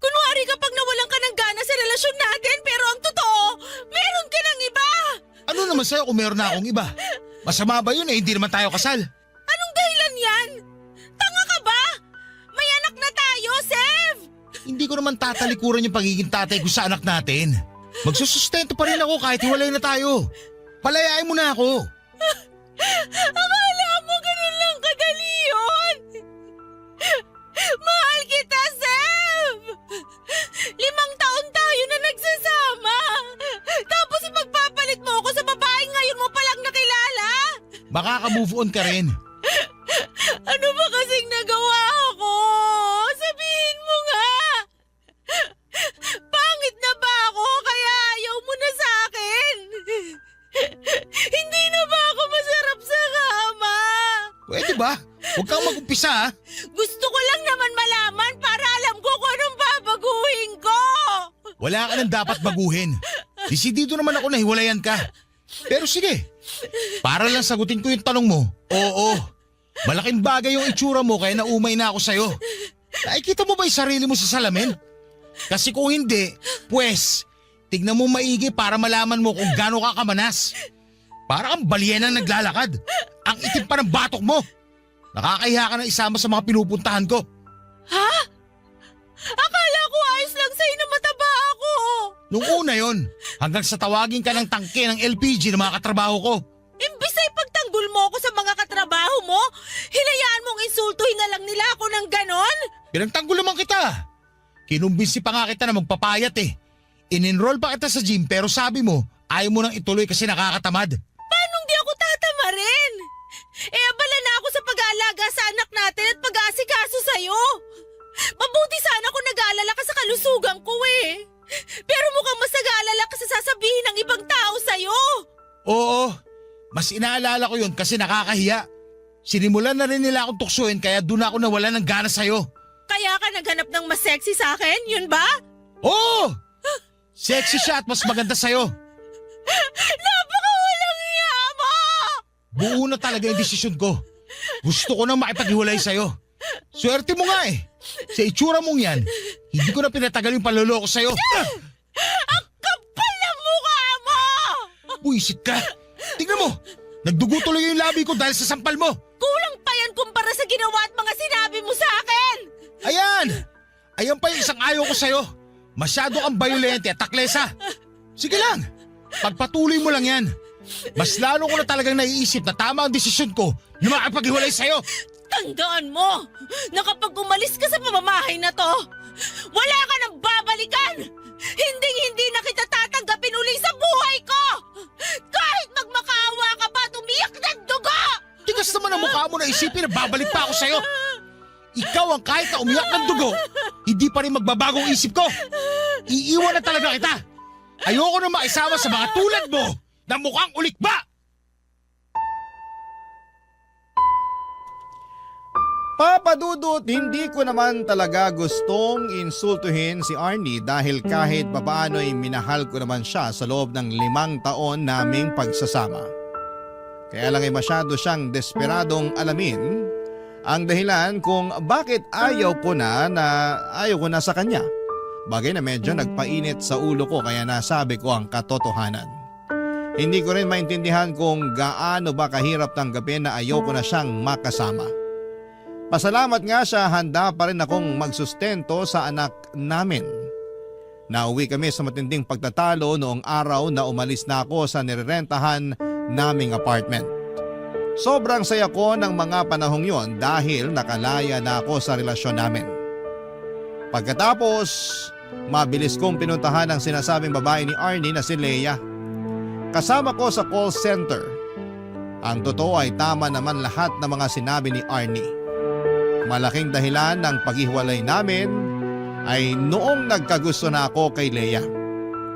Kunwari kapag nawalan ka ng gana sa relasyon natin pero ang totoo, meron ka ng iba. Ano naman sa'yo kung meron na akong iba? Masama ba yun hindi naman tayo kasal? Anong dahilan yan? Tanga ka ba? May anak na tayo, Sev! Hindi ko naman tatalikuran yung pagiging tatay ko sa anak natin. Magsusustento pa rin ako kahit hiwalay na tayo. Palayain mo na ako. Akala mo ganun lang kadali yun? Mahal kita, Sev! 5 taon tayo na nagsasama. Tapos ipagpapalit mo ako sa babaeng ngayon mo palang nakilala? Makaka-move on ka rin. Ano ba kasing nagawa ko? Sabihin mo nga! Pangit na ba ako kaya ayaw mo na sa akin? Hindi na ba ako masarap sa kama? Pwede ba? Huwag kang mag-umpisa ha. Gusto ko lang naman malaman para alam ko kung anong babaguhin ko. Wala ka nang dapat baguhin. Desidido naman ako na hiwalayan ka. Pero sige, para lang sagutin ko yung tanong mo. Oo, malaking bagay yung itsura mo kaya naumay na ako sa'yo. Nakikita mo ba yung sarili mo sa salamin? Kasi kung hindi, pues, tignan mo maigi para malaman mo kung gaano ka kamanas. Para kang balyenang naglalakad. Ang itim pa ng batok mo. Nakakahiya ka na isama sa mga pinupuntahan ko. Ha? Akala ko ayos lang sa'yo na mataba ako. Nung una yon, hanggang sa tawagin ka ng tangke ng LPG ng mga katrabaho ko. Imbis ay pagtanggol mo ako sa mga katrabaho mo, hinayaan mong insultuhin na lang nila ako ng ganon? Pinagtanggol naman kita. Kinumbinsi pa nga kita na magpapayat eh. In-enroll pa kita sa gym pero sabi mo, ayaw mo nang ituloy kasi nakakatamad. Paano di ako tatama rin? Abala na ako sa pag-aalaga sa anak natin at pag-aasikaso sa'yo. Mabuti sana kung nag-aalala ka sa kalusugan ko eh. Pero mukhang mas nag-aalala ka sa sasabihin ng ibang tao sa'yo. Oo, mas inaalala ko yun kasi nakakahiya. Sinimulan na rin nila akong tuksuin kaya doon ako nawala ng gana sa'yo. Kaya ka naghanap ng mas sexy sa akin, yun ba? Oo! Sexy siya at mas maganda sa'yo. Napakawalang iya mo! Buo na talaga yung desisyon ko. Gusto ko nang makipaghiwalay sa'yo. Swerte mo nga eh. Sa itsura mong yan, hindi ko na pinatagal yung panloloko sa'yo. Ang kapal ng mukha mo! Buisit ka. Tingnan mo, nagdugo tuloy yung labi ko dahil sa sampal mo. Kulang pa yan kumpara sa ginawa at mga sinabi mo sa akin! Ayan! Ayan pa yung isang ayaw ko sa'yo. Masyado kang bayolente at taklesa. Sige lang, pagpatuloy mo lang yan. Mas lalo ko na talagang naiisip na tama ang desisyon ko na makapaghiwalay sa'yo. Tandaan mo na kapag umalis ka sa pamamahay na to, wala ka nang babalikan! Hindi na kita tatanggapin uli sa buhay ko! Kahit magmakaawa ka pa at umiyak ng dugo! Tigas naman ang mukha mo na isipin na babalik pa ako sa'yo. Ikaw ang kahit na umiyak ng dugo, hindi pa rin magbabagong isip ko. Iiwan na talaga kita. Ayoko na maisama sa mga tulad mo na mukhang ulikba. Papadudot, hindi ko naman talaga gustong insultuhin si Arnie dahil kahit papaano ay minahal ko naman siya sa loob ng 5 taon naming pagsasama. Kaya lang ay masyado siyang desperadong alamin ang dahilan kung bakit ayaw ko na sa kanya. Bagay na medyo nagpainit sa ulo ko kaya nasabi ko ang katotohanan. Hindi ko rin maintindihan kung gaano ba kahirap tanggapin na ayaw ko na siyang makasama. Pasalamat nga siya, handa pa rin akong magsustento sa anak namin. Nauwi kami sa matinding pagtatalo noong araw na umalis na ako sa nirerentahan naming apartment. Sobrang saya ko ng mga panahong yon dahil nakalaya na ako sa relasyon namin. Pagkatapos, mabilis kong pinuntahan ang sinasabing babae ni Arnie na si Leia. Kasama ko sa call center. Ang totoo ay tama naman lahat ng mga sinabi ni Arnie. Malaking dahilan ng paghiwalay namin ay noong nagkagusto na ako kay Leia.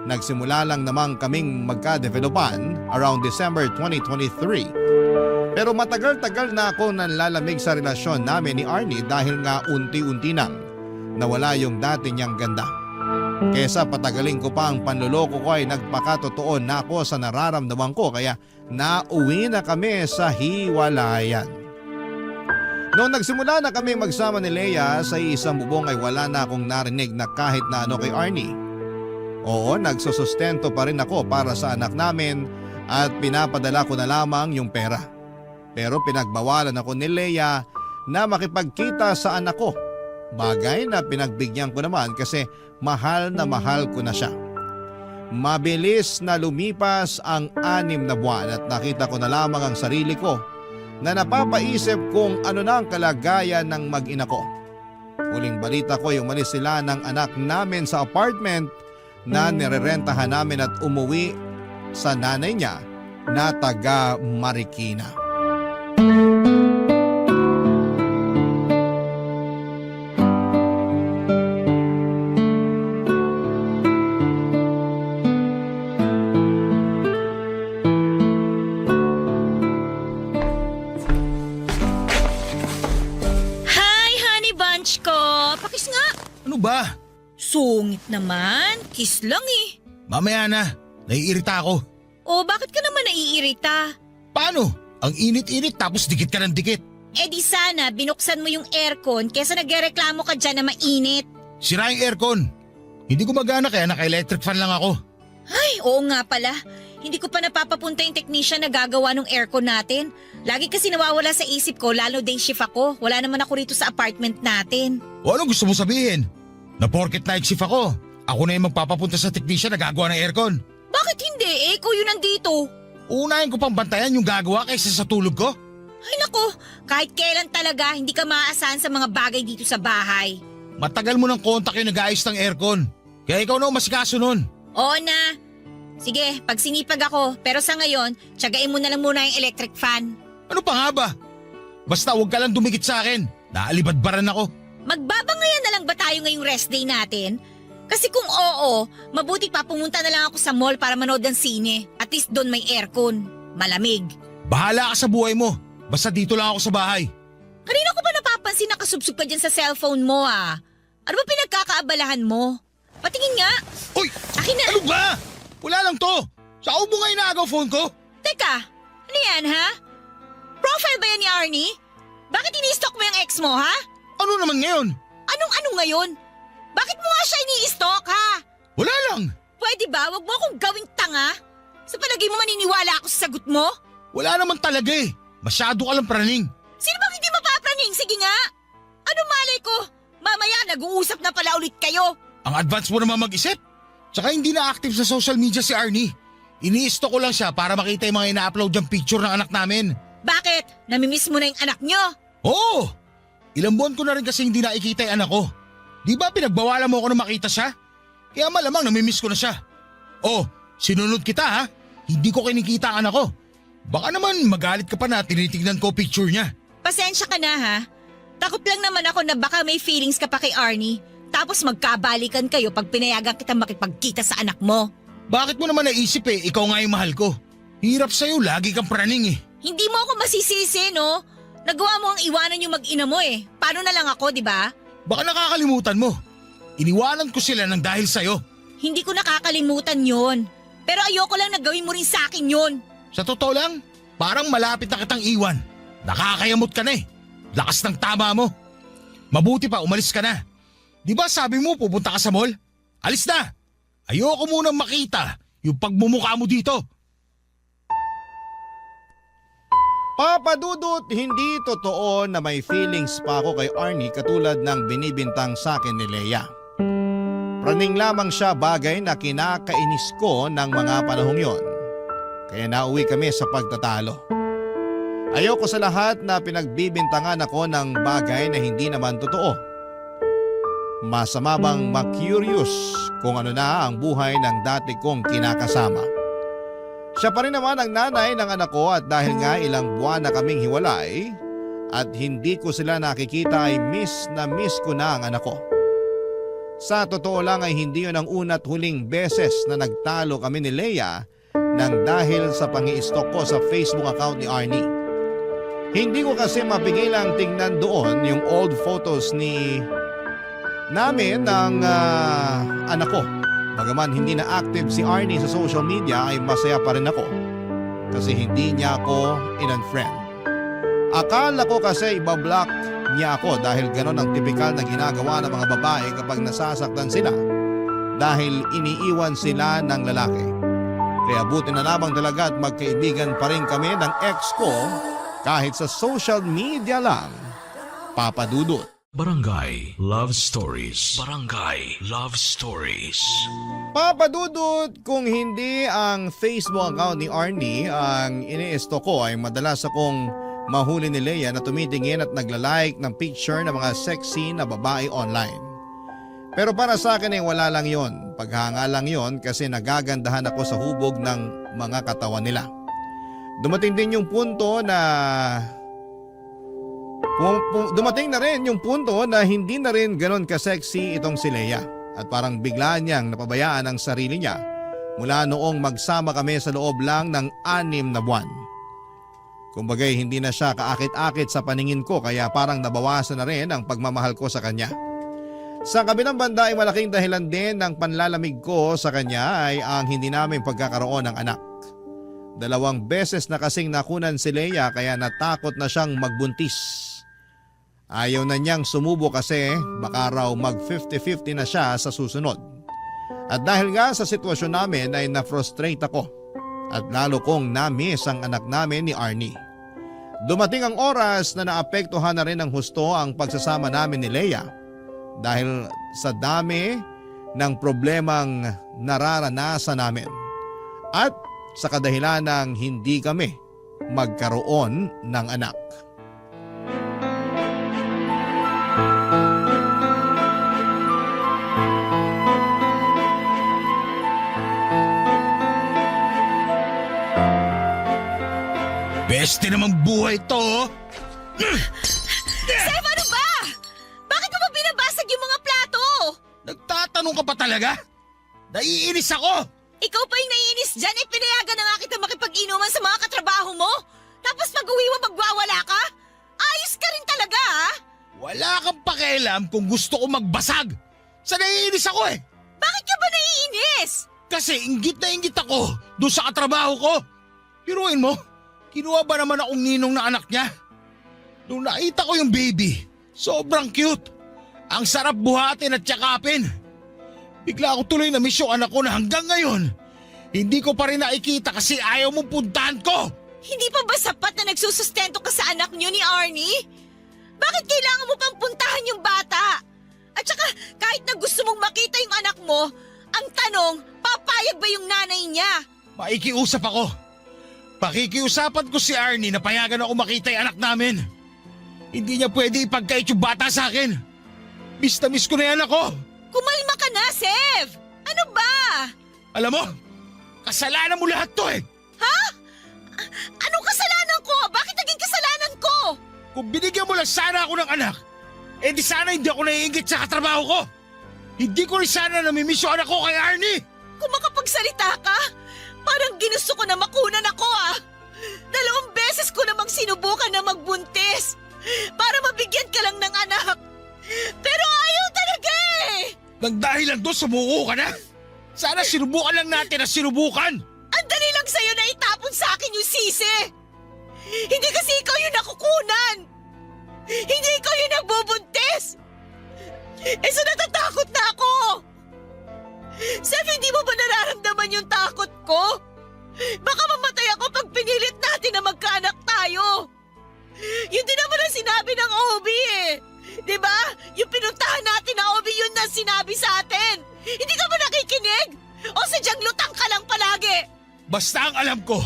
Nagsimula lang namang kaming magka-developan around December 2023. Pero matagal-tagal na ako nanlalamig sa relasyon namin ni Arnie dahil nga unti-unti nang nawala yung dati niyang ganda. Kesa patagalin ko pa ang panloloko ko ay nagpakatotoo na ako sa nararamdaman ko kaya nauwi na kami sa hiwalayan. Noong nagsimula na kami magsama ni Leia sa isang bubong ay wala na akong narinig na kahit na ano kay Arnie. Oo, nagsusustento pa rin ako para sa anak namin at pinapadala ko na lamang yung pera. Pero pinagbawalan ako ni Leia na makipagkita sa anak ko. Bagay na pinagbigyan ko naman kasi mahal na mahal ko na siya. Mabilis na lumipas ang 6 na buwan at nakita ko na lamang ang sarili ko na napapaisip kung ano na ang kalagayan ng mag-ina ko. Huling balita ko ay umalis sila ng anak namin sa apartment na nirerentahan namin at umuwi sa nanay niya na taga Marikina. Hi, honey bunch ko! Pakis nga! Ano ba? Sungit naman. Kiss lang eh. Mamaya na. Naiirita ako. O bakit ka naman naiirita? Paano? Ang init-init tapos dikit ka ng dikit. Eh di sana binuksan mo yung aircon kesa nagrereklamo ka dyan na mainit. Sira yung aircon. Hindi gumagana kaya naka-electric fan lang ako. Ay, oo nga pala. Hindi ko pa napapapunta yung technician na gagawa ng aircon natin. Lagi kasi nawawala sa isip ko, lalo day shift ako. Wala naman ako rito sa apartment natin. O ano gusto mo sabihin? Na porket night shift ako, ako na yung magpapapunta sa technician na gagawa ng aircon. Bakit hindi? Eh, ikaw yun nandito. Unahin ko pang bantayan yung gagawa kaysa sa tulog ko. Ay nako, kahit kailan talaga hindi ka maaasahan sa mga bagay dito sa bahay. Matagal mo ng kontak yung nag-aayos ng aircon. Kaya ikaw na umasikaso nun. Oo na. Sige, pag sinipag ako, pero sa ngayon, tiyagain mo na lang muna yung electric fan. Ano pa nga ba? Basta huwag ka lang dumikit sa akin. Naalibadbaran ako. Magbabangayan na lang ba tayo ngayong rest day natin? Kasi kung oo, mabuti pa pumunta na lang ako sa mall para manood ng sine. At least doon may aircon. Malamig. Bahala ka sa buhay mo. Basta dito lang ako sa bahay. Kanina ko ba napapansin na kasubsub ka dyan sa cellphone mo ah? Ano ba pinagkakaabalahan mo? Patingin nga. Uy! Akin na. Ano ba? Wala lang to. Sa ubo nga inaagaw phone ko. Teka, ano yan ha? Profile ba yan ni Arnie? Bakit ini-stalk mo yung ex mo ha? Ano naman ngayon? Anong ngayon? Bakit mo nga siya ini-stalk ha? Wala lang. Pwede ba? Wag mo akong gawing tanga. Sa palagay mo maniniwala ako sa sagot mo? Wala naman talaga eh. Masyado ka lang praning. Sino bang hindi mapapraning? Sige nga. Ano malay ko? Mamaya nag-uusap na pala ulit kayo. Ang advance mo naman mag-isip. Tsaka hindi na active sa social media si Arnie. Ini-stalk ko lang siya para makita yung mga ina-upload yung picture ng anak namin. Bakit? Namimiss mo na yung anak nyo? Oo! Ilang buwan ko na rin kasi hindi nakikita yung anak ko. Di ba pinagbawalan mo ako na makita siya? Kaya malamang namimiss ko na siya. Oh, sinunod kita ha? Hindi ko kinikita ang anak ko. Baka naman magalit ka pa na tinitignan ko picture niya. Pasensya ka na ha. Takot lang naman ako na baka may feelings ka pa kay Arnie. Tapos magkabalikan kayo pag pinayagan kita makipagkita sa anak mo. Bakit mo naman naisip eh, ikaw nga yung mahal ko. Hirap sa'yo, lagi kang praning eh. Hindi mo ako masisisi no? Nagawa mo ang iwanan yung mag-ina mo eh. Paano na lang ako, di ba? Baka nakakalimutan mo. Iniwanan ko sila ng dahil sa'yo. Hindi ko nakakalimutan yon. Pero ayoko lang na gawin mo rin sa akin yon. Sa totoo lang, parang malapit na kitang iwan. Nakakayamot ka na eh. Lakas ng tama mo. Mabuti pa, umalis ka na. Di ba sabi mo pupunta ka sa mall? Alis na! Ayoko munang makita yung pagmumukha mo dito. Papa Dudut, hindi totoo na may feelings pa ako kay Arnie katulad ng binibintang sa akin ni Leia. Praning lamang siya, bagay na kinakainis ko ng mga panahong yon. Kaya nauwi kami sa pagtatalo. Ayoko sa lahat na pinagbibintangan ako ng bagay na hindi naman totoo. Masama bang ma-curious kung ano na ang buhay ng dati kong kinakasama? Siya pa rin naman ang nanay ng anak ko at dahil nga ilang buwan na kaming hiwalay at hindi ko sila nakikita ay miss ko na ang anak ko. Sa totoo lang ay hindi yun ang una't huling beses na nagtalo kami ni Leia nang dahil sa pang-i-stalk ko sa Facebook account ni Arnie. Hindi ko kasi mapigilang tingnan doon yung old photos namin ng anak ko. Bagaman hindi na active si Arnie sa social media ay masaya pa rin ako kasi hindi niya ako in-unfriend. Akala ko kasi ibablock niya ako dahil ganon ang tipikal na ginagawa ng mga babae kapag nasasaktan sila dahil iniiwan sila ng lalaki. Kaya buti na lamang talaga at magkaibigan pa rin kami ng ex ko kahit sa social media lang. Papa Dudut. Barangay Love Stories. Barangay Love Stories. Papa Dudut, kung hindi ang Facebook account ni Arnie ang ini-stalk ko ay madalas akong mahuli ni Leia na tumitingin at naglalike ng picture ng mga sexy na babae online. Pero para sa akin ay wala lang yon. Paghanga lang yon kasi nagagandahan ako sa hubog ng mga katawan nila. Dumating din yung punto na dumating na rin yung punto na hindi na rin ganon ka-sexy itong si Leia at parang bigla niyang napabayaan ang sarili niya mula noong magsama kami sa loob lang ng 6 na buwan. Kumbagay hindi na siya kaakit-akit sa paningin ko kaya parang nabawasan na rin ang pagmamahal ko sa kanya. Sa kabilang banda ay malaking dahilan din ng panlalamig ko sa kanya ay ang hindi namin pagkakaroon ng anak. 2 beses na kasing nakunan si Leia kaya natakot na siyang magbuntis. Ayaw na niyang sumubo kasi baka raw mag 50-50 na siya sa susunod. At dahil nga sa sitwasyon namin ay na-frustrate ako at lalo kong na-miss ang anak namin ni Arnie. Dumating ang oras na naapektuhan na rin ng husto ang pagsasama namin ni Leia dahil sa dami ng problemang nararanasan namin at sa kadahilan ng hindi kami magkaroon ng anak. Beste namang buhay to. Sef, ano ba? Bakit mo ba binabasag yung mga plato? Nagtatanong ka pa talaga? Naiinis ako. Ikaw pa yung naiinis dyan, pinayagan na nga kita makipag-inuman sa mga katrabaho mo. Tapos pag-uwi mo magwawala ka? Ayos ka rin talaga, ha? Wala kang pakialam kung gusto ko magbasag. Sa naiinis ako eh. Bakit ka ba naiinis? Kasi inggit na inggit ako doon sa katrabaho ko. Piruin mo, kinuha ba naman akong ninong na anak niya? Nung nakita ko yung baby, sobrang cute. Ang sarap buhatin at yakapin. Bigla ako tuloy na miss yung anak ko na hanggang ngayon, hindi ko pa rin nakikita kasi ayaw mong puntahan ko. Hindi pa ba sapat na nagsusustento ka sa anak niyo ni Arnie? Bakit kailangan mo pang puntahan yung bata? At saka kahit na gusto mong makita yung anak mo, ang tanong, papayag ba yung nanay niya? Maikiusap ako. Pakikiusapan ko si Arnie na payagan ako makita yung anak namin. Hindi niya pwede ipagkait yung bata sa akin. Miss na miss ko na yung anak ko. Kumalma ka na, Sev! Ano ba? Alam mo, kasalanan mo lahat to eh. Ha? Anong kasalanan ko? Bakit naging kasalanan ko? Kung binigyan mo lang sana ako ng anak, eh di sana hindi ako naiingit sa katrabaho ko. Hindi ko rin sana namimiss yung anak ko kay Arnie. Kung makapagsalita ka, parang ginusto ko na makunan ako ah. 2 beses ko namang sinubukan na magbuntis para mabigyan ka lang ng anak. Pero ayaw talaga eh! Nang dahil lang doon sumuko ka na? Sana sinubukan lang natin na sinubukan. Ang dali lang sa'yo na itapon sa akin yung sisi. Hindi kasi ikaw yung nakukunan. Hindi ikaw yung nagbubuntis. Eh so natatakot na ako. Sef, hindi mo ba nararamdaman yung takot ko? Baka mamatay ako pag pinilit natin na magkaanak tayo. Yun din naman ang sinabi ng OB eh. Diba? Yung pinuntahan natin na OB yun na sinabi sa atin. Hindi ka ba nakikinig? O sadyang lutang ka lang palagi? Basta ang alam ko,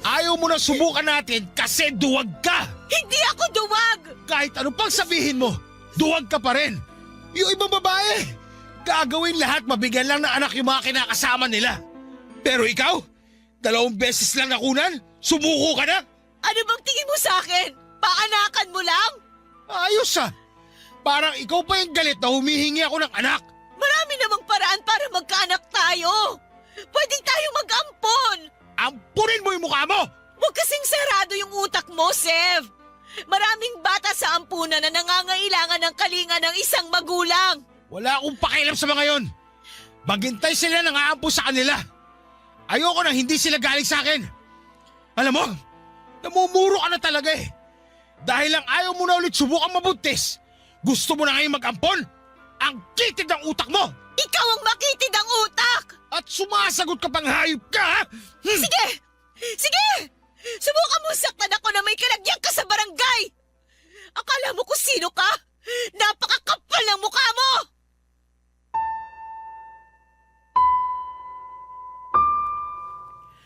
ayaw mo na subukan natin kasi duwag ka. Hindi ako duwag! Kahit ano pang sabihin mo, duwag ka pa rin. Yung ibang babae, gagawin lahat mabigyan lang ng anak yung mga kinakasama nila. Pero ikaw, 2 beses lang nakunan, sumuko ka na. Ano bang tingin mo sa akin? Paanakan mo lang? Ayos ah. Parang ikaw pa yung galit na humihingi ako ng anak. Marami namang paraan para magkaanak tayo. Pwedeng tayo mag-ampon. Ampunin mo yung mukha mo! Huwag kasing sarado yung utak mo, Sev. Maraming bata sa ampunan na nangangailangan ng kalinga ng isang magulang. Wala akong pakialam sa mga yon. Maghintay sila nang aampo sa kanila. Ayoko na hindi sila galing sa akin. Alam mo, namumuro ka na talaga eh. Dahil lang ayaw mo na ulit subukan mabuntis. Gusto mo na ngayon mag-ampon? Ang kitid ng utak mo! Ikaw ang makitid ang utak! At sumasagot ka pang hayop ka, ha? Sige! Sige! Subukan mo saktan ako na may kalagyan ka sa barangay! Akala mo kung sino ka? Napakakapal ng mukha mo!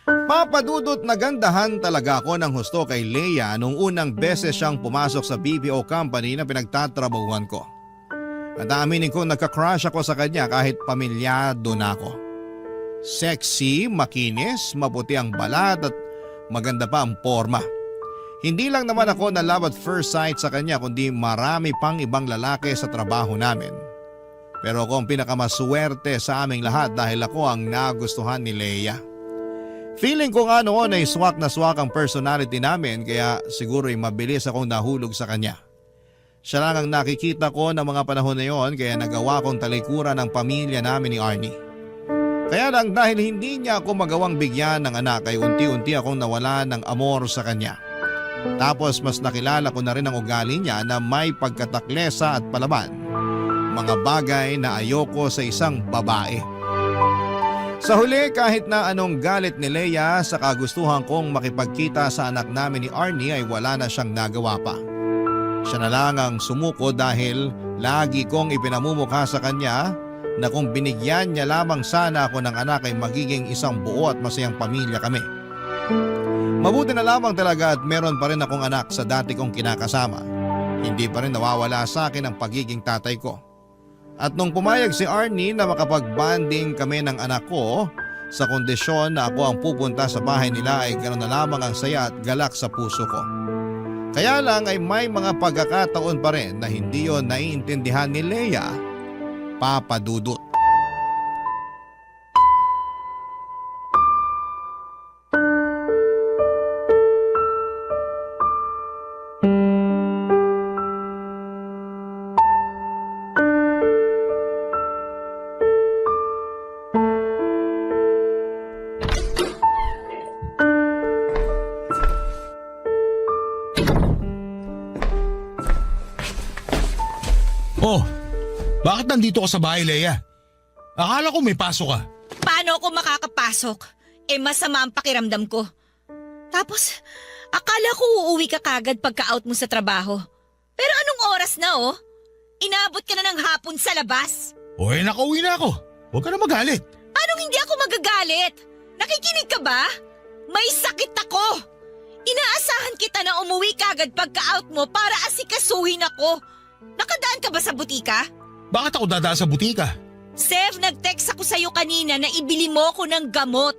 Papadudot nagandahan talaga ako ng husto kay Leia nung unang beses siyang pumasok sa BPO company na pinagtatrabahuan ko. At aminin ko nagka-crush ako sa kanya kahit pamilyado na ako. Sexy, makinis, maputi ang balat at maganda pa ang forma. Hindi lang naman ako na love at first sight sa kanya kundi marami pang ibang lalaki sa trabaho namin. Pero ako ang pinakamaswerte sa aming lahat dahil ako ang nagustuhan ni Leia. Feeling ko nga noon ay swak na swak ang personality namin kaya siguro ay mabilis akong nahulog sa kanya. Siya lang ang nakikita ko ng mga panahon na yon kaya nagawa kong talikuran ang pamilya namin ni Arnie. Kaya lang dahil hindi niya ako magawang bigyan ng anak ay unti-unti akong nawala ng amor sa kanya. Tapos mas nakilala ko na rin ang ugali niya na may pagkataklesa at palaban. Mga bagay na ayoko sa isang babae. Sa huli kahit na anong galit ni Leia sa kagustuhan kong makipagkita sa anak namin ni Arnie ay wala na siyang nagawa pa. Siya na lang ang sumuko dahil lagi kong ipinamumukha sa kanya na kung binigyan niya lamang sana ako ng anak ay magiging isang buo at masayang pamilya kami. Mabuti na lamang talaga at meron pa rin akong anak sa dati kong kinakasama. Hindi pa rin nawawala sa akin ang pagiging tatay ko. At nung pumayag si Arnie na makapag-bonding kami ng anak ko, sa kondisyon na ako ang pupunta sa bahay nila ay ganoon na lamang ang saya at galak sa puso ko. Kaya lang ay may mga pagkakataon pa rin na hindi yon naiintindihan ni Leia, Papa Dudut. Oh, bakit nandito ka sa bahay, Leia? Akala ko may pasok ka. Paano ako makakapasok? Masama ang pakiramdam ko. Tapos, akala ko uuwi ka kagad pagka-out mo sa trabaho. Pero anong oras na Inaabot ka na ng hapon sa labas. Nakauwi na ako. Huwag ka na magalit. Anong hindi ako magagalit? Nakikinig ka ba? May sakit ako. Inaasahan kita na umuwi kagad pagka-out mo para asikasuhin ako. Nakadaan ka ba sa butika? Bakit ako dadaan sa butika? Sev, nag-text ako sa'yo kanina na ibili mo ako ng gamot.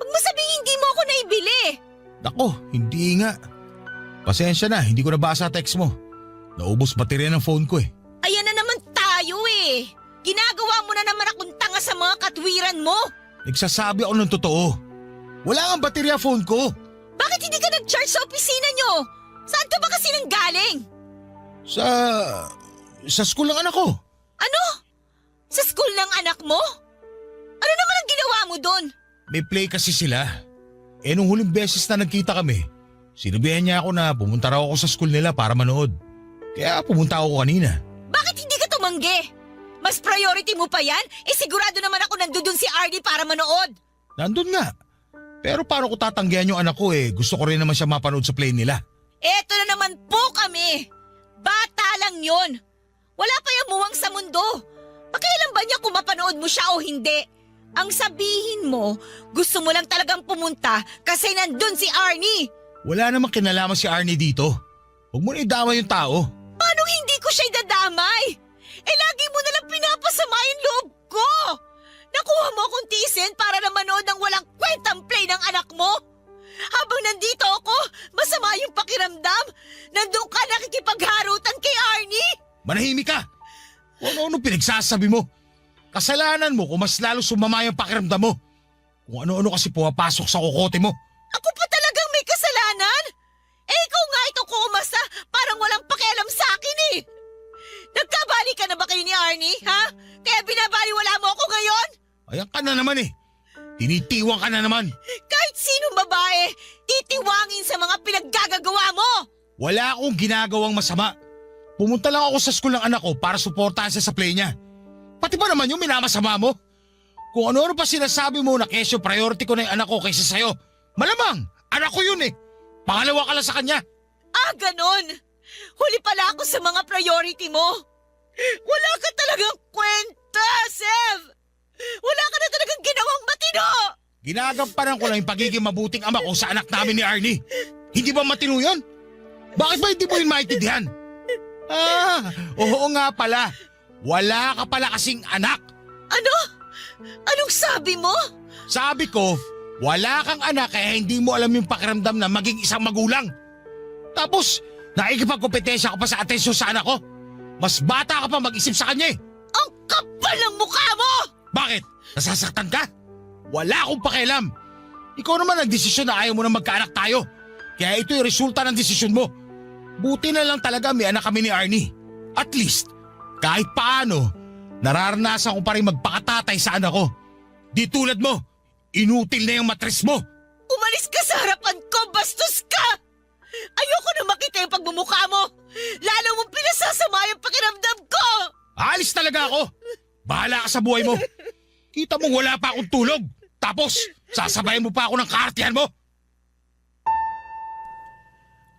Huwag mo sabihin hindi mo ako naibili. Nako, hindi nga. Pasensya na, hindi ko nabasa text mo. Naubos baterya ng phone ko eh. Ayan na naman tayo eh. Ginagawa mo na naman akong tanga sa mga katwiran mo. Nagsasabi ako ng totoo. Wala nga baterya phone ko. Bakit hindi ka nag-charge sa opisina nyo? Saan ka ba kasi nanggaling? Sa school ng anak ko. Ano? Sa school ng anak mo? Ano naman ang ginawa mo doon? May play kasi sila. Nung huling beses na nagkita kami, sinabihan niya ako na pumunta raw ako sa school nila para manood. Kaya pumunta ako kanina. Bakit hindi ka tumanggi? Mas priority mo pa yan? Sigurado naman ako nandun si Arnie para manood. Nandun nga. Pero paano ko tatanggihan yung anak ko gusto ko rin naman siya mapanood sa play nila. Eto na naman po kami. Bata lang yon. Wala pa yung muwang sa mundo. Pakialam ba niya kung mapanood mo siya o hindi? Ang sabihin mo, gusto mo lang talagang pumunta kasi nandun si Arnie. Wala namang kinalaman si Arnie dito. Huwag mo na idama yung tao. Paano hindi ko siya idadamay? Lagi mo nalang pinapasama yung loob ko. Nakuha mo akong tiisin para na manood ng walang kwentang play ng anak mo. Habang nandito ako, masama yung pakiramdam. Nandun ka nakikipagharutan kay Arnie. Manahimik ka! Kung ano pinagsasabi mo. Kasalanan mo kung mas lalo sumama yung pakiramdam mo. Kung ano-ano kasi pumapasok sa kokote mo. Ako pa talagang may kasalanan? Ikaw nga ito kuumasa, parang walang pakialam sa akin Nagkabali ka na ba kayo ni Arnie, ha? Kaya binabaliwala mo ako ngayon? Ayan ka na naman Tinitiwang ka na naman. Kahit sinong babae, titiwangin sa mga pinaggagawa mo. Wala akong ginagawang masama. Pumunta lang ako sa school ng anak ko para suportahan siya sa play niya. Pati ba naman yung minamasama mo? Kung ano-ano pa sinasabi mo na kesyo priority ko na yung anak ko kaysa sa'yo. Malamang, anak ko yun Pangalawa ka lang sa kanya. Ganon. Huli pala ako sa mga priority mo. Wala ka talagang kwenta, Sev. Wala ka na talagang ginawang matino. Ginagampanan ko lang yung pagiging mabuting ama ko sa anak namin ni Arnie. Hindi ba matino yun? Bakit ba hindi mo yun maintindihan? Oo nga pala. Wala ka pala kasing anak. Ano? Anong sabi mo? Sabi ko, wala kang anak kaya hindi mo alam yung pakiramdam na maging isang magulang. Tapos, nakikipagkompetensya ka pa sa atensyon sa anak ko. Mas bata ka pa mag-isip sa kanya eh. Ang kapal ng mukha mo! Bakit? Nasasaktan ka? Wala akong pakialam. Ikaw naman nagdesisyon na ayaw mo na magkaanak tayo. Kaya ito yung resulta ng desisyon mo. Buti na lang talaga may anak kami ni Arnie. At least, kahit paano, nararanasan ko pa rin magpakatatay sa anak ko. Di tulad mo, inutil na yung matres mo. Umalis ka sa harapan ko, bastos ka! Ayoko na makita yung pagmumukha mo! Lalo mong pinasasama yung pakiramdam ko! Alis talaga ako! Bahala ka sa buhay mo! Kita mo wala pa akong tulog! Tapos, sasabayan mo pa ako ng kaartihan mo!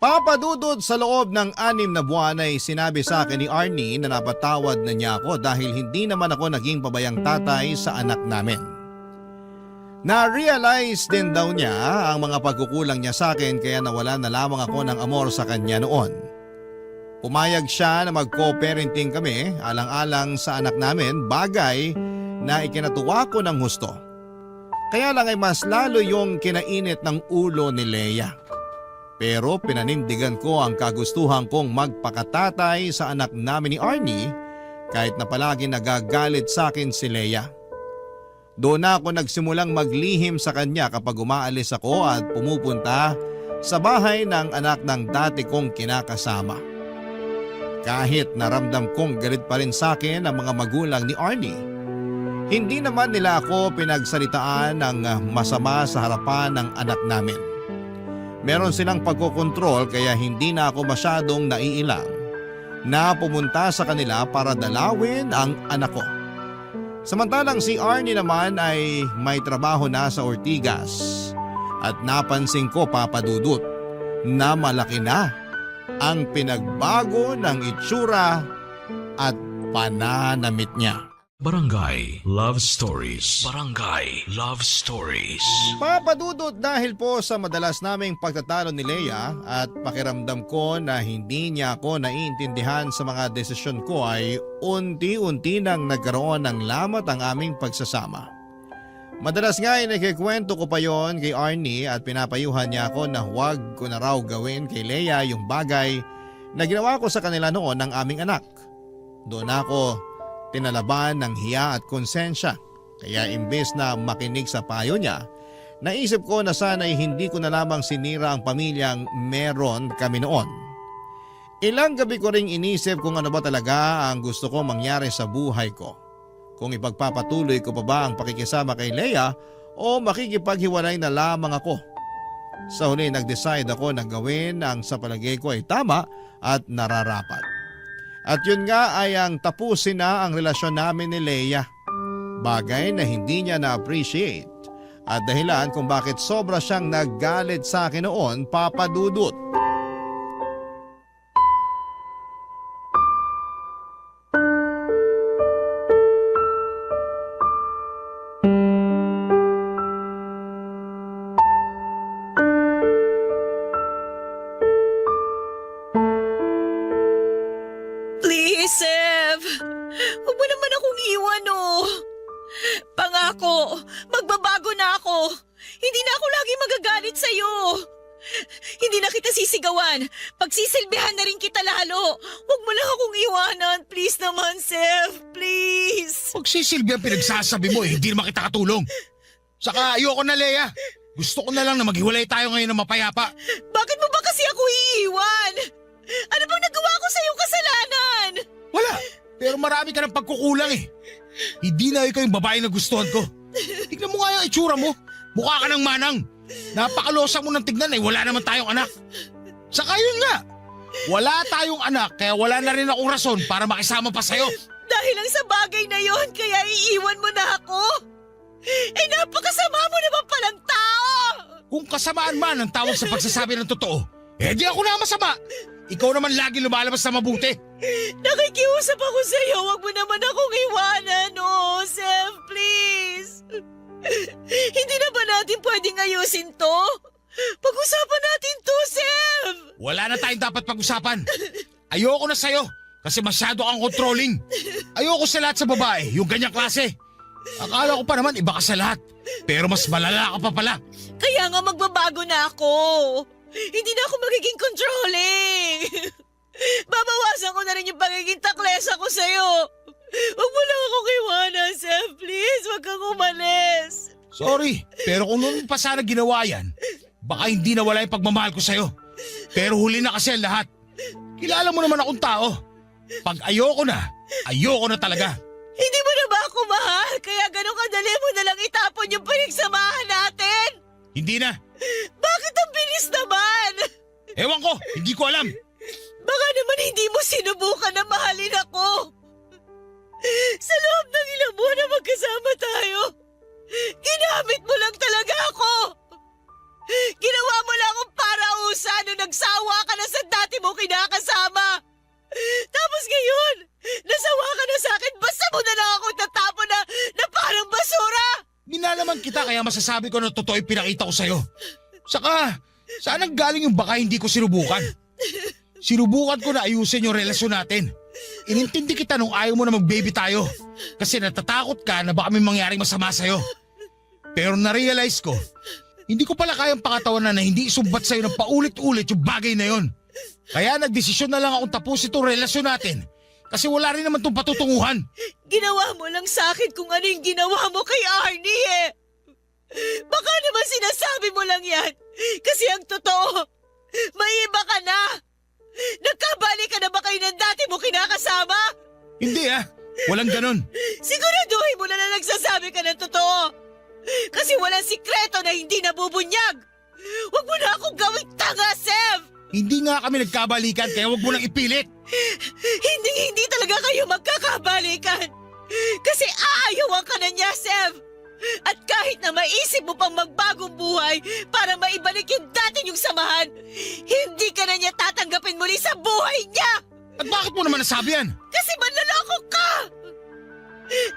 Papadudod sa loob ng 6 na buwan ay sinabi sa akin ni Arnie na napatawad na niya ako dahil hindi naman ako naging pabayang tatay sa anak namin. Na-realize din daw niya ang mga pagkukulang niya sa akin kaya nawala na lamang ako ng amor sa kanya noon. Pumayag siya na mag-co-parenting kami alang-alang sa anak namin, bagay na ikinatuwa ko ng husto. Kaya lang ay mas lalo yung kinainit ng ulo ni Leia. Pero pinanindigan ko ang kagustuhan kong magpakatatay sa anak namin ni Arnie kahit na palagi nagagalit sa akin si Leia. Doon ako nagsimulang maglihim sa kanya kapag umaalis ako at pumupunta sa bahay ng anak ng dati kong kinakasama. Kahit naramdam kong galit pa rin sa akin ang mga magulang ni Arnie, hindi naman nila ako pinagsalitaan ng masama sa harapan ng anak namin. Meron silang pagkokontrol kaya hindi na ako masyadong naiilang na pumunta sa kanila para dalawin ang anak ko. Samantalang si Arnie naman ay may trabaho na sa Ortigas at napansin ko, Papadudut, na malaki na ang pinagbago ng itsura at pananamit niya. Barangay Love Stories. Barangay Love Stories. Papadudot, dahil po sa madalas naming pagtatalo ni Leia at pakiramdam ko na hindi niya ako naiintindihan sa mga desisyon ko ay unti-unti nang nagkaroon ng lamat ang aming pagsasama. Madalas nga ay nagkikwento ko pa yon kay Arnie at pinapayuhan niya ako na huwag ko na raw gawin kay Leia yung bagay na ginawa ko sa kanila noon ng aming anak. Doon ako tinalaban ng hiya at konsensya. Kaya imbes na makinig sa payo niya, naisip ko na sana'y hindi ko na lamang sinira ang pamilyang meron kami noon. Ilang gabi ko ring inisip kung ano ba talaga ang gusto ko mangyari sa buhay ko. Kung ipagpapatuloy ko pa ba ang pakikisama kay Leia o makikipaghiwalay na lamang ako. Sa huli nag-decide ako na gawin ang sa palagay ko ay tama at nararapat. At yun nga ay ang tapusin na ang relasyon namin ni Leia. Bagay na hindi niya na-appreciate at dahilan kung bakit sobra siyang naggalit sa akin noon, Papadudut. Huwag mo naman akong iwan, oh. Pangako, magbabago na ako. Hindi na ako lagi magagalit sa'yo. Hindi na kita sisigawan. Pagsisilbihan na rin kita lalo. Huwag mo lang akong iwanan. Please naman, Seth. Please. Pagsisilbi ang pinagsasabi mo hindi naman kita katulong. Saka ayoko na, Leia. Gusto ko na lang na maghiwalay tayo ngayon ng mapayapa. Bakit mo ba kasi ako iiwan? Ano bang nagawa ko sa iyong kasalanan? Wala. Pero marami ka ng pagkukulang eh. Hindi na ikaw yung babae na gustuhan ko. Tignan mo nga yung itsura mo. Mukha ka ng manang. Napakalosa mo ng tignan eh. Wala naman tayong anak. Saka yun nga. Wala tayong anak kaya wala na rin akong rason para makisama pa sa'yo. Dahil lang sa bagay na yon kaya iiwan mo na ako. Eh napakasama mo naman palang tao. Kung kasamaan man ang tawag sa pagsasabi ng totoo, eh di ako na masama. Ikaw naman lagi lumalabas na mabuti. Nakikiusap ako sa iyo. Huwag mo naman akong iwanan, oh, Seth, please. Hindi na ba natin pwedeng ayusin to? Pag-usapan natin to, Sev! Wala na tayong dapat pag-usapan. Ayoko na sa'yo kasi masyado kang controlling. Ayoko sa lahat sa babae, yung ganyang klase. Akala ko pa naman iba ka sa lahat. Pero mas malala ka pa pala. Kaya nga magbabago na ako. Hindi na ako magiging controlling. Babawasan ko na rin yung pagiging taklesa ko sa'yo. Huwag mo lang akong iwanan, Sev. Please, huwag kang umalis. Sorry, pero kung noon pa sana ginawa yan, baka hindi na wala yung pagmamahal ko sa'yo. Pero huli na kasi ang lahat. Kilala mo naman akong tao. Pag ayoko na talaga. Hindi mo na ba ako mahal? Kaya ganun kadali mo na lang itapon yung pinagsamahan natin? Hindi na. Bakit ang bilis naman? Ewan ko, hindi ko alam. Baka naman hindi mo sinubukan na mahalin ako. Sa loob ng ilang buwan na magkasama tayo, ginamit mo lang talaga ako. Ginawa mo lang akong parausa nung nagsawa ka na sa dati mo kinakasama. Tapos ngayon, nasawa ka na sa akin, basta mo na lang ako tatapon na parang basura. Minalaman kita kaya masasabi ko na totoo yung pinakita ko sa'yo. Saka, saan ang galing yung baka hindi ko sinubukan? Sinubukan ko na ayusin yung relasyon natin. Inintindi kita nung ayaw mo na mag-baby tayo kasi natatakot ka na baka may mangyaring masama sa'yo. Pero na-realize ko, hindi ko pala kayang pakatawanan na hindi isumbat sa'yo ng paulit-ulit yung bagay na yon. Kaya nagdesisyon na lang akong tapusin itong relasyon natin kasi wala rin naman itong patutunguhan. Ginawa mo lang sa akin kung ano yung ginawa mo kay Arnie eh. Baka naman sinasabi mo lang yan kasi ang totoo, may iba ka na. Nagkabali ka na ba kayo ng dati mo kinakasama? Hindi walang ganon. Siguraduhin mo na nagsasabi ka ng totoo. Kasi walang sikreto na hindi nabubunyag. Huwag mo na akong gawing tanga, Sev! Hindi nga kami nagkabalikan kaya wag mo nang ipilit. Hindi talaga kayo magkakabalikan. Kasi aayawan ka na niya, Sev. At kahit na maisip mo pang magbagong buhay para maibalik yung dati niyong samahan, hindi ka na niya tatanggapin muli sa buhay niya! At bakit mo naman nasabi yan? Kasi manloloko ka!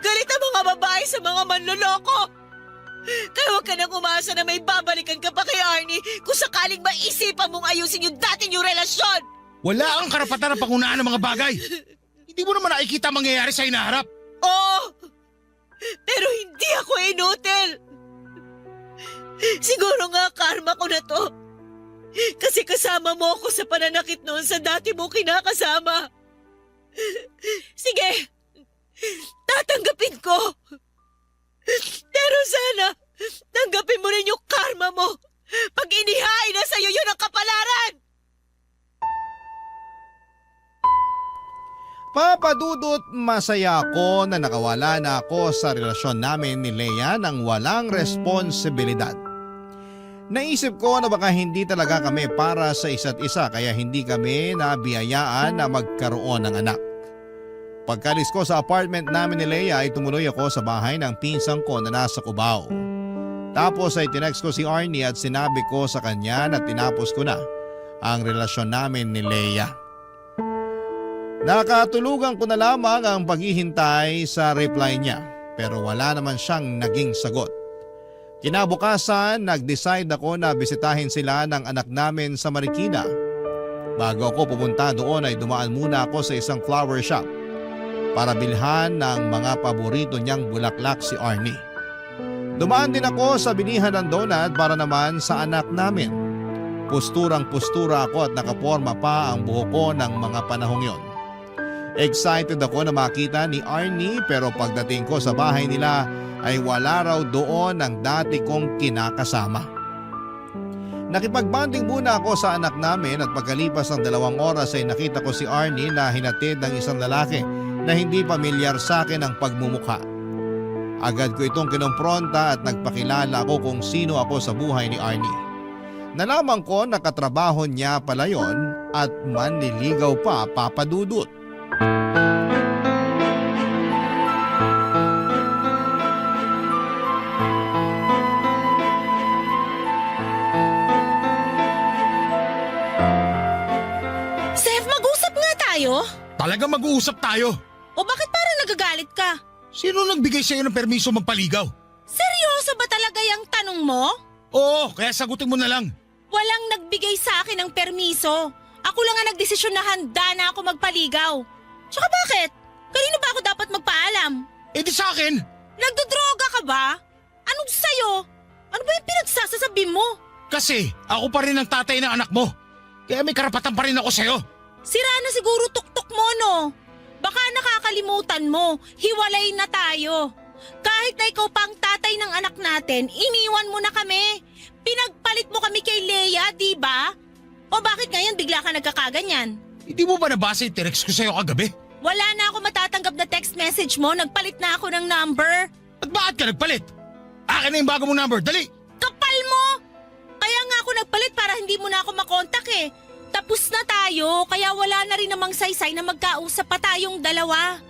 Galit ang mga babae sa mga manloloko! Kaya huwag ka nang umasa na may babalikan ka pa kay Arnie kung sakaling maisipan mong ayusin yung dati niyong relasyon! Wala kang karapatan ng pangunaan ng mga bagay! Hindi mo naman nakikita ang mangyayari sa hinaharap! Oo! Pero hindi ako inutil! Siguro nga karma ko na to. Kasi kasama mo ako sa pananakit noon sa dati mo kinakasama. Sige, tatanggapin ko. Pero sana, tanggapin mo rin yung karma mo. Pag inihain na sa'yo yun ang kapalaran! Papadudot, masaya ako na nakawala na ako sa relasyon namin ni Leia nang walang responsibilidad. Naisip ko na baka hindi talaga kami para sa isa't isa kaya hindi kami nabiyayaan na magkaroon ng anak. Pagkalis ko sa apartment namin ni Leia ay tumuloy ako sa bahay ng pinsang ko na nasa Cubao. Tapos ay tinext ko si Arnie at sinabi ko sa kanya na tinapos ko na ang relasyon namin ni Leia. Nakatulugan ko na lamang ang paghihintay sa reply niya pero wala naman siyang naging sagot. Kinabukasan, nag-decide ako na bisitahin sila ng anak namin sa Marikina. Bago ako pupunta doon ay dumaan muna ako sa isang flower shop para bilhan ng mga paborito niyang bulaklak si Arnie. Dumaan din ako sa bilihan ng donut para naman sa anak namin. Pusturang-pustura ako at nakaporma pa ang buhok ko ng mga panahong yon. Excited ako na makita ni Arnie pero pagdating ko sa bahay nila ay wala raw doon ang dati kong kinakasama. Nakipagbanding muna ako sa anak namin at pagkalipas ng 2 oras ay nakita ko si Arnie na hinatid ng isang lalaki na hindi pamilyar sa akin ang pagmumukha. Agad ko itong kinompronta at nagpakilala ako kung sino ako sa buhay ni Arnie. Nalaman ko na katrabaho niya pala yon at manliligaw pa, papadudot. Seth, mag-usap nga tayo. Talagang mag-uusap tayo. O bakit parang nagagalit ka? Sino nagbigay sa'yo ng permiso magpaligaw? Seryoso ba tanong mo? Oo, kaya sagutin mo na lang. Walang nagbigay sa akin ng permiso. Ako lang ang nagdesisyon na handa na ako magpaligaw. Tsaka bakit? Kanino ba ako dapat magpaalam? Eh di sa akin. Nagdodroga ka ba? Anong sa'yo? Ano ba yung pinagsasasabi mo? Kasi ako pa rin ang tatay ng anak mo. Kaya may karapatan pa rin ako sa'yo. Sira na siguro tuktok mo, no? Baka nakakalimutan mo, hiwalay na tayo. Kahit na ikaw pa ang tatay ng anak natin, iniwan mo na kami. Pinagpalit mo kami kay Leia, di ba? O bakit ngayon bigla ka nagkakaganyan? Hindi mo ba nabasa yung text ko sa'yo kagabi? Wala na ako matatanggap na text message mo, nagpalit na ako ng number. At bakit ka nagpalit? Akin na yung bago mong number, dali! Kapal mo! Kaya nga ako nagpalit para hindi mo na ako makontak eh. Tapos na tayo, kaya wala na rin namang saysay na magkausap pa tayong dalawa.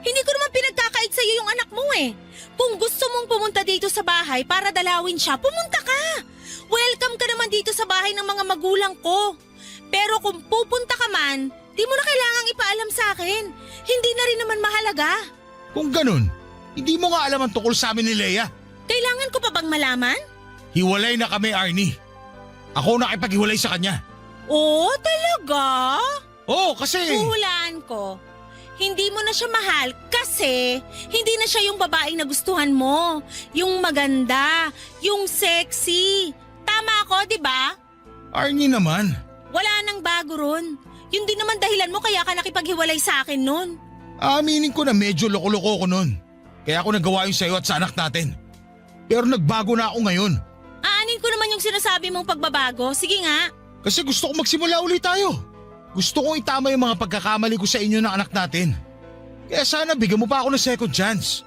Hindi ko naman pinagkakait sa'yo yung anak mo eh. Kung gusto mong pumunta dito sa bahay para dalawin siya, pumunta ka. Welcome ka naman dito sa bahay ng mga magulang ko. Pero kung pupunta ka man, di mo na kailangang ipaalam sa akin. Hindi na rin naman mahalaga. Kung ganun, hindi mo nga alam ang tungkol sa amin ni Leia. Kailangan ko pa bang malaman? Hiwalay na kami, Arnie. Ako nakipaghiwalay sa kanya. Oh, talaga? Oo, kasi... Huhulaan ko. Hindi mo na siya mahal kasi hindi na siya yung babaeng nagustuhan mo. Yung maganda, yung sexy. Tama ako, di ba? Arnie naman. Wala nang bago ron. Yun din naman dahilan mo kaya ka nakipaghiwalay sa akin nun. Aminin ko na medyo loko-loko ko nun. Kaya ako nagawa yun sa'yo at sa anak natin. Pero nagbago na ako ngayon. Aanin ko naman yung sinasabi mong pagbabago. Sige nga. Kasi gusto kong magsimula ulit tayo. Gusto kong itama yung mga pagkakamali ko sa inyo ng anak natin. Kaya sana bigyan mo pa ako ng second chance.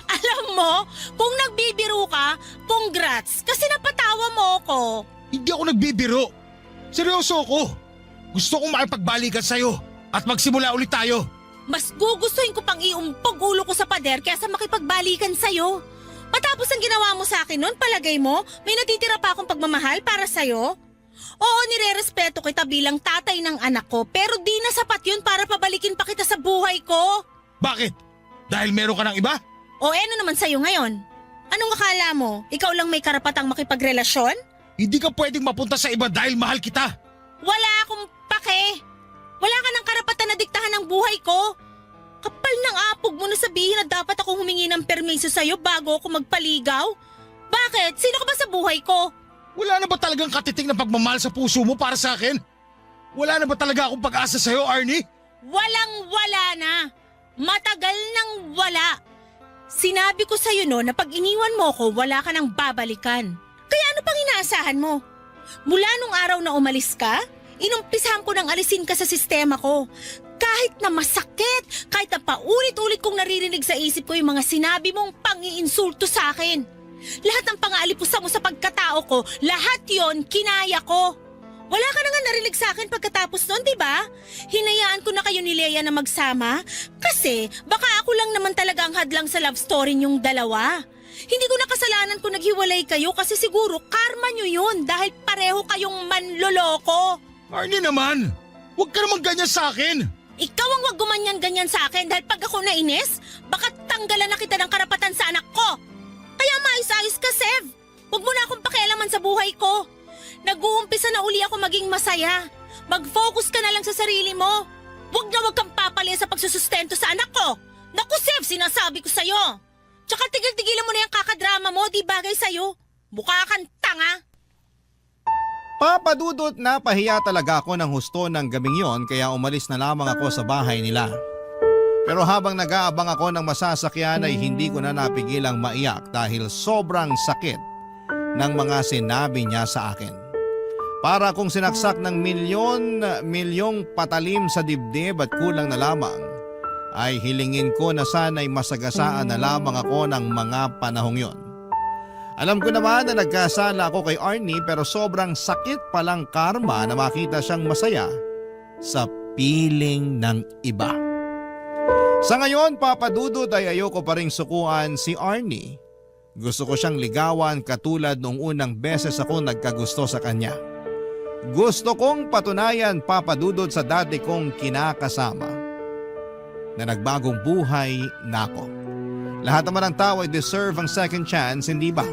Alam mo, kung nagbibiro ka, congrats kasi napatawa mo ako. Hindi ako nagbibiro. Seryoso ako. Gusto kong makipagbalikan sa'yo at magsimula ulit tayo. Mas gugustuhin ko pang iumpog ulo ko sa pader kaysa makipagbalikan sa'yo. Matapos ang ginawa mo sa akin noon, palagay mo, may natitira pa akong pagmamahal para sa'yo? Oo, nirerespeto kita bilang tatay ng anak ko pero di na sapat yun para pabalikin pa kita sa buhay ko. Bakit? Dahil meron ka ng iba? O ano naman sa'yo ngayon? Anong akala mo? Ikaw lang may karapatang makipagrelasyon? Hindi ka pwedeng mapunta sa iba dahil mahal kita. Wala akong pake. Wala ka ng karapatan na diktahan ng buhay ko. Kapal ng apog mo na sabihin na dapat ako humingi ng permiso sa'yo bago ako magpaligaw. Bakit? Sino ka ba sa buhay ko? Wala na ba talagang katiting na pagmamahal sa puso mo para sa akin? Wala na ba talaga akong pag-asa sa'yo, Arnie? Walang-wala na. Matagal nang wala. Sinabi ko sa'yo no na pag iniwan mo ko, wala ka nang babalikan. Kaya ano pang inaasahan mo? Mula nung araw na umalis ka, inumpisahan ko nang alisin ka sa sistema ko. Kahit na masakit, kahit na paulit-ulit kong naririnig sa isip ko yung mga sinabi mong pang-iinsulto sa akin. Lahat ng pang-aalipusta mo sa pagkatao ko, lahat yon kinaya ko. Wala ka na nga narinig sa akin pagkatapos nun, di ba? Hinayaan ko na kayo ni Leia na magsama kasi baka ako lang naman talaga ang hadlang sa love story niyong dalawa. Hindi ko na kasalanan kung naghiwalay kayo kasi siguro karma niyo yun dahil pareho kayong manloloko. Arnie naman, huwag ka naman ganyan sa akin. Ikaw ang wag gumanyan-ganyan sa akin dahil pag ako nainis, baka tanggalan na kita ng karapatan sa anak ko. Kaya maayos-ayos ka, Sev. Huwag mo na akong pakialaman sa buhay ko. Nag-uumpisa na uli ako maging masaya. Mag-focus ka na lang sa sarili mo. Huwag na huwag kang papalya sa pagsusustento sa anak ko. Naku, Sev, sinasabi ko sa'yo. Tsaka tigil-tigilan mo na yung kakadrama mo, di bagay sa'yo. Mukha kang tanga. Papadudot na pahiya talaga ako ng husto ng gabing yon kaya umalis na lamang ako sa bahay nila. Pero habang nag-aabang ako ng masasakyan ay hindi ko na napigilang maiyak dahil sobrang sakit ng mga sinabi niya sa akin. Para kung sinaksak ng milyong patalim sa dibdib at kulang na lamang, ay hilingin ko na sana'y masagasaan na lamang ako ng mga panahong yon. Alam ko naman na nagkasala ako kay Arnie pero sobrang sakit palang karma na makita siyang masaya sa piling ng iba. Sa ngayon, papadudod ay ayoko pa ring sukuan si Arnie. Gusto ko siyang ligawan katulad nung unang beses ako nagkagusto sa kanya. Gusto kong patunayan, papadudod, sa dati kong kinakasama na nagbagong buhay na ako. Lahat naman ng tao ay deserve ang second chance, hindi ba?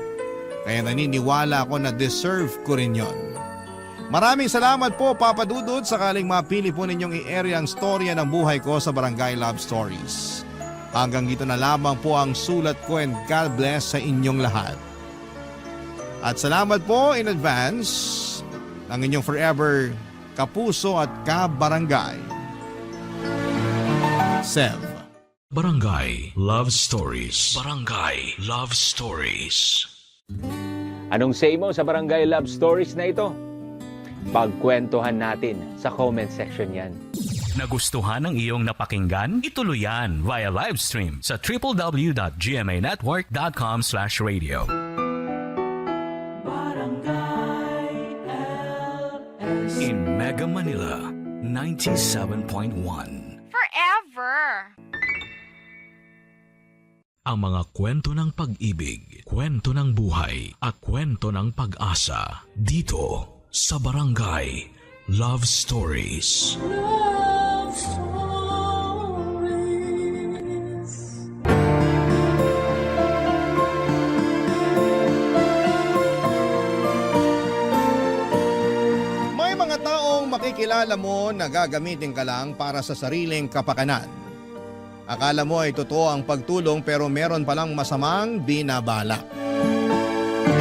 Kaya naniniwala ako na deserve ko rin yon. Maraming salamat po Papa Dudut sakaling mapili po ninyong i-area ang storya ng buhay ko sa Barangay Love Stories. Hanggang dito na lamang po ang sulat ko and God bless sa inyong lahat. At salamat po in advance ng inyong forever kapuso at kabarangay. Sev. Barangay Love Stories. Barangay Love Stories. Anong say mo sa Barangay Love Stories na ito? Pagkwentuhan natin sa comment section yan. Nagustuhan ng iyong napakinggan? Ituloy yan via live stream sa www.gmanetwork.com/radio. In Mega Manila, 97.1. Forever! Ang mga kwento ng pag-ibig, kwento ng buhay, at kwento ng pag-asa dito sa Barangay Love Stories. Love Stories. May mga taong makikilala mo na gagamitin ka lang para sa sariling kapakanan. Akala mo ay totoo ang pagtulong pero meron palang masamang binabalak.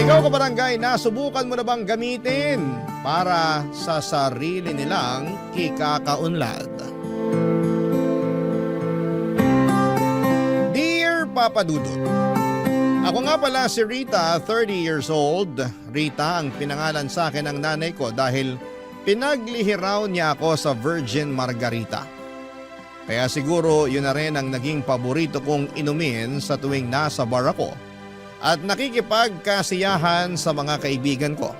Ikaw kabarangay, nasubukan mo na bang gamitin para sa sarili nilang ikakaunlad? Dear Papa Dudut, ako nga pala si Rita, 30 years old. Rita ang pinangalan sa akin ng nanay ko dahil pinaglihiraw niya ako sa Virgin Margarita. Kaya siguro yun na rin ang naging paborito kong inumin sa tuwing nasa bar ako at nakikipagkasiyahan sa mga kaibigan ko.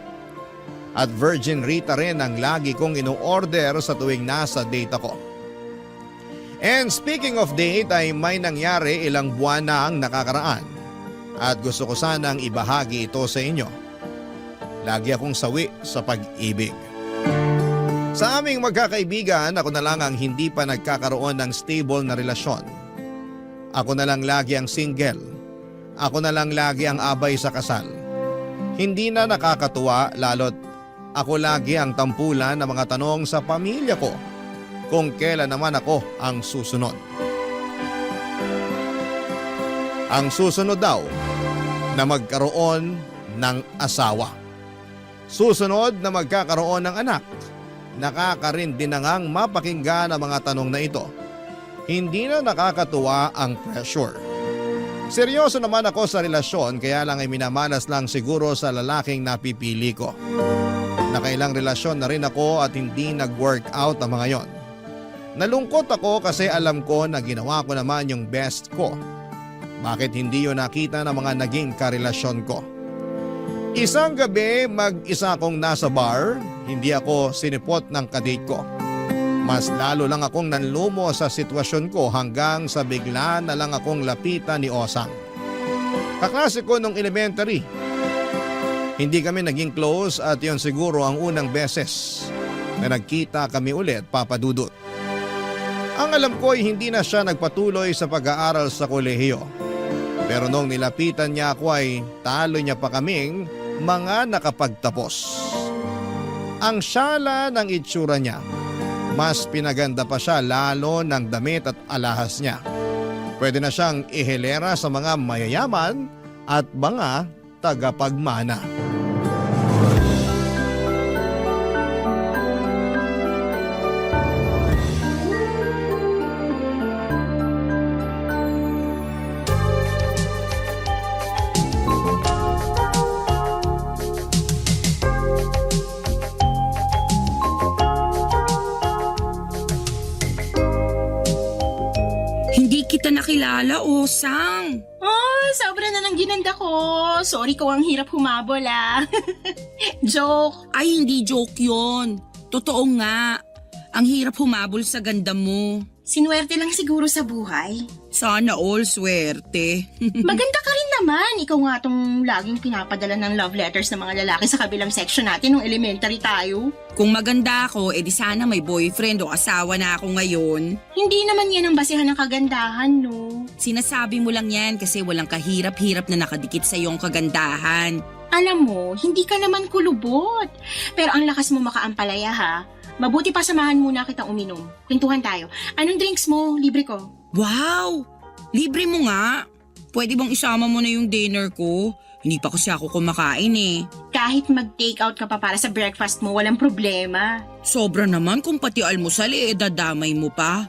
At Virgin Rita rin ang lagi kong ino-order sa tuwing nasa date ako. And speaking of date ay may nangyari ilang buwan na ang nakakaraan at gusto ko sanang ibahagi ito sa inyo. Lagi akong sawi sa pag-ibig. Sa aming magkakaibigan, ako na lang ang hindi pa nagkakaroon ng stable na relasyon. Ako na lang lagi ang single. Ako na lang lagi ang abay sa kasal. Hindi na nakakatuwa lalo't ako lagi ang tampulan ng mga tanong sa pamilya ko kung kailan naman ako ang susunod. Ang susunod daw na magkaroon ng asawa. Susunod na magkakaroon ng anak. Nakakarindi na ngang mapakinggan ang mga tanong na ito. Hindi na nakakatuwa ang pressure. Seryoso naman ako sa relasyon kaya lang ay minamalas lang siguro sa lalaking napipili ko. Nakailang relasyon na rin ako at hindi nag-work out ang mga yon. Nalungkot ako kasi alam ko na ginawa ko naman yung best ko. Bakit hindi yun nakita ng mga naging karelasyon ko? Isang gabi mag-isa akong nasa bar, hindi ako sinipot ng kadate ko. Mas lalo lang akong nanlumo sa sitwasyon ko hanggang sa bigla na lang akong lapitan ni Osang. Kaklase ko nung elementary. Hindi kami naging close at yon siguro ang unang beses na nagkita kami ulit, Papa Dudut. Ang alam ko ay hindi na siya nagpatuloy sa pag-aaral sa kolehiyo. Pero nung nilapitan niya ako ay talo niya pa kaming mga nakapagtapos. Ang syala ng itsura niya, mas pinaganda pa siya lalo ng damit at alahas niya. Pwede na siyang ihilera sa mga mayayaman at mga tagapagmana. Hindi kita nakilala, Osang. Oh, sobra na ng ginanda ko. Sorry ko, ang hirap humabol Joke. Ay, hindi joke yon. Totoo nga. Ang hirap humabol sa ganda mo. Sinuwerte lang siguro sa buhay. Sana all swerte. Maganda ka rin naman. Ikaw nga tong laging pinapadala ng love letters ng mga lalaki sa kabilang section natin nung elementary tayo. Kung maganda ako, edi sana may boyfriend o asawa na ako ngayon. Hindi naman yan ang basihan ng kagandahan, no? Sinasabi mo lang yan kasi walang kahirap-hirap na nakadikit sa iyong kagandahan. Alam mo, hindi ka naman kulubot. Pero ang lakas mo makaampalaya ha. Mabuti pa samahan muna kitang uminom. Kwentuhan tayo. Anong drinks mo? Libre ko. Wow! Libre mo nga. Pwede bang isama mo na yung dinner ko? Hindi pa kasi ako kumakain eh. Kahit mag-take out ka pa para sa breakfast mo, walang problema. Sobra naman kung pati almusal eh, dadamay mo pa.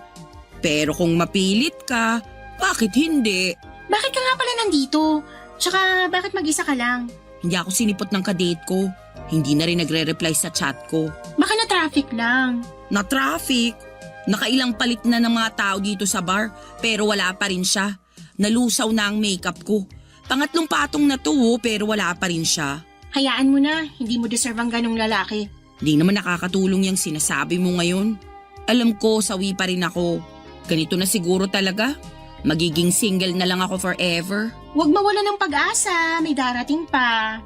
Pero kung mapilit ka, bakit hindi? Bakit ka nga pala nandito? Tsaka bakit mag-isa ka lang? Hindi ako sinipot ng kadate ko. Hindi na rin nagre-reply sa chat ko. Baka na-traffic lang. Na-traffic? Nakailang palit na ng mga tao dito sa bar, pero wala pa rin siya. Nalusaw na ang makeup ko. Pangatlong patong na to, pero wala pa rin siya. Hayaan mo na, hindi mo deserve ang ganong lalaki. Hindi naman nakakatulong yung sinasabi mo ngayon. Alam ko, sawi pa rin ako. Ganito na siguro talaga. Magiging single na lang ako forever. Huwag mawala ng pag-asa, may darating pa.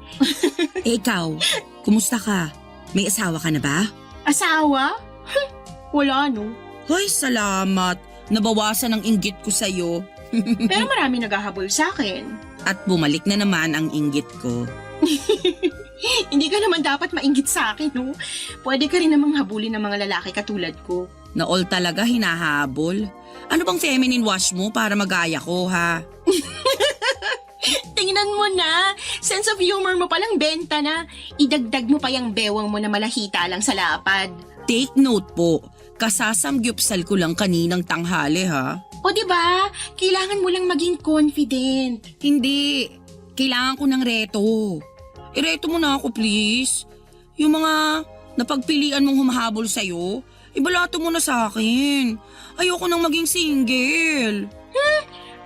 Eh ikaw, kumusta ka? May asawa ka na ba? Asawa? Wala no. Ay, salamat. Nabawasan ang inggit ko sa'yo. Pero marami naghahabol sa akin. At bumalik na naman ang inggit ko. Hindi ka naman dapat mainggit sa akin, no? Pwede ka rin namang habulin ng mga lalaki katulad ko. Na all talaga hinahabol. Ano bang feminine wash mo para magaya ko, ha? Tingnan mo na, sense of humor mo palang benta na. Idagdag mo pa yung bewang mo na malahita lang sa lapad. Take note po, kasasamgyupsal ko lang kaninang tanghali, ha? O diba, kailangan mo lang maging confident. Hindi, kailangan ko ng reto. Ireto mo na ako, please. Yung mga napagpilian mong humahabol sa'yo, ibalato mo na sa akin. Ayoko nang maging single.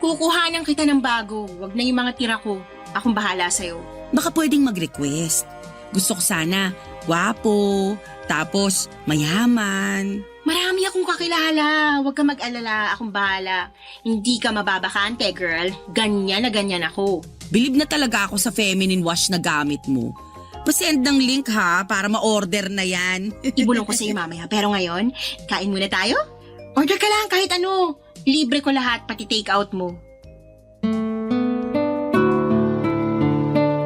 Kukuhanan kita ng bago. Wag na yung mga tira ko. Akong bahala sa'yo. Baka pwedeng mag-request. Gusto ko sana, gwapo, tapos mayaman. Marami akong kakilala. Huwag ka mag-alala. Akong bahala. Hindi ka mababakante, girl. Ganyan na ganyan ako. Bilib na talaga ako sa feminine wash na gamit mo. Pasend ng link ha, para ma-order na yan. Ibulong ko sa iyo mamaya. Pero ngayon, kain muna tayo? Order ka lang kahit ano. Libre ko lahat, pati take out mo.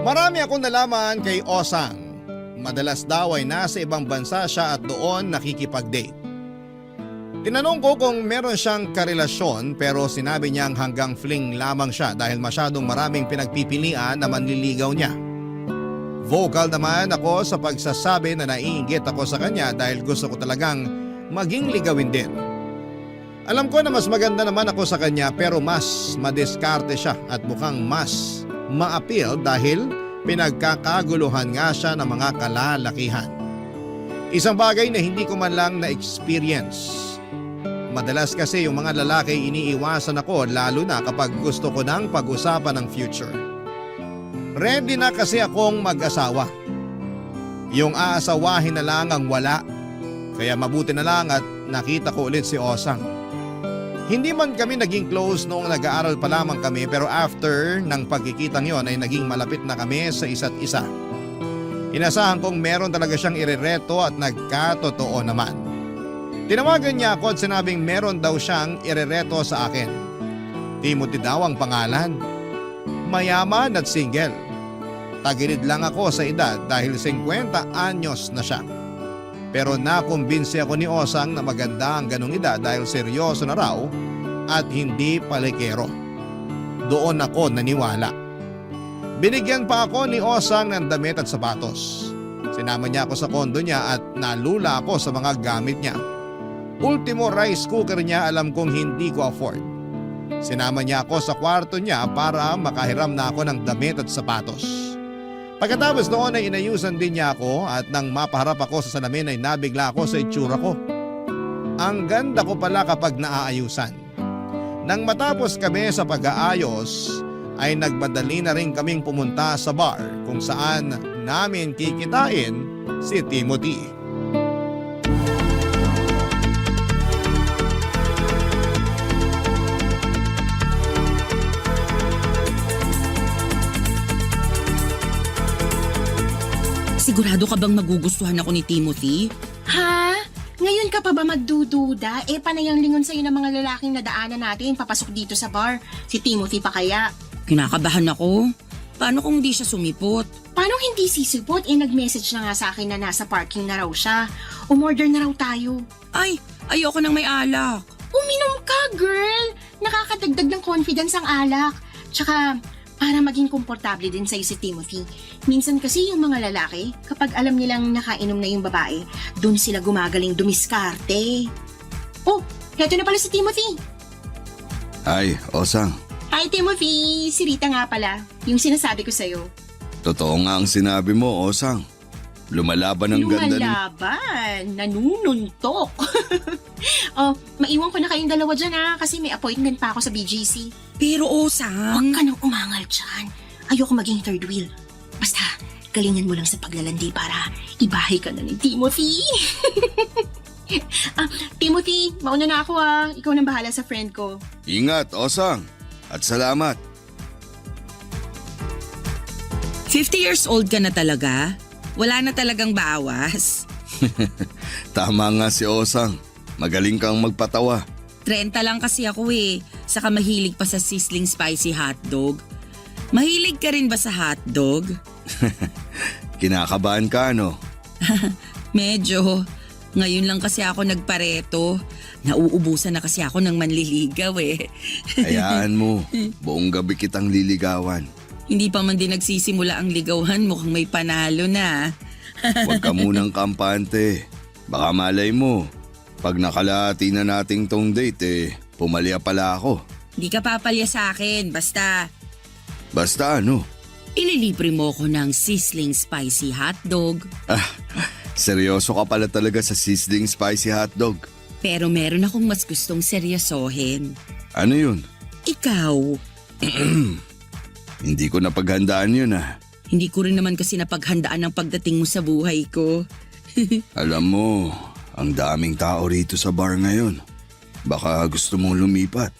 Marami akong nalaman kay Osang. Madalas daw ay nasa ibang bansa siya at doon nakikipag-date. Tinanong ko kung meron siyang karelasyon pero sinabi niyang hanggang fling lamang siya dahil masyadong maraming pinagpipilian na manliligaw niya. Vocal naman ako sa pagsasabi na naiinggit ako sa kanya dahil gusto ko talagang maging ligawin din. Alam ko na mas maganda naman ako sa kanya pero mas madiskarte siya at mukhang mas ma-appeal dahil pinagkakaguluhan nga siya ng mga kalalakihan. Isang bagay na hindi ko man lang na-experience. Madalas kasi yung mga lalaki iniiwasan ako lalo na kapag gusto ko ng pag-usapan ng future. Ready na kasi akong mag-asawa. Yung aasawahin na lang ang wala. Kaya mabuti na lang at nakita ko ulit si Osang. Hindi man kami naging close noong nag-aaral pa lamang kami pero after ng pagkikitang yon ay naging malapit na kami sa isa't isa. Inasahan kong meron talaga siyang irereto at nagkatotoo naman. Tinawagan niya ako at sinabing meron daw siyang irereto sa akin. Timothy daw ang pangalan. Mayaman at single. Tagilid lang ako sa edad dahil 50 anyos na siya. Pero nakumbinsi ako ni Osang na maganda ang ganong edad dahil seryoso na raw at hindi palikero. Doon ako naniwala. Binigyan pa ako ni Osang ng damit at sapatos. Sinama niya ako sa kondo niya at nalula ako sa mga gamit niya. Ultimo rice cooker niya alam kong hindi ko afford. Sinama niya ako sa kwarto niya para makahiram na ako ng damit at sapatos. Pagkatapos noon ay inayusan din niya ako at nang mapaharap ako sa salamin ay nabigla ako sa itsura ko. Ang ganda ko pala kapag naaayusan. Nang matapos kami sa pag-aayos ay nagmadali na rin kaming pumunta sa bar kung saan namin kikitain si Timothy. Sigurado ka bang magugustuhan ako ni Timothy? Ha? Ngayon ka pa ba magdududa? Panay ang lingon sa'yo ng mga lalaking nadaanan natin papasok dito sa bar. Si Timothy pa kaya? Kinakabahan ako. Paano kung hindi siya sumipot? Paano hindi sisipot? Nag-message na nga sa akin na nasa parking na raw siya. Umorder na raw tayo. Ay, ayoko nang may alak. Uminom ka, girl! Nakakadagdag ng confidence ang alak. Tsaka, para maging komportable din sa'yo si Timothy. Minsan kasi yung mga lalaki, kapag alam nilang nakainom na yung babae, dun sila gumagaling dumiskarte. Oh, heto na pala si Timothy. Ay, Osang. Hi, Timothy! Si Rita nga pala. Yung sinasabi ko sa'yo. Totoo nga ang sinabi mo, Osang. Lumalaban ang ganda ng... Lumalaban! Nanununtok! Oh, maiwan ko na kayong dalawa dyan kasi may appointment pa ako sa BGC. Pero Osang... Huwag ka nang umangal dyan. Ayoko maging third wheel. Basta, galingan mo lang sa paglalandi para ibahay ka na ni Timothy. Timothy, mauna na ako Ikaw nang bahala sa friend ko. Ingat, Osang. At salamat. 50 years old ka na talaga? Wala na talagang bawas? Tama nga si Osang. Magaling kang magpatawa. 30 lang kasi ako Saka mahilig pa sa sizzling spicy hotdog. Mahilig ka rin ba sa hotdog? Kinakabahan ka, no? Medyo. Ngayon lang kasi ako nagpareto. Nauubusan na kasi ako ng manliligaw Hayaan mo. Buong gabi kitang liligawan. Hindi pa man din nagsisimula ang ligawan, mukhang may panalo na. Huwag ka munang kampante. Baka malay mo. Pag nakalahati na nating tong date pumalya pala ako. Hindi ka papalya sa akin, basta Basta ano? ililibre mo ko ng sizzling spicy hotdog. Seryoso ka pala talaga sa sizzling spicy hotdog. Pero meron akong mas gustong seryosohin. Ano yun? Ikaw. Hindi ko napaghandaan yun Hindi ko rin naman kasi napaghandaan ang pagdating mo sa buhay ko. Alam mo, ang daming tao rito sa bar ngayon. Baka gusto mong lumipat.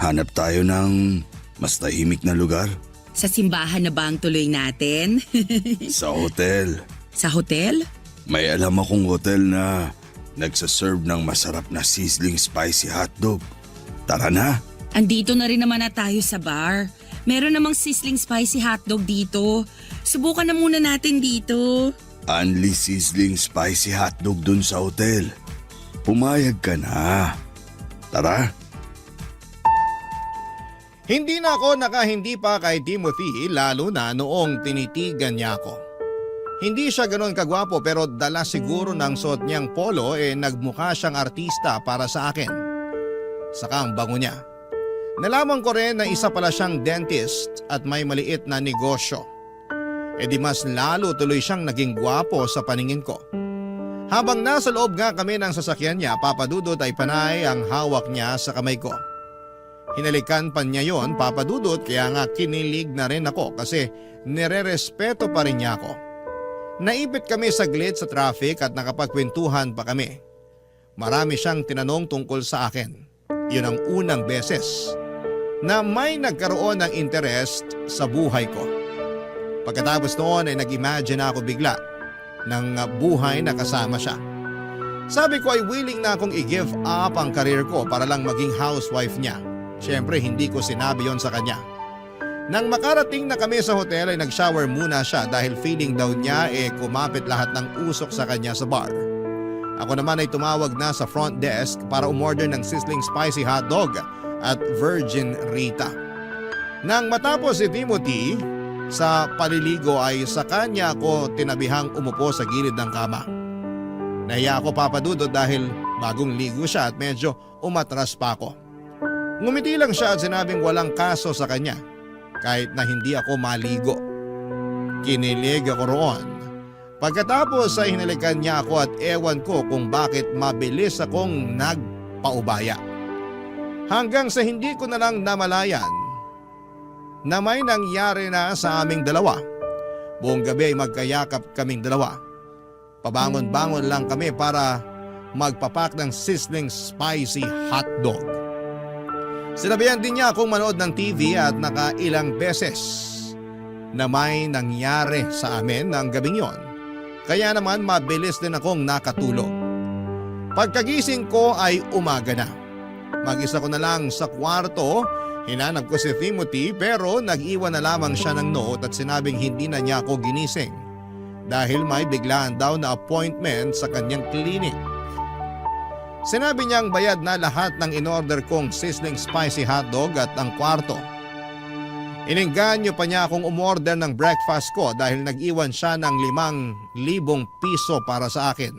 Hanap tayo ng mas tahimik na lugar. Sa simbahan na ba ang tuloy natin? Sa hotel. Sa hotel? May alam akong hotel na nagsaserve ng masarap na sizzling spicy hotdog. Tara na. Andito na rin naman na tayo sa bar. Meron namang sizzling spicy hotdog dito. Subukan na muna natin dito. Only sizzling spicy hotdog dun sa hotel. Pumayag ka na. Tara. Hindi na ako nakahindi pa kay Timothy lalo na noong tinitigan niya ako. Hindi siya ganoon kagwapo pero dala siguro ng suot niyang polo nagmukha siyang artista para sa akin. Saka ang bango niya. Nalaman ko rin na isa pala siyang dentist at may maliit na negosyo. Di mas lalo tuloy siyang naging gwapo sa paningin ko. Habang nasa loob nga kami ng sasakyan niya, Papadudot ay panay ang hawak niya sa kamay ko. Hinalikan pa niya yon, Papadudot, kaya nga kinilig na rin ako kasi nire-respeto pa rin niya ako. Naipit kami saglit sa traffic at nakapagkwentuhan pa kami. Marami siyang tinanong tungkol sa akin. Yun ang unang beses na may nagkaroon ng interest sa buhay ko. Pagkatapos noon ay nag-imagine ako bigla ng buhay na kasama siya. Sabi ko ay willing na akong i-give up ang karir ko para lang maging housewife niya. Siyempre hindi ko sinabi yon sa kanya. Nang makarating na kami sa hotel ay nag-shower muna siya dahil feeling daw niya kumapit lahat ng usok sa kanya sa bar. Ako naman ay tumawag na sa front desk para umorder ng sizzling spicy hotdog at Virgin Rita. Nang matapos si Timothy, sa paliligo ay sa kanya ako tinabihang umupo sa gilid ng kama. Nahiya ako, Papadudot, dahil bagong ligo siya at medyo umatras pa ako. Ngumiti lang siya at sinabing walang kaso sa kanya kahit na hindi ako maligo. Kinilig ako roon. Pagkatapos ay hinalikan niya ako at ewan ko kung bakit mabilis akong nagpaubaya. Hanggang sa hindi ko na lang namalayan na may nangyari na sa aming dalawa. Buong gabi ay magkayakap kaming dalawa. Pabangon-bangon lang kami para magpapak ng sizzling spicy hotdog. Sinabihan din niya akong manood ng TV at nakailang beses na may nangyari sa amin ng gabing yon. Kaya naman mabilis din akong nakatulog. Pagkagising ko ay umaga na. Mag-isa ko na lang sa kwarto, Hinanap ko si Timothy pero nag-iwan na lamang siya ng note at sinabing hindi na niya ako ginising dahil may biglaan daw na appointment sa kanyang clinic. Sinabi niyang bayad na lahat ng in-order kong sizzling spicy hotdog at ang kwarto. Inengganyo pa niya akong umorder ng breakfast ko dahil nag-iwan siya ng 5,000 piso para sa akin.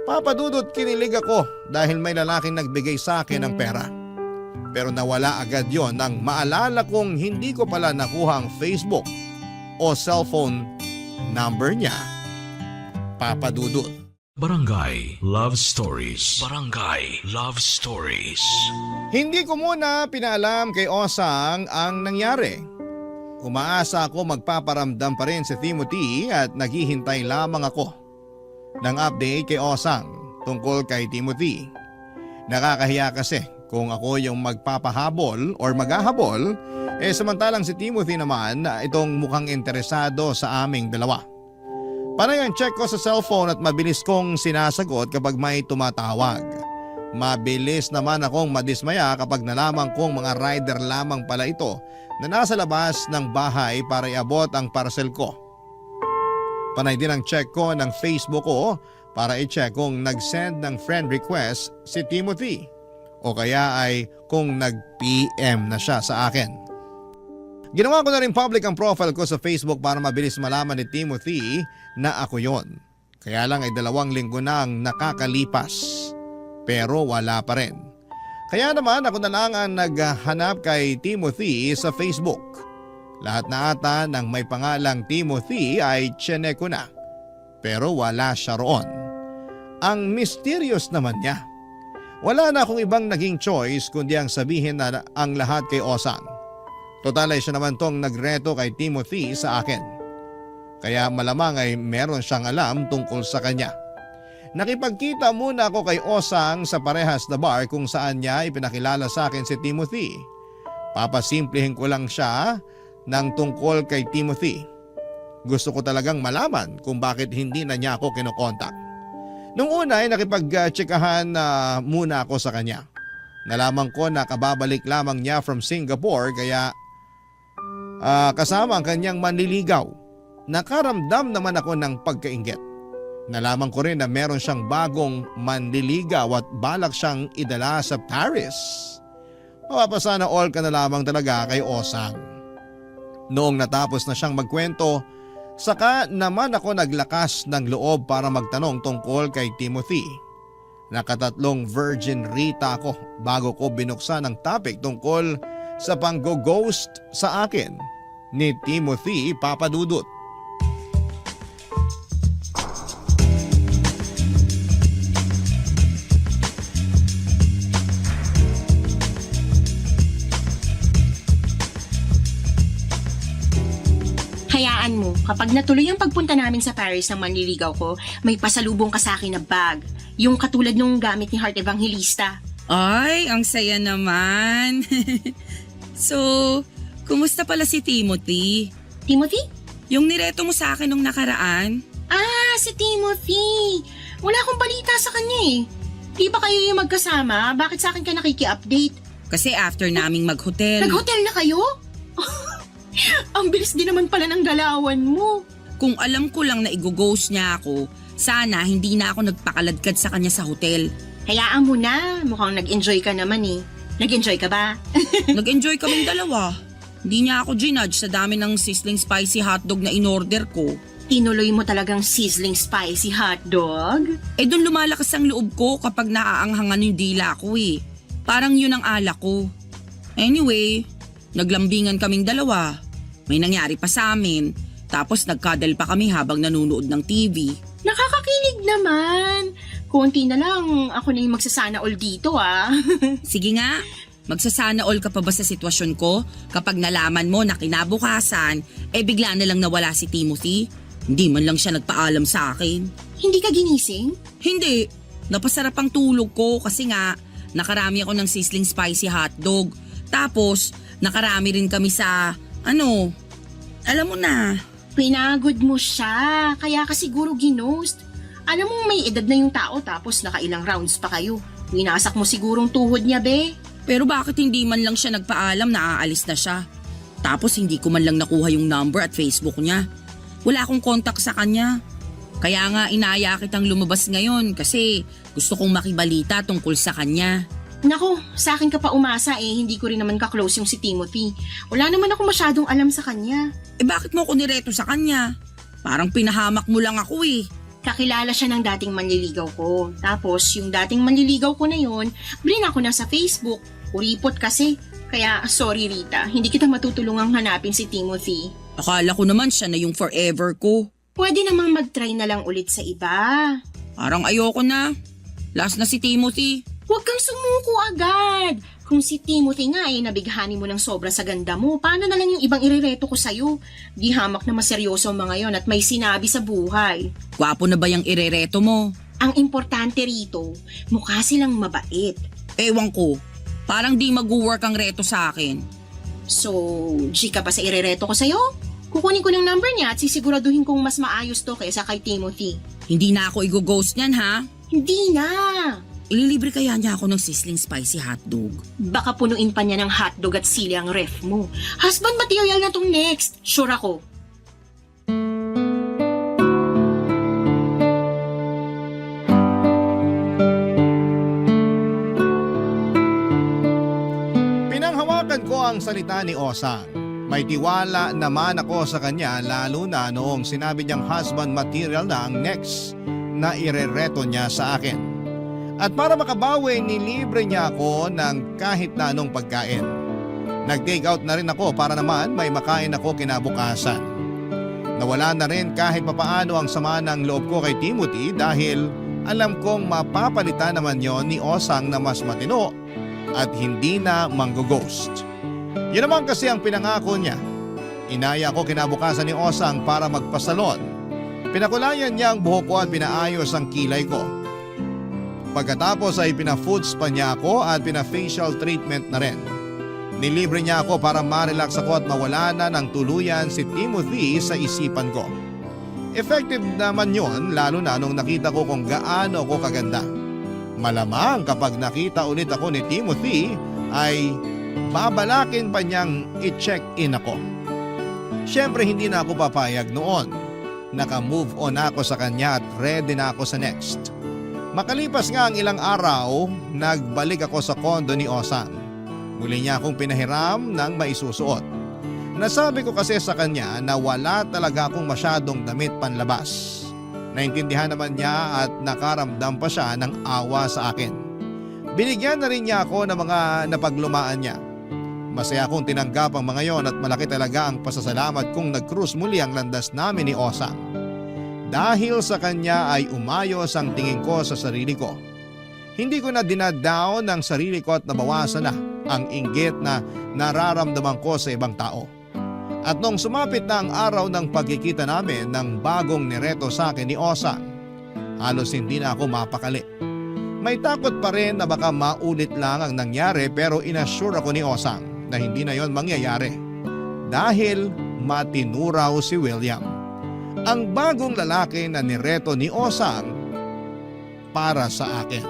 Papadudot kinilig ako dahil may lalaking nagbigay sa akin ng pera. Pero nawala agad yon nang maalala kong hindi ko pala nakuha ang Facebook o cellphone number niya. Papadudot. Barangay Love Stories. Barangay Love Stories. Hindi ko muna pinaalam kay Osang ang nangyari. Umaasa ako magpaparamdam pa rin si Timothy at naghihintay lamang ako ng update kay Osang tungkol kay Timothy. Nakakahiya kasi kung ako yung magpapahabol or maghahabol, samantalang si Timothy naman itong mukhang interesado sa aming dalawa. Panay ang check ko sa cellphone at mabilis kong sinasagot kapag may tumatawag. Mabilis naman akong madismaya kapag nalaman kong mga rider lamang pala ito na nasa labas ng bahay para iabot ang parcel ko. Panay din ang check ko ng Facebook ko para i-check kung nag-send ng friend request si Timothy o kaya ay kung nag-PM na siya sa akin. Ginawa ko na rin public ang profile ko sa Facebook para mabilis malaman ni Timothy na ako yon. Kaya lang ay 2 linggo na ang nakakalipas pero wala pa rin. Kaya naman ako na lang ang naghanap kay Timothy sa Facebook. Lahat na ata ng may pangalang Timothy ay chinek ko na pero wala siya roon. Ang mysterious naman niya. Wala na akong ibang naging choice kundi ang sabihin na ang lahat kay Osang. Total ay siya naman tong nagreto kay Timothy sa akin. Kaya malamang ay meron siyang alam tungkol sa kanya. Nakipagkita muna ako kay Osang sa parehas na bar kung saan niya ipinakilala sa akin si Timothy. Papasimplihin ko lang siya ng tungkol kay Timothy. Gusto ko talagang malaman kung bakit hindi na niya ako kinokontak. Nung una ay nakipag-tsikahan muna ako sa kanya. Nalaman ko na kababalik lamang niya from Singapore kaya kasama ang kanyang manliligaw. Nakaramdam naman ako ng pagkainggit. Nalaman ko rin na meron siyang bagong manliligaw at balak siyang idala sa Paris. Mapapasana all ka na lamang talaga kay Osang. Noong natapos na siyang magkwento, saka naman ako naglakas ng loob para magtanong tungkol kay Timothy. Nakatatlong virgin Rita ako bago ko binuksan ang topic tungkol sa pang-ghost sa akin ni Timothy Papadudut. Hayaan mo, kapag natuloy ang pagpunta namin sa Paris ng manliligaw ko, may pasalubong ka sa akin na bag. Yung katulad nung gamit ni Heart Evangelista. Ay, ang saya naman. So, kumusta pala si Timothy? Timothy? Yung nireto mo sa akin nung nakaraan? Ah, si Timothy. Wala akong balita sa kanya eh. Di ba kayo yung magkasama? Bakit sa akin ka nakiki-update? Kasi after naming mag-hotel. Nag-hotel na kayo? Ang bilis din naman pala ng galawan mo. Kung alam ko lang na i-ghost niya ako, sana hindi na ako nagpakaladkad sa kanya sa hotel. Hayaan mo na, mukhang nag-enjoy ka naman eh. Nag-enjoy ka ba? Nag-enjoy kaming dalawa. Hindi niya ako ginudge sa dami ng sizzling spicy hotdog na in-order ko. Tinuloy mo talagang sizzling spicy hotdog? Eh doon lumalakas ang loob ko kapag naaanghangan yung dila ko eh. Parang yun ang alak ko. Anyway, naglambingan kaming dalawa. May nangyari pa sa amin. Tapos nagkadal pa kami habang nanonood ng TV. Nakakakilig naman. Konti na lang, ako na yung magsasana all dito ah. Sige nga, magsasana all ka pa ba sa sitwasyon ko kapag nalaman mo na kinabukasan, bigla na lang nawala si Timothy? Hindi man lang siya nagpaalam sa akin. Hindi ka ginising? Hindi. Napasarap ang tulog ko kasi nga nakarami ako ng sizzling spicy hotdog. Tapos nakarami rin kami sa alam mo na. Pinagod mo siya, kaya ka siguro ginost. Alam mo may edad na yung tao tapos nakailang rounds pa kayo. Winasak mo sigurong tuhod niya, be. Pero bakit hindi man lang siya nagpaalam na aalis na siya? Tapos hindi ko man lang nakuha yung number at Facebook niya. Wala akong contact sa kanya. Kaya nga inaya kitang lumabas ngayon kasi gusto kong makibalita tungkol sa kanya. Nako, sa akin ka pa umasa hindi ko rin naman ka-close yung si Timothy. Wala naman ako masyadong alam sa kanya. Bakit mo ako nireto sa kanya? Parang pinahamak mo lang ako Kakilala siya ng dating manliligaw ko. Tapos yung dating manliligaw ko na yun, brin ako na sa Facebook. Kuripot kasi. Kaya sorry Rita, hindi kita matutulungang hanapin si Timothy. Akala ko naman siya na yung forever ko. Pwede namang mag-try na lang ulit sa iba. Parang ayoko na. Last na si Timothy. Huwag kang sumuko agad. Kung si Timothy nga nabighani mo ng sobra sa ganda mo, paano na lang yung ibang irereto ko sa'yo? Di hamak na maseryoso ang mga yon at may sinabi sa buhay. Gwapo na ba yung irereto mo? Ang importante rito, mukha silang mabait. Ewan ko. Parang di mag-work ang reto sa akin. So, G ka pa sa irereto ko sa'yo? Kukunin ko ng number niya at sisiguraduhin kong mas maayos to kaysa kay Timothy. Hindi na ako i-ghost niyan ha? Hindi na. Ililibre kaya niya ako ng sizzling spicy hotdog. Baka punuin pa niya ng hotdog at sili ang ref mo. Husband material na tong next. Sure ako. Pinanghawakan ko ang salita ni Osang. May tiwala naman ako sa kanya lalo na noong sinabi niyang husband material na ang next na irereto niya sa akin. At para makabawi, nilibre niya ako ng kahit na anong pagkain. Nag-take out na rin ako para naman may makain ako kinabukasan. Nawala na rin kahit papaano ang sama ng loob ko kay Timothy dahil alam kong mapapalitan naman yon ni Osang na mas matino at hindi na manggo-ghost. Yun naman kasi ang pinangako niya. Inaya ko kinabukasan ni Osang para magpasalon. Pinakulayan niya ang buhok ko at pinaayos ang kilay ko. Pagkatapos ay pina-foods pa niya ako at pina-facial treatment na rin. Nilibre niya ako para ma-relax ako at mawala na ng tuluyan si Timothy sa isipan ko. Effective naman yon lalo na nung nakita ko kung gaano ako kaganda. Malamang kapag nakita ulit ako ni Timothy ay babalakin pa niyang i-check-in ako. Siyempre hindi na ako papayag noon. Naka-move on ako sa kanya at ready na ako sa next. Makalipas nga ang ilang araw, nagbalik ako sa kondo ni Osang. Muli niya akong pinahiram ng maisusuot. Nasabi ko kasi sa kanya na wala talaga akong masyadong damit panlabas. Naintindihan naman niya at nakaramdam pa siya ng awa sa akin. Binigyan na rin niya ako ng mga napaglumaan niya. Masaya akong tinanggap ang mga yon at malaki talaga ang pasasalamat kong nag-cruise muli ang landas namin ni Osang. Dahil sa kanya ay umayos ang tingin ko sa sarili ko. Hindi ko na dinadown ang sarili ko at nabawasan na ang inggit na nararamdaman ko sa ibang tao. At nung sumapit na ang araw ng pagkikita namin ng bagong nireto sa akin ni Osang, halos hindi na ako mapakali. May takot pa rin na baka maulit lang ang nangyari pero inassure ako ni Osang na hindi na yon mangyayari. Dahil matinuraw si William. Ang bagong lalaki na nireto ni Osang para sa akin.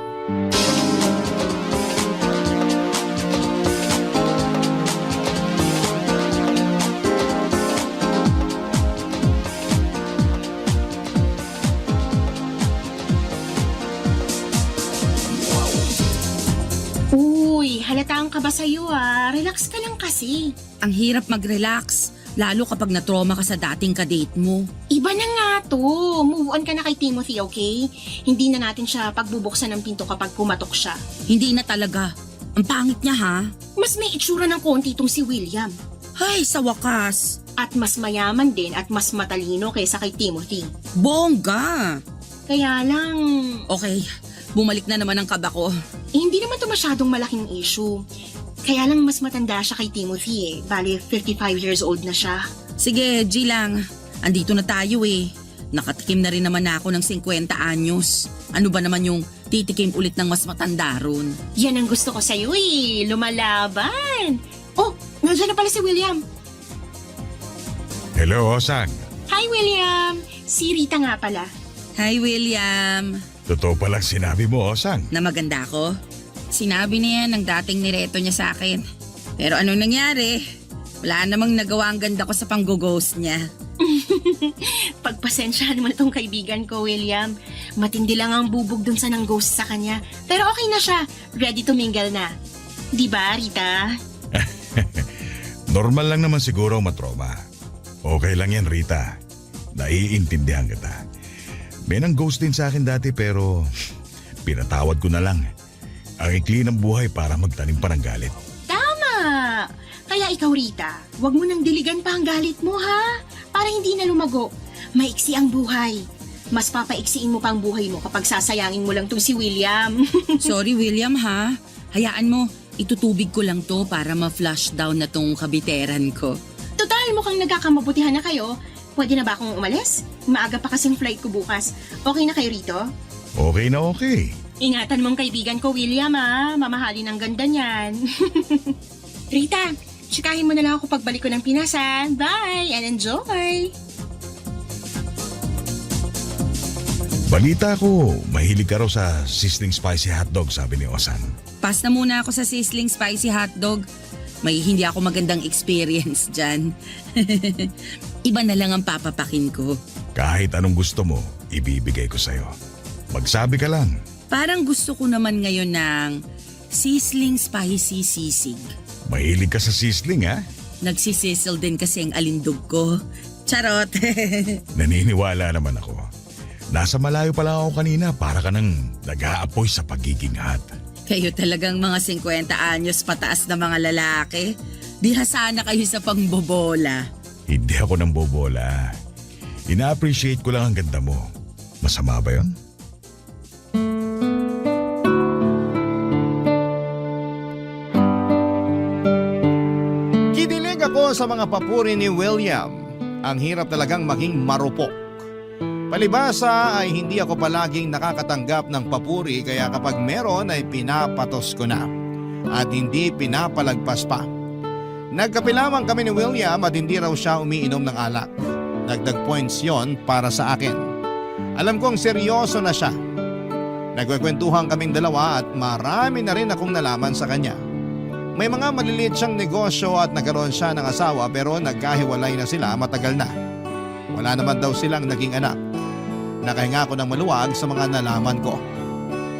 Uy, halata ka ba sa'yo Relax ka lang kasi. Ang hirap mag-relax. Lalo kapag na-trauma ka sa dating kadate mo. Iba na nga to. Move on ka na kay Timothy, okay? Hindi na natin siya pagbubuksan ng pinto kapag pumatok siya. Hindi na talaga. Ang pangit niya ha. Mas may itsura ng konti itong si William. Ay, sa wakas. At mas mayaman din at mas matalino kaysa kay Timothy. Bongga. Kaya lang... Okay, bumalik na naman ang kaba ko. Hindi naman to masyadong malaking issue. Kaya lang mas matanda siya kay Timothy Bali, 55 years old na siya. Sige, G lang. Andito na tayo Nakatikim na rin naman ako ng 50 anyos. Ano ba naman yung titikim ulit ng mas matanda ron? Yan ang gusto ko sa'yo lumalaban. Oh, nandiyan na pala si William. Hello, Osang. Hi, William. Si Rita nga pala. Hi, William. Totoo palang sinabi mo, Osang. Na maganda ako? Sinabi niya ng dating nireto niya sa akin. Pero anong nangyari? Wala namang nagawa ang ganda ko sa pang-ghost niya. Pagpasensyahan mo na tong kaibigan ko, William. Matindi lang ang bubog dun sa nang ghost sa kanya. Pero okay na siya. Ready to mingle na. Di ba, Rita? Normal lang naman siguro matroma. Okay lang yan, Rita. Naiintindihan kita. May nang ghost din sa akin dati pero pinatawad ko na lang. Ang ikli ng buhay para magtanim pa ng galit. Tama! Kaya ikaw, Rita, wag mo nang diligan pa ang galit mo, ha? Para hindi na lumago. Maiksi ang buhay. Mas papaiksiin mo pa ang buhay mo kapag sasayangin mo lang tong si William. Sorry, William, ha? Hayaan mo, itutubig ko lang to para ma-flush down na tong kabiteran ko. Total, mukhang nagkakamabutihan na kayo. Pwede na ba akong umalis? Maaga pa kasing flight ko bukas. Okay na kayo rito? Okay na okay. Ingatan mong kaibigan ko, William, ha? Mamahalin ang ganda niyan. Rita, tsikahin mo na lang ako pagbalik ko ng Pinas, ha? Bye and enjoy! Balita ko, mahilig ka raw sa sizzling spicy hotdog, sabi ni Osan. Pass na muna ako sa sizzling spicy hotdog. May hindi ako magandang experience dyan. Iba na lang ang papapakin ko. Kahit anong gusto mo, ibibigay ko sa'yo. Magsabi ka lang. Parang gusto ko naman ngayon ng sizzling spicy sisig. Mahilig ka sa sizzling, ha? Nagsisizzle din kasi ang alindog ko. Charot! Naniniwala naman ako. Nasa malayo pa lang ako kanina para ka nang nag-aapoy sa pagiging hot. Kayo talagang mga 50 anyos pataas na mga lalaki. Bihasa na kayo sa pangbobola. Hindi ako nang bobola. Ina-appreciate ko lang ang ganda mo. Masama ba yun? Kinilig ako sa mga papuri ni William. Ang hirap talagang maging marupok. Palibasa ay hindi ako palaging nakakatanggap ng papuri kaya kapag meron ay pinapatos ko na at hindi pinapalagpas pa. Nagkape lamang kami ni William at hindi raw siya umiinom ng alak. Dagdag points yon para sa akin. Alam kong seryoso na siya. Nagkwekwentuhan kaming dalawa at marami na rin akong nalaman sa kanya. May mga maliliit siyang negosyo at nagkaroon siya ng asawa pero nagkahiwalay na sila matagal na. Wala naman daw silang naging anak. Nakahinga ako ng maluwag sa mga nalaman ko.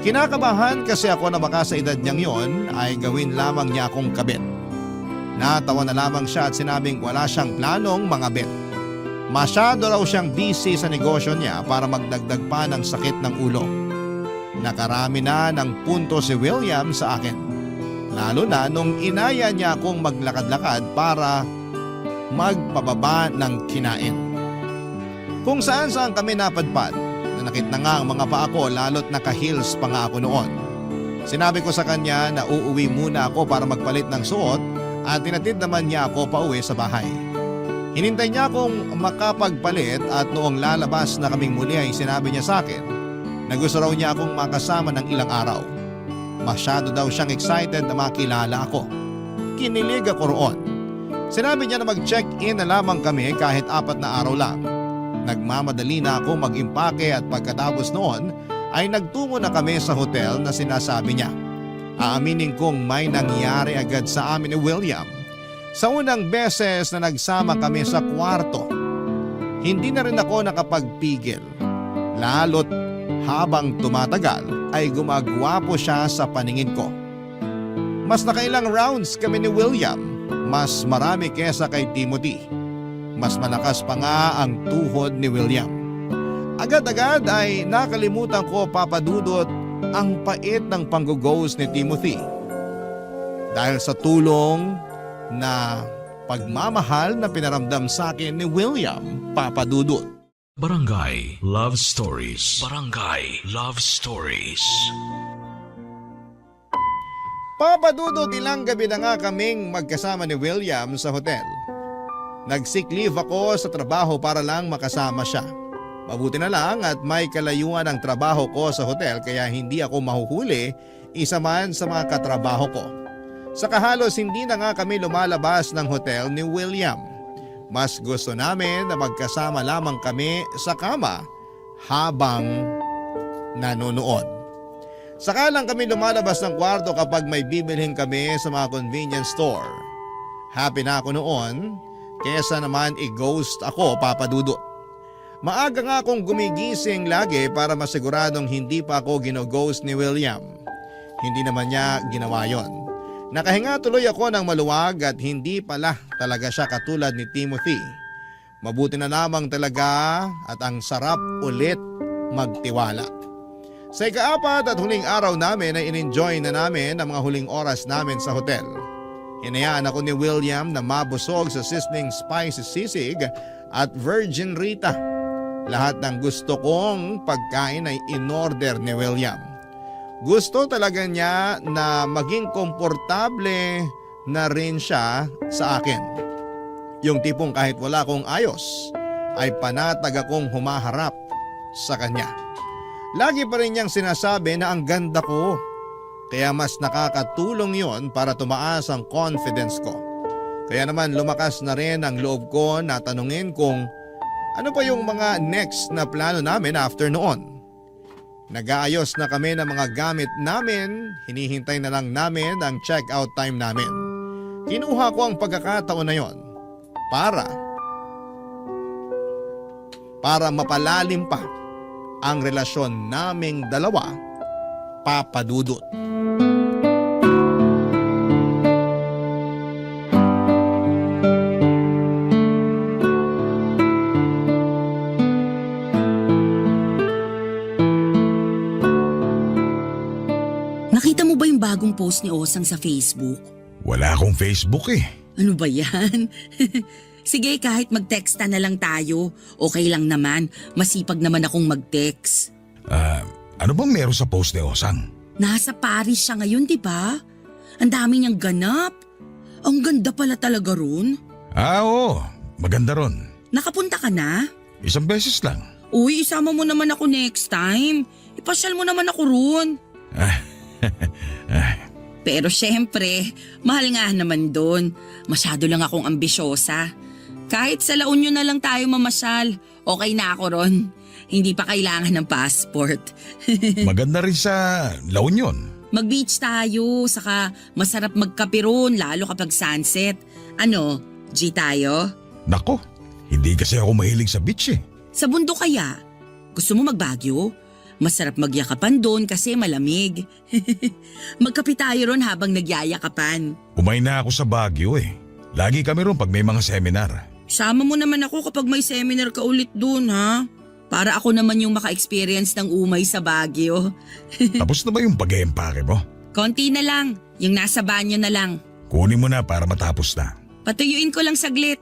Kinakabahan kasi ako na baka sa edad niyang yon ay gawin lamang niya akong kabit. Natawa na lamang siya at sinabing wala siyang planong mangabit. Masyado raw siyang busy sa negosyo niya para magdagdag pa ng sakit ng ulo. Nakarami na ng punto si William sa akin. Lalo na nung inaya niya akong maglakad-lakad para magpababa ng kinain. Kung saan kami napadpad, nanakit na nga ang mga paa ko lalo't naka-heels pa nga ako noon. Sinabi ko sa kanya na uuwi muna ako para magpalit ng suot at tinatid naman niya ako pauwi sa bahay. Hinintay niya akong makapagpalit at noong lalabas na kaming muli ay sinabi niya sa akin na gusto raw niya akong makasama ng ilang araw. Masyado daw siyang excited na makilala ako. Kinilig ako roon. Sinabi niya na mag-check-in na lamang kami kahit 4 na araw lang. Nagmamadali na ako mag-impake at pagkatapos noon ay nagtungo na kami sa hotel na sinasabi niya. Aaminin kong may nangyari agad sa amin ni William. Sa unang beses na nagsama kami sa kwarto, hindi na rin ako nakapagpigil. Lalo't habang tumatagal ay gumagwapo siya sa paningin ko. Mas nakailang rounds kami ni William, mas marami kesa kay Timothy. Mas malakas pa nga ang tuhod ni William. Agad-agad ay nakalimutan ko papadudot ang pait ng pang-ghost ni Timothy. Dahil sa tulong na pagmamahal na pinaramdam sa akin ni William, papadudot. Barangay Love Stories. Barangay Love Stories. Papadudot ilang gabi na nga kaming magkasama ni William sa hotel. Nag-sick leave ako sa trabaho para lang makasama siya. Mabuti na lang at may kalayuan ang trabaho ko sa hotel kaya hindi ako mahuhuli isa man sa mga katrabaho ko. Saka halos hindi na nga kami lumalabas ng hotel ni William. Mas gusto namin na magkasama lamang kami sa kama habang nanonood. Saka lang kami lumalabas ng kwarto kapag may bibilhin kami sa mga convenience store. Happy na ako noon, kesa naman i-ghost ako, Papa Dudut. Maaga nga akong gumigising lagi para masiguradong hindi pa ako gino-ghost ni William. Hindi naman niya ginawa yon. Nakahinga tuloy ako ng maluwag at hindi pala talaga siya katulad ni Timothy. Mabuti na lamang talaga at ang sarap ulit magtiwala. Sa ika-4 at huling araw namin ay in-enjoy na namin ang mga huling oras namin sa hotel. Hinayaan ako ni William na mabusog sa sizzling spicy sisig at virgin Rita. Lahat ng gusto kong pagkain ay in-order ni William. Gusto talaga niya na maging komportable na rin siya sa akin. Yung tipong kahit wala akong ayos, ay panatag akong humaharap sa kanya. Lagi pa rin niyang sinasabi na ang ganda ko. Kaya mas nakakatulong yon para tumaas ang confidence ko. Kaya naman lumakas na rin ang loob ko na tanungin kung ano pa yung mga next na plano namin after noon. Nag-aayos na kami ng mga gamit namin, hinihintay na lang namin ang check-out time namin. Kinuha ko ang pagkakataon na yon para mapalalim pa ang relasyon naming dalawa, Papa Dudut. Nakita mo ba yung bagong post ni Osang sa Facebook? Wala akong Facebook eh. Ano ba yan? Sige, kahit mag-texta na lang tayo. Okay lang naman. Masipag naman akong mag-text. Ano bang meron sa post ni Osang? Nasa Paris siya ngayon, di ba? Ang dami niyang ganap. Ang ganda pala talaga ron. Oo. Maganda ron. Nakapunta ka na? Isang beses lang. Uy, isama mo naman ako next time. Ipasyal mo naman ako ron. Pero syempre, mahal nga naman doon. Masyado lang akong ambisyosa. Kahit sa La Union na lang tayo mamasyal, okay na ako ron. Hindi pa kailangan ng passport. Maganda rin sa La Union. Mag-beach tayo, saka masarap magkape ron, lalo kapag sunset. Ano, G tayo? Nako, hindi kasi ako mahilig sa beach eh. Sa bundok kaya? Gusto mo mag-Baguio? Masarap magyakapan doon kasi malamig. Magkape tayo ron habang nagyayakapan. Umay na ako sa Baguio eh. Lagi kami ron pag may mga seminar. Sama mo naman ako kapag may seminar ka ulit doon, ha? Para ako naman yung maka-experience ng umay sa Baguio. Tapos na ba yung pag-eempake mo? Konti na lang, yung nasa banyo na lang. Kunin mo na para matapos na. Patuyuin ko lang saglit.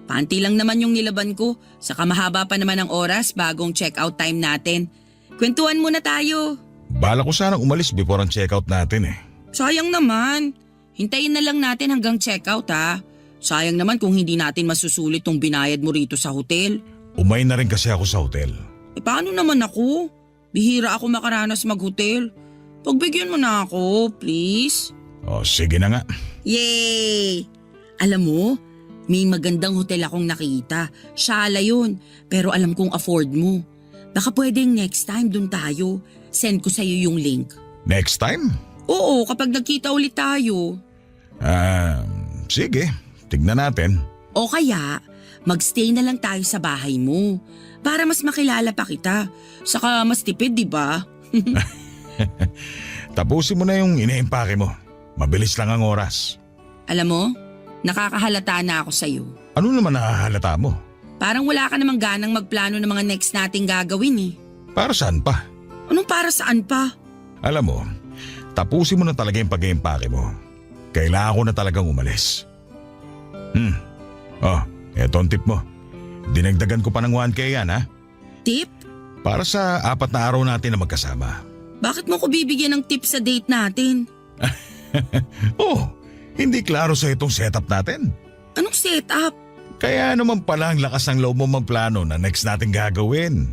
Panty lang naman yung nilaban ko, saka mahaba pa naman ang oras bagong check-out time natin. Kwentuhan muna tayo. Bala ko sanang umalis before ang check-out natin eh. Sayang naman. Hintayin na lang natin hanggang check-out ha. Sayang naman kung hindi natin masusulit tong binayad mo rito sa hotel. Umay na rin kasi ako sa hotel. Paano naman ako? Bihira ako makaranas mag-hotel. Pagbigyan mo na ako, please. Sige na nga. Yay! Alam mo, may magandang hotel akong nakita. Shala yun, pero alam kong afford mo. Baka pwedeng next time dun tayo. Send ko sa'yo yung link. Next time? Oo, kapag nagkita ulit tayo. Sige. Tignan natin. O kaya, magstay na lang tayo sa bahay mo. Para mas makilala pa kita. Saka mas tipid, di ba? Tapusin mo na yung ine-empake mo. Mabilis lang ang oras. Alam mo, nakakahalata na ako sa'yo. Ano naman nakahalata mo? Parang wala ka namang ganang magplano ng mga next nating gagawin eh. Para saan pa? Anong para saan pa? Alam mo, tapusin mo na talaga yung pag-iimpake mo. Kailangan ko na talagang umalis. Eto ang tip mo. Dinagdagan ko pa ng 1K yan ha. Tip? Para sa 4 na araw natin na magkasama. Bakit mo ko bibigyan ng tip sa date natin? Hindi klaro sa itong setup natin. Anong setup? Kaya naman pala ang lakas ng loob mo magplano na next natin gagawin.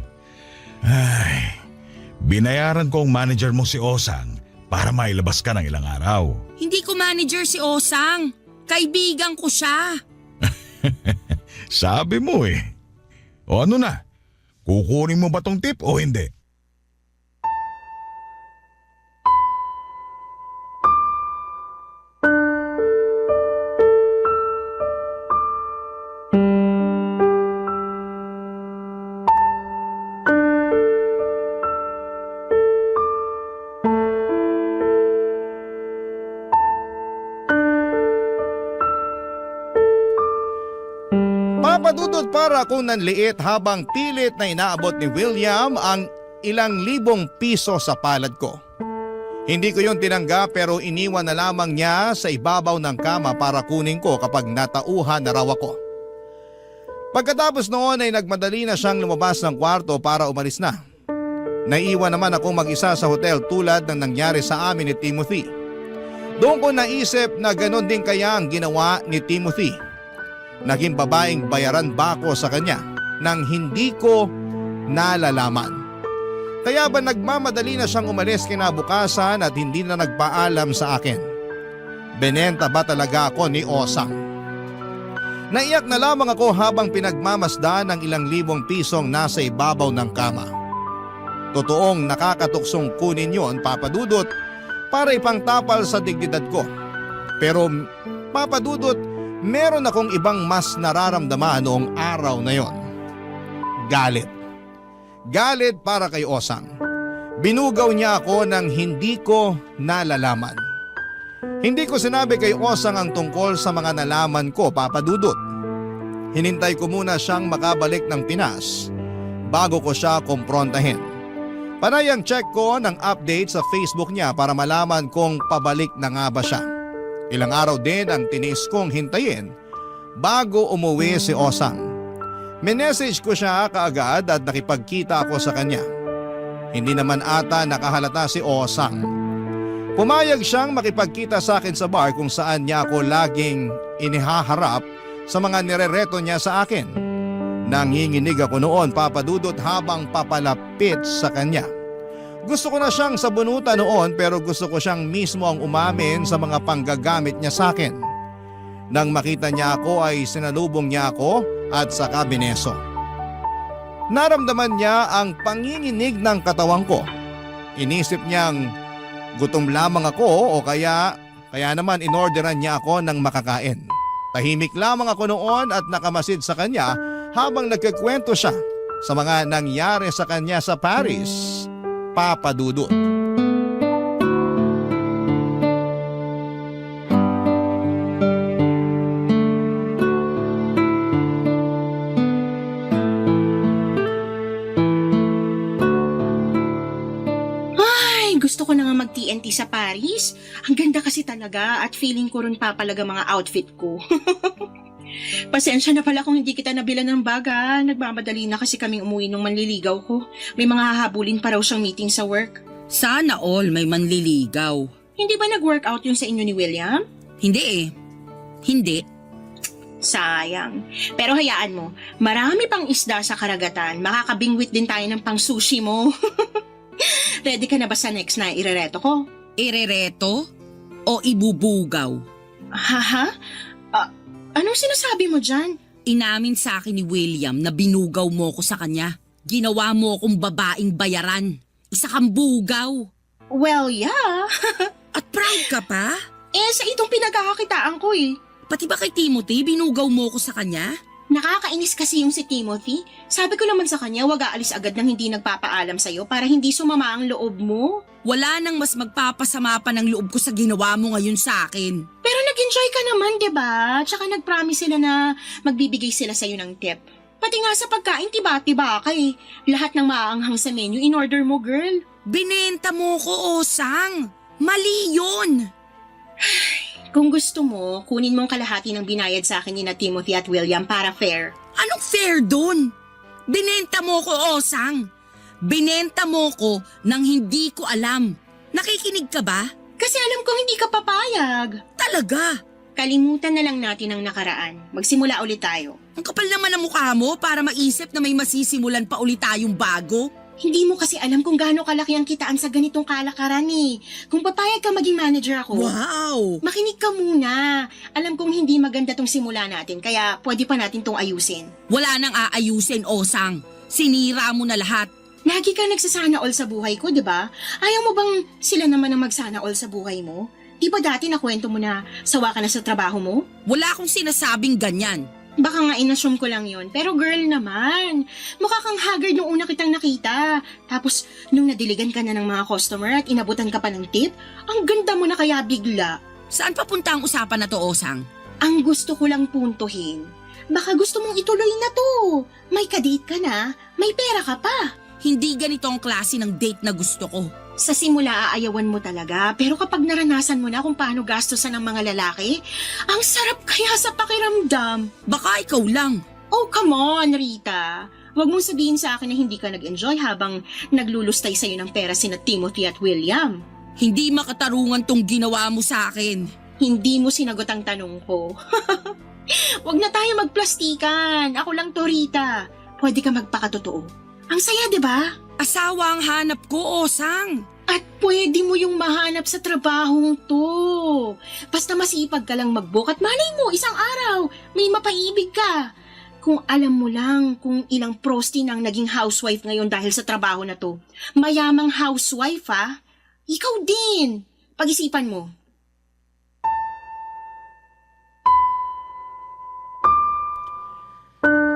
Binayaran ko ang manager mo si Osang para mailabas ka ng ilang araw. Hindi ko manager si Osang. Kaibigan ko siya. Sabi mo eh. O ano na? Kukunin mo ba tong tip o hindi? Para akong nanliit habang pilit na inaabot ni William ang ilang libong piso sa palad ko. Hindi ko yun tinanggap pero iniwan na lamang niya sa ibabaw ng kama para kunin ko kapag natauhan na raw ako. Pagkatapos noon ay nagmadali na siyang lumabas ng kwarto para umalis na. Naiwan naman ako mag-isa sa hotel tulad ng nangyari sa amin ni Timothy. Doon ko naisip na ganon din kaya ang ginawa ni Timothy. Naging babaeng bayaran ba ako sa kanya nang hindi ko nalalaman. Kaya ba nagmamadali na siyang umalis kinabukasan at hindi na nagpaalam sa akin? Benenta ba talaga ako ni Osang? Naiyak na lamang ako habang pinagmamasdan ng ilang libong pisong nasa ibabaw ng kama. Totoong nakakatuksong kunin yon, Papa Dudut, para ipangtapal sa dignidad ko. Pero Papa Dudut, meron akong ibang mas nararamdaman noong araw na yon. Galit. Galit para kay Osang. Binugaw niya ako nang hindi ko nalalaman. Hindi ko sinabi kay Osang ang tungkol sa mga nalaman ko, Papa Dudut. Hinintay ko muna siyang makabalik ng Pinas bago ko siya kumprontahin. Panayang check ko ng update sa Facebook niya para malaman kung pabalik na nga ba siya. Ilang araw din ang tinis kong hintayin bago umuwi si Osang. Minessage ko siya kaagad at nakipagkita ako sa kanya. Hindi naman ata nakahalata si Osang. Pumayag siyang makipagkita sa akin sa bar kung saan niya ako laging inihaharap sa mga nirereto niya sa akin. Nanginginig ako noon, Papa Dudut, habang papalapit sa kanya. Gusto ko na siyang sabunutan noon pero gusto ko siyang mismo ang umamin sa mga panggagamit niya sa akin. Nang makita niya ako ay sinalubong niya ako at saka bineso. Naramdaman niya ang panginginig ng katawan ko. Inisip niyang gutom lamang ako o kaya naman inorderan niya ako ng makakain. Tahimik lamang ako noon at nakamasid sa kanya habang nagkikwento siya sa mga nangyari sa kanya sa Paris, Papa Dudut. Gusto ko na nga mag-TNT sa Paris. Ang ganda kasi talaga at feeling ko rin papalaga mga outfit ko. Pasensya na pala kung hindi kita nabilan ng baga. Nagmamadali na kasi kaming umuwi nung manliligaw ko. May mga hahabulin pa raw siyang meeting sa work. Sana all may manliligaw. Hindi ba nag-workout yung sa inyo ni William? Hindi eh. Hindi. Sayang. Pero hayaan mo, marami pang isda sa karagatan. Makakabingwit din tayo ng pang sushi mo. Ready ka na ba sa next na irereto ko? Irereto? O ibubugaw? Haha? Anong sinasabi mo dyan? Inamin sa akin ni William na binugaw mo ko sa kanya. Ginawa mo akong babaeng bayaran. Isa kang bugaw. Well, yeah. At proud ka pa? Sa itong pinagkakakitaan ko eh. Pati ba kay Timothy, binugaw mo ko sa kanya? Nakakainis kasi yung si Timothy. Sabi ko naman sa kanya, wag aalis agad nang hindi nagpapaalam sa'yo para hindi sumama ang loob mo. Wala nang mas magpapasama pa ng loob ko sa ginawa mo ngayon sa akin. Pero nag-enjoy ka naman, diba? Tsaka nag-promise sila na magbibigay sila sa'yo ng tip. Pati nga sa pagkain, tiba-tiba ka eh. Lahat ng maaanghang sa menu, in-order mo, girl. Binenta mo ko, Osang. Mali yun. Kung gusto mo, kunin mo ang kalahati ng binayad sa akin ni na Timothy at William para fair. Anong fair dun? Binenta mo ko, Osang. Binenta mo ko nang hindi ko alam. Nakikinig ka ba? Kasi alam kong hindi ka papayag. Talaga? Kalimutan na lang natin ang nakaraan. Magsimula ulit tayo. Ang kapal naman ang mukha mo para maisip na may masisimulan pa ulit tayong bago. Hindi mo kasi alam kung gaano kalaki ang kitaan sa ganitong kalakaran eh. Kung papayag ka maging manager ako. Wow! Makinig ka muna. Alam kong hindi maganda tong simula natin, kaya pwede pa natin tong ayusin. Wala nang aayusin, Osang. Sinira mo na lahat. Lagi ka nagsasana all sa buhay ko, di ba? Ayaw mo bang sila naman ang magsana all sa buhay mo? Di ba dati nakwento mo na sawa ka na sa trabaho mo? Wala akong sinasabing ganyan. Baka nga inassume ko lang yon. Pero girl naman, mukha kang haggard nung una kitang nakita. Tapos nung nadiligan ka na ng mga customer at inabutan ka pa ng tip, ang ganda mo na kaya bigla. Saan papunta ang usapan na to, Osang? Ang gusto ko lang puntuhin, Baka gusto mong ituloy na to. May kadate ka na, may pera ka pa. Hindi ganito ang klase ng date na gusto ko. Sa simula aayawan mo talaga, pero kapag naranasan mo na kung paano gastusan ng mga lalaki, ang sarap kaya sa pakiramdam. Baka ikaw lang. Oh, come on, Rita. Huwag mong sabihin sa akin na hindi ka nag-enjoy habang naglulustay sa'yo ng pera sina Timothy at William. Hindi makatarungan tong ginawa mo sa akin. Hindi mo sinagot ang tanong ko. Huwag na tayo magplastikan. Ako lang to, Rita. Pwede ka magpakatotoo. Ang saya, di ba? Asawa ang hanap ko, Osang. At pwede mo yung mahanap sa trabahong to. Basta masipag ka lang mag-book at malay mo, isang araw, may mapaibig ka. Kung alam mo lang kung ilang prosti nang naging housewife ngayon dahil sa trabaho na to. Mayamang housewife, ha? Ikaw din. Pag-isipan mo.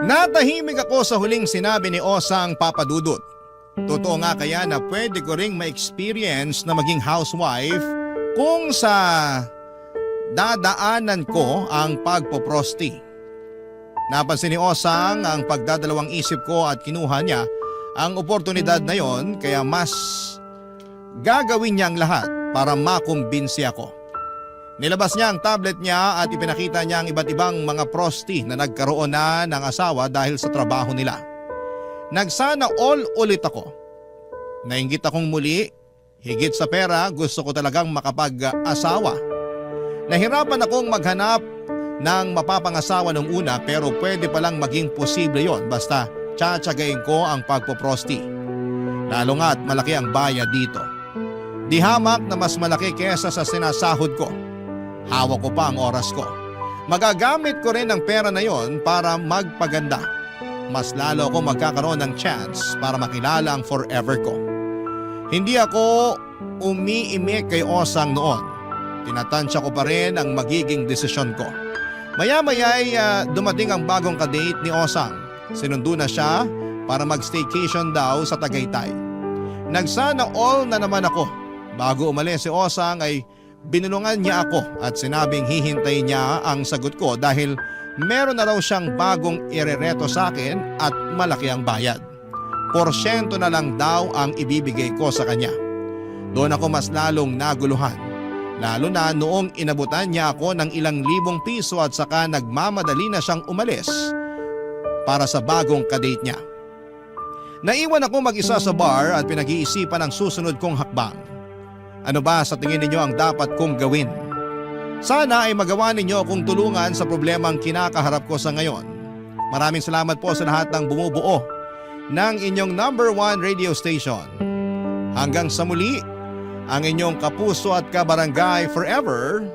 Natahimik ako sa huling sinabi ni Osang Papadudut. Totoo nga kaya na pwede ko ring ma-experience na maging housewife kung sa dadaanan ko ang pagpoprosti. Napansin ni Osang ang pagdadalawang isip ko at kinuha niya ang oportunidad na yon kaya mas gagawin niya ang lahat para makumbinsi ako. Nilabas niya ang tablet niya at ipinakita niya ang iba't ibang mga prosti na nagkaroon na ng asawa dahil sa trabaho nila. Nagsana all ulit ako. Nainggit akong muli, higit sa pera gusto ko talagang makapag-asawa. Nahirapan akong maghanap ng mapapangasawa nung una pero pwede palang maging posible yon basta tsatsagain ko ang pagpoprosti. Lalo nga't malaki ang bayad dito. Di hamak na mas malaki kesa sa sinasahod ko. Hawak ko pa ang oras ko. Magagamit ko rin ang pera na yon para magpaganda. Mas lalo ako magkakaroon ng chance para makilala ang forever ko. Hindi ako umiimik kay Osang noon. Tinatansya ko pa rin ang magiging desisyon ko. Maya-maya ay dumating ang bagong kadate ni Osang. Sinundo na siya para mag-staycation daw sa Tagaytay. Nagsana all na naman ako. Bago umalis si Osang ay binulungan niya ako at sinabing hihintay niya ang sagot ko dahil meron na raw siyang bagong irereto sa akin at malaki ang bayad. Porsyento na lang daw ang ibibigay ko sa kanya. Doon ako mas lalong naguluhan. Lalo na noong inabutan niya ako ng ilang libong piso at saka nagmamadali na siyang umalis para sa bagong kadate niya. Naiwan ako mag-isa sa bar at pinag-iisipan ang susunod kong hakbang. Ano ba sa tingin ninyo ang dapat kong gawin? Sana ay magawa ninyo akong tulungan sa problemang kinakaharap ko sa ngayon. Maraming salamat po sa lahat ng bumubuo ng inyong number 1 radio station. Hanggang sa muli, ang inyong kapuso at kabarangay forever,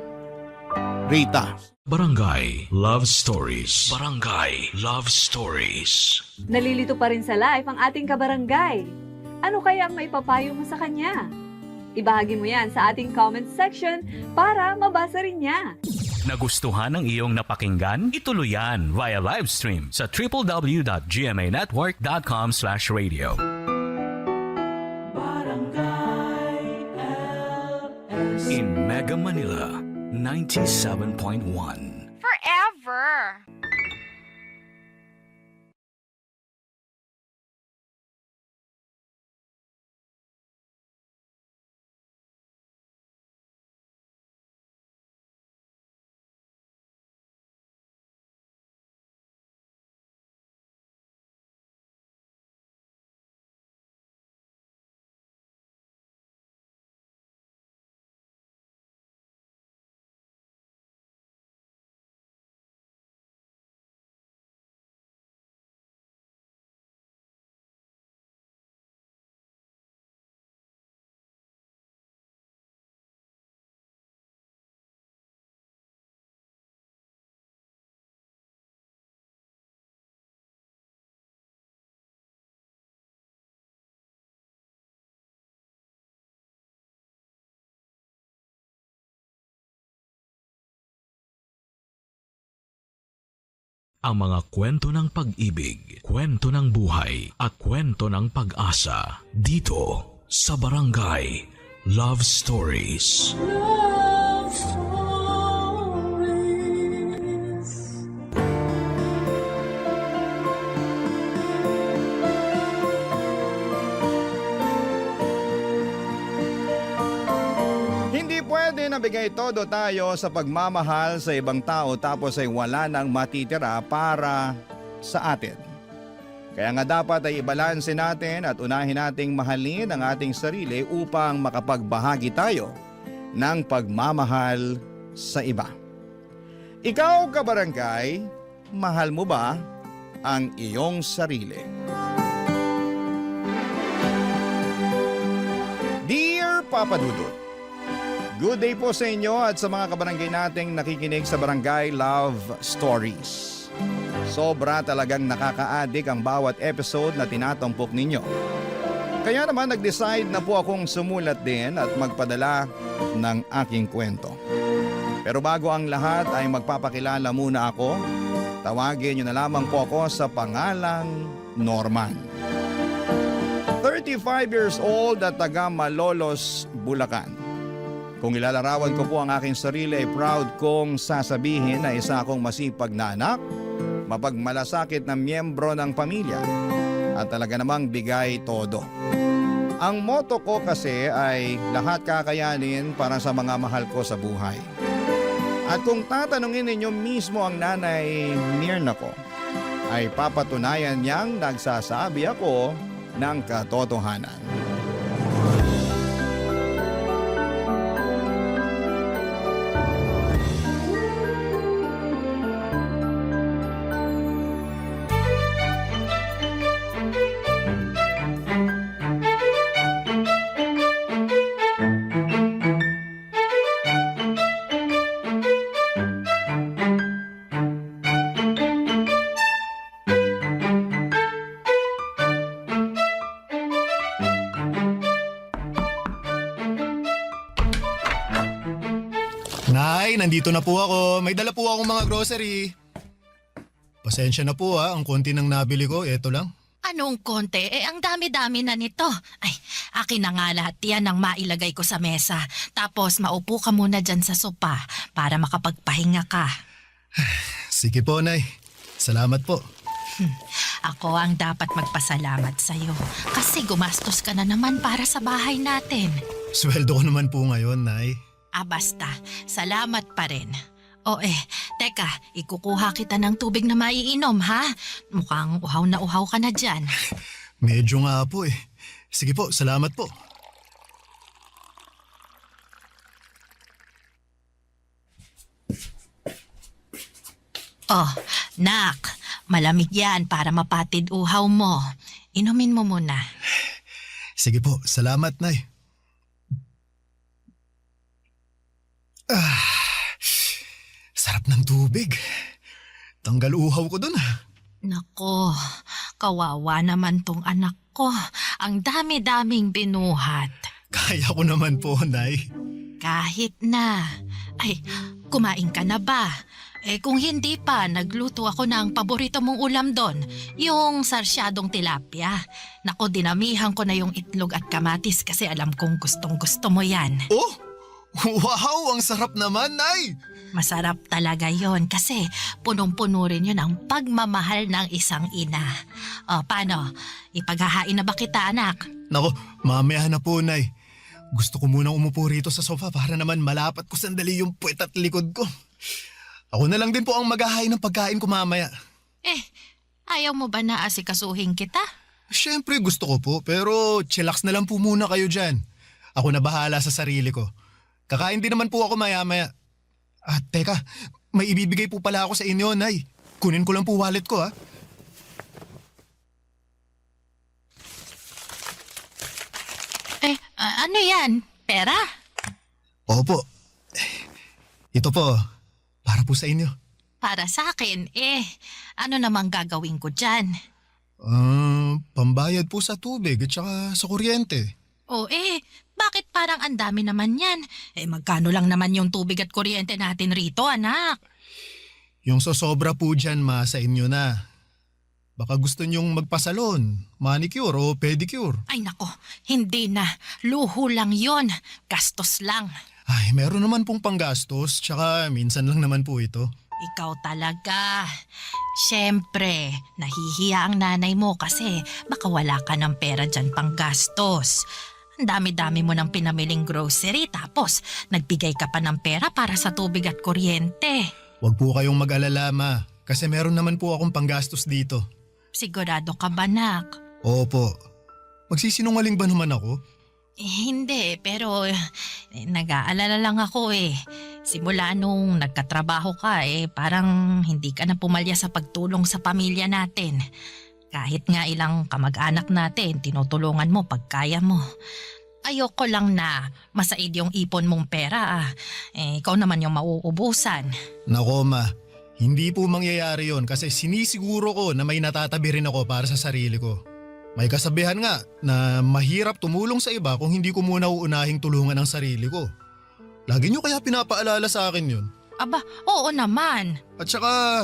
Rita. Barangay Love Stories. Barangay Love Stories. Nalilito pa rin sa life ang ating kabarangay. Ano kaya ang maipapayo mo sa kanya? Ibahagi mo yan sa ating comment section para mabasa rin niya. Nagustuhan ng iyong napakinggan? Ituloy yan via live stream sa www.gmanetwork.com/radio. In Mega Manila, 97.1. Forever. Ang mga kwento ng pag-ibig, kwento ng buhay at kwento ng pag-asa dito sa Barangay Love Stories. Love Stories. nabigay todo tayo sa pagmamahal sa ibang tao tapos ay wala nang matitira para sa atin. Kaya nga dapat ay ibalanse natin at unahin nating mahalin ang ating sarili upang makapagbahagi tayo ng pagmamahal sa iba. Ikaw, kabarangay, mahal mo ba ang iyong sarili? Dear Papa Dudut, good day po sa inyo at sa mga kabarangay nating nakikinig sa Barangay Love Stories. Sobra talagang nakaka-addict ang bawat episode na tinatampok ninyo. Kaya naman nag-decide na po akong sumulat din at magpadala ng aking kwento. Pero bago ang lahat ay magpapakilala muna ako. Tawagin niyo na lamang po ako sa pangalang Norman. 35 years old at taga Malolos, Bulacan. Kung ilalarawan ko po ang aking sarili ay proud kong sasabihin na isa akong masipag na anak, mapagmalasakit na miyembro ng pamilya at talaga namang bigay todo. Ang motto ko kasi ay lahat kakayanin para sa mga mahal ko sa buhay. At kung tatanungin ninyo mismo ang nanay Mirna ko, ay papatunayan niyang nagsasabi ako ng katotohanan. Nay, nandito na po ako. May dala po akong mga grocery. Pasensya na po ang konti ng nabili ko, eto lang. Anong konti? Ang dami-dami na nito. Ay, akin na nga lahat yan ang mailagay ko sa mesa. Tapos maupo ka muna dyan sa sopa para makapagpahinga ka. Sige po, Nay. Salamat po. Ako ang dapat magpasalamat sa'yo. Kasi gumastos ka na naman para sa bahay natin. Sweldo ko naman po ngayon, Nay. Basta, salamat pa rin. Teka, ikukuha kita ng tubig na maiinom, ha? Mukhang uhaw na uhaw ka na dyan. Medyo nga po eh. Sige po, salamat po. Nak, malamig yan para mapatid uhaw mo. Inumin mo muna. Sige po, salamat, Nay. Sarap ng tubig. Tanggal uhaw ko dun. Nako, kawawa naman tong anak ko. Ang dami-daming binuhat. Kaya ko naman po, Nay. Kahit na. Ay, kumain ka na ba? Kung hindi pa, nagluto ako ng paborito mong ulam doon. Yung sarsyadong tilapia. Nako, dinamihan ko na yung itlog at kamatis kasi alam kong gustong-gusto mo yan. Oh! Wow! Ang sarap naman, Nay! Masarap talaga yon kasi punong-puno rin yun ang pagmamahal ng isang ina. Paano? Ipaghahain na ba kita, anak? Nako, mamaya na po, Nay. Gusto ko munang umupo rito sa sofa para naman malapat ko sandali yung puwet at likod ko. Ako na lang din po ang maghahain ng pagkain ko mamaya. Ayaw mo ba na asikasuhin kita? Siyempre gusto ko po, pero chillax na lang po muna kayo dyan. Ako na bahala sa sarili ko. Kakain din naman po ako maya-maya. Teka, may ibibigay po pala ako sa inyo, Nay. Kunin ko lang po wallet ko, ha? Ano yan? Pera? Opo. Ito po, para po sa inyo. Para sa akin, ano namang gagawin ko dyan? Pambayad po sa tubig at saka sa kuryente. Bakit parang ang dami naman yan? Magkano lang naman yung tubig at kuryente natin rito, anak? Yung sosobra po dyan, sa inyo na. Baka gusto nyong magpasalon, manicure o pedicure. Ay nako, hindi na. Luho lang yon. Gastos lang. Ay, meron naman pong panggastos, tsaka minsan lang naman po ito. Ikaw talaga. Siyempre, nahihiya ang nanay mo kasi baka wala ka ng pera dyan pang gastos. Ang dami-dami mo ng pinamiling grocery tapos nagbigay ka pa ng pera para sa tubig at kuryente. Huwag po kayong mag-alala, Ma. Kasi meron naman po akong panggastos dito. Sigurado ka ba, nak? Opo. Magsisinungaling ba naman ako? Hindi, pero nag-aalala lang ako eh. Simula nung nagkatrabaho ka parang hindi ka na pumalya sa pagtulong sa pamilya natin. Kahit nga ilang kamag-anak natin, tinutulungan mo pag kaya mo. Ayoko lang na masaid yung ipon mong pera. Ikaw naman yung mauubusan. Nako, Ma. Hindi po mangyayari yon kasi sinisiguro ko na may natatabi rin ako para sa sarili ko. May kasabihan nga na mahirap tumulong sa iba kung hindi ko muna uunahing tulungan ang sarili ko. Lagi nyo kaya pinapaalala sa akin yun. Aba, oo naman. At saka,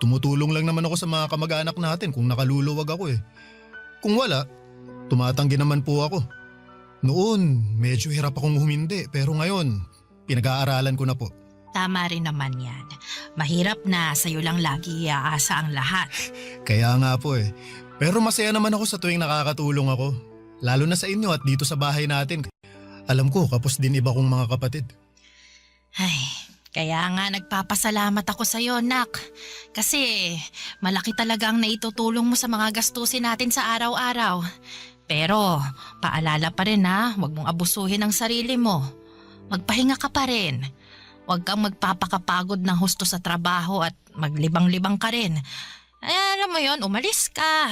tumutulong lang naman ako sa mga kamag-anak natin kung nakaluluwag ako eh. Kung wala, tumatanggi naman po ako. Noon, medyo hirap akong humindi pero ngayon, pinag-aaralan ko na po. Tama rin naman yan. Mahirap na sa'yo lang lagi iaasa ang lahat. Kaya nga po eh. Pero masaya naman ako sa tuwing nakakatulong ako. Lalo na sa inyo at dito sa bahay natin. Alam ko, kapos din iba kong mga kapatid. Ay, kaya nga nagpapasalamat ako sa'yo, nak. Kasi malaki talaga ang naitutulong mo sa mga gastusin natin sa araw-araw. Pero paalala pa rin huwag mong abusuhin ang sarili mo. Magpahinga ka pa rin. Huwag kang magpapakapagod ng husto sa trabaho at maglibang-libang ka rin. Alam mo yon, umalis ka,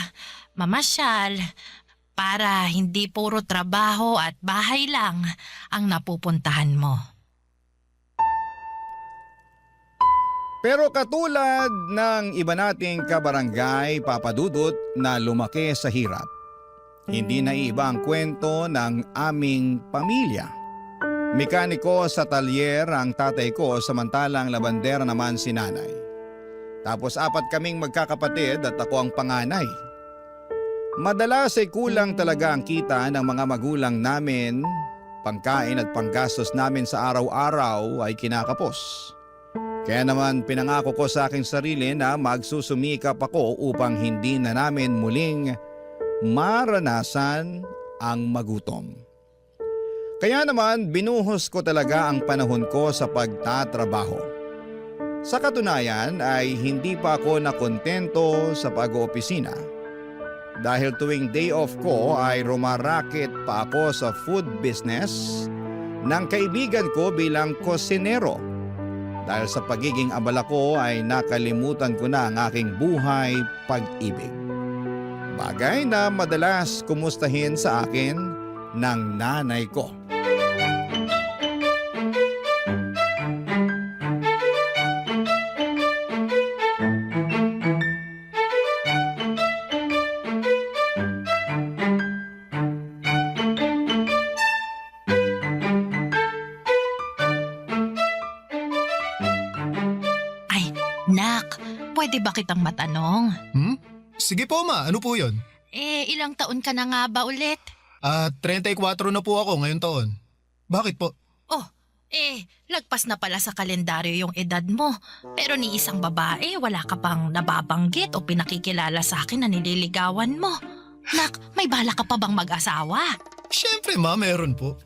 mamasyal, para hindi puro trabaho at bahay lang ang napupuntahan mo. Pero katulad ng iba nating kabarangay, Papa Dudut, na lumaki sa hirap, hindi na iba ang kwento ng aming pamilya. Mekaniko sa talyer ang tatay ko samantalang labandera naman si nanay. Tapos 4 kaming magkakapatid at ako ang panganay. Madalas ay kulang talaga ang kita ng mga magulang namin. Pangkain at panggastos namin sa araw-araw ay kinakapos. Kaya naman pinangako ko sa aking sarili na magsusumikap ako upang hindi na namin muling maranasan ang magutom. Kaya naman binuhos ko talaga ang panahon ko sa pagtatrabaho. Sa katunayan ay hindi pa ako nakontento sa pag-oopisina. Dahil tuwing day off ko ay rumaraket pa ako sa food business ng kaibigan ko bilang kosinero. Dahil sa pagiging abala ko ay nakalimutan ko na ang aking buhay pag-ibig. Bagay na madalas kumustahin sa akin ng nanay ko. Nak, pwede ba kitang matanong? Sige po, Ma. Ano po yun? Ilang taon ka na nga ba ulit? 34 na po ako ngayong taon. Bakit po? Lagpas na pala sa kalendaryo yung edad mo. Pero ni isang babae, wala ka pang nababanggit o pinakikilala sa akin na nililigawan mo. Nak, may bala ka pa bang mag-asawa? Siyempre, Ma, meron po.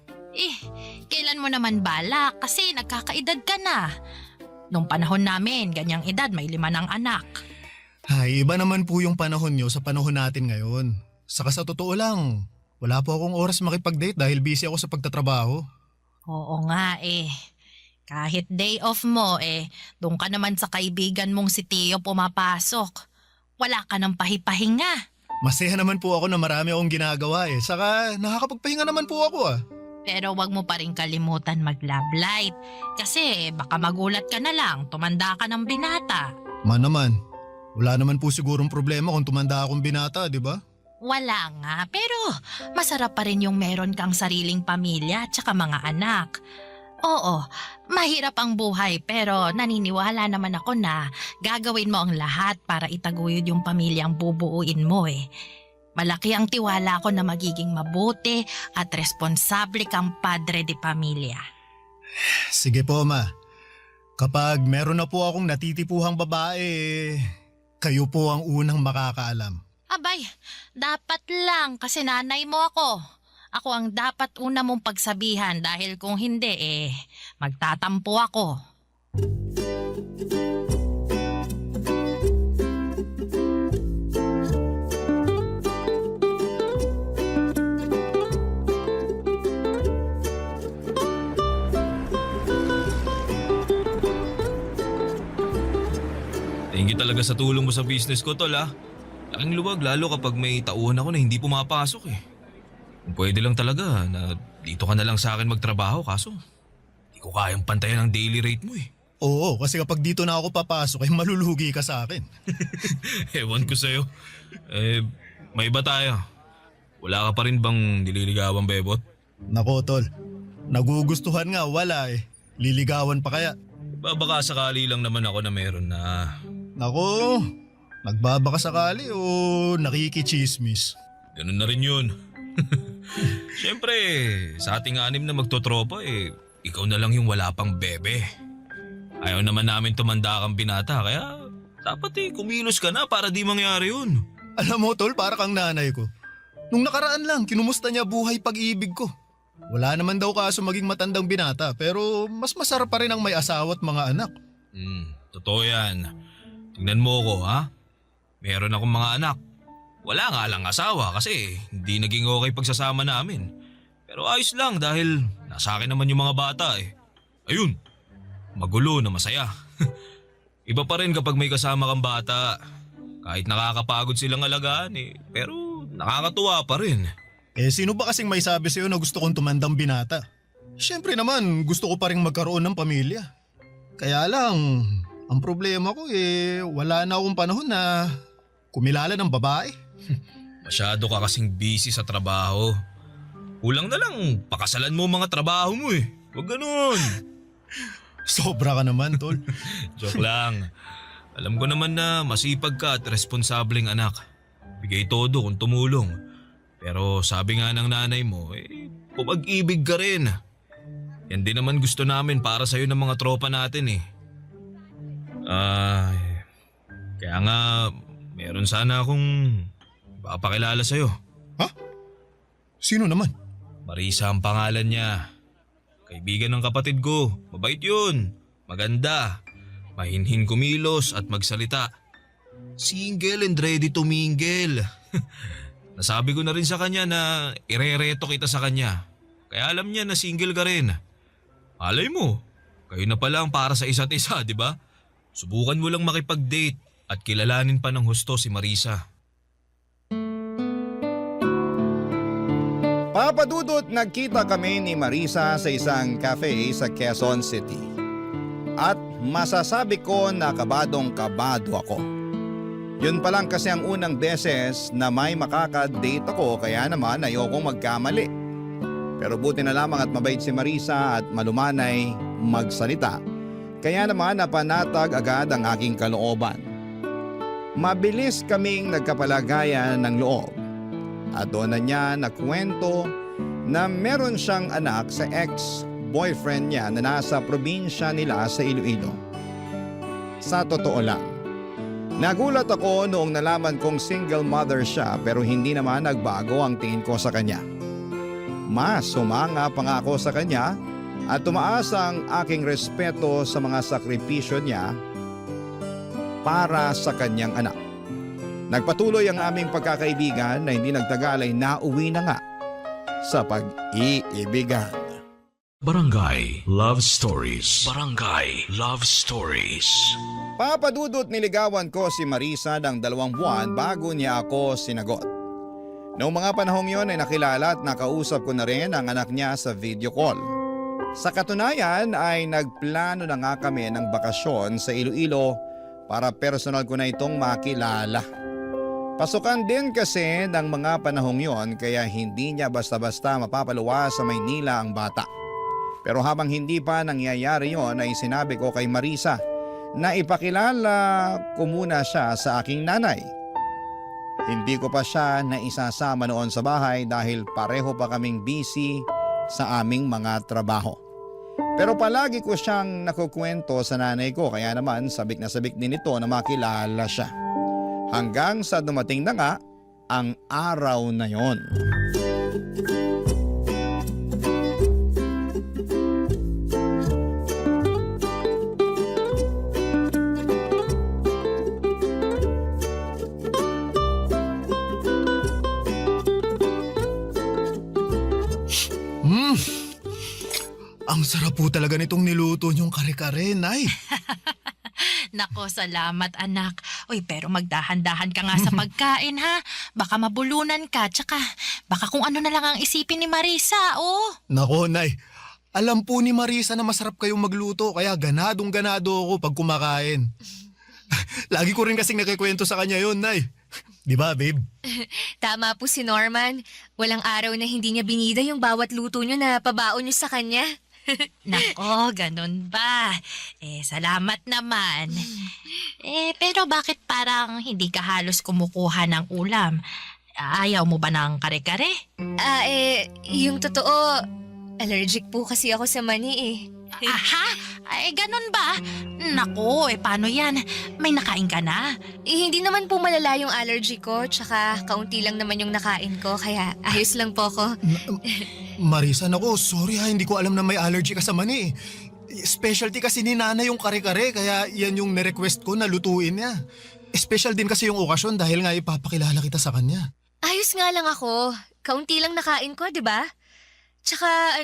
Kailan mo naman bala? Kasi nagkakaedad ka na. Nung panahon namin, ganyang edad, may 5 ng anak. Ay, iba naman po yung panahon nyo sa panahon natin ngayon. Saka sa totoo lang, wala po akong oras makipag-date dahil busy ako sa pagtatrabaho. Oo nga Kahit day off mo doon ka naman sa kaibigan mong si Tio pumapasok. Wala ka ng pahipahinga. Masaya naman po ako na marami akong ginagawa Saka nakakapagpahinga naman po ako Pero wag mo pa rin kalimutan mag-love light. Kasi baka magulat ka na lang, tumanda ka ng binata. Ma naman, wala naman po sigurong problema kung tumanda akong binata, di ba? Wala nga, pero masarap pa rin yung meron kang sariling pamilya at saka mga anak. Oo, mahirap ang buhay pero naniniwala naman ako na gagawin mo ang lahat para itaguyod yung pamilyang bubuuin mo Malaki ang tiwala ko na magiging mabuti at responsable kang padre de pamilya. Sige po, Ma. Kapag meron na po akong natitipuhang babae, kayo po ang unang makakaalam. Abay, dapat lang kasi nanay mo ako. Ako ang dapat una mong pagsabihan dahil kung hindi magtatampo ako. Thank you talaga sa tulong mo sa business ko, tol ah. Laking luwag lalo kapag may tauhan ako na hindi pumapasok eh. Kung pwede lang talaga na dito ka na lang sa akin magtrabaho kaso hindi ko kayang pantayan ang daily rate mo eh. Oo, kasi kapag dito na ako papasok, malulugi ka sa akin. Ewan ko sa'yo. May iba tayo. Wala ka pa rin bang nililigawan, bebot? Nako, tol. Nagugustuhan nga, wala eh. Liligawan pa kaya? Baka sakali lang naman ako na meron na. Nako, nagbabaka sakali o nakikichismis? Ganun na rin yun. Siyempre, sa ating anim na magtotropa ikaw na lang yung wala pang bebe. Ayaw naman namin tumanda kang binata kaya dapat kumilos ka na para di mangyari yun. Alam mo tol, para kang nanay ko. Nung nakaraan lang, kinumusta niya buhay pag-ibig ko. Wala naman daw kaso maging matandang binata pero mas masarap pa rin ang may asawa at mga anak. Totoo yan. Tingnan mo ko ha. Meron akong mga anak. Wala nga lang asawa kasi hindi naging okay pagsasama namin. Pero ayos lang dahil nasa akin naman yung mga bata eh. Ayun, magulo na masaya. Iba pa rin kapag may kasama kang bata. Kahit nakakapagod silang alagaan pero nakakatuwa pa rin. Sino ba kasing may sabi sa'yo na gusto kong tumandang binata? Siyempre naman, gusto ko pa rin magkaroon ng pamilya. Kaya lang, ang problema ko wala na akong panahon na kumilala ng babae. Masyado ka kasing busy sa trabaho. Kulang na lang, pakasalan mo mga trabaho mo eh. Huwag ganun. Sobra ka naman, tol. Joke lang. Alam ko naman na masipag ka at responsableng anak. Bigay todo kung tumulong. Pero sabi nga ng nanay mo, pumag-ibig ka rin. Yan din naman gusto namin para sa'yo ng mga tropa natin eh. Kaya nga, meron sana akong papakilala sa'yo. Ha? Sino naman? Marisa ang pangalan niya. Kaibigan ng kapatid ko. Mabait yun. Maganda. Mahinhin kumilos at magsalita. Single and ready to mingle. Nasabi ko na rin sa kanya na irereto kita sa kanya. Kaya alam niya na single ka rin. Alay mo, kayo na pala ang para sa isa't isa, di ba? Subukan mo lang makipag-date at kilalanin pa ng husto si Marisa. Papadudot, nagkita kami ni Marisa sa isang cafe sa Quezon City. At masasabi ko na kabadong-kabado ako. Yun pa lang kasi ang unang beses na may makaka-date ako kaya naman ayokong magkamali. Pero buti na lamang at mabait si Marisa at malumanay magsalita. Kaya naman napanatag agad ang aking kalooban. Mabilis kaming nagkapalagayan ng loob. At doon na niya nakwento na meron siyang anak sa ex-boyfriend niya na nasa probinsya nila sa Iloilo. Sa totoo lang, nagulat ako noong nalaman kong single mother siya pero hindi naman nagbago ang tingin ko sa kanya. Mas sumanga pa nga ako sa kanya at tumaas ang aking respeto sa mga sakripisyo niya para sa kanyang anak. Nagpatuloy ang aming pagkakaibigan na hindi nagtagal ay nauwi na nga sa pag-iibigan. Barangay Love Stories. Barangay Love Stories. Papadudot, niligawan ko si Marisa ng 2 buwan bago niya ako sinagot. Noong mga panahong yon ay nakilala at nakausap ko na rin ang anak niya sa video call. Sa katunayan ay nagplano na nga kami ng bakasyon sa Iloilo para personal ko na itong makilala. Pasukan din kasi ng mga panahong yon kaya hindi niya basta-basta mapapaluwa sa Maynila ang bata. Pero habang hindi pa nangyayari yon ay sinabi ko kay Marisa na ipakilala ko muna siya sa aking nanay. Hindi ko pa siya naisasama noon sa bahay dahil pareho pa kaming busy sa aming mga trabaho. Pero palagi ko siyang nakukwento sa nanay ko kaya naman sabik na sabik din ito na makilala siya. Hanggang sa dumating na nga ang araw na yon. Ang sarap po talaga nitong niluto niyong kare-kare, Nay. Nako, salamat anak. Uy, pero magdahan-dahan ka nga sa pagkain ha. Baka mabulunan ka, tsaka baka kung ano na lang ang isipin ni Marisa, oh. Nako, Nay. Alam po ni Marisa na masarap kayong magluto kaya ganadong-ganado ako pag kumakain. Lagi ko rin kasing nakikwento sa kanya yun, Nay. Di ba, babe? Tama po si Norman. Walang araw na hindi niya binida yung bawat luto niyo na pabaon niyo sa kanya. Nako, ganun ba? Salamat naman. Pero bakit parang hindi ka halos kumukuha ng ulam? Ayaw mo ba ng kare-kare? Yung totoo, allergic po kasi ako sa mani eh. Aha? Ganun ba? Nako, paano yan? May nakain ka na? Hindi naman po malala yung allergy ko, tsaka kaunti lang naman yung nakain ko, kaya ayos lang po ko. Marisa, nako, sorry ha, hindi ko alam na may allergy ka sa mani. Specialty kasi ni Nana yung kare-kare, kaya yan yung nirequest ko na lutuin niya. Special din kasi yung okasyon dahil nga ipapakilala kita sa kanya. Ayos nga lang ako. Kaunti lang nakain ko, di ba? Tsaka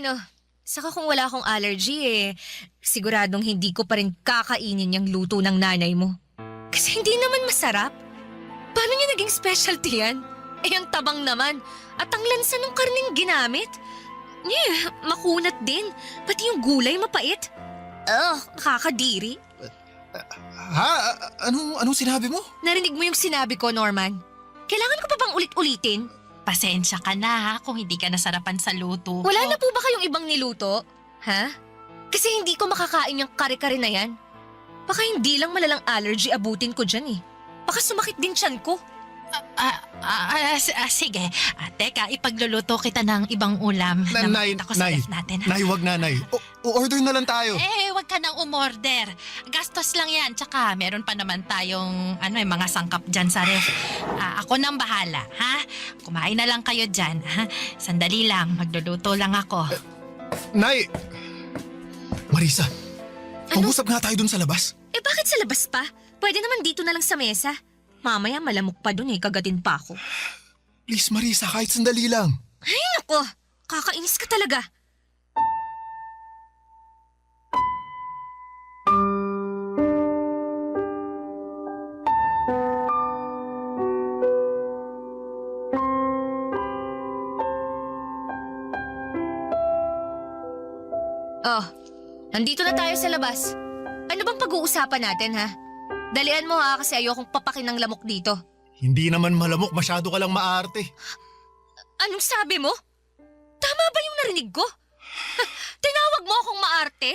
saka kung wala akong allergy siguradong hindi ko pa rin kakainin yung luto ng nanay mo. Kasi hindi naman masarap. Paano niya naging specialty yan? Ang tabang naman. At ang lansa ng karneng ginamit. Makunat din. Pati yung gulay mapait. Nakakadiri. Ha? Anong sinabi mo? Narinig mo yung sinabi ko, Norman? Kailangan ko pa bang ulit-ulitin? Pasensya ka na ha kung hindi ka nasarapan sa luto ko. Wala na po ba kayong ibang niluto? Ha? Kasi hindi ko makakain yung kare-kare na yan. Baka hindi lang malalang allergy abutin ko dyan eh. Baka sumakit din tiyan ko. Sige. Teka, ipagluluto kita ng ibang ulam. Nay, Ako sa ref natin. Nay, wag na, Nay. Order na lang tayo. Wag ka nang umorder. Gastos lang yan. Tsaka meron pa naman tayong mga sangkap dyan sa ref. Ako nang bahala, ha? Kumain na lang kayo dyan, ha? Sandali lang, magluluto lang ako. Nay! Marisa, mag-usap nga tayo dun sa labas. Bakit sa labas pa? Pwede naman dito na lang sa mesa. Mamaya malamok pa dun kagatin pa ako. Please, Marisa, kahit sandali lang. Ay, nako! Kakainis ka talaga. Nandito na tayo sa labas. Ano bang pag-uusapan natin, ha? Dalian mo ha, kasi ayokong papakin ng lamok dito. Hindi naman malamok, masyado ka lang maarte. Anong sabi mo? Tama ba yung narinig ko? Tinawag mo akong maarte?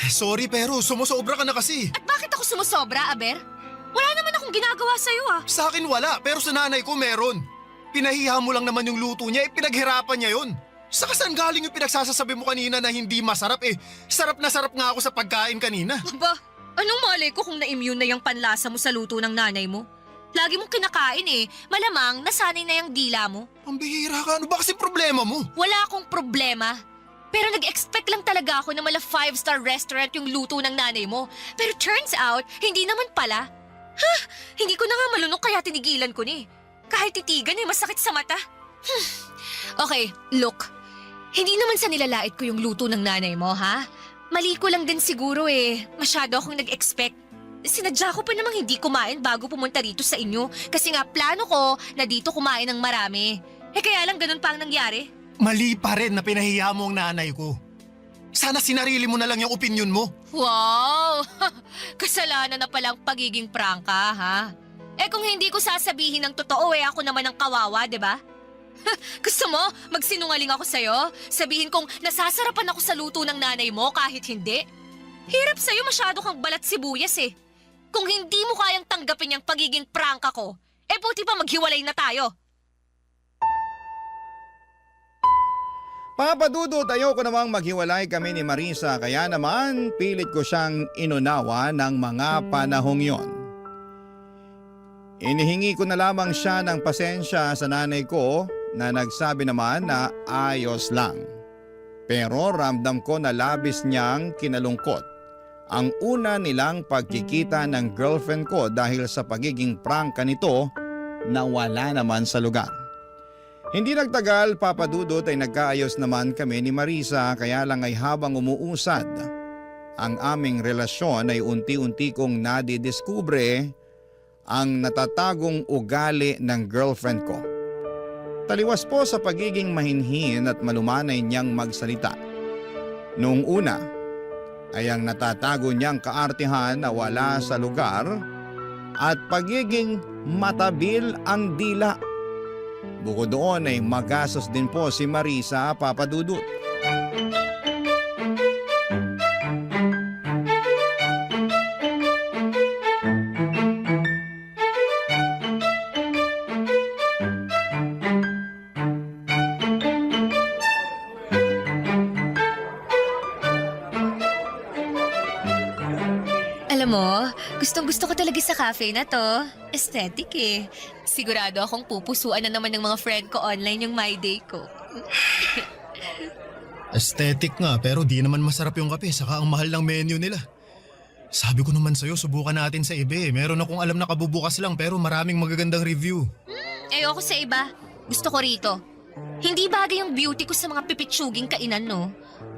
Sorry pero sumusobra ka na kasi. At bakit ako sumusobra, Aber? Wala naman akong ginagawa sa'yo Sa akin wala, pero sa nanay ko meron. Pinahiya mo lang naman yung luto niya, pinaghirapan niya yun. Saka saan galing yung pinagsasasabi mo kanina na hindi masarap Sarap na sarap nga ako sa pagkain kanina. Aba, anong malay ko kung na-immune na yung panlasa mo sa luto ng nanay mo? Lagi mong kinakain Malamang nasanay na yung dila mo. Pambihira ka, ano ba kasi problema mo? Wala akong problema. Pero nag-expect lang talaga ako na mala 5-star restaurant yung luto ng nanay mo. Pero turns out, hindi naman pala. Hindi ko na nga malunok kaya tinigilan ko ni. Kahit titigan masakit sa mata. Okay, look. Hindi naman sa nilalait ko yung luto ng nanay mo, ha? Mali ko lang din siguro Masyado akong nag-expect. Sinadya ko pa namang hindi kumain bago pumunta rito sa inyo. Kasi nga plano ko na dito kumain ng marami. Kaya lang ganun pa ang nangyari. Mali pa rin na pinahiya mo ang nanay ko. Sana sinarili mo na lang yung opinion mo. Wow! Kasalanan na palang pagiging prangka, ha? Kung hindi ko sasabihin ng totoo ako naman ang kawawa, di ba? Gusto mo, magsinungaling ako sa'yo? Sabihin kong nasasarapan ako sa luto ng nanay mo kahit hindi? Hirap sa'yo, masyado kang balat sibuyas Kung hindi mo kayang tanggapin yung pagiging prangka ko, buti pa maghiwalay na tayo. Papadudot, ayoko namang maghiwalay kami ni Marisa kaya naman pilit ko siyang inunawa ng mga panahong yon. Inihingi ko na lamang siya ng pasensya sa nanay ko na nagsabi naman na ayos lang. Pero ramdam ko na labis niyang kinalungkot ang una nilang pagkikita ng girlfriend ko dahil sa pagiging prangka nito na wala naman sa lugar. Hindi nagtagal, Papa Dudut, ay nagkaayos naman kami ni Marisa, kaya lang ay habang umuusad ang aming relasyon ay unti-unti kong nadidiskubre ang natatagong ugali ng girlfriend ko. Taliwas po sa pagiging mahinhin at malumanay niyang magsalita. Noong una ay ang natatago niyang kaartihan na wala sa lugar at pagiging matabil ang dila. Bukod doon ay magastos din po si Marisa, Papa Dudut. Alam mo, gustong-gusto ko talaga sa cafe na to. Aesthetic eh. Sigurado akong pupusuan na naman ng mga friend ko online yung My Day ko. Aesthetic nga pero di naman masarap yung kape saka ang mahal ng menu nila. Sabi ko naman sa'yo, subukan natin sa iba eh. Meron akong alam na kabubukas lang pero maraming magagandang review. Ayoko sa iba. Gusto ko rito. Hindi bagay yung beauty ko sa mga pipitsuging kainan, no?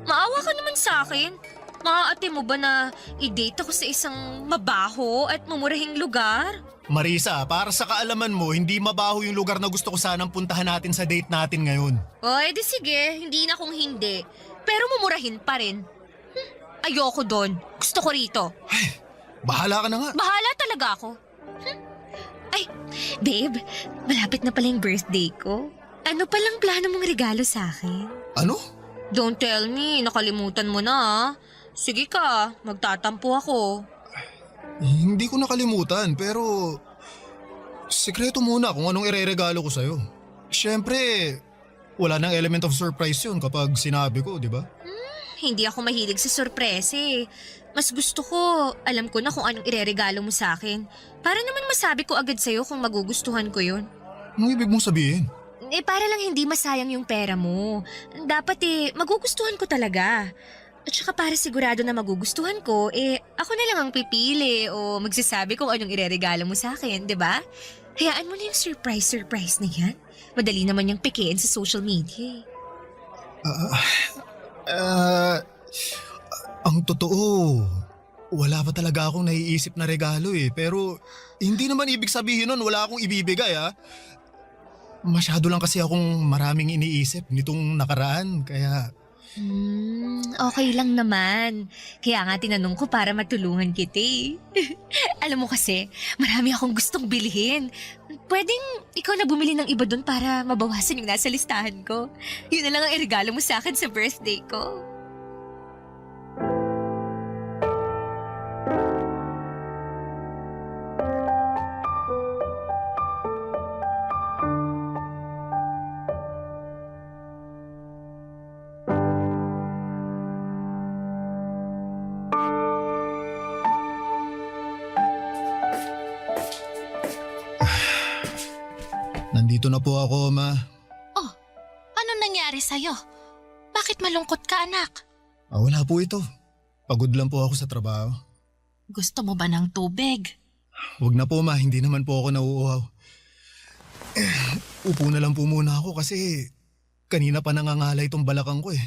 Maawa ka naman sa akin. Maaate mo ba na i-date ako sa isang mabaho at mumurahing lugar? Marisa, para sa kaalaman mo, hindi mabaho yung lugar na gusto ko sanang puntahan natin sa date natin ngayon. O, edi sige. Hindi na kung hindi. Pero mumurahin pa rin. Ayoko doon. Gusto ko rito. Bahala ka na nga. Bahala talaga ako. Ay, babe, malapit na pala yung birthday ko. Ano palang plano mong regalo sa akin? Ano? Don't tell me, nakalimutan mo na ah. Sige ka, magtatampo ako. Hindi ko nakalimutan pero sikreto muna kung anong ireregalo ko sa'yo. Siyempre, wala nang element of surprise yun kapag sinabi ko, di ba? Hindi ako mahilig sa sorpresa eh. Mas gusto ko, alam ko na kung anong ireregalo mo sa akin. Para naman masabi ko agad sa'yo kung magugustuhan ko yun. Anong ibig mong sabihin? Para lang hindi masayang yung pera mo. Dapat magugustuhan ko talaga. At saka para sigurado na magugustuhan ko, ako na lang ang pipili o magsasabi kung anong ireregalo mo sa akin, di ba? Hayaan mo na yung surprise na yan. Madali naman yung pikiin sa social media. Ang totoo, wala pa talaga akong naiisip na regalo eh. Pero hindi naman ibig sabihin nun wala akong ibibigay ah. Masyado lang kasi akong maraming iniisip nitong nakaraan kaya... Okay lang naman. Kaya nga tinanong ko para matulungan kita eh. Alam mo kasi, marami akong gustong bilhin. Pwedeng ikaw na bumili ng iba doon para mabawasan yung nasa listahan ko. Yun na lang ang iregalo mo sa akin sa birthday ko. Nandito na po ako, Ma. Oh, anong nangyari sa'yo? Bakit malungkot ka, anak? Wala po ito. Pagod lang po ako sa trabaho. Gusto mo ba ng tubig? Huwag na po, Ma. Hindi naman po ako nauuhaw. Upo na lang po muna ako kasi kanina pa nangangalay itong balakang ko eh.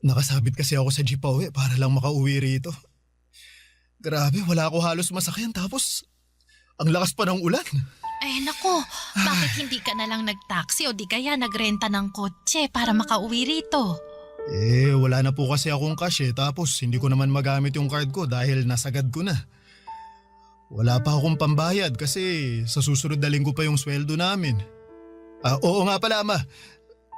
Nakasabit kasi ako sa jeep pauwi para lang makauwi rito. Grabe, wala ako halos masakyan tapos ang lakas pa ng ulan. Ay nako, bakit hindi ka na lang nag-taxi o di kaya nagrenta ng kotse para makauwi rito? Wala na po kasi akong cash tapos hindi ko naman magamit yung card ko dahil nasagad ko na. Wala pa akong pambayad kasi sa susunod na linggo pa yung sweldo namin. Oo nga pala, Ma.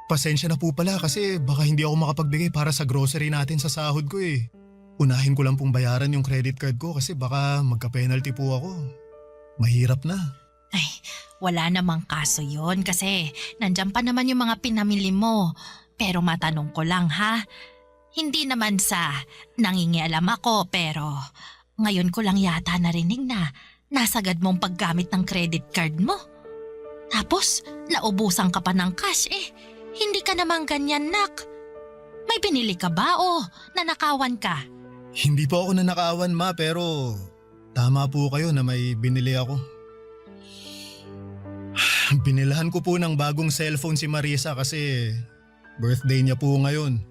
Pasensya na po pala kasi baka hindi ako makapagbigay para sa grocery natin sa sahod ko eh. Unahin ko lang pong bayaran yung credit card ko kasi baka magka-penalty po ako. Mahirap na. Ay, wala namang kaso yon kasi nandyan pa naman yung mga pinamili mo. Pero matanong ko lang ha, hindi naman sa nangingialam ako pero ngayon ko lang yata narinig na nasagad mong paggamit ng credit card mo. Tapos naubusan ka pa ng cash hindi ka naman ganyan nak. May binili ka ba o nanakawan ka? Hindi po ako nanakawan, Ma, pero tama po kayo na may binili ako. Binilahan ko po ng bagong cellphone si Marisa kasi birthday niya po ngayon.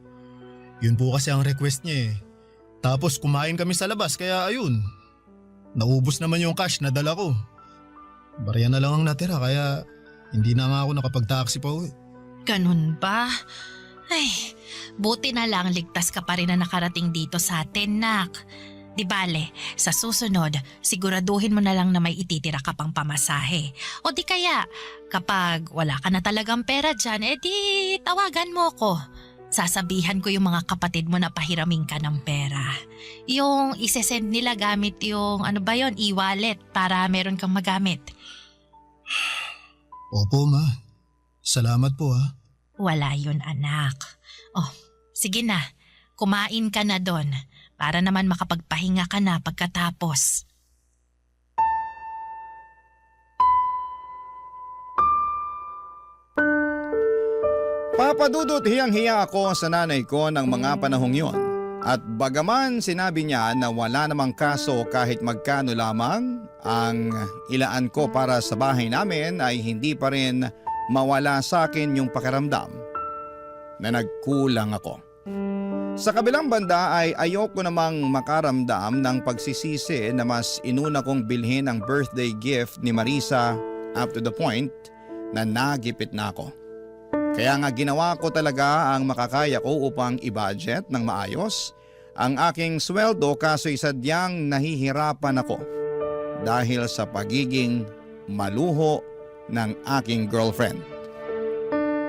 Yun po kasi ang request niya eh. Tapos kumain kami sa labas kaya ayun. Naubos naman yung cash na dala ko. Barya na lang ang natira kaya hindi na nga ako nakapag-taxi pa uwi. Ganun ba? Ay, buti na lang ligtas ka pa rin na nakarating dito sa atin, nak. Di bale, sa susunod, siguraduhin mo na lang na may ititira ka pang pamasahe. O di kaya, kapag wala ka na talagang pera dyan, edi tawagan mo ko. Sasabihan ko yung mga kapatid mo na pahiramin ka ng pera. Yung isesend nila gamit yung e-wallet para meron kang magamit. Opo ma, salamat po ha. Wala yun, anak. Oh, sige na, kumain ka na doon para naman makapagpahinga ka na pagkatapos. Papadudot, hiyang-hiya ako sa nanay ko ng mga panahong yon. At bagaman sinabi niya na wala namang kaso kahit magkano lamang ang ilaan ko para sa bahay namin ay hindi pa rin mawala sa akin yung pakiramdam na nagkulang ako. Sa kabilang banda ay ayoko namang makaramdam ng pagsisisi na mas inuna kong bilhin ang birthday gift ni Marisa up to the point na nagipit na ako. Kaya nga ginawa ko talaga ang makakaya ko upang i-budget ng maayos ang aking sweldo kaso'y sadyang nahihirapan ako dahil sa pagiging maluho ng aking girlfriend.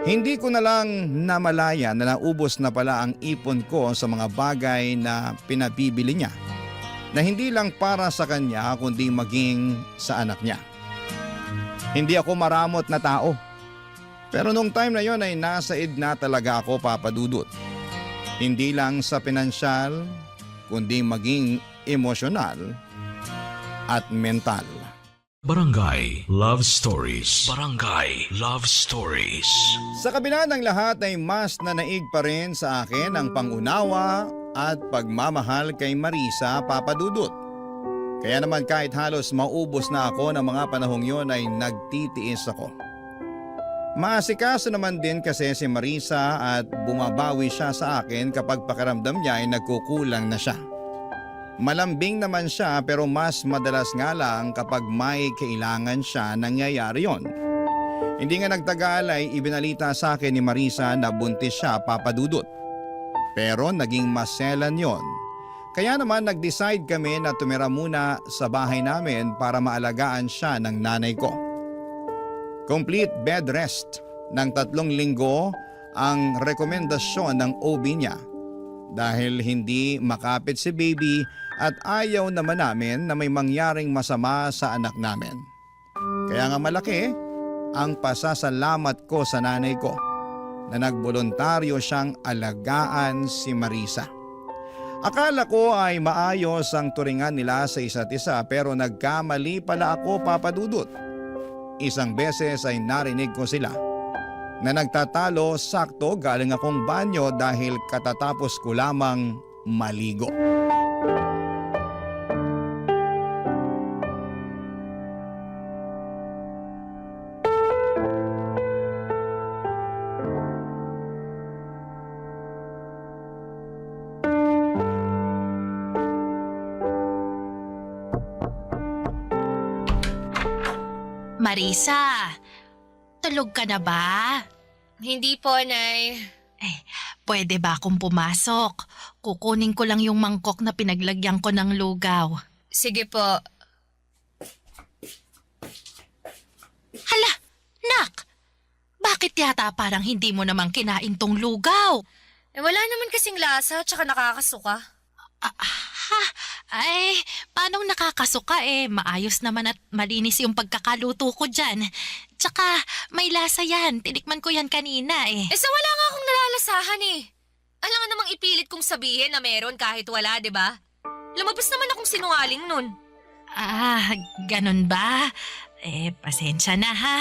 Hindi ko na lang namalaya na naubos na pala ang ipon ko sa mga bagay na pinabibili niya na hindi lang para sa kanya kundi maging sa anak niya. Hindi ako maramot na tao. Pero nung time na yon ay nasa id na talaga ako, Papa Dudut. Hindi lang sa pinansyal, kundi maging emosyonal at mental. Barangay Love Stories. Barangay Love Stories. Sa kabila ng lahat ay mas nanaig pa rin sa akin ang pangunawa at pagmamahal kay Marisa, Papa Dudut. Kaya naman kahit halos maubos na ako ng mga panahong yon ay nagtitiis ako. Maasikaso naman din kasi si Marisa at bumabawi siya sa akin kapag pakiramdam niya ay nagkukulang na siya. Malambing naman siya pero mas madalas nga lang kapag may kailangan siya nangyayari yon. Hindi nga nagtagal ay ibinalita sa akin ni Marisa na buntis siya, Papa Dudut. Pero naging maselan yon. Kaya naman nag-decide kami na tumira muna sa bahay namin para maalagaan siya ng nanay ko. Complete bed rest ng 3 linggo ang rekomendasyon ng OB niya dahil hindi makapit si baby at ayaw naman namin na may mangyaring masama sa anak namin. Kaya nga malaki ang pasasalamat ko sa nanay ko na nagboluntaryo siyang alagaan si Marisa. Akala ko ay maayos ang turingan nila sa isa't isa pero nagkamali pala ako, Papa Dudut. Isang beses ay narinig ko sila na nagtatalo sakto galing akong banyo dahil katatapos ko lamang maligo. Marisa, tulog ka na ba? Hindi po, Nay. Pwede ba akong pumasok? Kukunin ko lang yung mangkok na pinaglagyan ko ng lugaw. Sige po. Hala, nak! Bakit yata parang hindi mo namang kinain tong lugaw? Wala naman kasing lasa, tsaka nakakasuka. Ay, paanong nakakasuka maayos naman at malinis yung pagkakaluto ko dyan. Tsaka may lasa yan, tinikman ko yan kanina So wala nga akong nalalasahan Alam nga namang ipilit kong sabihin na meron kahit wala, di ba? Lumabas naman akong sinungaling nun. Ganun ba? Pasensya na ha.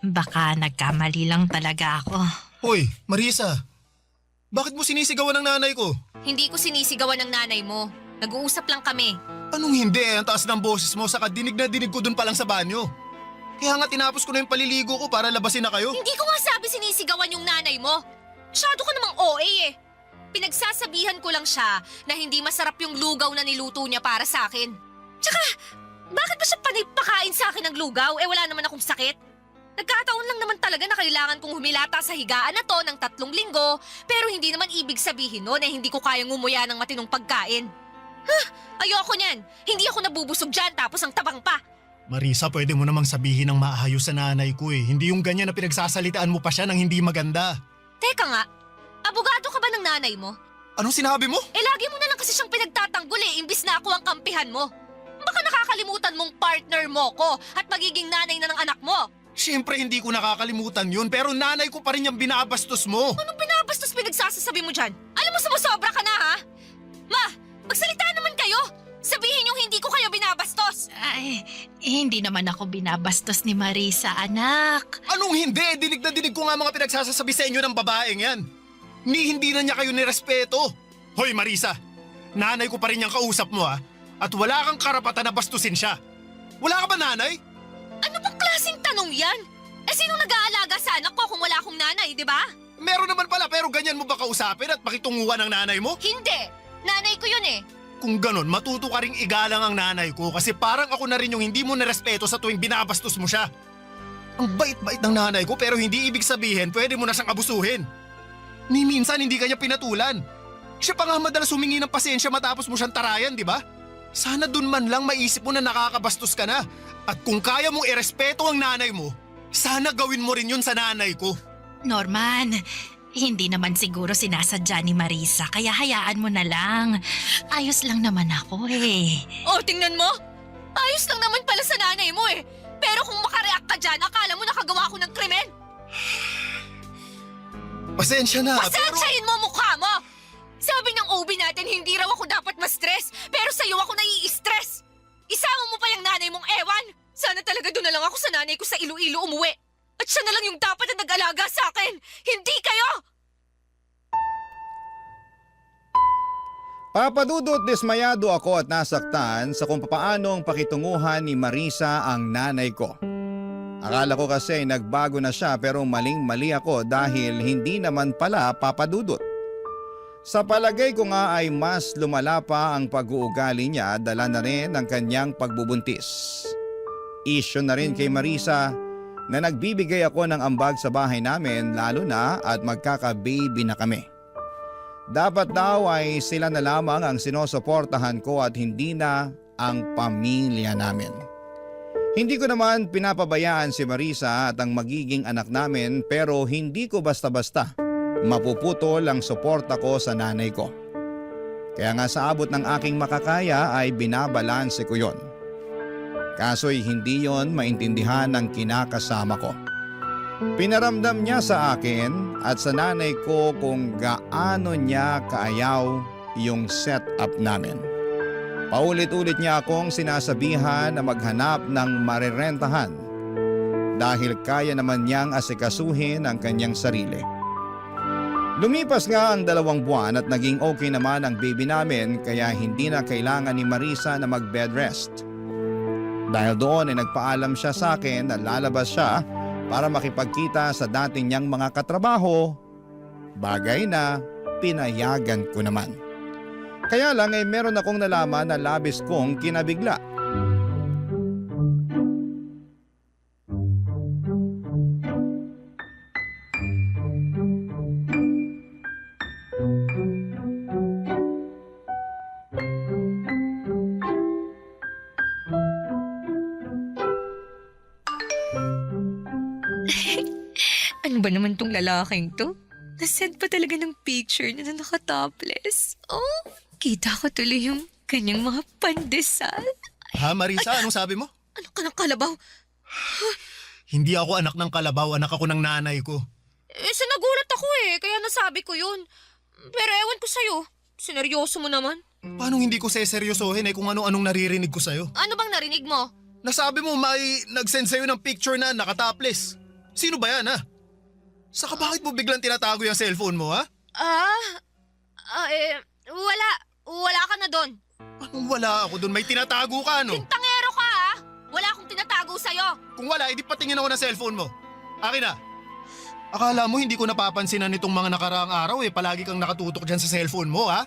Baka nagkamali lang talaga ako. Hoy, Marisa. Bakit mo sinisigawan ng nanay ko? Hindi ko sinisigawan ng nanay mo. Nag-uusap lang kami. Anong hindi? Ang taas ng boses mo, saka dinig na dinig ko dun pa lang sa banyo. Kaya nga tinapos ko na yung paliligo ko para labasin na kayo. Hindi ko nga sabi sinisigawan yung nanay mo. Masyado ka namang OA eh. Pinagsasabihan ko lang siya na hindi masarap yung lugaw na niluto niya para sa akin. Tsaka, bakit ba siya panipakain sa akin ng lugaw? Eh wala naman akong sakit. Nagkataon lang naman talaga na kailangan kong humilata sa higaan na to ng 3 linggo, pero hindi naman ibig sabihin nun eh hindi ko kayang ngumuya ng matinong pagkain. Ayoko niyan. Hindi ako nabubusog dyan tapos ang tabang pa. Marisa, pwede mo namang sabihin ng maayos sa nanay ko eh. Hindi yung ganyan na pinagsasalitaan mo pa siya ng hindi maganda. Teka nga, abogado ka ba ng nanay mo? Anong sinabi mo? Eh lagi mo na lang kasi siyang pinagtatanggol eh, imbis na ako ang kampihan mo. Baka nakakalimutan mong partner mo ko at magiging nanay na ng anak mo. Siyempre hindi ko nakakalimutan yun, pero nanay ko pa rin yung binabastos mo. Anong binabastos pinagsasasabi mo dyan? Alam mo sumusobra ka na ha? Ma, magsalita naman kayo! Sabihin yung hindi ko kayo binabastos! Ay, hindi naman ako binabastos ni Marisa, anak. Anong hindi? Dinig na dinig ko nga mga pinagsasasabi sa inyo ng babaeng yan. Hindi na niya kayo nirespeto. Hoy Marisa, nanay ko pa rin yung kausap mo ha. At wala kang karapatan na bastusin siya. Wala ka ba nanay? Ano bang klaseng tanong yan? Eh sinong nag-aalaga sa anak ko kung wala akong nanay, di ba? Meron naman pala, pero ganyan mo ba kausapin at pakitunguhan ng nanay mo? Hindi! Nanay ko yun eh. Kung ganon, matuto ka ring igalang ang nanay ko kasi parang ako na rin yung hindi mo nirespeto sa tuwing binabastos mo siya. Ang bait-bait ng nanay ko pero hindi ibig sabihin pwede mo na siyang abusuhin. Ni minsan hindi kanya pinatulan. Siya pa nga madalas humingi ng pasensya matapos mo siyang tarayan, di ba? Sana dun man lang maisip mo na nakakabastos ka na. At kung kaya mong irespeto ang nanay mo, sana gawin mo rin yun sa nanay ko. Norman, hindi naman siguro sinasadya ni Marisa, kaya hayaan mo na lang. Ayos lang naman ako eh. Oh, tingnan mo! Ayos lang naman pala sa nanay mo eh. Pero kung makareact ka dyan, akala mo nakagawa ako ng krimen. Pasensya na, Pasensyahin mo mukha mo! Sabi ng OB natin hindi raw ako dapat ma-stress, pero sa'yo ako nai-stress. Isama mo pa yung nanay mong ewan. Sana talaga doon na lang ako sa nanay ko sa Iloilo umuwi. At siya na lang yung dapat na nag-alaga sa akin. Hindi kayo! Papadudot dismayado ako at nasaktan sa kung paanong pakitunguhan ni Marisa ang nanay ko. Akala ko kasi nagbago na siya pero maling-mali ako dahil hindi naman pala papadudot. Sa palagay ko nga ay mas lumala pa ang pag-uugali niya dala na rin ng kanyang pagbubuntis. Isyo na rin kay Marisa na nagbibigay ako ng ambag sa bahay namin lalo na at magkaka-baby na kami. Dapat daw ay sila na lamang ang sinusuportahan ko at hindi na ang pamilya namin. Hindi ko naman pinapabayaan si Marisa at ang magiging anak namin pero hindi ko basta-basta mapuputol ang suporta ko sa nanay ko. Kaya nga sa abot ng aking makakaya ay binabalanse ko yon. Kaso'y hindi yon maintindihan ng kinakasama ko. Pinaramdam niya sa akin at sa nanay ko kung gaano niya kaayaw yung setup namin. Paulit-ulit niya akong sinasabihan na maghanap ng marirentahan dahil kaya naman niyang asikasuhin ang kanyang sarili. Lumipas nga ang 2 buwan at naging okay naman ang baby namin kaya hindi na kailangan ni Marisa na mag-bed rest. Dahil doon ay nagpaalam siya sa akin na lalabas siya para makipagkita sa dating niyang mga katrabaho, bagay na pinayagan ko naman. Kaya lang ay meron akong nalaman na labis kong kinabigla. Ano ba naman tong lalaking to? Nasend pa talaga ng picture niya na naka-topless. Oh, kita ko tuloy yung kanyang mga pandesal. Ha Marisa, anong sabi mo? Ano ka ng kalabaw? Hindi ako anak ng kalabaw, anak ako ng nanay ko. Eh, sinagulat ako eh, kaya nasabi ko yun. Pero ewan ko sa'yo, sineryoso mo naman. Paano hindi ko seseryosohin kung ano-anong naririnig ko sa'yo? Ano bang narinig mo? Nasabi mo may nag-send sa'yo ng picture na nakatopless. Sino ba yan ha? Saka bakit mo biglang tinatago yung cellphone mo ha? Wala. Wala ka na doon. Anong wala ako doon? May tinatago ka ano? Tangero ka ha? Wala akong tinatago sa'yo. Kung wala, edi patingin ako ng cellphone mo. Akin na. Akala mo hindi ko napapansinan nitong mga nakaraang araw palagi kang nakatutok dyan sa cellphone mo ha?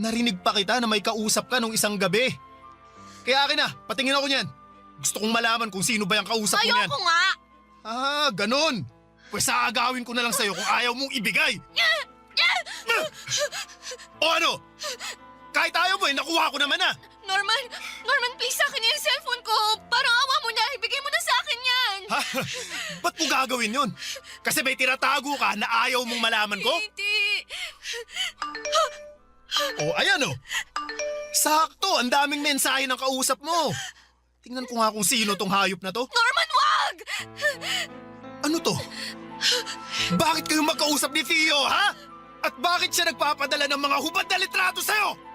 Narinig pa kita na may kausap ka nung isang gabi. Kaya akin na, patingin ako niyan. Gusto kong malaman kung sino ba yung kausap mo niyan. Ayoko nga! Ganon. Pues aagawin ko na lang sa'yo kung ayaw mong ibigay. O ano? Kahit ayaw mo nakuha ko naman Norman, please sa akin yung cellphone ko. Parang awa mo na, ibigay mo na sa akin yan. Ha? Ba't mo gagawin yun? Kasi may tinatago ka na ayaw mong malaman ko? Hindi. Ayan Sakto, ang daming mensahe ng kausap mo. Tingnan ko nga kung sino tong hayop na to. Norman, wag! Ano to? Bakit kayo magkausap ni Theo, ha? At bakit siya nagpapadala ng mga hubad na litrato sa'yo?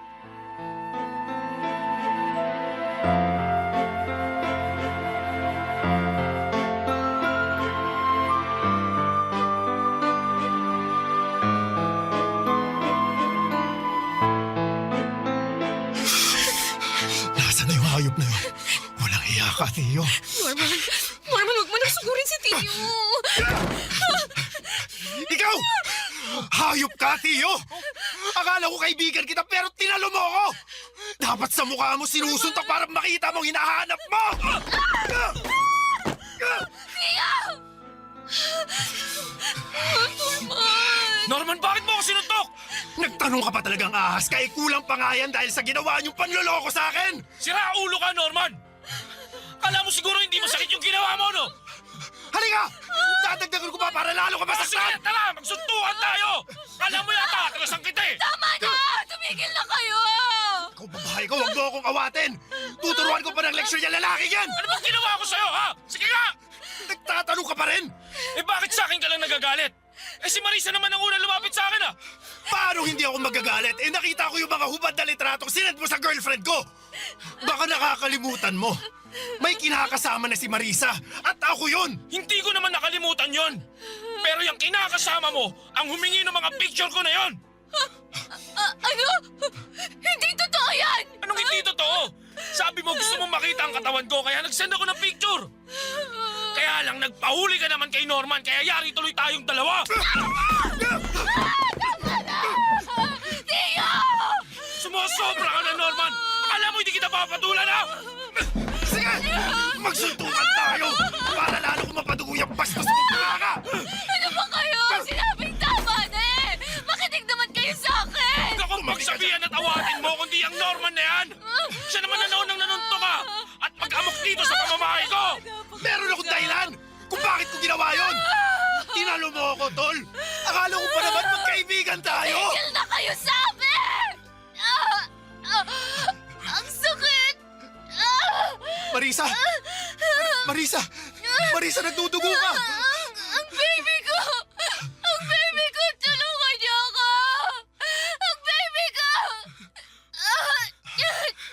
Nasaan na yung hayop na yun? Walang iya ka, Theo. Norman, wag mo nang sugurin si Theo. Ikaw! Hayop ka, Theo! Akala ko kaibigan kita pero tinalo mo ako! Dapat sa mukha mo sinusuntok para makita mong hinahanap mo! Theo! Norman, bakit mo ako sinuntok? Nagtanong ka pa talagang ahas kaya kulang pa nga yan dahil sa ginawa niyong panloloko sa akin! Sira ulo ka, Norman! Kala mo siguro hindi masakit yung ginawa mo, no? Halika! Dadagdagan ko pa para lalo ka masaktan! Sige, tala! Magsuntukan tayo! Kala mo yata, atrasan kita eh! Tama na! Tumigil na kayo! Ikaw babae ko, huwag mo akong awatin! Tuturuan ko pa ng leksyon yung lalaki yan! Ano bang ginawa ko sa'yo, ha? Sige nga! Nagtatanong ka pa rin! Bakit sa akin ka lang nagagalit? Si Marisa naman ang unang lumapit sa akin, Paano hindi ako magagalit? Nakita ko yung mga hubad na litratong sinend mo sa girlfriend ko! Baka nakakalimutan mo. May kinakasama na si Marisa at ako yun! Hindi ko naman nakalimutan yon. Pero yung kinakasama mo, ang humingi ng mga picture ko na yon. Ano? Hindi totoo yan! Anong hindi totoo? Sabi mo gusto mong makita ang katawan ko kaya nag-send ako ng picture. Kaya lang nagpahuli ka naman kay Norman kaya yari tuloy tayong dalawa. Theo! Sumusobra ka na, Norman! Akala mo hindi kita papatulan, ha? Sige! Magsuntukan tayo! Para lalo kong mapadugo yung bastos mo ka! Ano ba kayo? Sinabing tama na eh! Makinig naman kayo sa akin! Huwag akong magsabihan at awatin mo kundi ang Norman na yan! Siya naman na noon ang nanunto ka! At pag-amok dito sa pamamahay ko! Meron akong dahilan kung bakit ko ginawa yun! Tinalo mo ako, tol! Akala ko pa naman magkaibigan tayo! Tigil na kayo sa amin! Ang sakit! Marisa! Marisa! Marisa, nagdudugo ka! Ang baby ko! Ang baby ko! Tulungan niyo ako! Ang baby ko!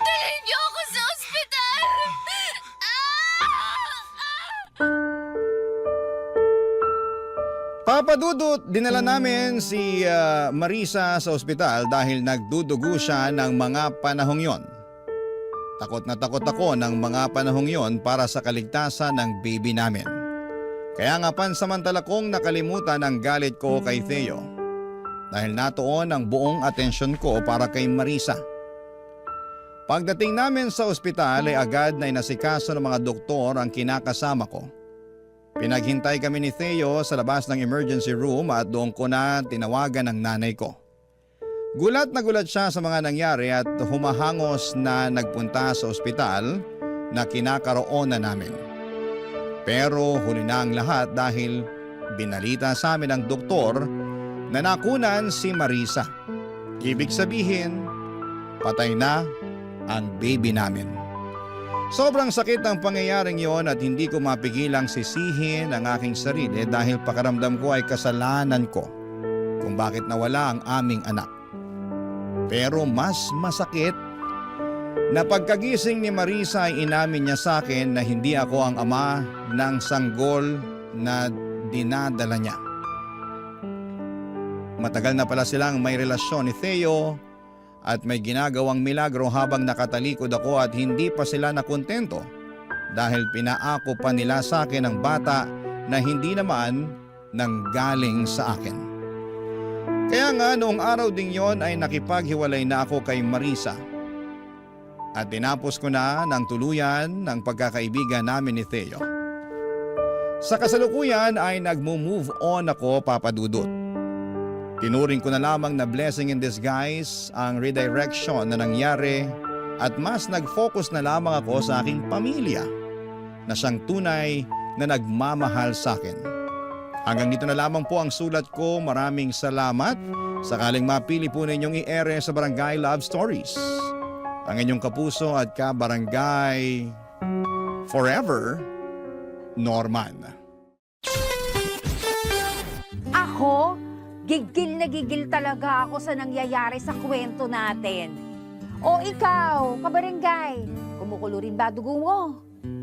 Dalhin niyo ako sa ospital! Papa Dudut, dinala namin si Marisa sa ospital dahil nagdudugo siya ng mga panahong yon. Takot na takot ako ng mga panahong yon para sa kaligtasan ng baby namin. Kaya nga pansamantala kong nakalimutan ang galit ko kay Theo dahil natuon ang buong atensyon ko para kay Marisa. Pagdating namin sa ospital ay agad na inasikaso ng mga doktor ang kinakasama ko. Pinaghintay kami ni Theo sa labas ng emergency room at doon ko na tinawagan ang nanay ko. Gulat na gulat siya sa mga nangyari at humahangos na nagpunta sa ospital na kinakaroonan namin. Pero huli na ang lahat dahil binalita sa amin ng doktor na nakunan si Marisa. Ibig sabihin, patay na ang baby namin. Sobrang sakit ang pangyayaring yon at hindi ko mapigilang sisihin ang aking sarili dahil pakaramdam ko ay kasalanan ko kung bakit nawala ang aming anak. Pero mas masakit na pagkagising ni Marisa ay inamin niya sa akin na hindi ako ang ama ng sanggol na dinadala niya. Matagal na pala silang may relasyon ni Theo at may ginagawang milagro habang nakatalikod ako at hindi pa sila nakontento dahil pinaako pa nila sa akin ang bata na hindi naman nanggaling sa akin. Kaya nga noong araw ding yon ay nakipaghiwalay na ako kay Marisa. At tinapos ko na ng tuluyan ng pagkakaibigan namin ni Theo. Sa kasalukuyan ay nagmo-move on ako, Papa Dudut. Tinuring ko na lamang na blessing in disguise ang redirection na nangyari at mas nag-focus na lamang ako sa aking pamilya na siyang tunay na nagmamahal sa akin. Hanggang dito na lamang po ang sulat ko. Maraming salamat. Sakaling mapili po ninyong i-ere sa Barangay Love Stories. Ang inyong kapuso at kabarangay forever, Norman. Ako, gigil na gigil talaga ako sa nangyayari sa kwento natin. O ikaw, kabarangay, kumukulo rin ba dugo mo?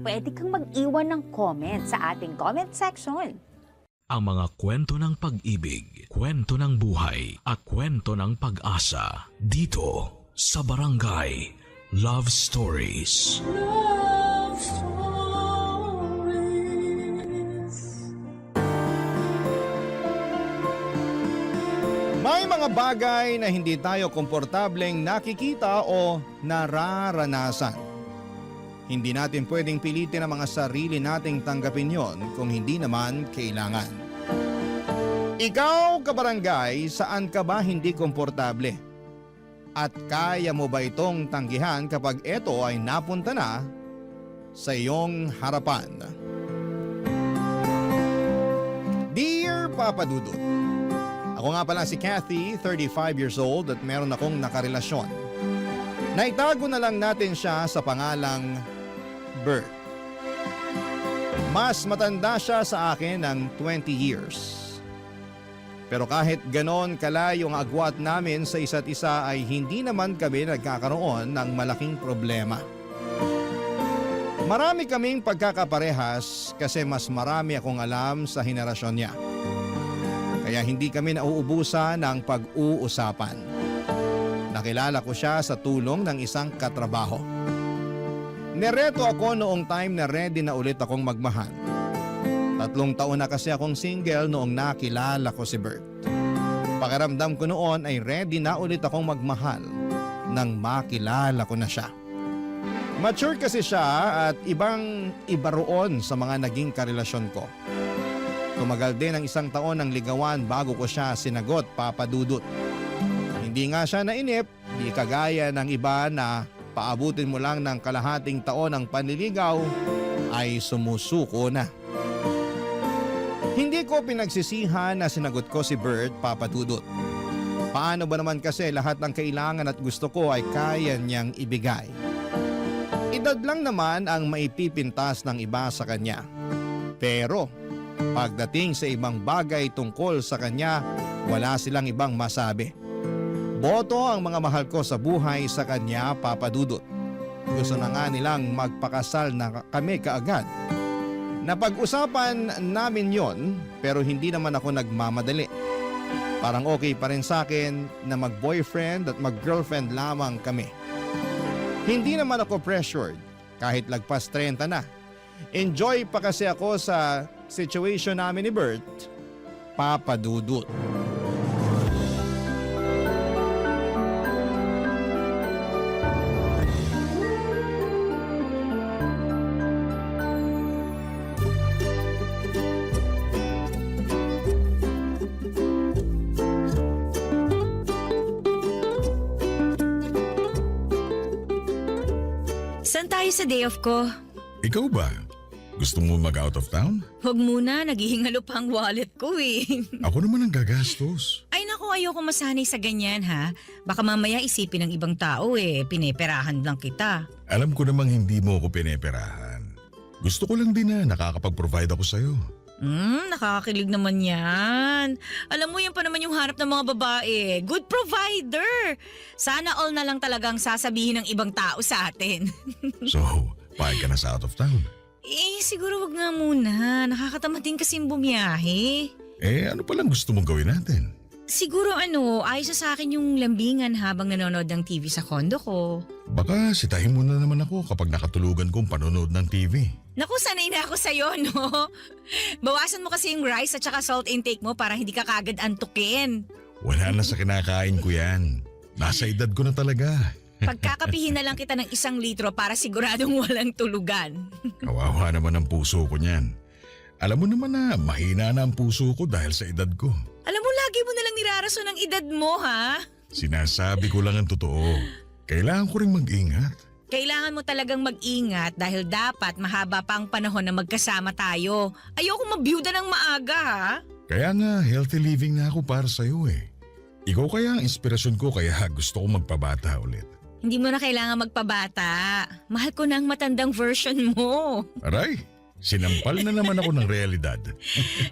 Pwede kang mag-iwan ng comment sa ating comment section. Ang mga kwento ng pag-ibig, kwento ng buhay, at kwento ng pag-asa dito sa Barangay Love Stories. Love Stories. May mga bagay na hindi tayo komportableng nakikita o nararanasan. Hindi natin pwedeng pilitin ang mga sarili nating tanggapin yon kung hindi naman kailangan. Ikaw, kabarangay, saan ka ba hindi komportable? At kaya mo ba itong tanggihan kapag ito ay napunta na sa iyong harapan? Dear Papa Dudut, ako nga pala si Kathy, 35 years old at meron akong nakarelasyon. Naitago na lang natin siya sa pangalang Bert. Mas matanda siya sa akin ng 20 years. Pero kahit ganon kalayo ang agwat namin sa isa't isa ay hindi naman kami nagkakaroon ng malaking problema. Marami kaming pagkakaparehas kasi mas marami akong alam sa henerasyon niya. Kaya hindi kami nauubusan ng pag-uusapan. Nakilala ko siya sa tulong ng isang katrabaho. Nereto ako noong time na ready na ulit akong magmahal. 3 taon na kasi akong single noong nakilala ko si Bert. Pakiramdam ko noon ay ready na ulit akong magmahal nang makilala ko na siya. Mature kasi siya at iba roon sa mga naging karelasyon ko. Tumagal din ang 1 taon ng ligawan bago ko siya sinagot, Papa Dudut. Hindi nga siya nainip, di kagaya ng iba na paabutin mo lang ng kalahating taon ng panliligaw ay sumusuko na. Hindi ko pinagsisihan na sinagot ko si Bert, Papa Dudut. Paano ba naman kasi lahat ng kailangan at gusto ko ay kaya niyang ibigay? Edad lang naman ang maipipintas ng iba sa kanya. Pero pagdating sa ibang bagay tungkol sa kanya, wala silang ibang masabi. Boto ang mga mahal ko sa buhay sa kanya, Papa Dudut. Gusto na nga nilang magpakasal na kami kaagad. Napag-usapan namin yon pero hindi naman ako nagmamadali. Parang okay pa rin sa akin na mag-boyfriend at mag-girlfriend lamang kami. Hindi naman ako pressured kahit lagpas 30 na. Enjoy pa kasi ako sa situation namin ni Bert, Papa Dudut. Saan tayo sa day off ko? Ikaw ba? Gusto mo mag-out of town? Huwag muna, naghihingalo pa ang wallet ko eh. Ako naman ang gagastos. Ay naku, ayoko masanay sa ganyan ha. Baka mamaya isipin ng ibang tao eh, pineperahan lang kita. Alam ko namang hindi mo ako pineperahan. Gusto ko lang din na nakakapag-provide ako sa'yo. Nakakakilig naman yan. Alam mo, yan pa naman yung hanap ng mga babae. Good provider. Sana all na lang talagang sasabihin ng ibang tao sa atin. So, pahig ka na sa out of town? Siguro wag nga muna. Nakakatamad din kasing bumiyahe. Ano palang gusto mong gawin natin? Siguro ayos na sa akin yung lambingan habang nanonood ng TV sa kondo ko. Baka sitahin mo na naman ako kapag nakatulugan kong panonood ng TV. Naku, sanay na ako sa'yo, no? Bawasan mo kasi yung rice at saka salt intake mo para hindi ka kagad antukin. Wala na sa kinakain ko yan. Nasa edad ko na talaga. Pagkakapihin na lang kita ng 1 litro para siguradong walang tulugan. Kawawa naman ang puso ko niyan. Alam mo naman na mahina na ang puso ko dahil sa edad ko. Alam mo, lagi mo nalang nirarason ang edad mo, ha? Sinasabi ko lang ang totoo. Kailangan ko ring mag-ingat. Kailangan mo talagang mag-ingat dahil dapat mahaba pa ang panahon na magkasama tayo. Ayoko mabiyuda ng maaga, ha? Kaya nga, healthy living na ako para sa'yo eh. Ikaw kaya ang inspirasyon ko kaya gusto ko magpabata ulit. Hindi mo na kailangan magpabata. Mahal ko na ang matandang version mo. Aray, sinampal na naman ako ng realidad.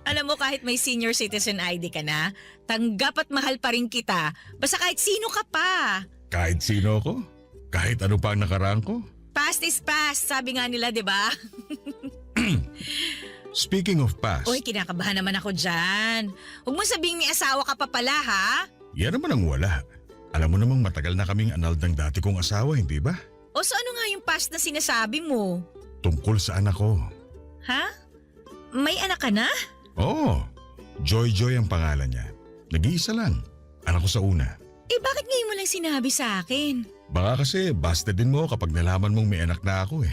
Alam mo, kahit may senior citizen ID ka na, tanggap at mahal pa rin kita. Basta kahit sino ka pa. Kahit sino ako? Kahit ano pa ang nakaraan ko? Past is past, sabi nga nila, di ba? Speaking of past, Uy, kinakabahan naman ako dyan. Huwag mo sabihing may asawa ka pa pala, ha? yan naman ang wala. Alam mo namang matagal na kaming anal ng dati kong asawa, hindi ba? O so ano nga yung past na sinasabi mo? Tungkol sa anak ko. Ha? May anak ka na? Oo, Joy Joy ang pangalan niya. Nag-iisa lang. Anak ko sa una. Eh bakit ngayon mo lang sinabi sa akin? Baka kasi busted din mo kapag nalaman mong may anak na ako eh.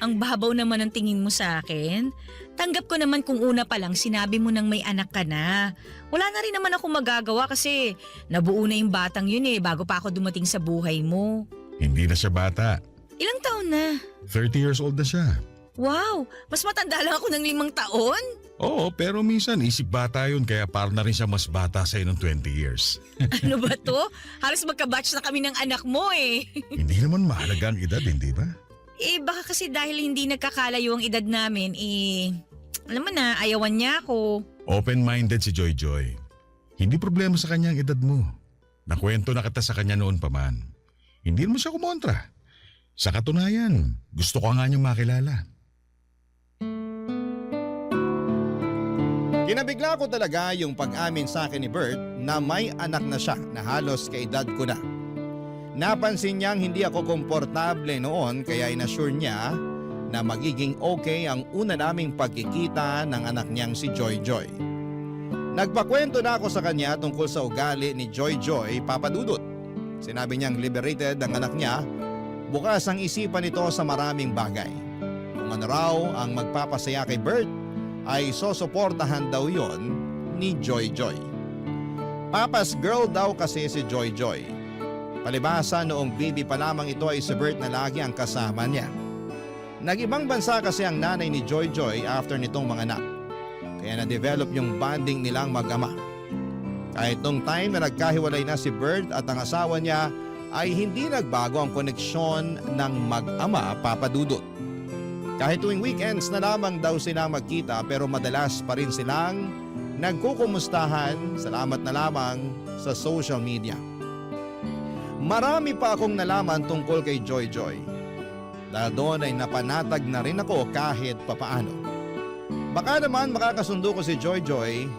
Ang babaw naman ang tingin mo sa akin. Tanggap ko naman kung una pa lang sinabi mo nang may anak ka na. Wala na rin naman ako magagawa kasi nabuo na yung batang yun bago pa ako dumating sa buhay mo. Hindi na siya bata. Ilang taon na? 30 years old na siya. Wow! Mas matanda lang ako ng 5 taon? Oo, pero minsan isip bata yun kaya parang na rin siya mas bata sa'yo ng 20 years. Ano ba to? Halos magka-batch na kami ng anak mo Hindi naman mahalaga ang edad, hindi ba? Baka kasi dahil hindi nagkakalayo ang edad namin, alam mo na, ayawan niya ako. Open-minded si Joy Joy. Hindi problema sa kanya ang edad mo. Nakwento na kita sa kanya noon pa man. Hindi mo siya kumontra. Sa katunayan, gusto ko nga niyang makilala. Kinabigla ko talaga yung pag-amin sa akin ni Bert na may anak na siya na halos kaedad ko na. Napansin niyang hindi ako komportable noon kaya inassure niya na magiging okay ang una naming pagkikita ng anak niyang si Joy Joy. Nagpakwento na ako sa kanya tungkol sa ugali ni Joy Joy, Papa Dudut. Sinabi niyang liberated ang anak niya, bukas ang isipan nito sa maraming bagay. Kung ano raw ang magpapasaya kay Bert, ay sosuportahan daw yon ni Joy Joy. Papa's girl daw kasi si Joy Joy. Palibasa noong baby pa lamang ito ay si Bert na lagi ang kasama niya. Nag-ibang bansa kasi ang nanay ni Joy Joy after nitong mga anak. Kaya na-develop yung bonding nilang mag-ama. Kahit nung time na nagkahiwalay na si Bert at ang asawa niya ay hindi nagbago ang koneksyon ng mag-ama, Papa Dudut. Kahit tuwing weekends na lamang daw sila magkita pero madalas pa rin silang nagkukumustahan, salamat na lamang sa social media. Marami pa akong nalaman tungkol kay Joy Joy. Dahil doon ay napanatag na rin ako kahit papaano. Baka naman makakasundo ko si Joy Joy,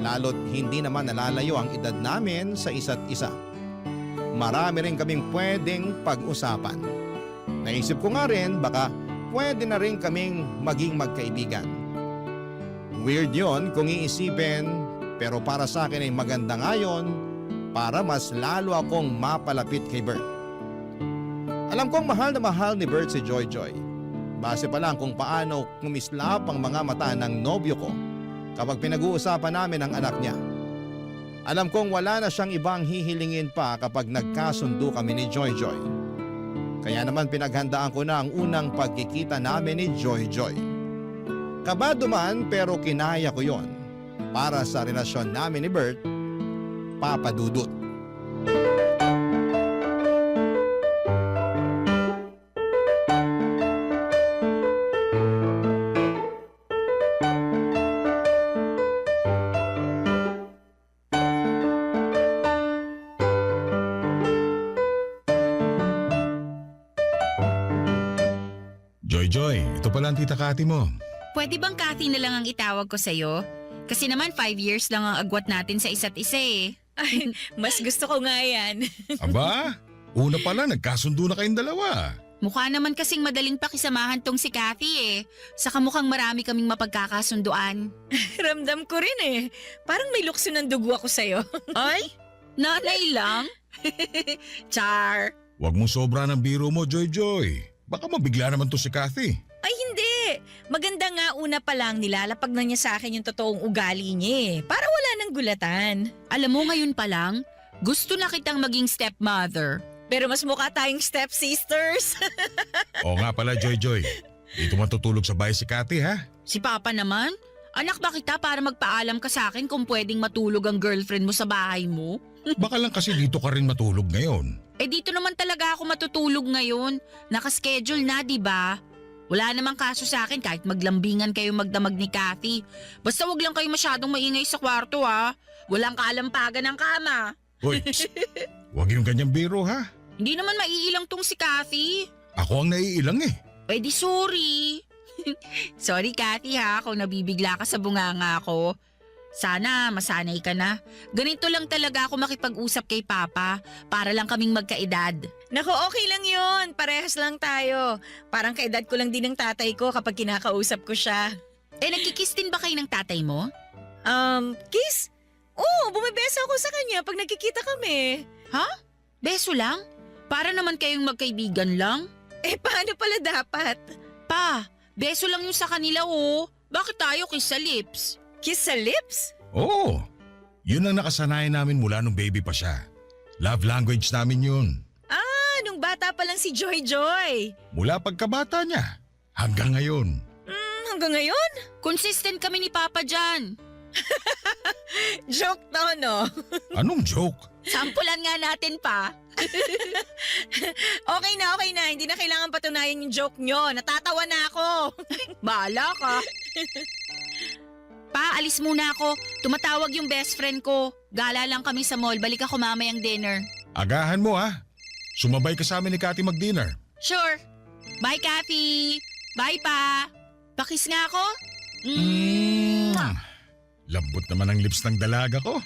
lalo't hindi naman nalalayo ang edad namin sa isa't isa. Marami rin kaming pwedeng pag-usapan. Naisip ko nga rin baka pwede na rin kaming maging magkaibigan. Weird yon kung iisipin, pero para sa akin ay maganda nga yun para mas lalo akong mapalapit kay Bert. Alam kong mahal na mahal ni Bert si Joy Joy. Base pa lang kung paano kumislap ang mga mata ng nobyo ko kapag pinag-uusapan namin ang anak niya. Alam kong wala na siyang ibang hihilingin pa kapag nagkasundo kami ni Joy Joy. Kaya naman pinaghandaan ko na ang unang pagkikita namin ni Joy Joy. Kabado man pero kinaya ko yon para sa relasyon namin ni Bert, Papa Dudut. Joy Joy, ito pala ang tita Kati mo. Pwede bang Kathy na lang ang itawag ko sa'yo? Kasi naman 5 years lang ang agwat natin sa isa't isa eh. Ay, mas gusto ko nga yan. Aba, una pala nagkasundo na kayong dalawa. Mukha naman kasing madaling pakisamahan tong si Kathy eh. Saka mukhang marami kaming mapagkakasunduan. Ramdam ko rin eh. Parang may lukso ng dugo ako sa'yo. Ay, nanay lang? Char. Huwag mong sobra ng biro mo, Joy. Baka mabigla naman to si Kathy. Ay hindi. Maganda nga una pa lang nilalapag na niya sa akin yung totoong ugali niya eh. Para wala nang gulatan. Alam mo ngayon pa lang, gusto na kitang maging stepmother. Pero mas mukha tayong stepsisters. Oo nga pala, Joy. Dito matutulog sa bahay si Kathy, ha? Si Papa naman? Anak ba kita para magpaalam ka sa akin kung pwedeng matulog ang girlfriend mo sa bahay mo? Baka lang kasi dito ka rin matulog ngayon. Eh dito naman talaga ako matutulog ngayon. Nakaschedule na, di ba? Wala namang kaso sa akin kahit maglambingan kayo magdamag ni Kathy. Basta wag lang kayo masyadong maingay sa kwarto ha. Walang kaalampagan ng kama. Hoy, huwag yung ganyang biro, ha? Hindi naman maiilang tong si Kathy. Ako ang naiilang eh. Eh di sorry. Sorry Kathy ha kung nabibigla ka sa bunganga ko. Sana masanay ka na. Ganito lang talaga ako makipag-usap kay Papa para lang kaming magkaedad. Nako, okay lang yun. Parehas lang tayo. Parang kaedad ko lang din ng tatay ko kapag kinakausap ko siya. Eh, nagkikiss din ba kayo ng tatay mo? Kiss? Oo, bumibeso ako sa kanya pag nagkikita kami. Ha? Beso lang? Para naman kayong magkaibigan lang? Eh, paano pala dapat? Pa, beso lang yung sa kanila oh. Bakit tayo kiss sa lips? Kiss sa lips? Oo. Yun ang nakasanayan namin mula nung baby pa siya. Love language namin yun. Ah, nung bata pa lang si Joy. Mula pagkabata niya hanggang ngayon. Hanggang ngayon? Consistent kami ni Papa dyan. Joke to, no? Anong joke? Sampulan nga natin pa. Okay na. Hindi na kailangan patunayan yung joke nyo. Natatawa na ako. Bahala ka. Pa, alis muna ako. Tumatawag yung best friend ko. Gala lang kami sa mall. Balik ako mamayang dinner. Agahan mo, ha? Sumabay ka sa amin ni Kathy mag-dinner. Sure. Bye, Kathy. Bye, Pa. Pakis nga ako. Lambot naman ang lips ng dalaga ko.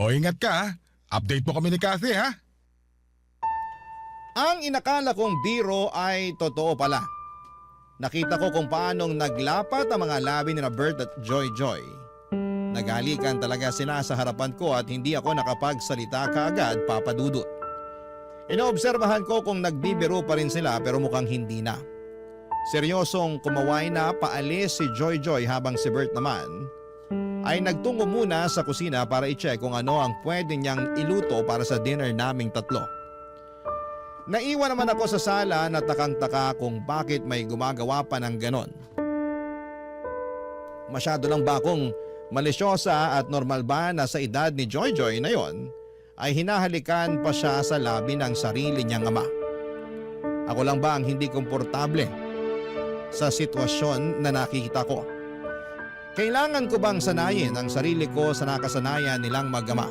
O ingat ka, ha? Update mo kami ni Kathy, ha? Ang inakala kong biro ay totoo pala. Nakita ko kung paanong naglapat ang mga labi ni Bert at Joy. Naghalikan talaga sila sa harapan ko at hindi ako nakapagsalita kaagad, Papa Dudut. Inoobserbahan ko kung nagbibiro pa rin sila pero mukhang hindi na. Seryosong kumaway na paalis si Joy habang si Bert naman ay nagtungo muna sa kusina para i-check kung ano ang pwede niyang iluto para sa dinner naming tatlo. Naiwan naman ako sa sala na takang-taka kung bakit may gumagawa pa ng ganon. Masyado lang ba akong malisyosa at normal ba na sa edad ni Joy na yon ay hinahalikan pa siya sa labi ng sarili niyang ama? Ako lang ba ang hindi komportable sa sitwasyon na nakikita ko? Kailangan ko bang sanayin ang sarili ko sa nakasanayan nilang mag-ama?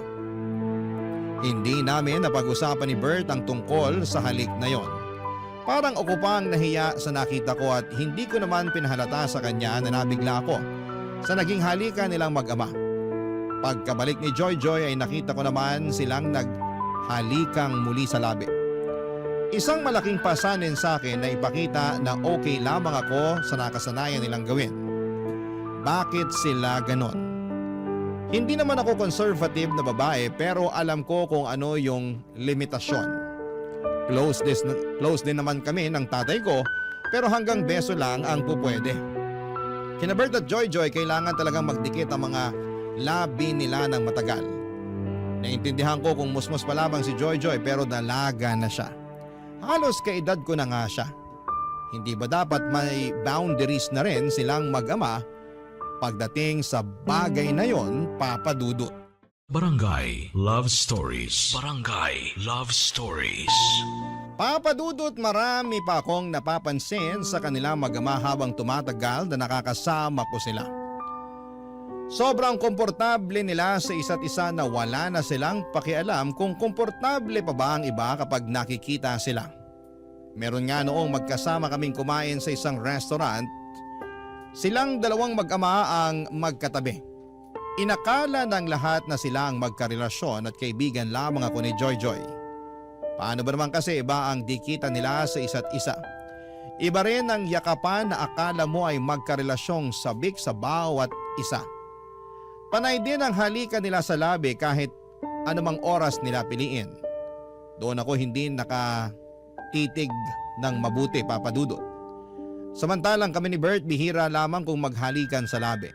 Hindi namin napag-usapan ni Bert ang tungkol sa halik na yon. Parang ako pang nahiya sa nakita ko at hindi ko naman pinahalata sa kanya na nabigla ako sa naging halikan nilang mag-ama. Pagkabalik ni Joy ay nakita ko naman silang naghalikang muli sa labi. Isang malaking pasanin sa akin na ipakita na okay lamang ako sa nakasanayan nilang gawin. Bakit sila ganon? Hindi naman ako conservative na babae pero alam ko kung ano yung limitasyon. Close din naman kami ng tatay ko pero hanggang beso lang ang pupwede. Kina Bert at Joy kailangan talagang magdikit ang mga labi nila ng matagal. Naintindihan ko kung musmos pa lamang si Joy pero dalaga na siya. Halos kaedad ko na nga siya. Hindi ba dapat may boundaries na rin silang mag-ama pagdating sa bagay na yon, Papa Dudut? Barangay Love Stories. Barangay Love Stories. Papa Dudut, marami pa akong napapansin sa kanilang mag-ama habang tumatagal na nakakasama ko sila. Sobrang komportable nila sa isa't isa na wala na silang pakialam kung komportable pa ba ang iba kapag nakikita sila. Meron nga noong magkasama kaming kumain sa isang restaurant, silang dalawang mag-ama ang magkatabi. Inakala ng lahat na sila ang magkarelasyon at kaibigan lamang ako ni Joy Joy. Paano ba naman kasi iba ang dikitan nila sa isa't isa? Iba rin ang yakapan na akala mo ay magkarelasyong sabik sa bawat isa. Panay din ang halikan nila sa labi kahit anumang oras nila piliin. Doon ako hindi nakatitig ng mabuti, Papa Dudut. Samantalang kami ni Bert bihira lamang kung maghalikan sa labi.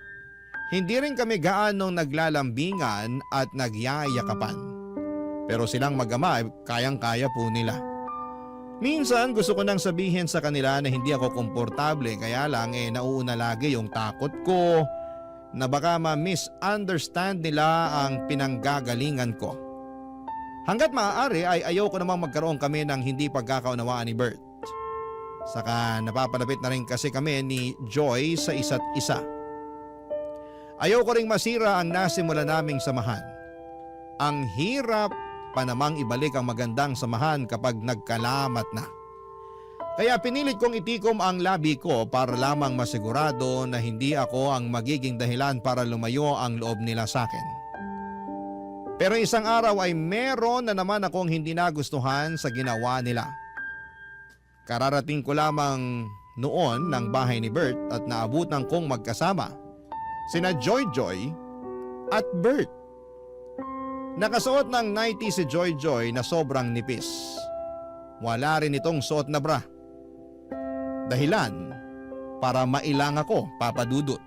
Hindi rin kami gaanong naglalambingan at nagyayakapan. Pero silang mag-ama ay kayang-kaya po nila. Minsan gusto ko nang sabihin sa kanila na hindi ako komportable kaya lang nauuna lagi yung takot ko na baka ma-misunderstand nila ang pinanggagalingan ko. Hanggat maaari ay ayoko namang magkaroon kami ng hindi pagkakaunawaan ni Bert. Saka napapalapit na rin kasi kami ni Joy sa isa't isa. Ayoko ring masira ang nasimula naming samahan. Ang hirap pa namang ibalik ang magandang samahan kapag nagkalamat na. Kaya pinilit kong itikom ang labi ko para lamang masigurado na hindi ako ang magiging dahilan para lumayo ang loob nila sa akin. Pero isang araw ay meron na naman akong hindi nagustuhan sa ginawa nila. Kararating ko lamang noon ng bahay ni Bert at naabutan kong magkasama sina Joy Joy at Bert. Nakasuot ng nightie si Joy Joy na sobrang nipis. Wala rin itong suot na bra. Dahilan para mailang ako, Papa Dudut.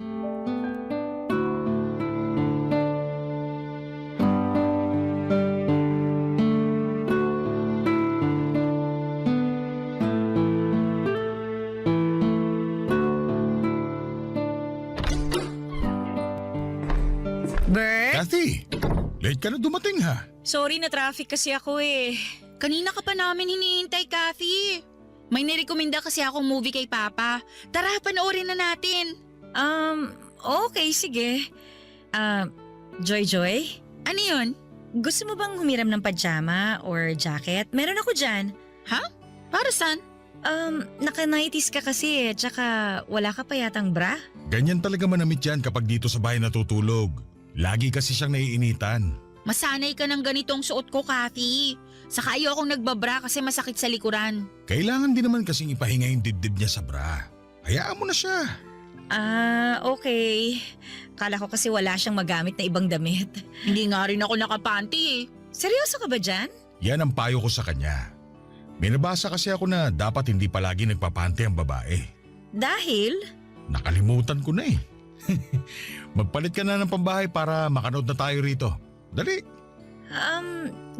Bert? Kathy, late ka na dumating ha. Sorry na traffic kasi ako eh. Kanina ka pa namin hinihintay, Kathy. May nirekomenda kasi akong movie kay Papa. Tara, panoorin na natin. Okay, sige. Joy? Ano yun? Gusto mo bang humiram ng pajama or jacket? Meron ako dyan. Ha? Para saan? Naka-nighties ka kasi tsaka wala ka pa yatang bra. Ganyan talaga manamit yan kapag dito sa bahay natutulog. Lagi kasi siyang naiinitan. Masanay ka ng ganitong suot ko, Kathy. Saka ayokong nagbabra kasi masakit sa likuran. Kailangan din naman kasing ipahinga yung dibdib niya sa bra. Hayaan mo na siya. Okay. Kala ko kasi wala siyang magamit na ibang damit. Hindi nga rin ako nakapanty eh. Seryoso ka ba dyan? Yan ang payo ko sa kanya. May nabasa kasi ako na dapat hindi palagi nagpapanti ang babae. Dahil? Nakalimutan ko na eh. Magpalit ka na ng pambahay para makanood na tayo rito. Dali.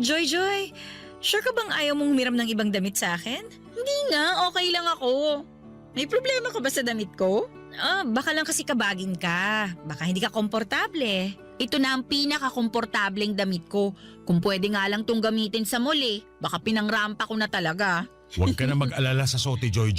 Joy, sure ka bang ayaw mong humiram ng ibang damit sa akin? Hindi nga, okay lang ako. May problema ka ba sa damit ko? Baka lang kasi kabagin ka. Baka hindi ka komportable. Ito na ang pinaka-komportableng damit ko. Kung pwede nga lang tong gamitin sa mall eh. Baka pinangrampa ko na talaga. Huwag ka na mag-alala sa sote, Joy.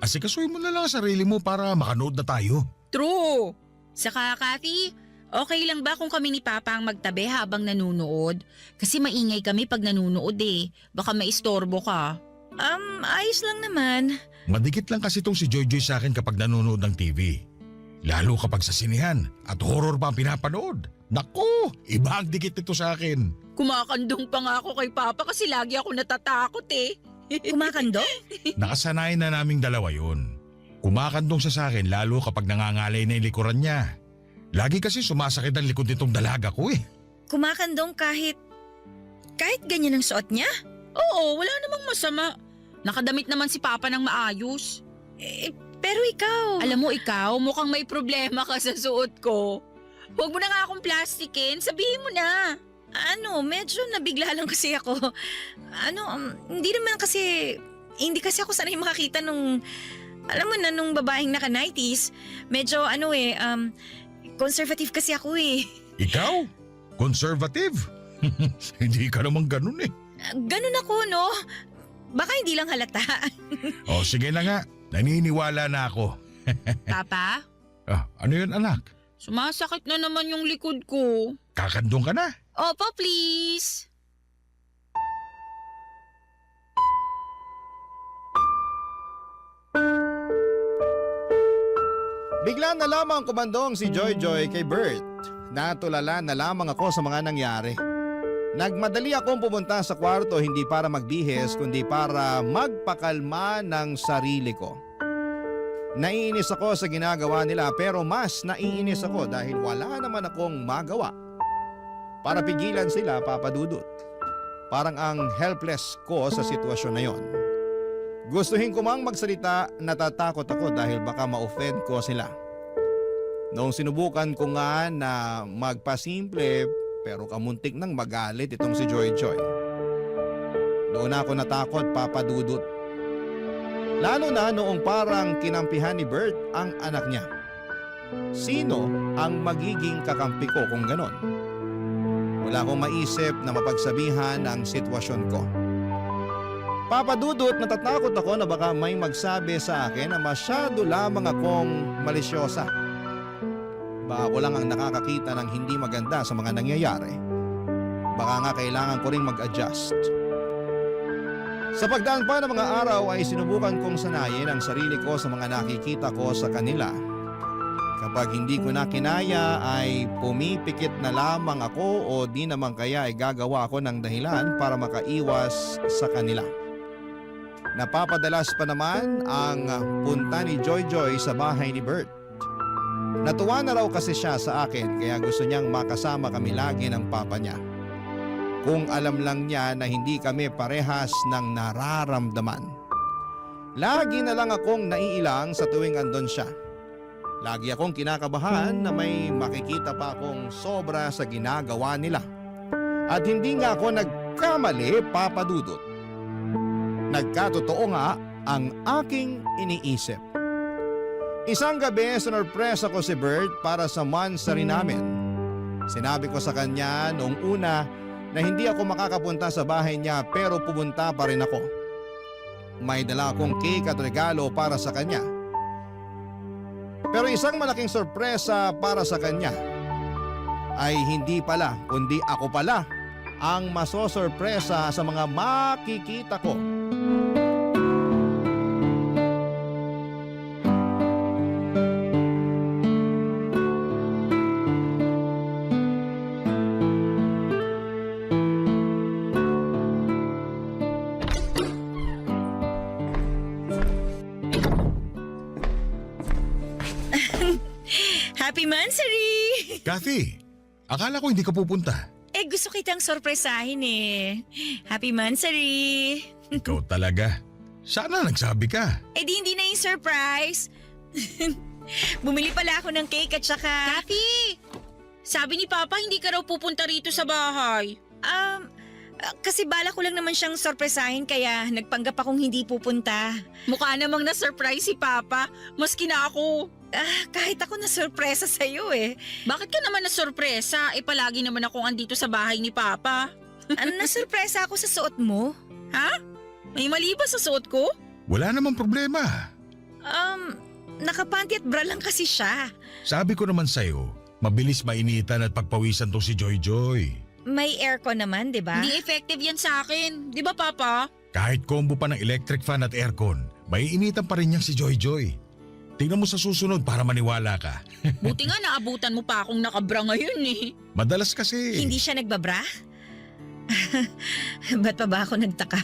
Asikasuhin mo na lang ang sarili mo para makanood na tayo. True. Saka, Kathy, okay lang ba kung kami ni Papa ang magtabi habang nanunood? Kasi maingay kami pag nanunood eh. Baka maistorbo ka. Ayos lang naman. Madikit lang kasi itong si Joy sa akin kapag nanonood ng TV. Lalo kapag sa sinihan at horror pa ang pinapanood. Naku, iba ang dikit nito sa akin. Kumakandong pa nga ako kay Papa kasi lagi ako natatakot eh. Kumakandong? Nakasanayan na naming dalawa yun. Kumakandong siya sa akin lalo kapag nangangalay na yung likuran niya. Lagi kasi sumasakit ang likod nitong dalaga ko eh. Kumakandong kahit ganyan ang suot niya? Oo, wala namang masama. Nakadamit naman si Papa ng maayos. Pero ikaw… Alam mo ikaw, mukhang may problema ka sa suot ko. Huwag mo na nga akong plastikin, sabihin mo na. Medyo nabigla lang kasi ako. Hindi kasi ako sanay makakita nung… Alam mo na, nung babaeng naka-nighties. Medyo conservative kasi ako eh. Ikaw? Conservative? Hindi ka naman ganun eh. Ganun ako, no? Baka hindi lang halata. O sige na nga, naniniwala na ako. Papa? Ano yun anak? Sumasakit na naman yung likod ko. Kakandong ka na? Opo, please. Bigla na lamang kumandong si Joy kay Bert. Natulala na lamang ako sa mga nangyari. Nagmadali akong pumunta sa kwarto hindi para magbihis kundi para magpakalma ng sarili ko. Naiinis ako sa ginagawa nila pero mas naiinis ako dahil wala naman akong magawa. Para pigilan sila, Papa Dudut. Parang ang helpless ko sa sitwasyon na yon. Gustuhin ko mang magsalita, natatakot ako dahil baka ma-offend ko sila. Noong sinubukan ko nga na magpasimple pero kamuntik nang magalit itong si Joy Joy. Doon ako natakot, Papa Dudut. Lalo na noong parang kinampihan ni Bert ang anak niya. Sino ang magiging kakampi ko kung ganon? Wala akong maisip na mapagsabihan ang sitwasyon ko. Papa Dudut, natatakot ako na baka may magsabi sa akin na masyado lamang akong malisyosa. Baka ako lang ang nakakakita ng hindi maganda sa mga nangyayari. Baka nga kailangan ko ring mag-adjust. Sa pagdaan pa ng mga araw ay sinubukan kong sanayin ang sarili ko sa mga nakikita ko sa kanila. Kapag hindi ko na kinaya ay pumipikit na lamang ako o di naman kaya ay gagawa ako ng dahilan para makaiwas sa kanila. Napapadalas pa naman ang punta ni Joy Joy sa bahay ni Bert. Natuwa na raw kasi siya sa akin kaya gusto niyang makasama kami lagi ng papa niya. Kung alam lang niya na hindi kami parehas ng nararamdaman. Lagi na lang akong naiilang sa tuwing andon siya. Lagi akong kinakabahan na may makikita pa akong sobra sa ginagawa nila. At hindi nga ako nagkamali, Papa Dudut. Nagkatotoo nga ang aking iniisip. Isang gabi, sinurpresa ko si Bert para sa monthsary namin. Sinabi ko sa kanya noong una na hindi ako makakapunta sa bahay niya pero pumunta pa rin ako. May dala akong cake at regalo para sa kanya. Pero isang malaking sorpresa para sa kanya ay hindi pala kundi ako pala ang masosorpresa sa mga makikita ko. Happy Mansari! Kathy, akala ko hindi ka pupunta. Gusto kitang sorpresahin eh. Happy Mansari! Ikaw talaga. Sana nagsabi ka. Di hindi na yung surprise. Bumili pala ako ng cake at saka... Kathy! Sabi ni Papa hindi ka raw pupunta rito sa bahay. Kasi bala ko lang naman siyang sorpresahin kaya nagpanggap akong hindi pupunta. Mukha namang na-surprise si Papa, maski na ako. Kahit ako na-sorpresa sa'yo eh. Bakit ka naman na-sorpresa? Palagi naman akong andito sa bahay ni Papa. Na-sorpresa ako sa suot mo. Ha? May mali ba sa suot ko? Wala namang problema. Nakapanty at bra lang kasi siya. Sabi ko naman sa'yo, mabilis mainitan at pagpawisan to si Joy Joy. May aircon naman, di ba? Hindi effective yan sa akin. Di ba, Papa? Kahit combo pa ng electric fan at aircon, maiinitan pa rin niyang si Joy Joy. Tingnan mo sa susunod para maniwala ka. Buti nga naabutan mo pa akong nakabra ngayon eh. Madalas kasi. Hindi siya nagbabra? Ba't pa ba ako nagtaka?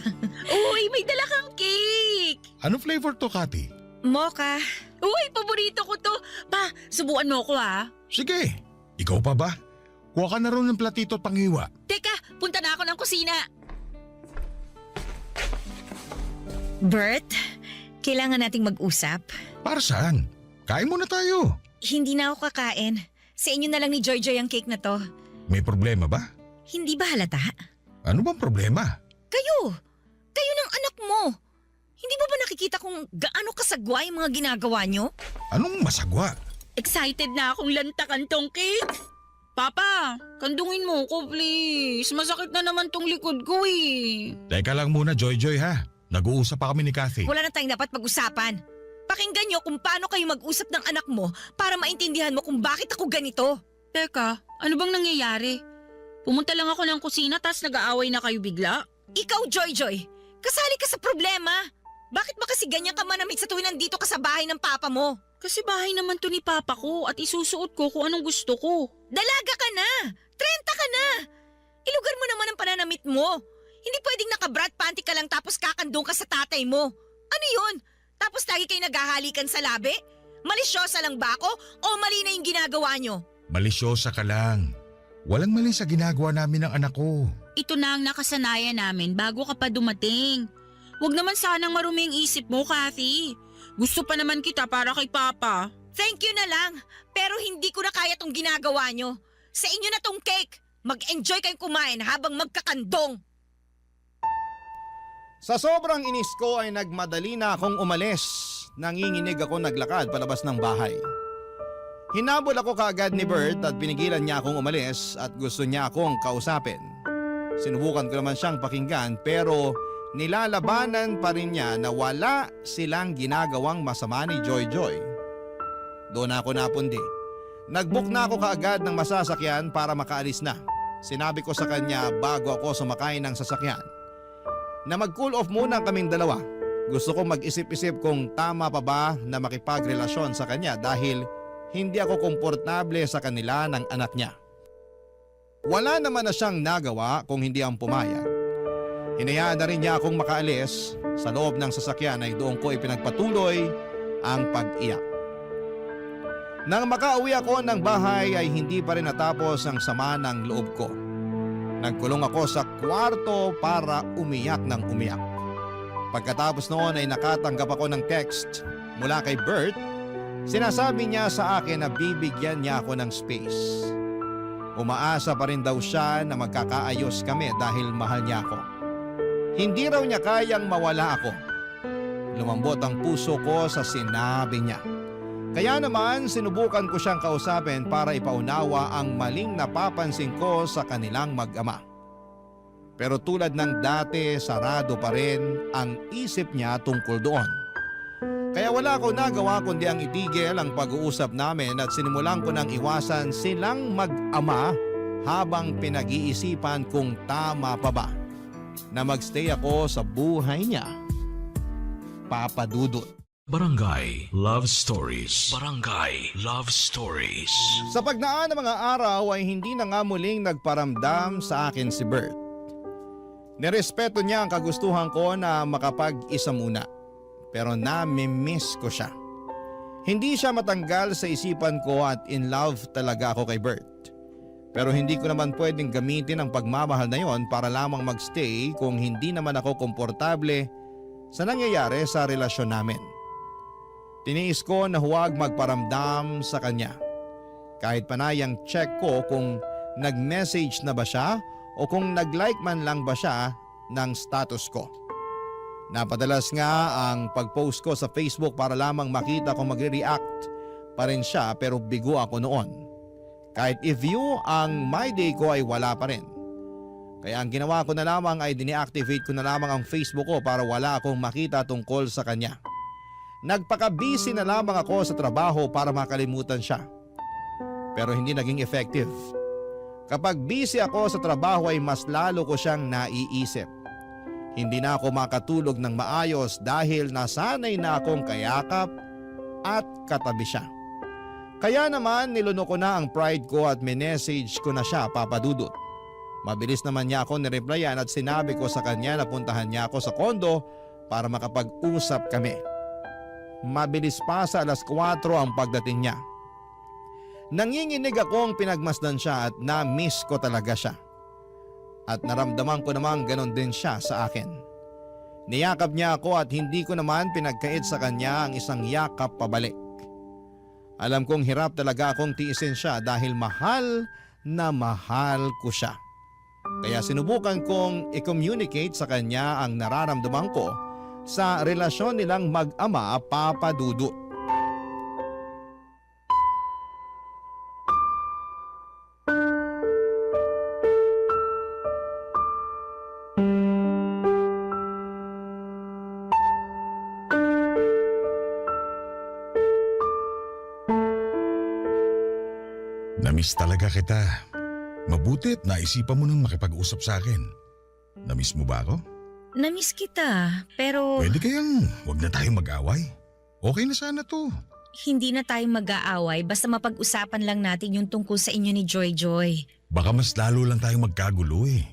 Uy, may dala kang cake! Anong flavor to, Kati? Mocha. Uy, paborito ko to. Pa, subukan mo ko ha. Sige, ikaw pa ba? Kuha ka na rin ng platito at panghiwa. Teka, punta na ako ng kusina. Bert, kailangan nating mag-usap. Para saan? Kain muna tayo. Hindi na ako kakain. Sa inyo na lang ni Joy Joy ang cake na to. May problema ba? Hindi ba halata? Ano bang problema? Kayo ng anak mo. Hindi mo ba nakikita kung gaano kasagwa yung mga ginagawa nyo? Anong masagwa? Excited na akong lantakan tong cake. Papa, kandungin mo ko please. Masakit na naman tong likod ko eh. Teka lang muna, Joy Joy ha. Nag-uusap pa kami ni Kathy. Wala na tayong dapat pag-usapan. Pakinggan nyo kung paano kayo mag-usap ng anak mo para maintindihan mo kung bakit ako ganito. Teka, ano bang nangyayari? Pumunta lang ako ng kusina tas nag-aaway na kayo bigla? Ikaw, Joy Joy, kasali ka sa problema. Bakit ba kasi ganyan ka manamit sa tuwing nandito ka sa bahay ng papa mo? Kasi bahay naman to ni Papa ko at isusuot ko kung anong gusto ko. Dalaga ka na! 30 ka na! Ilugar mo naman ang pananamit mo. Hindi pwedeng naka-brat panty ka lang tapos kakandong ka sa tatay mo. Ano yun? Tapos lagi kayo naghahalikan sa labi? Malisyosa lang ba ako o mali na yung ginagawa nyo? Malisyosa ka lang. Walang mali sa ginagawa namin ng anak ko. Ito na ang nakasanayan namin bago ka pa dumating. Huwag naman sanang marumi ang isip mo, Kathy. Gusto pa naman kita para kay Papa. Thank you na lang, pero hindi ko na kaya tong ginagawa nyo. Sa inyo na tong cake. Mag-enjoy kayong kumain habang magkakandong. Sa sobrang inis ko ay nagmadali na akong umalis. Nanginginig ako naglakad palabas ng bahay. Hinabol ako kaagad ni Bert at pinigilan niya akong umalis at gusto niya akong kausapin. Sinubukan ko naman siyang pakinggan pero nilalabanan pa rin niya na wala silang ginagawang masama ni Joy Joy. Doon ako napundi. Nagbook na ako kaagad ng masasakyan para makaalis na. Sinabi ko sa kanya bago ako sumakay ng sasakyan na mag-cool off muna kaming dalawa. Gusto kong mag-isip-isip kung tama pa ba na makipagrelasyon sa kanya dahil hindi ako komportable sa kanila ng anak niya. Wala naman na siyang nagawa kung hindi ang pumayag. Hinayaan na rin niya akong makaalis. Sa loob ng sasakyan ay doon ko ipinagpatuloy ang pag-iyak. Nang makauwi ako ng bahay ay hindi pa rin natapos ang sama ng loob ko. Nagkulong ako sa kwarto para umiyak ng umiyak. Pagkatapos noon ay nakatanggap ako ng text mula kay Bert. Sinasabi niya sa akin na bibigyan niya ako ng space. Umaasa pa rin daw siya na magkakaayos kami dahil mahal niya ako. Hindi raw niya kayang mawala ako. Lumambot ang puso ko sa sinabi niya. Kaya naman sinubukan ko siyang kausapin para ipaunawa ang maling napapansin ko sa kanilang mag-ama. Pero tulad ng dati, sarado pa rin ang isip niya tungkol doon. Kaya wala ko nagawa kundi ang itigil ang pag-uusap namin at sinimulan ko nang iwasan silang mag-ama habang pinag-iisipan kung tama pa ba na magstay ako sa buhay niya. Papa Dudut. Barangay Love Stories. Barangay Love Stories. Sa pagdaan ng mga araw ay hindi na nga muling nagparamdam sa akin si Bert. Nirespeto niya ang kagustuhan ko na makapag-isa muna. Pero nami-miss ko siya. Hindi siya matanggal sa isipan ko at in love talaga ako kay Bert. Pero hindi ko naman pwedeng gamitin ang pagmamahal na yon para lamang magstay kung hindi naman ako komportable sa nangyayari sa relasyon namin. Tiniis ko na huwag magparamdam sa kanya. Kahit panayang check ko kung nag-message na ba siya o kung nag-like man lang ba siya ng status ko. Napadalas nga ang pag-post ko sa Facebook para lamang makita kung magre-react pa rin siya pero bigo ako noon. Kahit i-view ang my day ko ay wala pa rin. Kaya ang ginawa ko na lamang ay dine-activate ko na lamang ang Facebook ko para wala akong makita tungkol sa kanya. Nagpaka-busy na lamang ako sa trabaho para makalimutan siya. Pero hindi naging effective. Kapag busy ako sa trabaho ay mas lalo ko siyang naiisip. Hindi na ako makatulog ng maayos dahil nasanay na akong kayakap at katabi siya. Kaya naman niluno ko na ang pride ko at minessage ko na siya, Papa Dudut. Mabilis naman niya ako nireplyan at sinabi ko sa kanya na puntahan niya ako sa kondo para makapag-usap kami. Mabilis pa sa 4:00 ang pagdating niya. Nanginginig akong pinagmasdan siya at na-miss ko talaga siya. At naramdaman ko namang ganon din siya sa akin. Niyakap niya ako at hindi ko naman pinagkait sa kanya ang isang yakap pabalik. Alam kong hirap talaga akong tiisin siya dahil mahal na mahal ko siya. Kaya sinubukan kong i-communicate sa kanya ang nararamdaman ko sa relasyon nilang mag-ama, Papa Dudut. Namiss talaga kita. Mabutit naisipan mo nang makipag-usap sa akin. Namiss mo ba ako? Namiss kita, pero Pwede kayang wag na tayong mag-away. Okay na sana to. hindi na tayo mag-aaway basta mapag-usapan lang natin yung tungkol sa inyo ni Joy Joy. Baka mas lalo lang tayong magkagulo eh.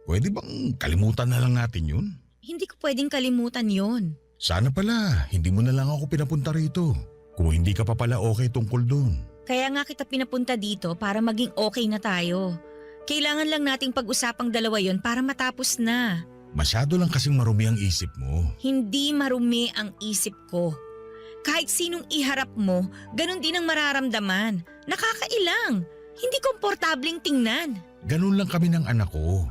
Pwede bang kalimutan na lang natin yun? Hindi ko pwedeng kalimutan yon. Sana pala, hindi mo na lang ako pinapunta rito. Kung hindi ka pa pala okay tungkol doon. Kaya nga kita pinapunta dito para maging okay na tayo. Kailangan lang nating pag-usapang dalawa yon para matapos na. Masyado lang kasing marumi ang isip mo. Hindi marumi ang isip ko. Kahit sinong iharap mo, ganun din ang mararamdaman. Nakakailang. Hindi komportabling tingnan. Ganun lang kami ng anak ko.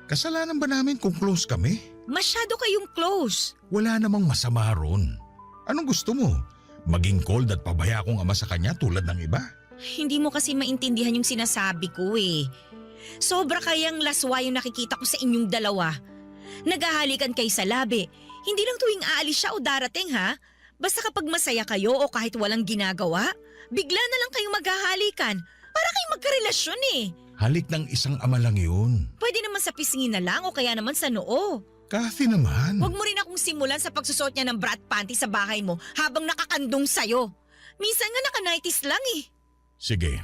Kasalanan ba namin kung close kami? Masyado kayong close. Wala namang masama ron. Anong gusto mo? Maging cold at pabaya akong ama sa kanya tulad ng iba? Hindi mo kasi maintindihan yung sinasabi ko eh. Sobra kayang laswa yung nakikita ko sa inyong dalawa. Naghahalikan kayo sa labi. Hindi lang tuwing aalis siya o darating ha. Basta kapag masaya kayo o kahit walang ginagawa, bigla na lang kayong maghahalikan. Para kayong magkarelasyon eh. Halik ng isang ama lang yun. Pwede naman sa pisngi na lang o kaya naman sa noo. Kathy naman. Huwag mo rin akong simulan sa pagsusot niya ng brat panty sa bahay mo habang nakakandong sa'yo. Minsan nga naka-nighties lang eh. Sige,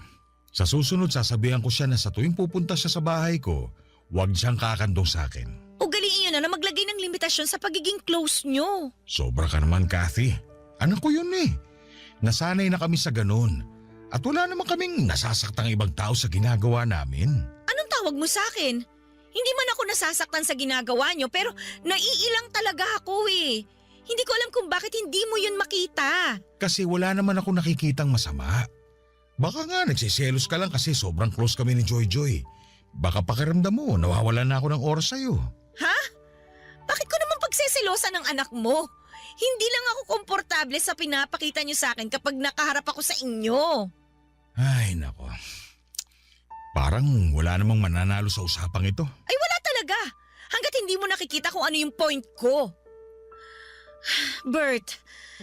sa susunod sasabihan ko siya na sa tuwing pupunta siya sa bahay ko, huwag siyang kakandong sa akin. Ugaliin niyo na maglagay ng limitasyon sa pagiging close niyo. Sobra ka naman, Kathy. Anak ko yun eh. Nasanay na kami sa ganun. At wala naman kaming nasasaktang ibang tao sa ginagawa namin. Anong tawag mo sa akin? Hindi man ako nasasaktan sa ginagawa niyo pero naiilang talaga ako eh. Hindi ko alam kung bakit hindi mo yun makita. Kasi wala naman ako nakikitang masama. Baka nga nagsiselos ka lang kasi sobrang close kami ni Joy Joy. Baka pakiramdam mo, nawawalan na ako ng oras sa'yo. Ha? Bakit ko naman pagseselosa ng anak mo? Hindi lang ako komportable sa pinapakita niyo sa akin kapag nakaharap ako sa inyo. Ay, nako. Parang wala namang mananalo sa usapang ito. Ay wala talaga. Hanggat hindi mo nakikita kung ano yung point ko. Bert,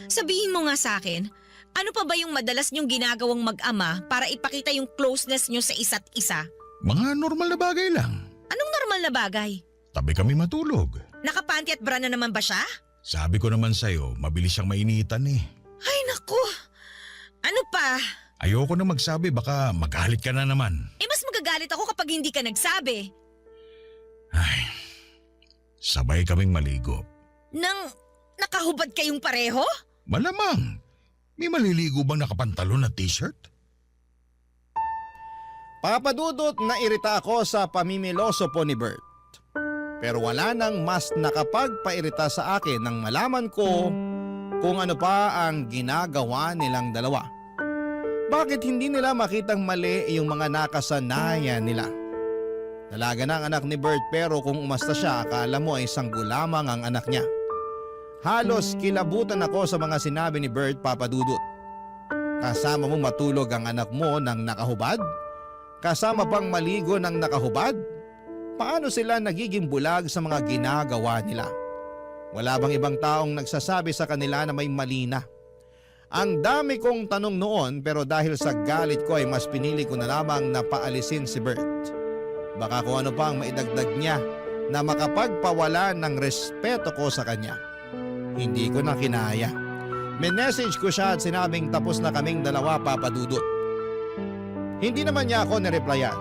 sabihin mo nga sa akin, ano pa ba yung madalas niyong ginagawang mag-ama para ipakita yung closeness niyo sa isa't isa? Mga normal na bagay lang. Anong normal na bagay? Tabi kami matulog. Nakapanty at bra na naman ba siya? Sabi ko naman sa'yo, mabilis siyang mainitan eh. Ay naku, ano pa? Ayoko na magsabi, baka magalit ka na naman. Eh mas magagalit ako kapag hindi ka nagsabi. Sabay kaming maligo. Nang nakahubad kayong pareho? Malamang. May maliligo bang nakapantalon at t-shirt? Papadudot na irita ako sa pamimiloso po ni Bert. Pero wala nang mas nakapagpairita sa akin nang malaman ko kung ano pa ang ginagawa nilang dalawa. Bakit hindi nila makitang mali yung mga nakasanayan nila? Dalaga na ang anak ni Bert pero kung umasta siya akala mo ay sanggol lamang ang anak niya. Halos kilabutan ako sa mga sinabi ni Bert, Papadudot. Kasama mong matulog ang anak mo nang nakahubad? Kasama pang maligo nang nakahubad? Paano sila nagiging bulag sa mga ginagawa nila? Wala bang ibang taong nagsasabi sa kanila na may mali na? Ang dami kong tanong noon pero dahil sa galit ko ay mas pinili ko na lamang na paalisin si Bert. Baka kung ano pa ang maidagdag niya na makapagpawala ng respeto ko sa kanya. Hindi ko na kinaya. Minessage ko siya at sinabing tapos na kaming dalawa, Papadudot. Hindi naman niya ako nireplyan.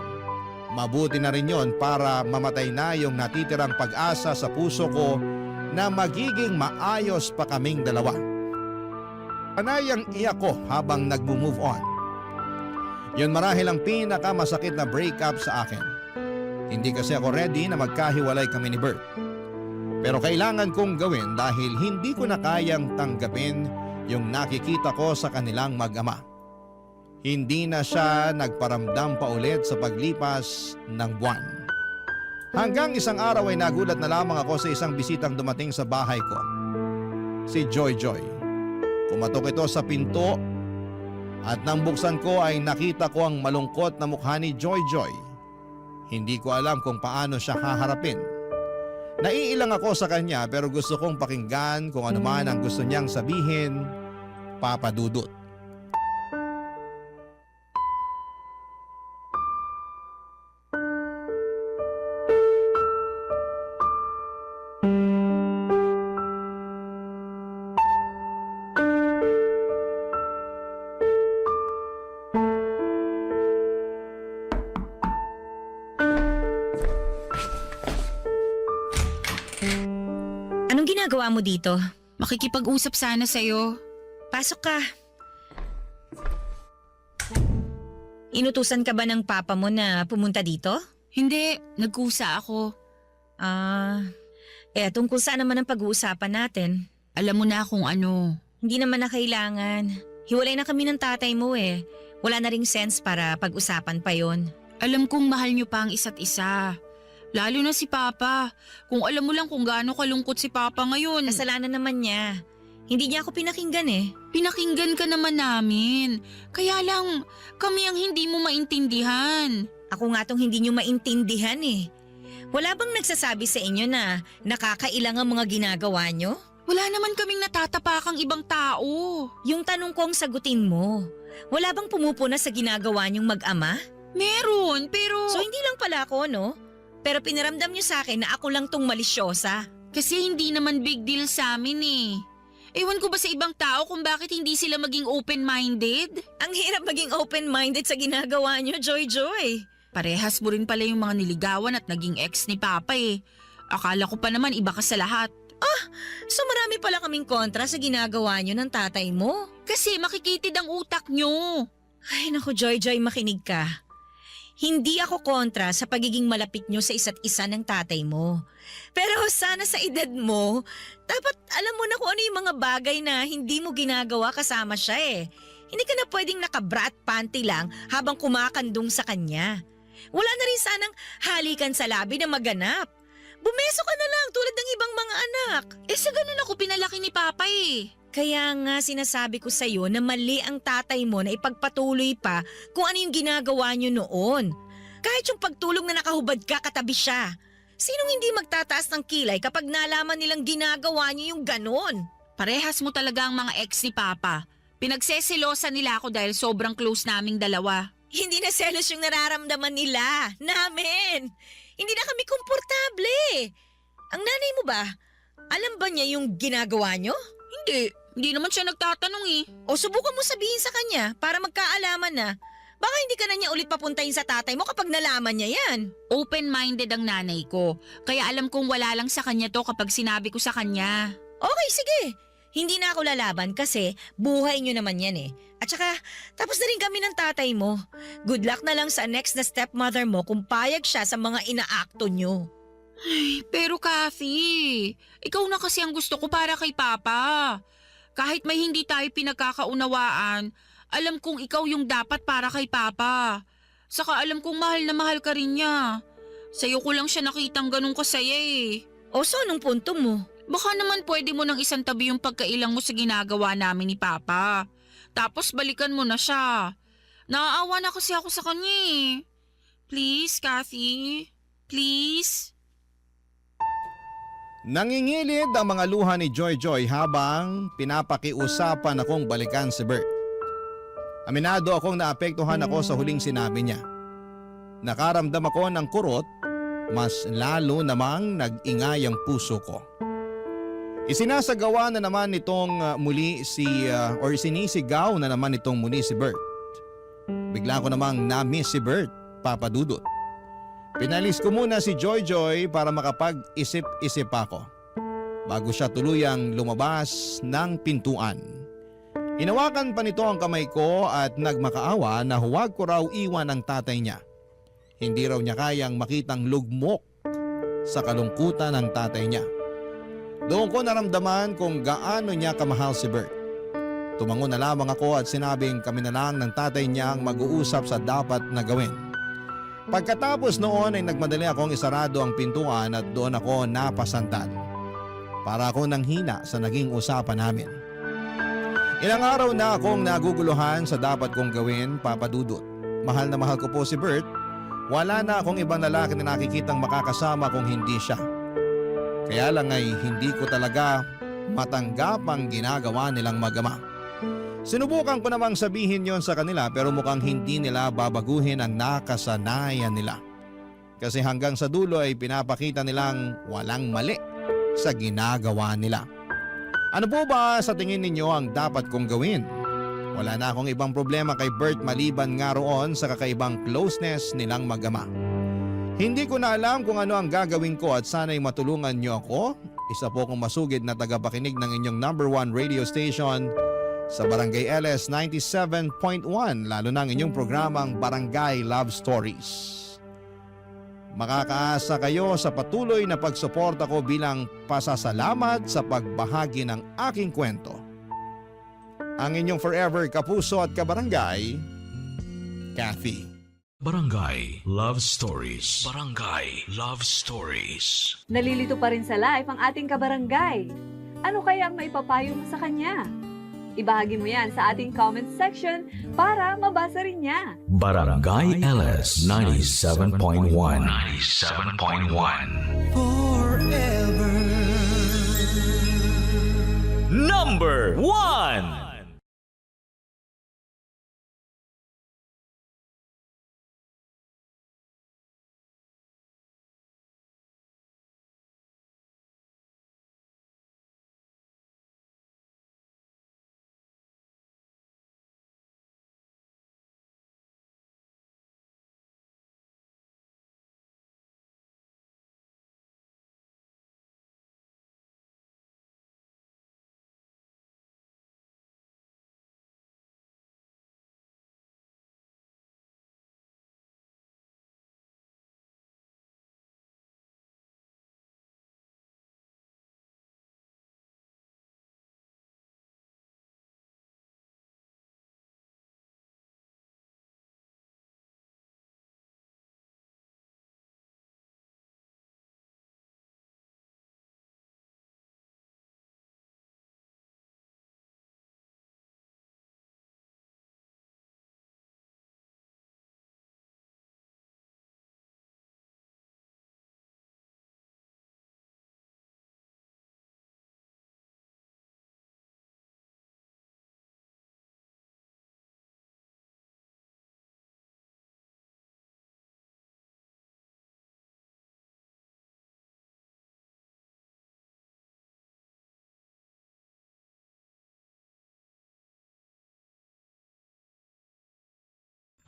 Mabuti na rin yon para mamatay na yung natitirang pag-asa sa puso ko na magiging maayos pa kaming dalawa. Panayang iyak ko habang nagmo-move on. Yun marahil ang pinakamasakit na breakup sa akin. Hindi kasi ako ready na magkahiwalay kami ni Bert. Pero kailangan kong gawin dahil hindi ko na kayang tanggapin yung nakikita ko sa kanilang mag-ama. Hindi na siya nagparamdam pa ulit sa paglipas ng buwan. Hanggang isang araw ay nagulat na lamang ako sa isang bisitang dumating sa bahay ko. Si Joy Joy. Kumatok ito sa pinto at nang buksan ko ay nakita ko ang malungkot na mukha ni Joy Joy. Hindi ko alam kung paano siya haharapin. Naiilang ako sa kanya pero gusto kong pakinggan kung ano man ang gusto niyang sabihin, Papadudot. Anong ginagawa mo dito? Makikipag-usap sana sa'yo. Pasok ka. Inutusan ka ba ng papa mo na pumunta dito? Hindi, nagkusa ako. Tungkol saan naman ang pag-uusapan natin? Alam mo na kung ano. Hindi naman na kailangan. Hiwalay na kami ng tatay mo eh. Wala na ring sense para pag-usapan pa yon. Alam kong mahal niyo pa ang isa't isa. Lalo na si Papa. Kung alam mo lang kung gaano kalungkot si Papa ngayon. Kasalanan naman niya. Hindi niya ako pinakinggan eh. Pinakinggan ka naman namin. Kaya lang, kami ang hindi mo maintindihan. Ako nga tong hindi niyo maintindihan eh. Wala bang nagsasabi sa inyo na nakakailang ang mga ginagawa niyo? Wala naman kaming natatapakang ibang tao. Yung tanong ko ang sagutin mo. Wala bang pumupuna sa ginagawa niyong mag-ama? Meron, pero... So hindi lang pala ako, no? Pero pinaramdam niyo sa akin na ako lang tong malisyosa. Kasi hindi naman big deal sa amin eh. Ewan ko ba sa ibang tao kung bakit hindi sila maging open-minded? Ang hirap maging open-minded sa ginagawa niyo, Joy. Parehas mo rin pala yung mga niligawan at naging ex ni Papa eh. Akala ko pa naman iba ka sa lahat. So marami pala kaming kontra sa ginagawa niyo ng tatay mo? Kasi makikitid ang utak nyo. Ay naku, Joy, makinig ka. Hindi ako kontra sa pagiging malapit nyo sa isa't isa ng tatay mo. Pero sana sa edad mo, dapat alam mo na kung ano yung mga bagay na hindi mo ginagawa kasama siya eh. Hindi ka na pwedeng naka-brat panty lang habang kumakandong sa kanya. Wala na rin sanang halikan sa labi na maganap. Bumeso ka na lang tulad ng ibang mga anak. Sa ganun ako pinalaki ni Papa eh. Kaya nga sinasabi ko sa'yo na mali ang tatay mo na ipagpatuloy pa kung ano yung ginagawa niyo noon. Kahit yung pagtulog na nakahubad ka katabi siya. Sinong hindi magtataas ng kilay kapag nalaman nilang ginagawa niyo yung ganon? Parehas mo talaga ang mga ex ni Papa. Pinagseselosa nila ako dahil sobrang close naming dalawa. Hindi na selos yung nararamdaman nila. Namin. Hindi na kami komportable. Ang nanay mo ba? Alam ba niya yung ginagawa niyo? Hindi naman siya nagtatanong eh. O subukan mo sabihin sa kanya para magkaalaman na. Baka hindi ka na niya ulit papuntahin sa tatay mo kapag nalaman niya yan. Open-minded ang nanay ko. Kaya alam kong wala lang sa kanya to kapag sinabi ko sa kanya. Okay, sige. Hindi na ako lalaban kasi buhay niyo naman yan eh. At saka, tapos na rin kami ng tatay mo. Good luck na lang sa next na stepmother mo kung payag siya sa mga inaakto niyo. Ay, pero Kathy, ikaw na kasi ang gusto ko para kay Papa. Kahit may hindi tayo pinagkakaunawaan, alam kong ikaw yung dapat para kay Papa. Saka alam kong mahal na mahal ka rin niya. Sa'yo ko lang siya nakitang ganun kasaya eh. O so, anong punto mo? Baka naman pwede mo nang isang tabi yung pagkailang mo sa ginagawa namin ni Papa. Tapos balikan mo na siya. Naaawa na kasi ako sa kanya eh. Please, Kathy. Please. Nangingilid ang mga luha ni Joy habang pinapakiusapan akong balikan si Bert. Aminado akong naapektuhan ako sa huling sinabi niya. Nakaramdam ako ng kurot, mas lalo namang nag-ingay ang puso ko. Isinasagawa na naman nitong sinisigaw na naman nitong muli si Bert. Bigla ko namang na-miss si Bert, Papa Dudut. Pinalis ko muna si Joy para makapag-isip-isip ako bago siya tuluyang lumabas ng pintuan. Hinawakan pa nito ang kamay ko at nagmakaawa na huwag ko raw iwan ang tatay niya. Hindi raw niya kayang makitang lugmok sa kalungkutan ng tatay niya. Doon ko naramdaman kung gaano niya kamahal si Bert. Tumango na lamang ako at sinabing kami na lang ng tatay niya ang mag-uusap sa dapat na gawin. Pagkatapos noon ay nagmadali akong isarado ang pintuan at doon ako napasantad. Para ako nanghina sa naging usapan namin. Ilang araw na akong naguguluhan sa dapat kong gawin, Papa Dudut. Mahal na mahal ko po si Bert. Wala na akong ibang lalaki na nakikitang makakasama kung hindi siya. Kaya lang ay hindi ko talaga matanggap ang ginagawa nilang mag-ama. Sinubukan ko namang sabihin yon sa kanila pero mukhang hindi nila babaguhin ang nakasanayan nila. Kasi hanggang sa dulo ay pinapakita nilang walang mali sa ginagawa nila. Ano po ba sa tingin ninyo ang dapat kong gawin? Wala na akong ibang problema kay Bert maliban nga roon sa kakaibang closeness nilang mag-ama. Hindi ko na alam kung ano ang gagawin ko at sana'y matulungan niyo ako. isa po akong masugid na tagapakinig ng inyong #1 radio station sa Barangay LS 97.1, lalo na ang inyong programang Barangay Love Stories. Makakaasa kayo sa patuloy na pagsuporta ko bilang pasasalamat sa pagbahagi ng aking kwento. Ang inyong forever kapuso at kabarangay, Kathy. Barangay Love Stories. Barangay Love Stories. Nalilito pa rin sa live ang ating kabarangay. Ano kaya ang maipapayo mo sa kanya? Ibahagi mo yan sa ating comment section para mabasa rin niya. Barangay LS 97.1. 97.1. Forever. Number 1.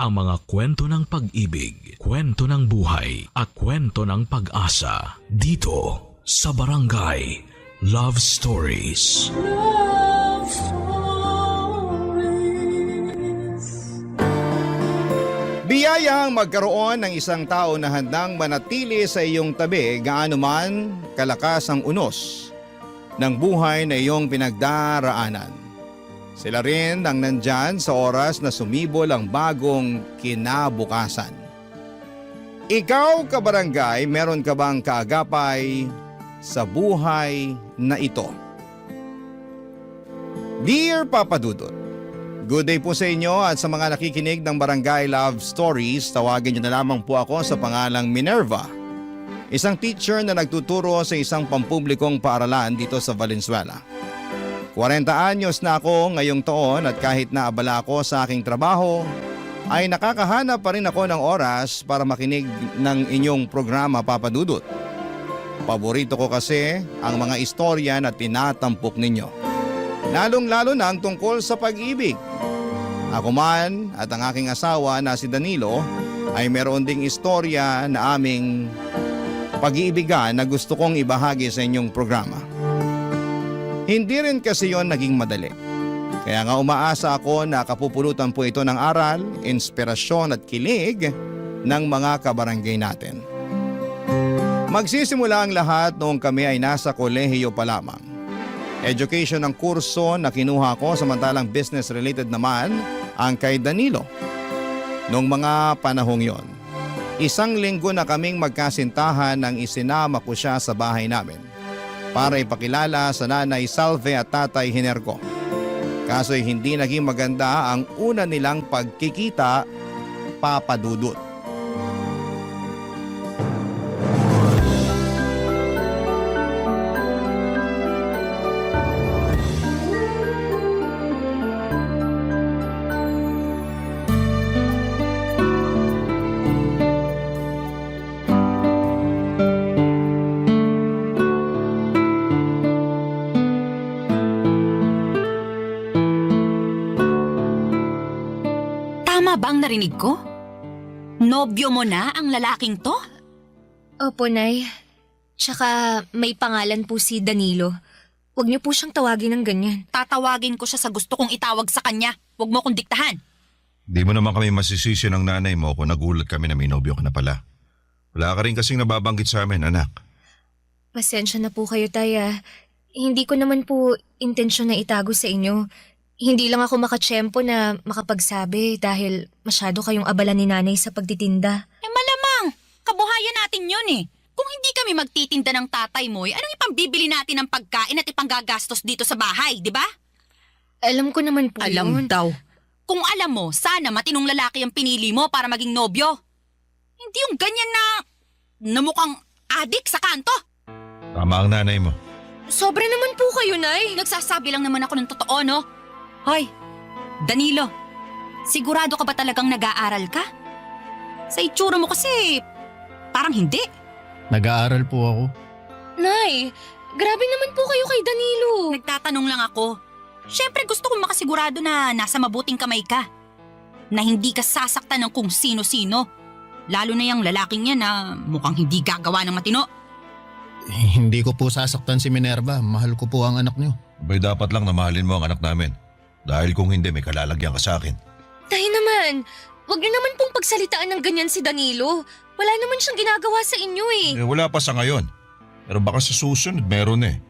Ang mga kwento ng pag-ibig, kwento ng buhay, at kwento ng pag-asa dito sa Barangay Love Stories. Love Stories. Biyayang magkaroon ng isang tao na handang manatili sa iyong tabi gaano man kalakas ang unos ng buhay na iyong pinagdaraanan. Sila rin ang nandyan sa oras na sumibol ang bagong kinabukasan. Ikaw, kabarangay, meron ka bang kaagapay sa buhay na ito? Dear Papa Dudut, good day po sa inyo at sa mga nakikinig ng Barangay Love Stories, tawagin niyo na lamang po ako sa pangalang Minerva, isang teacher na nagtuturo sa isang pampublikong paaralan dito sa Valenzuela. 40 anyos na ako ngayong taon at kahit naabala ako sa aking trabaho, ay nakakahanap pa rin ako ng oras para makinig ng inyong programa, Papa Dudut. Paborito ko kasi ang mga istorya na tinatampok ninyo. Lalong-lalo na ang tungkol sa pag-ibig. Ako man at ang aking asawa na si Danilo ay meron ding istorya na aming pag-iibigan na gusto kong ibahagi sa inyong programa. Hindi rin kasi yon naging madali. Kaya nga umaasa ako na kapupulutan po ito ng aral, inspirasyon at kilig ng mga kabarangay natin. Magsisimula ang lahat noong kami ay nasa kolehiyo pa lamang. Education ang kurso na kinuha ko, samantalang business related naman ang kay Danilo. Noong mga panahong yon, 1 linggo na kaming magkasintahan nang isinama ko siya sa bahay namin para ipakilala sa nanay Salve at tatay Hinerko. Kaso'y hindi naging maganda ang una nilang pagkikita, Papa Dudut. Bang narinig ko? Nobyo mo na ang lalaking to? Opo, Nay. Tsaka may pangalan po si Danilo. Huwag niyo po siyang tawagin ng ganyan. Tatawagin ko siya sa gusto kong itawag sa kanya. Huwag mo kong diktahan. Di mo naman kami masisisi ng nanay mo kung nagulat kami na may nobyo ka na pala. Wala ka rin kasing nababanggit sa amin, anak. Pasensya na po kayo, Tay. Hindi ko naman po intensyon na itago sa inyo. Hindi lang ako makatsyempo na makapagsabi dahil masyado kayong abala ni nanay sa pagtitinda. Malamang, kabuhayan natin yun eh. Kung hindi kami magtitinda ng tatay mo, anong ipambibili natin ng pagkain at ipanggagastos dito sa bahay, di ba? Alam ko naman po Alam daw. Kung alam mo, sana matinong lalaki ang pinili mo para maging nobyo. Hindi yung ganyan na mukhang adik sa kanto. Tama ang nanay mo. Sobra naman po kayo, Nay. Nagsasabi lang naman ako ng totoo, no? Hoy, Danilo, sigurado ka ba talagang nag-aaral ka? Sa itsura mo kasi, parang hindi. Nag-aaral po ako. Nay, grabe naman po kayo kay Danilo. Nagtatanong lang ako. Siyempre gusto kong makasigurado na nasa mabuting kamay ka. Na hindi ka sasaktan ng kung sino-sino. Lalo na yung lalaking yan na mukhang hindi gagawa ng matino. Hindi ko po sasaktan si Minerva. Mahal ko po ang anak niyo. Abay, dapat lang na mahalin mo ang anak namin. Dahil kung hindi, may kalalagyan ka sa akin. Tay naman, wag niyo naman pong pagsalitaan ng ganyan si Danilo. Wala naman siyang ginagawa sa inyo eh. Wala pa sa ngayon. Pero baka sa susunod meron eh.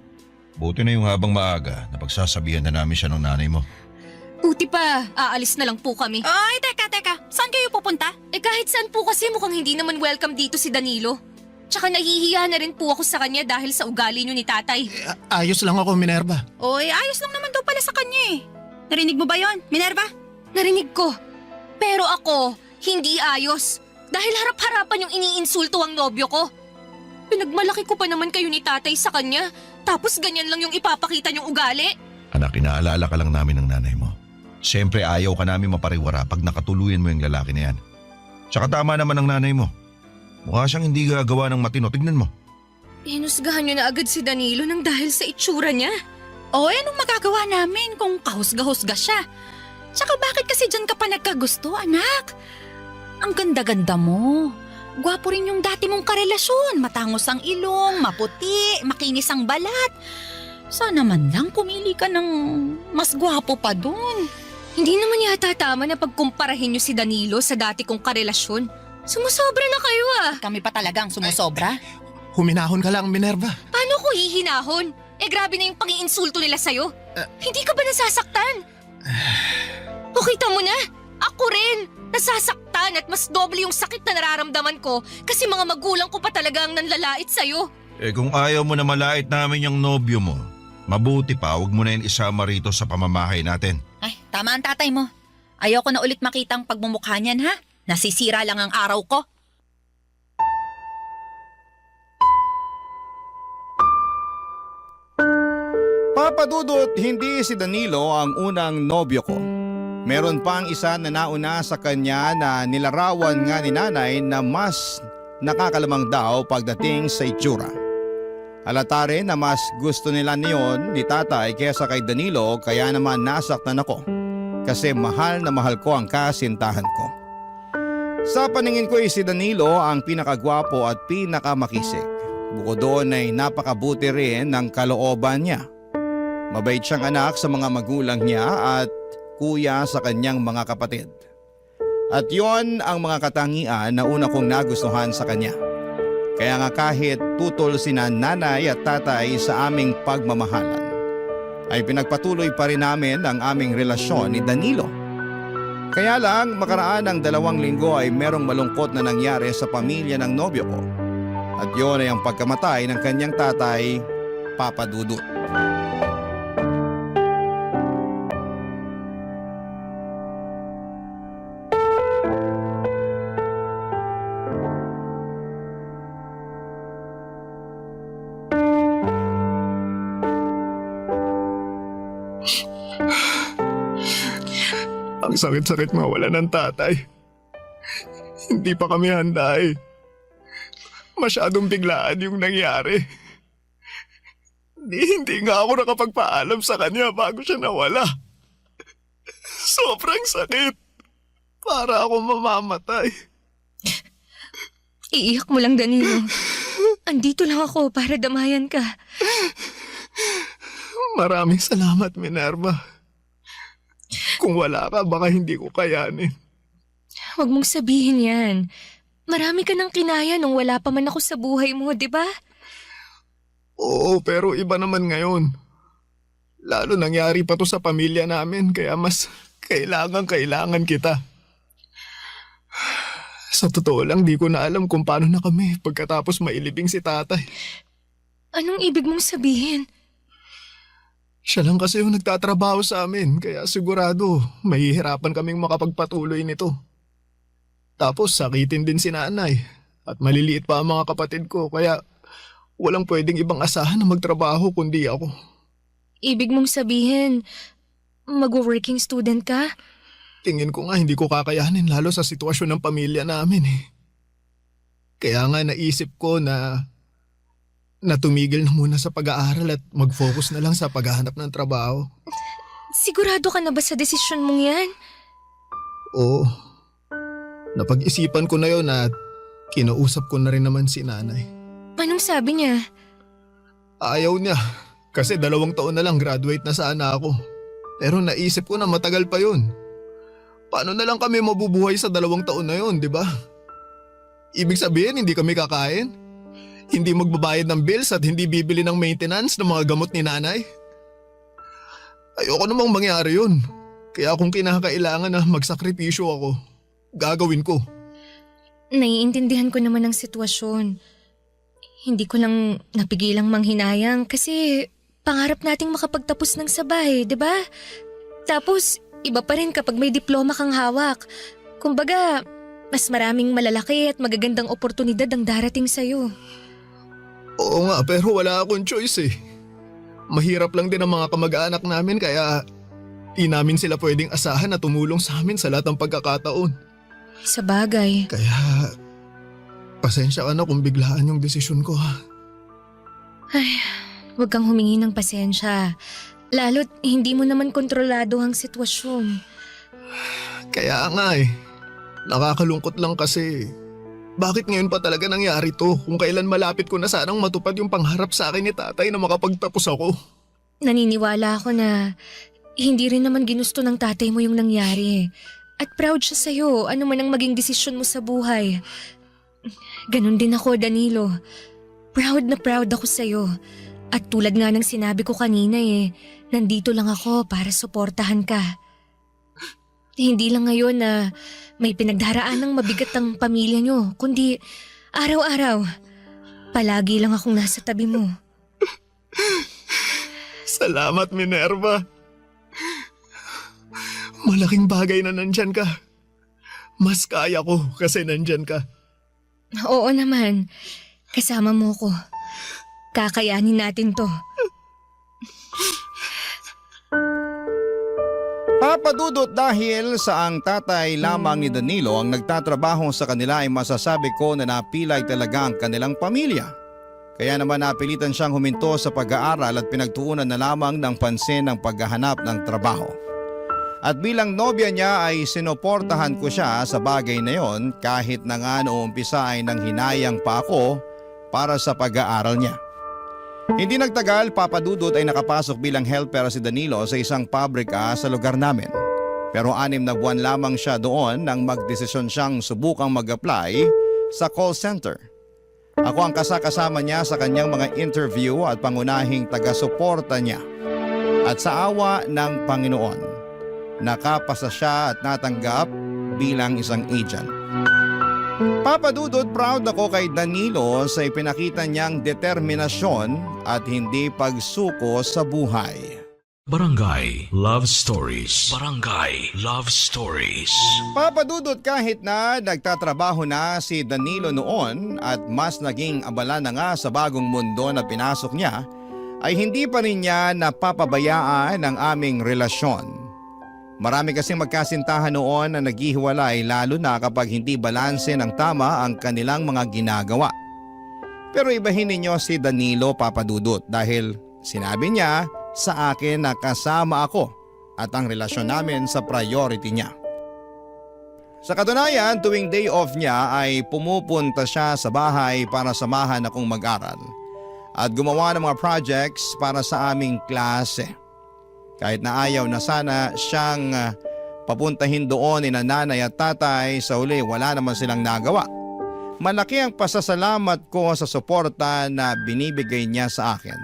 Buti na yung habang maaga na pagsasabihan na namin siya ng nanay mo. Buti pa, aalis na lang po kami. Ay, teka. Saan kayo pupunta? Kahit saan po kasi mukhang hindi naman welcome dito si Danilo. Tsaka nahihiya na rin po ako sa kanya dahil sa ugali niyo ni tatay. Ayos lang ako, Minerva. Oy, ayos lang naman daw pala sa kanya eh. Narinig mo ba yon, Minerva? Narinig ko. Pero ako, hindi ayos. Dahil harap-harapan yung iniinsulto ang nobyo ko. Pinagmalaki ko pa naman kayo ni tatay sa kanya. Tapos ganyan lang yung ipapakita niyong ugali. Anak, inaalala ka lang namin ng nanay mo. Siyempre ayaw ka namin mapariwara pag nakatuluyan mo yung lalaki na yan. Tsaka tama naman ang nanay mo. Mukha siyang hindi gagawa ng matino. Tignan mo. Hinusgahan niyo na agad si Danilo nang dahil sa itsura niya. Anong magagawa namin kung kahusga-husga siya? Tsaka bakit kasi dyan ka pa nagkagusto, anak? Ang ganda-ganda mo. Gwapo rin yung dati mong karelasyon. Matangos ang ilong, maputi, makinis ang balat. Sana man lang pumili ka ng mas gwapo pa dun. Hindi naman yata tama na pagkumparahin niyo si Danilo sa dati kong karelasyon. Sumusobra na kayo ah. Kami pa talagang sumusobra? Huminahon ka lang, Minerva. Paano ko hihinahon? Grabe na yung pang-iinsulto nila sa'yo. Hindi ka ba nasasaktan? O kita mo na, ako rin. Nasasaktan at mas doble yung sakit na nararamdaman ko kasi mga magulang ko pa talaga ang nanlalait sa'yo. Kung ayaw mo na malait namin yung nobyo mo, mabuti pa huwag mo na yun isama rito sa pamamahay natin. Ay, tama ang tatay mo. Ayoko na ulit makita ang pagmumukha niyan, ha? Nasisira lang ang araw ko. Papadudot, hindi si Danilo ang unang nobyo ko. Meron pang isa na nauna sa kanya na nilarawan nga ni nanay na mas nakakalamang daw pagdating sa itsura. Halata rin na mas gusto nila niyon ni tatay kesa kay Danilo kaya naman nasaktan ako kasi mahal na mahal ko ang kasintahan ko. Sa paningin ko si Danilo ang pinakagwapo at pinakamakisig. Bukod doon ay napakabuti rin ng kalooban niya. Mabait siyang anak sa mga magulang niya at kuya sa kanyang mga kapatid. At yon ang mga katangian na una kong nagustuhan sa kanya. Kaya nga kahit tutol sina nanay at tatay sa aming pagmamahalan, ay pinagpatuloy pa rin namin ang aming relasyon ni Danilo. Kaya lang makaraan ng 2 linggo ay merong malungkot na nangyari sa pamilya ng nobyo ko. At yon ay ang pagkamatay ng kanyang tatay, Papa Dudut. Ang sakit-sakit mawala ng tatay. Hindi pa kami handa eh. Masyadong biglaan yung nangyari. Hindi nga ako nakapagpaalam sa kanya bago siya nawala. Sobrang sakit. Para ako mamamatay. Iiyak mo lang, Danilo. andito lang ako para damayan ka. Maraming salamat, Minerva. Kung wala ka, baka hindi ko kayanin. Huwag mong sabihin yan. Marami ka nang kinaya nung wala pa man ako sa buhay mo, di ba? Oo, pero iba naman ngayon. Lalo nangyari pa to sa pamilya namin, kaya mas kailangan kita. Sa totoo lang, di ko na alam kung paano na kami pagkatapos mailibing si tatay. Anong ibig mong sabihin? Siya lang kasi yung nagtatrabaho sa amin, kaya sigurado mahihirapan kaming makapagpatuloy nito. Tapos sakitin din si nanay at maliliit pa ang mga kapatid ko, kaya walang pwedeng ibang asahan na magtrabaho kundi ako. Ibig mong sabihin, mag-working student ka? Tingin ko nga hindi ko kakayanin lalo sa sitwasyon ng pamilya namin eh. Kaya nga naisip ko na tumigil na muna sa pag-aaral at mag-focus na lang sa paghahanap ng trabaho. Sigurado ka na ba sa desisyon mong yan? Oo. Napag-isipan ko na yun at kinausap ko na rin naman si nanay. Anong sabi niya? Ayaw niya kasi 2 taon na lang graduate na sana ako. Pero naisip ko na matagal pa yun. Paano na lang kami mabubuhay sa 2 taon na yun, di ba? Ibig sabihin hindi kami kakain? Hindi magbabayad ng bills at hindi bibili ng maintenance ng mga gamot ni nanay? Ayoko namang mangyari yun. Kaya kung kinakailangan na magsakripisyo ako, gagawin ko. Naiintindihan ko naman ang sitwasyon. Hindi ko lang napigilang manghinayang kasi pangarap nating makapagtapos ng sabay, di ba? Tapos, iba pa rin kapag may diploma kang hawak. Kumbaga, mas maraming malalaki at magagandang oportunidad ang darating sa'yo. Oo nga, pero wala akong choice eh. Mahirap lang din ang mga kamag-anak namin kaya di namin sila pwedeng asahan na tumulong sa amin sa lahat ng pagkakataon. Sa bagay. Kaya, pasensya ka na kung biglaan yung desisyon ko ha. Ay, huwag kang humingi ng pasensya. Lalo't hindi mo naman kontrolado ang sitwasyon. Kaya nga eh, nakakalungkot lang kasi bakit ngayon pa talaga nangyari to kung kailan malapit ko na sanang matupad yung pangharap sa akin ni tatay na makapagtapos ako. Naniniwala ako na hindi rin naman ginusto ng tatay mo yung nangyari. At proud siya sa'yo, ano man ang maging desisyon mo sa buhay. Ganon din ako, Danilo. Proud na proud ako sa'yo. At tulad nga ng sinabi ko kanina nandito lang ako para suportahan ka. Hindi lang ngayon na may pinagdaraan ng mabigat ang pamilya nyo, kundi araw-araw, palagi lang akong nasa tabi mo. Salamat, Minerva. Malaking bagay na nandyan ka. Mas kaya ko kasi nandyan ka. Oo naman, kasama mo ko. Kakayanin natin to. Papadudot dahil sa ang tatay lamang ni Danilo ang nagtatrabaho sa kanila ay masasabi ko na napilay talaga ang kanilang pamilya. Kaya naman napilitan siyang huminto sa pag-aaral at pinagtuunan na lamang ng pansin ang paghahanap ng trabaho. At bilang nobya niya ay sinuportahan ko siya sa bagay na yon kahit na nga noong umpisa ay nanghinayang pa ako para sa pag-aaral niya. Hindi nagtagal, Papadudot ay nakapasok bilang helper si Danilo sa isang pabrika sa lugar namin. Pero 6 na buwan lamang siya doon nang magdesisyon siyang subukang mag-apply sa call center. Ako ang kasama niya sa kanyang mga interview at pangunahing taga-suporta niya. At sa awa ng Panginoon, nakapasa siya at natanggap bilang isang agent. Papadudot, proud ako kay Danilo sa ipinakita niyang determinasyon at hindi pagsuko sa buhay. Barangay Love Stories. Barangay Love Stories. Papadudot, kahit na nagtatrabaho na si Danilo noon at mas naging abala na nga sa bagong mundo na pinasok niya, ay hindi pa rin niya napapabayaan ang aming relasyon. Marami kasing magkasintahan noon na naghihiwalay lalo na kapag hindi balanse ng tama ang kanilang mga ginagawa. Pero ibahin ninyo si Danilo, Papadudot, dahil sinabi niya sa akin na kasama ako at ang relasyon namin sa priority niya. Sa katunayan, tuwing day off niya ay pumupunta siya sa bahay para samahan akong mag-aral at gumawa ng mga projects para sa aming klase. Kahit na ayaw na sana siyang papuntahin doon ni nanay at tatay, sa uli wala naman silang nagawa. Malaki ang pasasalamat ko sa suporta na binibigay niya sa akin.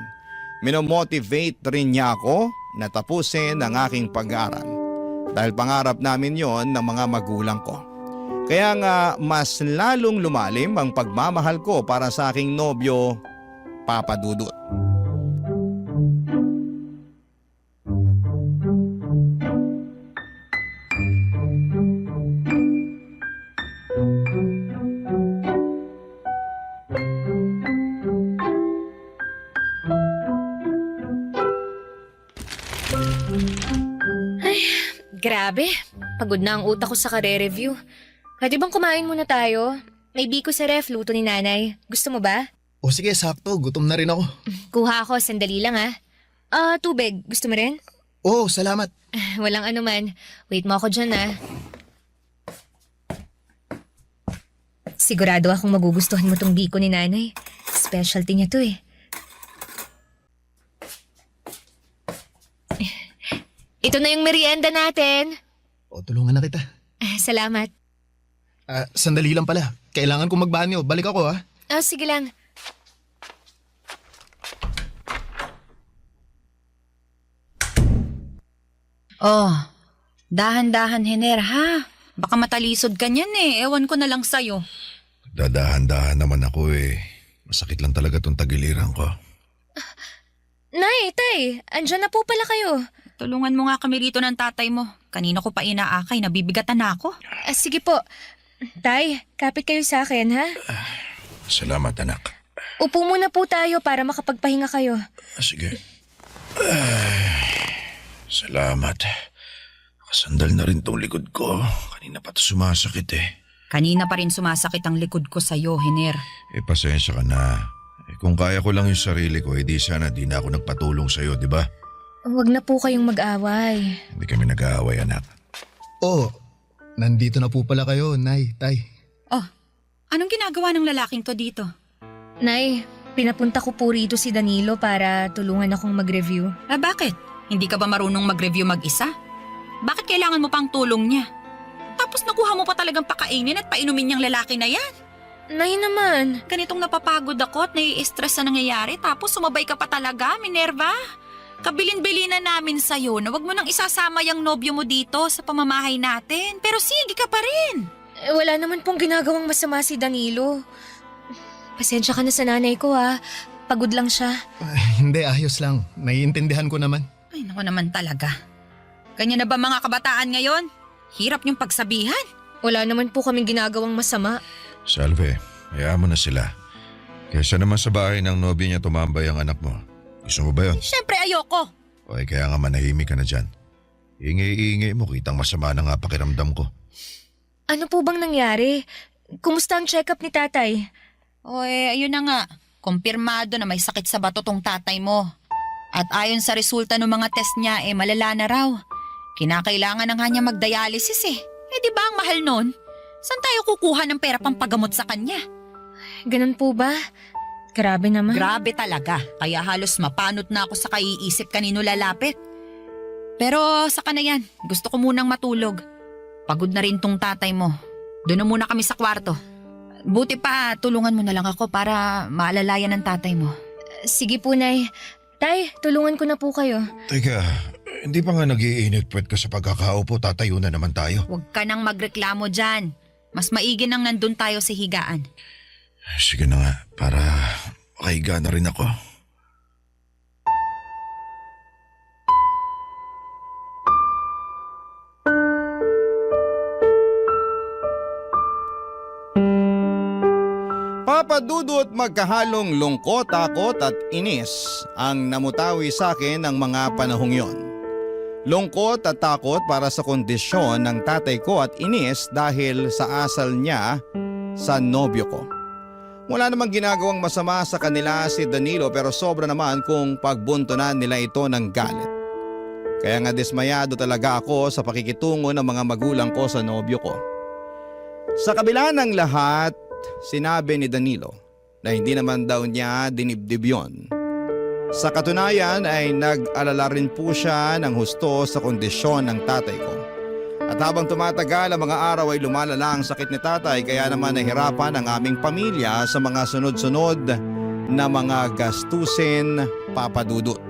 Minomotivate rin niya ako na tapusin ang aking pag-aaral. Dahil pangarap namin yon ng mga magulang ko. Kaya nga mas lalong lumalim ang pagmamahal ko para sa aking nobyo, Papa Dudut. Grabe, pagod na ang utak ko sa kare-review. Pwede bang kumain muna tayo? May biko sa ref, luto ni nanay. Gusto mo ba? O sige, sakto. Gutom na rin ako. Kuha ako, sandali lang ha. Tubig. Gusto mo rin? Oo, salamat. Walang anuman. Wait mo ako dyan ha. Sigurado akong magugustuhan mo tong biko ni nanay. Specialty niya to eh. Ito na yung merienda natin. O, tulungan na kita. Salamat. Sandali lang pala. Kailangan kong magbanyo. Balik ako ha. Sige lang. Oh, dahan-dahan, Hener, ha? Baka matalisod ka niyan eh. Ewan ko na lang sa'yo. Dadahan-dahan naman ako eh. Masakit lang talaga tong tagiliran ko. Nay, tay, andyan na po pala kayo. Tulungan mo nga kami rito ng tatay mo. Kanina ko pa inaakay, nabibigatan na ako. Sige po. Tay, kapit kayo sa akin, ha? Salamat, anak. Upo muna po tayo para makapagpahinga kayo. Sige. Salamat. Nakasandal na rin tong likod ko. Kanina pa ito sumasakit eh. Kanina pa rin sumasakit ang likod ko sa'yo, Hener. Pasensya ka na. Kung kaya ko lang yung sarili ko, di sana di na ako nagpatulong sa'yo, di ba? Huwag na po kayong mag-away. Hindi kami nag-aaway, anak. Oh, nandito na po pala kayo, Nay, Tay. Oh, anong ginagawa ng lalaking to dito? Nay, pinapunta ko po rito si Danilo para tulungan akong mag-review. Bakit? Hindi ka ba marunong mag-review mag-isa? Bakit kailangan mo pang tulong niya? Tapos nakuha mo pa talagang pakainin at painumin niyang lalaki na yan. Nay naman. Ganitong napapagod ako at nai-stress sa nangyayari tapos sumabay ka pa talaga, Minerva. Kabilin-bilinan namin sa'yo na wag mo nang isasama yung nobyo mo dito sa pamamahay natin. Pero sige ka pa rin. Wala naman pong ginagawang masama si Danilo. Pasensya ka na sa nanay ko ha. Pagod lang siya. Hindi, ayos lang. Naiintindihan ko naman. Ay, naku naman talaga. Ganyan na ba mga kabataan ngayon? Hirap niyong pagsabihan. Wala naman po kaming ginagawang masama. Salve, hayaan mo na sila. Kesa naman sa bahay ng nobya niya tumambay ang anak mo. Gusto mo ba yun? Siyempre ayoko. Okay, kaya nga manahimik ka na dyan. Ingay-ingay mo, kitang masama na nga pakiramdam ko. Ano po bang nangyari? Kumusta ang check-up ni tatay? Ayun na nga. Kumpirmado na may sakit sa bato tong tatay mo. At ayon sa resulta ng mga test niya, malala na raw. Kinakailangan na nga niya mag-dialysis eh. Di ba ang mahal nun? Saan tayo kukuha ng pera pang pagamot sa kanya? Ganun po ba? Grabe naman. Grabe talaga. Kaya halos mapanot na ako sa kaiisip kanino lalapit. Pero saka na yan. Gusto ko munang matulog. Pagod na rin tong tatay mo. Doon na muna kami sa kwarto. Buti pa, tulungan mo na lang ako para maalalayan ng tatay mo. Sige po, Nay. Tay, tulungan ko na po kayo. Teka, hindi pa nga nag-iinit puwet ka sa pagkakaupo, tatayo na naman tayo. Huwag ka nang magreklamo dyan. Mas maigi nang nandun tayo sa higaan. Sige na nga, para makahiga na rin ako. Papa Dudut, magkahalong lungkot, takot at inis ang namutawi sa akin ng mga panahong yon. Lungkot at takot para sa kondisyon ng tatay ko at inis dahil sa asal niya sa nobyo ko. Wala namang ginagawang masama sa kanila si Danilo pero sobra naman kung pagbuntunan nila ito ng galit. Kaya nga dismayado talaga ako sa pakikitungo ng mga magulang ko sa nobyo ko. Sa kabila ng lahat, sinabi ni Danilo na hindi naman daw niya dinibdib yon. Sa katunayan ay nag-alala rin po siya ng husto sa kondisyon ng tatay ko. At habang tumatagal ang mga araw ay lumalala ang sakit ni tatay, kaya naman nahirapan ang aming pamilya sa mga sunod-sunod na mga gastusin, Papa Dudut.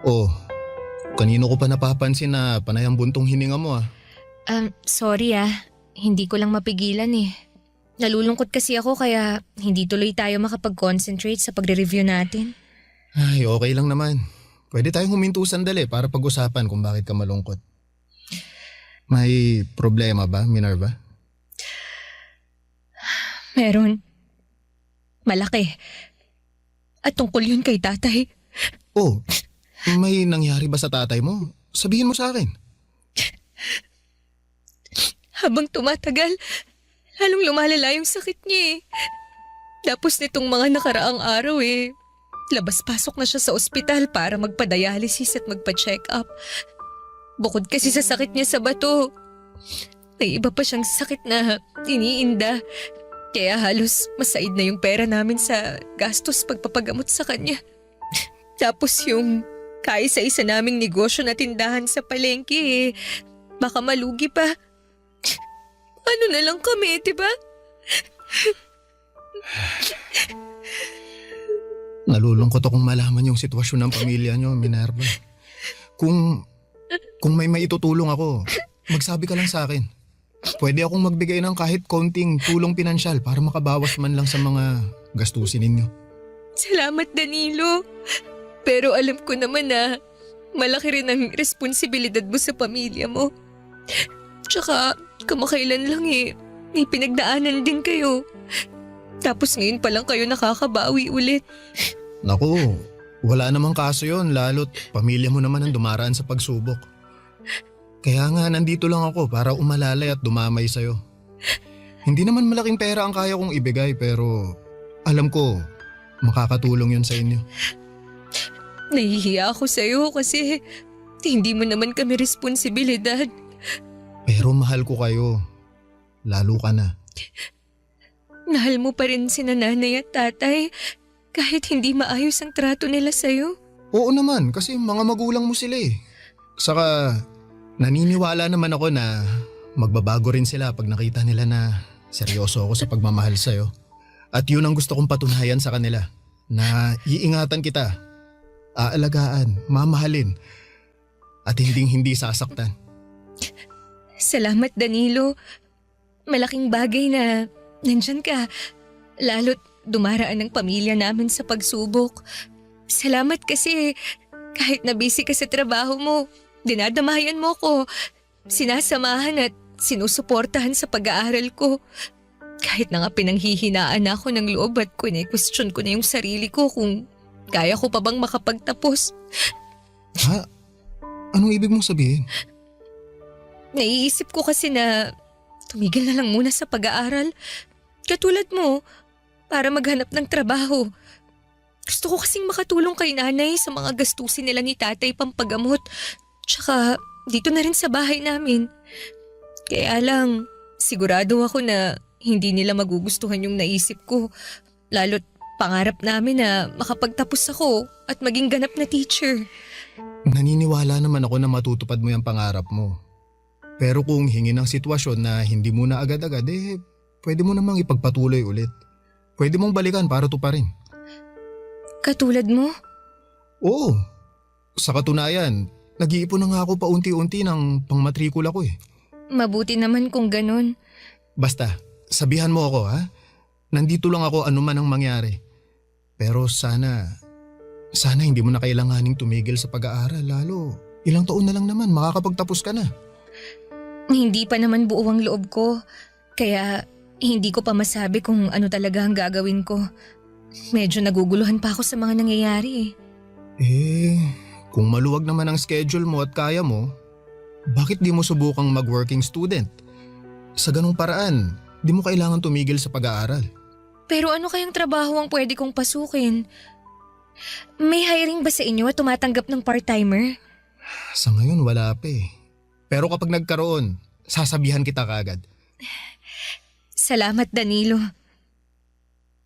Oh, kanino ko pa napapansin na panay ang buntong hininga mo ah. Sorry hindi ko lang mapigilan eh. Nalulungkot kasi ako kaya hindi tuloy tayo makapag-concentrate sa pagre-review natin. Ay, okay lang naman. Pwede tayong huminto sandali para pag-usapan kung bakit ka malungkot. May problema ba, Minerva? Meron. Malaki. At tungkol yun kay tatay. Oh, may nangyari ba sa tatay mo? Sabihin mo sa akin. Habang tumatagal, lalong lumalala yung sakit niya eh. Tapos nitong mga nakaraang araw labas-pasok na siya sa ospital para magpa-dialysis at magpa-check up. Bukod kasi sa sakit niya sa bato, may iba pa siyang sakit na iniinda. Kaya halos masaid na yung pera namin sa gastos pagpapagamot sa kanya. Tapos yung kaisa-isa naming negosyo na tindahan sa palengke baka malugi pa. Ano na lang kami, diba? Nalulungkot akong malaman yung sitwasyon ng pamilya niyo, Minerva. Kung may maitutulong ako, magsabi ka lang sa akin. Pwede akong magbigay ng kahit konting tulong pinansyal para makabawas man lang sa mga gastusin ninyo. Salamat, Danilo. Pero alam ko naman na malaki rin ang responsibilidad mo sa pamilya mo. Tsaka kamakailan lang may pinagdaanan din kayo. Tapos ngayon pa lang kayo nakakabawi ulit. Naku, wala namang kaso yon, lalo't pamilya mo naman ang dumaraan sa pagsubok. Kaya nga nandito lang ako para umalalay at dumamay sa'yo. Hindi naman malaking pera ang kaya kong ibigay pero alam ko makakatulong yun sa inyo. Nahihiya ako sa'yo kasi hindi mo naman kami responsibilidad. Pero mahal ko kayo. Lalo ka na. Mahal mo pa rin si nanay at tatay kahit hindi maayos ang trato nila sa'yo? Oo naman, kasi mga magulang mo sila eh. Saka naniniwala naman ako na magbabago rin sila pag nakita nila na seryoso ako sa pagmamahal sa'yo. At yun ang gusto kong patunayan sa kanila, na iingatan kita, aalagaan, mamahalin, at hindi sasaktan. Salamat, Danilo. Malaking bagay na nandyan ka. Lalo't dumaraan ang pamilya namin sa pagsubok. Salamat kasi kahit na busy ka sa trabaho mo, dinadamayan mo ko. Sinasamahan at sinusuportahan sa pag-aaral ko. Kahit na nga pinanghihinaan ako ng loob at question ko na yung sarili ko kung kaya ko pa bang makapagtapos. Ha? Anong ibig mong sabihin? Naiisip ko kasi na tumigil na lang muna sa pag-aaral. Katulad mo, para maghanap ng trabaho. Gusto ko kasing makatulong kay nanay sa mga gastusin nila ni tatay pampagamot. Tsaka dito na rin sa bahay namin. Kaya lang, sigurado ako na hindi nila magugustuhan yung naisip ko. Lalo't pangarap namin na makapagtapos ako at maging ganap na teacher. Naniniwala naman ako na matutupad mo yung pangarap mo. Pero kung hingin ang sitwasyon na hindi mo na agad-agad, pwede mo namang ipagpatuloy ulit. Pwede mong balikan para tuparin. Katulad mo? Oo. Sa katunayan, nag-iipon na nga ako paunti-unti ng pangmatrikula ko eh. Mabuti naman kung ganun. Basta, sabihan mo ako ha. Nandito lang ako anuman ang mangyari. Pero sana hindi mo na kailanganing tumigil sa pag-aaral. Lalo, ilang taon na lang naman, makakapagtapos ka na. Hindi pa naman buo ang loob ko. Kaya hindi ko pa masabi kung ano talaga ang gagawin ko. Medyo naguguluhan pa ako sa mga nangyayari eh. Kung maluwag naman ang schedule mo at kaya mo, bakit di mo subukang mag-working student? Sa ganung paraan, di mo kailangan tumigil sa pag-aaral. Pero ano kayang trabaho ang pwede kong pasukin? May hiring ba sa inyo at tumatanggap ng part-timer? Sa ngayon wala pa eh. Pero kapag nagkaroon, sasabihan kita kagad. Salamat, Danilo.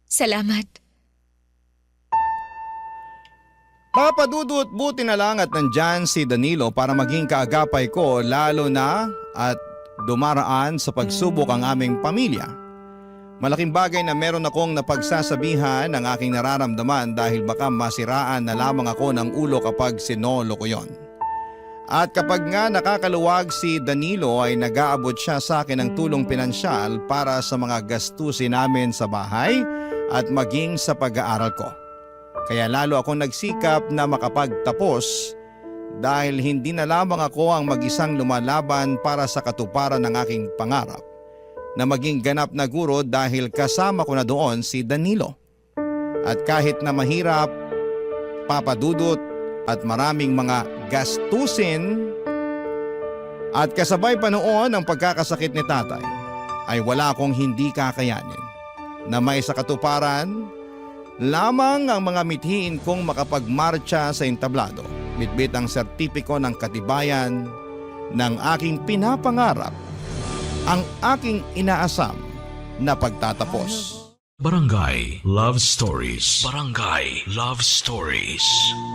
Salamat. Papa Dudut, buti na lang at nandyan si Danilo para maging kaagapay ko lalo na at dumaraan sa pagsubok ang aming pamilya. Malaking bagay na meron akong napagsasabihan ng aking nararamdaman dahil baka masiraan na lamang ako ng ulo kapag sinolo ko yon. At kapag nga nakakaluwag si Danilo ay nag-aabot siya sa akin ng tulong pinansyal para sa mga gastusin namin sa bahay at maging sa pag-aaral ko. Kaya lalo akong nagsikap na makapagtapos dahil hindi na lamang ako ang mag-isang lumalaban para sa katuparan ng aking pangarap na maging ganap na guro dahil kasama ko na doon si Danilo. At kahit na mahirap, Papa Dudut, at maraming mga gastusin at kasabay pa noon ang pagkakasakit ni tatay, ay wala akong hindi kakayanin na may sa katuparan lamang ang mga mithiin kong makapagmarcha sa entablado, bitbit ang sertipiko ng katibayan ng aking pinapangarap, ang aking inaasam na pagtatapos. Barangay Love Stories. Barangay Love Stories.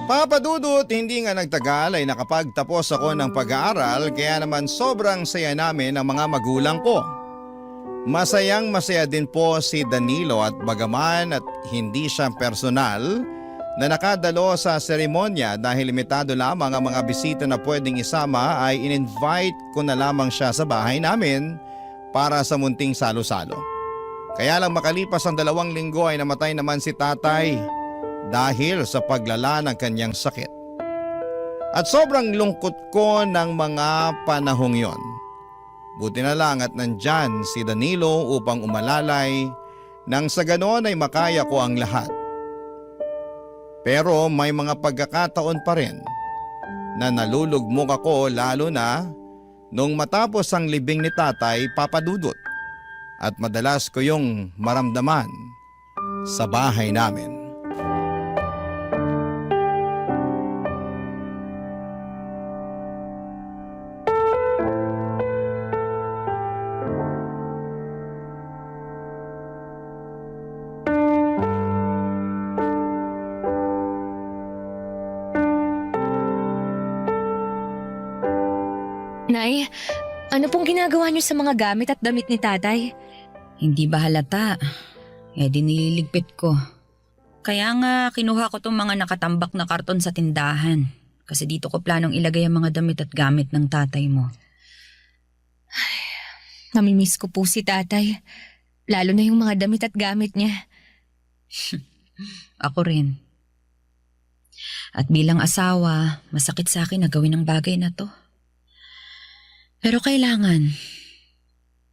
Papa Dudut, hindi nga nagtagal ay nakapagtapos ako ng pag-aaral kaya naman sobrang saya namin ng mga magulang ko. Masayang masaya din po si Danilo at bagaman at hindi siya personal na nakadalo sa seremonya dahil limitado lamang ang mga bisita na pwedeng isama ay in-invite ko na lamang siya sa bahay namin para sa munting salo-salo. Kaya lang makalipas ang 2 linggo ay namatay naman si tatay dahil sa paglala ng kanyang sakit. At sobrang lungkot ko ng mga panahong yon. Buti na lang at nandyan si Danilo upang umalalay nang sa ganon ay makaya ko ang lahat. Pero may mga pagkakataon pa rin na nalulugmok ako lalo na nung matapos ang libing ni tatay, Papa Dudut. At madalas ko yung maramdaman sa bahay namin. Nay, ano pong ginagawa niyo sa mga gamit at damit ni tatay? Hindi ba halata? Di nililigpit ko. Kaya nga kinuha ko tong mga nakatambak na karton sa tindahan. Kasi dito ko planong ilagay ang mga damit at gamit ng tatay mo. Namimiss ko po si tatay. Lalo na yung mga damit at gamit niya. Ako rin. At bilang asawa, masakit sa akin na gawin ang bagay na to. Pero kailangan.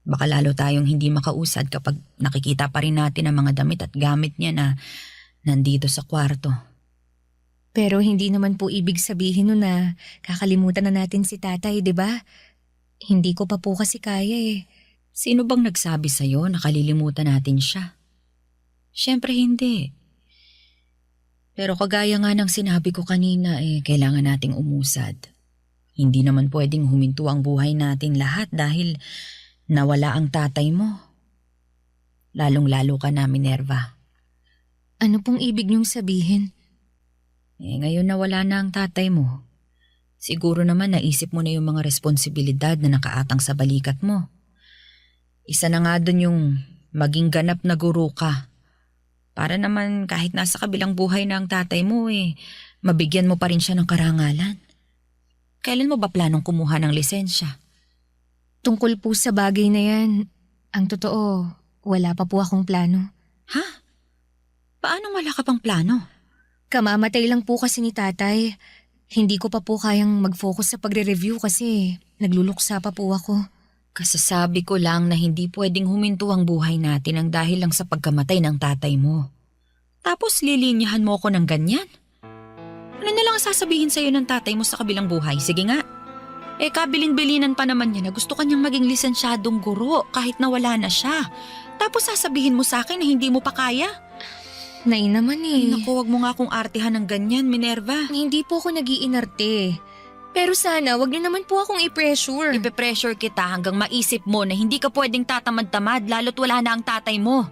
Baka lalo tayong hindi makausad kapag nakikita pa rin natin ang mga damit at gamit niya na nandito sa kwarto. Pero hindi naman po ibig sabihin nun na kakalimutan na natin si tatay, di ba? Hindi ko pa po kasi kaya eh. Sino bang nagsabi sa'yo na kalilimutan natin siya? Siyempre hindi. Pero kagaya nga ng sinabi ko kanina kailangan nating umusad. Hindi naman pwedeng huminto ang buhay natin lahat dahil nawala ang tatay mo. Lalong-lalo ka na, Minerva. Ano pong ibig niyong sabihin? Ngayon nawala na ang tatay mo. Siguro naman naisip mo na yung mga responsibilidad na nakaatang sa balikat mo. Isa na nga dun yung maging ganap na guro ka. Para naman kahit nasa kabilang buhay na ang tatay mo mabigyan mo pa rin siya ng karangalan. Kailan mo ba planong kumuha ng lisensya? Tungkol po sa bagay na yan, ang totoo, wala pa po akong plano. Ha? Paano wala ka pang plano? Kamamatay lang po kasi ni tatay. Hindi ko pa po kayang mag-focus sa pagre-review kasi nagluluksa pa po ako. Kasasabi ko lang na hindi pwedeng huminto ang buhay natin ang dahil lang sa pagkamatay ng tatay mo. Tapos lilinyahan mo ko ng ganyan? Ano na lang ang sasabihin sa'yo ng tatay mo sa kabilang buhay? Sige nga. Kabilin-bilinan pa naman niya na gusto kanyang maging lisensyadong guro kahit nawala na siya. Tapos sasabihin mo sa akin na hindi mo pa kaya? Nay naman eh. Naku, wag mo nga akong artihan ng ganyan, Minerva. Hindi po ako nag-iinarte. Pero sana, wag niyo naman po akong i-pressure. Ipe-pressure kita hanggang maisip mo na hindi ka pwedeng tatamad-tamad lalo't wala na ang tatay mo.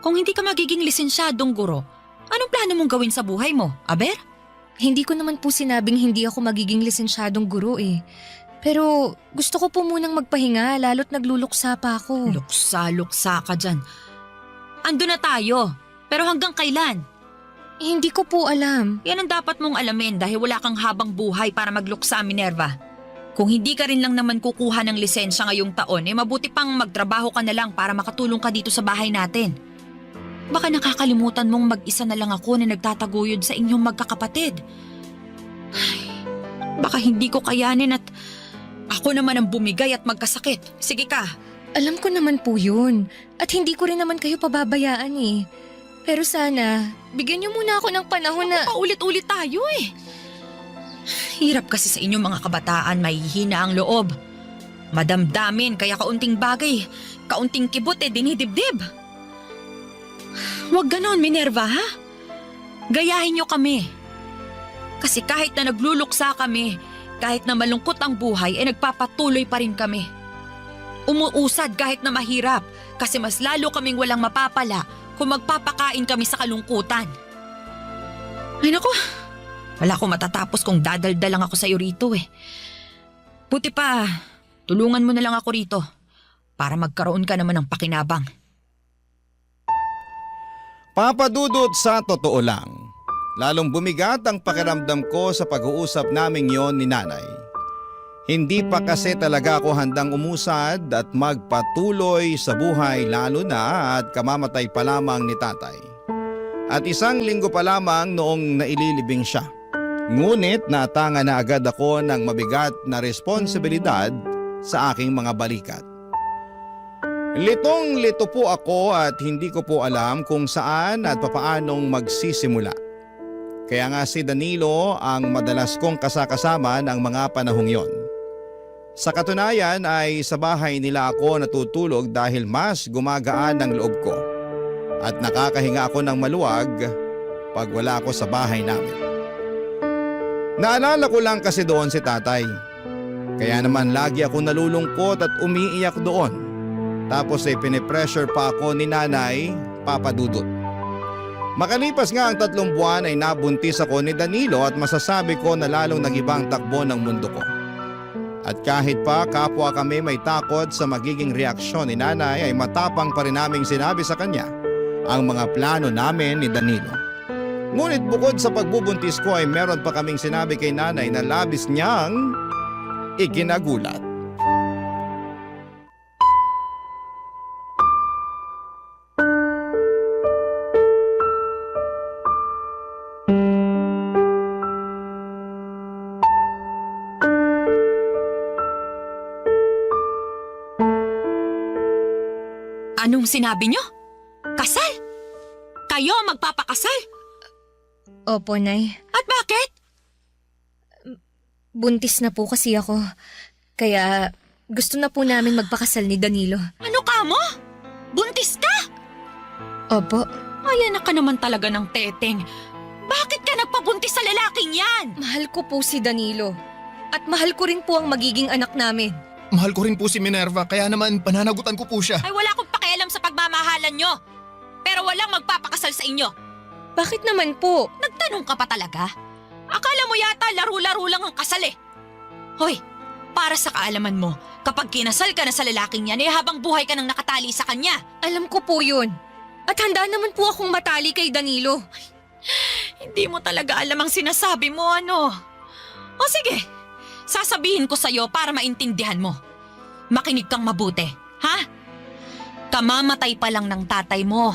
Kung hindi ka magiging lisensyadong guro, anong plano mong gawin sa buhay mo, Aber? Hindi ko naman po sinabing hindi ako magiging lisensyadong guro eh. Pero gusto ko po munang magpahinga lalo't nagluluksa pa ako. Luksa ka dyan. Ando na tayo. Pero hanggang kailan? Hindi ko po alam. Yan ang dapat mong alamin dahil wala kang habang buhay para magluksa, Minerva. Kung hindi ka rin lang naman kukuha ng lisensya ngayong taon, mabuti pang magtrabaho ka na lang para makatulong ka dito sa bahay natin. Baka nakakalimutan mong mag-isa na lang ako na nagtataguyod sa inyong magkakapatid. Ay, baka hindi ko kayanin at ako naman ang bumigay at magkasakit. Sige ka. Alam ko naman po yun. At hindi ko rin naman kayo pababayaan eh. Pero sana, bigyan niyo muna ako ng panahon na... Paulit-ulit tayo eh. Hirap kasi sa inyong mga kabataan, mahihina ang loob. Madamdamin, kaya kaunting bagay, kaunting kibot dinidibdib. Huwag ganon, Minerva, ha? Gayahin niyo kami. Kasi kahit na nagluluksa kami, kahit na malungkot ang buhay, nagpapatuloy pa rin kami. Umuusad kahit na mahirap, kasi mas lalo kaming walang mapapala kung magpapakain kami sa kalungkutan. Ay naku, wala akong matatapos kung dadaldal lang ako sa'yo rito eh. Buti pa, tulungan mo na lang ako rito para magkaroon ka naman ng pakinabang. Papadudot, sa totoo lang, lalong bumigat ang pakiramdam ko sa pag-uusap naming yon ni nanay. Hindi pa kasi talaga ako handang umusad at magpatuloy sa buhay lalo na at kamamatay pa lamang ni tatay. At 1 linggo pa lamang noong naililibing siya. Ngunit natanga na agad ako ng mabigat na responsibilidad sa aking mga balikat. Litong-lito po ako at hindi ko po alam kung saan at papaanong magsisimula. Kaya nga si Danilo ang madalas kong kasakasama ng mga panahong yon. Sa katunayan ay sa bahay nila ako natutulog dahil mas gumagaan ang loob ko. At nakakahinga ako ng maluwag pag wala ako sa bahay namin. Naalala ko lang kasi doon si tatay. Kaya naman lagi ako nalulungkot at umiiyak doon. Tapos ay pinipressure pa ako ni nanay, Papa Dudut. Makalipas nga ang 3 buwan ay nabuntis ako ni Danilo at masasabi ko na lalong nag-ibang takbo ng mundo ko. At kahit pa kapwa kami may takot sa magiging reaksyon ni nanay ay matapang pa rin naming sinabi sa kanya ang mga plano namin ni Danilo. Ngunit bukod sa pagbubuntis ko ay meron pa kaming sinabi kay nanay na labis niyang ikinagulat. Anong sinabi niyo? Kasal? Kayo ang magpapakasal? Opo, Nay. At bakit? Buntis na po kasi ako. Kaya gusto na po namin magpakasal ni Danilo. Ano ka mo? Buntis ka? Opo. Ay, anak ka naman talaga ng teteng. Bakit ka nagpabuntis sa lalaking yan? Mahal ko po si Danilo. At mahal ko rin po ang magiging anak namin. Mahal ko rin po si Minerva, kaya naman pananagutan ko po siya. Ay, wala akong pakialam sa pagmamahalan nyo. Pero walang magpapakasal sa inyo. Bakit naman po? Nagtanong ka pa talaga? Akala mo yata laro-laro lang ang kasal eh. Hoy, para sa kaalaman mo, kapag kinasal ka na sa lalaking yan, habang buhay ka nang nakatali sa kanya. Alam ko po yun. At handa naman po akong matali kay Danilo. Ay, hindi mo talaga alam ang sinasabi mo, ano? O sige, sasabihin ko sa'yo para maintindihan mo. Makinig kang mabuti, ha? Kamamatay pa lang ng tatay mo.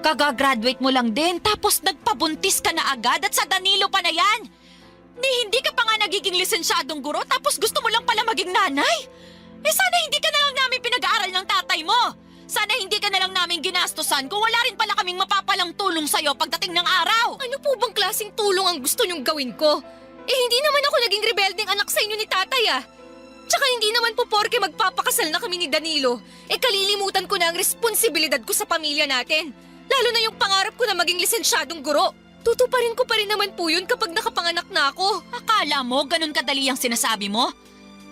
Kagagraduate mo lang din tapos nagpabuntis ka na agad at sa Danilo pa na yan. Hindi ka pa nga nagiging lisensyadong guro tapos gusto mo lang pala maging nanay. Sana hindi ka na lang namin pinag-aaral ng tatay mo. Sana hindi ka na lang namin ginastosan kung wala rin pala kaming mapapalang tulong sa'yo pagdating ng araw. Ano po bang klaseng tulong ang gusto niyong gawin ko? Eh hindi naman ako naging rebeldeng anak sa inyo ni tatay ah. Tsaka hindi naman po porke magpapakasal na kami ni Danilo, eh kalilimutan ko na ang responsibilidad ko sa pamilya natin. Lalo na yung pangarap ko na maging lisensyadong guro. Tutuparin ko pa rin naman po yun kapag nakapanganak na ako. Akala mo ganun kadali ang sinasabi mo?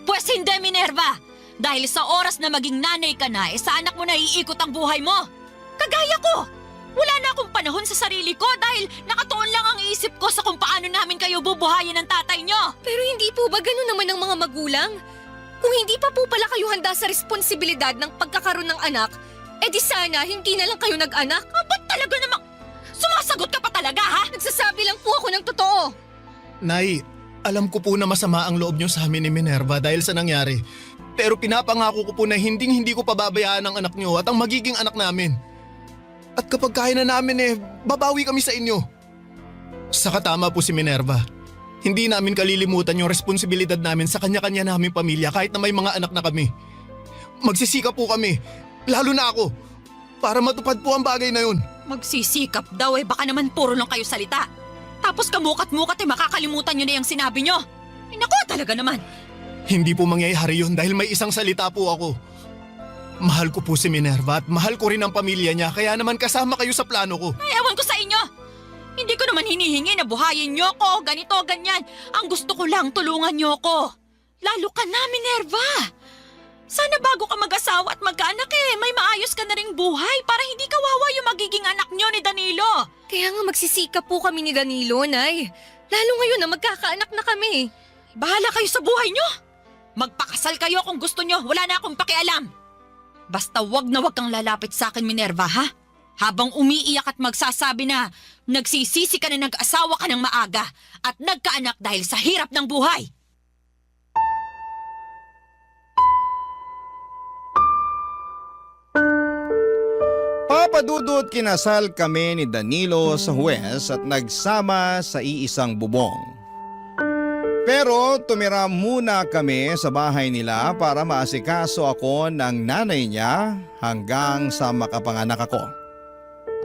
Pwes hindi, Minerva. Dahil sa oras na maging nanay ka na, sa anak mo na iikot ang buhay mo. Kagaya ko! Wala na akong panahon sa sarili ko dahil nakatuon lang ang isip ko sa kung paano namin kayo bubuhayin ng tatay nyo. Pero hindi po ba ganun naman ang mga magulang? Kung hindi pa po pala kayo handa sa responsibilidad ng pagkakaroon ng anak, eh di sana hindi na lang kayo nag-anak. Ba't talaga namang sumasagot ka pa talaga, ha? Nagsasabi lang po ako ng totoo. Nay, alam ko po na masama ang loob niyo sa amin ni Minerva dahil sa nangyari. Pero pinapangako ko po na hindi ko pababayaan ang anak niyo at ang magiging anak namin. At kapag kaya na namin babawi kami sa inyo. Saka tama po si Minerva. Hindi namin kalilimutan yung responsibilidad namin sa kanya-kanya naming pamilya kahit na may mga anak na kami. Magsisikap po kami, lalo na ako, para matupad po ang bagay na yun. Magsisikap daw baka naman puro lang kayo salita. Tapos kamukat-mukat makakalimutan nyo na yung sinabi nyo. Naku, talaga naman. Hindi po mangyayari yun dahil may isang salita po ako. Mahal ko po si Minerva at mahal ko rin ang pamilya niya kaya naman kasama kayo sa plano ko. Ay, ewan ko sa inyo. Hindi ko naman hinihingi na buhayin nyo ko, ganito, ganyan. Ang gusto ko lang tulungan nyo ko. Lalo ka na, Minerva. Sana bago ka mag-asawa at magkaanak may maayos ka na ring buhay para hindi kawawa yung magiging anak nyo ni Danilo. Kaya nga magsisikap po kami ni Danilo, Nay. Lalo ngayon na magkakaanak na kami. Bahala kayo sa buhay nyo. Magpakasal kayo kung gusto nyo, wala na akong pakialam. Basta wag na wag kang lalapit sa akin, Minerva, ha? Habang umiiyak at magsasabi na nagsisisi ka na nag-asawa ka ng maaga at nagkaanak dahil sa hirap ng buhay. Papadudot kinasal kami ni Danilo sa huwes at nagsama sa iisang bubong. Pero tumira muna kami sa bahay nila para maasikaso ako ng nanay niya hanggang sa makapanganak ako.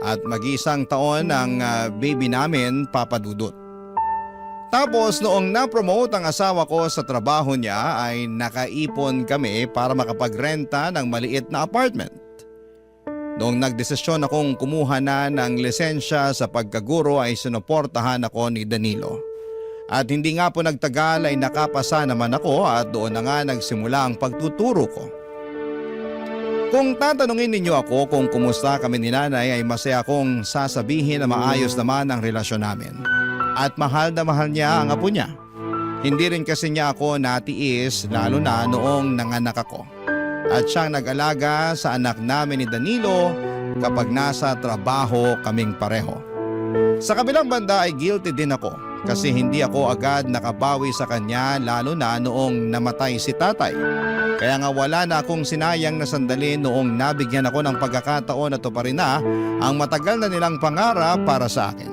At mag-isang taon ang baby namin, Papadudot. Tapos noong na-promote ang asawa ko sa trabaho niya ay nakaipon kami para makapagrenta ng maliit na apartment. Noong nagdesisyon akong kumuha na ng lisensya sa pagkaguro ay sinuportahan ako ni Danilo. At hindi nga po nagtagal ay nakapasa naman ako at doon na nga nagsimula ang pagtuturo ko. Kung tatanungin ninyo ako kung kumusta kami ni nanay ay masaya akong sasabihin na maayos naman ang relasyon namin. At mahal na mahal niya ang apo niya. Hindi rin kasi niya ako natiis lalo na noong nanganak ako. At siyang nag-alaga sa anak namin ni Danilo kapag nasa trabaho kaming pareho. Sa kabilang banda ay guilty din ako. Kasi hindi ako agad nakabawi sa kanya lalo na noong namatay si tatay. Kaya nga wala na akong sinayang na sandali noong nabigyan ako ng pagkakataon na tuparin na ang matagal na nilang pangarap para sa akin.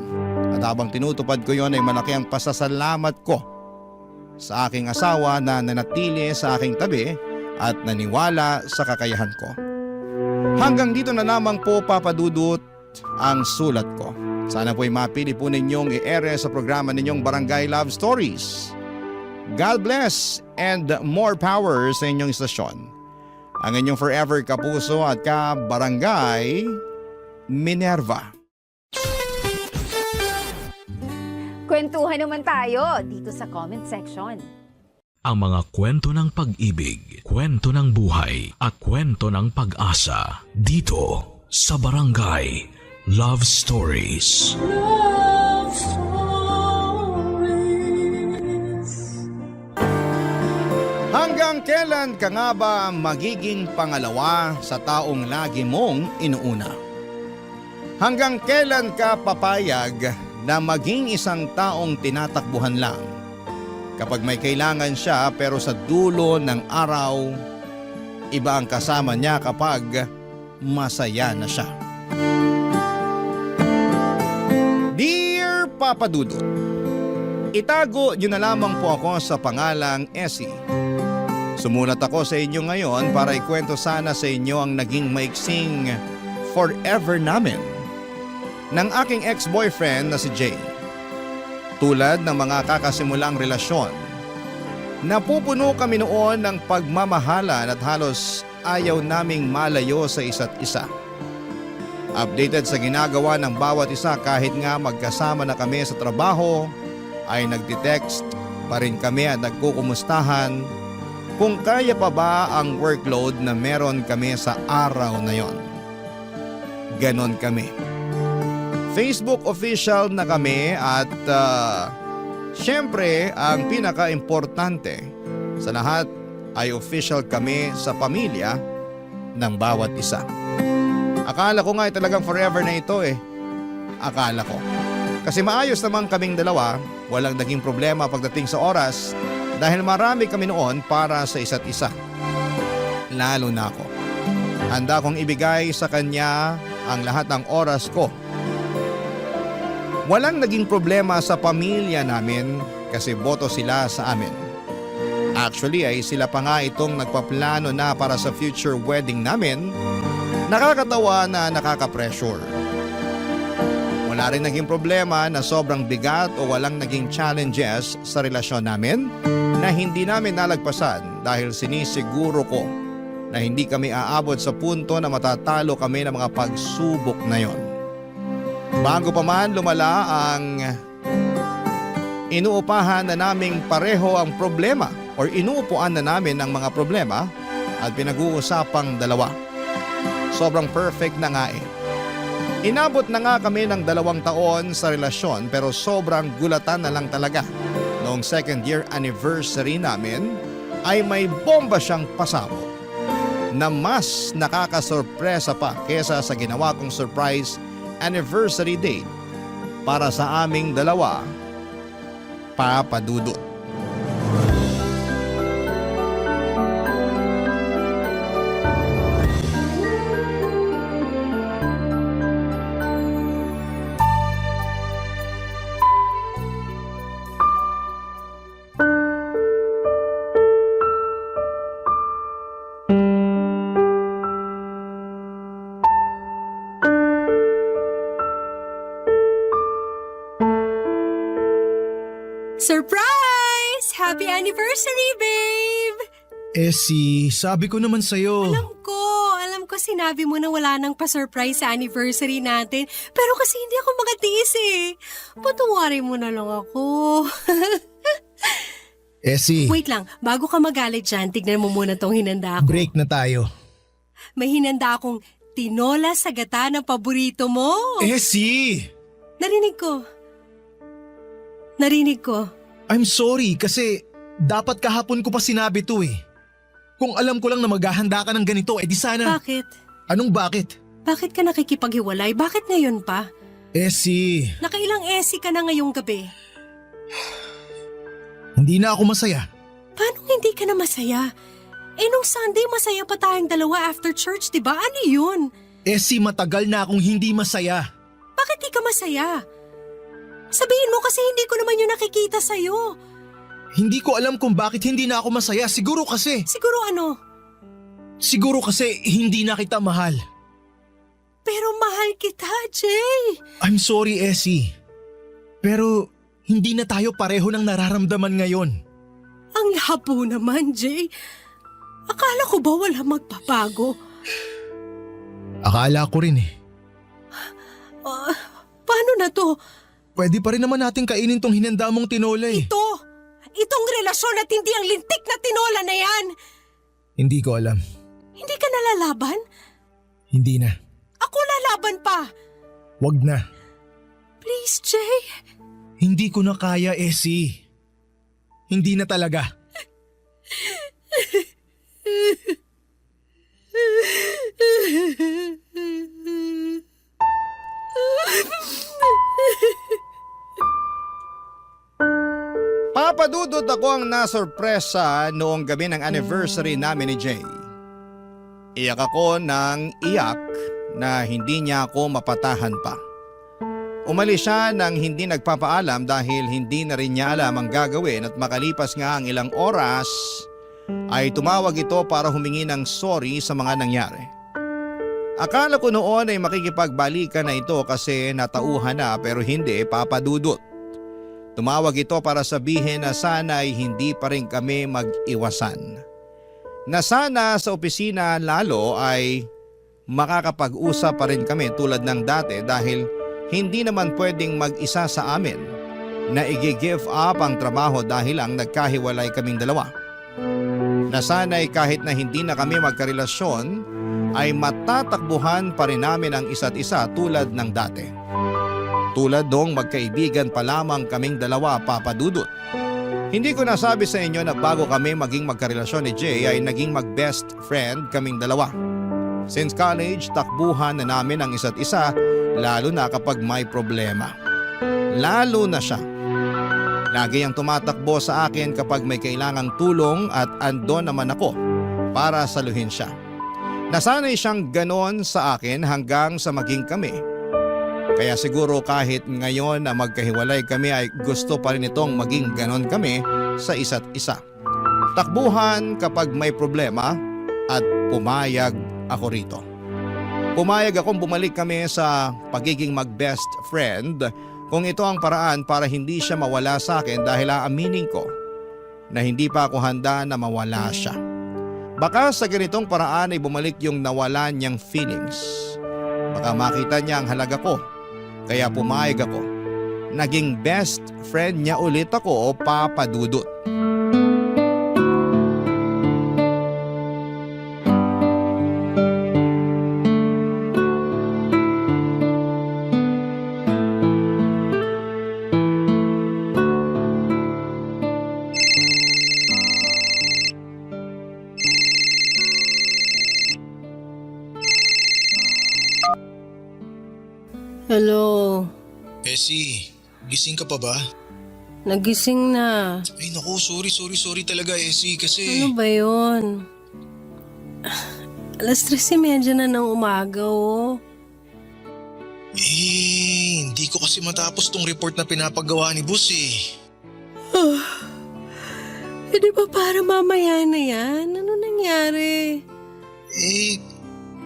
At habang tinutupad ko yon ay malaki ang pasasalamat ko sa aking asawa na nanatili sa aking tabi at naniwala sa kakayahan ko. Hanggang dito na lamang po, Papadudot, ang sulat ko. Sana po'y mapili po ninyong i-ere sa programa ninyong Barangay Love Stories. God bless and more power sa inyong istasyon. Ang inyong forever kapuso at ka-Barangay, Minerva. Kwentuhan naman tayo dito sa comment section. Ang mga kwento ng pag-ibig, kwento ng buhay at kwento ng pag-asa dito sa Barangay Love Stories. Love Stories. Hanggang kailan ka nga ba magiging pangalawa sa taong lagi mong inuuna? Hanggang kailan ka papayag na maging isang taong tinatakbuhan lang? Kapag may kailangan siya pero sa dulo ng araw, iba ang kasama niya kapag masaya na siya. Dear Papadudot, itago niyo na lamang po ako sa pangalang Essie. Sumulat ako sa inyo ngayon para ikwento sana sa inyo ang naging maiksing forever namin ng aking ex-boyfriend na si Jay. Tulad ng mga kakasimulang relasyon, napupuno kami noon ng pagmamahalan at halos ayaw naming malayo sa isa't isa. Updated sa ginagawa ng bawat isa kahit nga magkasama na kami sa trabaho, ay nagtitext pa rin kami at nagkukumustahan kung kaya pa ba ang workload na meron kami sa araw na yon. Ganon kami. Facebook official na kami at syempre ang pinaka-importante sa lahat ay official kami sa pamilya ng bawat isa. Akala ko nga ay talagang forever na ito eh. Akala ko. Kasi maayos naman kaming dalawa, walang naging problema pagdating sa oras dahil marami kami noon para sa isa't isa. Lalo na ako. Handa kong ibigay sa kanya ang lahat ng oras ko. Walang naging problema sa pamilya namin kasi boto sila sa amin. Actually ay sila pa nga itong nagpaplano na para sa future wedding namin. Nakakatawa na nakaka-pressure. Wala rin naging problema na sobrang bigat o walang naging challenges sa relasyon namin na hindi namin nalagpasan dahil sinisiguro ko na hindi kami aabot sa punto na matatalo kami ng mga pagsubok na yon. Bago pa man lumala ang inuupahan na naming pareho ang problema or inuupuan na namin ang mga problema at pinag-uusapang dalawa. Sobrang perfect na nga eh. Inabot na nga kami ng 2 taon sa relasyon pero sobrang gulatan na lang talaga. Noong 2nd year anniversary namin ay may bomba siyang pasabog na mas nakakasorpresa pa kesa sa ginawa kong surprise anniversary date para sa aming dalawa, Papa Dudut. Surprise! Happy anniversary, babe! Sabi ko naman sa'yo. Alam ko sinabi mo na wala nang pa-surprise sa anniversary natin. Pero kasi hindi ako makatiis eh. Patawarin mo na lang ako. Wait lang, bago ka magalit dyan, tignan mo muna tong hinanda ko. Break na tayo. May hinanda akong tinola sa gata ng paborito mo. Narinig ko. I'm sorry kasi dapat kahapon ko pa sinabi to eh. Kung alam ko lang na maghahanda ka ng ganito, di sana… Bakit? Anong bakit? Bakit ka nakikipaghiwalay? Bakit ngayon pa? Nakailang esi ka na ngayong gabi? Hindi na ako masaya. Paano hindi ka na masaya? Nung Sunday masaya pa tayong dalawa after church, diba? Ano yun? Matagal na akong hindi masaya. Bakit di ka masaya? Sabihin mo kasi hindi ko naman yung nakikita sa'yo. Hindi ko alam kung bakit hindi na ako masaya. Siguro kasi… Siguro ano? Siguro kasi hindi na kita mahal. Pero mahal kita, Jay. I'm sorry, Essie. Pero hindi na tayo pareho ng nararamdaman ngayon. Ang labo naman, Jay. Akala ko ba wala magbabago? Akala ko rin eh. Paano na to? Pwede pa rin naman natin kainin tong hinanda mong tinola eh. Itong relasyon at hindi ang lintik na tinola na yan. Hindi ko alam. Hindi ka nalalaban? Hindi na. Ako lalaban pa. Wag na. Please, Jay. Hindi ko na kaya, Essie. Hindi na talaga. Papadudot ako ang nasorpresa noong gabi ng anniversary namin ni Jay. Iyak ako ng iyak na hindi niya ako mapatahan pa. Umalis siya nang hindi nagpapaalam dahil hindi na rin niya alam ang gagawin at makalipas nga ang ilang oras ay tumawag ito para humingi ng sorry sa mga nangyari. Akala ko noon ay makikipagbalikan na ito kasi natauhan na pero hindi, Papa Dudut. Tumawag ito para sabihin na sana ay hindi pa rin kami mag-iwasan. Na sana sa opisina lalo ay makakapag-usap pa rin kami tulad ng dati dahil hindi naman pwedeng mag-isa sa amin na i-give up ang trabaho dahil lang nagkahiwalay kaming dalawa. Na sana'y kahit na hindi na kami magkarelasyon ay matatakbuhan pa rin namin ang isa't isa tulad ng dati. Tulad dong magkaibigan pa lamang kaming dalawa, Papa Dudut. Hindi ko nasabi sa inyo na bago kami maging magkarelasyon ni Jay ay naging mag-best friend kaming dalawa. Since college, takbuhan na namin ang isa't isa lalo na kapag may problema. Lalo na siya. Lagi ang tumatakbo sa akin kapag may kailangang tulong at andon naman ako para saluhin siya. Nasanay siyang ganon sa akin hanggang sa maging kami. Kaya siguro kahit ngayon na magkahiwalay kami ay gusto pa rin itong maging ganon kami sa isa't isa. Takbuhan kapag may problema at pumayag ako rito. Pumayag akong bumalik kami sa pagiging mag-best friend kung ito ang paraan para hindi siya mawala sa akin dahil aaminin ko na hindi pa ako handa na mawala siya. Baka sa ganitong paraan ay bumalik yung nawala niyang feelings. Baka makita niya ang halaga ko. Kaya pumayag ako. Naging best friend niya ulit ako, Papa Dudut. Hello, Essie, gising ka pa ba? nagising na. Ay naku, sorry talaga Essie kasi... Ano ba yun? Alas 3:30 na ng umaga, oh. Hindi ko kasi matapos tong report na pinapagawa ni boss eh. Di ba para mamaya na yan? Ano nangyari?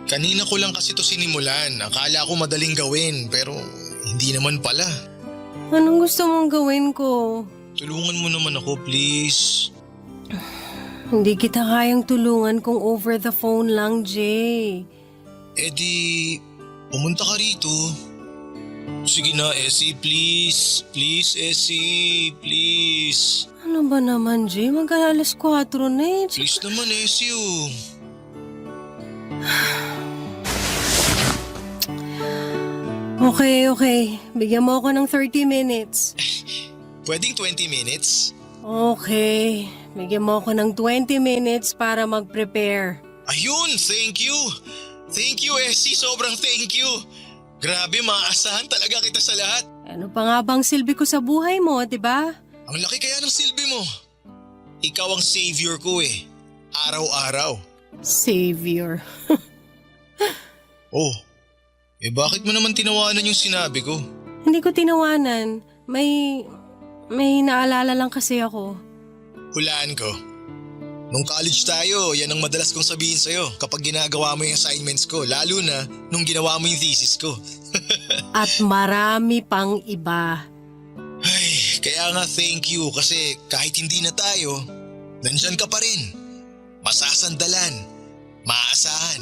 Kanina ko lang kasi to sinimulan. Akala ko madaling gawin pero hindi naman pala. Anong gusto mong gawin ko? Tulungan mo naman ako please. Hindi kita kayang tulungan kung over the phone lang, Jay. Di pumunta ka rito. Sige na Essie, please. Please Essie, please. Ano ba naman, Jay? Mag-alas 4 na eh. Please naman Essie oh. Okay. Bigyan mo ako ng 30 minutes. Pwedeng 20 minutes? Okay. Bigyan mo ako ng 20 minutes para mag-prepare. Ayun, thank you. Thank you Essie, sobrang thank you. Grabe, maaasahan talaga kita sa lahat. Ano pa nga bang silbi ko sa buhay mo, di ba? Ang laki kaya ng silbi mo. Ikaw ang savior ko eh. Araw-araw. Savior. Bakit mo naman tinawanan yung sinabi ko? Hindi ko tinawanan. May naalala lang kasi ako. Hulaan ko. Nung college tayo, yan ang madalas kong sabihin sa'yo kapag ginagawa mo yung assignments ko, lalo na nung ginawa mo yung thesis ko. At marami pang iba. Kaya nga thank you kasi kahit hindi na tayo, nandyan ka pa rin. Masasandalan, maaasahan.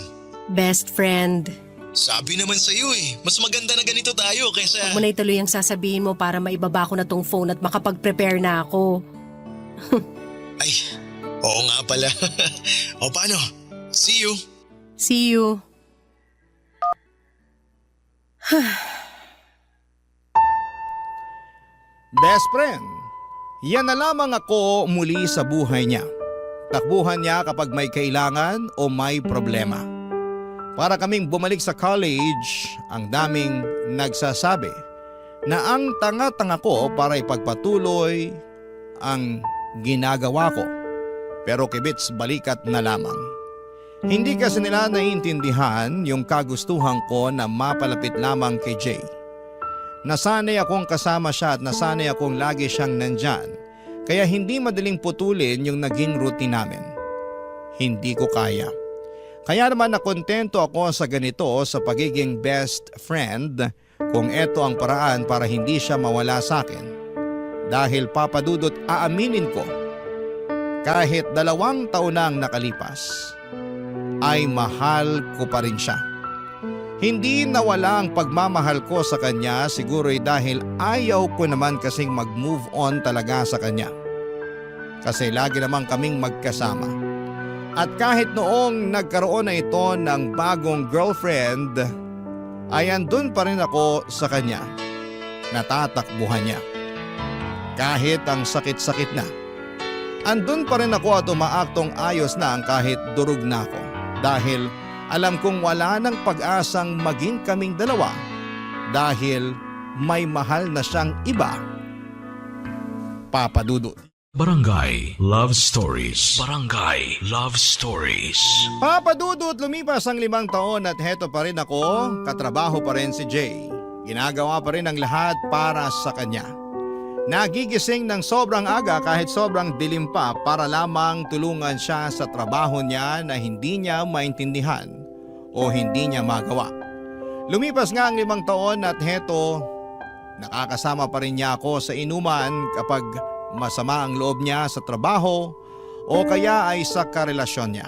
Best friend. Sabi naman sa'yo mas maganda na ganito tayo kaysa... Huwag mo na ituloy ang sasabihin mo para maibaba ko na tong phone at makapag-prepare na ako. Oo nga pala. O paano? See you. See you. Best friend, yan na lamang ako muli sa buhay niya. Takbuhan niya kapag may kailangan o may problema. Para kaming bumalik sa college, ang daming nagsasabi na ang tanga-tanga ko para ipagpatuloy ang ginagawa ko. Pero kibits balikat na lamang. Hindi kasi nila naiintindihan yung kagustuhan ko na mapalapit lamang kay Jay. Nasanay akong kasama siya at nasanay akong lagi siyang nandyan. Kaya hindi madaling putulin yung naging routine namin. hindi ko kaya. Kaya naman nakontento ako sa ganito sa pagiging best friend kung eto ang paraan para hindi siya mawala sa akin. Dahil Papa Dudut, aaminin ko, kahit 2 taon nang nakalipas, ay mahal ko pa rin siya. Hindi nawala ang pagmamahal ko sa kanya, siguro'y dahil ayaw ko naman kasing mag-move on talaga sa kanya. Kasi lagi naman kaming magkasama. At kahit noong nagkaroon na ito ng bagong girlfriend, ay andun pa rin ako sa kanya. Natatakbuhan niya. Kahit ang sakit-sakit na. Andun pa rin ako at umaaktong ayos na ang kahit durog na ako. Dahil alam kong wala nang pag-asang maging kaming dalawa dahil may mahal na siyang iba. Papa Dudut. Barangay Love Stories. Barangay Love Stories. Papa Dudut, lumipas ang 5 taon at heto pa rin ako, katrabaho pa rin si Jay. Ginagawa pa rin ang lahat para sa kanya. Nagigising ng sobrang aga kahit sobrang dilim pa para lamang tulungan siya sa trabaho niya na hindi niya maintindihan o hindi niya magawa. Lumipas nga ang 5 taon at heto, nakakasama pa rin niya ako sa inuman kapag masama ang loob niya sa trabaho o kaya ay sa karelasyon niya.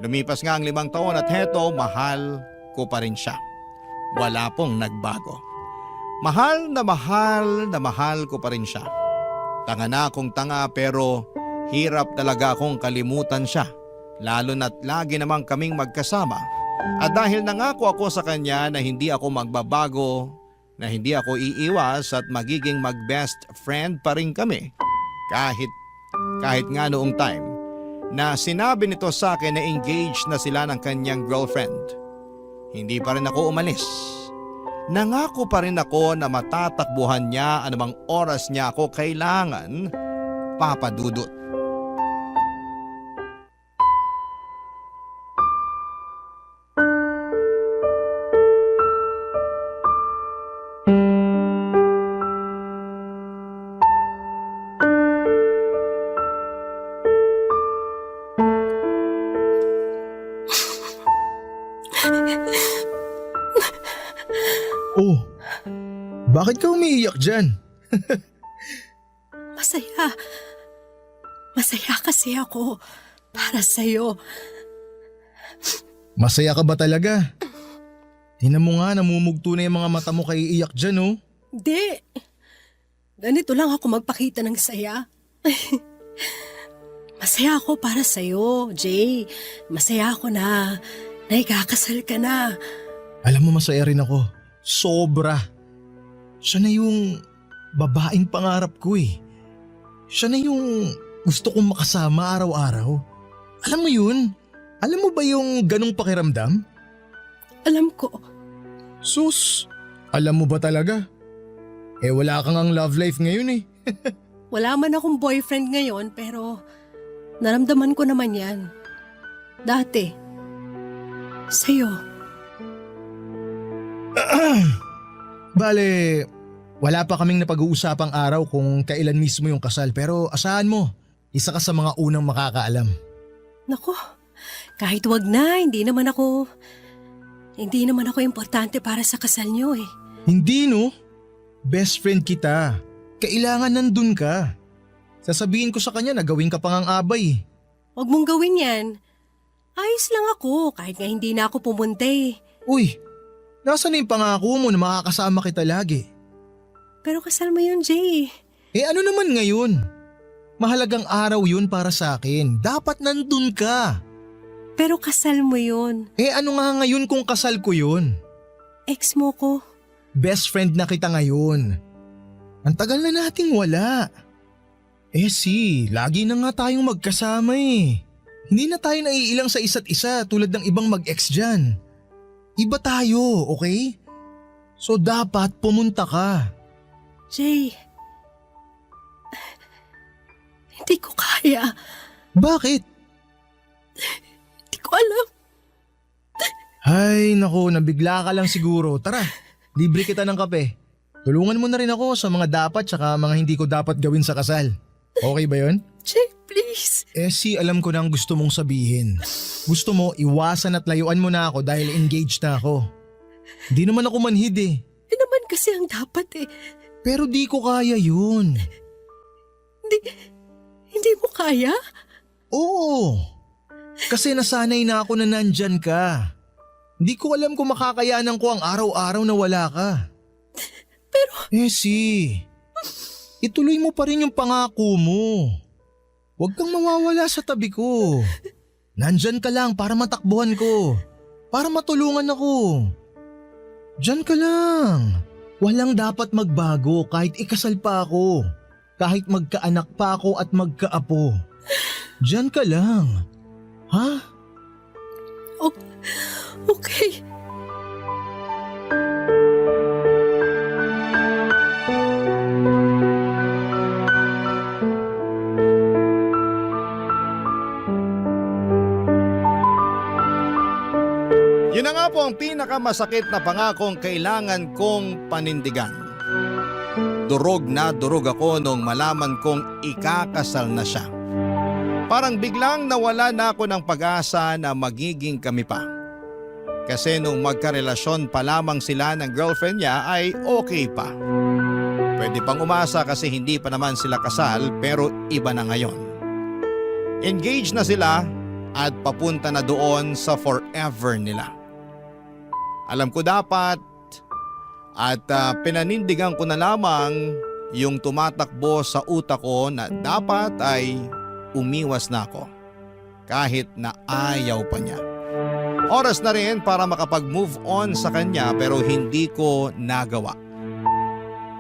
Lumipas nga ang 5 taon at heto, mahal ko pa rin siya. Wala pong nagbago. Mahal na mahal ko pa rin siya. Tanga na akong tanga pero hirap talaga akong kalimutan siya. Lalo na't lagi namang kaming magkasama. At dahil nangako ako sa kanya na hindi ako magbabago, na hindi ako iiwas at magiging mag-best friend pa rin kami. Kahit nga noong time na sinabi nito sa akin na engaged na sila ng kanyang girlfriend. Hindi pa rin ako umalis. Nangako pa rin ako na matatakbuhan niya anumang oras niya ako kailangan, Papa Dudut. Oh, bakit ka umiiyak dyan? Masaya. Masaya kasi ako para sa'yo. Masaya ka ba talaga? Tingnan mo nga, namumugto na yung mga mata mo kay iiyak dyan, oh. Hindi. Ganito lang ako magpakita ng saya. Masaya ako para sa'yo, Jay. Masaya ako na ikakasal ka na. Alam mo, masaya rin ako. Sobra. Siya na yung babaeng pangarap ko eh. Siya na yung gusto kong makasama araw-araw. Alam mo yun? Alam mo ba yung ganong pakiramdam? Alam ko. Sus, alam mo ba talaga? Eh wala kang ang love life ngayon eh. Wala man akong boyfriend ngayon pero naramdaman ko naman yan. Dati. Sa'yo. Bale, wala pa kaming napag-uusapang araw kung kailan mismo yung kasal pero asahan mo, isa ka sa mga unang makakaalam. Nako, kahit wag na, hindi naman ako importante para sa kasal niyo eh. Hindi no, best friend kita. Kailangan nandun ka. Sasabihin ko sa kanya na gawin ka pang ang abay. Wag mong gawin yan. Ayos lang ako kahit nga hindi na ako pumunta eh. Uy, nasaan na yung pangako mo na makakasama kita lagi? Pero kasal mo yun, Jay. Eh ano naman ngayon? Mahalagang araw yun para sa akin. Dapat nandun ka. Pero kasal mo yun. Eh ano nga ngayon kung kasal ko yun? Ex mo ko. Best friend na kita ngayon. Ang tagal na nating wala. Eh lagi na nga tayong magkasama eh. Hindi na tayo naiilang sa isa't isa tulad ng ibang mag-ex dyan. Iba tayo, okay? So dapat pumunta ka. Jay, hindi ko kaya. Bakit? Hindi ko alam. Ay nako, nabigla ka lang siguro. Tara, libre kita ng kape. Tulungan mo na rin ako sa mga dapat tsaka mga hindi ko dapat gawin sa kasal. Okay ba yun? Jay, please. Essie, alam ko na ang gusto mong sabihin. Gusto mo iwasan at layuan mo na ako dahil engaged na ako. Hindi naman ako manhid eh. Yun naman kasi ang dapat eh. Pero di ko kaya yun. Hindi mo kaya? Oo. Kasi nasanay na ako na nandyan ka. Hindi ko alam kung makakayanan ko ang araw-araw na wala ka. Pero… Essie, ituloy mo pa rin yung pangako mo. Huwag kang mawawala sa tabi ko. Nandyan ka lang para matakbuhan ko. Para matulungan ako. Diyan ka lang. Walang dapat magbago kahit ikasal pa ako. Kahit magkaanak pa ako at magkaapo. Diyan ka lang. Ha? Okay. Yun na nga po ang pinakamasakit na pangakong kailangan kong panindigan. Durog na durog ako nung malaman kong ikakasal na siya. Parang biglang nawala na ako ng pag-asa na magiging kami pa. Kasi nung magkarelasyon pa lamang sila ng girlfriend niya ay okay pa. Pwede pang umasa kasi hindi pa naman sila kasal pero iba na ngayon. Engaged na sila at papunta na doon sa forever nila. Alam ko dapat at pinanindigan ko na lamang yung tumatakbo sa utak ko na dapat ay umiwas na ako kahit na ayaw pa niya. Oras na rin para makapag-move on sa kanya pero hindi ko nagawa.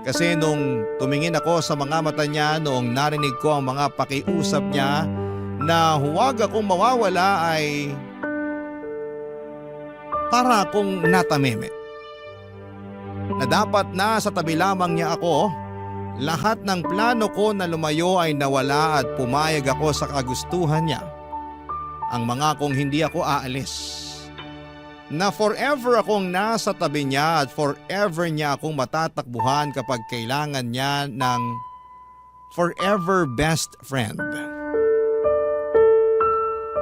Kasi nung tumingin ako sa mga mata niya noong narinig ko ang mga pakiusap niya na huwag akong mawawala ay para akong natameme. Na dapat na sa tabi lamang niya ako, lahat ng plano ko na lumayo ay nawala at pumayag ako sa kagustuhan niya. Ang mga kung hindi ako aalis. Na forever akong nasa tabi niya at forever niya akong matatakbuhan kapag kailangan niya ng forever best friend.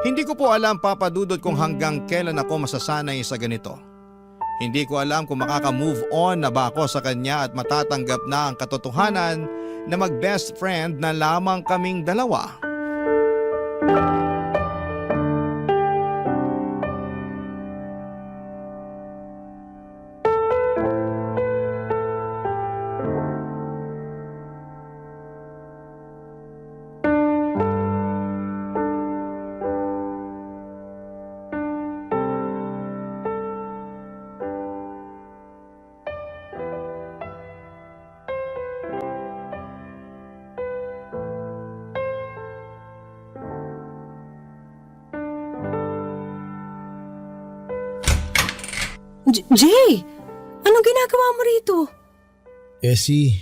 Hindi ko po alam, Papa Dudut, kung hanggang kailan ako masasanay sa ganito. Hindi ko alam kung makaka-move on na ba ako sa kanya at matatanggap na ang katotohanan na mag-best friend na lamang kaming dalawa. Jay! Anong ginagawa mo rito? Essie,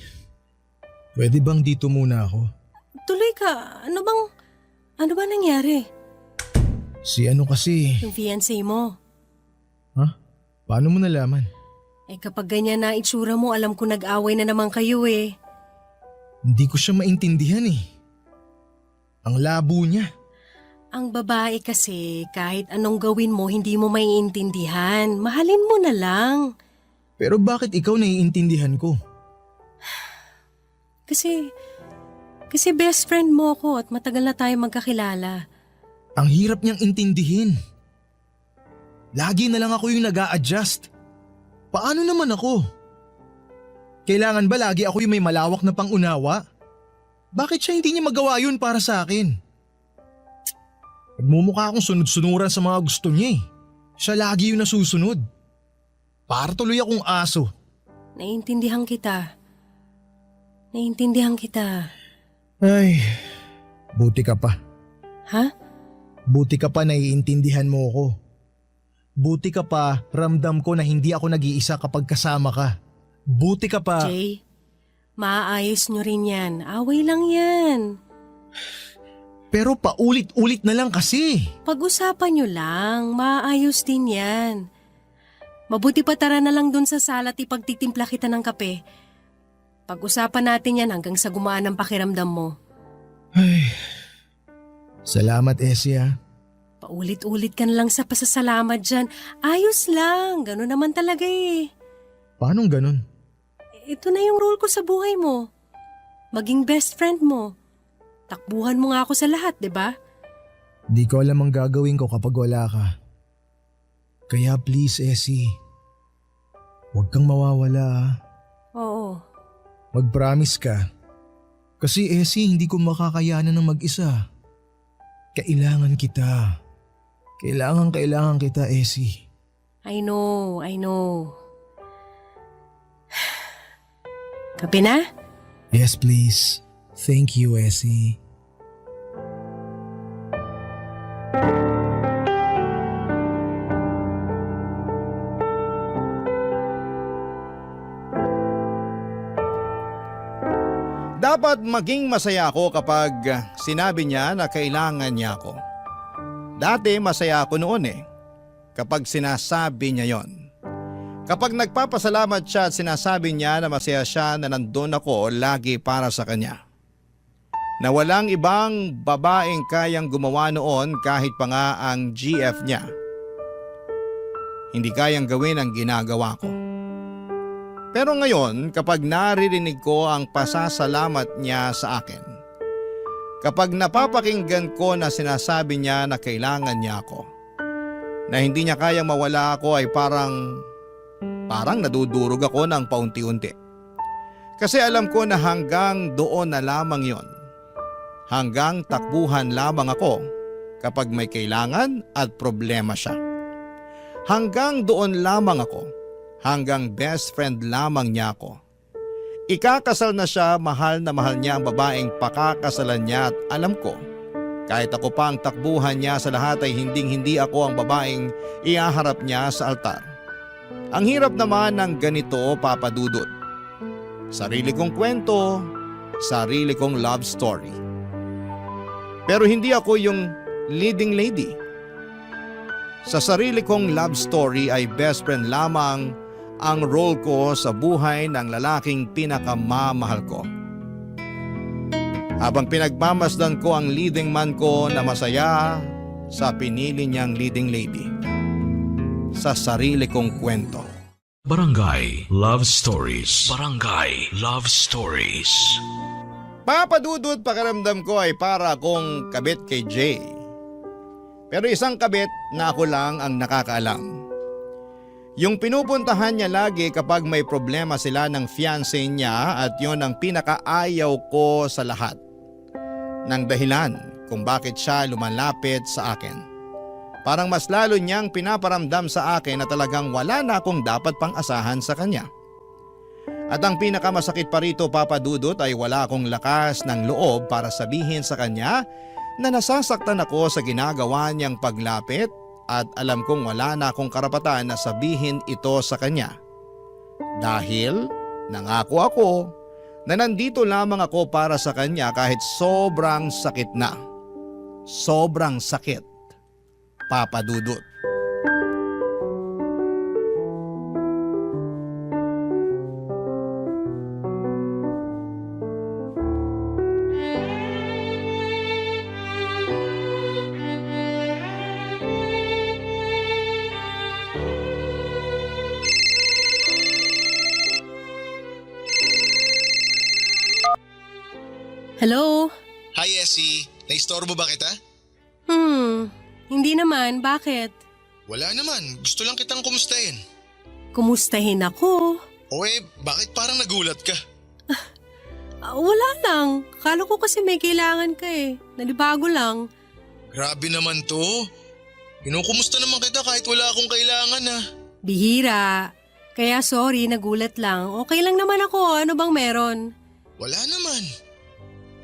pwede bang dito muna ako? Tuloy ka. Ano ba nangyari? Si ano kasi? Yung fiancé mo. Ha? Paano mo nalaman? Kapag ganyan na itsura mo, alam ko nag-away na naman kayo eh. Hindi ko siya maintindihan eh. Ang labo niya. Ang babae kasi, kahit anong gawin mo, hindi mo maiintindihan. Mahalin mo na lang. Pero bakit ikaw naiintindihan ko? Kasi best friend mo ako at matagal na tayo magkakilala. Ang hirap niyang intindihin. Lagi na lang ako yung nag-a-adjust. Paano naman ako? Kailangan ba lagi ako yung may malawak na pangunawa? Bakit siya hindi niya magawa yun para sa akin? Nagmumukha akong sunod-sunuran sa mga gusto niya eh. Siya lagi yung nasusunod. Para tuloy akong aso. Naiintindihan kita. Ay, buti ka pa. Ha? Buti ka pa naiintindihan mo ko. Buti ka pa ramdam ko na hindi ako nag-iisa kapag kasama ka. Buti ka pa… Jay, maaayos nyo rin yan. Away lang yan. Pero paulit-ulit na lang kasi. Pag-usapan nyo lang, maayos din yan. Mabuti pa tara na lang dun sa sala at ipagtitimpla kita ng kape. Pag-usapan natin yan hanggang sa gumaan ang pakiramdam mo. Ay, Salamat, Essie ah. Paulit-ulit ka na lang sa pasasalamat dyan. Ayos lang, gano'n naman talaga eh. Paano ganun? Ito na yung role ko sa buhay mo. Maging best friend mo. Takbuhan mo nga ako sa lahat, di ba? Di ko alam ang gagawin ko kapag wala ka. Kaya please, Essie. Huwag kang mawawala ah. Oo. Mag-promise ka. Kasi Essie, hindi ko makakayanan ng mag-isa. Kailangan kita. Kailangan kita, Essie. I know. Kape na? Yes, please. Thank you, Essie. Dapat maging masaya ako kapag sinabi niya na kailangan niya ako. Dati masaya ako noon kapag sinasabi niya yon. Kapag nagpapasalamat siya at sinasabi niya na masaya siya na nandun ako lagi para sa kanya. Na walang ibang babaeng kayang gumawa noon kahit pa nga ang GF niya. Hindi kayang gawin ang ginagawa ko. Pero ngayon, kapag naririnig ko ang pasasalamat niya sa akin, kapag napapakinggan ko na sinasabi niya na kailangan niya ako, na hindi niya kayang mawala ako ay parang nadudurog ako ng paunti-unti. Kasi alam ko na hanggang doon na lamang yon. Hanggang takbuhan lamang ako kapag may kailangan at problema siya. Hanggang doon lamang ako. Hanggang best friend lamang niya ako. Ikakasal na siya, mahal na mahal niya ang babaeng pakakasalan niya at alam ko, kahit ako pa ang takbuhan niya sa lahat ay hindi ako ang babaeng ihaharap niya sa altar. Ang hirap naman ng ganito, Papa Dudut. Sarili kong kwento, sarili kong love story. Pero hindi ako yung leading lady. Sa sarili kong love story ay best friend lamang ang role ko sa buhay ng lalaking pinakamamahal ko. Habang pinagmamasdan ko ang leading man ko na masaya sa pinili niyang leading lady. Sa sarili kong kwento. Barangay Love Stories. Barangay Love Stories. Papadudod, pakiramdam ko ay para akong kabit kay Jay. Pero isang kabit na ako lang ang nakakaalam. Yung pinupuntahan niya lagi kapag may problema sila ng fiancé niya at yon ang pinakaayaw ko sa lahat. Nang dahilan kung bakit siya lumalapit sa akin. Parang mas lalo niyang pinaparamdam sa akin na talagang wala na akong dapat pang asahan sa kanya. At ang pinakamasakit pa rito, Papa Dudut, ay wala akong lakas ng loob para sabihin sa kanya na nasasaktan ako sa ginagawa niyang paglapit at alam kong wala na akong karapatan na sabihin ito sa kanya. Dahil nangako ako na nandito lamang ako para sa kanya kahit sobrang sakit na. Sobrang sakit, Papa Dudut. Hello? Hi, Essie. Naistorbo ba kita? Hindi naman. Bakit? Wala naman. Gusto lang kitang kumustahin. Kumustahin ako? Bakit parang nagulat ka? Wala lang. Kala ko kasi may kailangan ka Nalibago lang. Grabe naman to. Kinukumusta naman kita kahit wala akong kailangan Bihira. Kaya sorry, nagulat lang. Okay lang naman ako. Ano bang meron? Wala naman.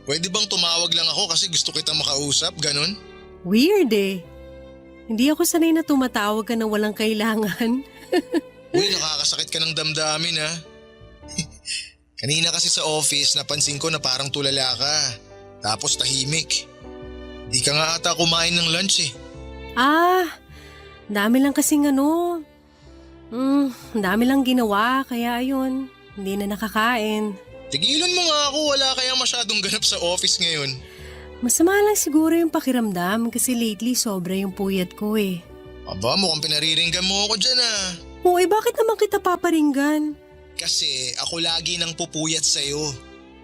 Pwede bang tumawag lang ako kasi gusto kitang makausap, ganon? Weird Hindi ako sanay na tumatawag ka na walang kailangan. Uy, nakakasakit ka ng damdamin Kanina kasi sa office napansin ko na parang tulala ka. Tapos tahimik. Di ka nga ata kumain ng lunch Dami lang kasing dami lang ginawa kaya ayun, hindi na nakakain. Tigilan mo nga ako, wala kayang masyadong ganap sa office ngayon. Masama lang siguro yung pakiramdam kasi lately sobra yung puyat ko eh. Aba, mukhang pinariringgan mo ako dyan ah. Oo, bakit naman kita paparinggan? Kasi ako lagi nang pupuyat sa'yo.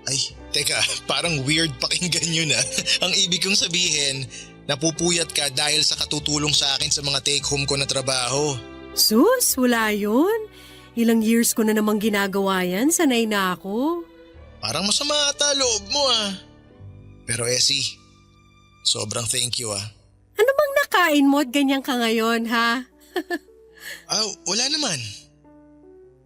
Ay, teka, parang weird pakinggan yun ah. Ang ibig kong sabihin, napupuyat ka dahil sa katutulong sa akin sa mga take home ko na trabaho. Sus, wala yun. Ilang years ko na namang ginagawa yan, sanay na ako. Parang masama ata loob mo ah. Pero Essie, sobrang thank you ah. Ano bang nakain mo at ganyan ka ngayon, ha? Wala naman.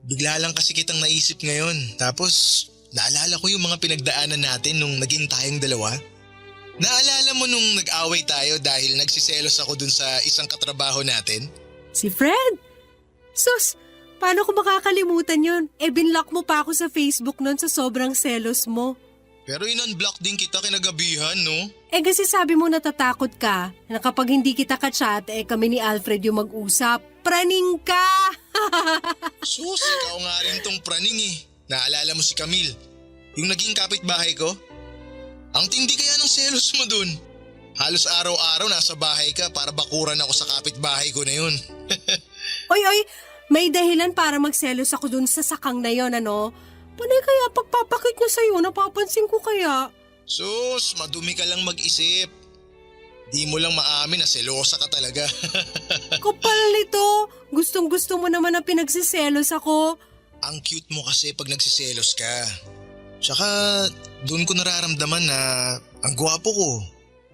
Bigla lang kasi kitang naisip ngayon. Tapos, naalala ko yung mga pinagdaanan natin nung naging tayong dalawa. Naalala mo nung nag-away tayo dahil nagsiselos ako dun sa isang katrabaho natin? Si Fred? Sus, paano ko makakalimutan yun? Binlock mo pa ako sa Facebook nun sa sobrang selos mo. Pero in-unblock din kita kinagabihan, no? Kasi sabi mo natatakot ka na kapag hindi kita ka-chat, kami ni Alfred yung mag-usap. Praning ka! Sus, ikaw nga rin tong praning eh. Naalala mo si Camille, yung naging kapitbahay ko? Ang tindi kaya ng selos mo dun. Halos araw-araw nasa bahay ka para bakuran ako sa kapitbahay ko na yun. Oy, may dahilan para magselos ako dun sa sakang na yon, ano? Panay kaya pagpapakit niya sa'yo, napapansin ko kaya. Sus, madumi ka lang mag-isip. Di mo lang maamin na selosa ka talaga. Kapal nito, gustong-gusto mo naman na pinagsiselos ako. Ang cute mo kasi pag nagsiselos ka. Tsaka doon ko nararamdaman na ang gwapo ko.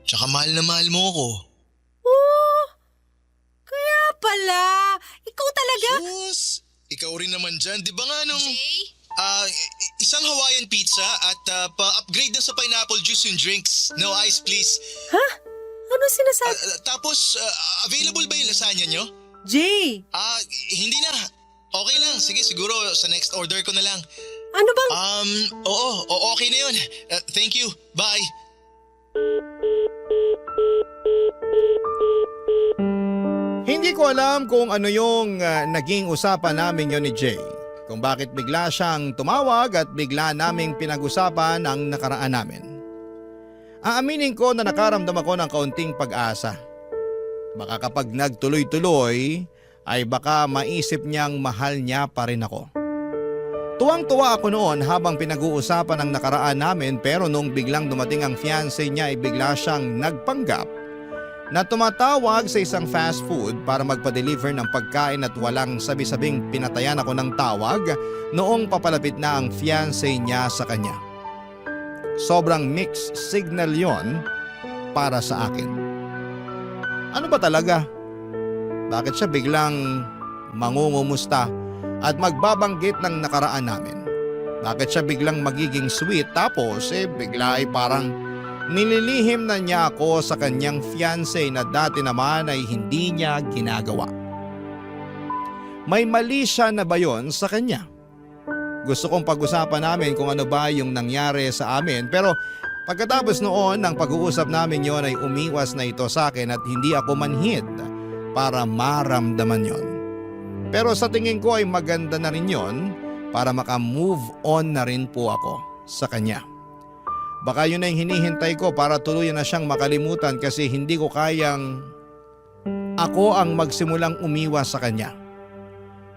Tsaka mahal na mahal mo ako. Oh, kaya pala. Ikaw talaga? Sus, ikaw rin naman dyan. Di ba nga nung... isang Hawaiian pizza at pa-upgrade na sa pineapple juice yung drinks. No ice please. Ha? Ano sinasabi? Tapos, available ba yung lasagna nyo? Jay! Hindi na. Okay lang. Sige, siguro sa next order ko na lang. Ano bang? Oo, okay na yun. Thank you. Bye. Hindi ko alam kung ano yung naging usapan namin yon ni Jay. Kung bakit bigla siyang tumawag at bigla naming pinag-usapan ang nakaraan namin. Aaminin ko na nakaramdam ako ng kaunting pag-asa. Baka kapag nagtuloy-tuloy ay baka maisip niyang mahal niya pa rin ako. Tuwang-tuwa ako noon habang pinag-uusapan ang nakaraan namin pero nung biglang dumating ang fiancé niya ay bigla siyang nagpanggap na tumatawag sa isang fast food para magpa-deliver ng pagkain at walang sabi-sabing pinatayan ako ng tawag noong papalapit na ang fiancé niya sa kanya. Sobrang mixed signal yon para sa akin. Ano ba talaga? Bakit siya biglang mangungumusta at magbabanggit ng nakaraan namin? Bakit siya biglang magiging sweet tapos bigla ay parang nililihim na niya ako sa kanyang fiancé na dati naman ay hindi niya ginagawa? May mali siya na ba yon sa kanya? Gusto kong pag-usapan namin kung ano ba yung nangyari sa amin pero pagkatapos noon ng pag-uusap namin yon ay umiwas na ito sa akin at hindi ako manhid para maramdaman yon. Pero sa tingin ko ay maganda na rin yon para maka-move on na rin po ako sa kanya. Baka yun ay hinihintay ko para tuluyan na siyang makalimutan kasi hindi ko kayang ako ang magsimulang umiwas sa kanya.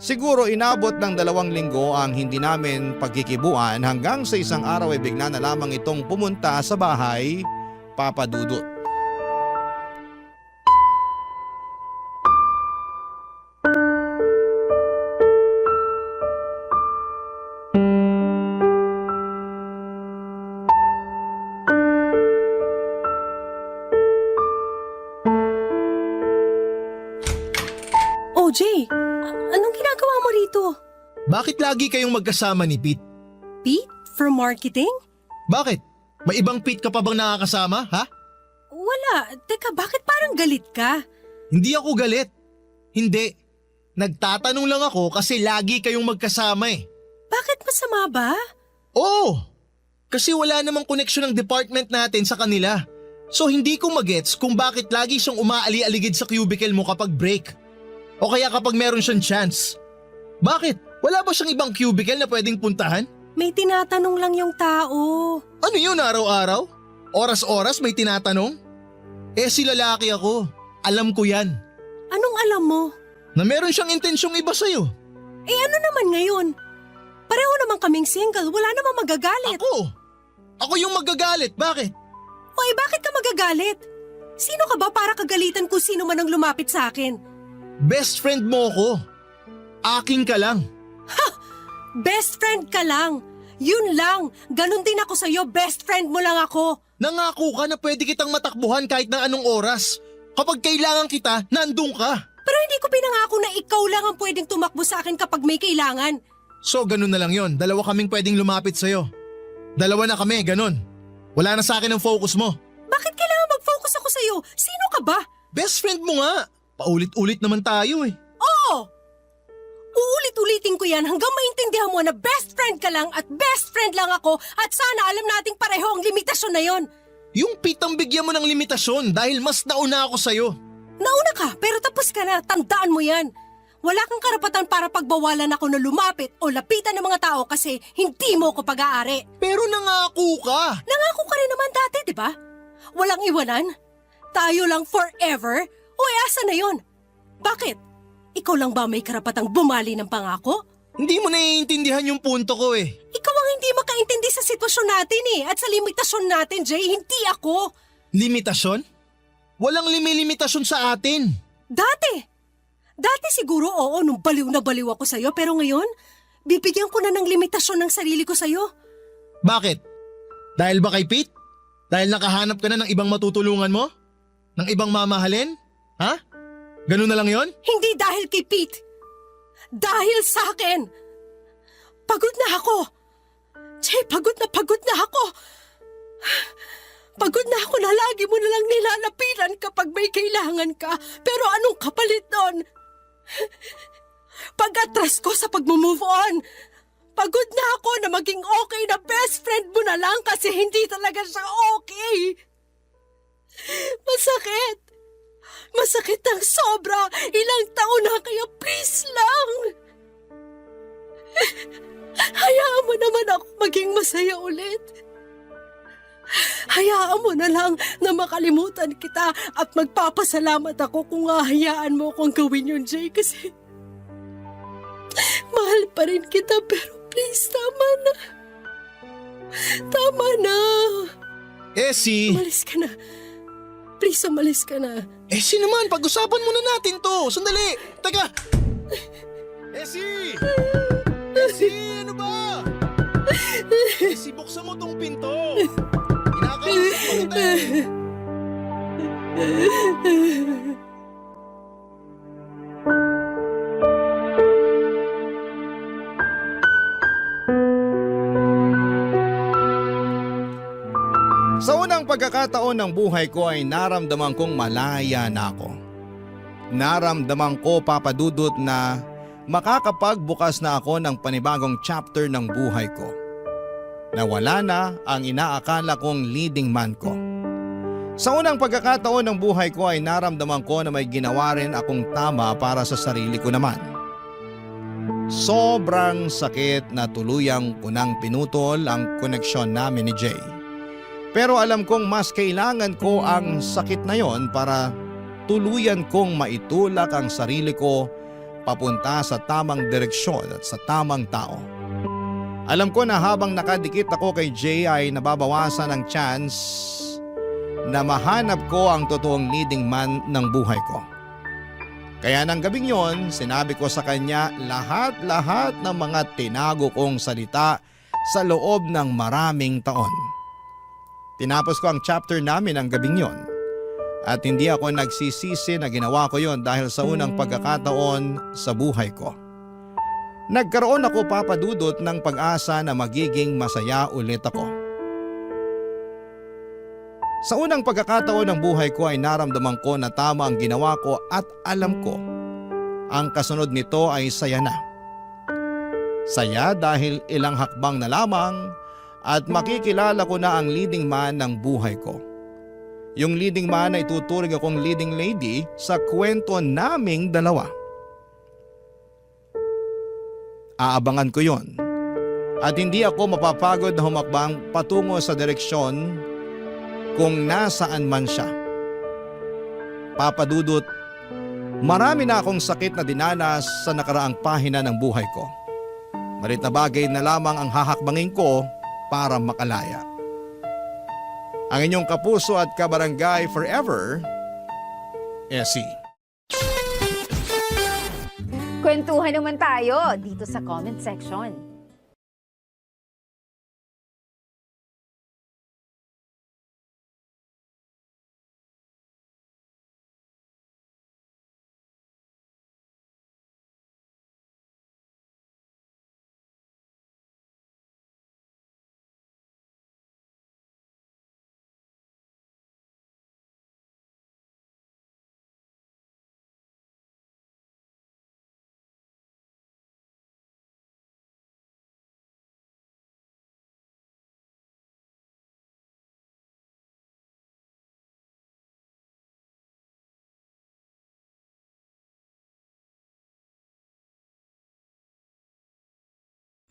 Siguro inabot ng 2 linggo ang hindi namin pagkikibuan hanggang sa isang araw ay bigla na lamang itong pumunta sa bahay, Papa Dudut. Jay, anong ginagawa mo rito? Bakit lagi kayong magkasama ni Pete? Pete? From marketing? Bakit? May ibang Pete ka pa bang nakakasama, ha? Wala. Teka, bakit parang galit ka? Hindi ako galit. Hindi. Nagtatanong lang ako kasi lagi kayong magkasama eh. Bakit masama ba? Oo. Kasi wala namang koneksyon ng department natin sa kanila. So hindi ko magets kung bakit lagi siyang umaali-aligid sa cubicle mo kapag break. O kaya kapag meron siyang chance. Bakit? Wala ba siyang ibang cubicle na pwedeng puntahan? May tinatanong lang yung tao. Ano yun araw-araw? Oras-oras may tinatanong? Si lalaki ako. Alam ko yan. Anong alam mo? Na meron siyang intensyong iba sa'yo. Ano naman ngayon? Pareho naman kaming single, wala namang magagalit. Ako yung magagalit, bakit? Bakit ka magagalit? Sino ka ba para kagalitan kung sino man ang lumapit sa akin? Best friend mo ko. Akin ka lang. Best friend ka lang. Yun lang. Ganon din ako sa'yo, best friend mo lang ako. Nangako ka na pwede kitang matakbuhan kahit na anong oras. Kapag kailangan kita, nandun ka. Pero hindi ko pinangako na ikaw lang ang pwedeng tumakbo sa akin kapag may kailangan. So ganun na lang yon. Dalawa kaming pwedeng lumapit sa'yo. Dalawa na kami, ganun. Wala na sa akin ang focus mo. Bakit kailangan mag-focus ako sa'yo? Sino ka ba? Best friend mo nga. Paulit-ulit naman tayo eh. Oo! Uulit-ulitin ko yan hanggang maintindihan mo na best friend ka lang at best friend lang ako at sana alam nating pareho ang limitasyon na yon. Yung pitang bigyan mo ng limitasyon dahil mas nauna ako sa'yo. Nauna ka pero tapos ka na, tandaan mo yan. Wala kang karapatan para pagbawalan ako na lumapit o lapitan ng mga tao kasi hindi mo ko pag-aari. Pero nangako ka. Nangako ka rin naman dati, di ba? Walang iwanan. Tayo lang forever. O asa na yon? Bakit? Ikaw lang ba may karapatang bumali ng pangako? Hindi mo naiintindihan yung punto ko eh. Ikaw ang hindi makaintindi sa sitwasyon natin at sa limitasyon natin, Jay, hindi ako. Limitasyon? Walang limitasyon sa atin. Dati siguro oo nung baliw na baliw ako sa'yo pero ngayon, bibigyan ko na ng limitasyon ng sarili ko sa'yo. Bakit? Dahil ba kay Pete? Dahil nakahanap ka na ng ibang matutulungan mo? Ng ibang mamahalin? Ha? Ganun na lang yon? Hindi dahil kay Pete. Dahil sa akin. Pagod na ako. Jay, pagod na ako. Pagod na ako na lagi mo nalang nilalapitan kapag may kailangan ka. Pero anong kapalit doon? Pag-atras ko sa pag-move on. Pagod na ako na maging okay na best friend mo na lang kasi hindi talaga siya okay. Masakit. Masakit ng sobra. Ilang taon na kaya please lang. Hayaan mo naman ako maging masaya ulit. Hayaan mo na lang na makalimutan kita at magpapasalamat ako kung hahayaan mo akong gawin yun, Jay, kasi mahal pa rin kita pero please, tama na. Tama na. Essie! Umalis ka na. Please, umalis ka na. Essie naman, pag-usapan muna natin to. Sandali! Teka! Essie! Essie, ano ba? Essie, buksan mo tong pinto. Kinakausap pa kita eh. Sa unang pagkakataon ng buhay ko ay naramdaman kong malaya na ako. Naramdaman ko, Papa Dudut, na makakapagbukas na ako ng panibagong chapter ng buhay ko. Nawala na ang inaakala kong leading man ko. Sa unang pagkakataon ng buhay ko ay naramdaman ko na may ginawa rin akong tama para sa sarili ko naman. Sobrang sakit na tuluyang unang pinutol ang koneksyon namin ni Jay. Pero alam kong mas kailangan ko ang sakit na yon para tuluyan kong maitulak ang sarili ko papunta sa tamang direksyon at sa tamang tao. Alam ko na habang nakadikit ako kay Jay ay nababawasan ang chance na mahanap ko ang totoong leading man ng buhay ko. Kaya nang gabing yon, sinabi ko sa kanya lahat-lahat ng mga tinago kong salita sa loob ng maraming taon. Tinapos ko ang chapter namin ang gabing yon. At hindi ako nagsisisi na ginawa ko yon dahil sa unang pagkakataon sa buhay ko. Nagkaroon ako, Papa Dudut, ng pag-asa na magiging masaya ulit ako. Sa unang pagkakataon ng buhay ko ay naramdaman ko na tama ang ginawa ko at alam ko ang kasunod nito ay saya na. Saya dahil ilang hakbang na lamang at makikilala ko na ang leading man ng buhay ko. Yung leading man ay tuturing akong leading lady sa kwento naming dalawa. Aabangan ko yon. At hindi ako mapapagod na humakbang patungo sa direksyon kung nasaan man siya. Papa Dudut, marami na akong sakit na dinanas sa nakaraang pahina ng buhay ko. Malit na bagay na lamang ang hahakbangin ko para makalaya. Ang inyong kapuso at kabarangay forever, Essie. Kwentuhan naman tayo dito sa comment section.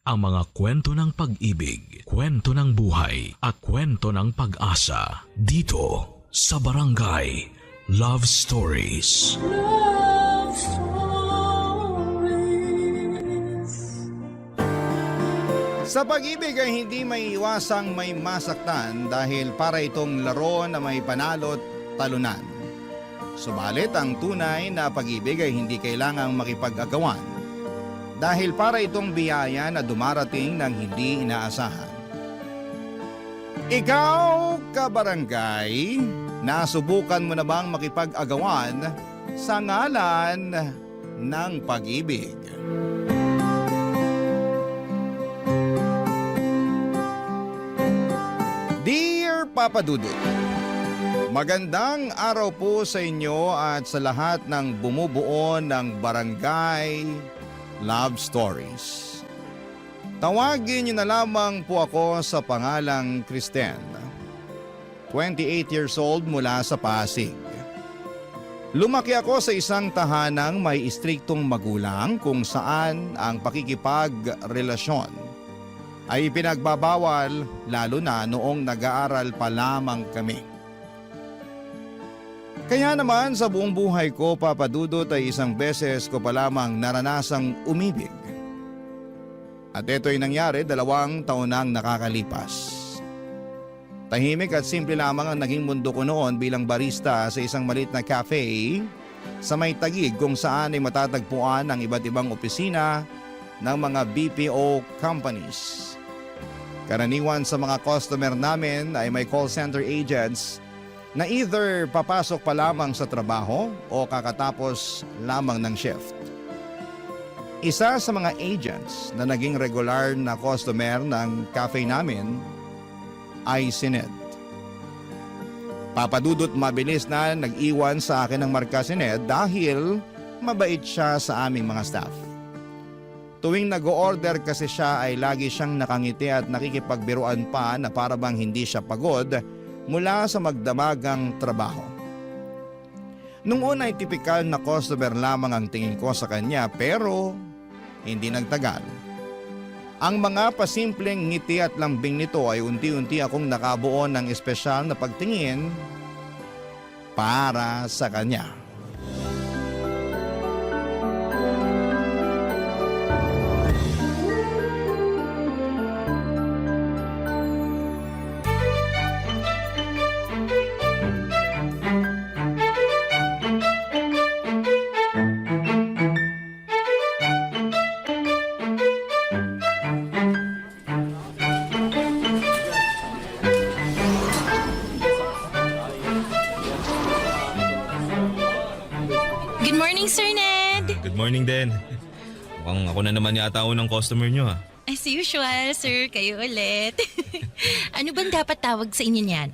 Ang mga kwento ng pag-ibig, kwento ng buhay at kwento ng pag-asa dito sa Barangay Love Stories. Love Stories. Sa pag-ibig ay hindi may iwasang may masaktan dahil para itong laro na may panalo't talunan. Subalit ang tunay na pag-ibig ay hindi kailangang makipag-agawan dahil para itong biyaya na dumarating ng hindi inaasahan. Ikaw, kabarangay, nasubukan mo na bang makipag-agawan sa ngalan ng pag-ibig? Dear Papa Dudut, magandang araw po sa inyo at sa lahat ng bumubuo ng Barangay Love Stories. Tawagin niyo na lamang po ako sa pangalang Kristen. 28 years old mula sa Pasig. Lumaki ako sa isang tahanang may istriktong magulang kung saan ang pakikipagrelasyon ay pinagbabawal lalo na noong nag-aaral pa lamang kami. Kaya naman sa buong buhay ko, Papa Dudut, ay isang beses ko pa lamang naranasang umibig. At ito'y nangyari 2 taon nang nakakalipas. Tahimik at simple lamang ang naging mundo ko noon bilang barista sa isang maliit na cafe sa may Taguig kung saan ay matatagpuan ang iba't ibang opisina ng mga BPO companies. Karaniwan sa mga customer namin ay may call center agents na either papasok pa lamang sa trabaho o kakatapos lamang ng shift. Isa sa mga agents na naging regular na customer ng cafe namin ay si Ned. Papa Dudut, mabilis na nag-iwan sa akin ng marka si Ned dahil mabait siya sa aming mga staff. Tuwing nag-o-order kasi siya ay lagi siyang nakangiti at nakikipagbiruan pa na para bang hindi siya pagod mula sa magdamagang trabaho. Nung una ay tipikal na customer lamang ang tingin ko sa kanya pero hindi nagtagal. Ang mga pasimpleng ngiti at lambing nito ay unti-unti akong nakabuo ng espesyal na pagtingin para sa kanya. Good morning, Sir Ned! Good morning din. Mukhang ako na naman yata unang customer nyo ha. As usual, sir, kayo ulit. Ano bang dapat tawag sa inyo niyan?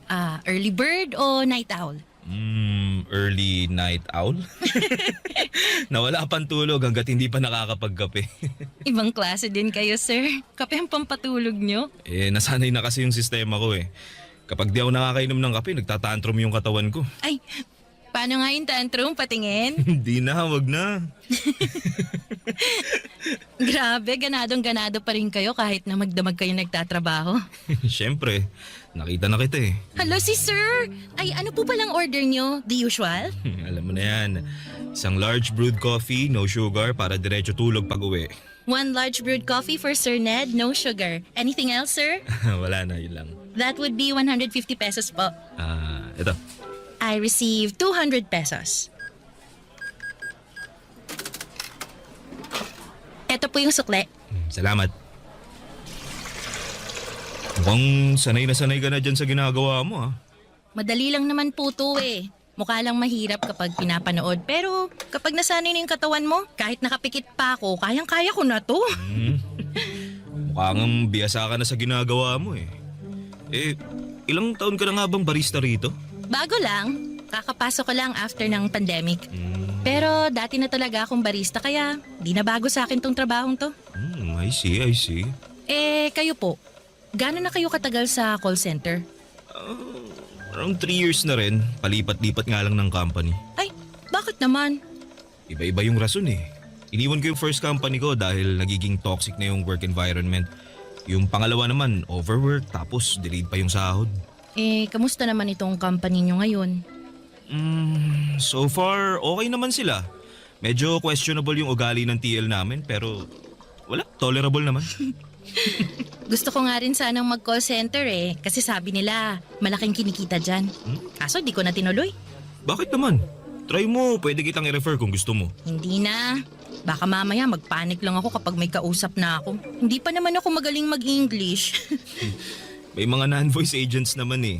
Early bird o night owl? Early night owl? Nawala pang tulog hanggat hindi pa nakakapagkape. Ibang klase din kayo, sir. Kape ang pampatulog nyo. Nasanay na kasi yung sistema ko eh. Kapag di ako nakakainom ng kape, nagtatantrum yung katawan ko. Ay, Paano nga yung tantrum? Patingin? Hindi na, wag na. Grabe, ganadong-ganado pa rin kayo kahit na magdamag kayo nagtatrabaho. Siyempre, nakita na kita eh. Hello, si Sir! Ay, ano po palang order nyo? The usual? Alam mo na yan. Isang large brewed coffee, no sugar, para diretso tulog pag uwi. 1 large brewed coffee for Sir Ned, no sugar. Anything else, sir? Wala na, yun lang. That would be 150 pesos po. Ito. I received 200 pesos. Ito po yung sukle. Salamat. Mukhang sanay na sanay ka na dyan sa ginagawa mo, ha? Madali lang naman po to eh. Mukha lang mahirap kapag pinapanood. Pero kapag nasanay na yung katawan mo, kahit nakapikit pa ako, kayang-kaya ko na to. Mukhang biyasa ka na sa ginagawa mo, eh. Ilang taon ka na nga bang barista rito? Bago lang. Kakapasok ko lang after ng pandemic. Pero dati na talaga akong barista kaya di na bago sa akin tong trabahong to. I see. Kayo po, gaano na kayo katagal sa call center? Around 3 years na rin. Palipat-lipat nga lang ng company. Ay, bakit naman? Iba-iba yung rason eh. Iniwan ko yung first company ko dahil nagiging toxic na yung work environment. Yung pangalawa naman, overwork, tapos delayed pa yung sahod. Kamusta naman itong company nyo ngayon? So far, okay naman sila. Medyo questionable yung ugali ng TL namin pero wala, tolerable naman. Gusto ko nga rin sanang mag-call center kasi sabi nila malaking kinikita dyan. Kaso di ko na tinuloy. Bakit naman? Try mo, pwede kitang i-refer kung gusto mo. Hindi na. Baka mamaya magpanik lang ako kapag may kausap na ako. Hindi pa naman ako magaling mag-English. May mga non-voice agents naman eh.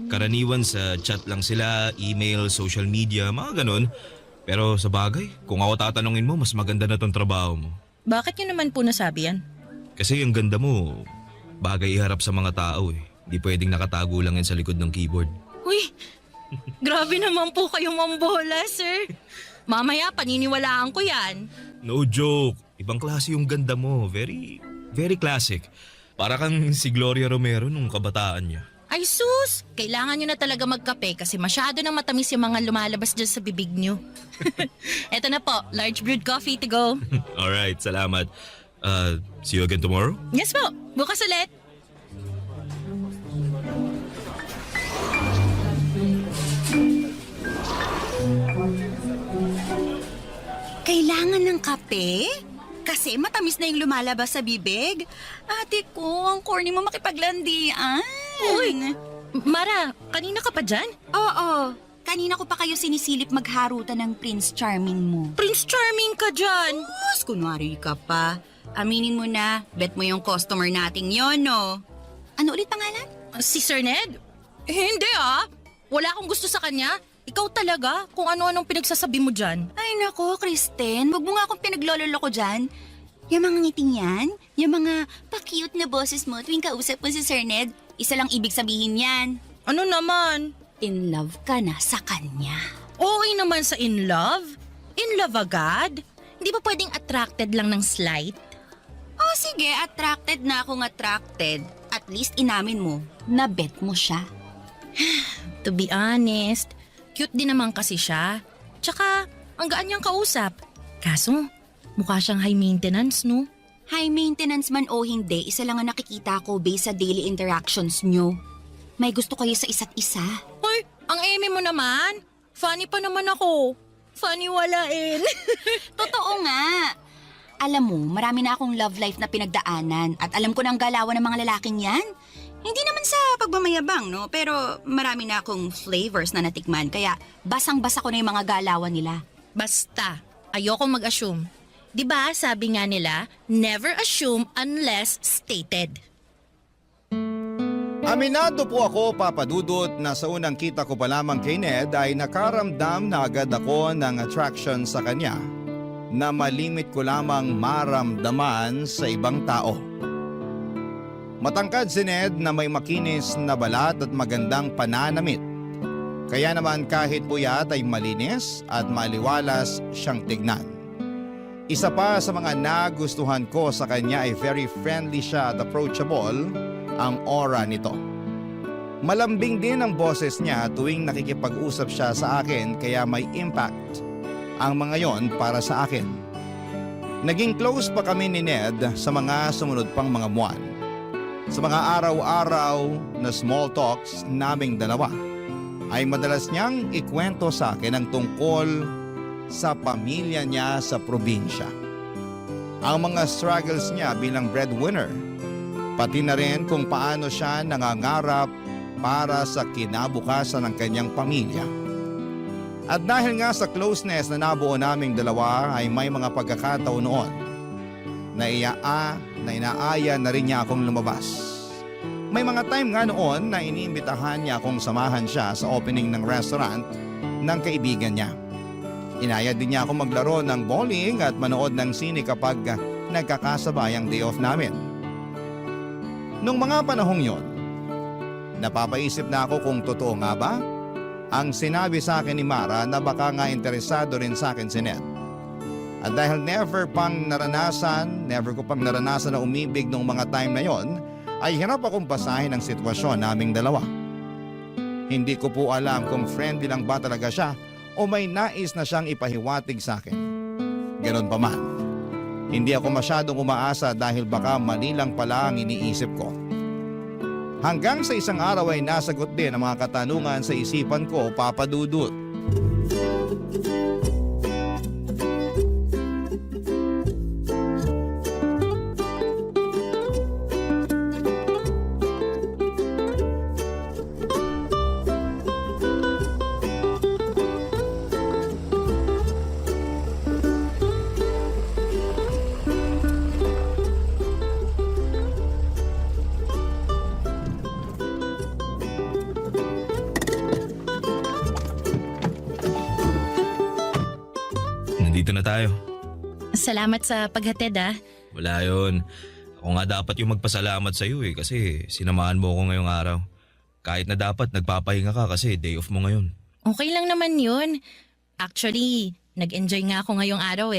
Karaniwan sa chat lang sila, email, social media, mga ganun. Pero sa bagay, kung ako tatanungin mo, mas maganda na tong trabaho mo. Bakit nyo naman po nasabi yan? Kasi yung ganda mo, bagay iharap sa mga tao eh. Hindi pwedeng nakatago lang yan sa likod ng keyboard. Uy, grabe naman po kayong mambola, sir. Mamaya paniniwalaan ko yan. No joke. Ibang klase yung ganda mo. Very, very classic. Para kang si Gloria Romero nung kabataan niya. Ay sus! Kailangan nyo na talaga magkape kasi masyado nang matamis yung mga lumalabas dyan sa bibig nyo. Eto na po, large brewed coffee to go. Alright, salamat. See you again tomorrow? Yes po, bukas ulit. Kailangan ng kape? Kasi matamis na yung lumalabas sa bibig. Ate ko, ang corny mo makipaglandian. Uy, Mara, kanina ka pa dyan? Oo, kanina ko pa kayo sinisilip magharutan ng Prince Charming mo. Prince Charming ka dyan? Yes, kunwari ka pa. Aminin mo na, bet mo yung customer nating yon, no? Ano ulit pangalan? Si Sir Ned? Hindi Wala akong gusto sa kanya. Ikaw talaga, kung ano-anong pinagsasabi mo dyan. Ay nako, Kristen, wag mo nga akong pinaglololo ko dyan. Yung mga ngiting yan, yung mga pa-cute na boses mo tuwing kausap mo si Sir Ned, isa lang ibig sabihin yan. Ano naman? In love ka na sa kanya. Okay naman sa in love? In love agad? Hindi ba pwedeng attracted lang ng slight? Oh sige, attracted na akong attracted. At least inamin mo, na bet mo siya. To be honest, cute din naman kasi siya. Tsaka, ang gaan niyang kausap. Kaso, mukha siyang high maintenance, no? High maintenance man o hindi, isa lang ang nakikita ko based sa daily interactions nyo. May gusto kayo sa isa't isa. Hoy, ang eme mo naman. Funny pa naman ako. Funny walain. Totoo nga. Alam mo, marami na akong love life na pinagdaanan at alam ko na ang galawan ng mga lalaking yan. Hindi naman sa pagmamayabang, no? Pero marami na akong flavors na natikman, kaya basang-basa ko na yung mga galawan nila. Basta, ayokong mag-assume. 'Di ba sabi nga nila, never assume unless stated. Aminado po ako, Papa Dudut, na sa unang kita ko pa lamang kay Ned ay nakaramdam na agad ako ng attraction sa kanya na malimit ko lamang maramdaman sa ibang tao. Matangkad si Ned na may makinis na balat at magandang pananamit. Kaya naman kahit puyat ay malinis at maliwalas siyang tignan. Isa pa sa mga nagustuhan ko sa kanya ay very friendly siya at approachable ang aura nito. Malambing din ang boses niya tuwing nakikipag-usap siya sa akin kaya may impact ang mga yon para sa akin. Naging close pa kami ni Ned sa mga sumunod pang mga buwan. Sa mga araw-araw na small talks naming dalawa, ay madalas niyang ikwento sa akin ang tungkol sa pamilya niya sa probinsya. Ang mga struggles niya bilang breadwinner, pati na rin kung paano siya nangangarap para sa kinabukasan ng kanyang pamilya. At dahil nga sa closeness na nabuo naming dalawa ay may mga pagkakataon noon na inaaya na rin niya akong lumabas. May mga time nga noon na iniimbitahan niya akong samahan siya sa opening ng restaurant ng kaibigan niya. Inaya din niya akong maglaro ng bowling at manood ng sine kapag nagkakasabay ang day off namin. Nung mga panahong yon, napapaisip na ako kung totoo nga ba ang sinabi sa akin ni Mara na baka nga interesado rin sa akin si Ned. At dahil never ko pang naranasan na umibig nung mga time na yon, ay hirap akong basahin ang sitwasyon naming dalawa. Hindi ko po alam kung friendly lang ba talaga siya o may nais na siyang ipahiwatig sa akin. Ganon pa man, hindi ako masyadong umaasa dahil baka mali lang pala ang iniisip ko. Hanggang sa isang araw ay nasagot din ang mga katanungan sa isipan ko, Papa Dudut. Nandito na tayo. Salamat sa paghatid Wala yun. Ako nga dapat yung magpasalamat sa iyo kasi sinamahan mo ako ngayong araw. Kahit na dapat nagpapahinga ka kasi day off mo ngayon. Okay lang naman yun. Actually, nag-enjoy nga ako ngayong araw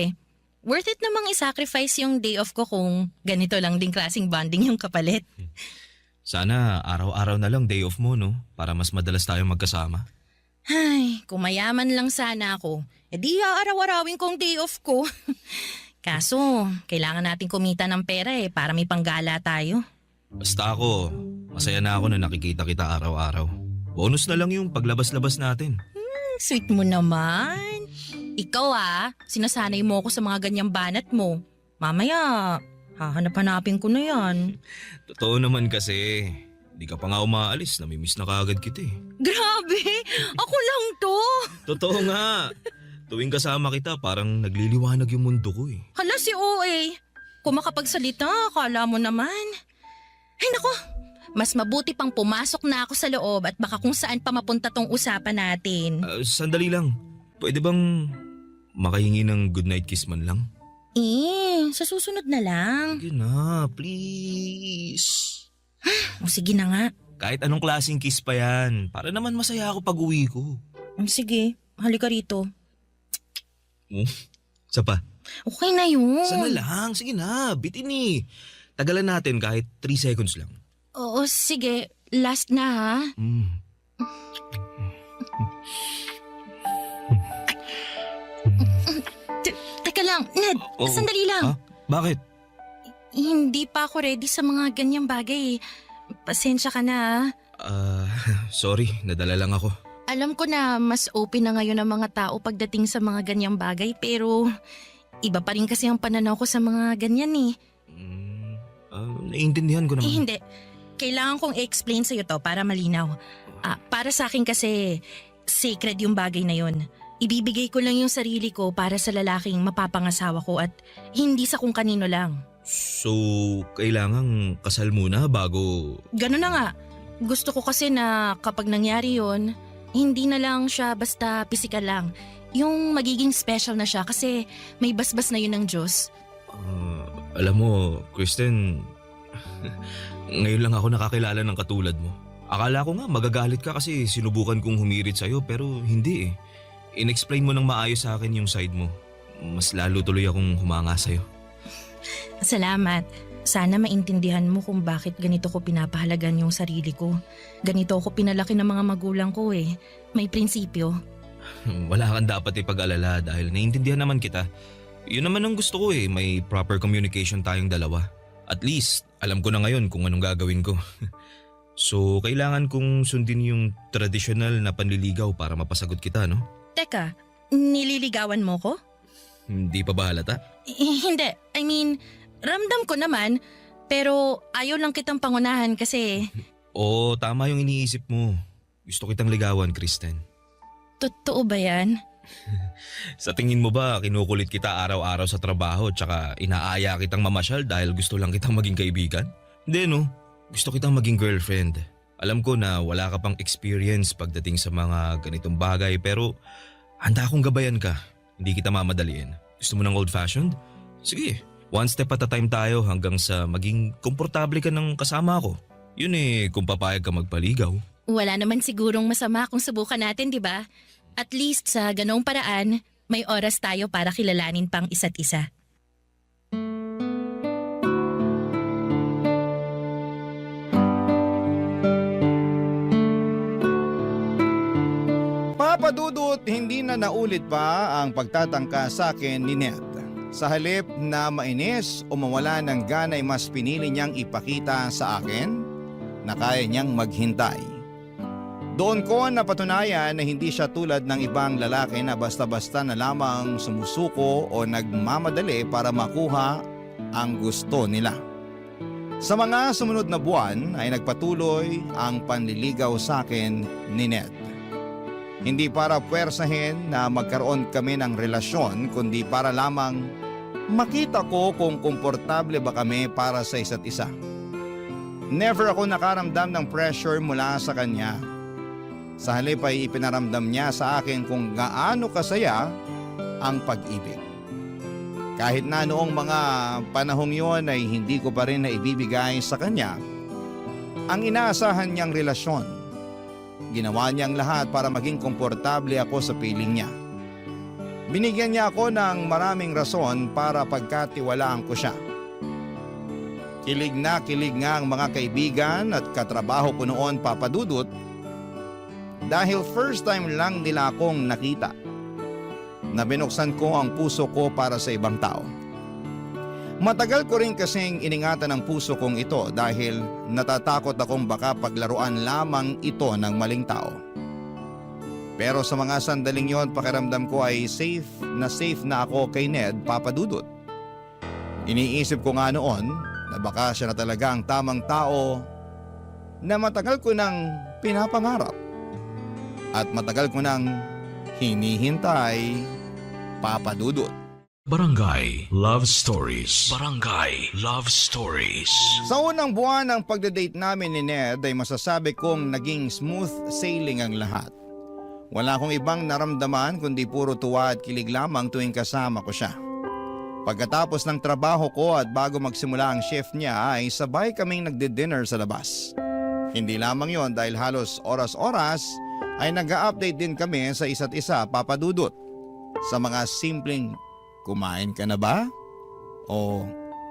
Worth it namang i-sacrifice yung day off ko kung ganito lang din klaseng bonding yung kapalit. Sana araw-araw na lang day off mo, no? Para mas madalas tayong magkasama. Ay, kung mayaman lang sana ako, edi araw-arawin kong day off ko. Kaso, kailangan natin kumita ng pera para may panggala tayo. Basta ako, masaya na ako na nakikita kita araw-araw. Bonus na lang yung paglabas-labas natin. Sweet mo naman. Ikaw sinasanay mo ako sa mga ganyang banat mo. Mamaya, hahanap-hanapin ko na yan. Totoo naman kasi, di ka pa nga umaalis, namimiss na kaagad kita Grabe! Ako lang to! Totoo nga! Tuwing kasama kita, parang nagliliwanag yung mundo ko Hala si OA! Kung makapagsalita, akala mo naman. Ay nako! Mas mabuti pang pumasok na ako sa loob at baka kung saan pa mapunta tong usapan natin. Sandali lang. Pwede bang makahingi ng goodnight kiss man lang? Sa susunod na lang. Sige na, please. O sige na nga. Kahit anong klaseng kiss pa yan. Para naman masaya ako pag uwi ko. Sige, halika rito. Isa pa. Okay na yun. Sana lang. Sige na, bitin Tagalan natin kahit 3 seconds lang. Oo, sige. Last na Teka lang, Ned. Sandali lang. Bakit? Hindi pa ako ready sa mga ganyang bagay. Pasensya ka na Sorry. Nadala lang ako. Alam ko na mas open na ngayon ang mga tao pagdating sa mga ganyang bagay pero iba pa rin kasi ang pananaw ko sa mga ganyan Naiintindihan ko naman. Hindi. Kailangan kong i-explain sa'yo to para malinaw. Para sa akin kasi sacred yung bagay na yun. Ibibigay ko lang yung sarili ko para sa lalaking mapapangasawa ko at hindi sa kung kanino lang. So, kailangang kasal muna bago... Ganun na nga. Gusto ko kasi na kapag nangyari yun, hindi na lang siya basta pisikal lang. Yung magiging special na siya kasi may basbas na yun ng Diyos. Alam mo, Kristen, ngayon lang ako nakakilala ng katulad mo. Akala ko nga magagalit ka kasi sinubukan kong humirit sa'yo pero hindi In-explain mo ng maayos sa akin yung side mo. Mas lalo tuloy akong humanga sa'yo. Salamat. Sana maintindihan mo kung bakit ganito ko pinapahalagan yung sarili ko. Ganito ako pinalaki ng mga magulang ko eh. May prinsipyo. Wala kang dapat ipag-alala dahil naiintindihan naman kita. Yun naman ang gusto ko eh, may proper communication tayong dalawa. At least, alam ko na ngayon kung anong gagawin ko. So, kailangan kong sundin yung traditional na panliligaw para mapasagot kita, no? Teka, nililigawan mo ko? Hindi pa ba halata? Hindi. I mean, ramdam ko naman, pero ayaw lang kitang pangunahan kasi... Oo, tama yung iniisip mo. Gusto kitang ligawan, Kristen. Totoo ba yan? Sa tingin mo ba kinukulit kita araw-araw sa trabaho tsaka inaaya kitang mamasyal dahil gusto lang kitang maging kaibigan? Hindi no, gusto kitang maging girlfriend. Alam ko na wala ka pang experience pagdating sa mga ganitong bagay pero handa akong gabayan ka. Hindi kita mamadaliin. Gusto mo ng old-fashioned? Sige, one step at a time tayo hanggang sa maging komportable ka ng kasama ko. Yun eh kung papayag ka magpaligaw. Wala naman sigurong masama kung subukan natin, di ba? At least sa ganong paraan, may oras tayo para kilalanin pang isa't isa. Papa Dudut, hindi na naulit pa ang pagtatangka sa akin ni Ned. Sa halip na mainis o mawala ng gana ay mas pinili niyang ipakita sa akin na kaya niyang maghintay. Doon ko napatunayan na hindi siya tulad ng ibang lalaki na basta-basta na lamang sumusuko o nagmamadali para makuha ang gusto nila. Sa mga sumunod na buwan ay nagpatuloy ang panliligaw sa akin ni Ned. Hindi para puwersahin na magkaroon kami ng relasyon kundi para lamang makita ko kung komportable ba kami para sa isa't isa. Never ako nakaramdam ng pressure mula sa kanya. Sa halip ay ipinaramdam niya sa akin kung gaano kasaya ang pag-ibig. Kahit na noong mga panahong yon ay hindi ko pa rin naibibigay sa kanya ang inaasahan niyang relasyon. Ginawa niyang lahat para maging komportable ako sa piling niya. Binigyan niya ako ng maraming rason para pagkatiwalaan ko siya. Kilig na kilig nga ang mga kaibigan at katrabaho ko noon, Papa Dudut, dahil first time lang nila akong nakita na binuksan ko ang puso ko para sa ibang tao. Matagal ko rin kasing iningatan ang puso kong ito dahil natatakot akong baka paglaruan lamang ito ng maling tao. Pero sa mga sandaling yon, pakiramdam ko ay safe na ako kay Ned, Papa Dudut. Iniisip ko nga noon na baka siya na talaga ang tamang tao na matagal ko nang pinapangarap at matagal ko nang hinihintay, Papa Dudut. Barangay Love Stories. Barangay Love Stories. Sa unang buwan ng pagdadate namin ni Ned ay masasabi kong naging smooth sailing ang lahat. Wala akong ibang naramdaman kundi puro tuwa at kilig lamang tuwing kasama ko siya. Pagkatapos ng trabaho ko at bago magsimula ang shift niya ay sabay kaming nagdi-dinner sa labas. Hindi lamang yon dahil halos oras-oras ay nag-a-update din kami sa isa't isa, Papa Dudut. Sa mga simpleng, kumain ka na ba? O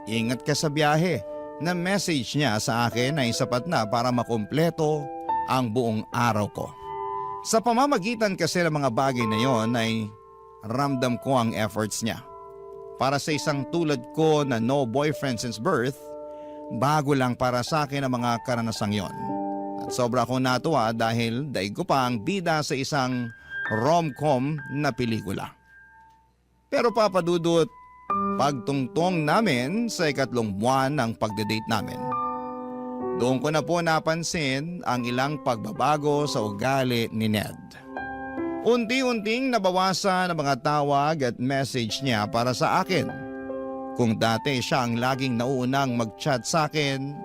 ingat ka sa biyahe na message niya sa akin ay sapat na para makumpleto ang buong araw ko. Sa pamamagitan kasi ng mga bagay na yon ay ramdam ko ang efforts niya. Para sa isang tulad ko na no boyfriend since birth, bago lang para sa akin ang mga karanasang yon. At sobra akong natuwa dahil daig ko pa ang bida sa isang rom-com na pelikula. Pero Papa Dudut, pagtungtong namin sa 3 buwan ng pagdadate namin, doon ko na po napansin ang ilang pagbabago sa ugali ni Ned. Unti-unting nabawasan ang mga tawag at message niya para sa akin. Kung dati siya ang laging nauunang mag-chat sa akin,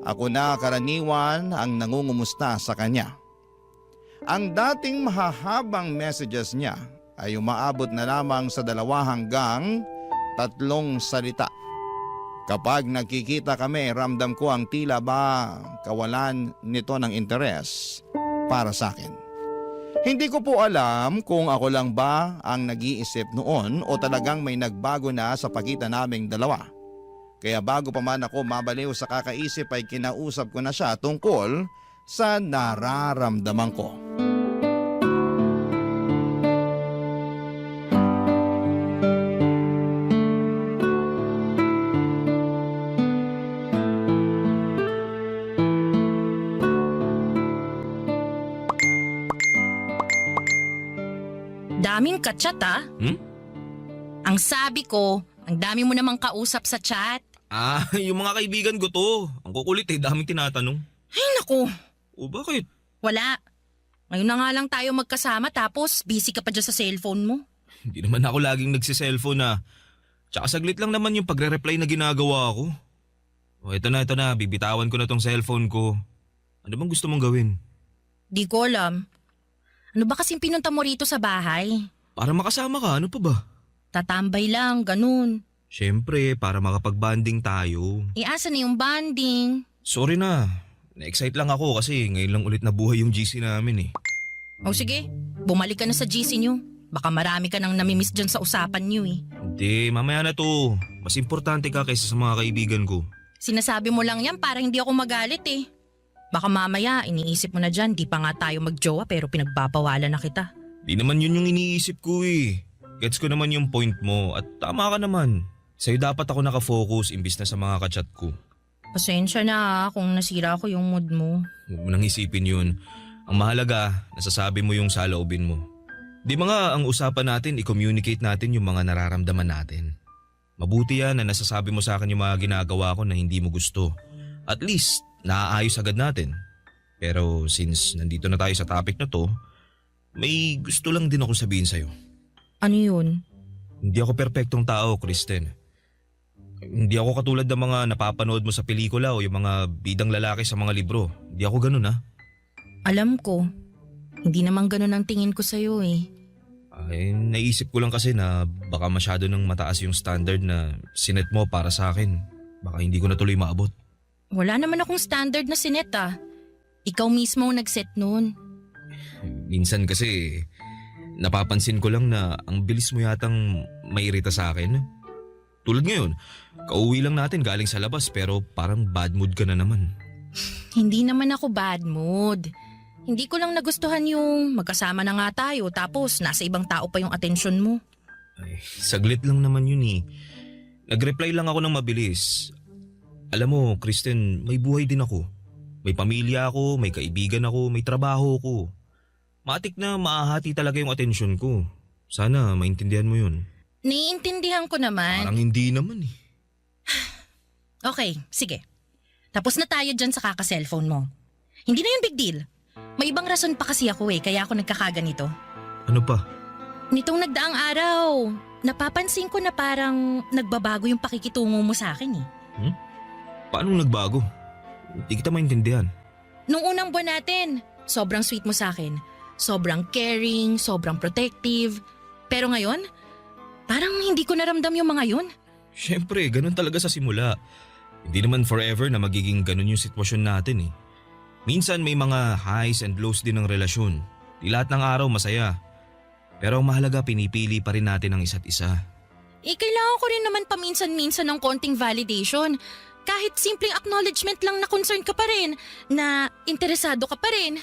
ako na karaniwan ang nangungumusta sa kanya. Ang dating mahahabang messages niya ay umaabot na lamang sa 2 hanggang 3 salita. Kapag nagkikita kami, ramdam ko ang tila ba kawalan nito ng interes para sa akin. Hindi ko po alam kung ako lang ba ang nag-iisip noon o talagang may nagbago na sa pagitan naming dalawa. Kaya bago pa man ako mabaliw sa kakaisip ay kinausap ko na siya tungkol sa nararamdaman ko. Daming ka-chat ah. Ang sabi ko, ang dami mo namang kausap sa chat. Yung mga kaibigan ko to. Ang kukulit daming tinatanong. Ay naku, O bakit? wala. Ngayon na nga lang tayo magkasama tapos busy ka pa dyan sa cellphone mo. Hindi naman ako laging nagsiselfone na. Tsaka saglit lang naman yung pagre-reply na ginagawa ko. O ito na, bibitawan ko na tong cellphone ko. Ano bang gusto mong gawin? Di ko alam. Ano ba kasing pinunta mo rito sa bahay? Para makasama ka, ano pa ba? Tatambay lang, ganun. Siyempre, para makapag-banding tayo. Asa na yung banding? Sorry na, na-excite lang ako kasi ngayon lang ulit nabuhay yung GC namin eh. O sige, bumalik ka na sa GC nyo. Baka marami ka nang namimiss dyan sa usapan nyo eh. Hindi, mamaya na to. Mas importante ka kaysa sa mga kaibigan ko. Sinasabi mo lang yan para hindi ako magalit eh. Baka mamaya iniisip mo na dyan, di pa nga tayo magjowa pero pinagbabawalan na kita. Di naman yun yung iniisip ko eh. Gets ko naman yung point mo at tama ka naman. Sa'yo dapat ako nakafocus imbis na sa mga kachat ko. Pasensya na kung nasira ko yung mood mo. Huwag mo nang isipin yun. Ang mahalaga, nasasabi mo yung saloobin mo. Di ba nga ang usapan natin, i-communicate natin yung mga nararamdaman natin. Mabuti yan na nasasabi mo sa akin yung mga ginagawa ko na hindi mo gusto. At least, naaayos agad natin. Pero since nandito na tayo sa topic na to, may gusto lang din akong sabihin sa'yo. Ano yun? Hindi ako perpektong tao, Kristen. Hindi ako katulad ng mga napapanood mo sa pelikula o yung mga bidang lalaki sa mga libro. Hindi ako ganun ha. Alam ko. Hindi naman ganun ang tingin ko sa'yo eh. Ay, naisip ko lang kasi na baka masyado nang mataas yung standard na sinet mo para sa akin. Baka hindi ko na tuloy maabot. Wala naman akong standard na sinet ah. Ikaw mismo ang nag-set nun. Minsan kasi napapansin ko lang na ang bilis mo yatang mairita sa akin. Tulad ngayon, kauwi lang natin galing sa labas pero parang bad mood ka na naman. Hindi naman ako bad mood. Hindi ko lang nagustuhan yung magkasama na nga tayo tapos nasa ibang tao pa yung atensyon mo. Ay, saglit lang naman yun eh. Nag-reply lang ako ng mabilis. Alam mo, Kristen, may buhay din ako. May pamilya ako, may kaibigan ako, may trabaho ko. Matik na maahati talaga yung atensyon ko. Sana maintindihan mo yun. Naiintindihan ko naman. Parang hindi naman eh. Okay, sige. Tapos na tayo dyan sa kaka-cellphone mo. Hindi na yun big deal. May ibang rason pa kasi ako eh, kaya ako nagkakaganito. Ano pa? Nitong nagdaang araw, napapansin ko na parang nagbabago yung pakikitungo mo sa akin eh. Paano nagbago? Hindi kita maintindihan. Nung unang buwan natin, sobrang sweet mo sa akin. Sobrang caring, sobrang protective. Pero ngayon, parang hindi ko naramdam yung mga yun. Siyempre, ganun talaga sa simula. Hindi naman forever na magiging ganun yung sitwasyon natin eh. Minsan may mga highs and lows din ng relasyon. Di lahat ng araw masaya. Pero ang mahalaga pinipili pa rin natin ang isa't isa. Kailangan ko rin naman paminsan-minsan ng konting validation. Kahit simpleng acknowledgement lang na concern ka pa rin, na interesado ka pa rin.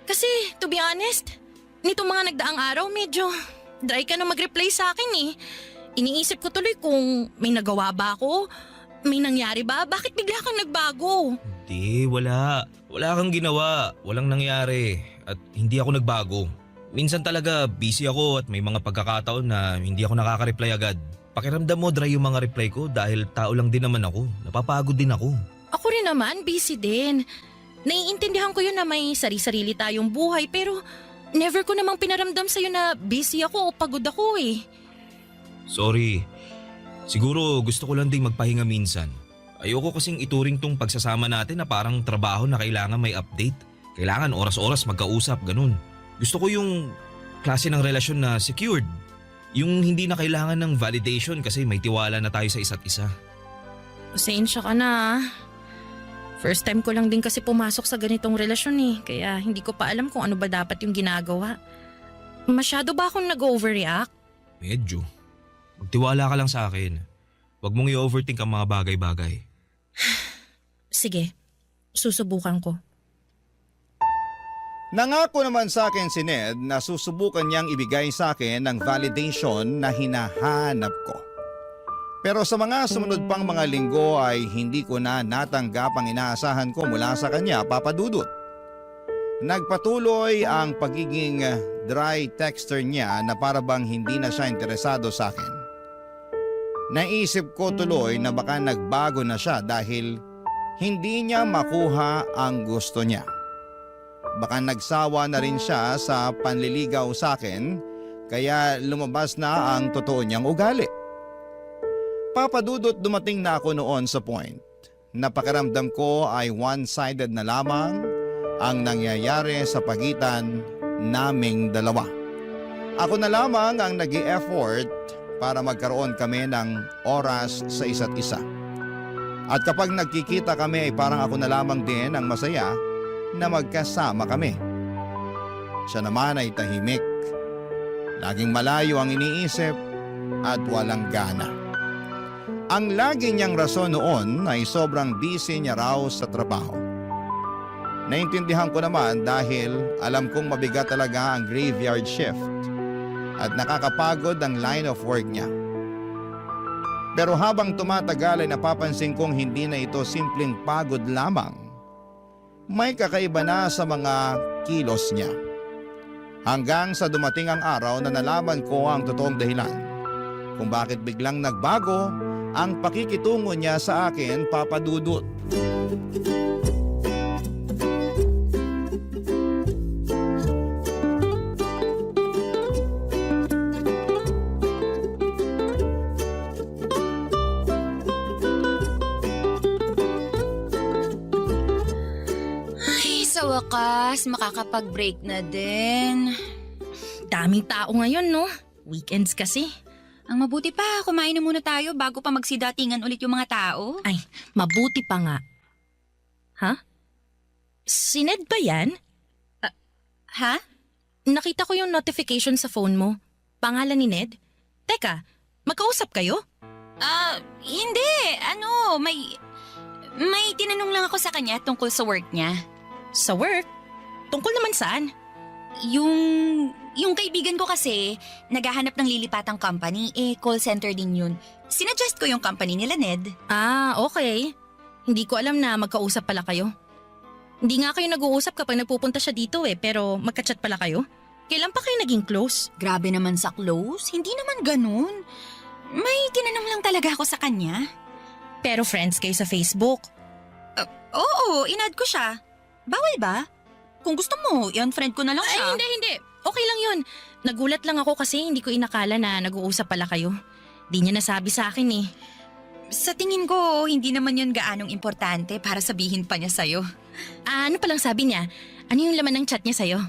Kasi, to be honest, nitong mga nagdaang araw medyo dry ka na mag-reply sa akin eh. Iniisip ko tuloy kung may nagawa ba ako, may nangyari ba, bakit bigla kang nagbago? Hindi, wala. Wala kang ginawa. Walang nangyari. At hindi ako nagbago. Minsan talaga busy ako at may mga pagkakataon na hindi ako nakaka-reply agad. Pakiramdam mo dry yung mga reply ko dahil tao lang din naman ako. Napapagod din ako. Ako rin naman, busy din. Naiintindihan ko yun na may sarili-sarili tayong buhay pero never ko namang pinaramdam sa'yo na busy ako o pagod ako eh. Sorry. Siguro gusto ko lang ding magpahinga minsan. Ayoko kasing ituring tong pagsasama natin na parang trabaho na kailangan may update. Kailangan oras-oras magkausap, ganun. Gusto ko yung klase ng relasyon na secured. Yung hindi na kailangan ng validation kasi may tiwala na tayo sa isa't isa. Pasensya ka na. First time ko lang din kasi pumasok sa ganitong relasyon eh. Kaya hindi ko pa alam kung ano ba dapat yung ginagawa. Masyado ba akong nag-overreact? Medyo. Magtiwala ka lang sa akin. Huwag mong i-overthink ang mga bagay-bagay. Sige, susubukan ko. Nangako naman sa akin si Ned na susubukan niyang ibigay sa akin ng validation na hinahanap ko. Pero sa mga sumunod pang mga linggo ay hindi ko na natanggap ang inaasahan ko mula sa kanya, Papa Dudut. Nagpatuloy ang pagiging dry texter niya na para bang hindi na siya interesado sa akin. Naisip ko tuloy na baka nagbago na siya dahil hindi niya makuha ang gusto niya. Baka nagsawa na rin siya sa panliligaw sa akin kaya lumabas na ang totoo niyang ugali. Papadudot, dumating na ako noon sa point na pakiramdam ko ay one-sided na lamang ang nangyayari sa pagitan naming dalawa. Ako na lamang ang nag-i-effort para magkaroon kami ng oras sa isa't isa. At kapag nagkikita kami ay parang ako na lamang din ang masaya na magkasama kami. Siya naman ay tahimik. Laging malayo ang iniisip at walang gana. Ang lagi niyang rason noon ay sobrang busy niya raw sa trabaho. Naintindihan ko naman dahil alam kong mabigat talaga ang graveyard shift at nakakapagod ang line of work niya. Pero habang tumatagal ay napapansin kong hindi na ito simpleng pagod lamang. May kakaiba na sa mga kilos niya. Hanggang sa dumating ang araw na nalaman ko ang totoong dahilan kung bakit biglang nagbago ang pakikitungo niya sa akin, Papa Dudut. Ay, sa wakas, makakapag-break na din. Daming tao ngayon, no? Weekends kasi. Ang mabuti pa, kumain na muna tayo bago pa magsidatingan ulit yung mga tao. Ay, mabuti pa nga. Ha? Si Ned ba yan? Ha? Nakita ko yung notification sa phone mo. Pangalan ni Ned? Teka, magkausap kayo? Hindi. May tinanong lang ako sa kanya tungkol sa work niya. Sa work? Tungkol naman saan? Yung kaibigan ko kasi, naghahanap ng lilipatang company, call center din yun. Sinuggest ko yung company nila, Ned. Okay. Hindi ko alam na magkausap pala kayo. Hindi nga kayo nag-uusap kapag nagpupunta siya dito pero magka-chat pala kayo. Kailan pa kayo naging close? Grabe naman sa close, hindi naman ganun. May tinanong lang talaga ako sa kanya. Pero friends kayo sa Facebook? Oo, in-add ko siya. Bawal ba? Kung gusto mo, i-unfriend ko na lang siya. Ay, hindi. Okay lang yun. Nagulat lang ako kasi hindi ko inakala na nag-uusap pala kayo. Di niya nasabi sa akin eh. Sa tingin ko, hindi naman yun gaanong importante para sabihin pa niya sa'yo. Ano palang sabi niya? Ano yung laman ng chat niya sa'yo?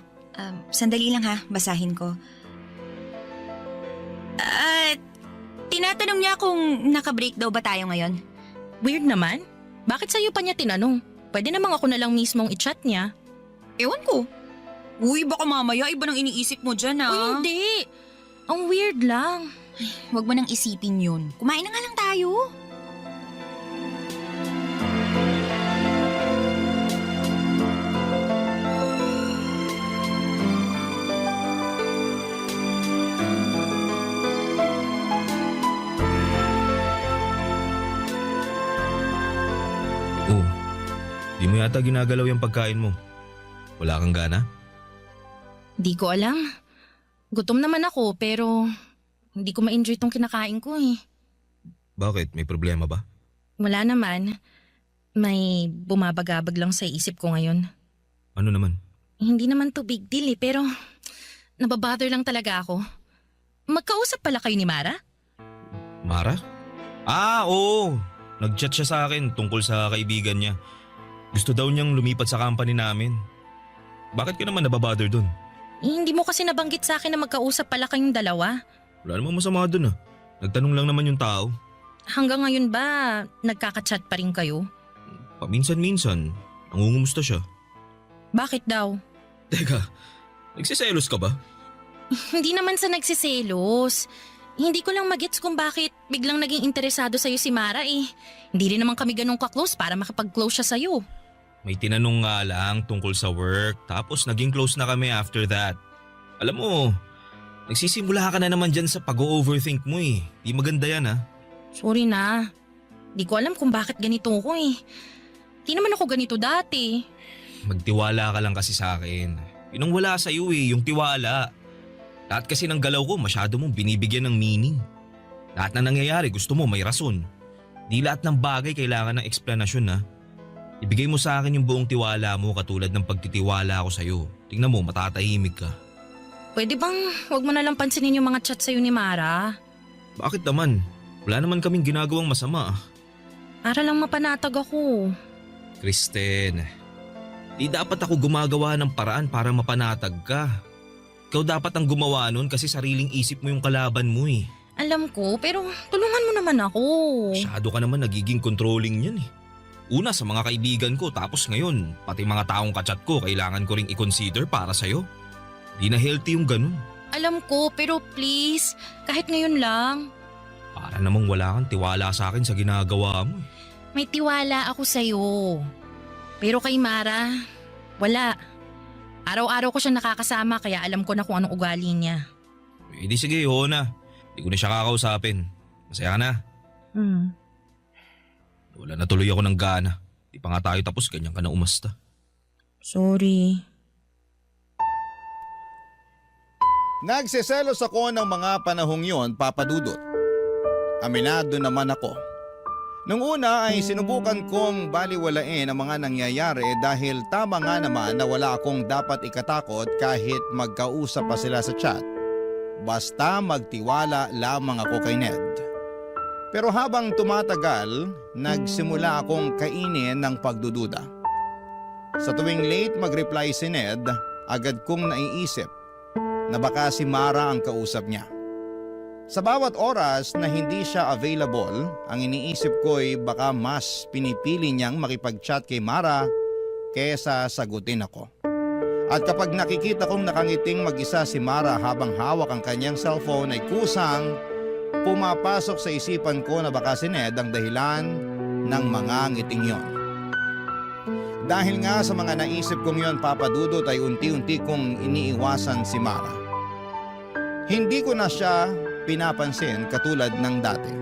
Sandali lang ha, basahin ko. Tinatanong niya kung naka-break daw ba tayo ngayon. Weird naman. Bakit sa'yo pa niya tinanong? Pwede namang ako na lang mismong i-chat niya. Ewan ko. Uy, baka mamaya iba nang iniisip mo dyan ah. Uy, hindi. Ang weird lang. Ay, huwag mo nang isipin yun. Kumain na nga lang tayo. Di mo yata ginagalaw yung pagkain mo. Wala kang gana? Di ko alam. Gutom naman ako pero hindi ko ma-enjoy tong kinakain ko eh. Bakit? May problema ba? Wala naman. May bumabagabag lang sa isip ko ngayon. Ano naman? Hindi naman to big deal eh pero nababother lang talaga ako. Magkausap pala kayo ni Mara? Mara? Oo. Nag-chat siya sa akin tungkol sa kaibigan niya. Gusto daw niyang lumipat sa company namin. Bakit ka naman nababother dun? Hindi mo kasi nabanggit sa akin na magkausap pala kayong dalawa. Wala namang masama dun ah. Nagtanong lang naman yung tao. Hanggang ngayon ba nagkaka-chat pa rin kayo? Paminsan-minsan, nangungumusta siya. Bakit daw? Teka, nagsiselos ka ba? Hindi naman sa nagsiselos. Hindi ko lang magets kung bakit biglang naging interesado sa'yo si Mara eh. Hindi rin naman kami ganun ka-close para makapag-close siya sa'yo. May tinanong nga lang tungkol sa work tapos naging close na kami after that. Alam mo, nagsisimula ka na naman dyan sa pag-overthink mo eh. Di maganda yan ha. Sorry na. Di ko alam kung bakit ganito ko eh. Di naman ako ganito dati. Magtiwala ka lang kasi sa akin. Yun ang wala sa'yo eh, yung tiwala. Lahat kasi ng galaw ko masyado mong binibigyan ng meaning. Lahat na nangyayari gusto mo may rason. Di lahat ng bagay kailangan ng eksplanasyon ha. Ibigay mo sa akin yung buong tiwala mo katulad ng pagtitiwala ako sa'yo. Tingnan mo matatahimik ka. Pwede bang huwag mo nalang pansinin yung mga chat sa'yo ni Mara? Bakit naman? Wala naman kaming ginagawang masama. Para lang mapanatag ako. Kristen, di dapat ako gumagawa ng paraan para mapanatag ka. Ikaw dapat ang gumawa nun kasi sariling isip mo yung kalaban mo eh. Alam ko, pero tulungan mo naman ako. Masyado ka naman nagiging controlling yan eh. Una sa mga kaibigan ko tapos ngayon, pati mga taong kachat ko kailangan ko ring i-consider para sa'yo. Di na healthy yung ganun. Alam ko, pero please, kahit ngayon lang. Para namang wala kang tiwala sa akin sa ginagawa mo. May tiwala ako sa'yo. Pero kay Mara, wala. Araw-araw ko siya nakakasama kaya alam ko na kung anong ugali niya. Eh di sige, oo na. Di ko na siya kakausapin. Masaya ka na? Wala na tuloy ako ng gana. Di pa nga tayo tapos, ganyan ka na umasta. Sorry. Nagsiselos ako ng mga panahong yon, Papa Dudut. Aminado naman ako. Nung una ay sinubukan kong baliwalain ang mga nangyayari dahil tama nga naman na wala akong dapat ikatakot kahit magkausap pa sila sa chat. Basta magtiwala lamang ako kay Ned. Pero habang tumatagal, nagsimula akong kainin ng pagdududa. Sa tuwing late mag-reply si Ned, agad kong naiisip na baka si Mara ang kausap niya. Sa bawat oras na hindi siya available, ang iniisip ko'y baka mas pinipili niyang makipag-chat kay Mara kesa sagutin ako. At kapag nakikita kong nakangiting mag-isa si Mara habang hawak ang kanyang cellphone ay kusang pumapasok sa isipan ko na baka si Ned ang dahilan ng mga ngiting yon. Dahil nga sa mga naisip kong yon, Papa Dudut, ay unti-unti kong iniiwasan si Mara. Hindi ko na siya pinapansin katulad ng dati.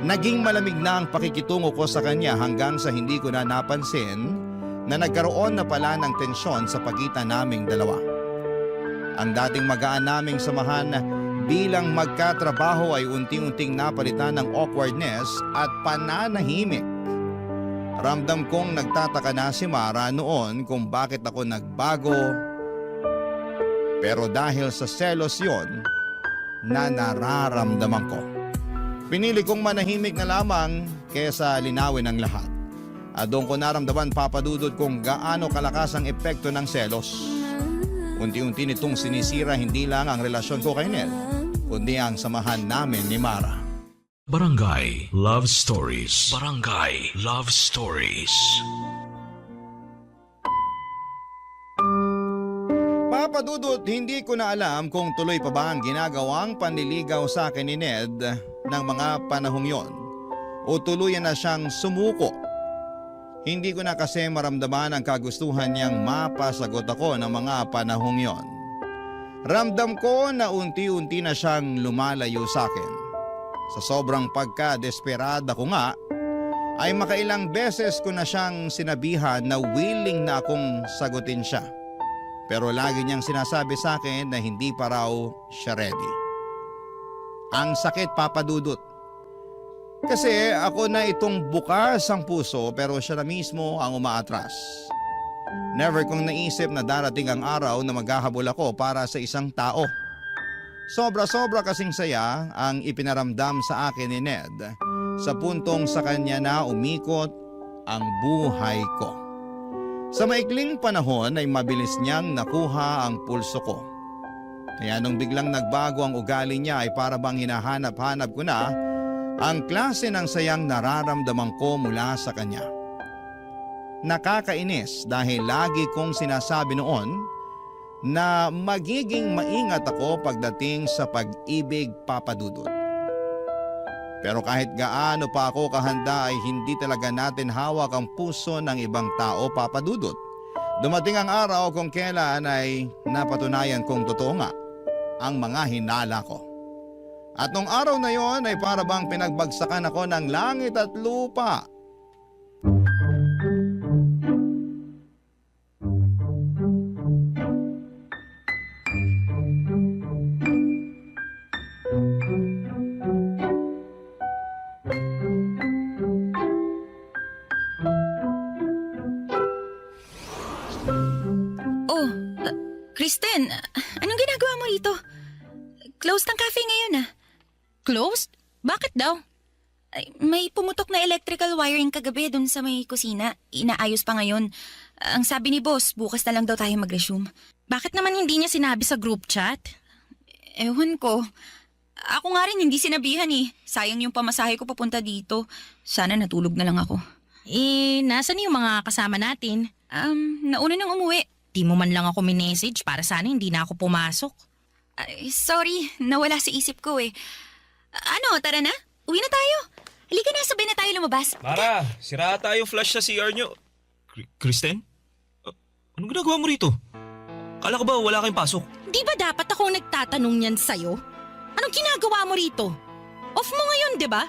Naging malamig na ang pakikitungo ko sa kanya hanggang sa hindi ko na napansin na nagkaroon na pala ng tensyon sa pagitan naming dalawa. Ang dating magaan naming samahan bilang magkatrabaho ay unti-unting napalitan ng awkwardness at pananahimik. Ramdam kong nagtataka na si Mara noon kung bakit ako nagbago. Pero dahil sa selos yon, na nararamdaman ko. Pinili kong manahimik na lamang kesa linawin ang lahat. At doon ko naramdaman, Papa Dudut, kung gaano kalakas ang epekto ng selos. Unti-unti nitong sinisira hindi lang ang relasyon ko kay Ned, kundi ang samahan namin ni Mara. Barangay Love Stories. Barangay Love Stories. Papa Dudut, hindi ko na alam kung tuloy pa ba ang ginagawang panliligaw sa akin ni Ned ng mga panahong yon o tuluyan na siyang sumuko. Hindi ko na kasi maramdaman ang kagustuhan niyang mapasagot ako ng mga panahong yon. Ramdam ko na unti-unti na siyang lumalayo sa akin. Sa sobrang pagka-desperada ko nga, ay makailang beses ko na siyang sinabihan na willing na akong sagutin siya. Pero lagi niyang sinasabi sa akin na hindi pa raw siya ready. Ang sakit, Papa Dudut. Kasi ako na itong bukas ang puso pero siya na mismo ang umaatras. Never kong naisip na darating ang araw na maghahabol ako para sa isang tao. Sobra-sobra kasing saya ang ipinaramdam sa akin ni Ned sa puntong sa kanya na umikot ang buhay ko. Sa maikling panahon ay mabilis niyang nakuha ang pulso ko. Kaya nung biglang nagbago ang ugali niya ay para bang hinahanap-hanap ko na ang klase ng sayang nararamdaman ko mula sa kanya. Nakakainis dahil lagi kong sinasabi noon na magiging maingat ako pagdating sa pag-ibig, Papa Dudut. Pero kahit gaano pa ako kahanda ay hindi talaga natin hawak ang puso ng ibang tao, Papa Dudut. Dumating ang araw kung kailan ay napatunayan kong totoo nga ang mga hinala ko. At nung araw na yon ay para bang pinagbagsakan ako ng langit at lupa. Oh, Kristen, anong ginagawa mo rito? Closed ang cafe ngayon ah. Closed? Bakit daw? Ay, may pumutok na electrical wiring kagabi dun sa may kusina. Inaayos pa ngayon. Ang sabi ni boss, bukas na lang daw tayo mag-resume. Bakit naman hindi niya sinabi sa group chat? Ewan ko. Ako nga rin hindi sinabihan eh. Sayang yung pamasahe ko papunta dito. Sana natulog na lang ako. Nasaan yung mga kasama natin? Nauna nang umuwi. Di mo man lang ako minessage para sana hindi na ako pumasok. Ay, sorry, nawala sa isip ko eh. Ano, tara na? Uwi na tayo. Halika na, sabay na tayo lumabas. Mara, sira tayo flash sa CR nyo. Kristen? Anong ginagawa mo rito? Kala ko ba wala kayong pasok? Di ba dapat ako nagtatanong yan sa'yo? Anong ginagawa mo rito? Off mo ngayon, di ba?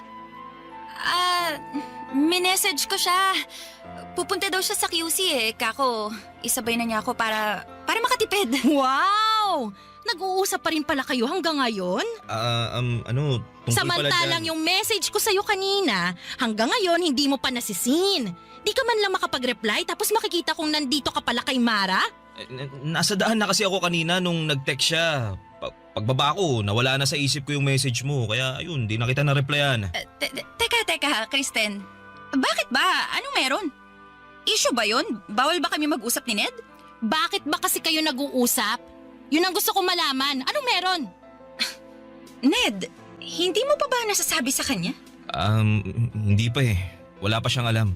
Minessage ko siya. Pupunta daw siya sa QC eh. Kako, isabay na niya ako para makatipid. Wow! Nag-uusap pa rin pala kayo hanggang ngayon? Tungkol Samantalang pala yung message ko sa'yo kanina, hanggang ngayon hindi mo pa nasisin. Di ka man lang makapag-reply tapos makikita kong nandito ka pala kay Mara? Nasa daan na kasi ako kanina nung nag-text siya. Pagbaba ko, nawala na sa isip ko yung message mo. Kaya ayun, di na kita na-replyan. Teka, Kristen. Bakit ba? Anong meron? Issue ba yun? Bawal ba kami mag-usap ni Ned? Bakit ba kasi kayo nag-uusap? Yun ang gusto kong malaman. Anong meron? Ned, hindi mo pa ba nasasabi sa kanya? Hindi pa eh. Wala pa siyang alam.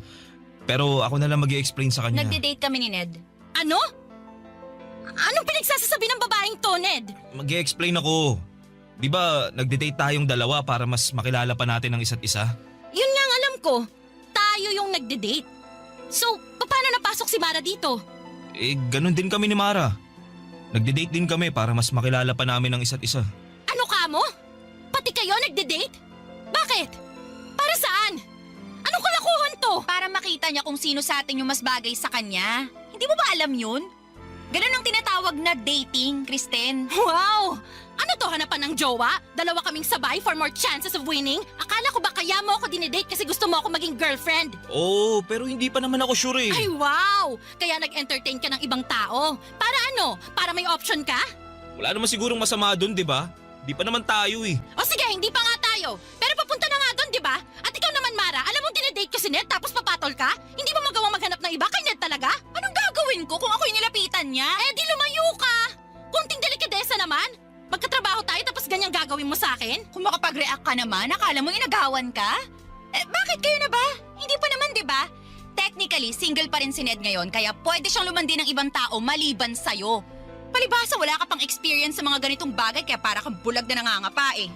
Pero ako na lang mag-i-explain sa kanya. Nagde-date kami ni Ned. Ano? Anong pinagsasasabi ng babaeng to, Ned? Mag-i-explain ako. Di ba nagde-date tayong dalawa para mas makilala pa natin ang isa't isa? Yun nga ang alam ko. Tayo yung nagde-date. So, paano napasok si Mara dito? Ganun din kami ni Mara. Nagde-date din kami para mas makilala pa namin ang isa't isa. Ano ka mo? Pati kayo nagde-date? Bakit? Para saan? Anong kalakuhan to? Para makita niya kung sino sa atin yung mas bagay sa kanya. Hindi mo ba alam yun? Ganun ang tinatawag na dating, Kristen. Wow! Ano to, hanapan ng jowa? Dalawa kaming sabay for more chances of winning? Akala ko ba kaya mo ako dinedate kasi gusto mo ako maging girlfriend? Oo, pero hindi pa naman ako sure eh. Ay wow! Kaya nag-entertain ka ng ibang tao. Para ano? Para may option ka? Wala naman sigurong masama doon, di ba? Di pa naman tayo eh. O sige, hindi pa nga tayo. Pero papunta na nga doon, di ba? At ikaw naman, Mara, alam mo dinedate ko si Ned tapos papatol ka? Hindi mo magawang maghanap ng iba kay Ned talaga? Anong gagawin ko kung ako yung nilapitan niya? Eh di lumayo ka! Kunting delikadesa naman. Magkatrabaho tayo tapos ganyang gagawin mo sa akin? Kung makapag-react ka naman, akala mo inagawan ka? Bakit kayo na ba? Hindi pa naman, di ba? Technically, single pa rin si Ned ngayon kaya pwede siyang lumandi ng ibang tao maliban sa'yo. Palibhasa, wala ka pang experience sa mga ganitong bagay kaya para kang bulag na nangangapa eh.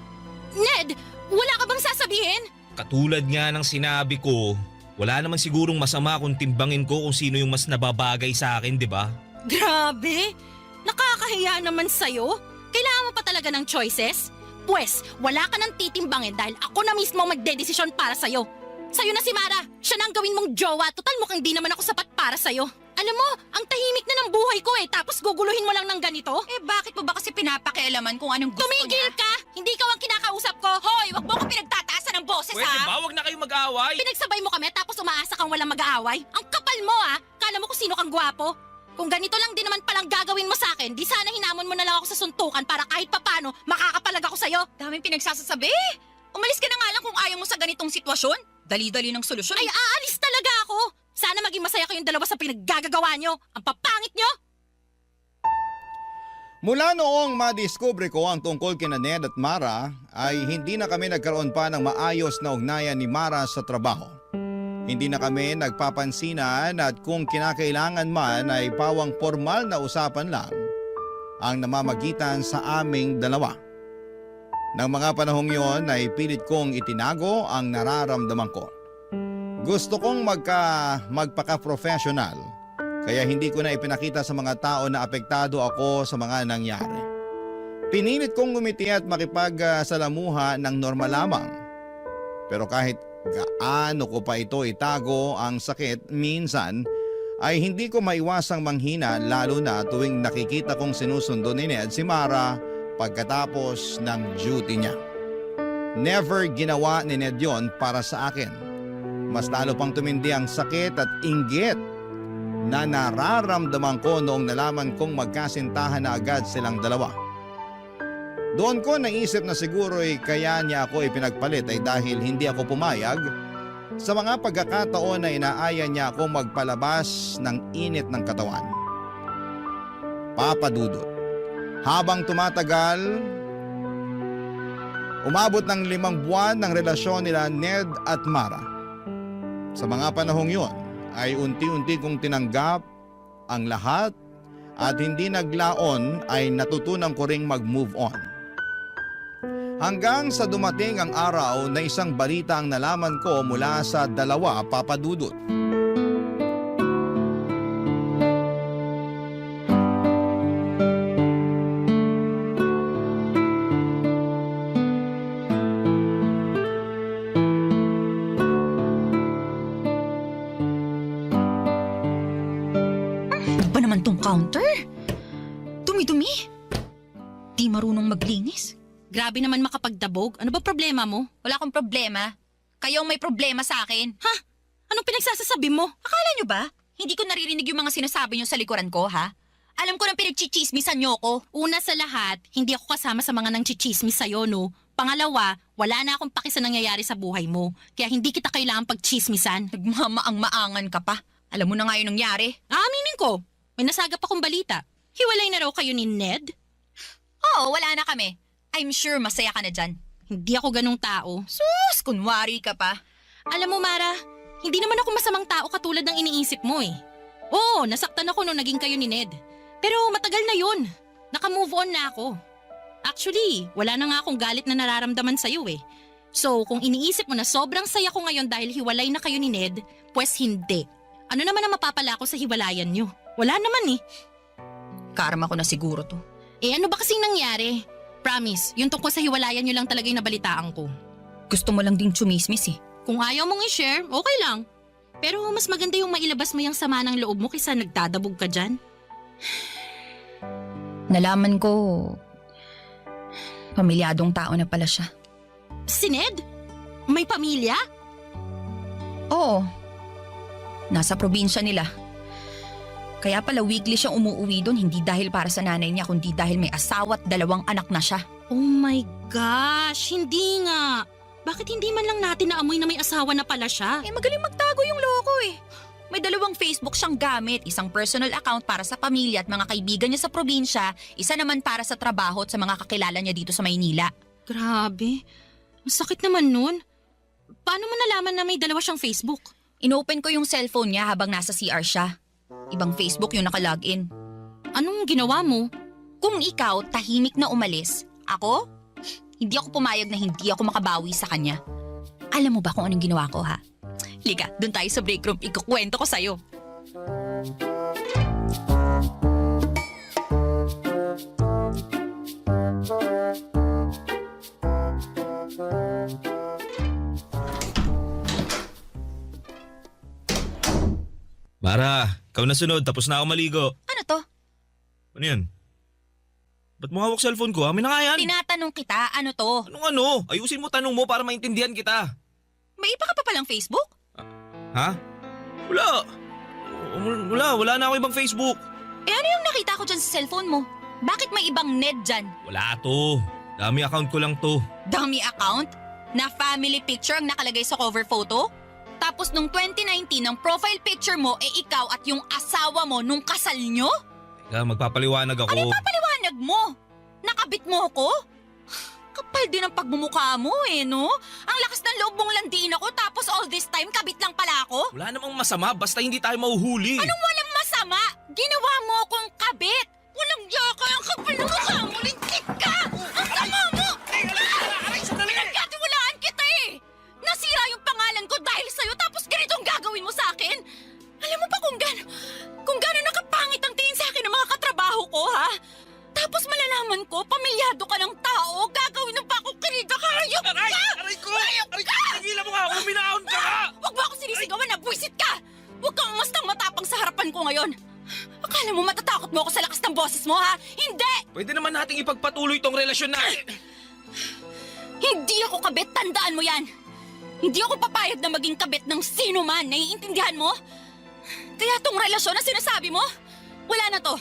Ned, wala ka bang sasabihin? Katulad nga ng sinabi ko, wala naman sigurong masama kung timbangin ko kung sino yung mas nababagay sa akin, di ba? Grabe! Nakakahiya naman sa'yo. Kailangan mo pa talaga ng choices? Pwes, wala ka nang titimbangin dahil ako na mismo magdedesisyon para sa'yo. Sa'yo na si Mara, siya na ang gawin mong jowa. Total mukhang di naman ako sapat para sa'yo. Alam mo, ang tahimik na ng buhay ko eh, tapos guguluhin mo lang ng ganito? Bakit mo ba kasi pinapakialaman kung anong gusto Tumigil niya? ka! Hindi ikaw ang kinakausap ko! Hoy, wag mo ko pinagtataasan ng boses Pwede ha! ba? Huwag na kayong mag-aaway! Pinagsabay mo kami tapos umaasa kang walang mag-aaway? Ang kapal mo ah! Kala mo kung sino kang gwapo? Kung ganito lang din naman palang gagawin mo sa akin, di sana hinamon mo na lang ako sa suntukan para kahit papano makakapalag ako sa'yo. Daming pinagsasasabi! Umalis ka na nga lang kung ayaw mo sa ganitong sitwasyon. Dali-dali ng solusyon. Ay, aalis talaga ako! Sana maging masaya kayong dalawa sa pinaggagawa nyo. Ang papangit nyo! Mula noong madiskubre ko ang tungkol kina Ned at Mara ay hindi na kami nagkaroon pa ng maayos na ugnayan ni Mara sa trabaho. Hindi na kami nagpapansinan at kung kinakailangan man ay pawang formal na usapan lang ang namamagitan sa aming dalawa. Nang mga panahong yon ay pilit kong itinago ang nararamdaman ko. Gusto kong magpaka-professional, kaya hindi ko na ipinakita sa mga tao na apektado ako sa mga nangyari. Pinilit kong ngumiti at makipagsalamuha ng normal lamang. Pero kahit gaano ko pa ito itago ang sakit, minsan ay hindi ko maiwasang manghina, lalo na tuwing nakikita kong sinusundo ni Ned si Mara pagkatapos ng duty niya. Never ginawa ni Ned yon para sa akin. Mas lalo pang tumindi ang sakit at inggit na nararamdaman ko noong nalaman kong magkasintahan na agad silang dalawa. Doon ko naisip na siguro kaya niya ako ipinagpalit ay dahil hindi ako pumayag sa mga pagkakataon na inaaya niya ako magpalabas ng init ng katawan. Papa Dudut, habang tumatagal, umabot ng 5 buwan ng relasyon nila Ned at Mara. Sa mga panahong yon ay unti-unti kong tinanggap ang lahat at hindi naglaon ay natutunan ko ring mag-move on. Hanggang sa dumating ang araw na isang balita ang nalaman ko mula sa dalawa, Papa Dudut. Ano ba naman tong counter? Dumi-dumi. Di marunong maglinis. Grabe naman makapagdabog. Ano ba problema mo? Wala akong problema. Kayong may problema sa akin. Ha? Anong pinagsasasabi mo? Akala nyo ba? Hindi ko naririnig yung mga sinasabi nyo sa likuran ko, ha? Alam ko nang pinagchichismisan nyo ko. Una sa lahat, hindi ako kasama sa mga nang chichismis sa'yo, no? Pangalawa, wala na akong paki sa nangyayari sa buhay mo. Kaya hindi kita kailangan pagchismisan. Nagmamaang-maangan ka pa. Alam mo na nga yung nangyari. Aminin ko, may nasagap akong balita. Hiwalay na raw kayo ni Ned? Oo, wala na kami. I'm sure masaya ka na dyan. Hindi ako ganung tao. Sus, kunwari ka pa. Alam mo, Mara, hindi naman ako masamang tao katulad ng iniisip mo eh. Oo, nasaktan ako nung naging kayo ni Ned. Pero matagal na yun. Naka-move on na ako. Actually, wala na nga akong galit na nararamdaman sa'yo eh. So, kung iniisip mo na sobrang saya ko ngayon dahil hiwalay na kayo ni Ned, pues hindi. Ano naman ang mapapala ko sa hiwalayan nyo? Wala naman eh. Karma ko na siguro to. Eh ano ba kasing nangyari? Promise, yung tungkol sa hiwalayan nyo lang talaga yung nabalitaan ko. Gusto mo lang din chumismis eh. Kung ayaw mong i-share, okay lang. Pero mas maganda yung mailabas mo yung sama ng loob mo kaysa nagdadabog ka dyan. Nalaman ko, pamilyadong tao na pala siya. Si Ned? May pamilya? Oo. Nasa probinsya nila. Kaya pala weekly siyang umuuwi doon, hindi dahil para sa nanay niya, kundi dahil may asawa at 2 anak na siya. Oh my gosh, hindi nga. Bakit hindi man lang natin naamoy na may asawa na pala siya? Eh magaling magtago yung loko eh. May 2 Facebook siyang gamit, isang personal account para sa pamilya at mga kaibigan niya sa probinsya, isa naman para sa trabaho at sa mga kakilala niya dito sa Maynila. Grabe, masakit naman nun. Paano mo nalaman na may 2 siyang Facebook? Inopen ko yung cellphone niya habang nasa CR siya. Ibang Facebook yung nakalogin. Anong ginawa mo? Kung ikaw tahimik na umalis, ako? Hindi ako pumayag na hindi ako makabawi sa kanya. Alam mo ba kung anong ginawa ko ha? Liga, dun tayo sa break room, ikukwento ko sa'yo. Mara, ikaw na sunod, tapos na ako maligo. Ano to? Ano yan? Ba't mo hawak cellphone ko? Amin na nga yan. Tinatanong kita, ano to? Anong ano? Ayusin mo tanong mo para maintindihan kita. May iba ka pa palang Facebook? Ha? Wala na ako ibang Facebook. Eh ano yung nakita ko dyan sa cellphone mo? Bakit may ibang Ned dyan? Wala to. Dami account ko lang to. Dami account? Na family picture ang nakalagay sa cover photo? Tapos nung 2019, ang profile picture mo ikaw at yung asawa mo nung kasal nyo? Teka, magpapaliwanag ako. Ano papaliwanag mo? Nakabit mo ako? Kapal din ang pagmumukha mo no? Ang lakas ng loob mong landiin ako tapos all this time kabit lang pala ako? Wala namang masama basta hindi tayo mahuhuli. Anong walang masama? Ginawa mo akong kabit! Walang yaka ang kapal ngayon? Akala mo matatakot mo ako sa lakas ng boses mo, ha? Hindi! Pwede naman nating ipagpatuloy tong relasyon natin. Hindi ako kabit, tandaan mo yan! Hindi ako papayag na maging kabit ng sino man, naiintindihan mo? Kaya tong relasyon na sinasabi mo, wala na to.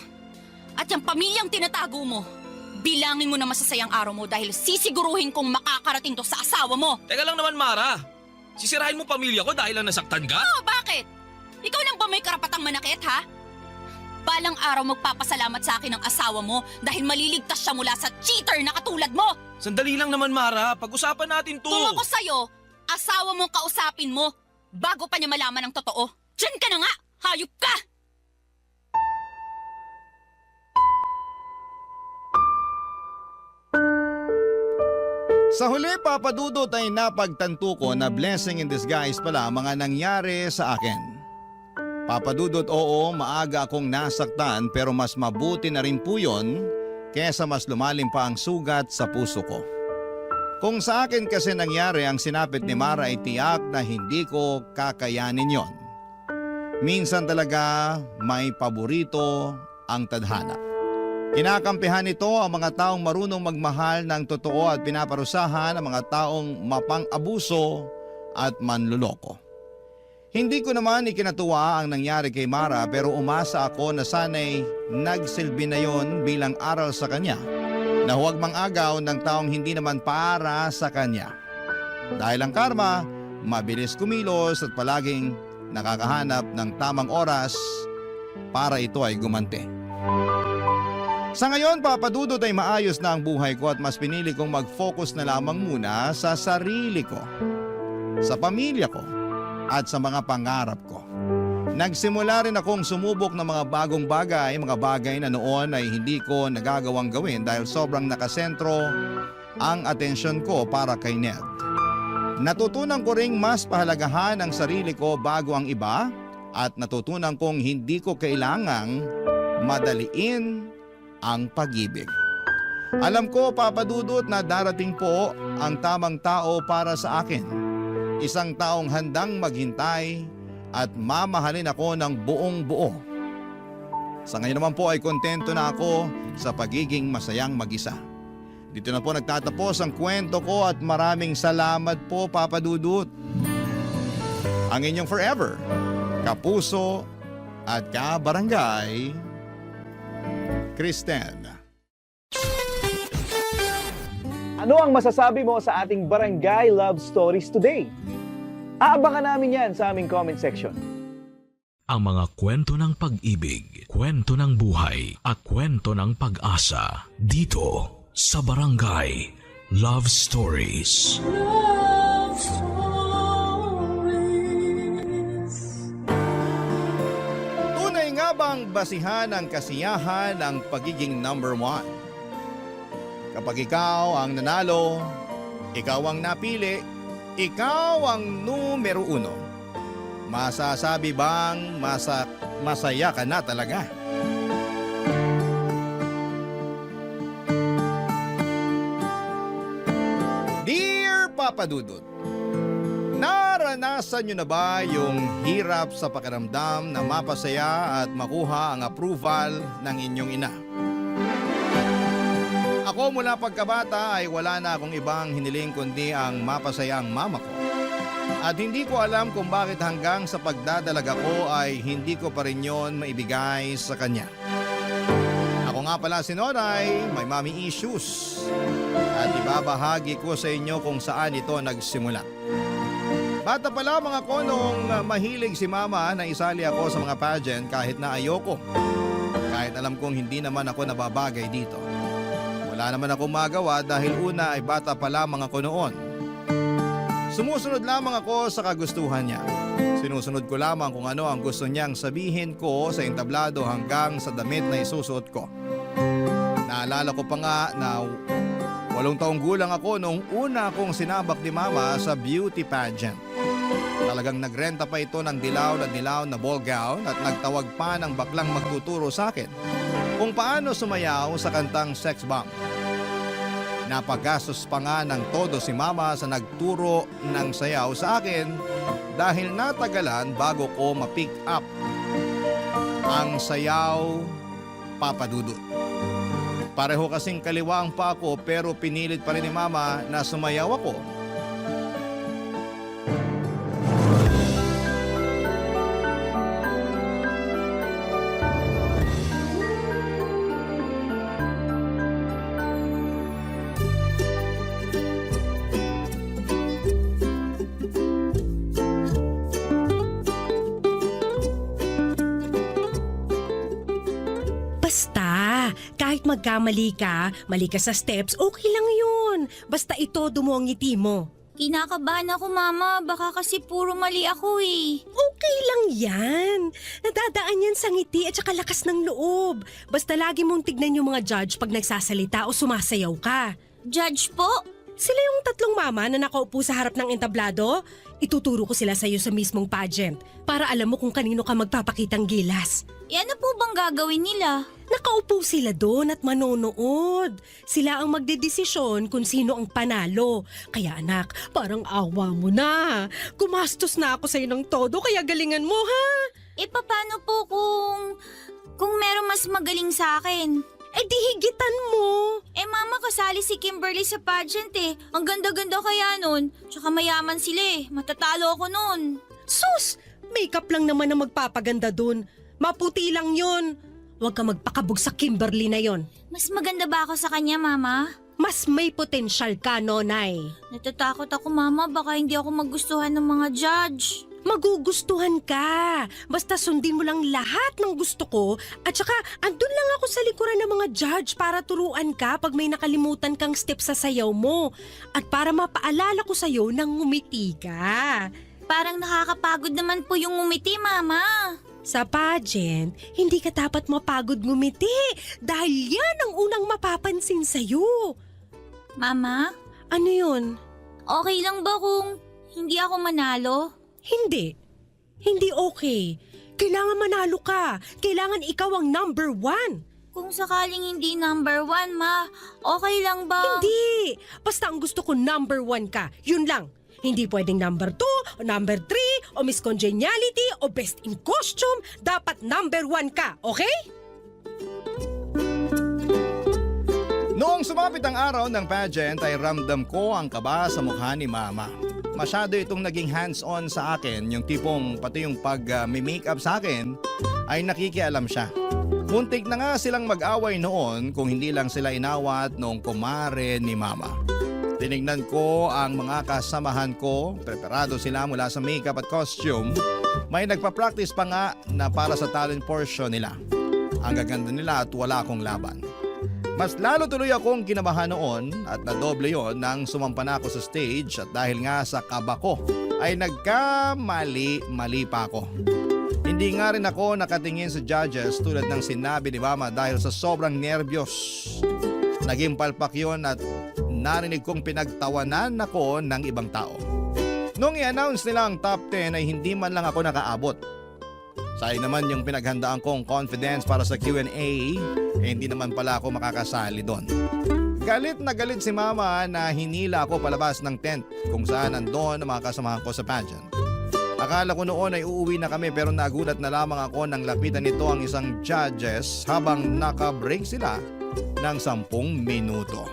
At yung pamilyang tinatago mo, bilangin mo na masasayang araw mo dahil sisiguruhin kong makakarating to sa asawa mo. Teka lang naman, Mara. Sisirahin mo pamilya ko dahil lang nasaktan ka? Oo, bakit? Ikaw lang ba may karapatang manakit, ha? Balang araw magpapasalamat sa akin ang asawa mo dahil maliligtas siya mula sa cheater na katulad mo. Sandali lang naman, Mara. Pag-usapan natin to. Kung ako sa'yo, asawa mong kausapin mo bago pa niya malaman ang totoo. Diyan ka na nga! Hayop ka! Sa huli, Papa Dudut, ay napagtanto ko na blessing in disguise pala ang mga nangyari sa akin. Papa Dudut, oo, maaga akong nasaktan pero mas mabuti na rin po yun kesa mas lumalim pa ang sugat sa puso ko. Kung sa akin kasi nangyari ang sinapit ni Mara ay tiyak na hindi ko kakayanin yon. Minsan talaga may paborito ang tadhana. Kinakampihan nito ang mga taong marunong magmahal ng totoo at pinaparusahan ang mga taong mapang-abuso at manluloko. Hindi ko naman ikinatuwa ang nangyari kay Mara pero umasa ako na sana'y nagsilbi na yon bilang aral sa kanya na huwag mang-agaw ng taong hindi naman para sa kanya. Dahil ang karma, mabilis kumilos at palaging nakakahanap ng tamang oras para ito ay gumanti. Sa ngayon, Papa Dudut, ay maayos na ang buhay ko at mas pinili kong mag-focus na lamang muna sa sarili ko, sa pamilya ko, at sa mga pangarap ko. Nagsimula rin akong sumubok ng mga bagong bagay, mga bagay na noon ay hindi ko nagagawang gawin dahil sobrang nakasentro ang atensyon ko para kay Ned. Natutunan ko ring mas pahalagahan ang sarili ko bago ang iba at natutunan kong hindi ko kailangang madaliin ang pag-ibig. Alam ko, Papa Dudut, na darating po ang tamang tao para sa akin. Isang taong handang maghintay at mamahalin ako ng buong buo. Sa ngayon naman po ay kontento na ako sa pagiging masayang mag-isa. Dito na po nagtatapos ang kwento ko at maraming salamat po, Papa Dudut. Ang inyong forever, kapuso at kabarangay, Kristen. Ano ang masasabi mo sa ating Barangay Love Stories today? Aabangan namin yan sa aming comment section. Ang mga kwento ng pag-ibig, kwento ng buhay, at kwento ng pag-asa dito sa Barangay Love Stories. Love Stories. Tunay nga bang basihan ng kasiyahan ang pagiging number one? Kapag ikaw ang nanalo, ikaw ang napili, ikaw ang numero uno. Masasabi bang masaya ka na talaga? Dear Papa Dudut, naranasan nyo na ba yung hirap sa pakiramdam na mapasaya at makuha ang approval ng inyong ina? Ako mula pagkabata ay wala na akong ibang hiniling kundi ang mapasaya ang mama ko. At hindi ko alam kung bakit hanggang sa pagdadalaga ko ay hindi ko pa rin yon maibigay sa kanya. Ako nga pala si Noray, may mommy issues. At ibabahagi ko sa inyo kung saan ito nagsimula. Bata pala mga konong mahilig si mama na isali ako sa mga pageant kahit na ayoko. Kahit alam kong hindi naman ako nababagay dito. Wala naman akong magawa dahil una ay bata pa lamang ako noon. Sumusunod lamang ako sa kagustuhan niya. Sinusunod ko lamang kung ano ang gusto niyang sabihin ko sa entablado hanggang sa damit na isusuot ko. Naalala ko pa nga na 8 taong gulang ako nung una akong sinabak ni mama sa beauty pageant. Talagang nagrenta pa ito ng dilaw na ball gown at nagtawag pa ng baklang magtuturo sa akin kung paano sumayaw sa kantang Sex Bomb. Napagastos pa nga ng todo si mama sa nagturo ng sayaw sa akin dahil natagalan bago ko ma-pick up. ang sayaw, Papa Dudut. Pareho kasing kaliwa ang pa ako pero pinilit pa rin ni Mama na sumayaw ako. Basta, kahit magkamali ka, mali ka sa steps, okay lang yun. Basta itodo mo ang ngiti mo. Kinakabahan ako, Mama. Baka kasi puro mali ako eh. Okay lang yan. Nadadaan yan sa ngiti at saka lakas ng loob. Basta lagi mong tignan yung mga judge pag nagsasalita o sumasayaw ka. Judge po? Sila yung tatlong mama na nakaupo sa harap ng entablado. Ituturo ko sila sa'yo sa mismong pageant para alam mo kung kanino ka magpapakitang gilas. Ano po bang gagawin nila? Nakaupo sila doon at manonood. Sila ang magdedesisyon kung sino ang panalo. Kaya anak, parang awa mo na. Gumastos na ako sa'yo ng todo kaya galingan mo ha. Paano po kung meron mas magaling sa akin? Di higitan mo. Mama, kasali si Kimberly sa pageant eh. Ang ganda-ganda kaya nun. Tsaka mayaman sila eh. Matatalo ako nun. Sus! Makeup lang naman ang magpapaganda dun. Maputi lang yun. Huwag ka magpakabog sa Kimberly na yon. Mas maganda ba ako sa kanya, Mama? Mas may potensyal ka, Nonay. Natatakot ako, Mama. Baka hindi ako magustuhan ng mga judge. Magugustuhan ka. Basta sundin mo lang lahat ng gusto ko at saka andun lang ako sa likuran ng mga judge para turuan ka pag may nakalimutan kang step sa sayaw mo at para mapaalala ko sa'yo nang ngumiti ka. Parang nakakapagod naman po yung ngumiti, Mama. Sa pageant, hindi ka dapat mapagod ngumiti dahil yan ang unang mapapansin sa'yo. Mama? Ano yun? Okay lang ba kung hindi ako manalo? Hindi. Hindi okay. Kailangan manalo ka. Kailangan ikaw ang number 1. Kung sakaling hindi number 1, Ma, okay lang ba? Hindi. Basta ang gusto ko number 1 ka. Yun lang. Hindi pwedeng number 2 o number 3 o Miss Congeniality o Best in Costume. Dapat number 1 ka, okay? Noong sumapit ang araw ng pageant ay ramdam ko ang kaba sa mukha ni Mama. Masyado itong naging hands-on sa akin, yung tipong pati yung pag-makeup sa akin ay nakikialam siya. Muntik na nga silang mag-away noon kung hindi lang sila inawat noong kumare ni Mama. Tinignan ko ang mga kasamahan ko, preparado sila mula sa makeup at costume. May nagpa-practice pa nga na para sa talent portion nila. Ang gaganda nila at wala akong laban. Mas lalo tuloy akong kinabahan noon at nadoble yon nang sumampa na ako sa stage at dahil nga sa kaba ko ay nagkamali pa ako. Hindi nga rin ako nakatingin sa judges tulad ng sinabi ni Mama dahil sa sobrang nervyos. Naging palpak yun at narinig kong pinagtawanan ako ng ibang tao. Nung i-announce nila ang top 10 ay hindi man lang ako nakaabot. Sayang naman yung pinaghandaan kong confidence para sa Q&A, hindi naman pala ako makakasali doon. Galit na galit si Mama na hinila ako palabas ng tent kung saan nandun ang mga kasamahan ko sa pageant. Akala ko noon ay uuwi na kami pero nagulat na lamang ako nang lapitan nito ang isang judges habang naka-break sila ng 10 minuto.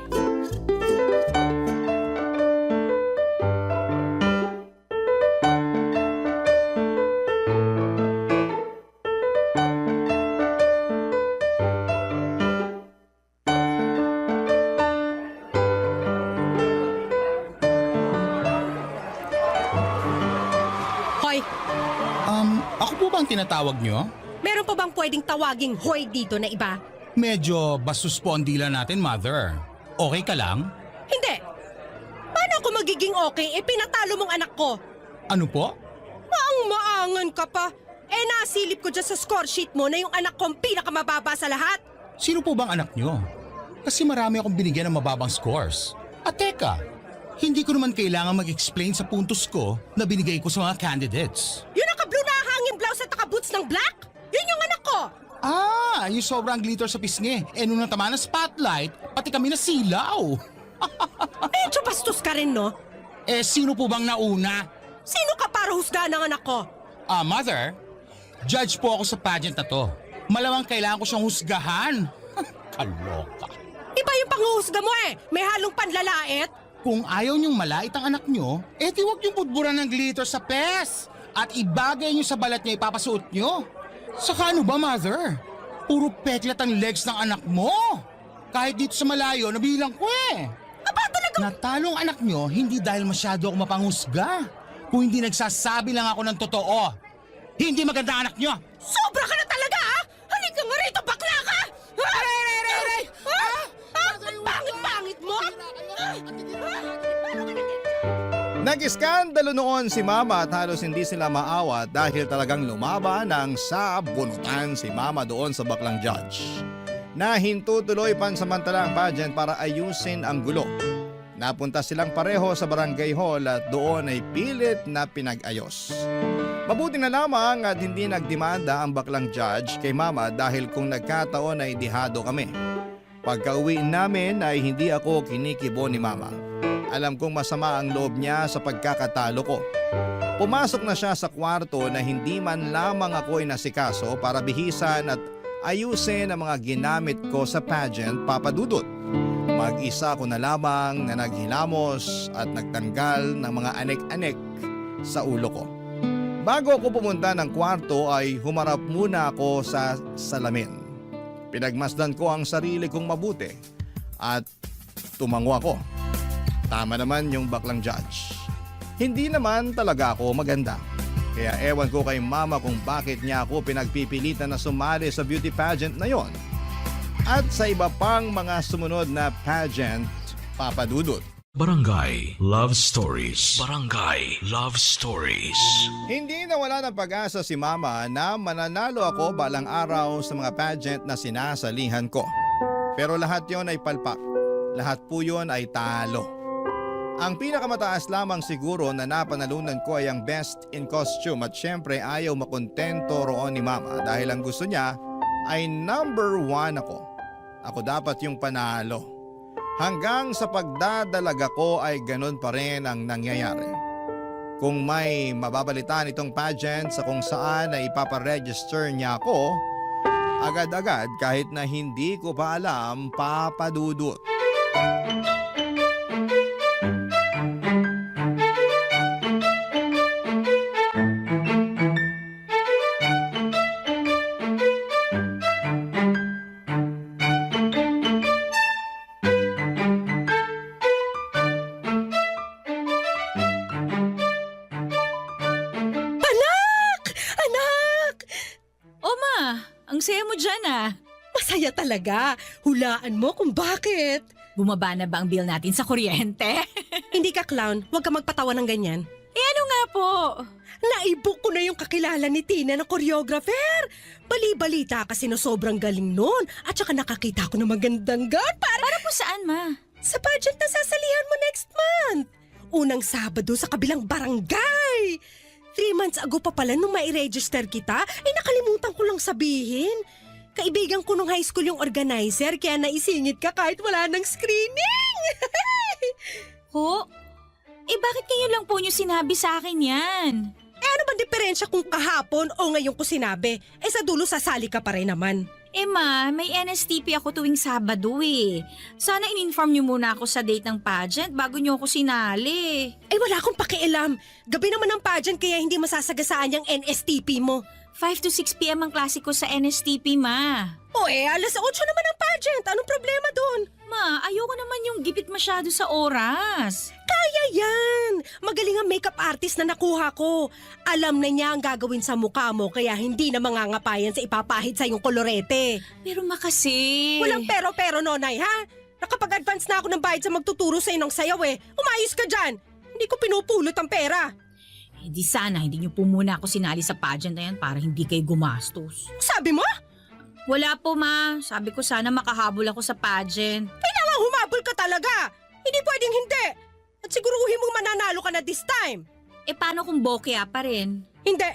Ako po bang tinatawag nyo? Meron pa bang pwedeng tawaging hoy dito na iba? Medyo bastos po ang dila natin, Mother. Okay ka lang? Hindi. Paano ako magiging okay pinatalo mong anak ko? Ano po? Maang-maangan ka pa. Nasilip ko dyan sa score sheet mo na yung anak kong pinakamababa sa lahat. Sino po bang anak nyo? Kasi marami akong binigyan ng mababang scores. At teka, hindi ko naman kailangan mag-explain sa puntos ko na binigay ko sa mga candidates. Yung naka-blue na hanging blouse at naka-boots ng black? Yun yung anak ko! Yung sobrang glitter sa pisngi. Nung natama ng spotlight, pati kami nasilaw. Medyo bastos ka rin, no? Sino po bang nauna? Sino ka para husgahan ng anak ko? Mother, judge po ako sa pageant na to. Malamang kailangan ko siyang husgahan. Kaloka. Iba yung panghuhusga mo eh. May halong panlalait. Kung ayaw niyong malait ang anak niyo, di huwag niyong budburan ng glitter sa pes. At ibagay niyo sa balat niya ipapasuot niyo. Saka ano ba, mother? Puro peklat ang legs ng anak mo. Kahit dito sa malayo, nabilang ko eh. Aba talaga? Natalo ang anak niyo hindi dahil masyado ako mapanghusga. Kung hindi nagsasabi lang ako ng totoo. Hindi maganda ang anak niyo. Sobra ka na talaga ha? Halika nga rito, bakla ka! Aray! Pangit-pangit mo! Nag-iskandalo noon si Mama at halos hindi sila maawat dahil talagang lumaban ng sabunutan si Mama doon sa baklang judge. Nahinto tuloy pansamantala ang pageant para ayusin ang gulo. Napunta silang pareho sa barangay hall at doon ay pilit na pinag-ayos. Mabuti na lamang at hindi nagdemanda ang baklang judge kay Mama dahil kung nagkataon ay dihado kami. Pagka-uwi namin ay hindi ako kinikibo ni Mama. Alam kong masama ang loob niya sa pagkakatalo ko. Pumasok na siya sa kwarto na hindi man lamang ako inasikaso para bihisan at ayusin ang mga ginamit ko sa pageant, Papa Dudut. Mag-isa ko na lamang na naghilamos at nagtanggal ng mga anek-anek sa ulo ko. Bago ako pumunta ng kwarto ay humarap muna ako sa salamin. Pinagmasdan ko ang sarili kong mabuti at tumango ako. Tama naman yung baklang judge. Hindi naman talaga ako maganda. Kaya ewan ko kay Mama kung bakit niya ako pinagpipilitan na sumali sa beauty pageant na yon. At sa iba pang mga sumunod na pageant, Papa Dudut. Barangay Love Stories. Barangay Love Stories. Hindi nawala ng pag-asa si Mama na mananalo ako balang araw sa mga pageant na sinasalihan ko. Pero lahat yon ay palpak. Lahat po yon ay talo. Ang pinakamataas lamang siguro na napanalunan ko ay ang best in costume at syempre ayaw makontento roon ni Mama dahil ang gusto niya ay number 1 ako. Ako dapat yung panalo. Hanggang sa pagdadalaga ko ay ganun pa rin ang nangyayari. Kung may mababalitaan itong pageant sa kung saan na ipaparegister niya ako, agad-agad kahit na hindi ko pa alam, Papa Dudut. Ang saya mo dyan ah. Masaya talaga. Hulaan mo kung bakit. Bumaba na ba ang bill natin sa kuryente? Hindi ka clown, huwag ka magpatawa ng ganyan. Ano nga po? Naibook ko na yung kakilala ni Tina na choreographer. Bali-balita kasi na sobrang galing nun. At saka nakakita ko ng magandang gown Para po saan, ma? sa pageant na sasalihan mo next month. Unang Sabado sa kabilang barangay. 3 months ago pa pala nung mai-register kita, nakalimutan ko lang sabihin. Kaibigan ko nung high school yung organizer kaya naisingit ka kahit wala ng screening. Ho? Bakit ngayon lang po niyo sinabi sa akin yan? Ano ba diferensya kung kahapon o ngayon ko sinabi? Sa dulo sasali ka pa rin naman. Ma, may NSTP ako tuwing Sabado eh. Sana in-inform niyo muna ako sa date ng pageant bago niyo ako sinali. Wala akong pakialam. Gabi naman ang pageant kaya hindi masasagasaan yung NSTP mo. 5 to 6 p.m. ang klase ko sa NSTP, ma. Alas 8 naman ang pageant. Anong problema doon? Ma, ayoko naman yung gipit masyado sa oras. Kaya yan! Magaling ang makeup artist na nakuha ko. Alam na niya ang gagawin sa mukha mo kaya hindi na mangangapayan sa ipapahid sa iyong kolorete. Pero ma kasi... Walang pero-pero, Nonay, ha? Nakapag-advance na ako ng bayad sa magtuturo sa inong sayaw eh. Umayos ka dyan! Hindi ko pinupulot ang pera. Di sana hindi niyo po muna ako sinali sa pageant na yan para hindi kayo gumastos. Sabi mo? Wala po, ma. Sabi ko sana makahabol ako sa pageant. Kailangan humabol ka talaga! Hindi pwedeng hindi! At siguruhin mong mananalo ka na this time! Paano kung bokya pa rin? Hindi!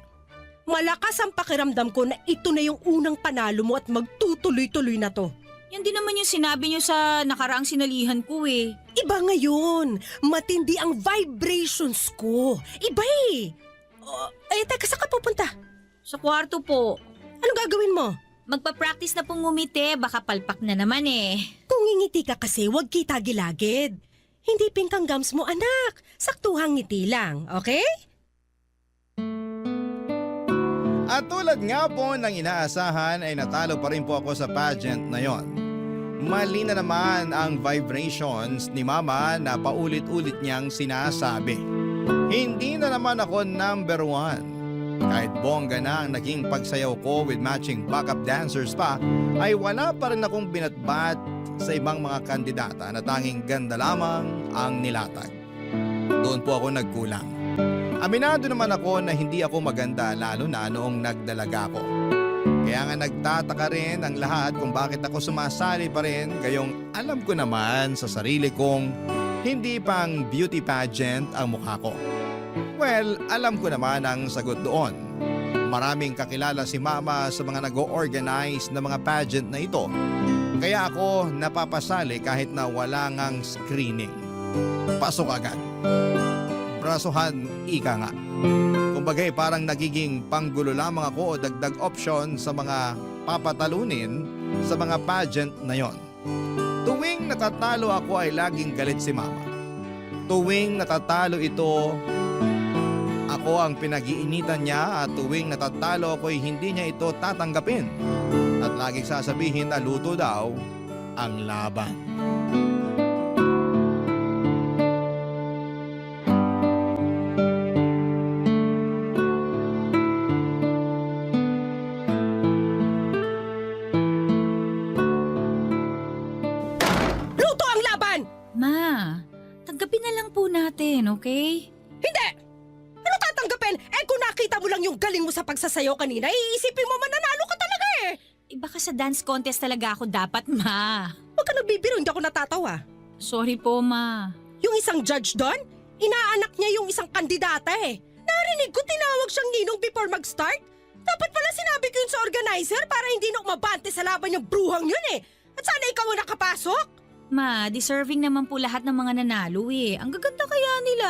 Malakas ang pakiramdam ko na ito na yung unang panalo mo at magtutuloy-tuloy na to. Yan din naman yung sinabi niyo sa nakaraang sinalihan ko eh. Iba ngayon. Matindi ang vibrations ko. Iba eh. Teka, saan ka pupunta? Sa kwarto po. Anong gagawin mo? Magpa-practice na pong ngumiti, baka palpak na naman eh. Kung ingiti ka kasi, huwag kita gilagid. Hindi pink ang gums mo, anak. Saktuhang ngiti lang, okay? At tulad nga po ng inaasahan ay natalo pa rin po ako sa pageant na yon. Mali na naman ang vibrations ni Mama na paulit-ulit niyang sinasabi. Hindi na naman ako number 1. Kahit bongga na ang naging pagsayaw ko with matching backup dancers pa, ay wala pa rin akong binatbat sa ibang mga kandidata na tanging ganda lamang ang nilatag. Doon po ako nagkulang. Aminado naman ako na hindi ako maganda lalo na noong nagdalaga ko. Kaya nga nagtataka rin ang lahat kung bakit ako sumasali pa rin gayong alam ko naman sa sarili kong hindi pang beauty pageant ang mukha ko. Well, alam ko naman ang sagot doon. Maraming kakilala si Mama sa mga nag-o-organize na mga pageant na ito. Kaya ako napapasali kahit na wala ngang screening. Pasok agad. Brasuhan, ika nga. Kumbagay parang nagiging panggulo lamang ako o dagdag option sa mga papatalunin sa mga pageant na yon. Tuwing natatalo ako ay laging galit si Mama. Tuwing natatalo ito, ako ang pinag-iinitan niya at tuwing natatalo ako ay hindi niya ito tatanggapin. At laging sasabihin na luto daw ang laban. Luto ang laban! Ma, tanggapin na lang po natin, okay? Hindi! Ano tatanggapin? Eh kung nakita mo lang yung galing mo sa pagsasayaw kanina, iisipin mo mananalo ka talaga eh! Baka sa dance contest talaga ako dapat, Ma. Huwag ka nagbibiro, hindi ako natatawa. Sorry po, Ma. Yung isang judge doon, inaanak niya yung isang kandidata eh. Narinig ko tinawag siyang ninong before mag-start. Dapat pala sinabi ko yun sa organizer para hindi na umabante sa laban yung bruhang yun eh. At sana ikaw ang nakapasok. Ma, deserving naman po lahat ng mga nanalo eh. Ang gaganda kaya nila.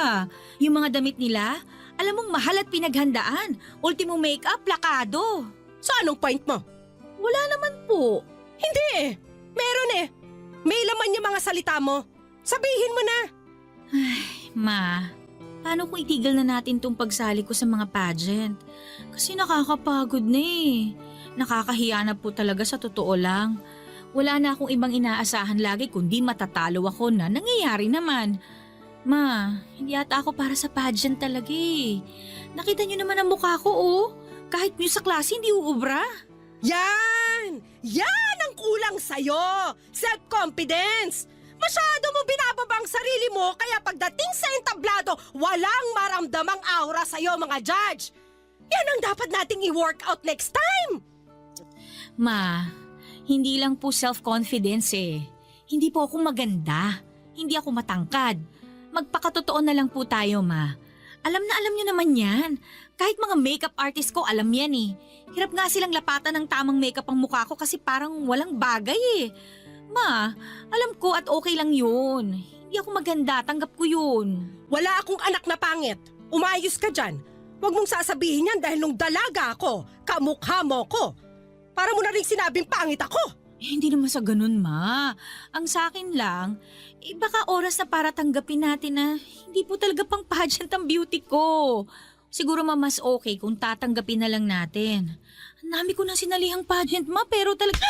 Yung mga damit nila, alam mong mahal at pinaghandaan. Ultimo makeup, plakado. So anong point mo? Wala naman po. Hindi eh. Meron eh. May laman yung mga salita mo. Sabihin mo na. Ay, Ma, paano kung itigil na natin tong pagsali ko sa mga pageant? Kasi nakakapagod na eh. Nakakahiya na po talaga sa totoo lang. Wala na akong ibang inaasahan lagi kundi matatalo ako na nangyayari naman. Ma, hindi ata ako para sa pageant talaga eh. Nakita niyo naman ang mukha ko oh. Kahit yung sa klase hindi uubra. Yan! Yan ang kulang sa'yo! Self-confidence! Masyado mo binababa ang sarili mo kaya pagdating sa entablado, walang maramdamang aura sa'yo mga judge! Yan ang dapat nating i-work out next time! Ma, hindi lang po self-confidence eh. Hindi po ako maganda. Hindi ako matangkad. Magpakatotoo na lang po tayo, Ma. Alam na alam nyo naman yan. Kahit mga makeup artist ko, alam yan eh. Hirap nga silang lapatan ng tamang makeup ang mukha ko kasi parang walang bagay eh. Ma, alam ko at okay lang yun. Hindi ako maganda, tanggap ko yun. Wala akong anak na pangit. Umayos ka dyan. Huwag mong sasabihin yan dahil nung dalaga ako, kamukha mo ko. Para mo na rin sinabing pangit ako. Hindi naman sa ganun, Ma. Ang sa akin lang, baka oras na para tanggapin natin na hindi po talaga pang pageant ang beauty ko. Siguro mas okay kung tatanggapin na lang natin. Ang dami ko nang sinalihang pageant, Ma, pero talaga...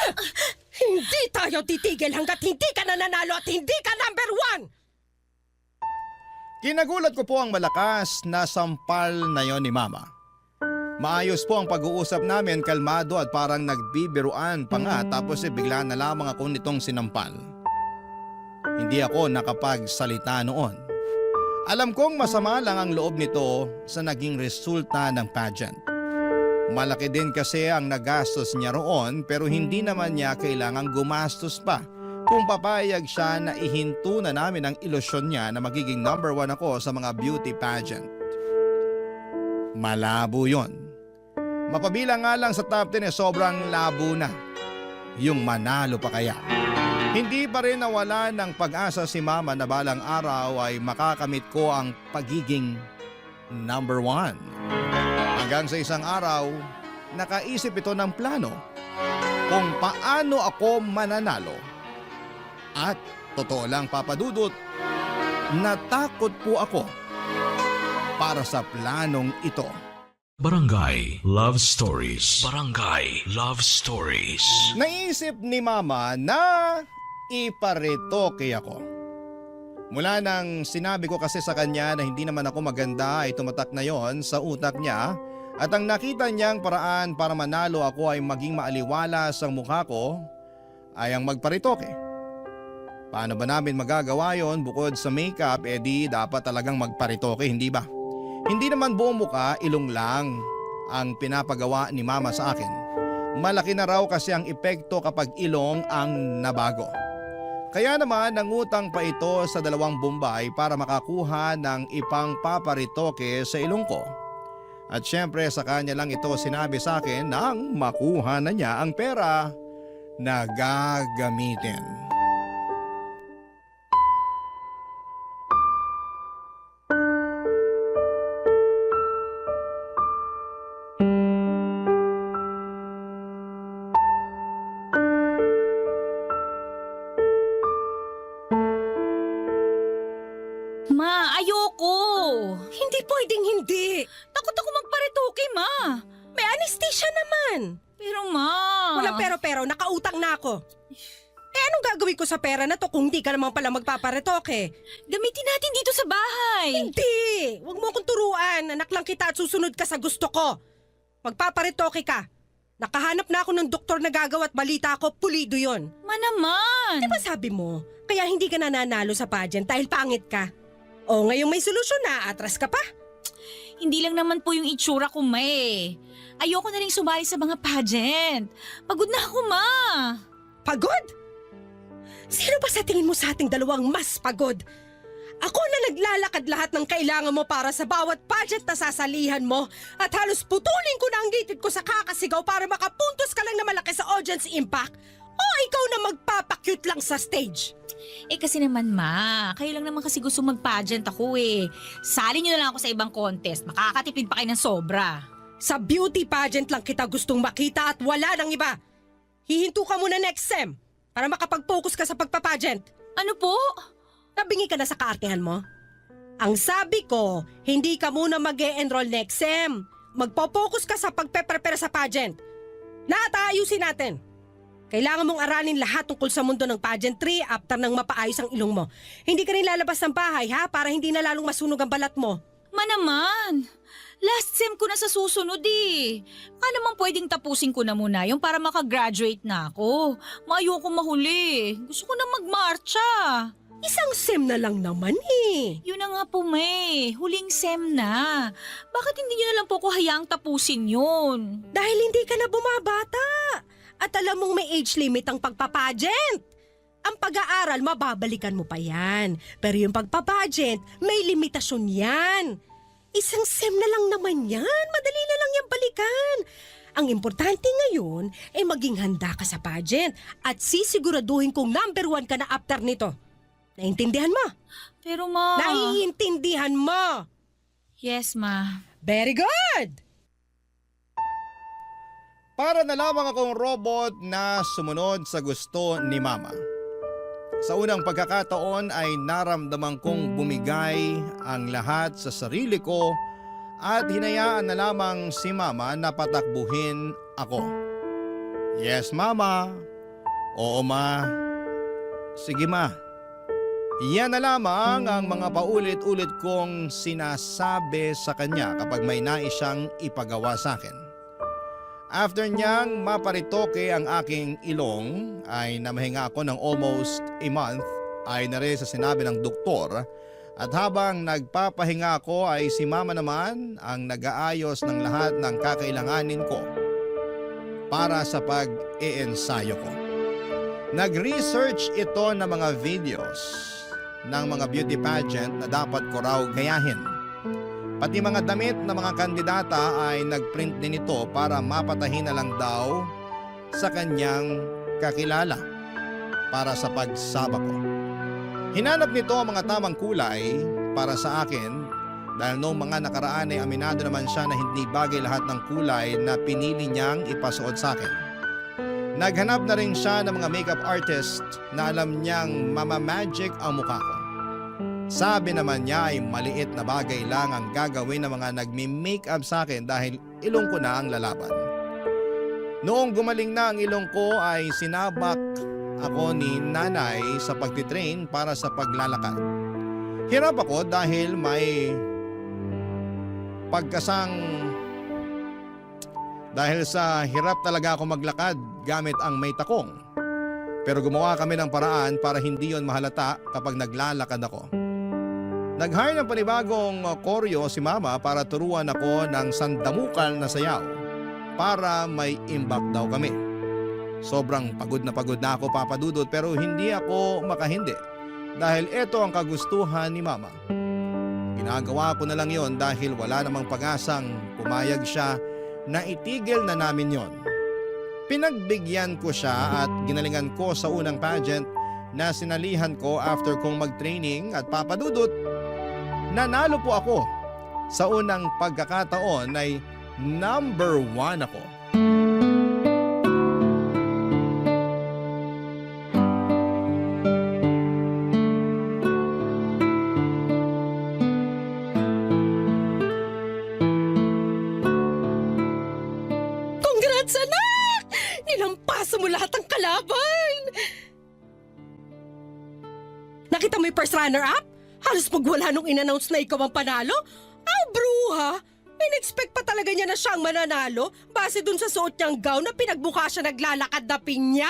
Hindi tayo titigil hanggat hindi ka nananalo at hindi ka number 1! Kinagulat ko po ang malakas na sampal na yon ni Mama. Maayos po ang pag-uusap namin, kalmado at parang nagbibiruan pa nga tapos bigla na lamang ako nitong sinampal. Hindi ako nakapagsalita noon. Alam kong masama lang ang loob nito sa naging resulta ng pageant. Malaki din kasi ang nagastos niya roon pero hindi naman niya kailangang gumastos pa kung papayag siya na ihinto na namin ang ilusyon niya na magiging number 1 ako sa mga beauty pageant. Malabo yon. Mapabilang nga lang sa top 10 sobrang labo na. Yung manalo pa kaya. Hindi pa rin nawala ng pag-asa si Mama na balang araw ay makakamit ko ang pagiging number 1. Hanggang sa isang araw, nakaisip ito ng plano. kung paano ako mananalo. At totoo lang papadudot, natakot po ako para sa planong ito. Barangay Love Stories. Barangay Love Stories. Naisip ni Mama na iparetoke ako. Mula nang sinabi ko kasi sa kanya na hindi naman ako maganda ay tumatak na yon sa utak niya at ang nakita niyang paraan para manalo ako ay maging maaliwalas ang mukha ko ay ang magparetoke. Paano ba namin magagawa yon bukod sa makeup di dapat talagang magparetoke, hindi ba? Hindi naman buong mukha, ilong lang ang pinapagawa ni Mama sa akin. Malaki na raw kasi ang epekto kapag ilong ang nabago. Kaya naman nangutang pa ito sa 2 Bombay para makakuha ng ipang paparitoke sa ilong ko. At syempre sa kanya lang ito sinabi sa akin nang makuha na niya ang pera na gagamitin. Ma, ayoko. Hindi pwedeng hindi. Takot ako magparetoke, Ma. May anesthesia naman. Pero Ma... Walang pero, nakautang na ako. Anong gagawin ko sa pera na to kung hindi ka naman pala magpaparetoke? Gamitin natin dito sa bahay. Hindi! Huwag mo akong turuan. Anak lang kita at susunod ka sa gusto ko. Magpaparetoke ka. Nakahanap na ako ng doktor na gagawa at balita ko, pulido yon. Ma naman! Di ba sabi mo, kaya hindi ka nananalo sa pageant dahil pangit ka? O ngayong may solusyon na, atras ka pa? Hindi lang naman po yung itsura ko, Ma eh. Ayoko na rin sumali sa mga pageant. Pagod na ako, Ma. Pagod? Sino ba sa tingin mo sa ating dalawang mas pagod? Ako na naglalakad lahat ng kailangan mo para sa bawat pageant na sasalihan mo at halos putulin ko na ang gitid ko sa kakasigaw para makapuntos ka lang na malaki sa audience impact o ikaw na magpapakyut lang sa stage. Kasi naman, Ma, kayo lang naman kasi gusto mag-pageant ako eh. Sali niyo na lang ako sa ibang contest. Makakatipid pa kayo ng sobra. Sa beauty pageant lang kita gustong makita at wala nang iba. Hihinto ka muna next sem para makapag-focus ka sa pagpapageant. Ano po? Nabingi ka na sa kaartehan mo? Ang sabi ko, hindi ka muna mag-e-enroll next sem. Magpo-focus ka sa pagpe-prepare sa pageant. Lahat aayusin natin. Kailangan mong aralin lahat tungkol sa mundo ng pageantry after nang mapaayos ang ilong mo. Hindi ka rin lalabas ng bahay ha para hindi na lalong masunog ang balat mo. Ma naman, last sem ko na sa susunod eh. Naman pwedeng tapusin ko na muna yung para makagraduate na ako. Ayoko mahuli. Gusto ko na magmarcha. Isang sem na lang naman eh. Yun na nga po, May. Huling sem na. Bakit hindi niyo na lang po ko hayaang tapusin yun? Dahil hindi ka na bumabata. At alam mong may age limit ang pagpapageant. Ang pag-aaral, mababalikan mo pa yan. Pero yung pagpapageant, may limitasyon yan. Isang sem na lang naman yan. Madali na lang yan balikan. Ang importante ngayon ay maging handa ka sa pageant at sisiguraduhin kung number 1 ka na after nito. Naintindihan mo? Pero Ma... Naiintindihan mo? Yes, Ma. Very good! Para na lamang akong robot na sumunod sa gusto ni Mama. Sa unang pagkakataon ay naramdaman kong bumigay ang lahat sa sarili ko at hinayaan na lamang si Mama na patakbuhin ako. Yes, Mama. Oo, Ma. Sige, Ma. Yan na lamang ang mga paulit-ulit kong sinasabi sa kanya kapag may nais siyang ipagawa sa akin. After niyang maparitoke ang aking ilong ay namahinga ako ng almost a month ay na rin sa sinabi ng doktor at habang nagpapahinga ako ay si Mama naman ang nag-aayos ng lahat ng kakailanganin ko para sa pag-iensayo ko. Nag-research ito ng mga videos ng mga beauty pageant na dapat ko raw gayahin. Pati mga damit ng mga kandidata ay nagprint din ito para mapatahin na lang daw sa kanyang kakilala para sa pagsaba ko. Hinanap nito ang mga tamang kulay para sa akin dahil noong mga nakaraan ay aminado naman siya na hindi bagay lahat ng kulay na pinili niyang ipasuot sa akin. Naghanap na rin siya ng mga makeup artist na alam niyang mamamagic ang mukha ko. Sabi naman niya ay maliit na bagay lang ang gagawin ng mga nagmi-makeup sa akin dahil ilong ko na ang lalaban. Noong gumaling na ang ilong ko ay sinabak ako ni nanay sa pagtitrain para sa paglalakad. Hirap ako dahil may dahil sa hirap talaga ako maglakad gamit ang may takong. Pero gumawa kami ng paraan para hindi yon mahalata kapag naglalakad ako. Nag-hire ng panibagong koryo si mama para turuan ako ng sandamukal na sayaw para may imbak daw kami. Sobrang pagod na ako, Papa Dudut, pero hindi ako makahindi dahil ito ang kagustuhan ni mama. Ginagawa ko na lang yon dahil wala namang pag-asang pumayag siya na itigil na namin yon. Pinagbigyan ko siya at ginalingan ko sa unang pageant na sinalihan ko after kong mag-training at Papa Dudut, nanalo po ako. Sa unang pagkakataon ay number 1 ako. Congrats, anak! Nilampasan mo lahat ng kalaban! Nakita mo yung first runner-up? Halos magwala nung in-announce na ikaw ang panalo? Bruha! In-expect pa talaga niya na siyang mananalo base dun sa suot niyang gown na pinagbuka siya naglalakad na pinya?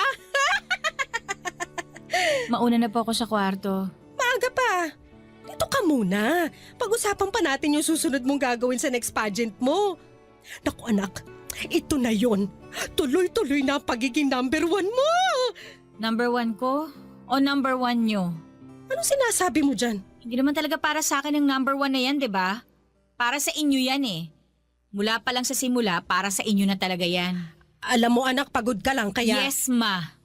Mauna na po ako sa kwarto. Maaga pa. Dito ka muna. Pag-usapan pa natin yung susunod mong gagawin sa next pageant mo. Naku anak, ito na yon. Tuloy-tuloy na ang pagiging number 1 mo. Number 1 ko o number 1 nyo? Anong sinasabi mo dyan? Hindi naman talaga para sa akin ang number 1 na yan, di ba? Para sa inyo yan eh. Mula pa lang sa simula, para sa inyo na talaga yan. Alam mo anak, pagod ka lang kaya... Yes ma,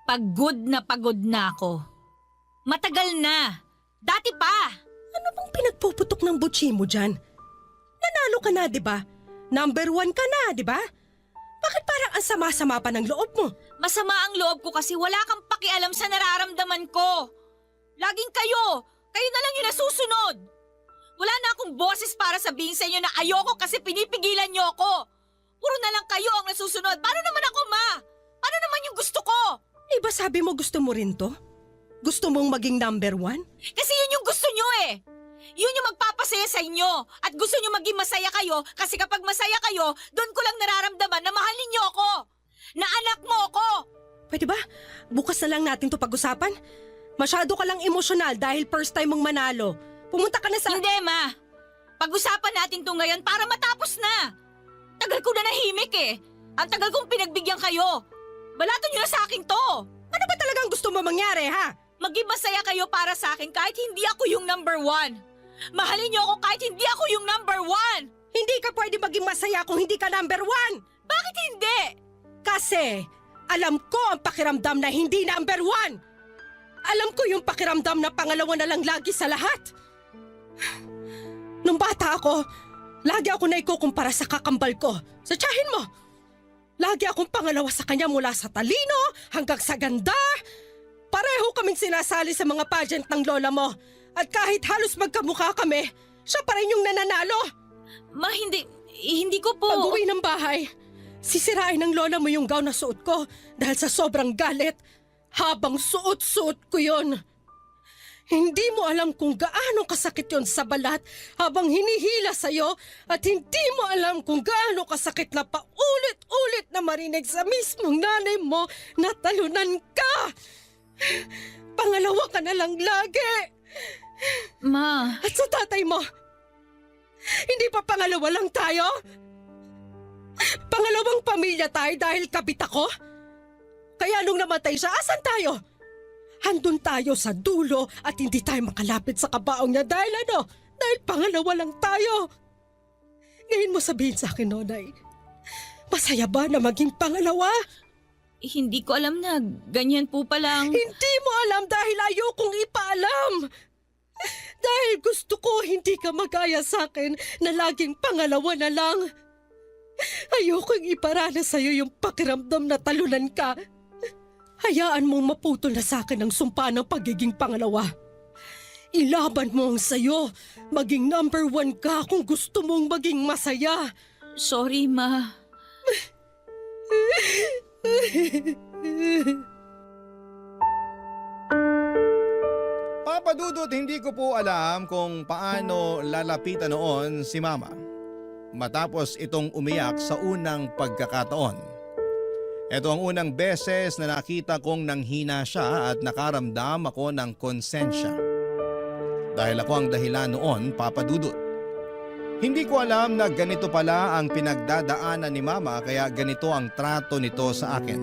pagod na ako. Matagal na. Dati pa. Ano bang pinagpuputok ng butsi mo dyan? Nanalo ka na, di ba? Number 1 ka na, di ba? Bakit parang ang sama-sama pa ng loob mo? Masama ang loob ko kasi wala kang pakialam sa nararamdaman ko. Laging kayo na lang yung nasusunod. Wala na akong boses para sabihin sa inyo na ayoko kasi pinipigilan niyo ako. Puro na lang kayo ang nasusunod. Paano naman ako, ma? Paano naman yung gusto ko? Iba sabi mo gusto mo rin to? Gusto mong maging number 1? Kasi yun yung gusto nyo eh. Yun yung magpapasaya sa inyo. At gusto nyo maging masaya kayo kasi kapag masaya kayo, doon ko lang nararamdaman na mahalin nyo ako. Na anak mo ako. Pwede ba? Bukas na lang natin to pag-usapan. Masyado ka lang emosyonal dahil first time mong manalo. Pumunta ka na sa... Hindi, ma. Pag-usapan natin to ngayon para matapos na. Tagal ko na nahimik eh. Ang tagal kong pinagbigyan kayo. Balato nyo na sa akin to. Ano ba talagang gusto mo mangyari, ha? Maging masaya kayo para sa akin kahit hindi ako yung number 1. Mahalin nyo ako kahit hindi ako yung number 1. Hindi ka pwede maging masaya kung hindi ka number 1. Bakit hindi? Kasi alam ko ang pakiramdam na hindi number 1. Alam ko yung pakiramdam na pangalawa na lang lagi sa lahat. Nung bata ako, lagi ako na ikukumpara sa kakambal ko. Sa tiyahin mo. Lagi akong pangalawa sa kanya mula sa talino hanggang sa ganda. Pareho kaming sinasali sa mga pageant ng lola mo. At kahit halos magkamukha kami, siya pa rin yung nananalo. Ma, hindi ko po... Pag-uwi ng bahay, sisirain ng lola mo yung gown na suot ko dahil sa sobrang galit. Habang suot-suot ko yon. Hindi mo alam kung gaano kasakit yon sa balat habang hinihila sa'yo at hindi mo alam kung gaano kasakit na paulit-ulit na marinig sa mismong nanay mo na talunan ka. Pangalawa ka na lang lagi. Ma. At sa tatay mo, hindi pa pangalawa lang tayo? Pangalawang pamilya tayo dahil kabit ako? Kaya nung namatay siya, asan tayo? Handun tayo sa dulo at hindi tayo makalapit sa kabaong niya dahil Dahil pangalawa lang tayo. Ngayon mo sabihin sa akin, Nonay, masaya ba na maging pangalawa? Hindi ko alam na ganyan po palang... Hindi mo alam dahil ayokong ipaalam. Dahil gusto ko hindi ka magaya sa akin na laging pangalawa na lang. Ayokong iparana sa'yo yung pakiramdam na talunan ka. Hayaan mong maputol na sa akin ang sumpa ng pagiging pangalawa. Ilaban mo ang sayo. Maging number 1 ka kung gusto mong maging masaya. Sorry, Ma. Papa Dudut, hindi ko po alam kung paano lalapitan noon si Mama matapos itong umiyak sa unang pagkakataon. Ito ang unang beses na nakita kong nanghina siya at nakaramdam ako ng konsensya. Dahil ako ang dahilan noon, Papa Dudut. Hindi ko alam na ganito pala ang pinagdadaanan ni Mama kaya ganito ang trato nito sa akin.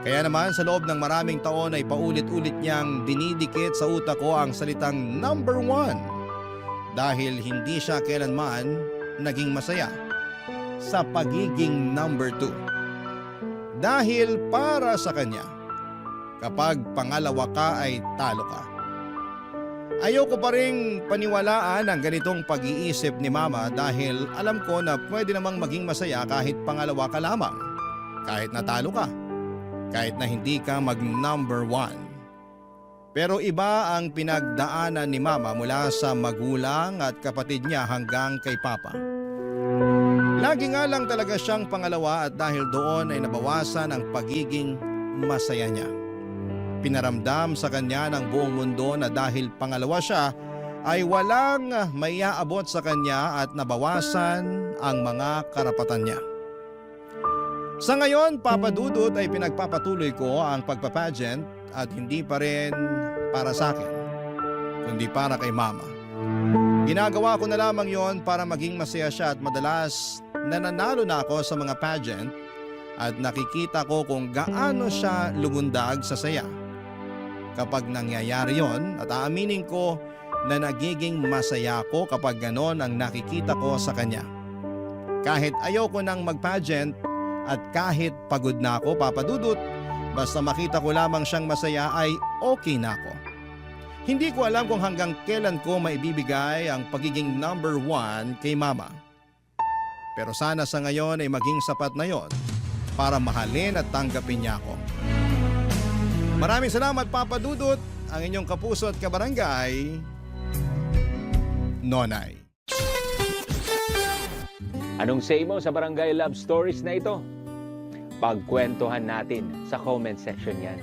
Kaya naman sa loob ng maraming taon ay paulit-ulit niyang dinidikit sa utak ko ang salitang number 1 dahil hindi siya kailanman naging masaya sa pagiging number 2. Dahil para sa kanya, kapag pangalawa ka ay talo ka. Ayoko pa ring paniwalaan ang ganitong pag-iisip ni Mama dahil alam ko na pwede namang maging masaya kahit pangalawa ka lamang, kahit natalo ka, kahit na hindi ka mag-number 1. Pero iba ang pinagdaanan ni Mama mula sa magulang at kapatid niya hanggang kay Papa. Lagi nga lang talaga siyang pangalawa at dahil doon ay nabawasan ang pagiging masaya niya. Pinaramdam sa kanya ng buong mundo na dahil pangalawa siya ay walang maiaabot sa kanya at nabawasan ang mga karapatan niya. Sa ngayon, Papa Dudut, ay pinagpapatuloy ko ang pagpapageant at hindi pa rin para sa akin, kundi para kay Mama. Ginagawa ko na lamang yon para maging masaya siya at madalas nananalo na ako sa mga pageant at nakikita ko kung gaano siya lumundag sa saya. Kapag nangyayari yon at aaminin ko na nagiging masaya ko kapag ganon ang nakikita ko sa kanya. Kahit ayoko nang mag-pageant at kahit pagod na ako, Papa Dudut, basta makita ko lamang siyang masaya ay okay na ako. Hindi ko alam kung hanggang kailan ko maibibigay ang pagiging number 1 kay Mama. Pero sana sa ngayon ay maging sapat na yon para mahalin at tanggapin niya ako. Maraming salamat, Papa Dudut, ang inyong kapuso at kabarangay, Nonay. Anong say mo sa Barangay Love Stories na ito? Pagkwentuhan natin sa comment section yan.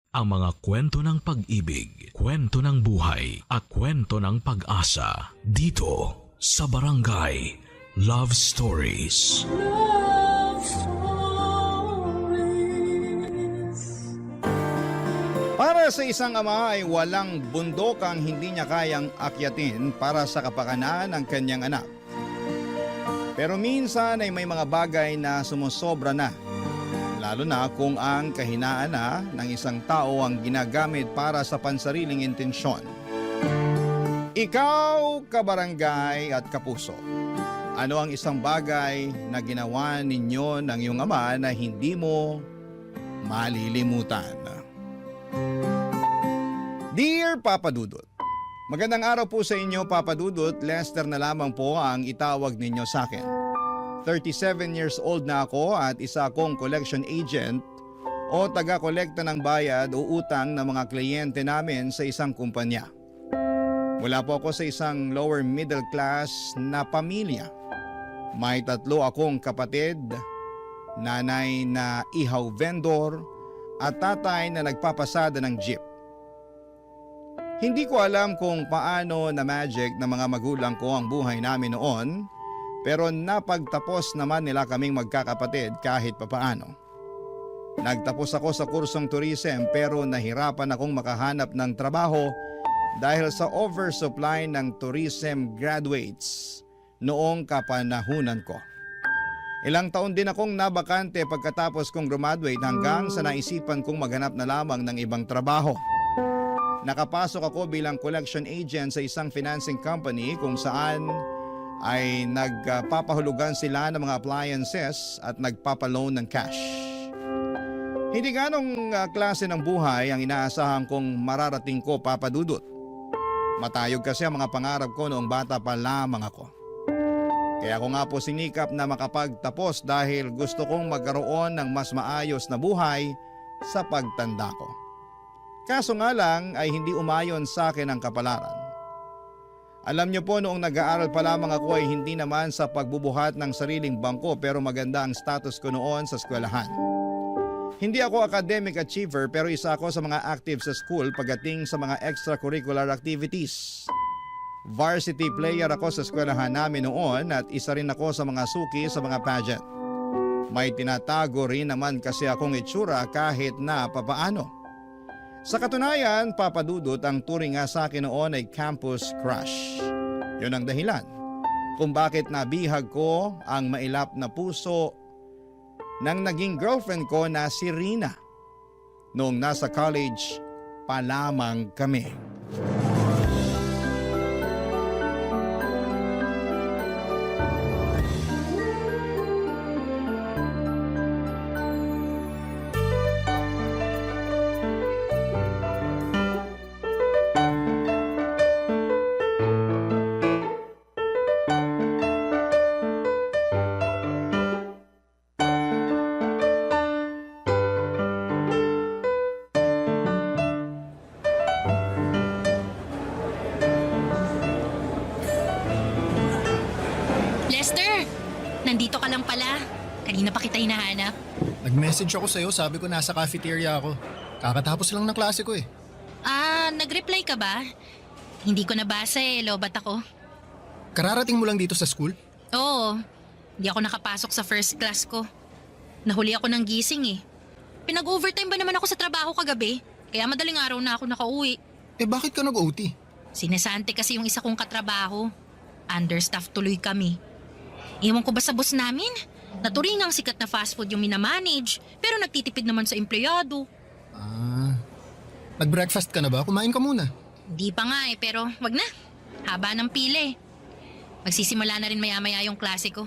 Ang mga kwento ng pag-ibig, kwento ng buhay, at kwento ng pag-asa dito sa Barangay Love Stories. Love Stories. Para sa isang ama ay walang bundok ang hindi niya kayang akyatin para sa kapakanan ng kanyang anak. Pero minsan ay may mga bagay na sumusobra na. Lalo na kung ang kahinaan na ng isang tao ang ginagamit para sa pansariling intensyon. Ikaw, kabarangay at kapuso, ano ang isang bagay na ginawa ninyo ng iyong ama na hindi mo malilimutan? Dear Papa Dudut, magandang araw po sa inyo, Papa Dudut. Lester na lamang po ang itawag ninyo sa akin. 37 years old na ako at isa akong collection agent o taga-kolekta ng bayad o utang ng mga kliyente namin sa isang kumpanya. Mula po ako sa isang lower middle class na pamilya. May 3 akong kapatid, nanay na ihaw vendor at tatay na nagpapasada ng jeep. Hindi ko alam kung paano na magic ng mga magulang ko ang buhay namin noon, pero napagtapos naman nila kaming magkakapatid kahit papaano. Nagtapos ako sa kursong tourism pero nahirapan akong makahanap ng trabaho dahil sa oversupply ng tourism graduates noong kapanahunan ko. Ilang taon din akong nabakante pagkatapos kong graduate hanggang sa naisipan kong maghanap na lamang ng ibang trabaho. Nakapasok ako bilang collection agent sa isang financing company kung saan ay nagpapahulugan sila ng mga appliances at nagpapaloan ng cash. Hindi ganong klase ng buhay ang inaasahan kong mararating ko, Papa Dudut. Matayog kasi ang mga pangarap ko noong bata pa lamang ako. Kaya ako nga po sinikap na makapagtapos dahil gusto kong magkaroon ng mas maayos na buhay sa pagtanda ko. Kaso nga lang ay hindi umayon sa akin ang kapalaran. Alam niyo po, noong nag-aaral pa lamang ako ay hindi naman sa pagbubuhat ng sariling bangko pero maganda ang status ko noon sa eskwelahan. Hindi ako academic achiever pero isa ako sa mga active sa school pagdating sa mga extracurricular activities. Varsity player ako sa eskwelahan namin noon at isa rin ako sa mga suki sa mga pageant. May tinatago rin naman kasi akong itsura kahit na papaano. Sa katunayan, Papa Dudut, ang turing nga sa akin noon ay campus crush. Yun ang dahilan kung bakit nabihag ko ang mailap na puso ng naging girlfriend ko na si Rina noong nasa college pa lamang kami. Lester, nandito ka lang pala. Kanina pa kita hinahanap. Nag-message ako sa'yo, sabi ko nasa cafeteria ako. Kakatapos lang ng klase ko eh. Nag-reply ka ba? Hindi ko nabasa lobat ako. Kararating mo lang dito sa school? Oo, hindi ako nakapasok sa first class ko. Nahuli ako ng gising eh. Pinag-overtime ba naman ako sa trabaho kagabi? Kaya madaling araw na ako nakauwi. Bakit ka nag-OT? Sinesante kasi yung isa kong katrabaho. Understaffed tuloy kami. Iwan ko ba sa boss namin? Naturingang sikat na fast food yung minamanage, pero nagtitipid naman sa empleyado. Nag-breakfast ka na ba? Kumain ka muna. Di pa nga pero wag na. Haba ng pila eh. Magsisimula na rin maya-maya yung klase ko.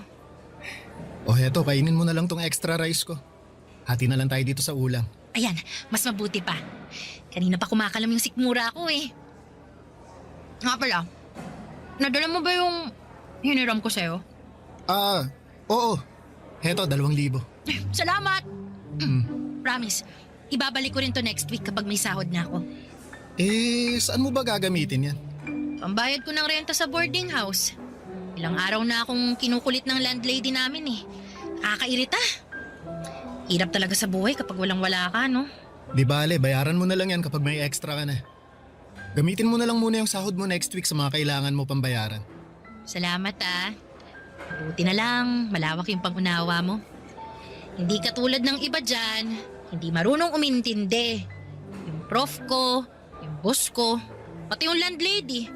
O heto, kainin mo na lang tong extra rice ko. Hati na lang tayo dito sa ulam. Ayan, mas mabuti pa. Kanina pa kumakalam yung sikmura ko eh. Nga pala, nadala mo ba yung hiniram ko sa'yo? Oo. Heto, 2,000. Salamat! Promise, ibabalik ko rin to next week kapag may sahod na ako. Saan mo ba gagamitin yan? Pambayad ko ng renta sa boarding house. Ilang araw na akong kinukulit ng landlady namin eh. Nakakairita. Hirap talaga sa buhay kapag walang-wala ka, no? Di bale, bayaran mo na lang yan kapag may extra ka na. Gamitin mo na lang muna yung sahod mo next week sa mga kailangan mo pambayaran. Salamat Buti na lang, malawak yung pag-unawa mo. Hindi katulad ng iba dyan, hindi marunong umintindi. Yung prof ko, yung boss ko, pati yung landlady.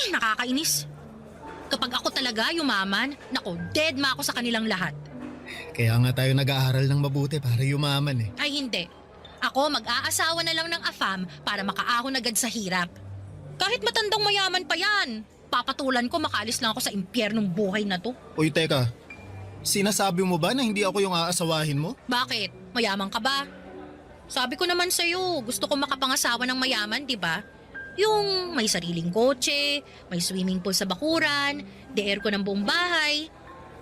Nakakainis. Kapag ako talaga yumaman, nako, dead ma ako sa kanilang lahat. Kaya nga tayo nag-aaral ng mabuti para yumaman eh. Ay hindi. Ako mag-aasawa na lang ng AFAM para makaahon agad sa hirap. Kahit matandang mayaman pa yan, papatulan ko makaalis lang ako sa impyernong buhay na to. Uy, teka. Sinasabi mo ba na hindi ako yung aasawahin mo? Bakit? Mayaman ka ba? Sabi ko naman sa'yo, gusto ko makapangasawa ng mayaman, di ba? Yung may sariling kotse, may swimming pool sa bakuran, de-air ko ng buong bahay.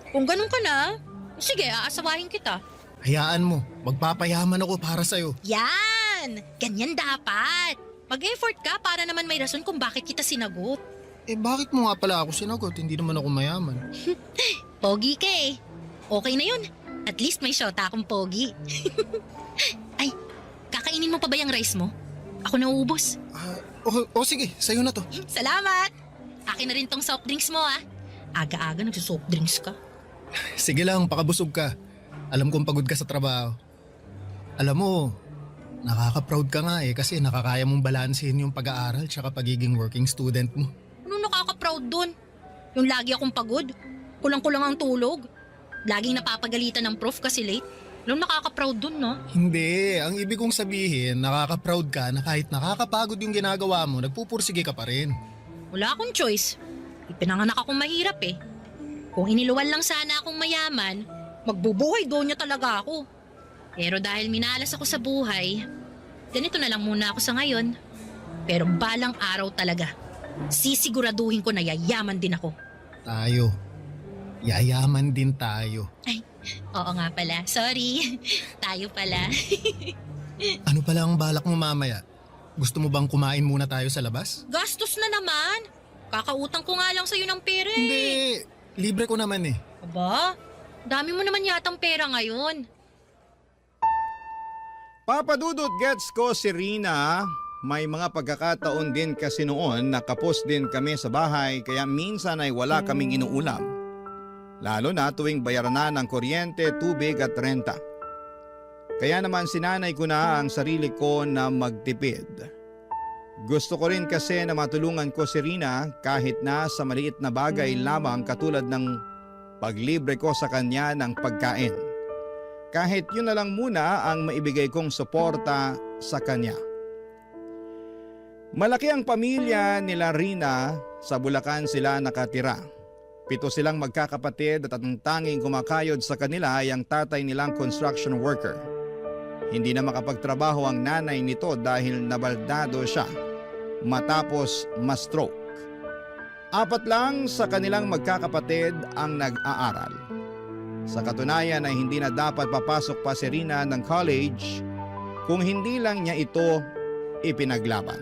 Kung ganun ka na, sige, aasawahin kita. Hayaan mo, magpapayaman ako para sa'yo. Yan! Ganyan dapat. Mag-effort ka para naman may rason kung bakit kita sinagot. Bakit mo nga pala ako sinagot? Hindi naman ako mayaman. Pogi ka eh. Okay na yun. At least may shota akong pogi. Ay, kakainin mo pa ba yung rice mo? Ako nauubos. Sige, sa'yo na to. Salamat! Akin na rin tong soft drinks mo Aga-aga nagsusoft drinks ka. Sige lang, pakabusog ka. Alam kong pagod ka sa trabaho. Alam mo, nakaka-proud ka nga kasi nakakaya mong balansehin yung pag-aaral tsaka pagiging working student mo. Ano nakaka-proud dun? Yung lagi akong pagod, kulang-kulang ang tulog, laging napapagalitan ng prof kasi late. Alam, nakaka-proud dun, no? Hindi, ang ibig kong sabihin, nakaka-proud ka na kahit nakakapagod yung ginagawa mo, nagpupursige ka pa rin. Wala akong choice. Ipinanganak akong mahirap eh. Kung iniluwan lang sana akong mayaman, magbubuhay doon niya talaga ako. Pero dahil minalas ako sa buhay, ganito na lang muna ako sa ngayon. Pero balang araw talaga, sisiguraduhin ko na yayaman din ako. Tayo. Yayaman din tayo. Ay, oo nga pala. Sorry. Tayo pala. Ano pala ang balak mo mamaya? Gusto mo bang kumain muna tayo sa labas? Gastos na naman. Kakautang ko nga lang sa'yo ng pera eh. Hindi. Libre ko naman eh. Aba, dami mo naman yatang pera ngayon. Papadudot gets ko si Rina. May mga pagkakataon din kasi noon na kapos din kami sa bahay kaya minsan ay wala kaming inuulam. Lalo na tuwing bayaran na ng kuryente, tubig at renta. Kaya naman sinanay ko na ang sarili ko na magtipid. Gusto ko rin kasi na matulungan ko si Rina kahit na sa maliit na bagay lamang katulad ng paglibre ko sa kanya ng pagkain. Kahit yun na lang muna ang maibigay kong suporta sa kanya. Malaki ang pamilya nila Rina, sa Bulacan sila nakatira. 7 silang magkakapatid at ang tanging kumakayod sa kanila ay ang tatay nilang construction worker. Hindi na makapagtrabaho ang nanay nito dahil nabaldado siya matapos ma-stroke. 4 lang sa kanilang magkakapatid ang nag-aaral. Sa katunayan ay hindi na dapat papasok pa si Rina ng college kung hindi lang niya ito ipinaglaban.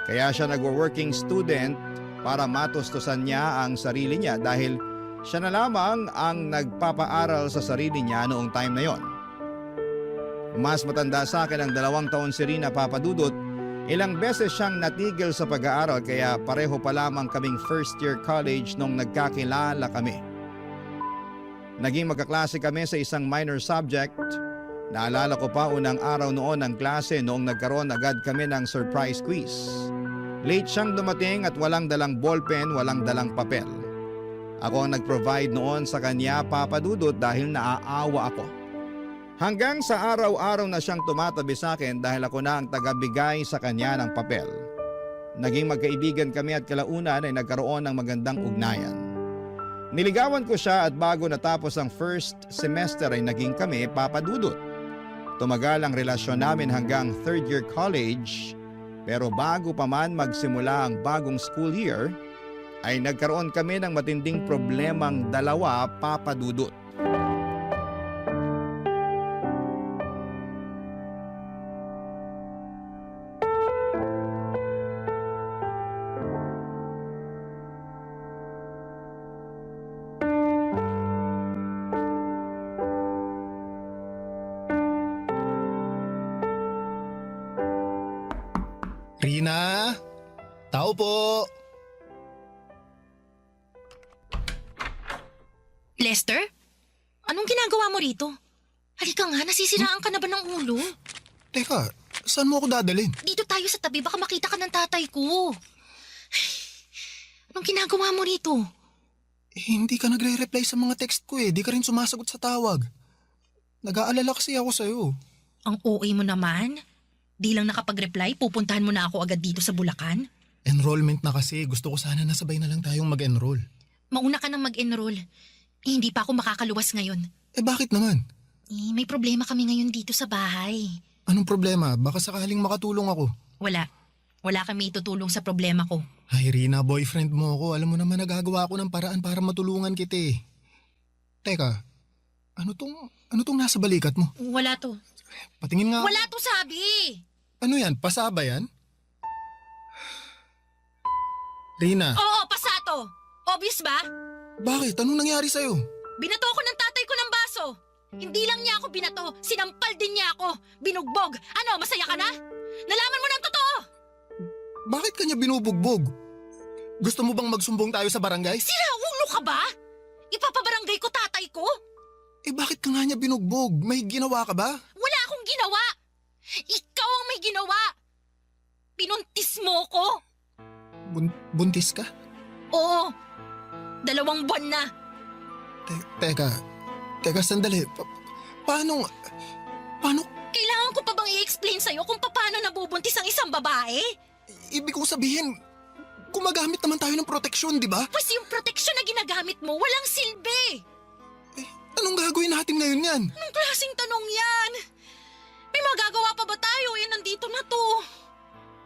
Kaya siya nagwo-working student para matustusan niya ang sarili niya dahil siya na lamang ang nagpapaaral sa sarili niya noong time na yon. Mas matanda sa akin ang 2 taon si Rina, Papadudot. Ilang beses siyang natigil sa pag-aaral kaya pareho pa lamang kaming first year college nung nagkakilala kami. Naging magkaklase kami sa isang minor subject. Naalala ko pa unang araw noon ng klase noong nagkaroon agad kami ng surprise quiz. Late siyang dumating at walang dalang ballpen, walang dalang papel. Ako ang nag-provide noon sa kanya, Papadudot, dahil naaawa ako. Hanggang sa araw-araw na siyang tumatabi sa akin dahil ako na ang tagabigay sa kanya ng papel. Naging magkaibigan kami at kalaunan ay nagkaroon ng magandang ugnayan. Niligawan ko siya at bago natapos ang first semester ay naging kami, Papadudot. Tumagal ang relasyon namin hanggang 3rd year college. Pero bago pa man magsimula ang bagong school year, ay nagkaroon kami ng matinding problemang dalawa, Papadudot. Rina? Tao po! Lester? Anong ginagawa mo rito? Halika nga, nasisiraan ka na ba ng ulo? Teka, saan mo ako dadalhin? Dito tayo sa tabi, baka makita ka ng tatay ko. Anong ginagawa mo rito? Hindi ka nagre-reply sa mga text ko eh. Di ka rin sumasagot sa tawag. Nag-aalala kasi ako sa'yo. Ang OA mo naman? Di lang nakapag-reply, pupuntahan mo na ako agad dito sa Bulacan? Enrollment na kasi. Gusto ko sana nasabay na lang tayong mag-enroll. Mauna ka nang mag-enroll. Hindi pa ako makakaluwas ngayon. Eh bakit naman? May problema kami ngayon dito sa bahay. Anong problema? Baka sakaling makatulong ako. Wala. Wala kami itutulong sa problema ko. Ay Rina, boyfriend mo ako. Alam mo naman nagagawa ako ng paraan para matulungan kita eh. Teka, ano tong nasa balikat mo? Wala to. Patingin nga. Wala to sabi! Ano yan? Pasaba yan? Rina. Oo, pasa to. Obvious ba? Bakit? Anong nangyari sa'yo? Binato ko ng tatay ko ng baso. Hindi lang niya ako binato, sinampal din niya ako. Binugbog. Ano, masaya ka na? Nalaman mo ng totoo! Bakit kanya binubugbog? Gusto mo bang magsumbong tayo sa barangay? Sira ulo ka ba? Ipapabarangay ko tatay ko? Eh bakit ka nga niya binugbog? May ginawa ka ba? Wala akong ginawa! Ikaw ang may ginawa! Pinuntis mo ko! Buntis ka? Oo. 2 buwan na. Teka sandali. Paano? Kailangan ko pa bang i-explain sa'yo kung paano nabubuntis ang isang babae? Ibig kong sabihin, gumagamit naman tayo ng proteksyon, di ba? Pwes yung proteksyon na ginagamit mo, walang silbi. Anong gagawin natin ngayon yan? Anong klaseng tanong yan? May magagawa pa ba tayo? Nandito na to.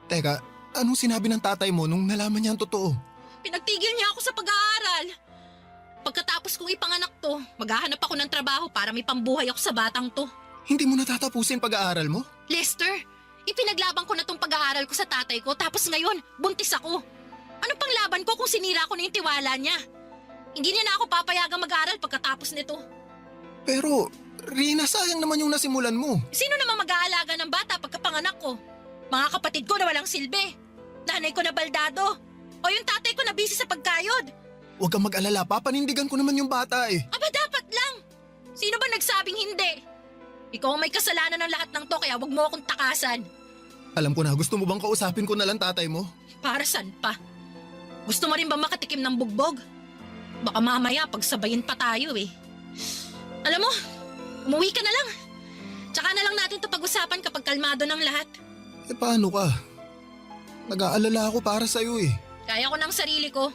Teka, anong sinabi ng tatay mo nung nalaman niya ang totoo? Pinagtigil niya ako sa pag-aaral. Pagkatapos kong ipanganak to, maghahanap ako ng trabaho para may pambuhay ako sa batang to. Hindi mo natatapusin pag-aaral mo? Lester, ipinaglaban ko na tong pag-aaral ko sa tatay ko tapos ngayon, buntis ako. Ano pang laban ko kung sinira ko na yung tiwala niya? Hindi niya na ako papayagang mag-aaral pagkatapos nito. Pero, Rina, sayang naman yung nasimulan mo. Sino naman mag-aalaga ng bata pagkapanganak ko? Mga kapatid ko na walang silbi. Nanay ko na baldado. O yung tatay ko na busy sa pagkayod. Huwag kang mag-alala, papanindigan ko naman yung bata eh. Aba dapat lang. Sino ba nagsabing hindi? Ikaw ang may kasalanan ng lahat ng to kaya wag mo akong takasan. Alam ko na, gusto mo bang kausapin ko na lang tatay mo? Para saan pa? Gusto mo rin ba makatikim ng bugbog? Baka mamaya pagsabayin pa tayo eh. Alam mo, umuwi ka na lang. Tsaka na lang natin to pag-usapan kapag kalmado ng lahat. Eh paano ka? Nag-aalala ako para sa'yo eh. Kaya ko ng sarili ko.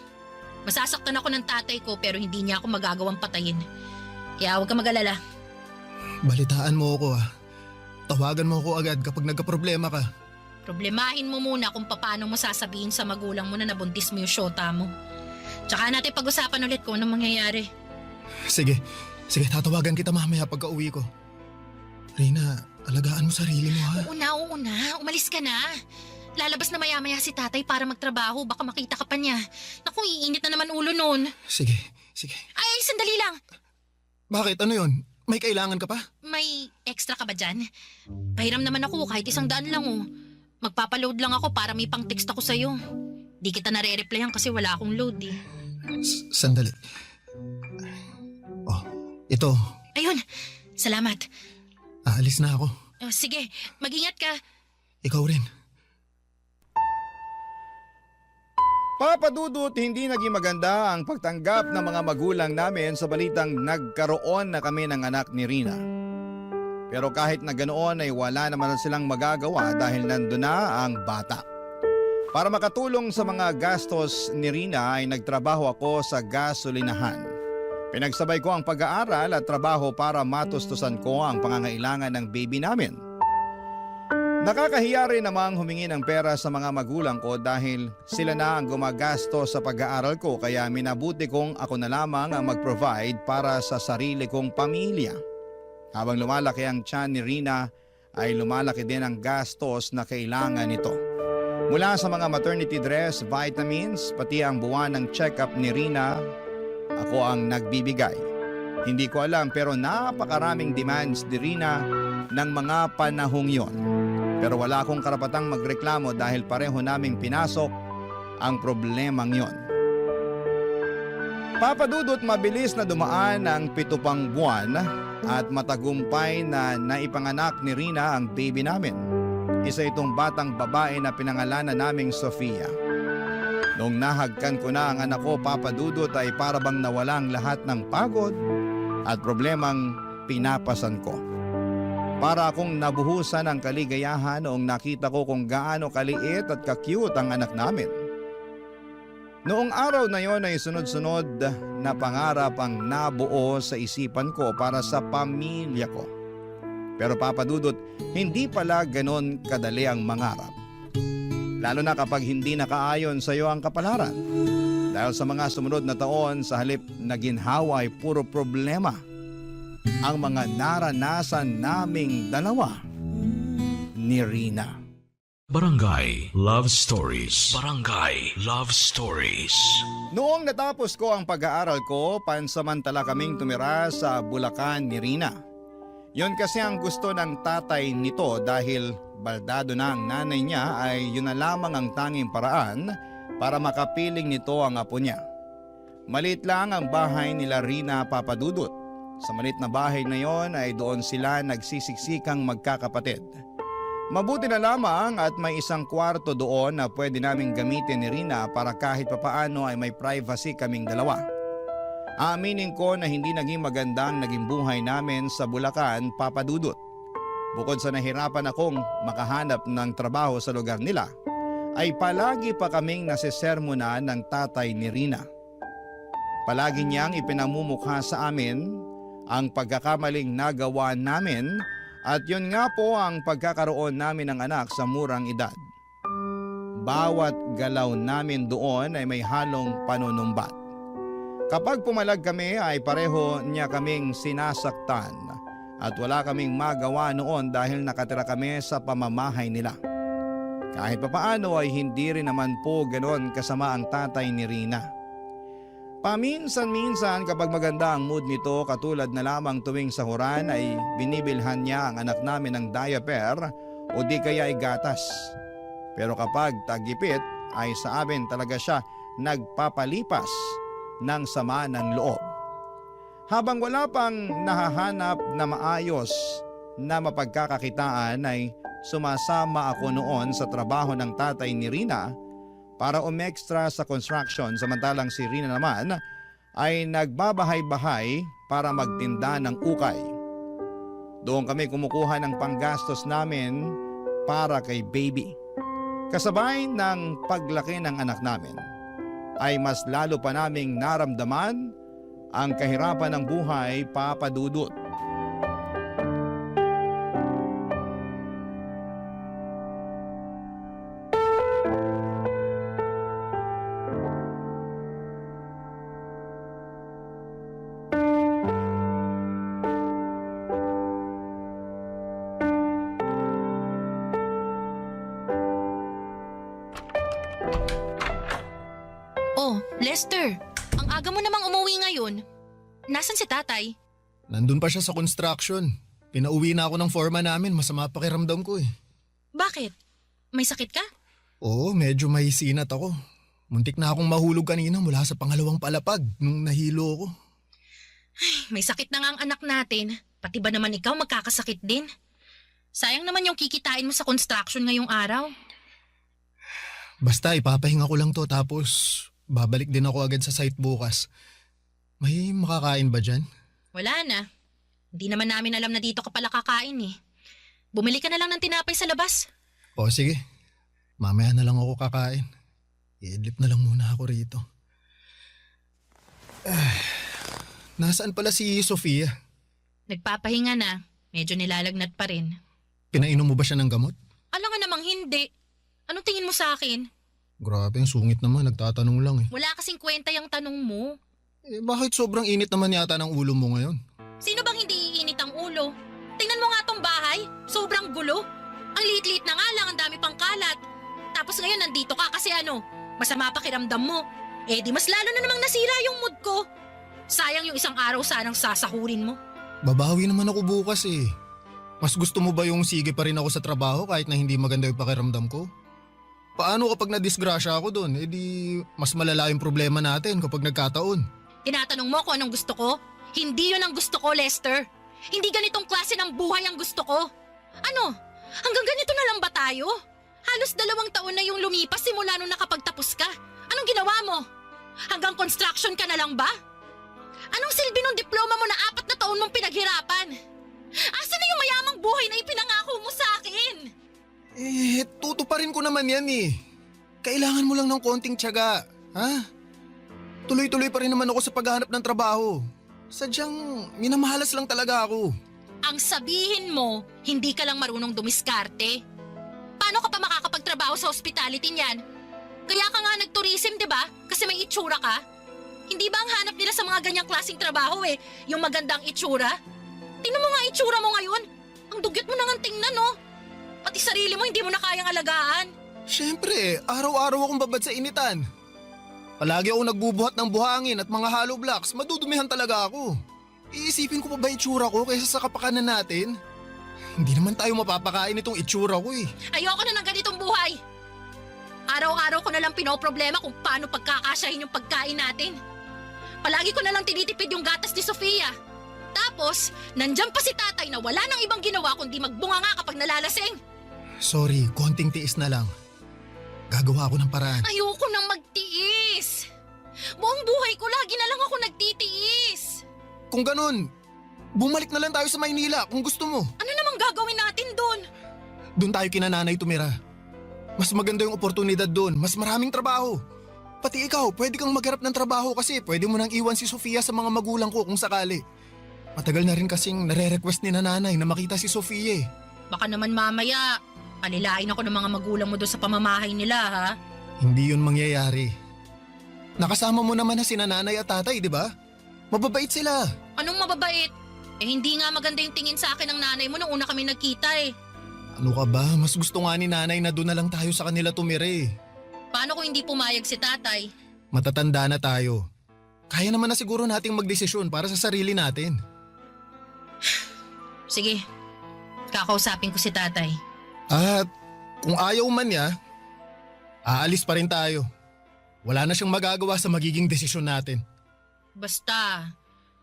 Masasaktan ako ng tatay ko pero hindi niya ako magagawang patayin. Kaya huwag ka mag-alala. Balitaan mo ako ah. Tawagan mo ako agad kapag nagka-problema ka. Problemahin mo muna kung paano mo sasabihin sa magulang mo na nabuntis mo yung syota mo. Tsaka natin pag-usapan ulit kung anong mangyayari. Sige, tatawagan kita mamaya pagka uwi ko. Rina, alagaan mo sarili mo ha. Oo na. Umalis ka na. Lalabas na maya-maya si tatay para magtrabaho. Baka makita ka pa niya. Naku, iinit na naman ulo nun. Sige. Ay, sandali lang. Bakit? Ano yun? May kailangan ka pa? May extra ka ba dyan? Pahiram naman ako kahit 100 lang oh. Magpapaload lang ako para may pang-text ako sa'yo. Di kita nare-replyan kasi wala akong load eh. Sandali. Oh, ito. Ayun, salamat. Aalis na ako. Sige, mag-ingat ka. Ikaw rin. Papa Dudut, hindi naging maganda ang pagtanggap ng mga magulang namin sa balitang nagkaroon na kami ng anak ni Rina. Pero kahit na ganoon ay wala naman silang magagawa dahil nandun na ang bata. Para makatulong sa mga gastos ni Rina ay nagtrabaho ako sa gasolinahan. Pinagsabay ko ang pag-aaral at trabaho para matustusan ko ang pangangailangan ng baby namin. Nakakahiya rin namang humingi ng pera sa mga magulang ko dahil sila na ang gumagastos sa pag-aaral ko kaya minabuti kong ako na lamang ang mag-provide para sa sarili kong pamilya. Habang lumalaki ang tiyan ni Rina ay lumalaki din ang gastos na kailangan nito. Mula sa mga maternity dress, vitamins, pati ang buwan ng check-up ni Rina, ako ang nagbibigay. Hindi ko alam pero napakaraming demands ni Rina ng mga panahong yon. Pero wala akong karapatang magreklamo dahil pareho naming pinasok ang problemang yon. Papa Dudut, mabilis na dumaan ang 7 pang buwan at matagumpay na naipanganak ni Rina ang baby namin. Isa itong batang babae na pinangalanan naming Sofia. Noong nahagkan ko na ang anak ko, Papa Dudut, ay para bang nawalang lahat ng pagod at problemang pinapasan ko. Para akong nabuhusan ng kaligayahan noong nakita ko kung gaano kaliit at ka-cute ang anak namin. Noong araw na yon ay sunod-sunod na pangarap ang nabuo sa isipan ko para sa pamilya ko. Pero Papa Dudut, hindi pala ganon kadali ang mangarap. Lalo na kapag hindi nakaayon sa iyo ang kapalaran. Dahil sa mga sumunod na taon, sa halip na ginhawa ay puro problema ang mga naranasan naming dalawa ni Rina. Barangay Love Stories. Barangay Love Stories. Noong natapos ko ang pag-aaral ko, pansamantala kaming tumira sa Bulacan ni Rina. Yon kasi ang gusto ng tatay nito dahil baldado na ang nanay niya ay yun na lamang ang tanging paraan para makapiling nito ang apo niya. Maliit lang ang bahay nila Rina, Papa Dudut. Sa maliit na bahay na yon ay doon sila nagsisisikang magkakapatid. Mabuti na lamang at may isang kwarto doon na pwede naming gamitin ni Rina para kahit papaano ay may privacy kaming dalawa. Aaminin ko na hindi naging magandang naging buhay namin sa Bulacan, Papa Dudut. Bukod sa nahirapan akong makahanap ng trabaho sa lugar nila, ay palagi pa kaming nasisermonan ng tatay ni Rina. Palagi niyang ipinamumukha sa amin ang pagkakamaling nagawa namin at yun nga po ang pagkakaroon namin ng anak sa murang edad. Bawat galaw namin doon ay may halong panunumbat. Kapag pumalag kami ay pareho niya kaming sinasaktan at wala kaming magawa noon dahil nakatira kami sa pamamahay nila. Kahit papaano ay hindi rin naman po ganoon kasama ang tatay ni Rina. Paminsan-minsan kapag maganda ang mood nito, katulad na lamang tuwing sahuran ay binibilhan niya ang anak namin ng diaper o di kaya ay gatas. Pero kapag tagipit ay sa amin talaga siya nagpapalipas ng sama ng loob. Habang wala pang nahahanap na maayos na mapagkakakitaan ay sumasama ako noon sa trabaho ng tatay ni Rina para umextra sa construction, samantalang si Rina naman ay nagbabahay-bahay para magtinda ng ukay. Doon kami kumukuha ng panggastos namin para kay baby. Kasabay ng paglaki ng anak namin ay mas lalo pa naming naramdaman ang kahirapan ng buhay, Papa Dudut. Oh, Lester, ang aga mo namang umuwi ngayon. Nasaan si tatay? Nandun pa siya sa construction. Pinauwi na ako ng foreman namin, masama pakiramdam ko eh. Bakit? May sakit ka? Oo, medyo may sinat ako. Muntik na akong mahulog kanina mula sa pangalawang palapag nung nahilo ako. May sakit na nga ang anak natin. Pati ba naman ikaw magkakasakit din? Sayang naman yung kikitain mo sa construction ngayong araw. Basta ipapahinga ko lang to tapos babalik din ako agad sa site bukas. May makakain ba dyan? Wala na. Hindi naman namin alam na dito ka pala kakain eh. Bumili ka na lang ng tinapay sa labas. O sige, mamaya na lang ako kakain. I-idlip na lang muna ako rito. Nasaan pala si Sofia? Nagpapahinga na. Medyo nilalagnat pa rin. Pinainom mo ba siya ng gamot? Alam nga namang hindi. Anong tingin mo sa akin? Grabe, ang sungit naman. Nagtatanong lang eh. Wala kasing kwenta yung tanong mo. Eh bakit sobrang init naman yata ng ulo mo ngayon? Sino bang hindi iinit ang ulo? Tingnan mo nga tong bahay. Sobrang gulo. Ang liit-liit na nga lang, ang dami pang kalat. Tapos ngayon nandito ka kasi ano, masama pakiramdam mo. Eh di mas lalo na namang nasira yung mood ko. Sayang yung isang araw sanang sasahurin mo. Babawi naman ako bukas eh. Mas gusto mo ba yung sige pa rin ako sa trabaho kahit na hindi maganda yung pakiramdam ko? Paano kapag nadisgrasya ako doon? Eh di mas malala yung problema natin kapag nagkataon. Tinatanong mo kung anong gusto ko? Hindi yun ang gusto ko, Lester. Hindi ganitong klase ng buhay ang gusto ko. Ano? Hanggang ganito na lang ba tayo? Halos 2 taon na yung lumipas simula nung nakapagtapos ka. Anong ginawa mo? Hanggang construction ka na lang ba? Anong silbi ng diploma mo na 4 na taon mong pinaghirapan? Asan na yung mayamang buhay na ipinangako mo sa akin? Eh, tutuparin ko naman yan eh. Kailangan mo lang ng konting tiyaga, ha? Tuloy-tuloy pa rin naman ako sa paghahanap ng trabaho. Sadyang minamahalas lang talaga ako. Ang sabihin mo, hindi ka lang marunong dumiskarte. Paano ka pa makakapagtrabaho sa hospitality niyan? Kaya ka nga nagtourism, di ba? Kasi may itsura ka. Hindi ba ang hanap nila sa mga ganyang klaseng trabaho yung magandang itsura? Tingnan mo nga itsura mo ngayon. Ang dugyot mo nang tingnan, no? Pati sarili mo hindi mo na kayang alagaan. Siyempre, araw-araw akong babad sa initan. Palagi ako nagbubuhat ng buhangin at mga hollow blocks, madudumihan talaga ako. Iisipin ko pa ba itsura ko kaysa sa kapakanan natin? Hindi naman tayo mapapakain itong itsura ko eh. Ayoko na ng ganitong buhay. Araw-araw ko na lang pinoproblema kung paano pagkakasyahin yung pagkain natin. Palagi ko na lang tinitipid yung gatas ni Sofia. Tapos, nandyan pa si tatay na wala nang ibang ginawa kundi magbunga nga kapag nalalasing. Sorry, konting tiis na lang. Gagawa ako ng paraan. Ayoko nang magtiis. Buong buhay ko lagi na lang ako nagtitiis. Kung ganun, bumalik na lang tayo sa Maynila kung gusto mo. Ano namang gagawin natin doon? Doon tayo kina nanay tumira. Mas maganda yung oportunidad doon, mas maraming trabaho. Pati ikaw, pwede kang magharap ng trabaho kasi pwede mo nang iwan si Sofia sa mga magulang ko kung sakali. Matagal na rin kasing nare-request ni nanay na makita si Sofia eh. Baka naman mamaya, panilain ako ng mga magulang mo doon sa pamamahay nila, ha? Hindi yun mangyayari. Nakasama mo naman na sina nanay at tatay, di ba? Mababait sila. Anong mababait? Eh hindi nga maganda yung tingin sa akin ng nanay mo nung una kami nagkita eh. Ano ka ba? Mas gusto nga ni nanay na doon na lang tayo sa kanila tumira eh. Paano kung hindi pumayag si tatay? Matatanda na tayo. Kaya naman na siguro nating magdesisyon para sa sarili natin. Sige, kakausapin ko si tatay. At kung ayaw man niya, aalis pa rin tayo. Wala na siyang magagawa sa magiging desisyon natin. Basta,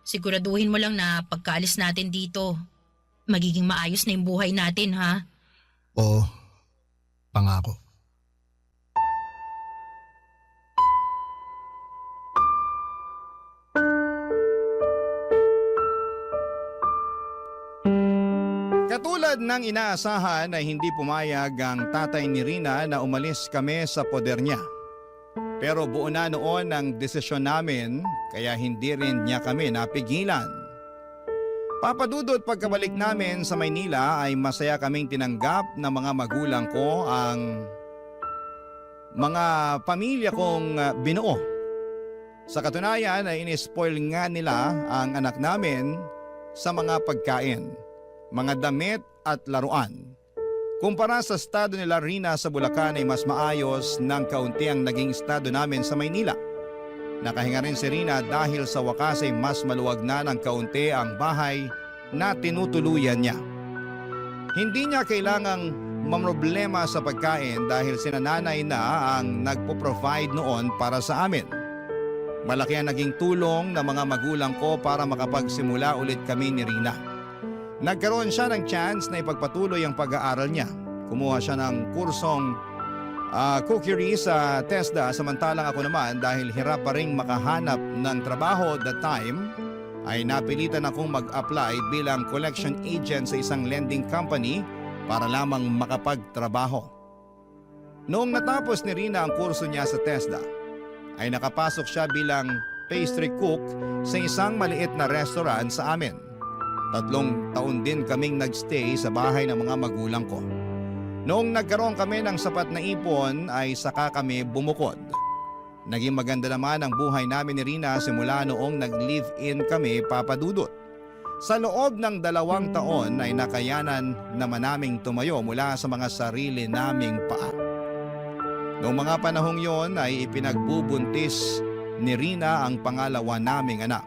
siguraduhin mo lang na pagkaalis natin dito, magiging maayos na yung buhay natin, ha? Oo, pangako. Katulad ng inaasahan ay hindi pumayag ang tatay ni Rina na umalis kami sa poder niya. Pero buo na noon ang desisyon namin kaya hindi rin niya kami napigilan. Papadudot pagkabalik namin sa Maynila ay masaya kaming tinanggap ng mga magulang ko ang mga pamilya kong binuo. Sa katunayan ay inispoil nga nila ang anak namin sa mga pagkain, mga damit at laruan. Kumpara sa estado nila Rina sa Bulacan ay mas maayos ng kaunti ang naging estado namin sa Maynila. Nakahinga rin si Rina dahil sa wakas ay mas maluwag na ng kaunti ang bahay na tinutuluyan niya. Hindi niya kailangang mamroblema sa pagkain dahil sinananay na ang nagpo-provide noon para sa amin. Malaki ang naging tulong ng mga magulang ko para makapagsimula ulit kami ni Rina. Nagkaroon siya ng chance na ipagpatuloy ang pag-aaral niya. Kumuha siya ng kursong cookery sa TESDA samantalang ako naman dahil hirap pa rin makahanap ng trabaho that time ay napilitan akong mag-apply bilang collection agent sa isang lending company para lamang makapagtrabaho. Noong natapos ni Rina ang kurso niya sa TESDA ay nakapasok siya bilang pastry cook sa isang maliit na restaurant sa amin. 3 taon din kaming nagstay sa bahay ng mga magulang ko. Noong nagkaroon kami ng sapat na ipon ay saka kami bumukod. Naging maganda naman ang buhay namin ni Rina simula noong nag-live-in kami papadudot. Sa loob ng 2 taon ay nakayanan naman naming tumayo mula sa mga sarili naming paa. Noong mga panahong yon ay ipinagbubuntis ni Rina ang pangalawa naming anak.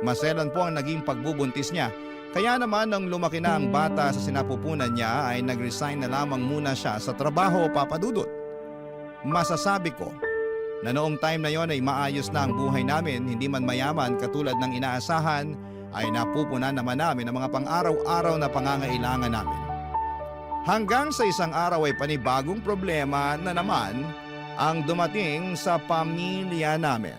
Maselan po ang naging pagbubuntis niya. Kaya naman nang lumaki na ang bata sa sinapupunan niya ay nag-resign na lamang muna siya sa trabaho papadudot. Masasabi ko na noong time na yon ay maayos na ang buhay namin, hindi man mayaman katulad ng inaasahan ay napupunan naman namin ang mga pang-araw-araw na pangangailangan namin. Hanggang sa isang araw ay panibagong problema na naman ang dumating sa pamilya namin.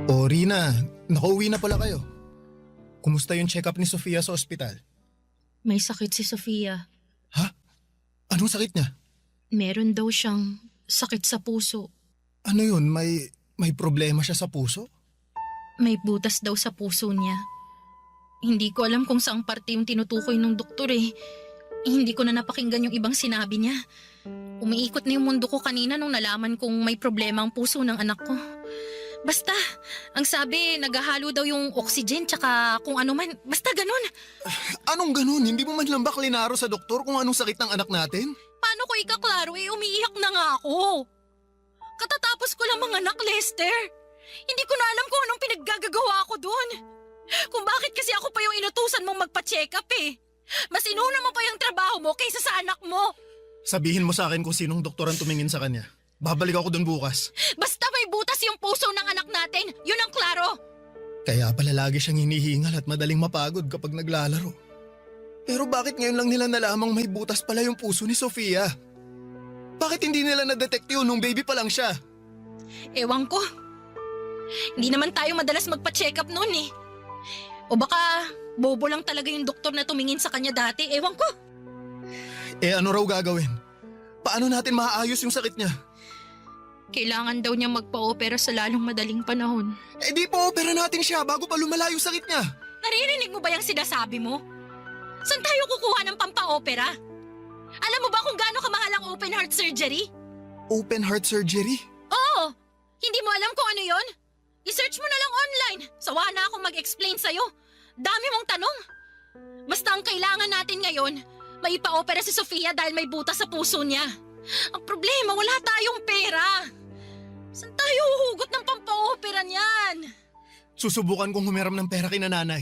O Rina, nakauwi na pala kayo. Kumusta yung check-up ni Sofia sa ospital? May sakit si Sofia. Anong sakit niya? Meron daw siyang sakit sa puso. Ano yun? May problema siya sa puso? May butas daw sa puso niya. Hindi ko alam kung saang parte yung tinutukoy ng doktor eh. Hindi ko na napakinggan yung ibang sinabi niya. Umiikot na yung mundo ko kanina nung nalaman kong may problema ang puso ng anak ko. Basta, ang sabi, naghahalo daw yung oxygen tsaka kung ano man. Basta ganun. Anong ganun? Hindi mo man lang ba klinaro sa doktor kung anong sakit ng anak natin? Paano ko ikaklaro eh? Umiiyak na nga ako. Katatapos ko lang mga anak, Lester. Hindi ko na alam kung anong pinaggagawa ko doon. Kung bakit kasi ako pa yung inutusan mong magpa-check up eh. Mas inuna mo pa yung trabaho mo kaysa sa anak mo. Sabihin mo sa akin kung sinong doktor ang tumingin sa kanya. Babalik ako doon bukas. Basta may butas yung puso ng anak natin. Yun ang klaro. Kaya pala lagi siyang hinihingal at madaling mapagod kapag naglalaro. Pero bakit ngayon lang nila nalamang may butas pala yung puso ni Sofia? Bakit hindi nila na-detect yun nung baby pa lang siya? Ewan ko. Hindi naman tayo madalas magpa-check up noon eh. O baka bobo lang talaga yung doktor na tumingin sa kanya dati. Ewan ko. Ano raw gagawin? Paano natin maaayos yung sakit niya? Kailangan daw niya magpa-opera sa lalong madaling panahon. Di pa-opera natin siya bago pa lumala yung sakit niya. Naririnig mo ba yung sinasabi mo? Saan tayo kukuha ng pampa-opera? Alam mo ba kung gaano kamahal ang open heart surgery? Open heart surgery? Oo! Hindi mo alam kung ano yon? I-search mo na lang online. Sawa na akong mag-explain sa'yo. Dami mong tanong. Basta ang kailangan natin ngayon, maipa-opera si Sofia dahil may butas sa puso niya. Ang problema, wala tayong pera. Saan tayo huhugot ng pampa-opera niyan? Susubukan kong humiram ng pera kay nanay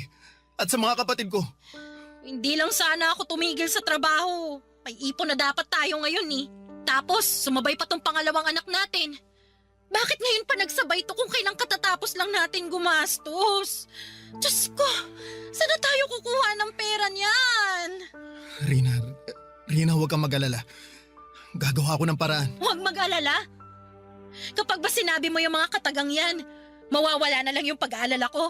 at sa mga kapatid ko. Hindi lang sana ako tumigil sa trabaho. May ipon na dapat tayo ngayon eh. Tapos, sumabay pa tong pangalawang anak natin. Bakit ngayon pa nagsabay to kung kailang katatapos lang natin gumastos? Diyos ko, saan na tayo kukuha ng pera niyan? Rina, huwag kang mag-alala. Gagawa ako ng paraan. Huwag mag-alala. Kapag ba sinabi mo yung mga katagang yan, mawawala na lang yung pag-aalala ko.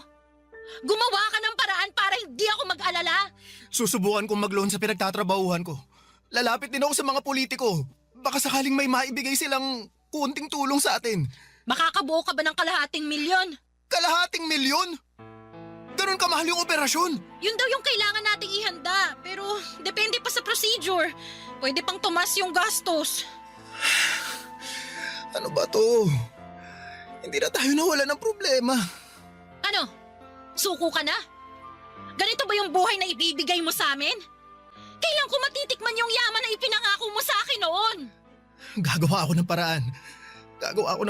Gumawa ka ng paraan para hindi ako mag-alala. Susubukan kong mag-loan sa pinagtatrabahuhan ko. Lalapit din ako sa mga politiko. Baka sakaling may maibigay silang kunting tulong sa atin. Makakabuo ka ba ng kalahating milyon? Kalahating milyon? Ganun kamahal yung operasyon? Yun daw yung kailangan nating ihanda. Pero depende pa sa procedure. Pwede pang tumas yung gastos. Ano ba to? Hindi na tayo nawala ng problema. Ano? Suko ka na? Ganito ba yung buhay na ibibigay mo sa amin? Kailan ko matitikman yung yaman na ipinangako mo sa akin noon? Gagawa ako ng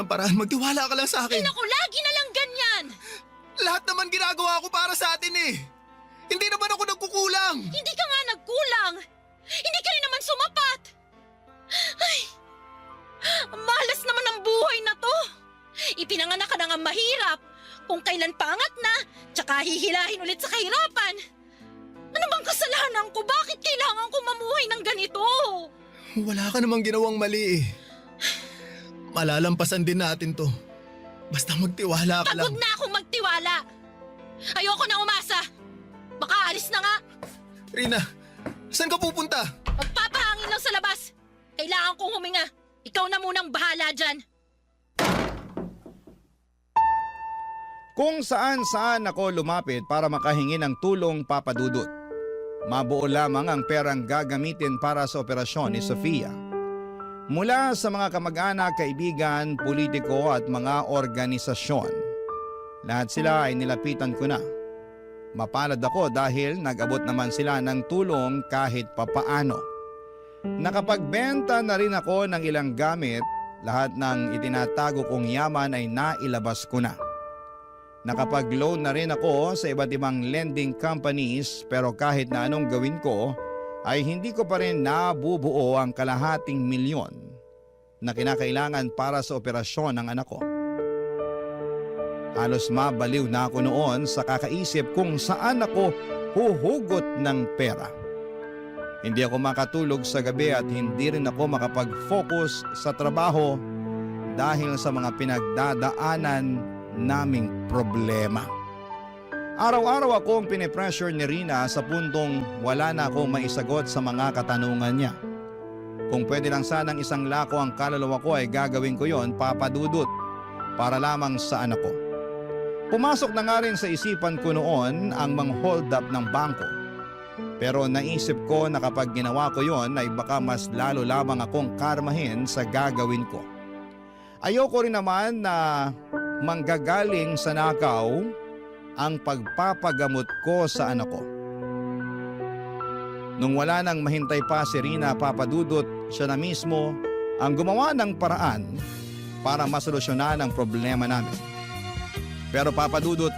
paraan. Magtiwala ka lang sa akin. Naku, lagi na lang ganyan. Lahat naman ginagawa ko para sa atin eh. Hindi naman ako nagkukulang. Hindi ka nga nagkulang. Hindi ka rin naman sumapat. Ay, ang malas naman ang buhay na to. Ipinanganak ka na nga mahirap. Kung kailan paangat na, tsaka hihilahin ulit sa kahirapan. Ano bang kasalanan ko? Bakit kailangan ko mamuhay ng ganito? Wala ka namang ginawang mali eh. Malalampasan din natin to. Basta magtiwala ka lang. Pagod na akong magtiwala. Ayoko na umasa. Baka alis na nga. Rina, saan ka pupunta? Magpapahangin lang sa labas. Kailangan kong huminga. Ikaw na munang bahala dyan. Kung saan-saan ako lumapit para makahingi ng tulong, Papa Dudut. Mabuo lamang ang perang gagamitin para sa operasyon ni Sofia. Mula sa mga kamag-anak, kaibigan, politiko at mga organisasyon. Lahat sila ay nilapitan ko na. Mapalad ako dahil nag-abot naman sila ng tulong kahit papaano. Nakapagbenta na rin ako ng ilang gamit, lahat ng itinatago kong yaman ay nailabas ko na. Nakapag-loan na rin ako sa iba't ibang lending companies pero kahit na anong gawin ko ay hindi ko pa rin nabubuo ang kalahating milyon na kinakailangan para sa operasyon ng anak ko. Halos mabaliw na ako noon sa kakaisip kung saan ako huhugot ng pera. Hindi ako makatulog sa gabi at hindi rin ako makapag-focus sa trabaho dahil sa mga pinagdadaanan naming problema. Araw-araw akong pinipressure ni Rina sa puntong wala na akong maisagot sa mga katanungan niya. Kung pwede lang sanang isang lako ang kaluluwa ko ay gagawin ko yon, Papa Dudut, para lamang sa anak ko. Pumasok na nga rin sa isipan ko noon ang mang-hold up ng bangko. Pero naisip ko na kapag ginawa ko yon ay baka mas lalo lamang akong karmahin sa gagawin ko. Ayoko rin naman na manggagaling sa nakaw ang pagpapagamot ko sa anak ko. Nung wala nang mahintay pa si Rina, Papa Dudut, siya na mismo ang gumawa ng paraan para masolusyonan ang problema namin. Pero Papa Dudut,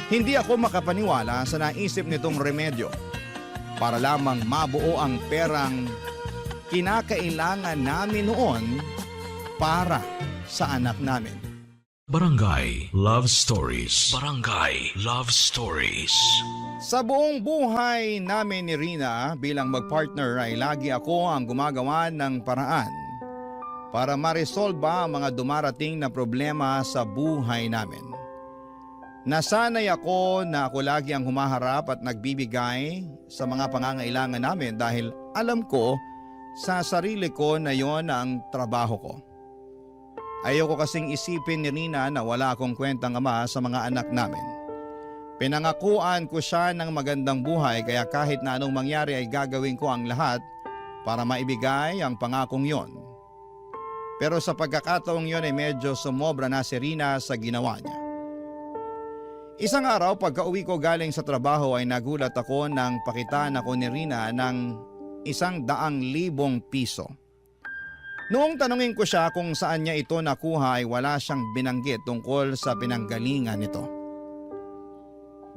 hindi ako makapaniwala sa naisip nitong remedyo para lamang mabuo ang perang kinakailangan namin noon para sa anak namin. Barangay Love Stories. Barangay Love Stories. Sa buong buhay namin ni Rina bilang magpartner ay lagi ako ang gumagawa ng paraan para ma-resolve ang mga dumarating na problema sa buhay namin. Nasanay ako na ako lagi ang humaharap at nagbibigay sa mga pangangailangan namin dahil alam ko sa sarili ko na yon ang trabaho ko. Ayoko kasing isipin ni Rina na wala akong kwentang ama sa mga anak namin. Pinangakuan ko siya ng magandang buhay kaya kahit na anong mangyari ay gagawin ko ang lahat para maibigay ang pangakong yon. Pero sa pagkakataong yon ay medyo sumobra na si Rina sa ginawa niya. Isang araw pagka uwi ko galing sa trabaho ay nagulat ako nang pakitaan ako ni Rina ng 100,000 piso. Noong tanungin ko siya kung saan niya ito nakuha ay wala siyang binanggit tungkol sa pinanggalingan nito.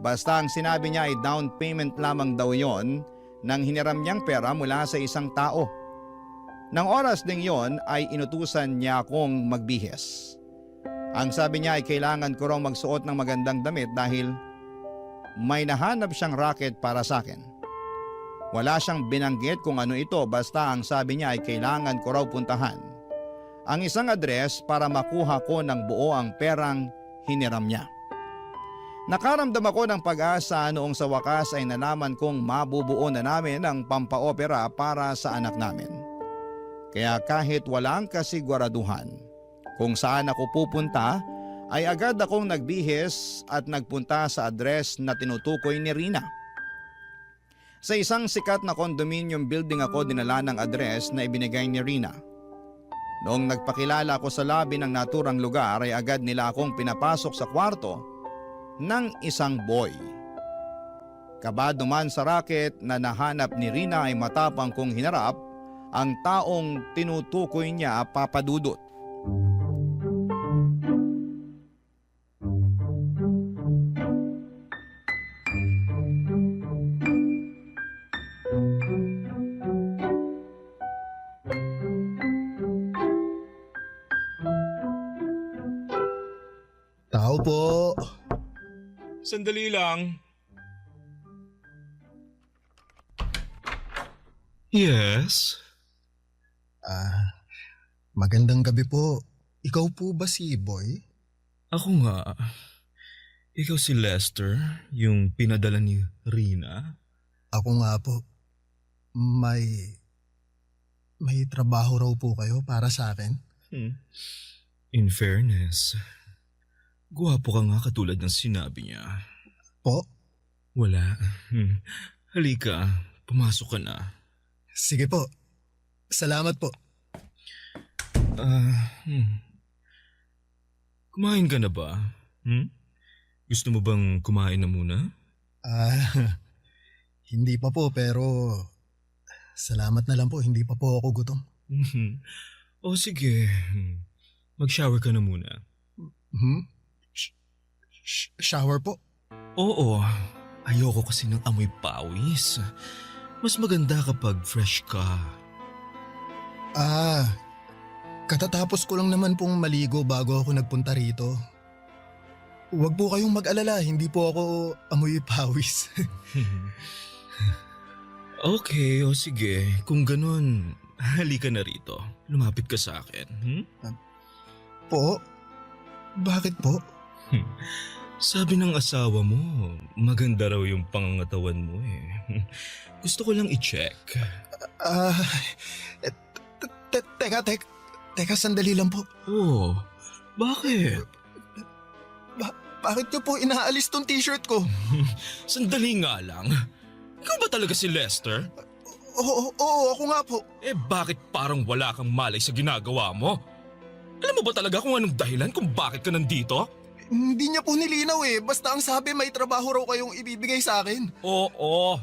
Basta ang sinabi niya ay down payment lamang daw yon nang hiniram niyang pera mula sa isang tao. Nang oras ding yon ay inutusan niya akong magbihis. Ang sabi niya ay kailangan ko raw magsuot ng magandang damit dahil may nahanap siyang racket para sa akin. Wala siyang binanggit kung ano ito basta ang sabi niya ay kailangan ko raw puntahan ang isang address para makuha ko ng buo ang perang hiniram niya. Nakaramdam ako ng pag-asa noong sa wakas ay nalaman kong mabubuo na namin ang pampaopera para sa anak namin. Kaya kahit walang kasiguraduhan kung saan ako pupunta, ay agad akong nagbihis at nagpunta sa address na tinutukoy ni Rina. Sa isang sikat na condominium building ako dinala ng address na ibinigay ni Rina. Noong nagpakilala ako sa lobby ng naturang lugar ay agad nila akong pinapasok sa kwarto ng isang boy. Kabado man sa racket na nahanap ni Rina ay matapang kong hinarap ang taong tinutukoy niya papadudot. Tao po. Sandali lang. Yes? Magandang gabi po. Ikaw po ba si Boy? Ako nga. Ikaw si Lester, yung pinadala ni Rina? Ako nga po. May trabaho raw po kayo para sa akin? In fairness, guwapo ka nga katulad ng sinabi niya. Po? Wala. Halika, pumasok ka na. Sige po. Salamat po. Kumain ka na ba? Gusto mo bang kumain na muna? Hindi pa po pero salamat na lang po, hindi pa po ako gutom. O sige, mag-shower ka na muna. Shower po? Oo, ayoko kasi ng amoy pawis. Mas maganda kapag fresh ka. Katatapos ko lang naman pong maligo bago ako nagpunta rito. Huwag po kayong mag-alala, hindi po ako amoy pawis. Okay, o sige. Kung ganun, halika na rito. Lumapit ka sa akin. Po? Bakit po? Sabi ng asawa mo, maganda raw yung pangangatawan mo eh. Gusto ko lang i-check. Teka, sandali lang po. Oh, bakit? Bakit niyo po inaalis tong t-shirt ko? Sandali nga lang. Ikaw ba talaga si Lester? Oo, ako nga po. Eh bakit parang wala kang malay sa ginagawa mo? Alam mo ba talaga kung anong dahilan kung bakit ka nandito? Hindi niya po nilinaw eh. Basta ang sabi may trabaho raw kayong ibibigay sa akin. Oo.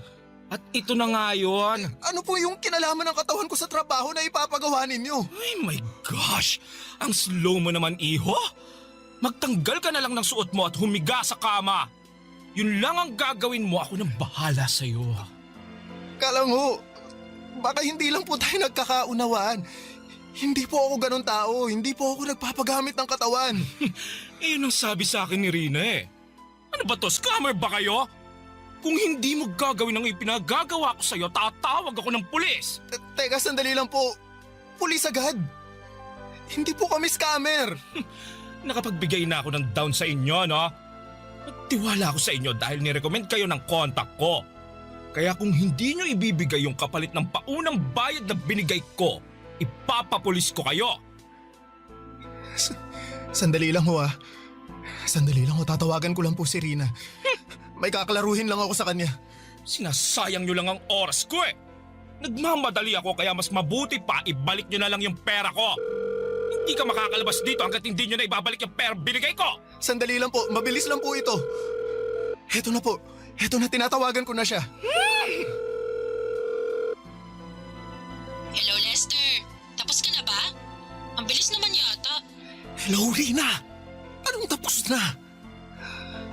At ito na nga yun. Ano po yung kinalaman ng katawan ko sa trabaho na ipapagawa ninyo? Ay my gosh! Ang slow mo naman, iho! Magtanggal ka na lang ng suot mo at humiga sa kama. Yun lang ang gagawin mo, ako nang bahala sa'yo. Kalango, baka hindi lang po tayo nagkakaunawaan. Hindi po ako ganun tao. Hindi po ako nagpapagamit ng katawan. Iyon ang sabi sa akin ni Rina eh. Ano ba to? Scammer ba kayo? Kung hindi mo gagawin ang ipinagagawa ko sa'yo, tatawag ako ng pulis. Teka, sandali lang po. Pulis agad. Hindi po kami scammer. Nakapagbigay na ako ng down sa inyo, no? Nagtiwala ako sa inyo dahil nirecommend kayo ng contact ko. Kaya kung hindi nyo ibibigay yung kapalit ng paunang bayad na binigay ko, ipapapulis ko kayo. Sandali lang ho ah. Sandali lang ho, tatawagan ko lang po si Rina. May kakalaruhin lang ako sa kanya. Sinasayang nyo lang ang oras ko eh. Nagmamadali ako kaya mas mabuti pa ibalik nyo na lang yung pera ko. Hindi ka makakalabas dito hanggat hindi nyo na ibabalik yung pera binigay ko. Sandali lang po, mabilis lang po ito. Heto na po, heto na, tinatawagan ko na siya. Hello, Lester. Tapos ka na ba? Ang bilis naman yata. Hello, Rina. Anong tapos na?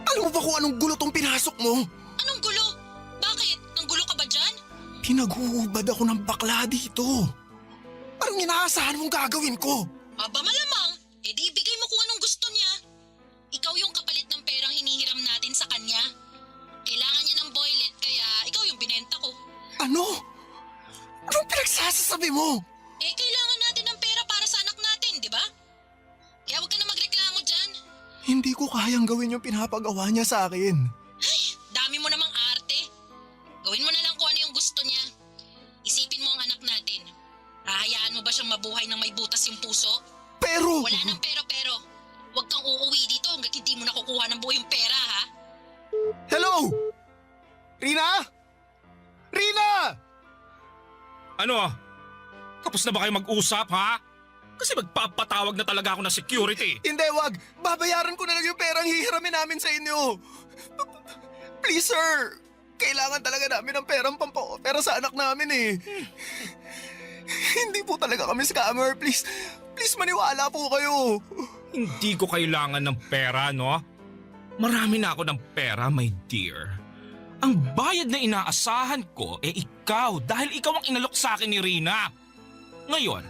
Alam mo ba kung anong gulo tong pinasok mo? Anong gulo? Bakit? Nanggulo ka ba dyan? Pinag-uubad ako ng bakla dito. Anong inaasahan mong gagawin ko? Aba malamang, di ibigay mo kung anong gusto niya. Ikaw yung kapalit ng perang hinihiram natin sa kanya. Kailangan niya ng boylet kaya ikaw yung binenta ko. Ano? Anong pinagsasasabi mo? Kailangan natin ng pera para sa anak natin, di ba? Kaya huwag ka na magreklamo dyan. Hindi ko kayang gawin yung pinapagawa niya sa akin. Ay, dami mo namang arte. Gawin mo na lang kung ano yung gusto niya. Isipin mo ang anak natin. Hahayaan mo ba siyang mabuhay ng may butas yung puso? Pero... Wala nang pero. Huwag kang uuwi dito hanggang hindi mo nakukuha ng buo yung pera, ha? Hello? Rina? Rina! Ano? Tapos na ba kayo mag-usap, ha? Kasi magpapatawag na talaga ako ng security. Hindi, wag. Babayaran ko na lang yung perang hihiramin namin sa inyo. Please, sir. Kailangan talaga namin ng perang pera sa anak namin eh. Hindi po talaga kami scammer. Please maniwala po kayo. Hindi ko kailangan ng pera, no? Marami na ako ng pera, my dear. Ang bayad na inaasahan ko ikaw dahil ikaw ang inalok sa akin ni Rina. Ngayon,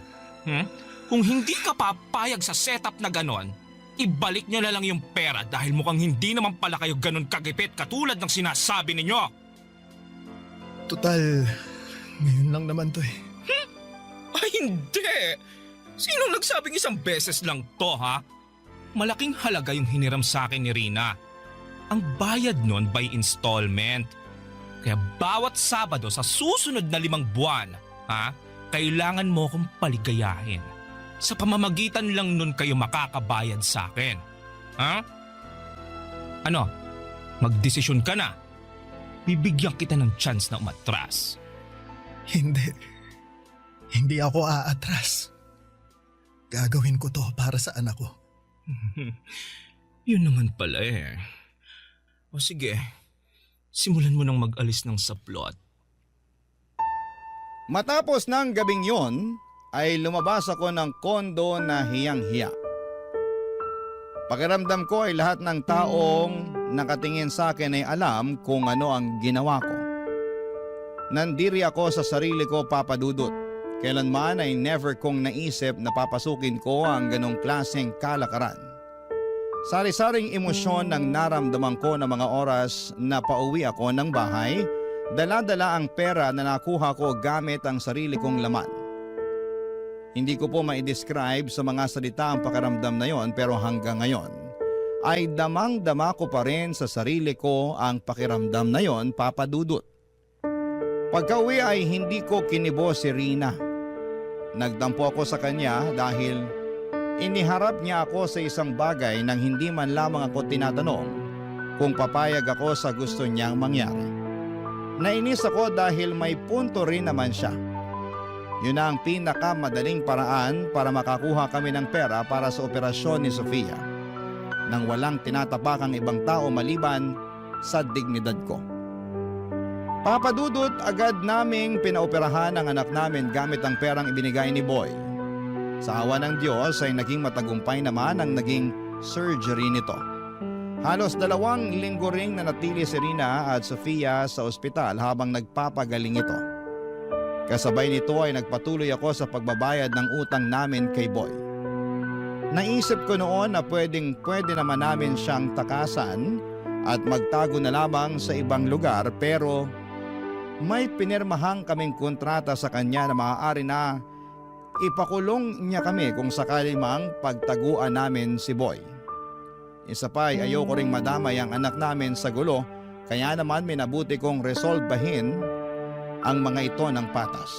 kung hindi ka papayag sa setup na ganon, ibalik nyo na lang yung pera dahil mukhang hindi naman pala kayo ganon kagipit katulad ng sinasabi ninyo. Total, ngayon lang naman to eh. Ay hindi! Sinong nagsabing isang beses lang to, ha? Malaking halaga yung hiniram sa akin ni Rina. Ang bayad nun by installment. Kaya bawat Sabado sa susunod na 5 buwan, ha? Kailangan mo kong paligayahin. Sa pamamagitan lang nun kayo makakabayad sa akin. Ha? Ano? Magdesisyon ka na. Bibigyan kita ng chance na umatras. Hindi ako aatras. Gagawin ko to para sa anak ko. Yun naman pala eh. O sige, simulan mo nang mag-alis ng saplot. Matapos ng gabing yon, ay lumabas ako ng kondo na hiyang-hiya. Pakiramdam ko ay lahat ng taong nakatingin sa akin ay alam kung ano ang ginawa ko. Nandiri ako sa sarili ko, Papa Dudut. Kailanman ay never kong naisip na papasukin ko ang ganong klaseng kalakaran. Sari-saring emosyon ang naramdaman ko ng mga oras na pauwi ako ng bahay, dala-dala ang pera na nakuha ko gamit ang sarili kong laman. Hindi ko po ma-describe sa mga salita ang pakiramdam na yon, pero hanggang ngayon ay damang-dama ko pa rin sa sarili ko ang pakiramdam na yon, Papa Dudut. Pagka-uwi ay hindi ko kinibo si Rina. Nagdampo ako sa kanya dahil iniharap niya ako sa isang bagay nang hindi man lamang ako tinatanong kung papayag ako sa gusto niyang mangyari. Nainis ako dahil may punto rin naman siya. Yun na ang pinakamadaling paraan para makakuha kami ng pera para sa operasyon ni Sofia nang walang tinatapakang ibang tao maliban sa dignidad ko. Papa Dudut, agad naming pinaoperahan ang anak namin gamit ang perang ibinigay ni Boy. Sa awa ng Diyos ay naging matagumpay naman ang naging surgery nito. Halos 2 linggo ring nanatili si Rina at Sofia sa ospital habang nagpapagaling ito. Kasabay nito ay nagpatuloy ako sa pagbabayad ng utang namin kay Boy. Naisip ko noon na pwede naman namin siyang takasan at magtago na lamang sa ibang lugar, pero may pinirmahang kaming kontrata sa kanya na maaari na ipakulong niya kami kung sakali mang pagtaguan namin si Boy. Isa pa ay ayoko ring madamay ang anak namin sa gulo, kaya naman minabuti kong resolbahin ang mga ito ng patas.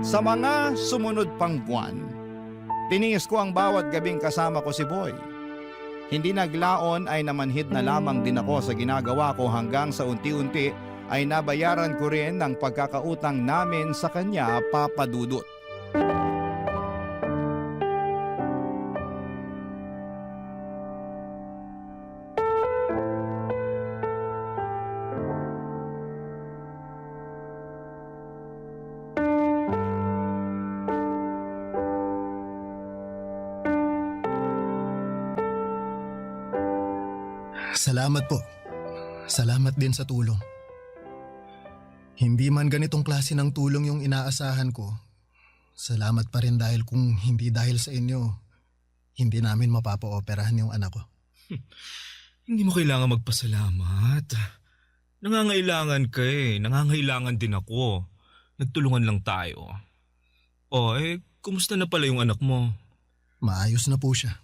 Sa mga sumunod pang buwan, tiniis ko ang bawat gabing kasama ko si Boy. Hindi naglaon ay namanhid na lamang din ako sa ginagawa ko hanggang sa unti-unti ay nabayaran ko rin ang pagkakautang namin sa kanya, Papa Dudut. Salamat po. Salamat din sa tulong. Hindi man ganitong klase ng tulong yung inaasahan ko, salamat pa rin dahil kung hindi dahil sa inyo, hindi namin mapapa-operahan yung anak ko. Hindi mo kailangan magpasalamat. Nangangailangan ka eh. Nangangailangan din ako. Nagtulungan lang tayo. Kumusta na pala yung anak mo? Maayos na po siya.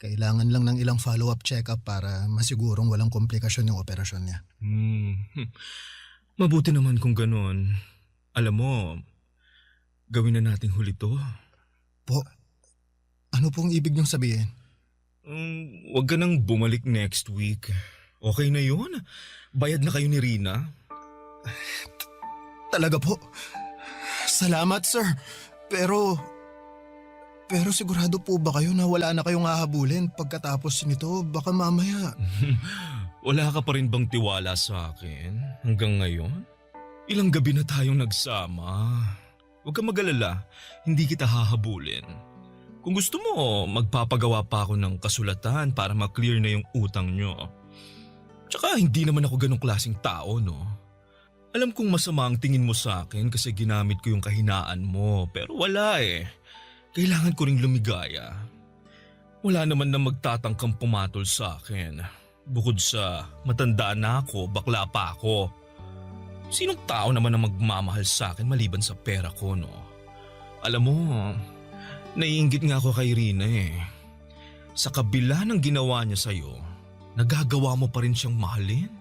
Kailangan lang ng ilang follow-up check-up para masigurong walang komplikasyon yung operasyon niya. Mabuti naman kung ganun. Alam mo, gawin na nating huli to. Po, ano pong ibig niyong sabihin? Huwag ka nang bumalik next week. Okay na yun. Bayad na kayo ni Rina. Talaga po. Salamat, sir. Pero sigurado po ba kayo na wala na kayong hahabulin pagkatapos nito? Baka mamaya. Wala ka pa rin bang tiwala sa akin hanggang ngayon? Ilang gabi na tayong nagsama. Huwag kang mag-alala, hindi kita hahabulin. Kung gusto mo, magpapagawa pa ako ng kasulatan para ma-clear na yung utang nyo. Tsaka hindi naman ako ganong klaseng tao, no? Alam kong masama ang tingin mo sa akin kasi ginamit ko yung kahinaan mo, pero wala eh. Kailangan ko ring lumigaya. Wala naman na magtatangkang pumatol sa akin. Bukod sa matanda na ako, bakla pa ako. Sinong tao naman na magmamahal sa akin maliban sa pera ko, no? Alam mo, naiinggit nga ako kay Rina eh. Sa kabila ng ginawa niya sa'yo, nagagawa mo pa rin siyang mahalin.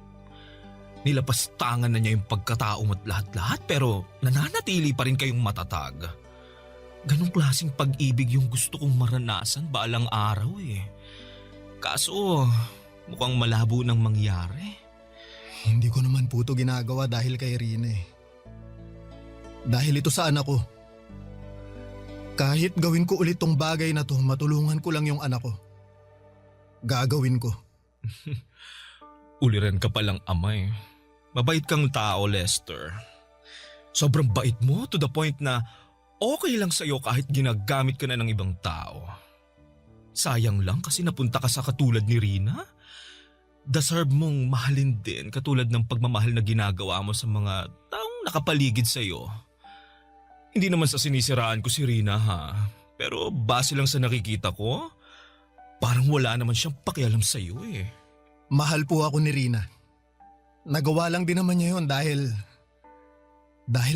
Nilapastangan na niya yung pagkatao mo't lahat-lahat pero nananatili pa rin kayong matatag. Ganong klaseng pag-ibig yung gusto kong maranasan balang araw eh. Kaso, mukhang malabo nang mangyari. Hindi ko naman po ito ginagawa dahil kay Rina eh. Dahil ito sa anak ko. Kahit gawin ko ulit tong bagay na to, matulungan ko lang yung anak ko. Gagawin ko. Uliran ka palang ama eh. Mabait kang tao, Lester. Sobrang bait mo to the point na okay lang sa'yo kahit ginagamit ka na ng ibang tao. Sayang lang kasi napunta ka sa katulad ni Rina. Deserve mong mahalin din katulad ng pagmamahal na ginagawa mo sa mga taong nakapaligid sa'yo. Hindi naman sa sinisiraan ko si Rina ha, pero base lang sa nakikita ko, parang wala naman siyang pakialam sa'yo eh. Mahal po ako ni Rina. Nagawa lang din naman niya yun dahil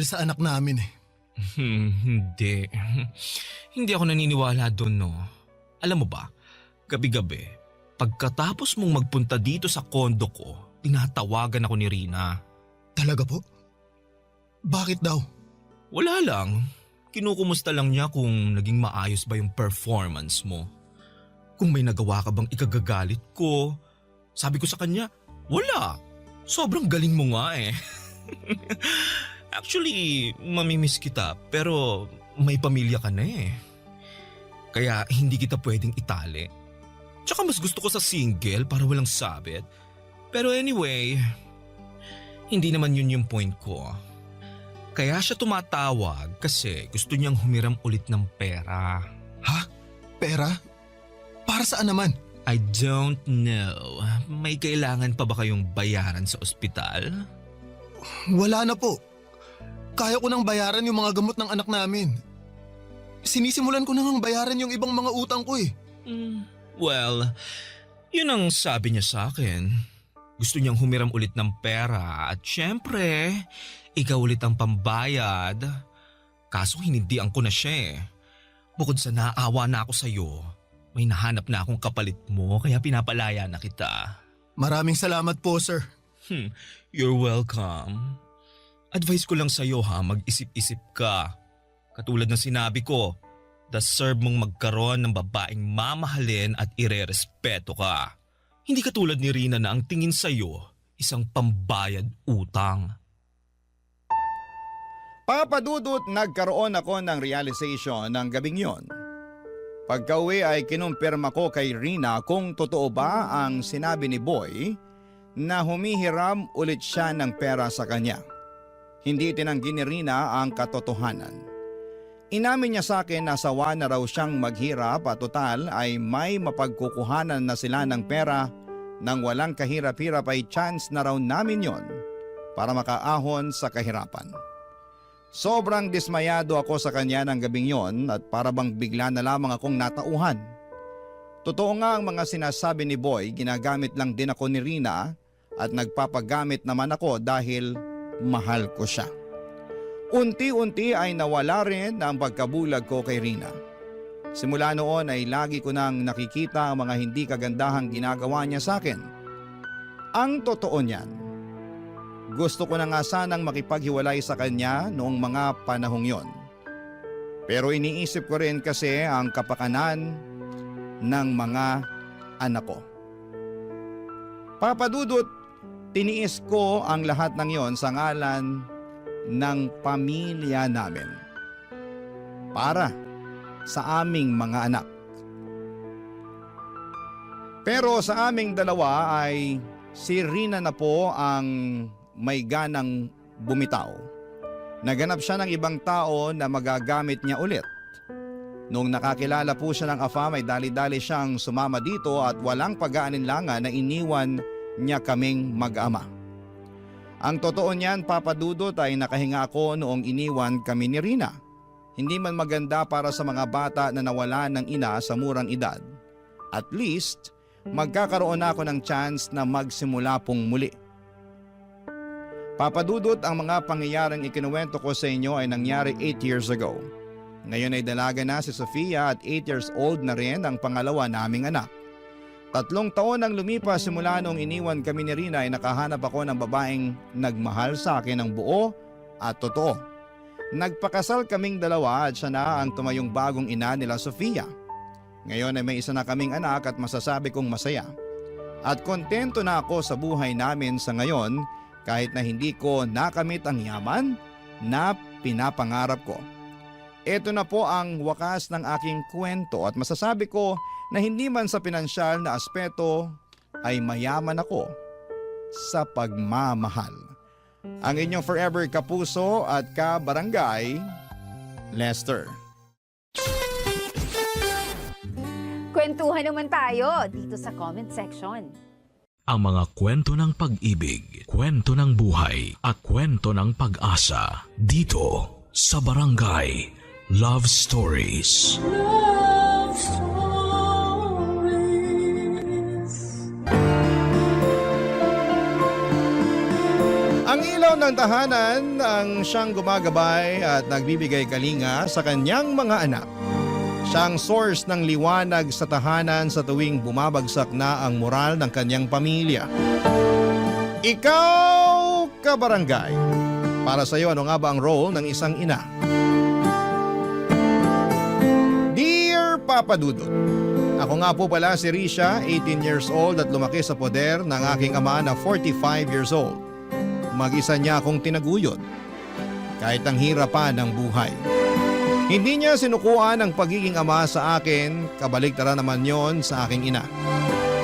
sa anak namin eh. Hindi. Hindi ako naniniwala doon, no. Alam mo ba, gabi-gabi, pagkatapos mong magpunta dito sa kondo ko, tinatawagan ako ni Rina. Talaga po? Bakit daw? Wala lang. Kinukumusta lang niya kung naging maayos ba yung performance mo. Kung may nagawa ka bang ikagagalit ko. Sabi ko sa kanya, wala. Sobrang galing mo nga eh. Actually, mamimiss kita pero may pamilya ka na eh. Kaya hindi kita pwedeng itali. Tsaka mas gusto ko sa single para walang sabit. Pero anyway, hindi naman yun yung point ko. Kaya siya tumatawag kasi gusto niyang humiram ulit ng pera. Ha? Pera? Para saan naman? I don't know. May kailangan pa ba kayong bayaran sa ospital? Wala na po. Kaya ko nang bayaran yung mga gamot ng anak namin. Sinisimulan ko nang bayaran yung ibang mga utang ko eh. Well, Yun ang sabi niya sa akin. Gusto niyang humiram ulit ng pera at syempre, ikaw ulit ang pambayad. Kaso hinindihan ko na siya eh. Bukod sa naawa na ako sa'yo, may nahanap na akong kapalit mo kaya pinapalaya na kita. Maraming salamat po, sir. You're welcome. Advice ko lang sa'yo ha, mag-isip-isip ka. Katulad ng sinabi ko, deserve mong magkaroon ng babaeng mamahalin at irerespeto ka. Hindi katulad ni Rina na ang tingin sa'yo, isang pambayad utang. Papadudot, nagkaroon ako ng realization ng gabing yon. Pagka-uwi ay kinumpirma ko kay Rina kung totoo ba ang sinabi ni Boy na humihiram ulit siya ng pera sa kanya. Hindi tinanggi ni Rina ang katotohanan. Inamin niya sa akin na sawa na raw siyang maghirap at total ay may mapagkukuhanan na sila ng pera nang walang kahirap-hirap ay chance na raw namin yon para makaahon sa kahirapan. Sobrang dismayado ako sa kanya ng gabing yon at para bang bigla na lamang akong natauhan. Totoo nga ang mga sinasabi ni Boy, ginagamit lang din ako ni Rina at nagpapagamit naman ako dahil mahal ko siya. Unti-unti ay nawala rin ang pagkabulag ko kay Rina. Simula noon ay lagi ko nang nakikita ang mga hindi kagandahang ginagawa niya sa akin. Ang totoo niyan, gusto ko na nga sanang makipaghiwalay sa kanya noong mga panahong yon. Pero iniisip ko rin kasi ang kapakanan ng mga anak ko. Papadudot, tiniis ko ang lahat ng yon sa ngalan ng pamilya namin. Para sa aming mga anak. Pero sa aming dalawa ay si Rina na po ang may ganang bumitaw. Naganap siya ng ibang tao na magagamit niya ulit. Nung nakakilala po siya ng AFAM ay dali-dali siyang sumama dito at walang pag-aalinlangan na iniwan niya kaming mag-ama. Ang totoo niyan, Papadudot, ay nakahinga ako noong iniwan kami ni Rina. Hindi man maganda para sa mga bata na nawala ng ina sa murang edad. At least, magkakaroon ako ng chance na magsimula pong muli. Papadudot, ang mga pangyayaring ikinuwento ko sa inyo ay nangyari 8 years ago. Ngayon ay dalaga na si Sofia at 8 years old na rin ang pangalawa naming anak. 3 taon ang lumipas simula nung iniwan kami ni Rina ay nakahanap ako ng babaeng nagmahal sa akin ng buo at totoo. Nagpakasal kaming dalawa at siya na ang tumayong bagong ina nila Sofia. Ngayon ay may isa na kaming anak at masasabi kong masaya. At kontento na ako sa buhay namin sa ngayon kahit na hindi ko nakamit ang yaman na pinapangarap ko. Ito na po ang wakas ng aking kwento at masasabi ko na hindi man sa pinansyal na aspeto ay mayaman ako sa pagmamahal. Ang inyong forever kapuso at kabarangay, Lester. Kwentuhan naman tayo dito sa comment section. Ang mga kwento ng pag-ibig, kwento ng buhay at kwento ng pag-asa dito sa Barangay Love Stories. Love Stories. Ang ilaw ng tahanan ang siyang gumagabay at nagbibigay kalinga sa kanyang mga anak. Siyang source ng liwanag sa tahanan sa tuwing bumabagsak na ang moral ng kanyang pamilya. Ikaw, kabarangay, para sa iyo ano nga ba ang role ng isang ina? Dear Papa Dudut, ako nga po pala si Risha, 18 years old at lumaki sa poder ng aking ama na 45 years old. Mag-isa niya akong tinaguyod, kahit ang hirapan ng buhay. Hindi niya sinukuan ang pagiging ama sa akin, kabaligtaran naman yon sa aking ina.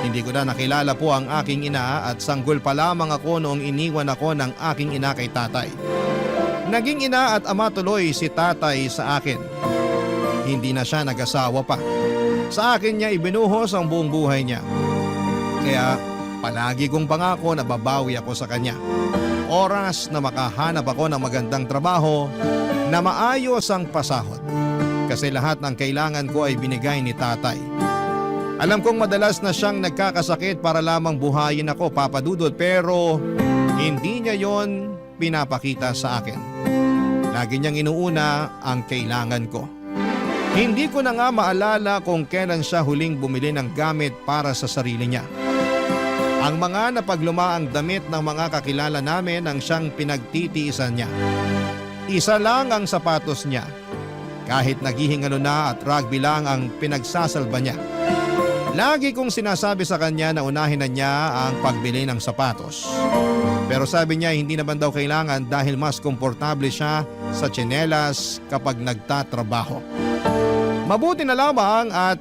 Hindi ko na nakilala po ang aking ina at sanggol pa lamang ako noong iniwan ako ng aking ina kay tatay. Naging ina at ama tuloy si tatay sa akin. Hindi na siya nag-asawa pa. Sa akin niya ibinuhos ang buong buhay niya. Kaya palagi kong pangako na babawi ako sa kanya. Oras na makahanap ako ng magandang trabaho na maayos ang pasahod. Kasi lahat ng kailangan ko ay binigay ni tatay. Alam kong madalas na siyang nagkakasakit para lamang buhayin ako, Papa Dudut, pero hindi niya yon pinapakita sa akin. Lagi niyang inuuna ang kailangan ko. Hindi ko na nga maalala kung kailan siya huling bumili ng gamit para sa sarili niya. Ang mga napaglumaang damit ng mga kakilala namin ang siyang pinagtitiisan niya. Isa lang ang sapatos niya. Kahit naghihingalo na at rugby lang ang pinagsasalba niya. Lagi kong sinasabi sa kanya na unahin na niya ang pagbili ng sapatos. Pero sabi niya hindi naman daw kailangan dahil mas komportable siya sa tsinelas kapag nagtatrabaho. Mabuti na lamang at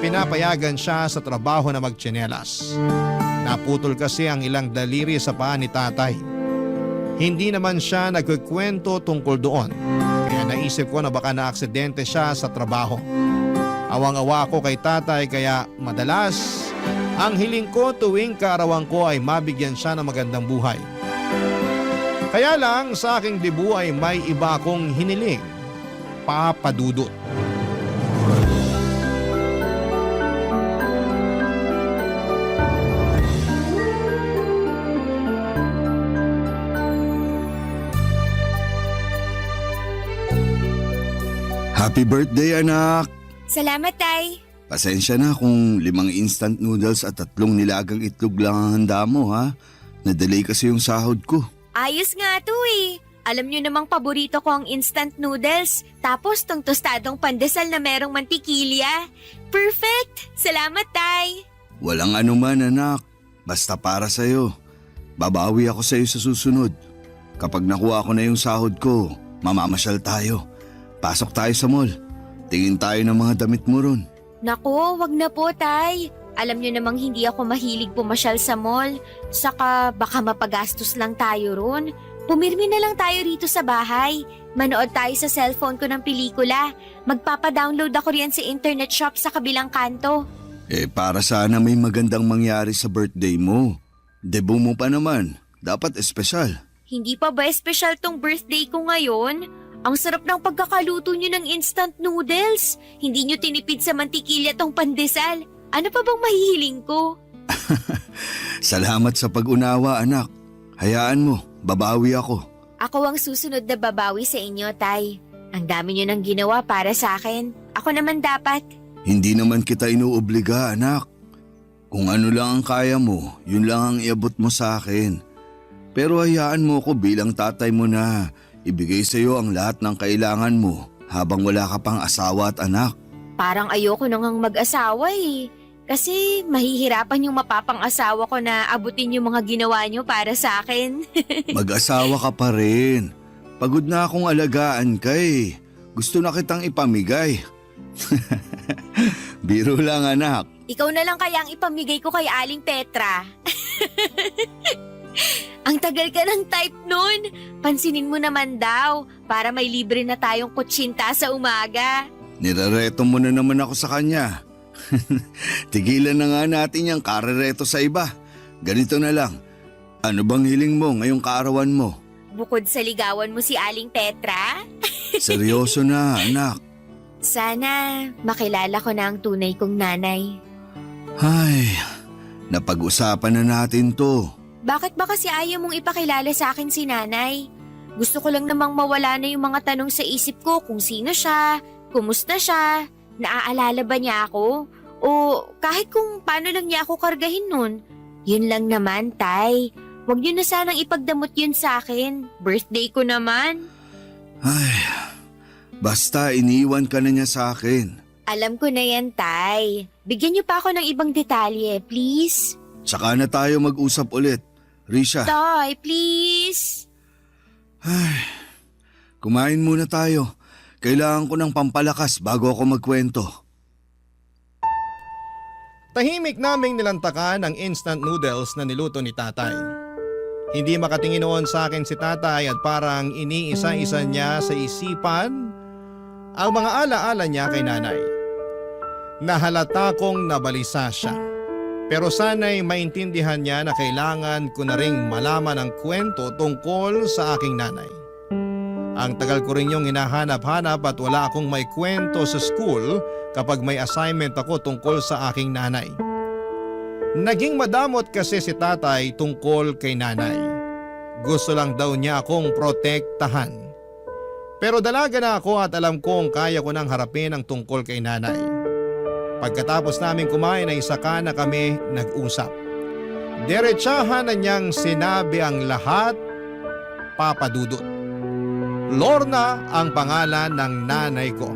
pinapayagan siya sa trabaho na magtsinelas. Naputol kasi ang ilang daliri sa paa ni tatay. Hindi naman siya nagkukwento tungkol doon. Kaya naisip ko na baka naaksidente siya sa trabaho. Awang-awa ako kay tatay kaya madalas ang hiling ko tuwing kaarawan ko ay mabigyan siya ng magandang buhay. Kaya lang sa aking dibu ay may iba akong hiniling, Papa Dudut. Happy birthday, anak! Salamat, Tay. Pasensya na kung 5 instant noodles at 3 nilagang itlog lang ang handa mo, ha? Na-delay kasi yung sahod ko. Ayos nga to eh. Alam nyo namang paborito ko ang instant noodles. Tapos tong tostadong pandesal na merong mantikilya. Perfect! Salamat, Tay. Walang anuman, anak. Basta para sa'yo. Babawi ako sa'yo sa susunod. Kapag nakuha ko na yung sahod ko, mamamasyal tayo. Pasok tayo sa mall. Tingin tayo ng mga damit mo ron. Naku, wag na po, Tay. Alam nyo namang hindi ako mahilig pumasyal sa mall. Saka baka mapagastos lang tayo ron. Pumirmi na lang tayo rito sa bahay. Manood tayo sa cellphone ko ng pelikula. Magpapadownload ako riyan sa internet shop sa kabilang kanto. Para sana may magandang mangyari sa birthday mo. Debut mo pa naman. Dapat espesyal. Hindi pa ba espesyal tong birthday ko ngayon? Ang sarap ng pagkakaluto nyo ng instant noodles. Hindi nyo tinipid sa mantikilya tong pandesal. Ano pa bang mahihiling ko? Salamat sa pag-unawa, anak. Hayaan mo, babawi ako. Ako ang susunod na babawi sa inyo, Tay. Ang dami nyo nang ginawa para sa akin. Ako naman dapat. Hindi naman kita inuobliga, anak. Kung ano lang ang kaya mo, yun lang ang iabot mo sa akin. Pero hayaan mo ko bilang tatay mo na ibigay sa iyo ang lahat ng kailangan mo habang wala ka pang asawa at anak. Parang ayoko nang mag-asawa eh. Kasi mahihirapan yung mapapang-asawa ko na abutin yung mga ginawa nyo para sa akin. Mag-asawa ka pa rin. Pagod na akong alagaan ka eh. Gusto na kitang ipamigay. Biro lang, anak. Ikaw na lang kaya ang ipamigay ko kay Aling Petra. Ang tagal ka ng type nun. Pansinin mo naman daw para may libre na tayong kutsinta sa umaga. Nirareto mo na naman ako sa kanya. Tigilan na nga natin yung karereto sa iba. Ganito na lang. Ano bang hiling mo ngayong kaarawan mo? Bukod sa ligawan mo si Aling Petra? Seryoso na, anak. Sana makilala ko na ang tunay kong nanay. Ay, napag-usapan na natin to. Bakit ba kasi ayaw mong ipakilala sa akin si nanay? Gusto ko lang namang mawala na yung mga tanong sa isip ko kung sino siya, kumusta siya, naaalala ba niya ako? O kahit kung paano lang niya ako kargahin nun. Yun lang naman, Tay. Huwag niyo na sanang ipagdamot yun sa akin. Birthday ko naman. Ay, basta iniwan ka na niya sa akin. Alam ko na yan, Tay. Bigyan niyo pa ako ng ibang detalye, please. Tsaka na tayo mag-usap ulit. Risha. Tay, please. Ay, kumain muna tayo. Kailangan ko ng pampalakas bago ako magkwento. Tahimik naming nilantakan ang instant noodles na niluto ni tatay. Hindi makatingin noon sa akin si tatay at parang iniisa-isa niya sa isipan ang mga alaala niya kay nanay. Nahalata kong nabalisa siya. Pero sana'y maintindihan niya na kailangan ko na ring malaman ang kwento tungkol sa aking nanay. Ang tagal ko rin yung hinahanap-hanap at wala akong may kwento sa school kapag may assignment ako tungkol sa aking nanay. Naging madamot kasi si tatay tungkol kay nanay. Gusto lang daw niya akong protektahan. Pero dalaga na ako at alam kong kaya ko nang harapin ang tungkol kay nanay. Pagkatapos namin kumain ay saka na kami nag-usap. Diretsahan na niyang sinabi ang lahat, Papa Dudut. Lorna ang pangalan ng nanay ko.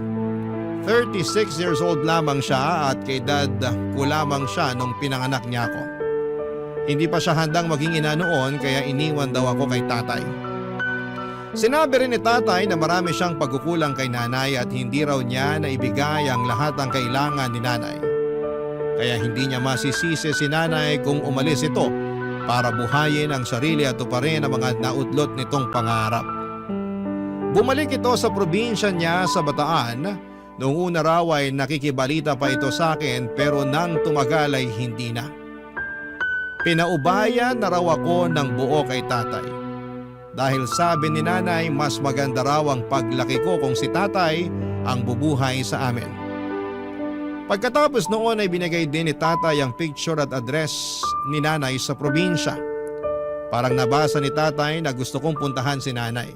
36 years old lamang siya at kay dad ko lamang siya nung pinanganak niya ako. Hindi pa siya handang maging ina noon kaya iniwan daw ako kay tatay. Sinabi rin ni tatay na marami siyang pagkukulang kay nanay at hindi raw niya naibigay ang lahat ng kailangan ni nanay. Kaya hindi niya masisisi si nanay kung umalis ito para buhayin ang sarili at tuparin ang mga nautlot nitong pangarap. Bumalik ito sa probinsya niya sa Bataan. Noong una raw ay nakikibalita pa ito sa akin pero nang tumagal ay hindi na. Pinaubayan na raw ako ng buo kay tatay. Dahil sabi ni nanay mas maganda raw ang paglaki ko kung si tatay ang bubuhay sa amin. Pagkatapos noon ay binigay din ni tatay ang picture at address ni nanay sa probinsya. Parang nabasa ni tatay na gusto kong puntahan si nanay.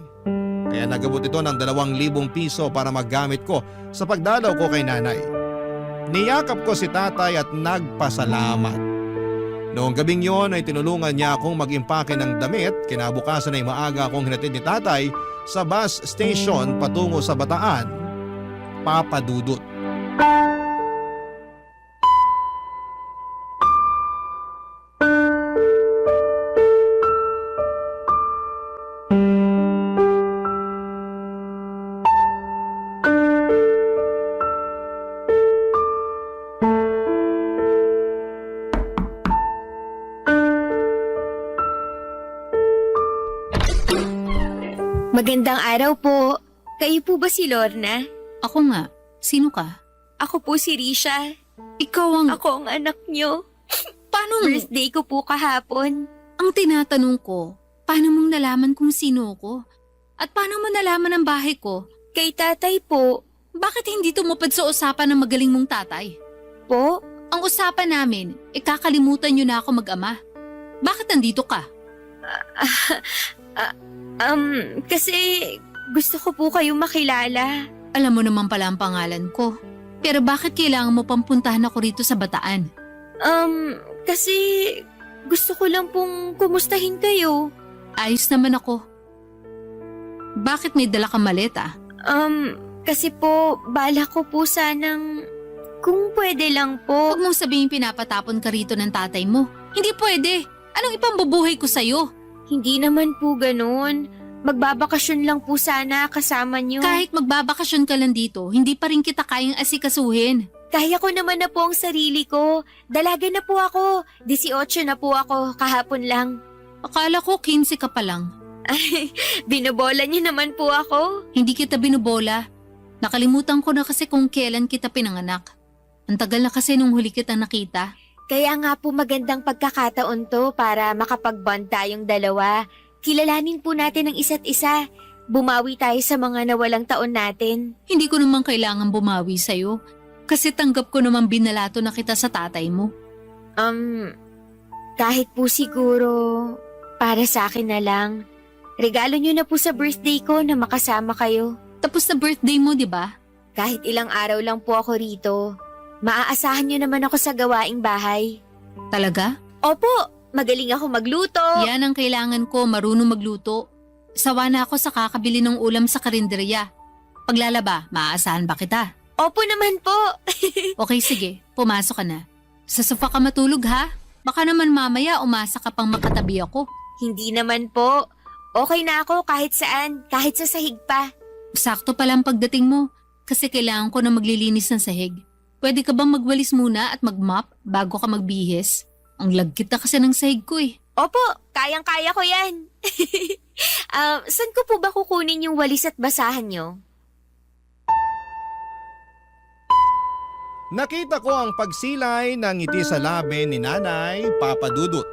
Kaya nagabot ito ng 2,000 piso para maggamit ko sa pagdalaw ko kay nanay. Niyakap ko si tatay at nagpasalamat. Noong gabing yon ay tinulungan niya akong mag-impake ng damit. Kinabukasan ay maaga akong hinatid ni tatay sa bus station patungo sa Bataan, Papa Dudut. Magandang araw po. Kayo po ba si Lorna? Ako nga. Sino ka? Ako po si Risha. Ikaw ang... Ako ang anak nyo. Paano? Birthday ko po kahapon. Ang tinatanong ko, paano mong nalaman kung sino ko? At paano mo nalaman ang bahay ko? Kay tatay po. Bakit hindi tumupad sa usapan ng magaling mong tatay? Po? Ang usapan namin, kakalimutan nyo na ako mag-ama. Bakit nandito ka? Kasi gusto ko po kayong makilala. Alam mo naman pala ang pangalan ko. Pero bakit kailangan mo pampuntahan ako rito sa Bataan? Kasi gusto ko lang pong kumustahin kayo. Ayos naman ako. Bakit may dala kang maleta? Kasi po, bala ko po sanang kung pwede lang po. Huwag mong sabihin pinapatapon ka rito ng tatay mo. Hindi pwede. Anong ipambubuhay ko sa'yo? Hindi naman po ganun. Magbabakasyon lang po sana kasama nyo. Kahit magbabakasyon ka lang dito, hindi pa rin kita kayang asikasuhin. Kaya ko naman na po ang sarili ko. Dalaga na po ako. 18 na po ako kahapon lang. Akala ko 15 ka pa lang. Ay, binobola niyo naman po ako. Hindi kita binobola. Nakalimutan ko na kasi kung kailan kita pinanganak. Ang tagal na kasi nung huli kitang nakita. Kaya nga po magandang pagkakataon to para makapag-bond tayong dalawa. Kilalanin po natin ang isa't isa. Bumawi tayo sa mga nawalang taon natin. Hindi ko naman kailangan bumawi sa'yo. Kasi tanggap ko naman binalato na kita sa tatay mo. Kahit po siguro para sa akin na lang. Regalo nyo na po sa birthday ko na makasama kayo. Tapos na birthday mo, di ba? Kahit ilang araw lang po ako rito. Maaasahan nyo naman ako sa gawaing bahay. Talaga? Opo, magaling ako magluto. Yan ang kailangan ko, marunong magluto. Sawa na ako sa kakabili ng ulam sa karinderya. Paglalaba, maaasahan ba kita? Opo naman po. Okay, sige. Pumasok ka na. Sa sofa ka matulog, ha? Baka naman mamaya umasa ka pang makatabi ako. Hindi naman po. Okay na ako kahit saan, kahit sa sahig pa. Sakto pala ang pagdating mo. Kasi kailangan ko na maglilinis ng sahig. Pwede ka bang magwalis muna at mag-mop bago ka magbihis? Ang lagkit na kasi ng sahig ko eh. Opo, kayang-kaya ko yan. Saan ko po ba kukunin yung walis at basahan nyo? Nakita ko ang pagsilay ng ngiti sa labi ni Nanay, Papa Dudut.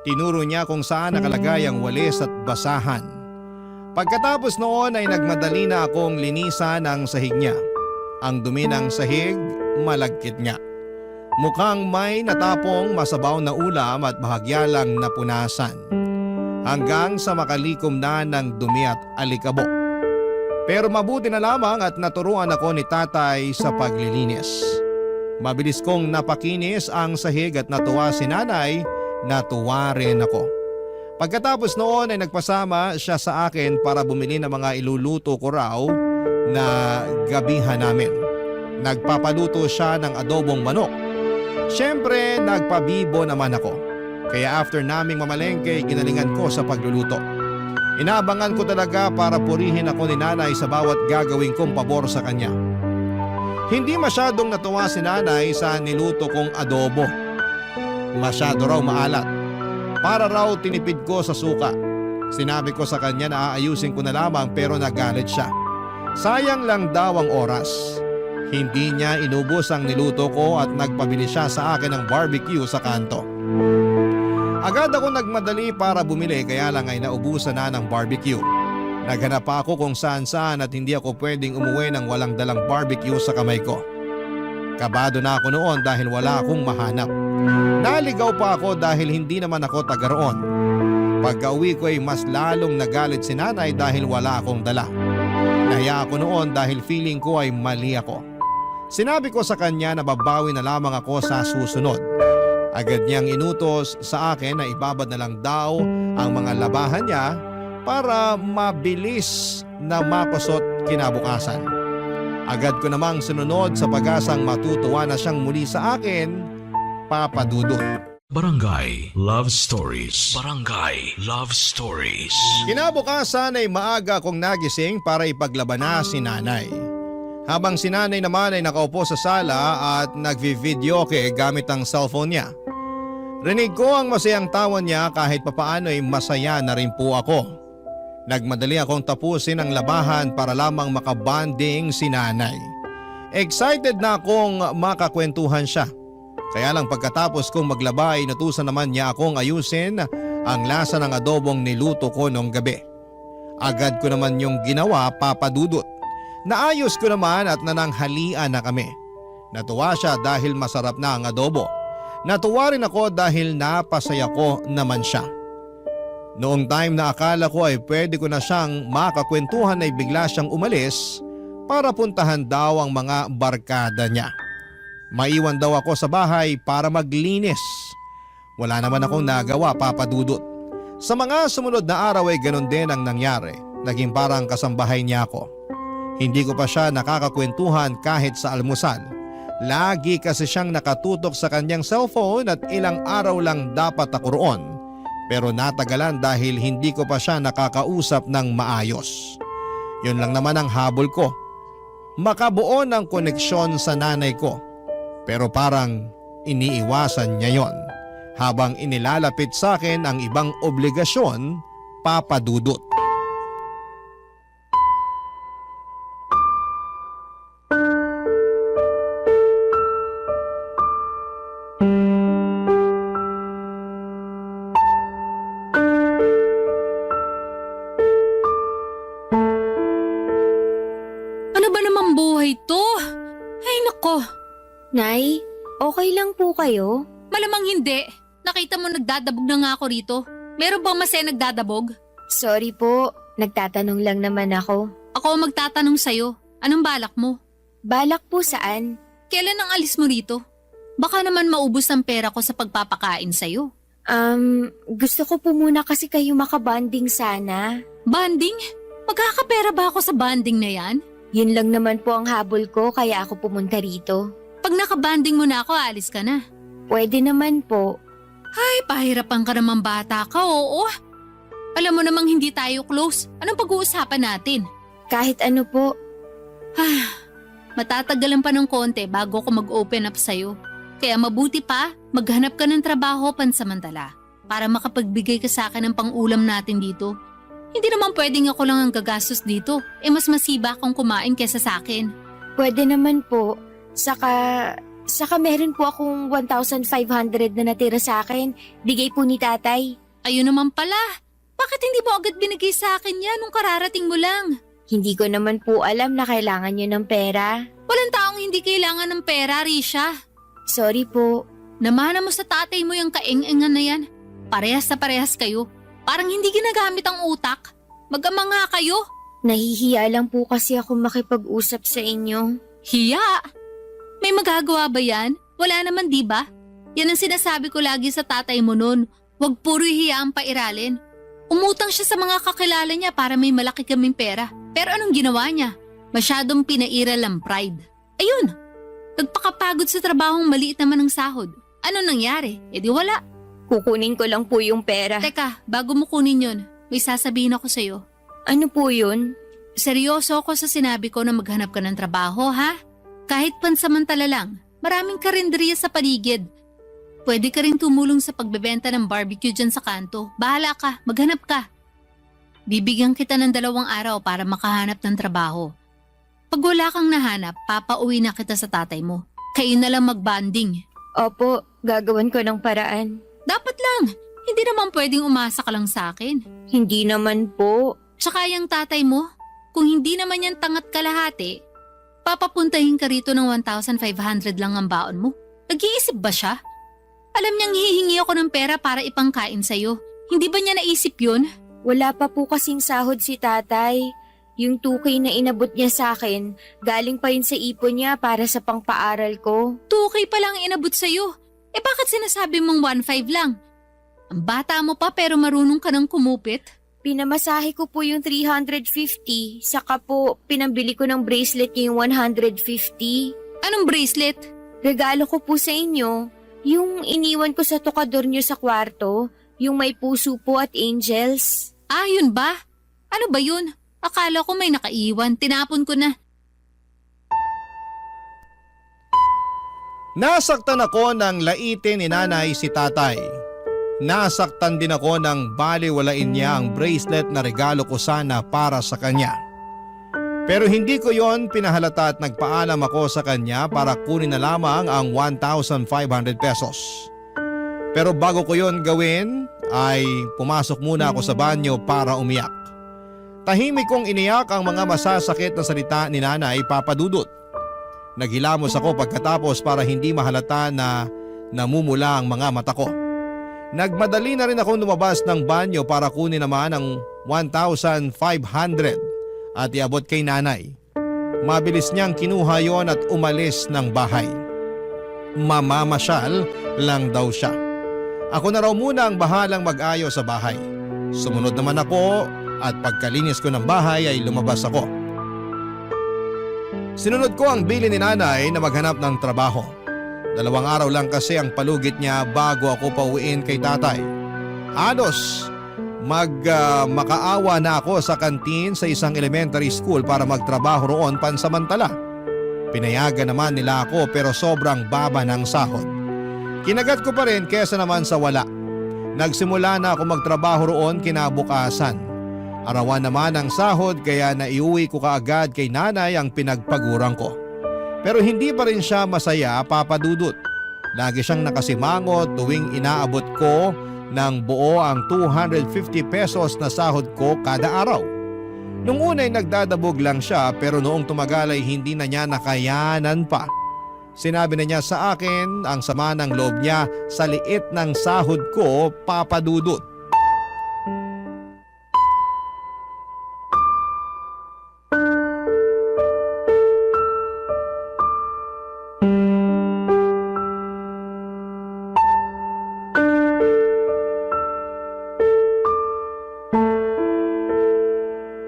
Tinuro niya kung saan nakalagay ang walis at basahan. Pagkatapos noon ay nagmadali na akong linisan ang sahig niya. Ang dumi ng sahig, malagkit nga. Mukhang may natapong masabaw na ulam at bahagya lang napunasan. Hanggang sa makalikom na ng dumi at alikabok. Pero mabuti na lamang at naturuan ako ni tatay sa paglilinis. Mabilis kong napakinis ang sahig at natuwa si nanay, natuwa rin ako. Pagkatapos noon ay nagpasama siya sa akin para bumili ng mga iluluto ko raw na gabihan namin. Nagpapaluto siya ng adobong manok. Siyempre nagpabibo naman ako. Kaya after naming mamalengke, ginalingan ko sa pagluluto. Inaabangan ko talaga para purihin ako ni nanay sa bawat gagawin kong pabor sa kanya. Hindi masyadong natuwa si nanay sa niluto kong adobo. Masyado raw maalat. Para raw tinipid ko sa suka. Sinabi ko sa kanya na aayusin ko na lamang pero nagalit siya. Sayang lang daw ang oras. Hindi niya inubos ang niluto ko at nagpabili siya sa akin ng barbecue sa kanto. Agad ako nagmadali para bumili kaya lang ay naubusan na ng barbecue. Naghanap pa ako kung saan-saan at hindi ako pwedeng umuwi ng walang dalang barbecue sa kamay ko. Kabado na ako noon dahil wala akong mahanap. Naligaw pa ako dahil hindi naman ako taga roon. Pagka-uwi ko ay mas lalong nagalit si nanay dahil wala akong dala. Nahiya ako noon dahil feeling ko ay mali ako. Sinabi ko sa kanya na babawi na lamang ako sa susunod. Agad niyang inutos sa akin na ibabad na lang daw ang mga labahan niya para mabilis na makusot kinabukasan. Agad ko namang sinunod sa pag-asang matutuwa na siyang muli sa akin, Papa Dudut. Barangay Love Stories. Barangay Love Stories. Kinabukasan ay maaga akong nagising para ipaglaban na si nanay. Habang si nanay naman ay nakaupo sa sala at nagvi-videoke gamit ang cellphone niya. Rinig ko ang masayang tawa niya kahit papaano ay masaya na rin po ako. Nagmadali akong tapusin ang labahan para lamang makabanding si nanay. Excited na akong makakwentuhan siya. Kaya lang pagkatapos kong maglaba ay inutusan naman niya akong ayusin ang lasa ng adobong niluto ko noong gabi. Agad ko naman yung ginawa, Papa Dudut. Naayos ko naman at nananghalian na kami. Natuwa siya dahil masarap na ang adobo. Natuwa rin ako dahil napasaya ko naman siya. Noong time na akala ko ay pwede ko na siyang makakwentuhan ay bigla siyang umalis para puntahan daw ang mga barkada niya. Maiwan daw ako sa bahay para maglinis. Wala naman akong nagawa, Papa Dudut. Sa mga sumunod na araw ay ganun din ang nangyari. Naging parang kasambahay niya ako. Hindi ko pa siya nakakakwentuhan kahit sa almusal. Lagi kasi siyang nakatutok sa kanyang cellphone at ilang araw lang dapat ako roon. Pero natagalan dahil hindi ko pa siya nakakausap ng maayos. Yun lang naman ang habol ko. Makabuo ng koneksyon sa nanay ko. Pero parang iniiwasan niya yon habang inilalapit sa akin ang ibang obligasyon, Papa Dudut. Ano ba namang buhay to? Ay nako. Nay, okay lang po kayo? Malamang hindi. Nakita mo nagdadabog na nga ako rito. Meron bang masaya nagdadabog? Sorry po, nagtatanong lang naman ako. Ako ang magtatanong sa'yo. Anong balak mo? Balak po saan? Kailan ang alis mo rito? Baka naman maubos ang pera ko sa pagpapakain sa'yo. Gusto ko po muna kasi kayo makabanding sana. Banding? Magkakapera ba ako sa banding na yan? Yun lang naman po ang habol ko kaya ako pumunta rito. Pag nakabanding mo na ako, alis ka na. Pwede naman po. Ay, pahirapan ka naman bata ka, oo. Alam mo namang hindi tayo close. Anong pag-uusapan natin? Kahit ano po. Matatagalan pa ng konti bago ako mag-open up sa'yo. Kaya mabuti pa, maghanap ka ng trabaho pansamantala para makapagbigay ka sa akin ng pang-ulam natin dito. Hindi naman pwedeng ako lang ang gagastos dito. Mas masiba kung kumain kesa sa akin. Pwede naman po. Saka meron po akong 1,500 na natira sa akin. Bigay po ni tatay. Ayun naman pala. Bakit hindi mo agad binigay sa akin yan nung kararating mo lang? Hindi ko naman po alam na kailangan nyo ng pera. Walang taong hindi kailangan ng pera, Risha. Sorry po. Namana mo sa tatay mo yung kaeng-engan na yan. Parehas na parehas kayo. Parang hindi ginagamit ang utak. Mag-ama nga kayo. Nahihiya lang po kasi ako makipag-usap sa inyo. Hiya? May magagawa ba yan? Wala naman, di ba? Yan ang sinasabi ko lagi sa tatay mo nun. Huwag puro hiya ang pairalin. Umutang siya sa mga kakilala niya para may malaki kaming pera. Pero anong ginawa niya? Masyadong pinairal ang pride. Ayun, nagpakapagod sa trabahong maliit naman ang sahod. Ano nangyari? E di wala. Kukunin ko lang po yung pera. Teka, bago mo kunin yun, may sasabihin ako sa'yo. Ano po yun? Seryoso ako sa sinabi ko na maghanap ka ng trabaho, ha? Kahit pansamantala lang, maraming karinderiya sa paligid. Pwede ka rin tumulong sa pagbebenta ng barbecue dyan sa kanto. Bahala ka, maghanap ka. Bibigyan kita ng 2 araw para makahanap ng trabaho. Pag wala kang nahanap, papauwi na kita sa tatay mo. Kayo na lang magbanding. Opo, gagawan ko ng paraan. Dapat lang. Hindi naman pwedeng umasa ka lang sa akin. Hindi naman po. Tsaka yung tatay mo, kung hindi naman yan tangat kalahati, papapuntahin ka rito ng 1,500 lang ang baon mo. Nag-iisip ba siya? Alam niyang hihingi ako ng pera para ipangkain sa'yo. Hindi ba niya naisip yun? Wala pa po kasing sahod si tatay. Yung 2K na inabot niya sa akin, galing pa yun sa ipon niya para sa pangpaaral ko. 2K pa lang inabot sa'yo. Eh bakit sinasabi mong 1,500 lang? Ang bata mo pa pero marunong ka ng kumupit. Pinamasahe ko po yung 350. Saka po, pinambili ko ng bracelet niya yung 150. Anong bracelet? Regalo ko po sa inyo. Yung iniwan ko sa tokador niyo sa kwarto. Yung may puso po at angels. Ah, yun ba? Ano ba yun? Akala ko may nakaiwan. Tinapon ko na. Nasaktan ako ng laitin ni nanay si tatay. Nasaktan din ako ng baliwalain niya ang bracelet na regalo ko sana para sa kanya. Pero hindi ko yon pinahalata at nagpaalam ako sa kanya para kunin na lamang ang 1,500 pesos. Pero bago ko yon gawin ay pumasok muna ako sa banyo para umiyak. Tahimik kong iniyak ang mga masasakit na salita ni Nanay Papa Dudut. Naghilamos ako pagkatapos para hindi mahalata na namumula ang mga mata ko. Nagmadali na rin akong lumabas ng banyo para kunin naman ang 1,500 at iabot kay nanay. Mabilis niyang kinuha yon at umalis ng bahay. Mamamasyal lang daw siya. Ako na raw muna ang bahalang mag-ayos sa bahay. Sumunod naman ako at pagkalinis ko ng bahay ay lumabas ako. Sinunod ko ang bili ni nanay na maghanap ng trabaho. 2 araw lang kasi ang palugit niya bago ako pauwiin kay tatay. Halos makaawa na ako sa kantin sa isang elementary school para magtrabaho roon pansamantala. Pinayagan naman nila ako pero sobrang baba ng sahod. Kinagat ko pa rin kesa naman sa wala. Nagsimula na ako magtrabaho roon kinabukasan. Arawan naman ang sahod kaya naiuwi ko kaagad kay nanay ang pinagpaguran ko. Pero hindi pa rin siya masaya, Papa Dudut. Lagi siyang nakasimangot tuwing inaabot ko ng buo ang 250 pesos na sahod ko kada araw. Nung una'y nagdadabog lang siya pero noong tumagal ay hindi na niya nakayanan pa. Sinabi na niya sa akin ang sama ng loob niya sa liit ng sahod ko, Papa Dudut.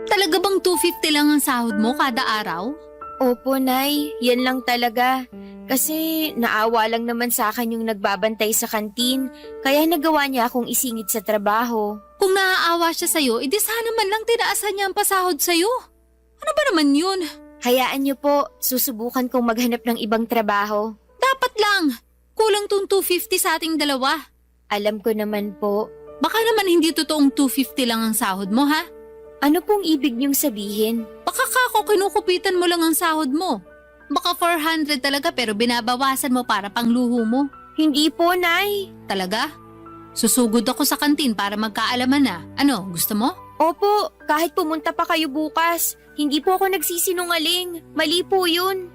Talaga bang 250 lang ang sahod mo kada araw? Opo, Nay. Yan lang talaga. Kasi naawa lang naman sa akin yung nagbabantay sa kantin, kaya nagawa niya akong isingit sa trabaho. Kung naaawa siya sa'yo, edi sana man lang tinaasan niya ang pasahod sa'yo. Ano ba naman yun? Hayaan niyo po, susubukan kong maghanap ng ibang trabaho. Dapat lang. Kulang tong 250 sa ating dalawa. Alam ko naman po. Baka naman hindi totoong 250 lang ang sahod mo, ha? Ano pong ibig niyong sabihin? Baka kako kinukupitan mo lang ang sahod mo. Baka 400 talaga pero binabawasan mo para pangluho mo. Hindi po, Nay. Talaga? Susugod ako sa kantin para magkaalaman na. Ano, gusto mo? Opo, kahit pumunta pa kayo bukas, hindi po ako nagsisinungaling. Mali po yun.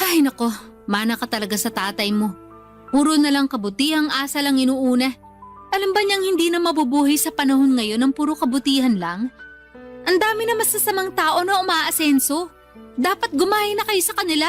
Ay nako, mana ka talaga sa tatay mo. Puro na lang kabutihang asa lang inuuna. Alam ba niyang hindi na mabubuhay sa panahon ngayon ng puro kabutihan lang? Ang dami na masasamang tao na umaasenso. Dapat gumaya na kayo sa kanila.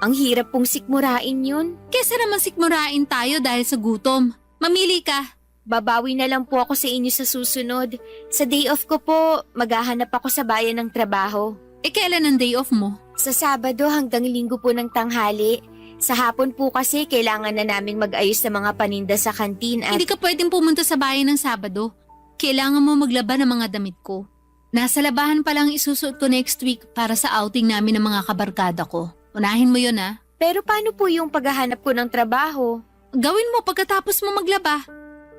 Ang hirap pong sikmurain yun. Kesa naman sikmurain tayo dahil sa gutom. Mamili ka. Babawi na lang po ako sa inyo sa susunod. Sa day off ko po, maghahanap ako sa bayan ng trabaho. Kailan ang day off mo? Sa Sabado hanggang Linggo po ng tanghali. Sa hapon po kasi kailangan na naming mag-ayos ng mga paninda sa kantin at… Hindi ka pwedeng pumunta sa bayan ng Sabado. Kailangan mo maglaban ng mga damit ko. Nasa labahan pa lang isusuot ko next week para sa outing namin ng mga kabarkada ko. Unahin mo yun ha. Pero paano po yung paghahanap ko ng trabaho? Gawin mo pagkatapos mo maglaba.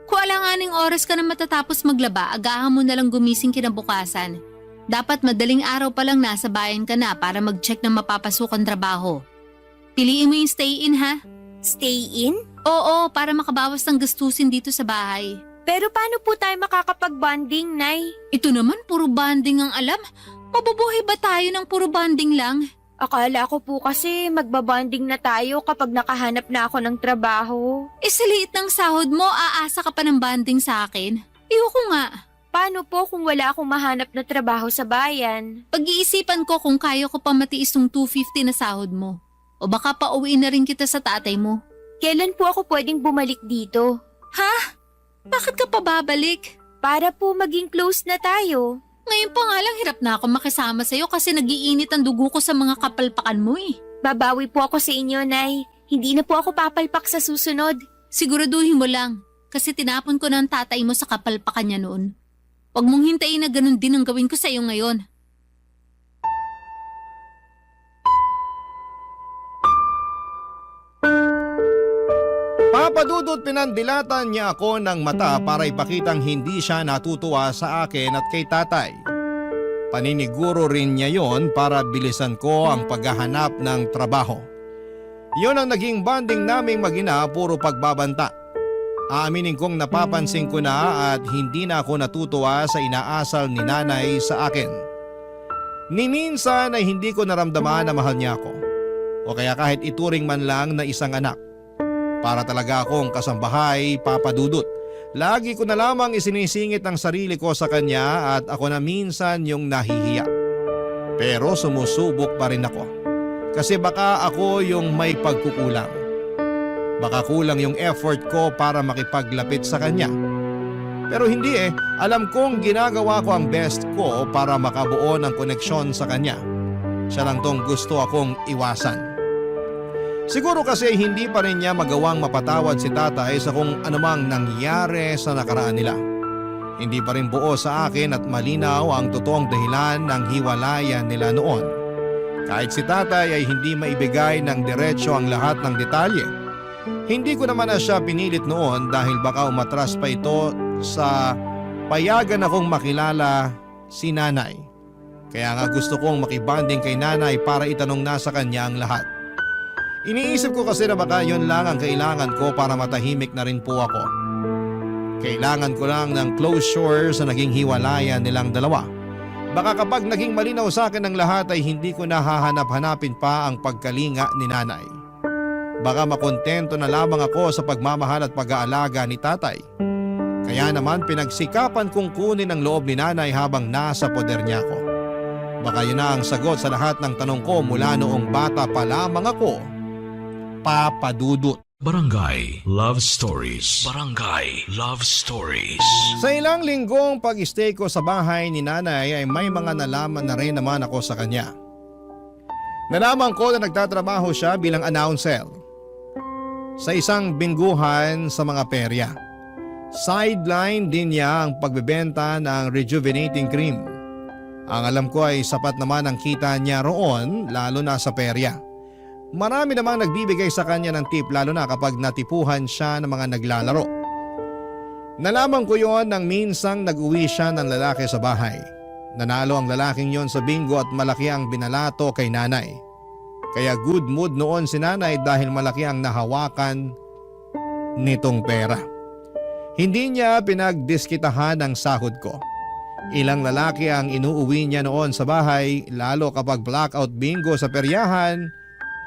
Kung alanganing oras ka na matatapos maglaba, agahan mo na lang gumising kinabukasan. Dapat madaling araw pa lang nasa bayan ka na para mag-check ng mapapasukan trabaho. Piliin mo yung stay-in ha? Stay-in? Oo, para makabawas ng gastusin dito sa bahay. Pero paano po tayo makakapag-bonding, Nay? Ito naman, puro bonding ang alam. Mabubuhay ba tayo ng puro bonding lang? Akala ko po kasi magbabonding na tayo kapag nakahanap na ako ng trabaho. Sa liit ng sahod mo, aasa ka pa ng bonding sa akin? Ayoko nga. Paano po kung wala akong mahanap na trabaho sa bayan? Pag-iisipan ko kung kaya ko pa matiis ng 250 na sahod mo. O baka pauwiin na rin kita sa tatay mo. Kailan po ako pwedeng bumalik dito? Ha? Bakit ka pa babalik? Para po maging close na tayo. Ngayon pa nga lang hirap na ako makisama sa'yo kasi nagiinit ang dugo ko sa mga kapalpakan mo eh. Babawi po ako sa inyo, Nay. Hindi na po ako papalpak sa susunod. Siguraduhin mo lang kasi tinapon ko na ang tatay mo sa kapalpakan niya noon. Huwag mong hintayin na ganun din ang gawin ko sa'yo ngayon. Papadudot pinandilatan niya ako ng mata para ipakitang hindi siya natutuwa sa akin at kay tatay. Paniniguro rin niya yon para bilisan ko ang paghahanap ng trabaho. Yon ang naging bonding naming mag-ina, puro pagbabanta. Aaminin kong napapansin ko na at hindi na ako natutuwa sa inaasal ni nanay sa akin. Ni minsan ay hindi ko naramdaman na mahal niya ako. O kaya kahit ituring man lang na isang anak. Para talaga akong kasambahay, papadudot. Lagi ko na lamang isinisingit ang sarili ko sa kanya at ako na minsan yung nahihiya. Pero sumusubok pa rin ako. Kasi baka ako yung may pagkukulang. Baka kulang yung effort ko para makipaglapit sa kanya. Pero hindi alam kong ginagawa ko ang best ko para makabuo ng koneksyon sa kanya. Siya lang tong gusto akong iwasan. Siguro kasi hindi pa rin niya magawang mapatawad si tatay sa kung anumang nangyari sa nakaraan nila. Hindi pa rin buo sa akin at malinaw ang totoong dahilan ng hiwalayan nila noon. Kahit si tatay ay hindi maibigay ng diretsyo ang lahat ng detalye. Hindi ko naman na siya pinilit noon dahil baka umatras pa ito sa payagan akong makilala si nanay. Kaya nga gusto kong makibanding kay nanay para itanong na sa kanya ang lahat. Iniisip ko kasi na baka yun lang ang kailangan ko para matahimik na rin po ako. Kailangan ko lang ng closure sa naging hiwalayan nilang dalawa. Baka kapag naging malinaw sa akin ang lahat ay hindi ko nahahanap-hanapin pa ang pagkalinga ni nanay. Baka makontento na lamang ako sa pagmamahal at pag-aalaga ni tatay. Kaya naman pinagsikapan kong kunin ang loob ni nanay habang nasa poder niya ako. Baka yun na ang sagot sa lahat ng tanong ko mula noong bata pa lamang ako. Papadudot. Barangay Love Stories. Barangay Love Stories. Sa ilang linggong pag-stay ko sa bahay ni nanay ay may mga nalaman na rin naman ako sa kanya. Nalaman ko na nagtatrabaho siya bilang announcer sa isang bingguhan sa mga perya. Sideline din niya ang pagbebenta ng rejuvenating cream. Ang alam ko ay sapat naman ang kita niya roon lalo na sa perya. Marami namang nagbibigay sa kanya ng tip lalo na kapag natipuhan siya ng mga naglalaro. Nalaman ko yon nang minsang nag-uwi siya ng lalaki sa bahay. Nanalo ang lalaking yon sa bingo at malaki ang binalato kay nanay. Kaya good mood noon si nanay dahil malaki ang nahawakan nitong pera. Hindi niya pinagdiskitahan ang sahod ko. Ilang lalaki ang inuuwi niya noon sa bahay lalo kapag blackout bingo sa peryahan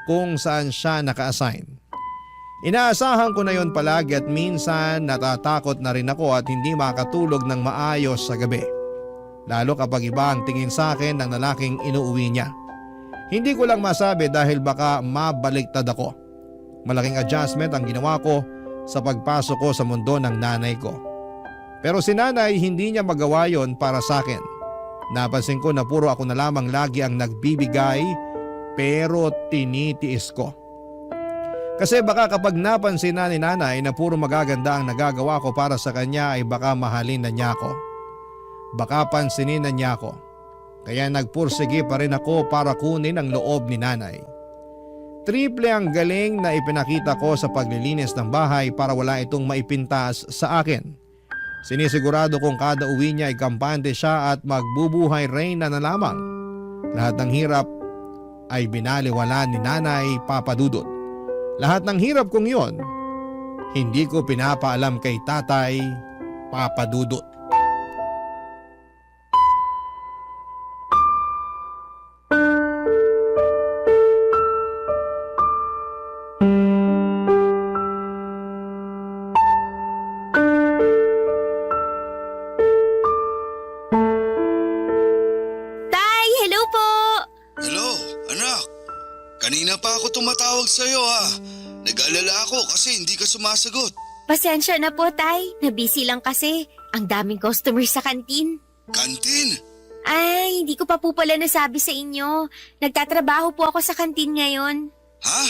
kung saan siya naka-assign. Inaasahan ko na yon palagi at minsan natatakot na rin ako at hindi makatulog ng maayos sa gabi. Lalo kapag iba ang tingin sa akin ng lalaking inuuwi niya. Hindi ko lang masabi dahil baka mabaliktad ako. Malaking adjustment ang ginawa ko sa pagpasok ko sa mundo ng nanay ko. Pero si nanay hindi niya magawa yon para sa akin. Napansin ko na puro ako na lamang lagi ang nagbibigay pero tinitiis ko. Kasi baka kapag napansin na ni nanay na puro magaganda ang nagagawa ko para sa kanya ay baka mahalin na niya ako. Baka pansinin na niya ako. Kaya nagpursige pa rin ako para kunin ang loob ni nanay. Triple ang galing na ipinakita ko sa paglilinis ng bahay para wala itong maipintas sa akin. Sinisigurado kong kada uwi niya ay kampante siya at magbubuhay reyna na lamang. Lahat ng hirap ay binaliwala ni Nanay Papadudot. Lahat ng hirap kong yon, hindi ko pinapaalam kay Tatay Papadudot. Kanina pa ako tumatawag sa'yo ha. Nag-alala ako kasi hindi ka sumasagot. Pasensya na po, Tay. Nabisi lang kasi. Ang daming customer sa kantin. Kantin? Ay, hindi ko pa po pala nasabi sa inyo. Nagtatrabaho po ako sa kantin ngayon. Ha?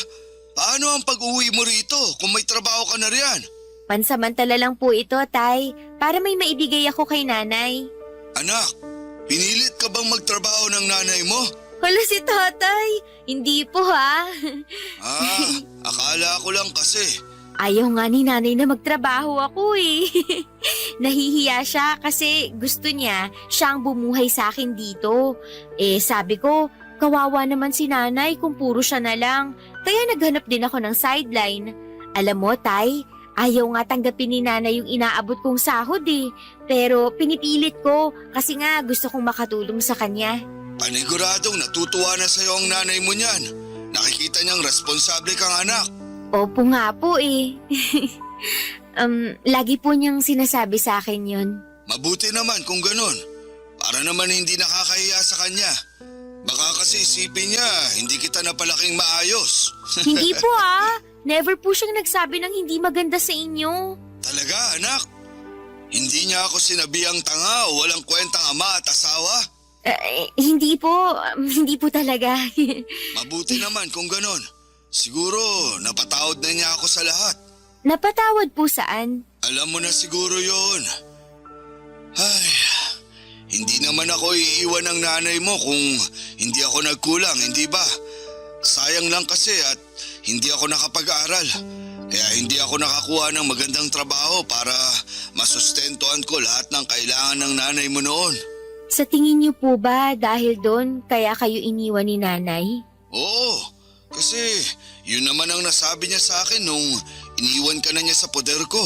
Paano ang pag-uwi mo rito kung may trabaho ka na riyan? Pansamantala lang po ito, Tay. Para may maibigay ako kay nanay. Anak, pinilit ka bang magtrabaho ng nanay mo? Hala si Tatay. Hindi po ha. Akala ko lang kasi. Ayaw nga ni nanay na magtrabaho ako eh. Nahihiya siya kasi gusto niya siyang bumuhay sa akin dito. Eh sabi ko, kawawa naman si nanay kung puro siya na lang. Kaya naghanap din ako ng sideline. Alam mo, Tay, ayaw nga tanggapin ni nanay yung inaabot kong sahod eh. Pero pinipilit ko kasi nga gusto kong makatulong sa kanya. Paniguradong natutuwa na sa'yo ang nanay mo niyan. Nakikita niyang responsable kang anak. Opo nga po eh. Lagi po niyang sinasabi sa akin yun. Mabuti naman kung ganun. Para naman hindi nakakahiya sa kanya. Baka kasi isipin niya, hindi kita napalaking maayos. Hindi po ah. Never po siyang nagsabi ng hindi maganda sa inyo. Talaga, anak? Hindi niya ako sinabihang tanga o walang kwentang ama at asawa? Hindi po talaga. Mabuti naman kung ganon. Siguro napatawad na niya ako sa lahat. Napatawad po saan? Alam mo na siguro yon. Ay, hindi naman ako iiwan ng nanay mo kung hindi ako nagkulang, hindi ba? Sayang lang kasi at hindi ako nakapag-aral. Kaya hindi ako nakakuha ng magandang trabaho para masustentuhan ko lahat ng kailangan ng nanay mo noon. Sa tingin niyo po ba dahil doon kaya kayo iniwan ni nanay? Oo, kasi yun naman ang nasabi niya sa akin nung iniwan ka na niya sa poder ko.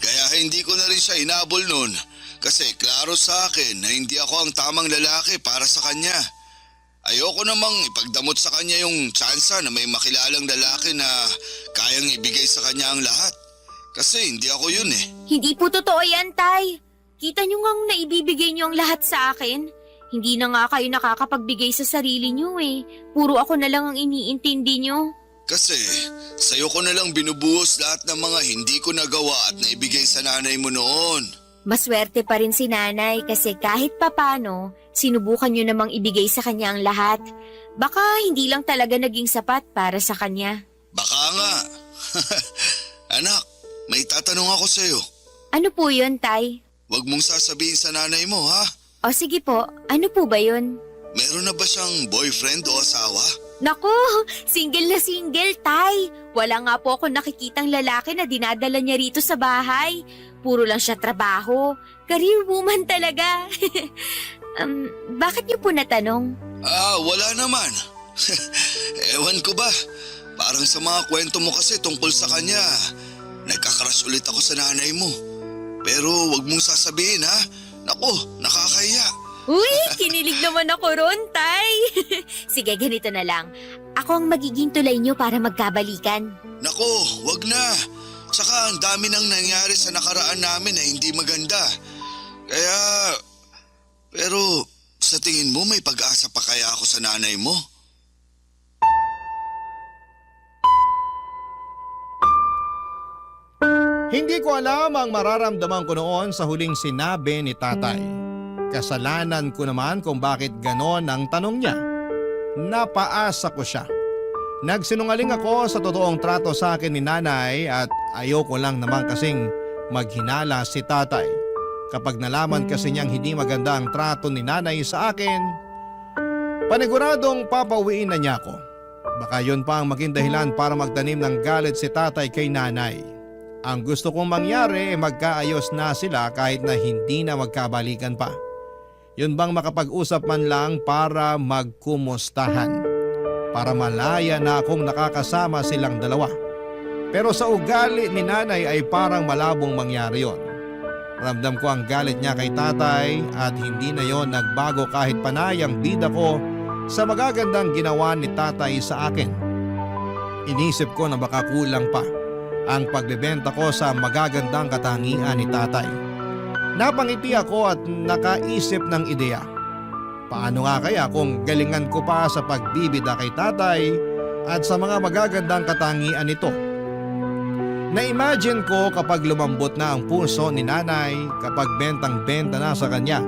Kaya hindi ko na rin siya inabol noon kasi klaro sa akin na hindi ako ang tamang lalaki para sa kanya. Ayoko namang ipagdamot sa kanya yung tsansa na may makilalang lalaki na kayang ibigay sa kanya ang lahat. Kasi hindi ako yun eh. Hindi po totoo yan, Tay. Kita niyo ngang naibibigay niyo ang lahat sa akin. Hindi na nga kayo nakakapagbigay sa sarili niyo eh. Puro ako na lang ang iniintindi niyo. Kasi sa'yo ko na lang binubuhos lahat ng mga hindi ko nagawa at naibigay sa nanay mo noon. Maswerte pa rin si nanay kasi kahit papano, sinubukan niyo namang ibigay sa kanya ang lahat. Baka hindi lang talaga naging sapat para sa kanya. Baka nga. Anak, may tatanong ako sa'yo. Ano po yun, Tay? Huwag mong sasabihin sa nanay mo, ha? O sige po, ano po ba yun? Meron na ba siyang boyfriend o asawa? Naku, single na single, Tay. Wala nga po ako nakikitang lalaki na dinadala niya rito sa bahay. Puro lang siya trabaho. Career woman talaga. Bakit niyo po natanong? Wala naman. Ewan ko ba? Parang sa mga kwento mo kasi tungkol sa kanya, nagkakaras ulit ako sa nanay mo. Pero wag mong sasabihin ha. Nako, nakakahiya. Uy, kinilig naman ako ron, Tay. Sige, ganito na lang. Ako ang magiging tulay niyo para magkabalikan. Nako, wag na. Saka ang dami nang nangyari sa nakaraan namin na hindi maganda. Kaya, pero sa tingin mo may pag-asa pa kaya ako sa nanay mo? Hindi ko alam ang mararamdaman ko noon sa huling sinabi ni tatay. Kasalanan ko naman kung bakit ganon ang tanong niya. Napaasa ko siya. Nagsinungaling ako sa totoong trato sa akin ni nanay at ayoko lang naman kasing maghinala si tatay. Kapag nalaman kasi niyang hindi maganda ang trato ni nanay sa akin, paniguradong papauwiin na niya ako. Baka yun pa ang maging dahilan para magtanim ng galit si tatay kay nanay. Ang gusto kong mangyari ay magkaayos na sila kahit na hindi na magkabalikan pa. Yun bang makapag-usap man lang para magkumustahan. Para malaya na akong nakakasama silang dalawa. Pero sa ugali ni nanay ay parang malabong mangyari yon. Ramdam ko ang galit niya kay tatay at hindi na yon nagbago kahit panay ang bida ko sa magagandang ginawa ni tatay sa akin. Inisip ko na baka kulang pa ang pagbebenta ko sa magagandang katangian ni tatay. Napangiti ako at nakaisip ng ideya. Paano nga kaya kung galingan ko pa sa pagbibida kay tatay at sa mga magagandang katangian nito? Na-imagine ko kapag lumambot na ang puso ni nanay, kapag bentang-benta na sa kanya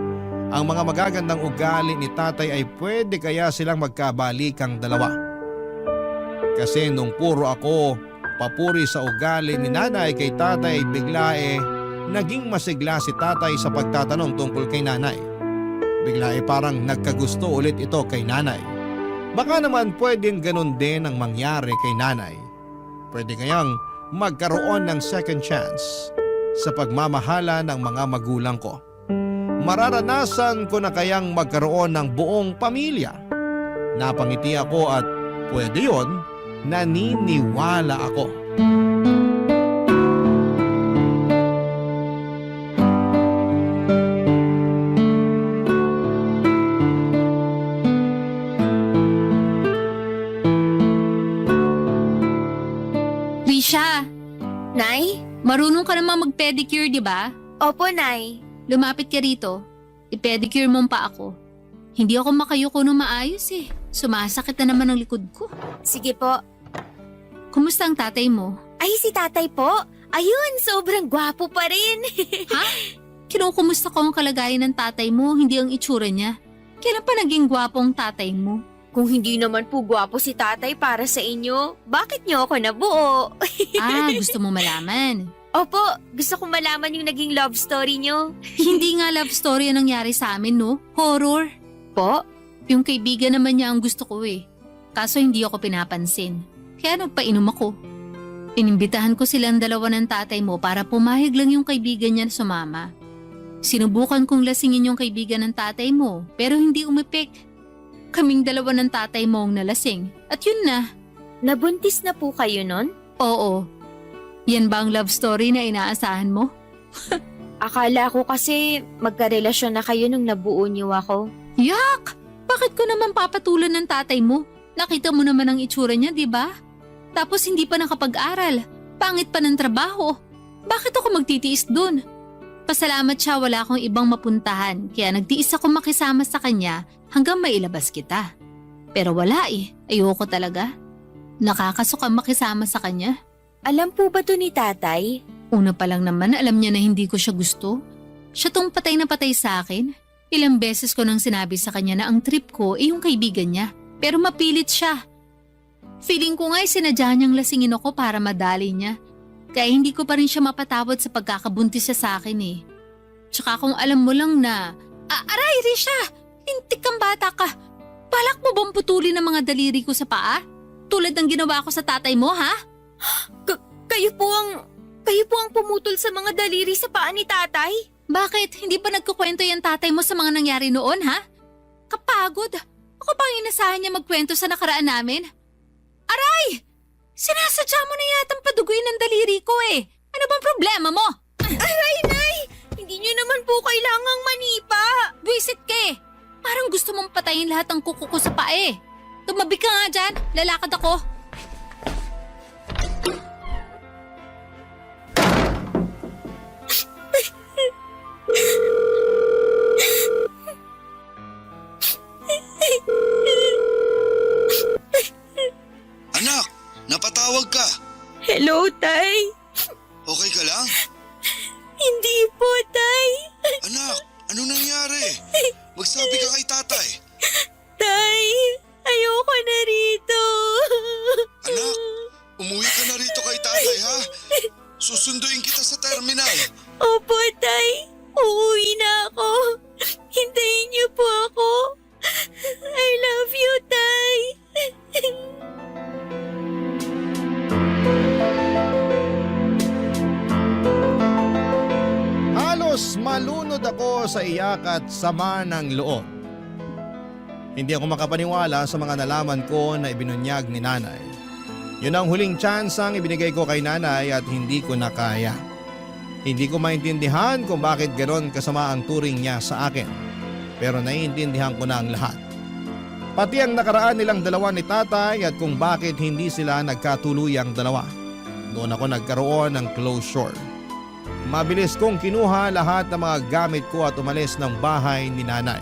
ang mga magagandang ugali ni tatay, ay pwede kaya silang magkabalikang dalawa. Kasi nung puro ako papuri sa ugali ni nanay kay tatay, bigla naging masigla si tatay sa pagtatanong tungkol kay nanay. Bigla parang nagkagusto ulit ito kay nanay. Baka naman pwedeng ganun din ang mangyari kay nanay. Pwede kayang magkaroon ng second chance sa pagmamahala ng mga magulang ko. Mararanasan ko na kayang magkaroon ng buong pamilya. Napangiti ako at pwede yon, naniniwala ako. Risha, Nay? marunong ka namang mag-pedicure, di ba? Opo, Nay. Lumapit ka rito. I-pedicure mo pa ako. Hindi ako makayuko ng maayos eh. Sumasakit na naman ang likod ko. Sige po. Kumusta ang tatay mo? Ay, si tatay po? Ayun, sobrang gwapo pa rin. Ha? Kinukumusta ko ang kalagayan ng tatay mo, hindi ang itsura niya. Kailan pa naging gwapong tatay mo? Kung hindi naman po gwapo si tatay para sa inyo, bakit niyo ako nabuo? Gusto mo malaman? Opo, gusto ko malaman yung naging love story niyo. Hindi nga love story ang nangyari sa amin, no? Horror. Po? Yung kaibigan naman niya ang gusto ko eh. Kaso hindi ako pinapansin. Kaya nagpainom ako. Inimbitahan ko silang dalawa ng tatay mo para pumahig lang yung kaibigan niya na sumama. Sinubukan kong lasingin yung kaibigan ng tatay mo, pero hindi umepek. Kaming dalawa ng tatay mo ang nalasing. At yun na. Nabuntis na po kayo nun? Oo. Yan ba ang love story na inaasahan mo? Akala ko kasi magkarelasyon na kayo nung nabuo niyo ako. Yak! Bakit ko naman papatulan ng tatay mo? Nakita mo naman ang itsura niya, di ba? Tapos hindi pa nakapag-aral. Pangit pa ng trabaho. Bakit ako magtitiis dun? Pasalamat siya wala akong ibang mapuntahan, kaya nagtiis ako makisama sa kanya hanggang mailabas kita. Pero wala eh, ayoko talaga. Nakakasuka makisama sa kanya. Alam po ba to ni tatay? Una pa lang naman alam niya na hindi ko siya gusto. Siya tong patay na patay sa akin. Ilang beses ko nang sinabi sa kanya na ang trip ko ay yung kaibigan niya. Pero mapilit siya. Feeling ko nga'y sinadya niyang lasingin ako para madali niya. Kaya hindi ko pa rin siya mapatawad sa pagkakabuntis siya sa akin eh. Tsaka kung alam mo lang na, aray Risha! Lintik kang bata ka! Balak mo bang putulin ang mga daliri ko sa paa? Tulad ng ginawa ko sa tatay mo, ha? Kayo po ang pumutol sa mga daliri sa paa ni tatay? Bakit? Hindi pa nagkukwento yung tatay mo sa mga nangyari noon, ha? Kapagod. Ako pa ang inasahan niya magkwento sa nakaraan namin. Aray! Sinasadya mo na yatang paduguin ng daliri ko eh. Ano bang problema mo? Aray, Nay! Hindi niyo naman po kailangang manipa. Buisit ka eh. Parang gusto mong patayin lahat ng kuko ko sa pae. Tumabi ka nga dyan. Lalakad ako. Anak, napatawag ka. Hello, Tay. Okay ka lang? Hindi po, Tay. Anak, anong nangyari? Magsabi ka kay tatay. Tay, ayoko na rito. Anak, umuwi ka na rito kay tatay ha? Susunduin kita sa terminal. Opo, Tay. Uuwi na ako. Hintayin niyo po ako. I love you, Tay. Halos malunod ako sa iyak at sama ng loob. Hindi ako makapaniwala sa mga nalaman ko na ibinunyag ni nanay. Yun ang huling chance ang ibinigay ko kay nanay at hindi ko na kaya. Hindi ko maintindihan kung bakit ganon kasama ang turing niya sa akin. Pero naiintindihan ko na ang lahat. Pati ang nakaraan nilang dalawa ni tatay at kung bakit hindi sila nagkatuluyang dalawa. Doon ako nagkaroon ng closure. Mabilis kong kinuha lahat ng mga gamit ko at umalis ng bahay ni nanay.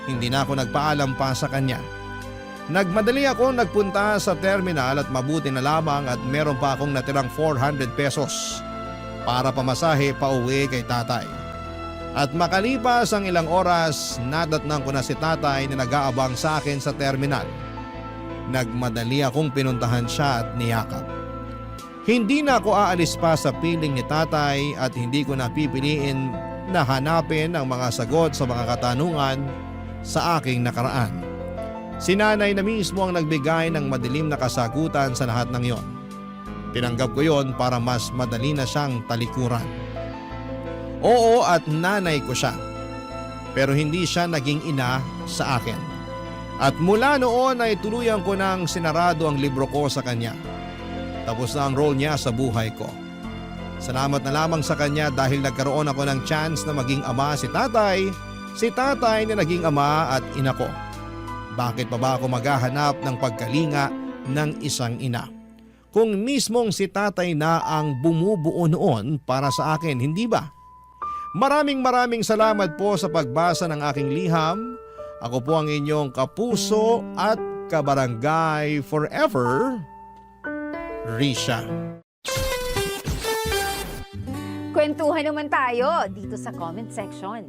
Hindi na ako nagpaalam pa sa kanya. Nagmadali ako nagpunta sa terminal at mabuti na lamang at meron pa akong natirang 400 pesos para pamasahe pa uwi kay tatay. At makalipas ang ilang oras, nadatnang ko na si tatay na nag-aabang sa akin sa terminal. Nagmadali akong pinuntahan siya at niyakap. Hindi na ako aalis pa sa piling ni tatay at hindi ko na pipiliin na hanapin ang mga sagot sa mga katanungan sa aking nakaraan. Si nanay na mismo ang nagbigay ng madilim na kasagutan sa lahat ng yon. Tinanggap ko yon para mas madali na siyang talikuran. Oo at nanay ko siya. Pero hindi siya naging ina sa akin. At mula noon ay tuluyan ko nang sinarado ang libro ko sa kanya. Tapos na ang role niya sa buhay ko. Salamat na lamang sa kanya dahil nagkaroon ako ng chance na maging ama si tatay na naging ama at ina ko. Bakit pa ba ako maghahanap ng pagkalinga ng isang ina? Kung mismong si tatay na ang bumubuo noon para sa akin, hindi ba? Maraming salamat po sa pagbasa ng aking liham. Ako po ang inyong kapuso at kabarangay forever, Risha. Kwentuhan naman tayo dito sa comment section.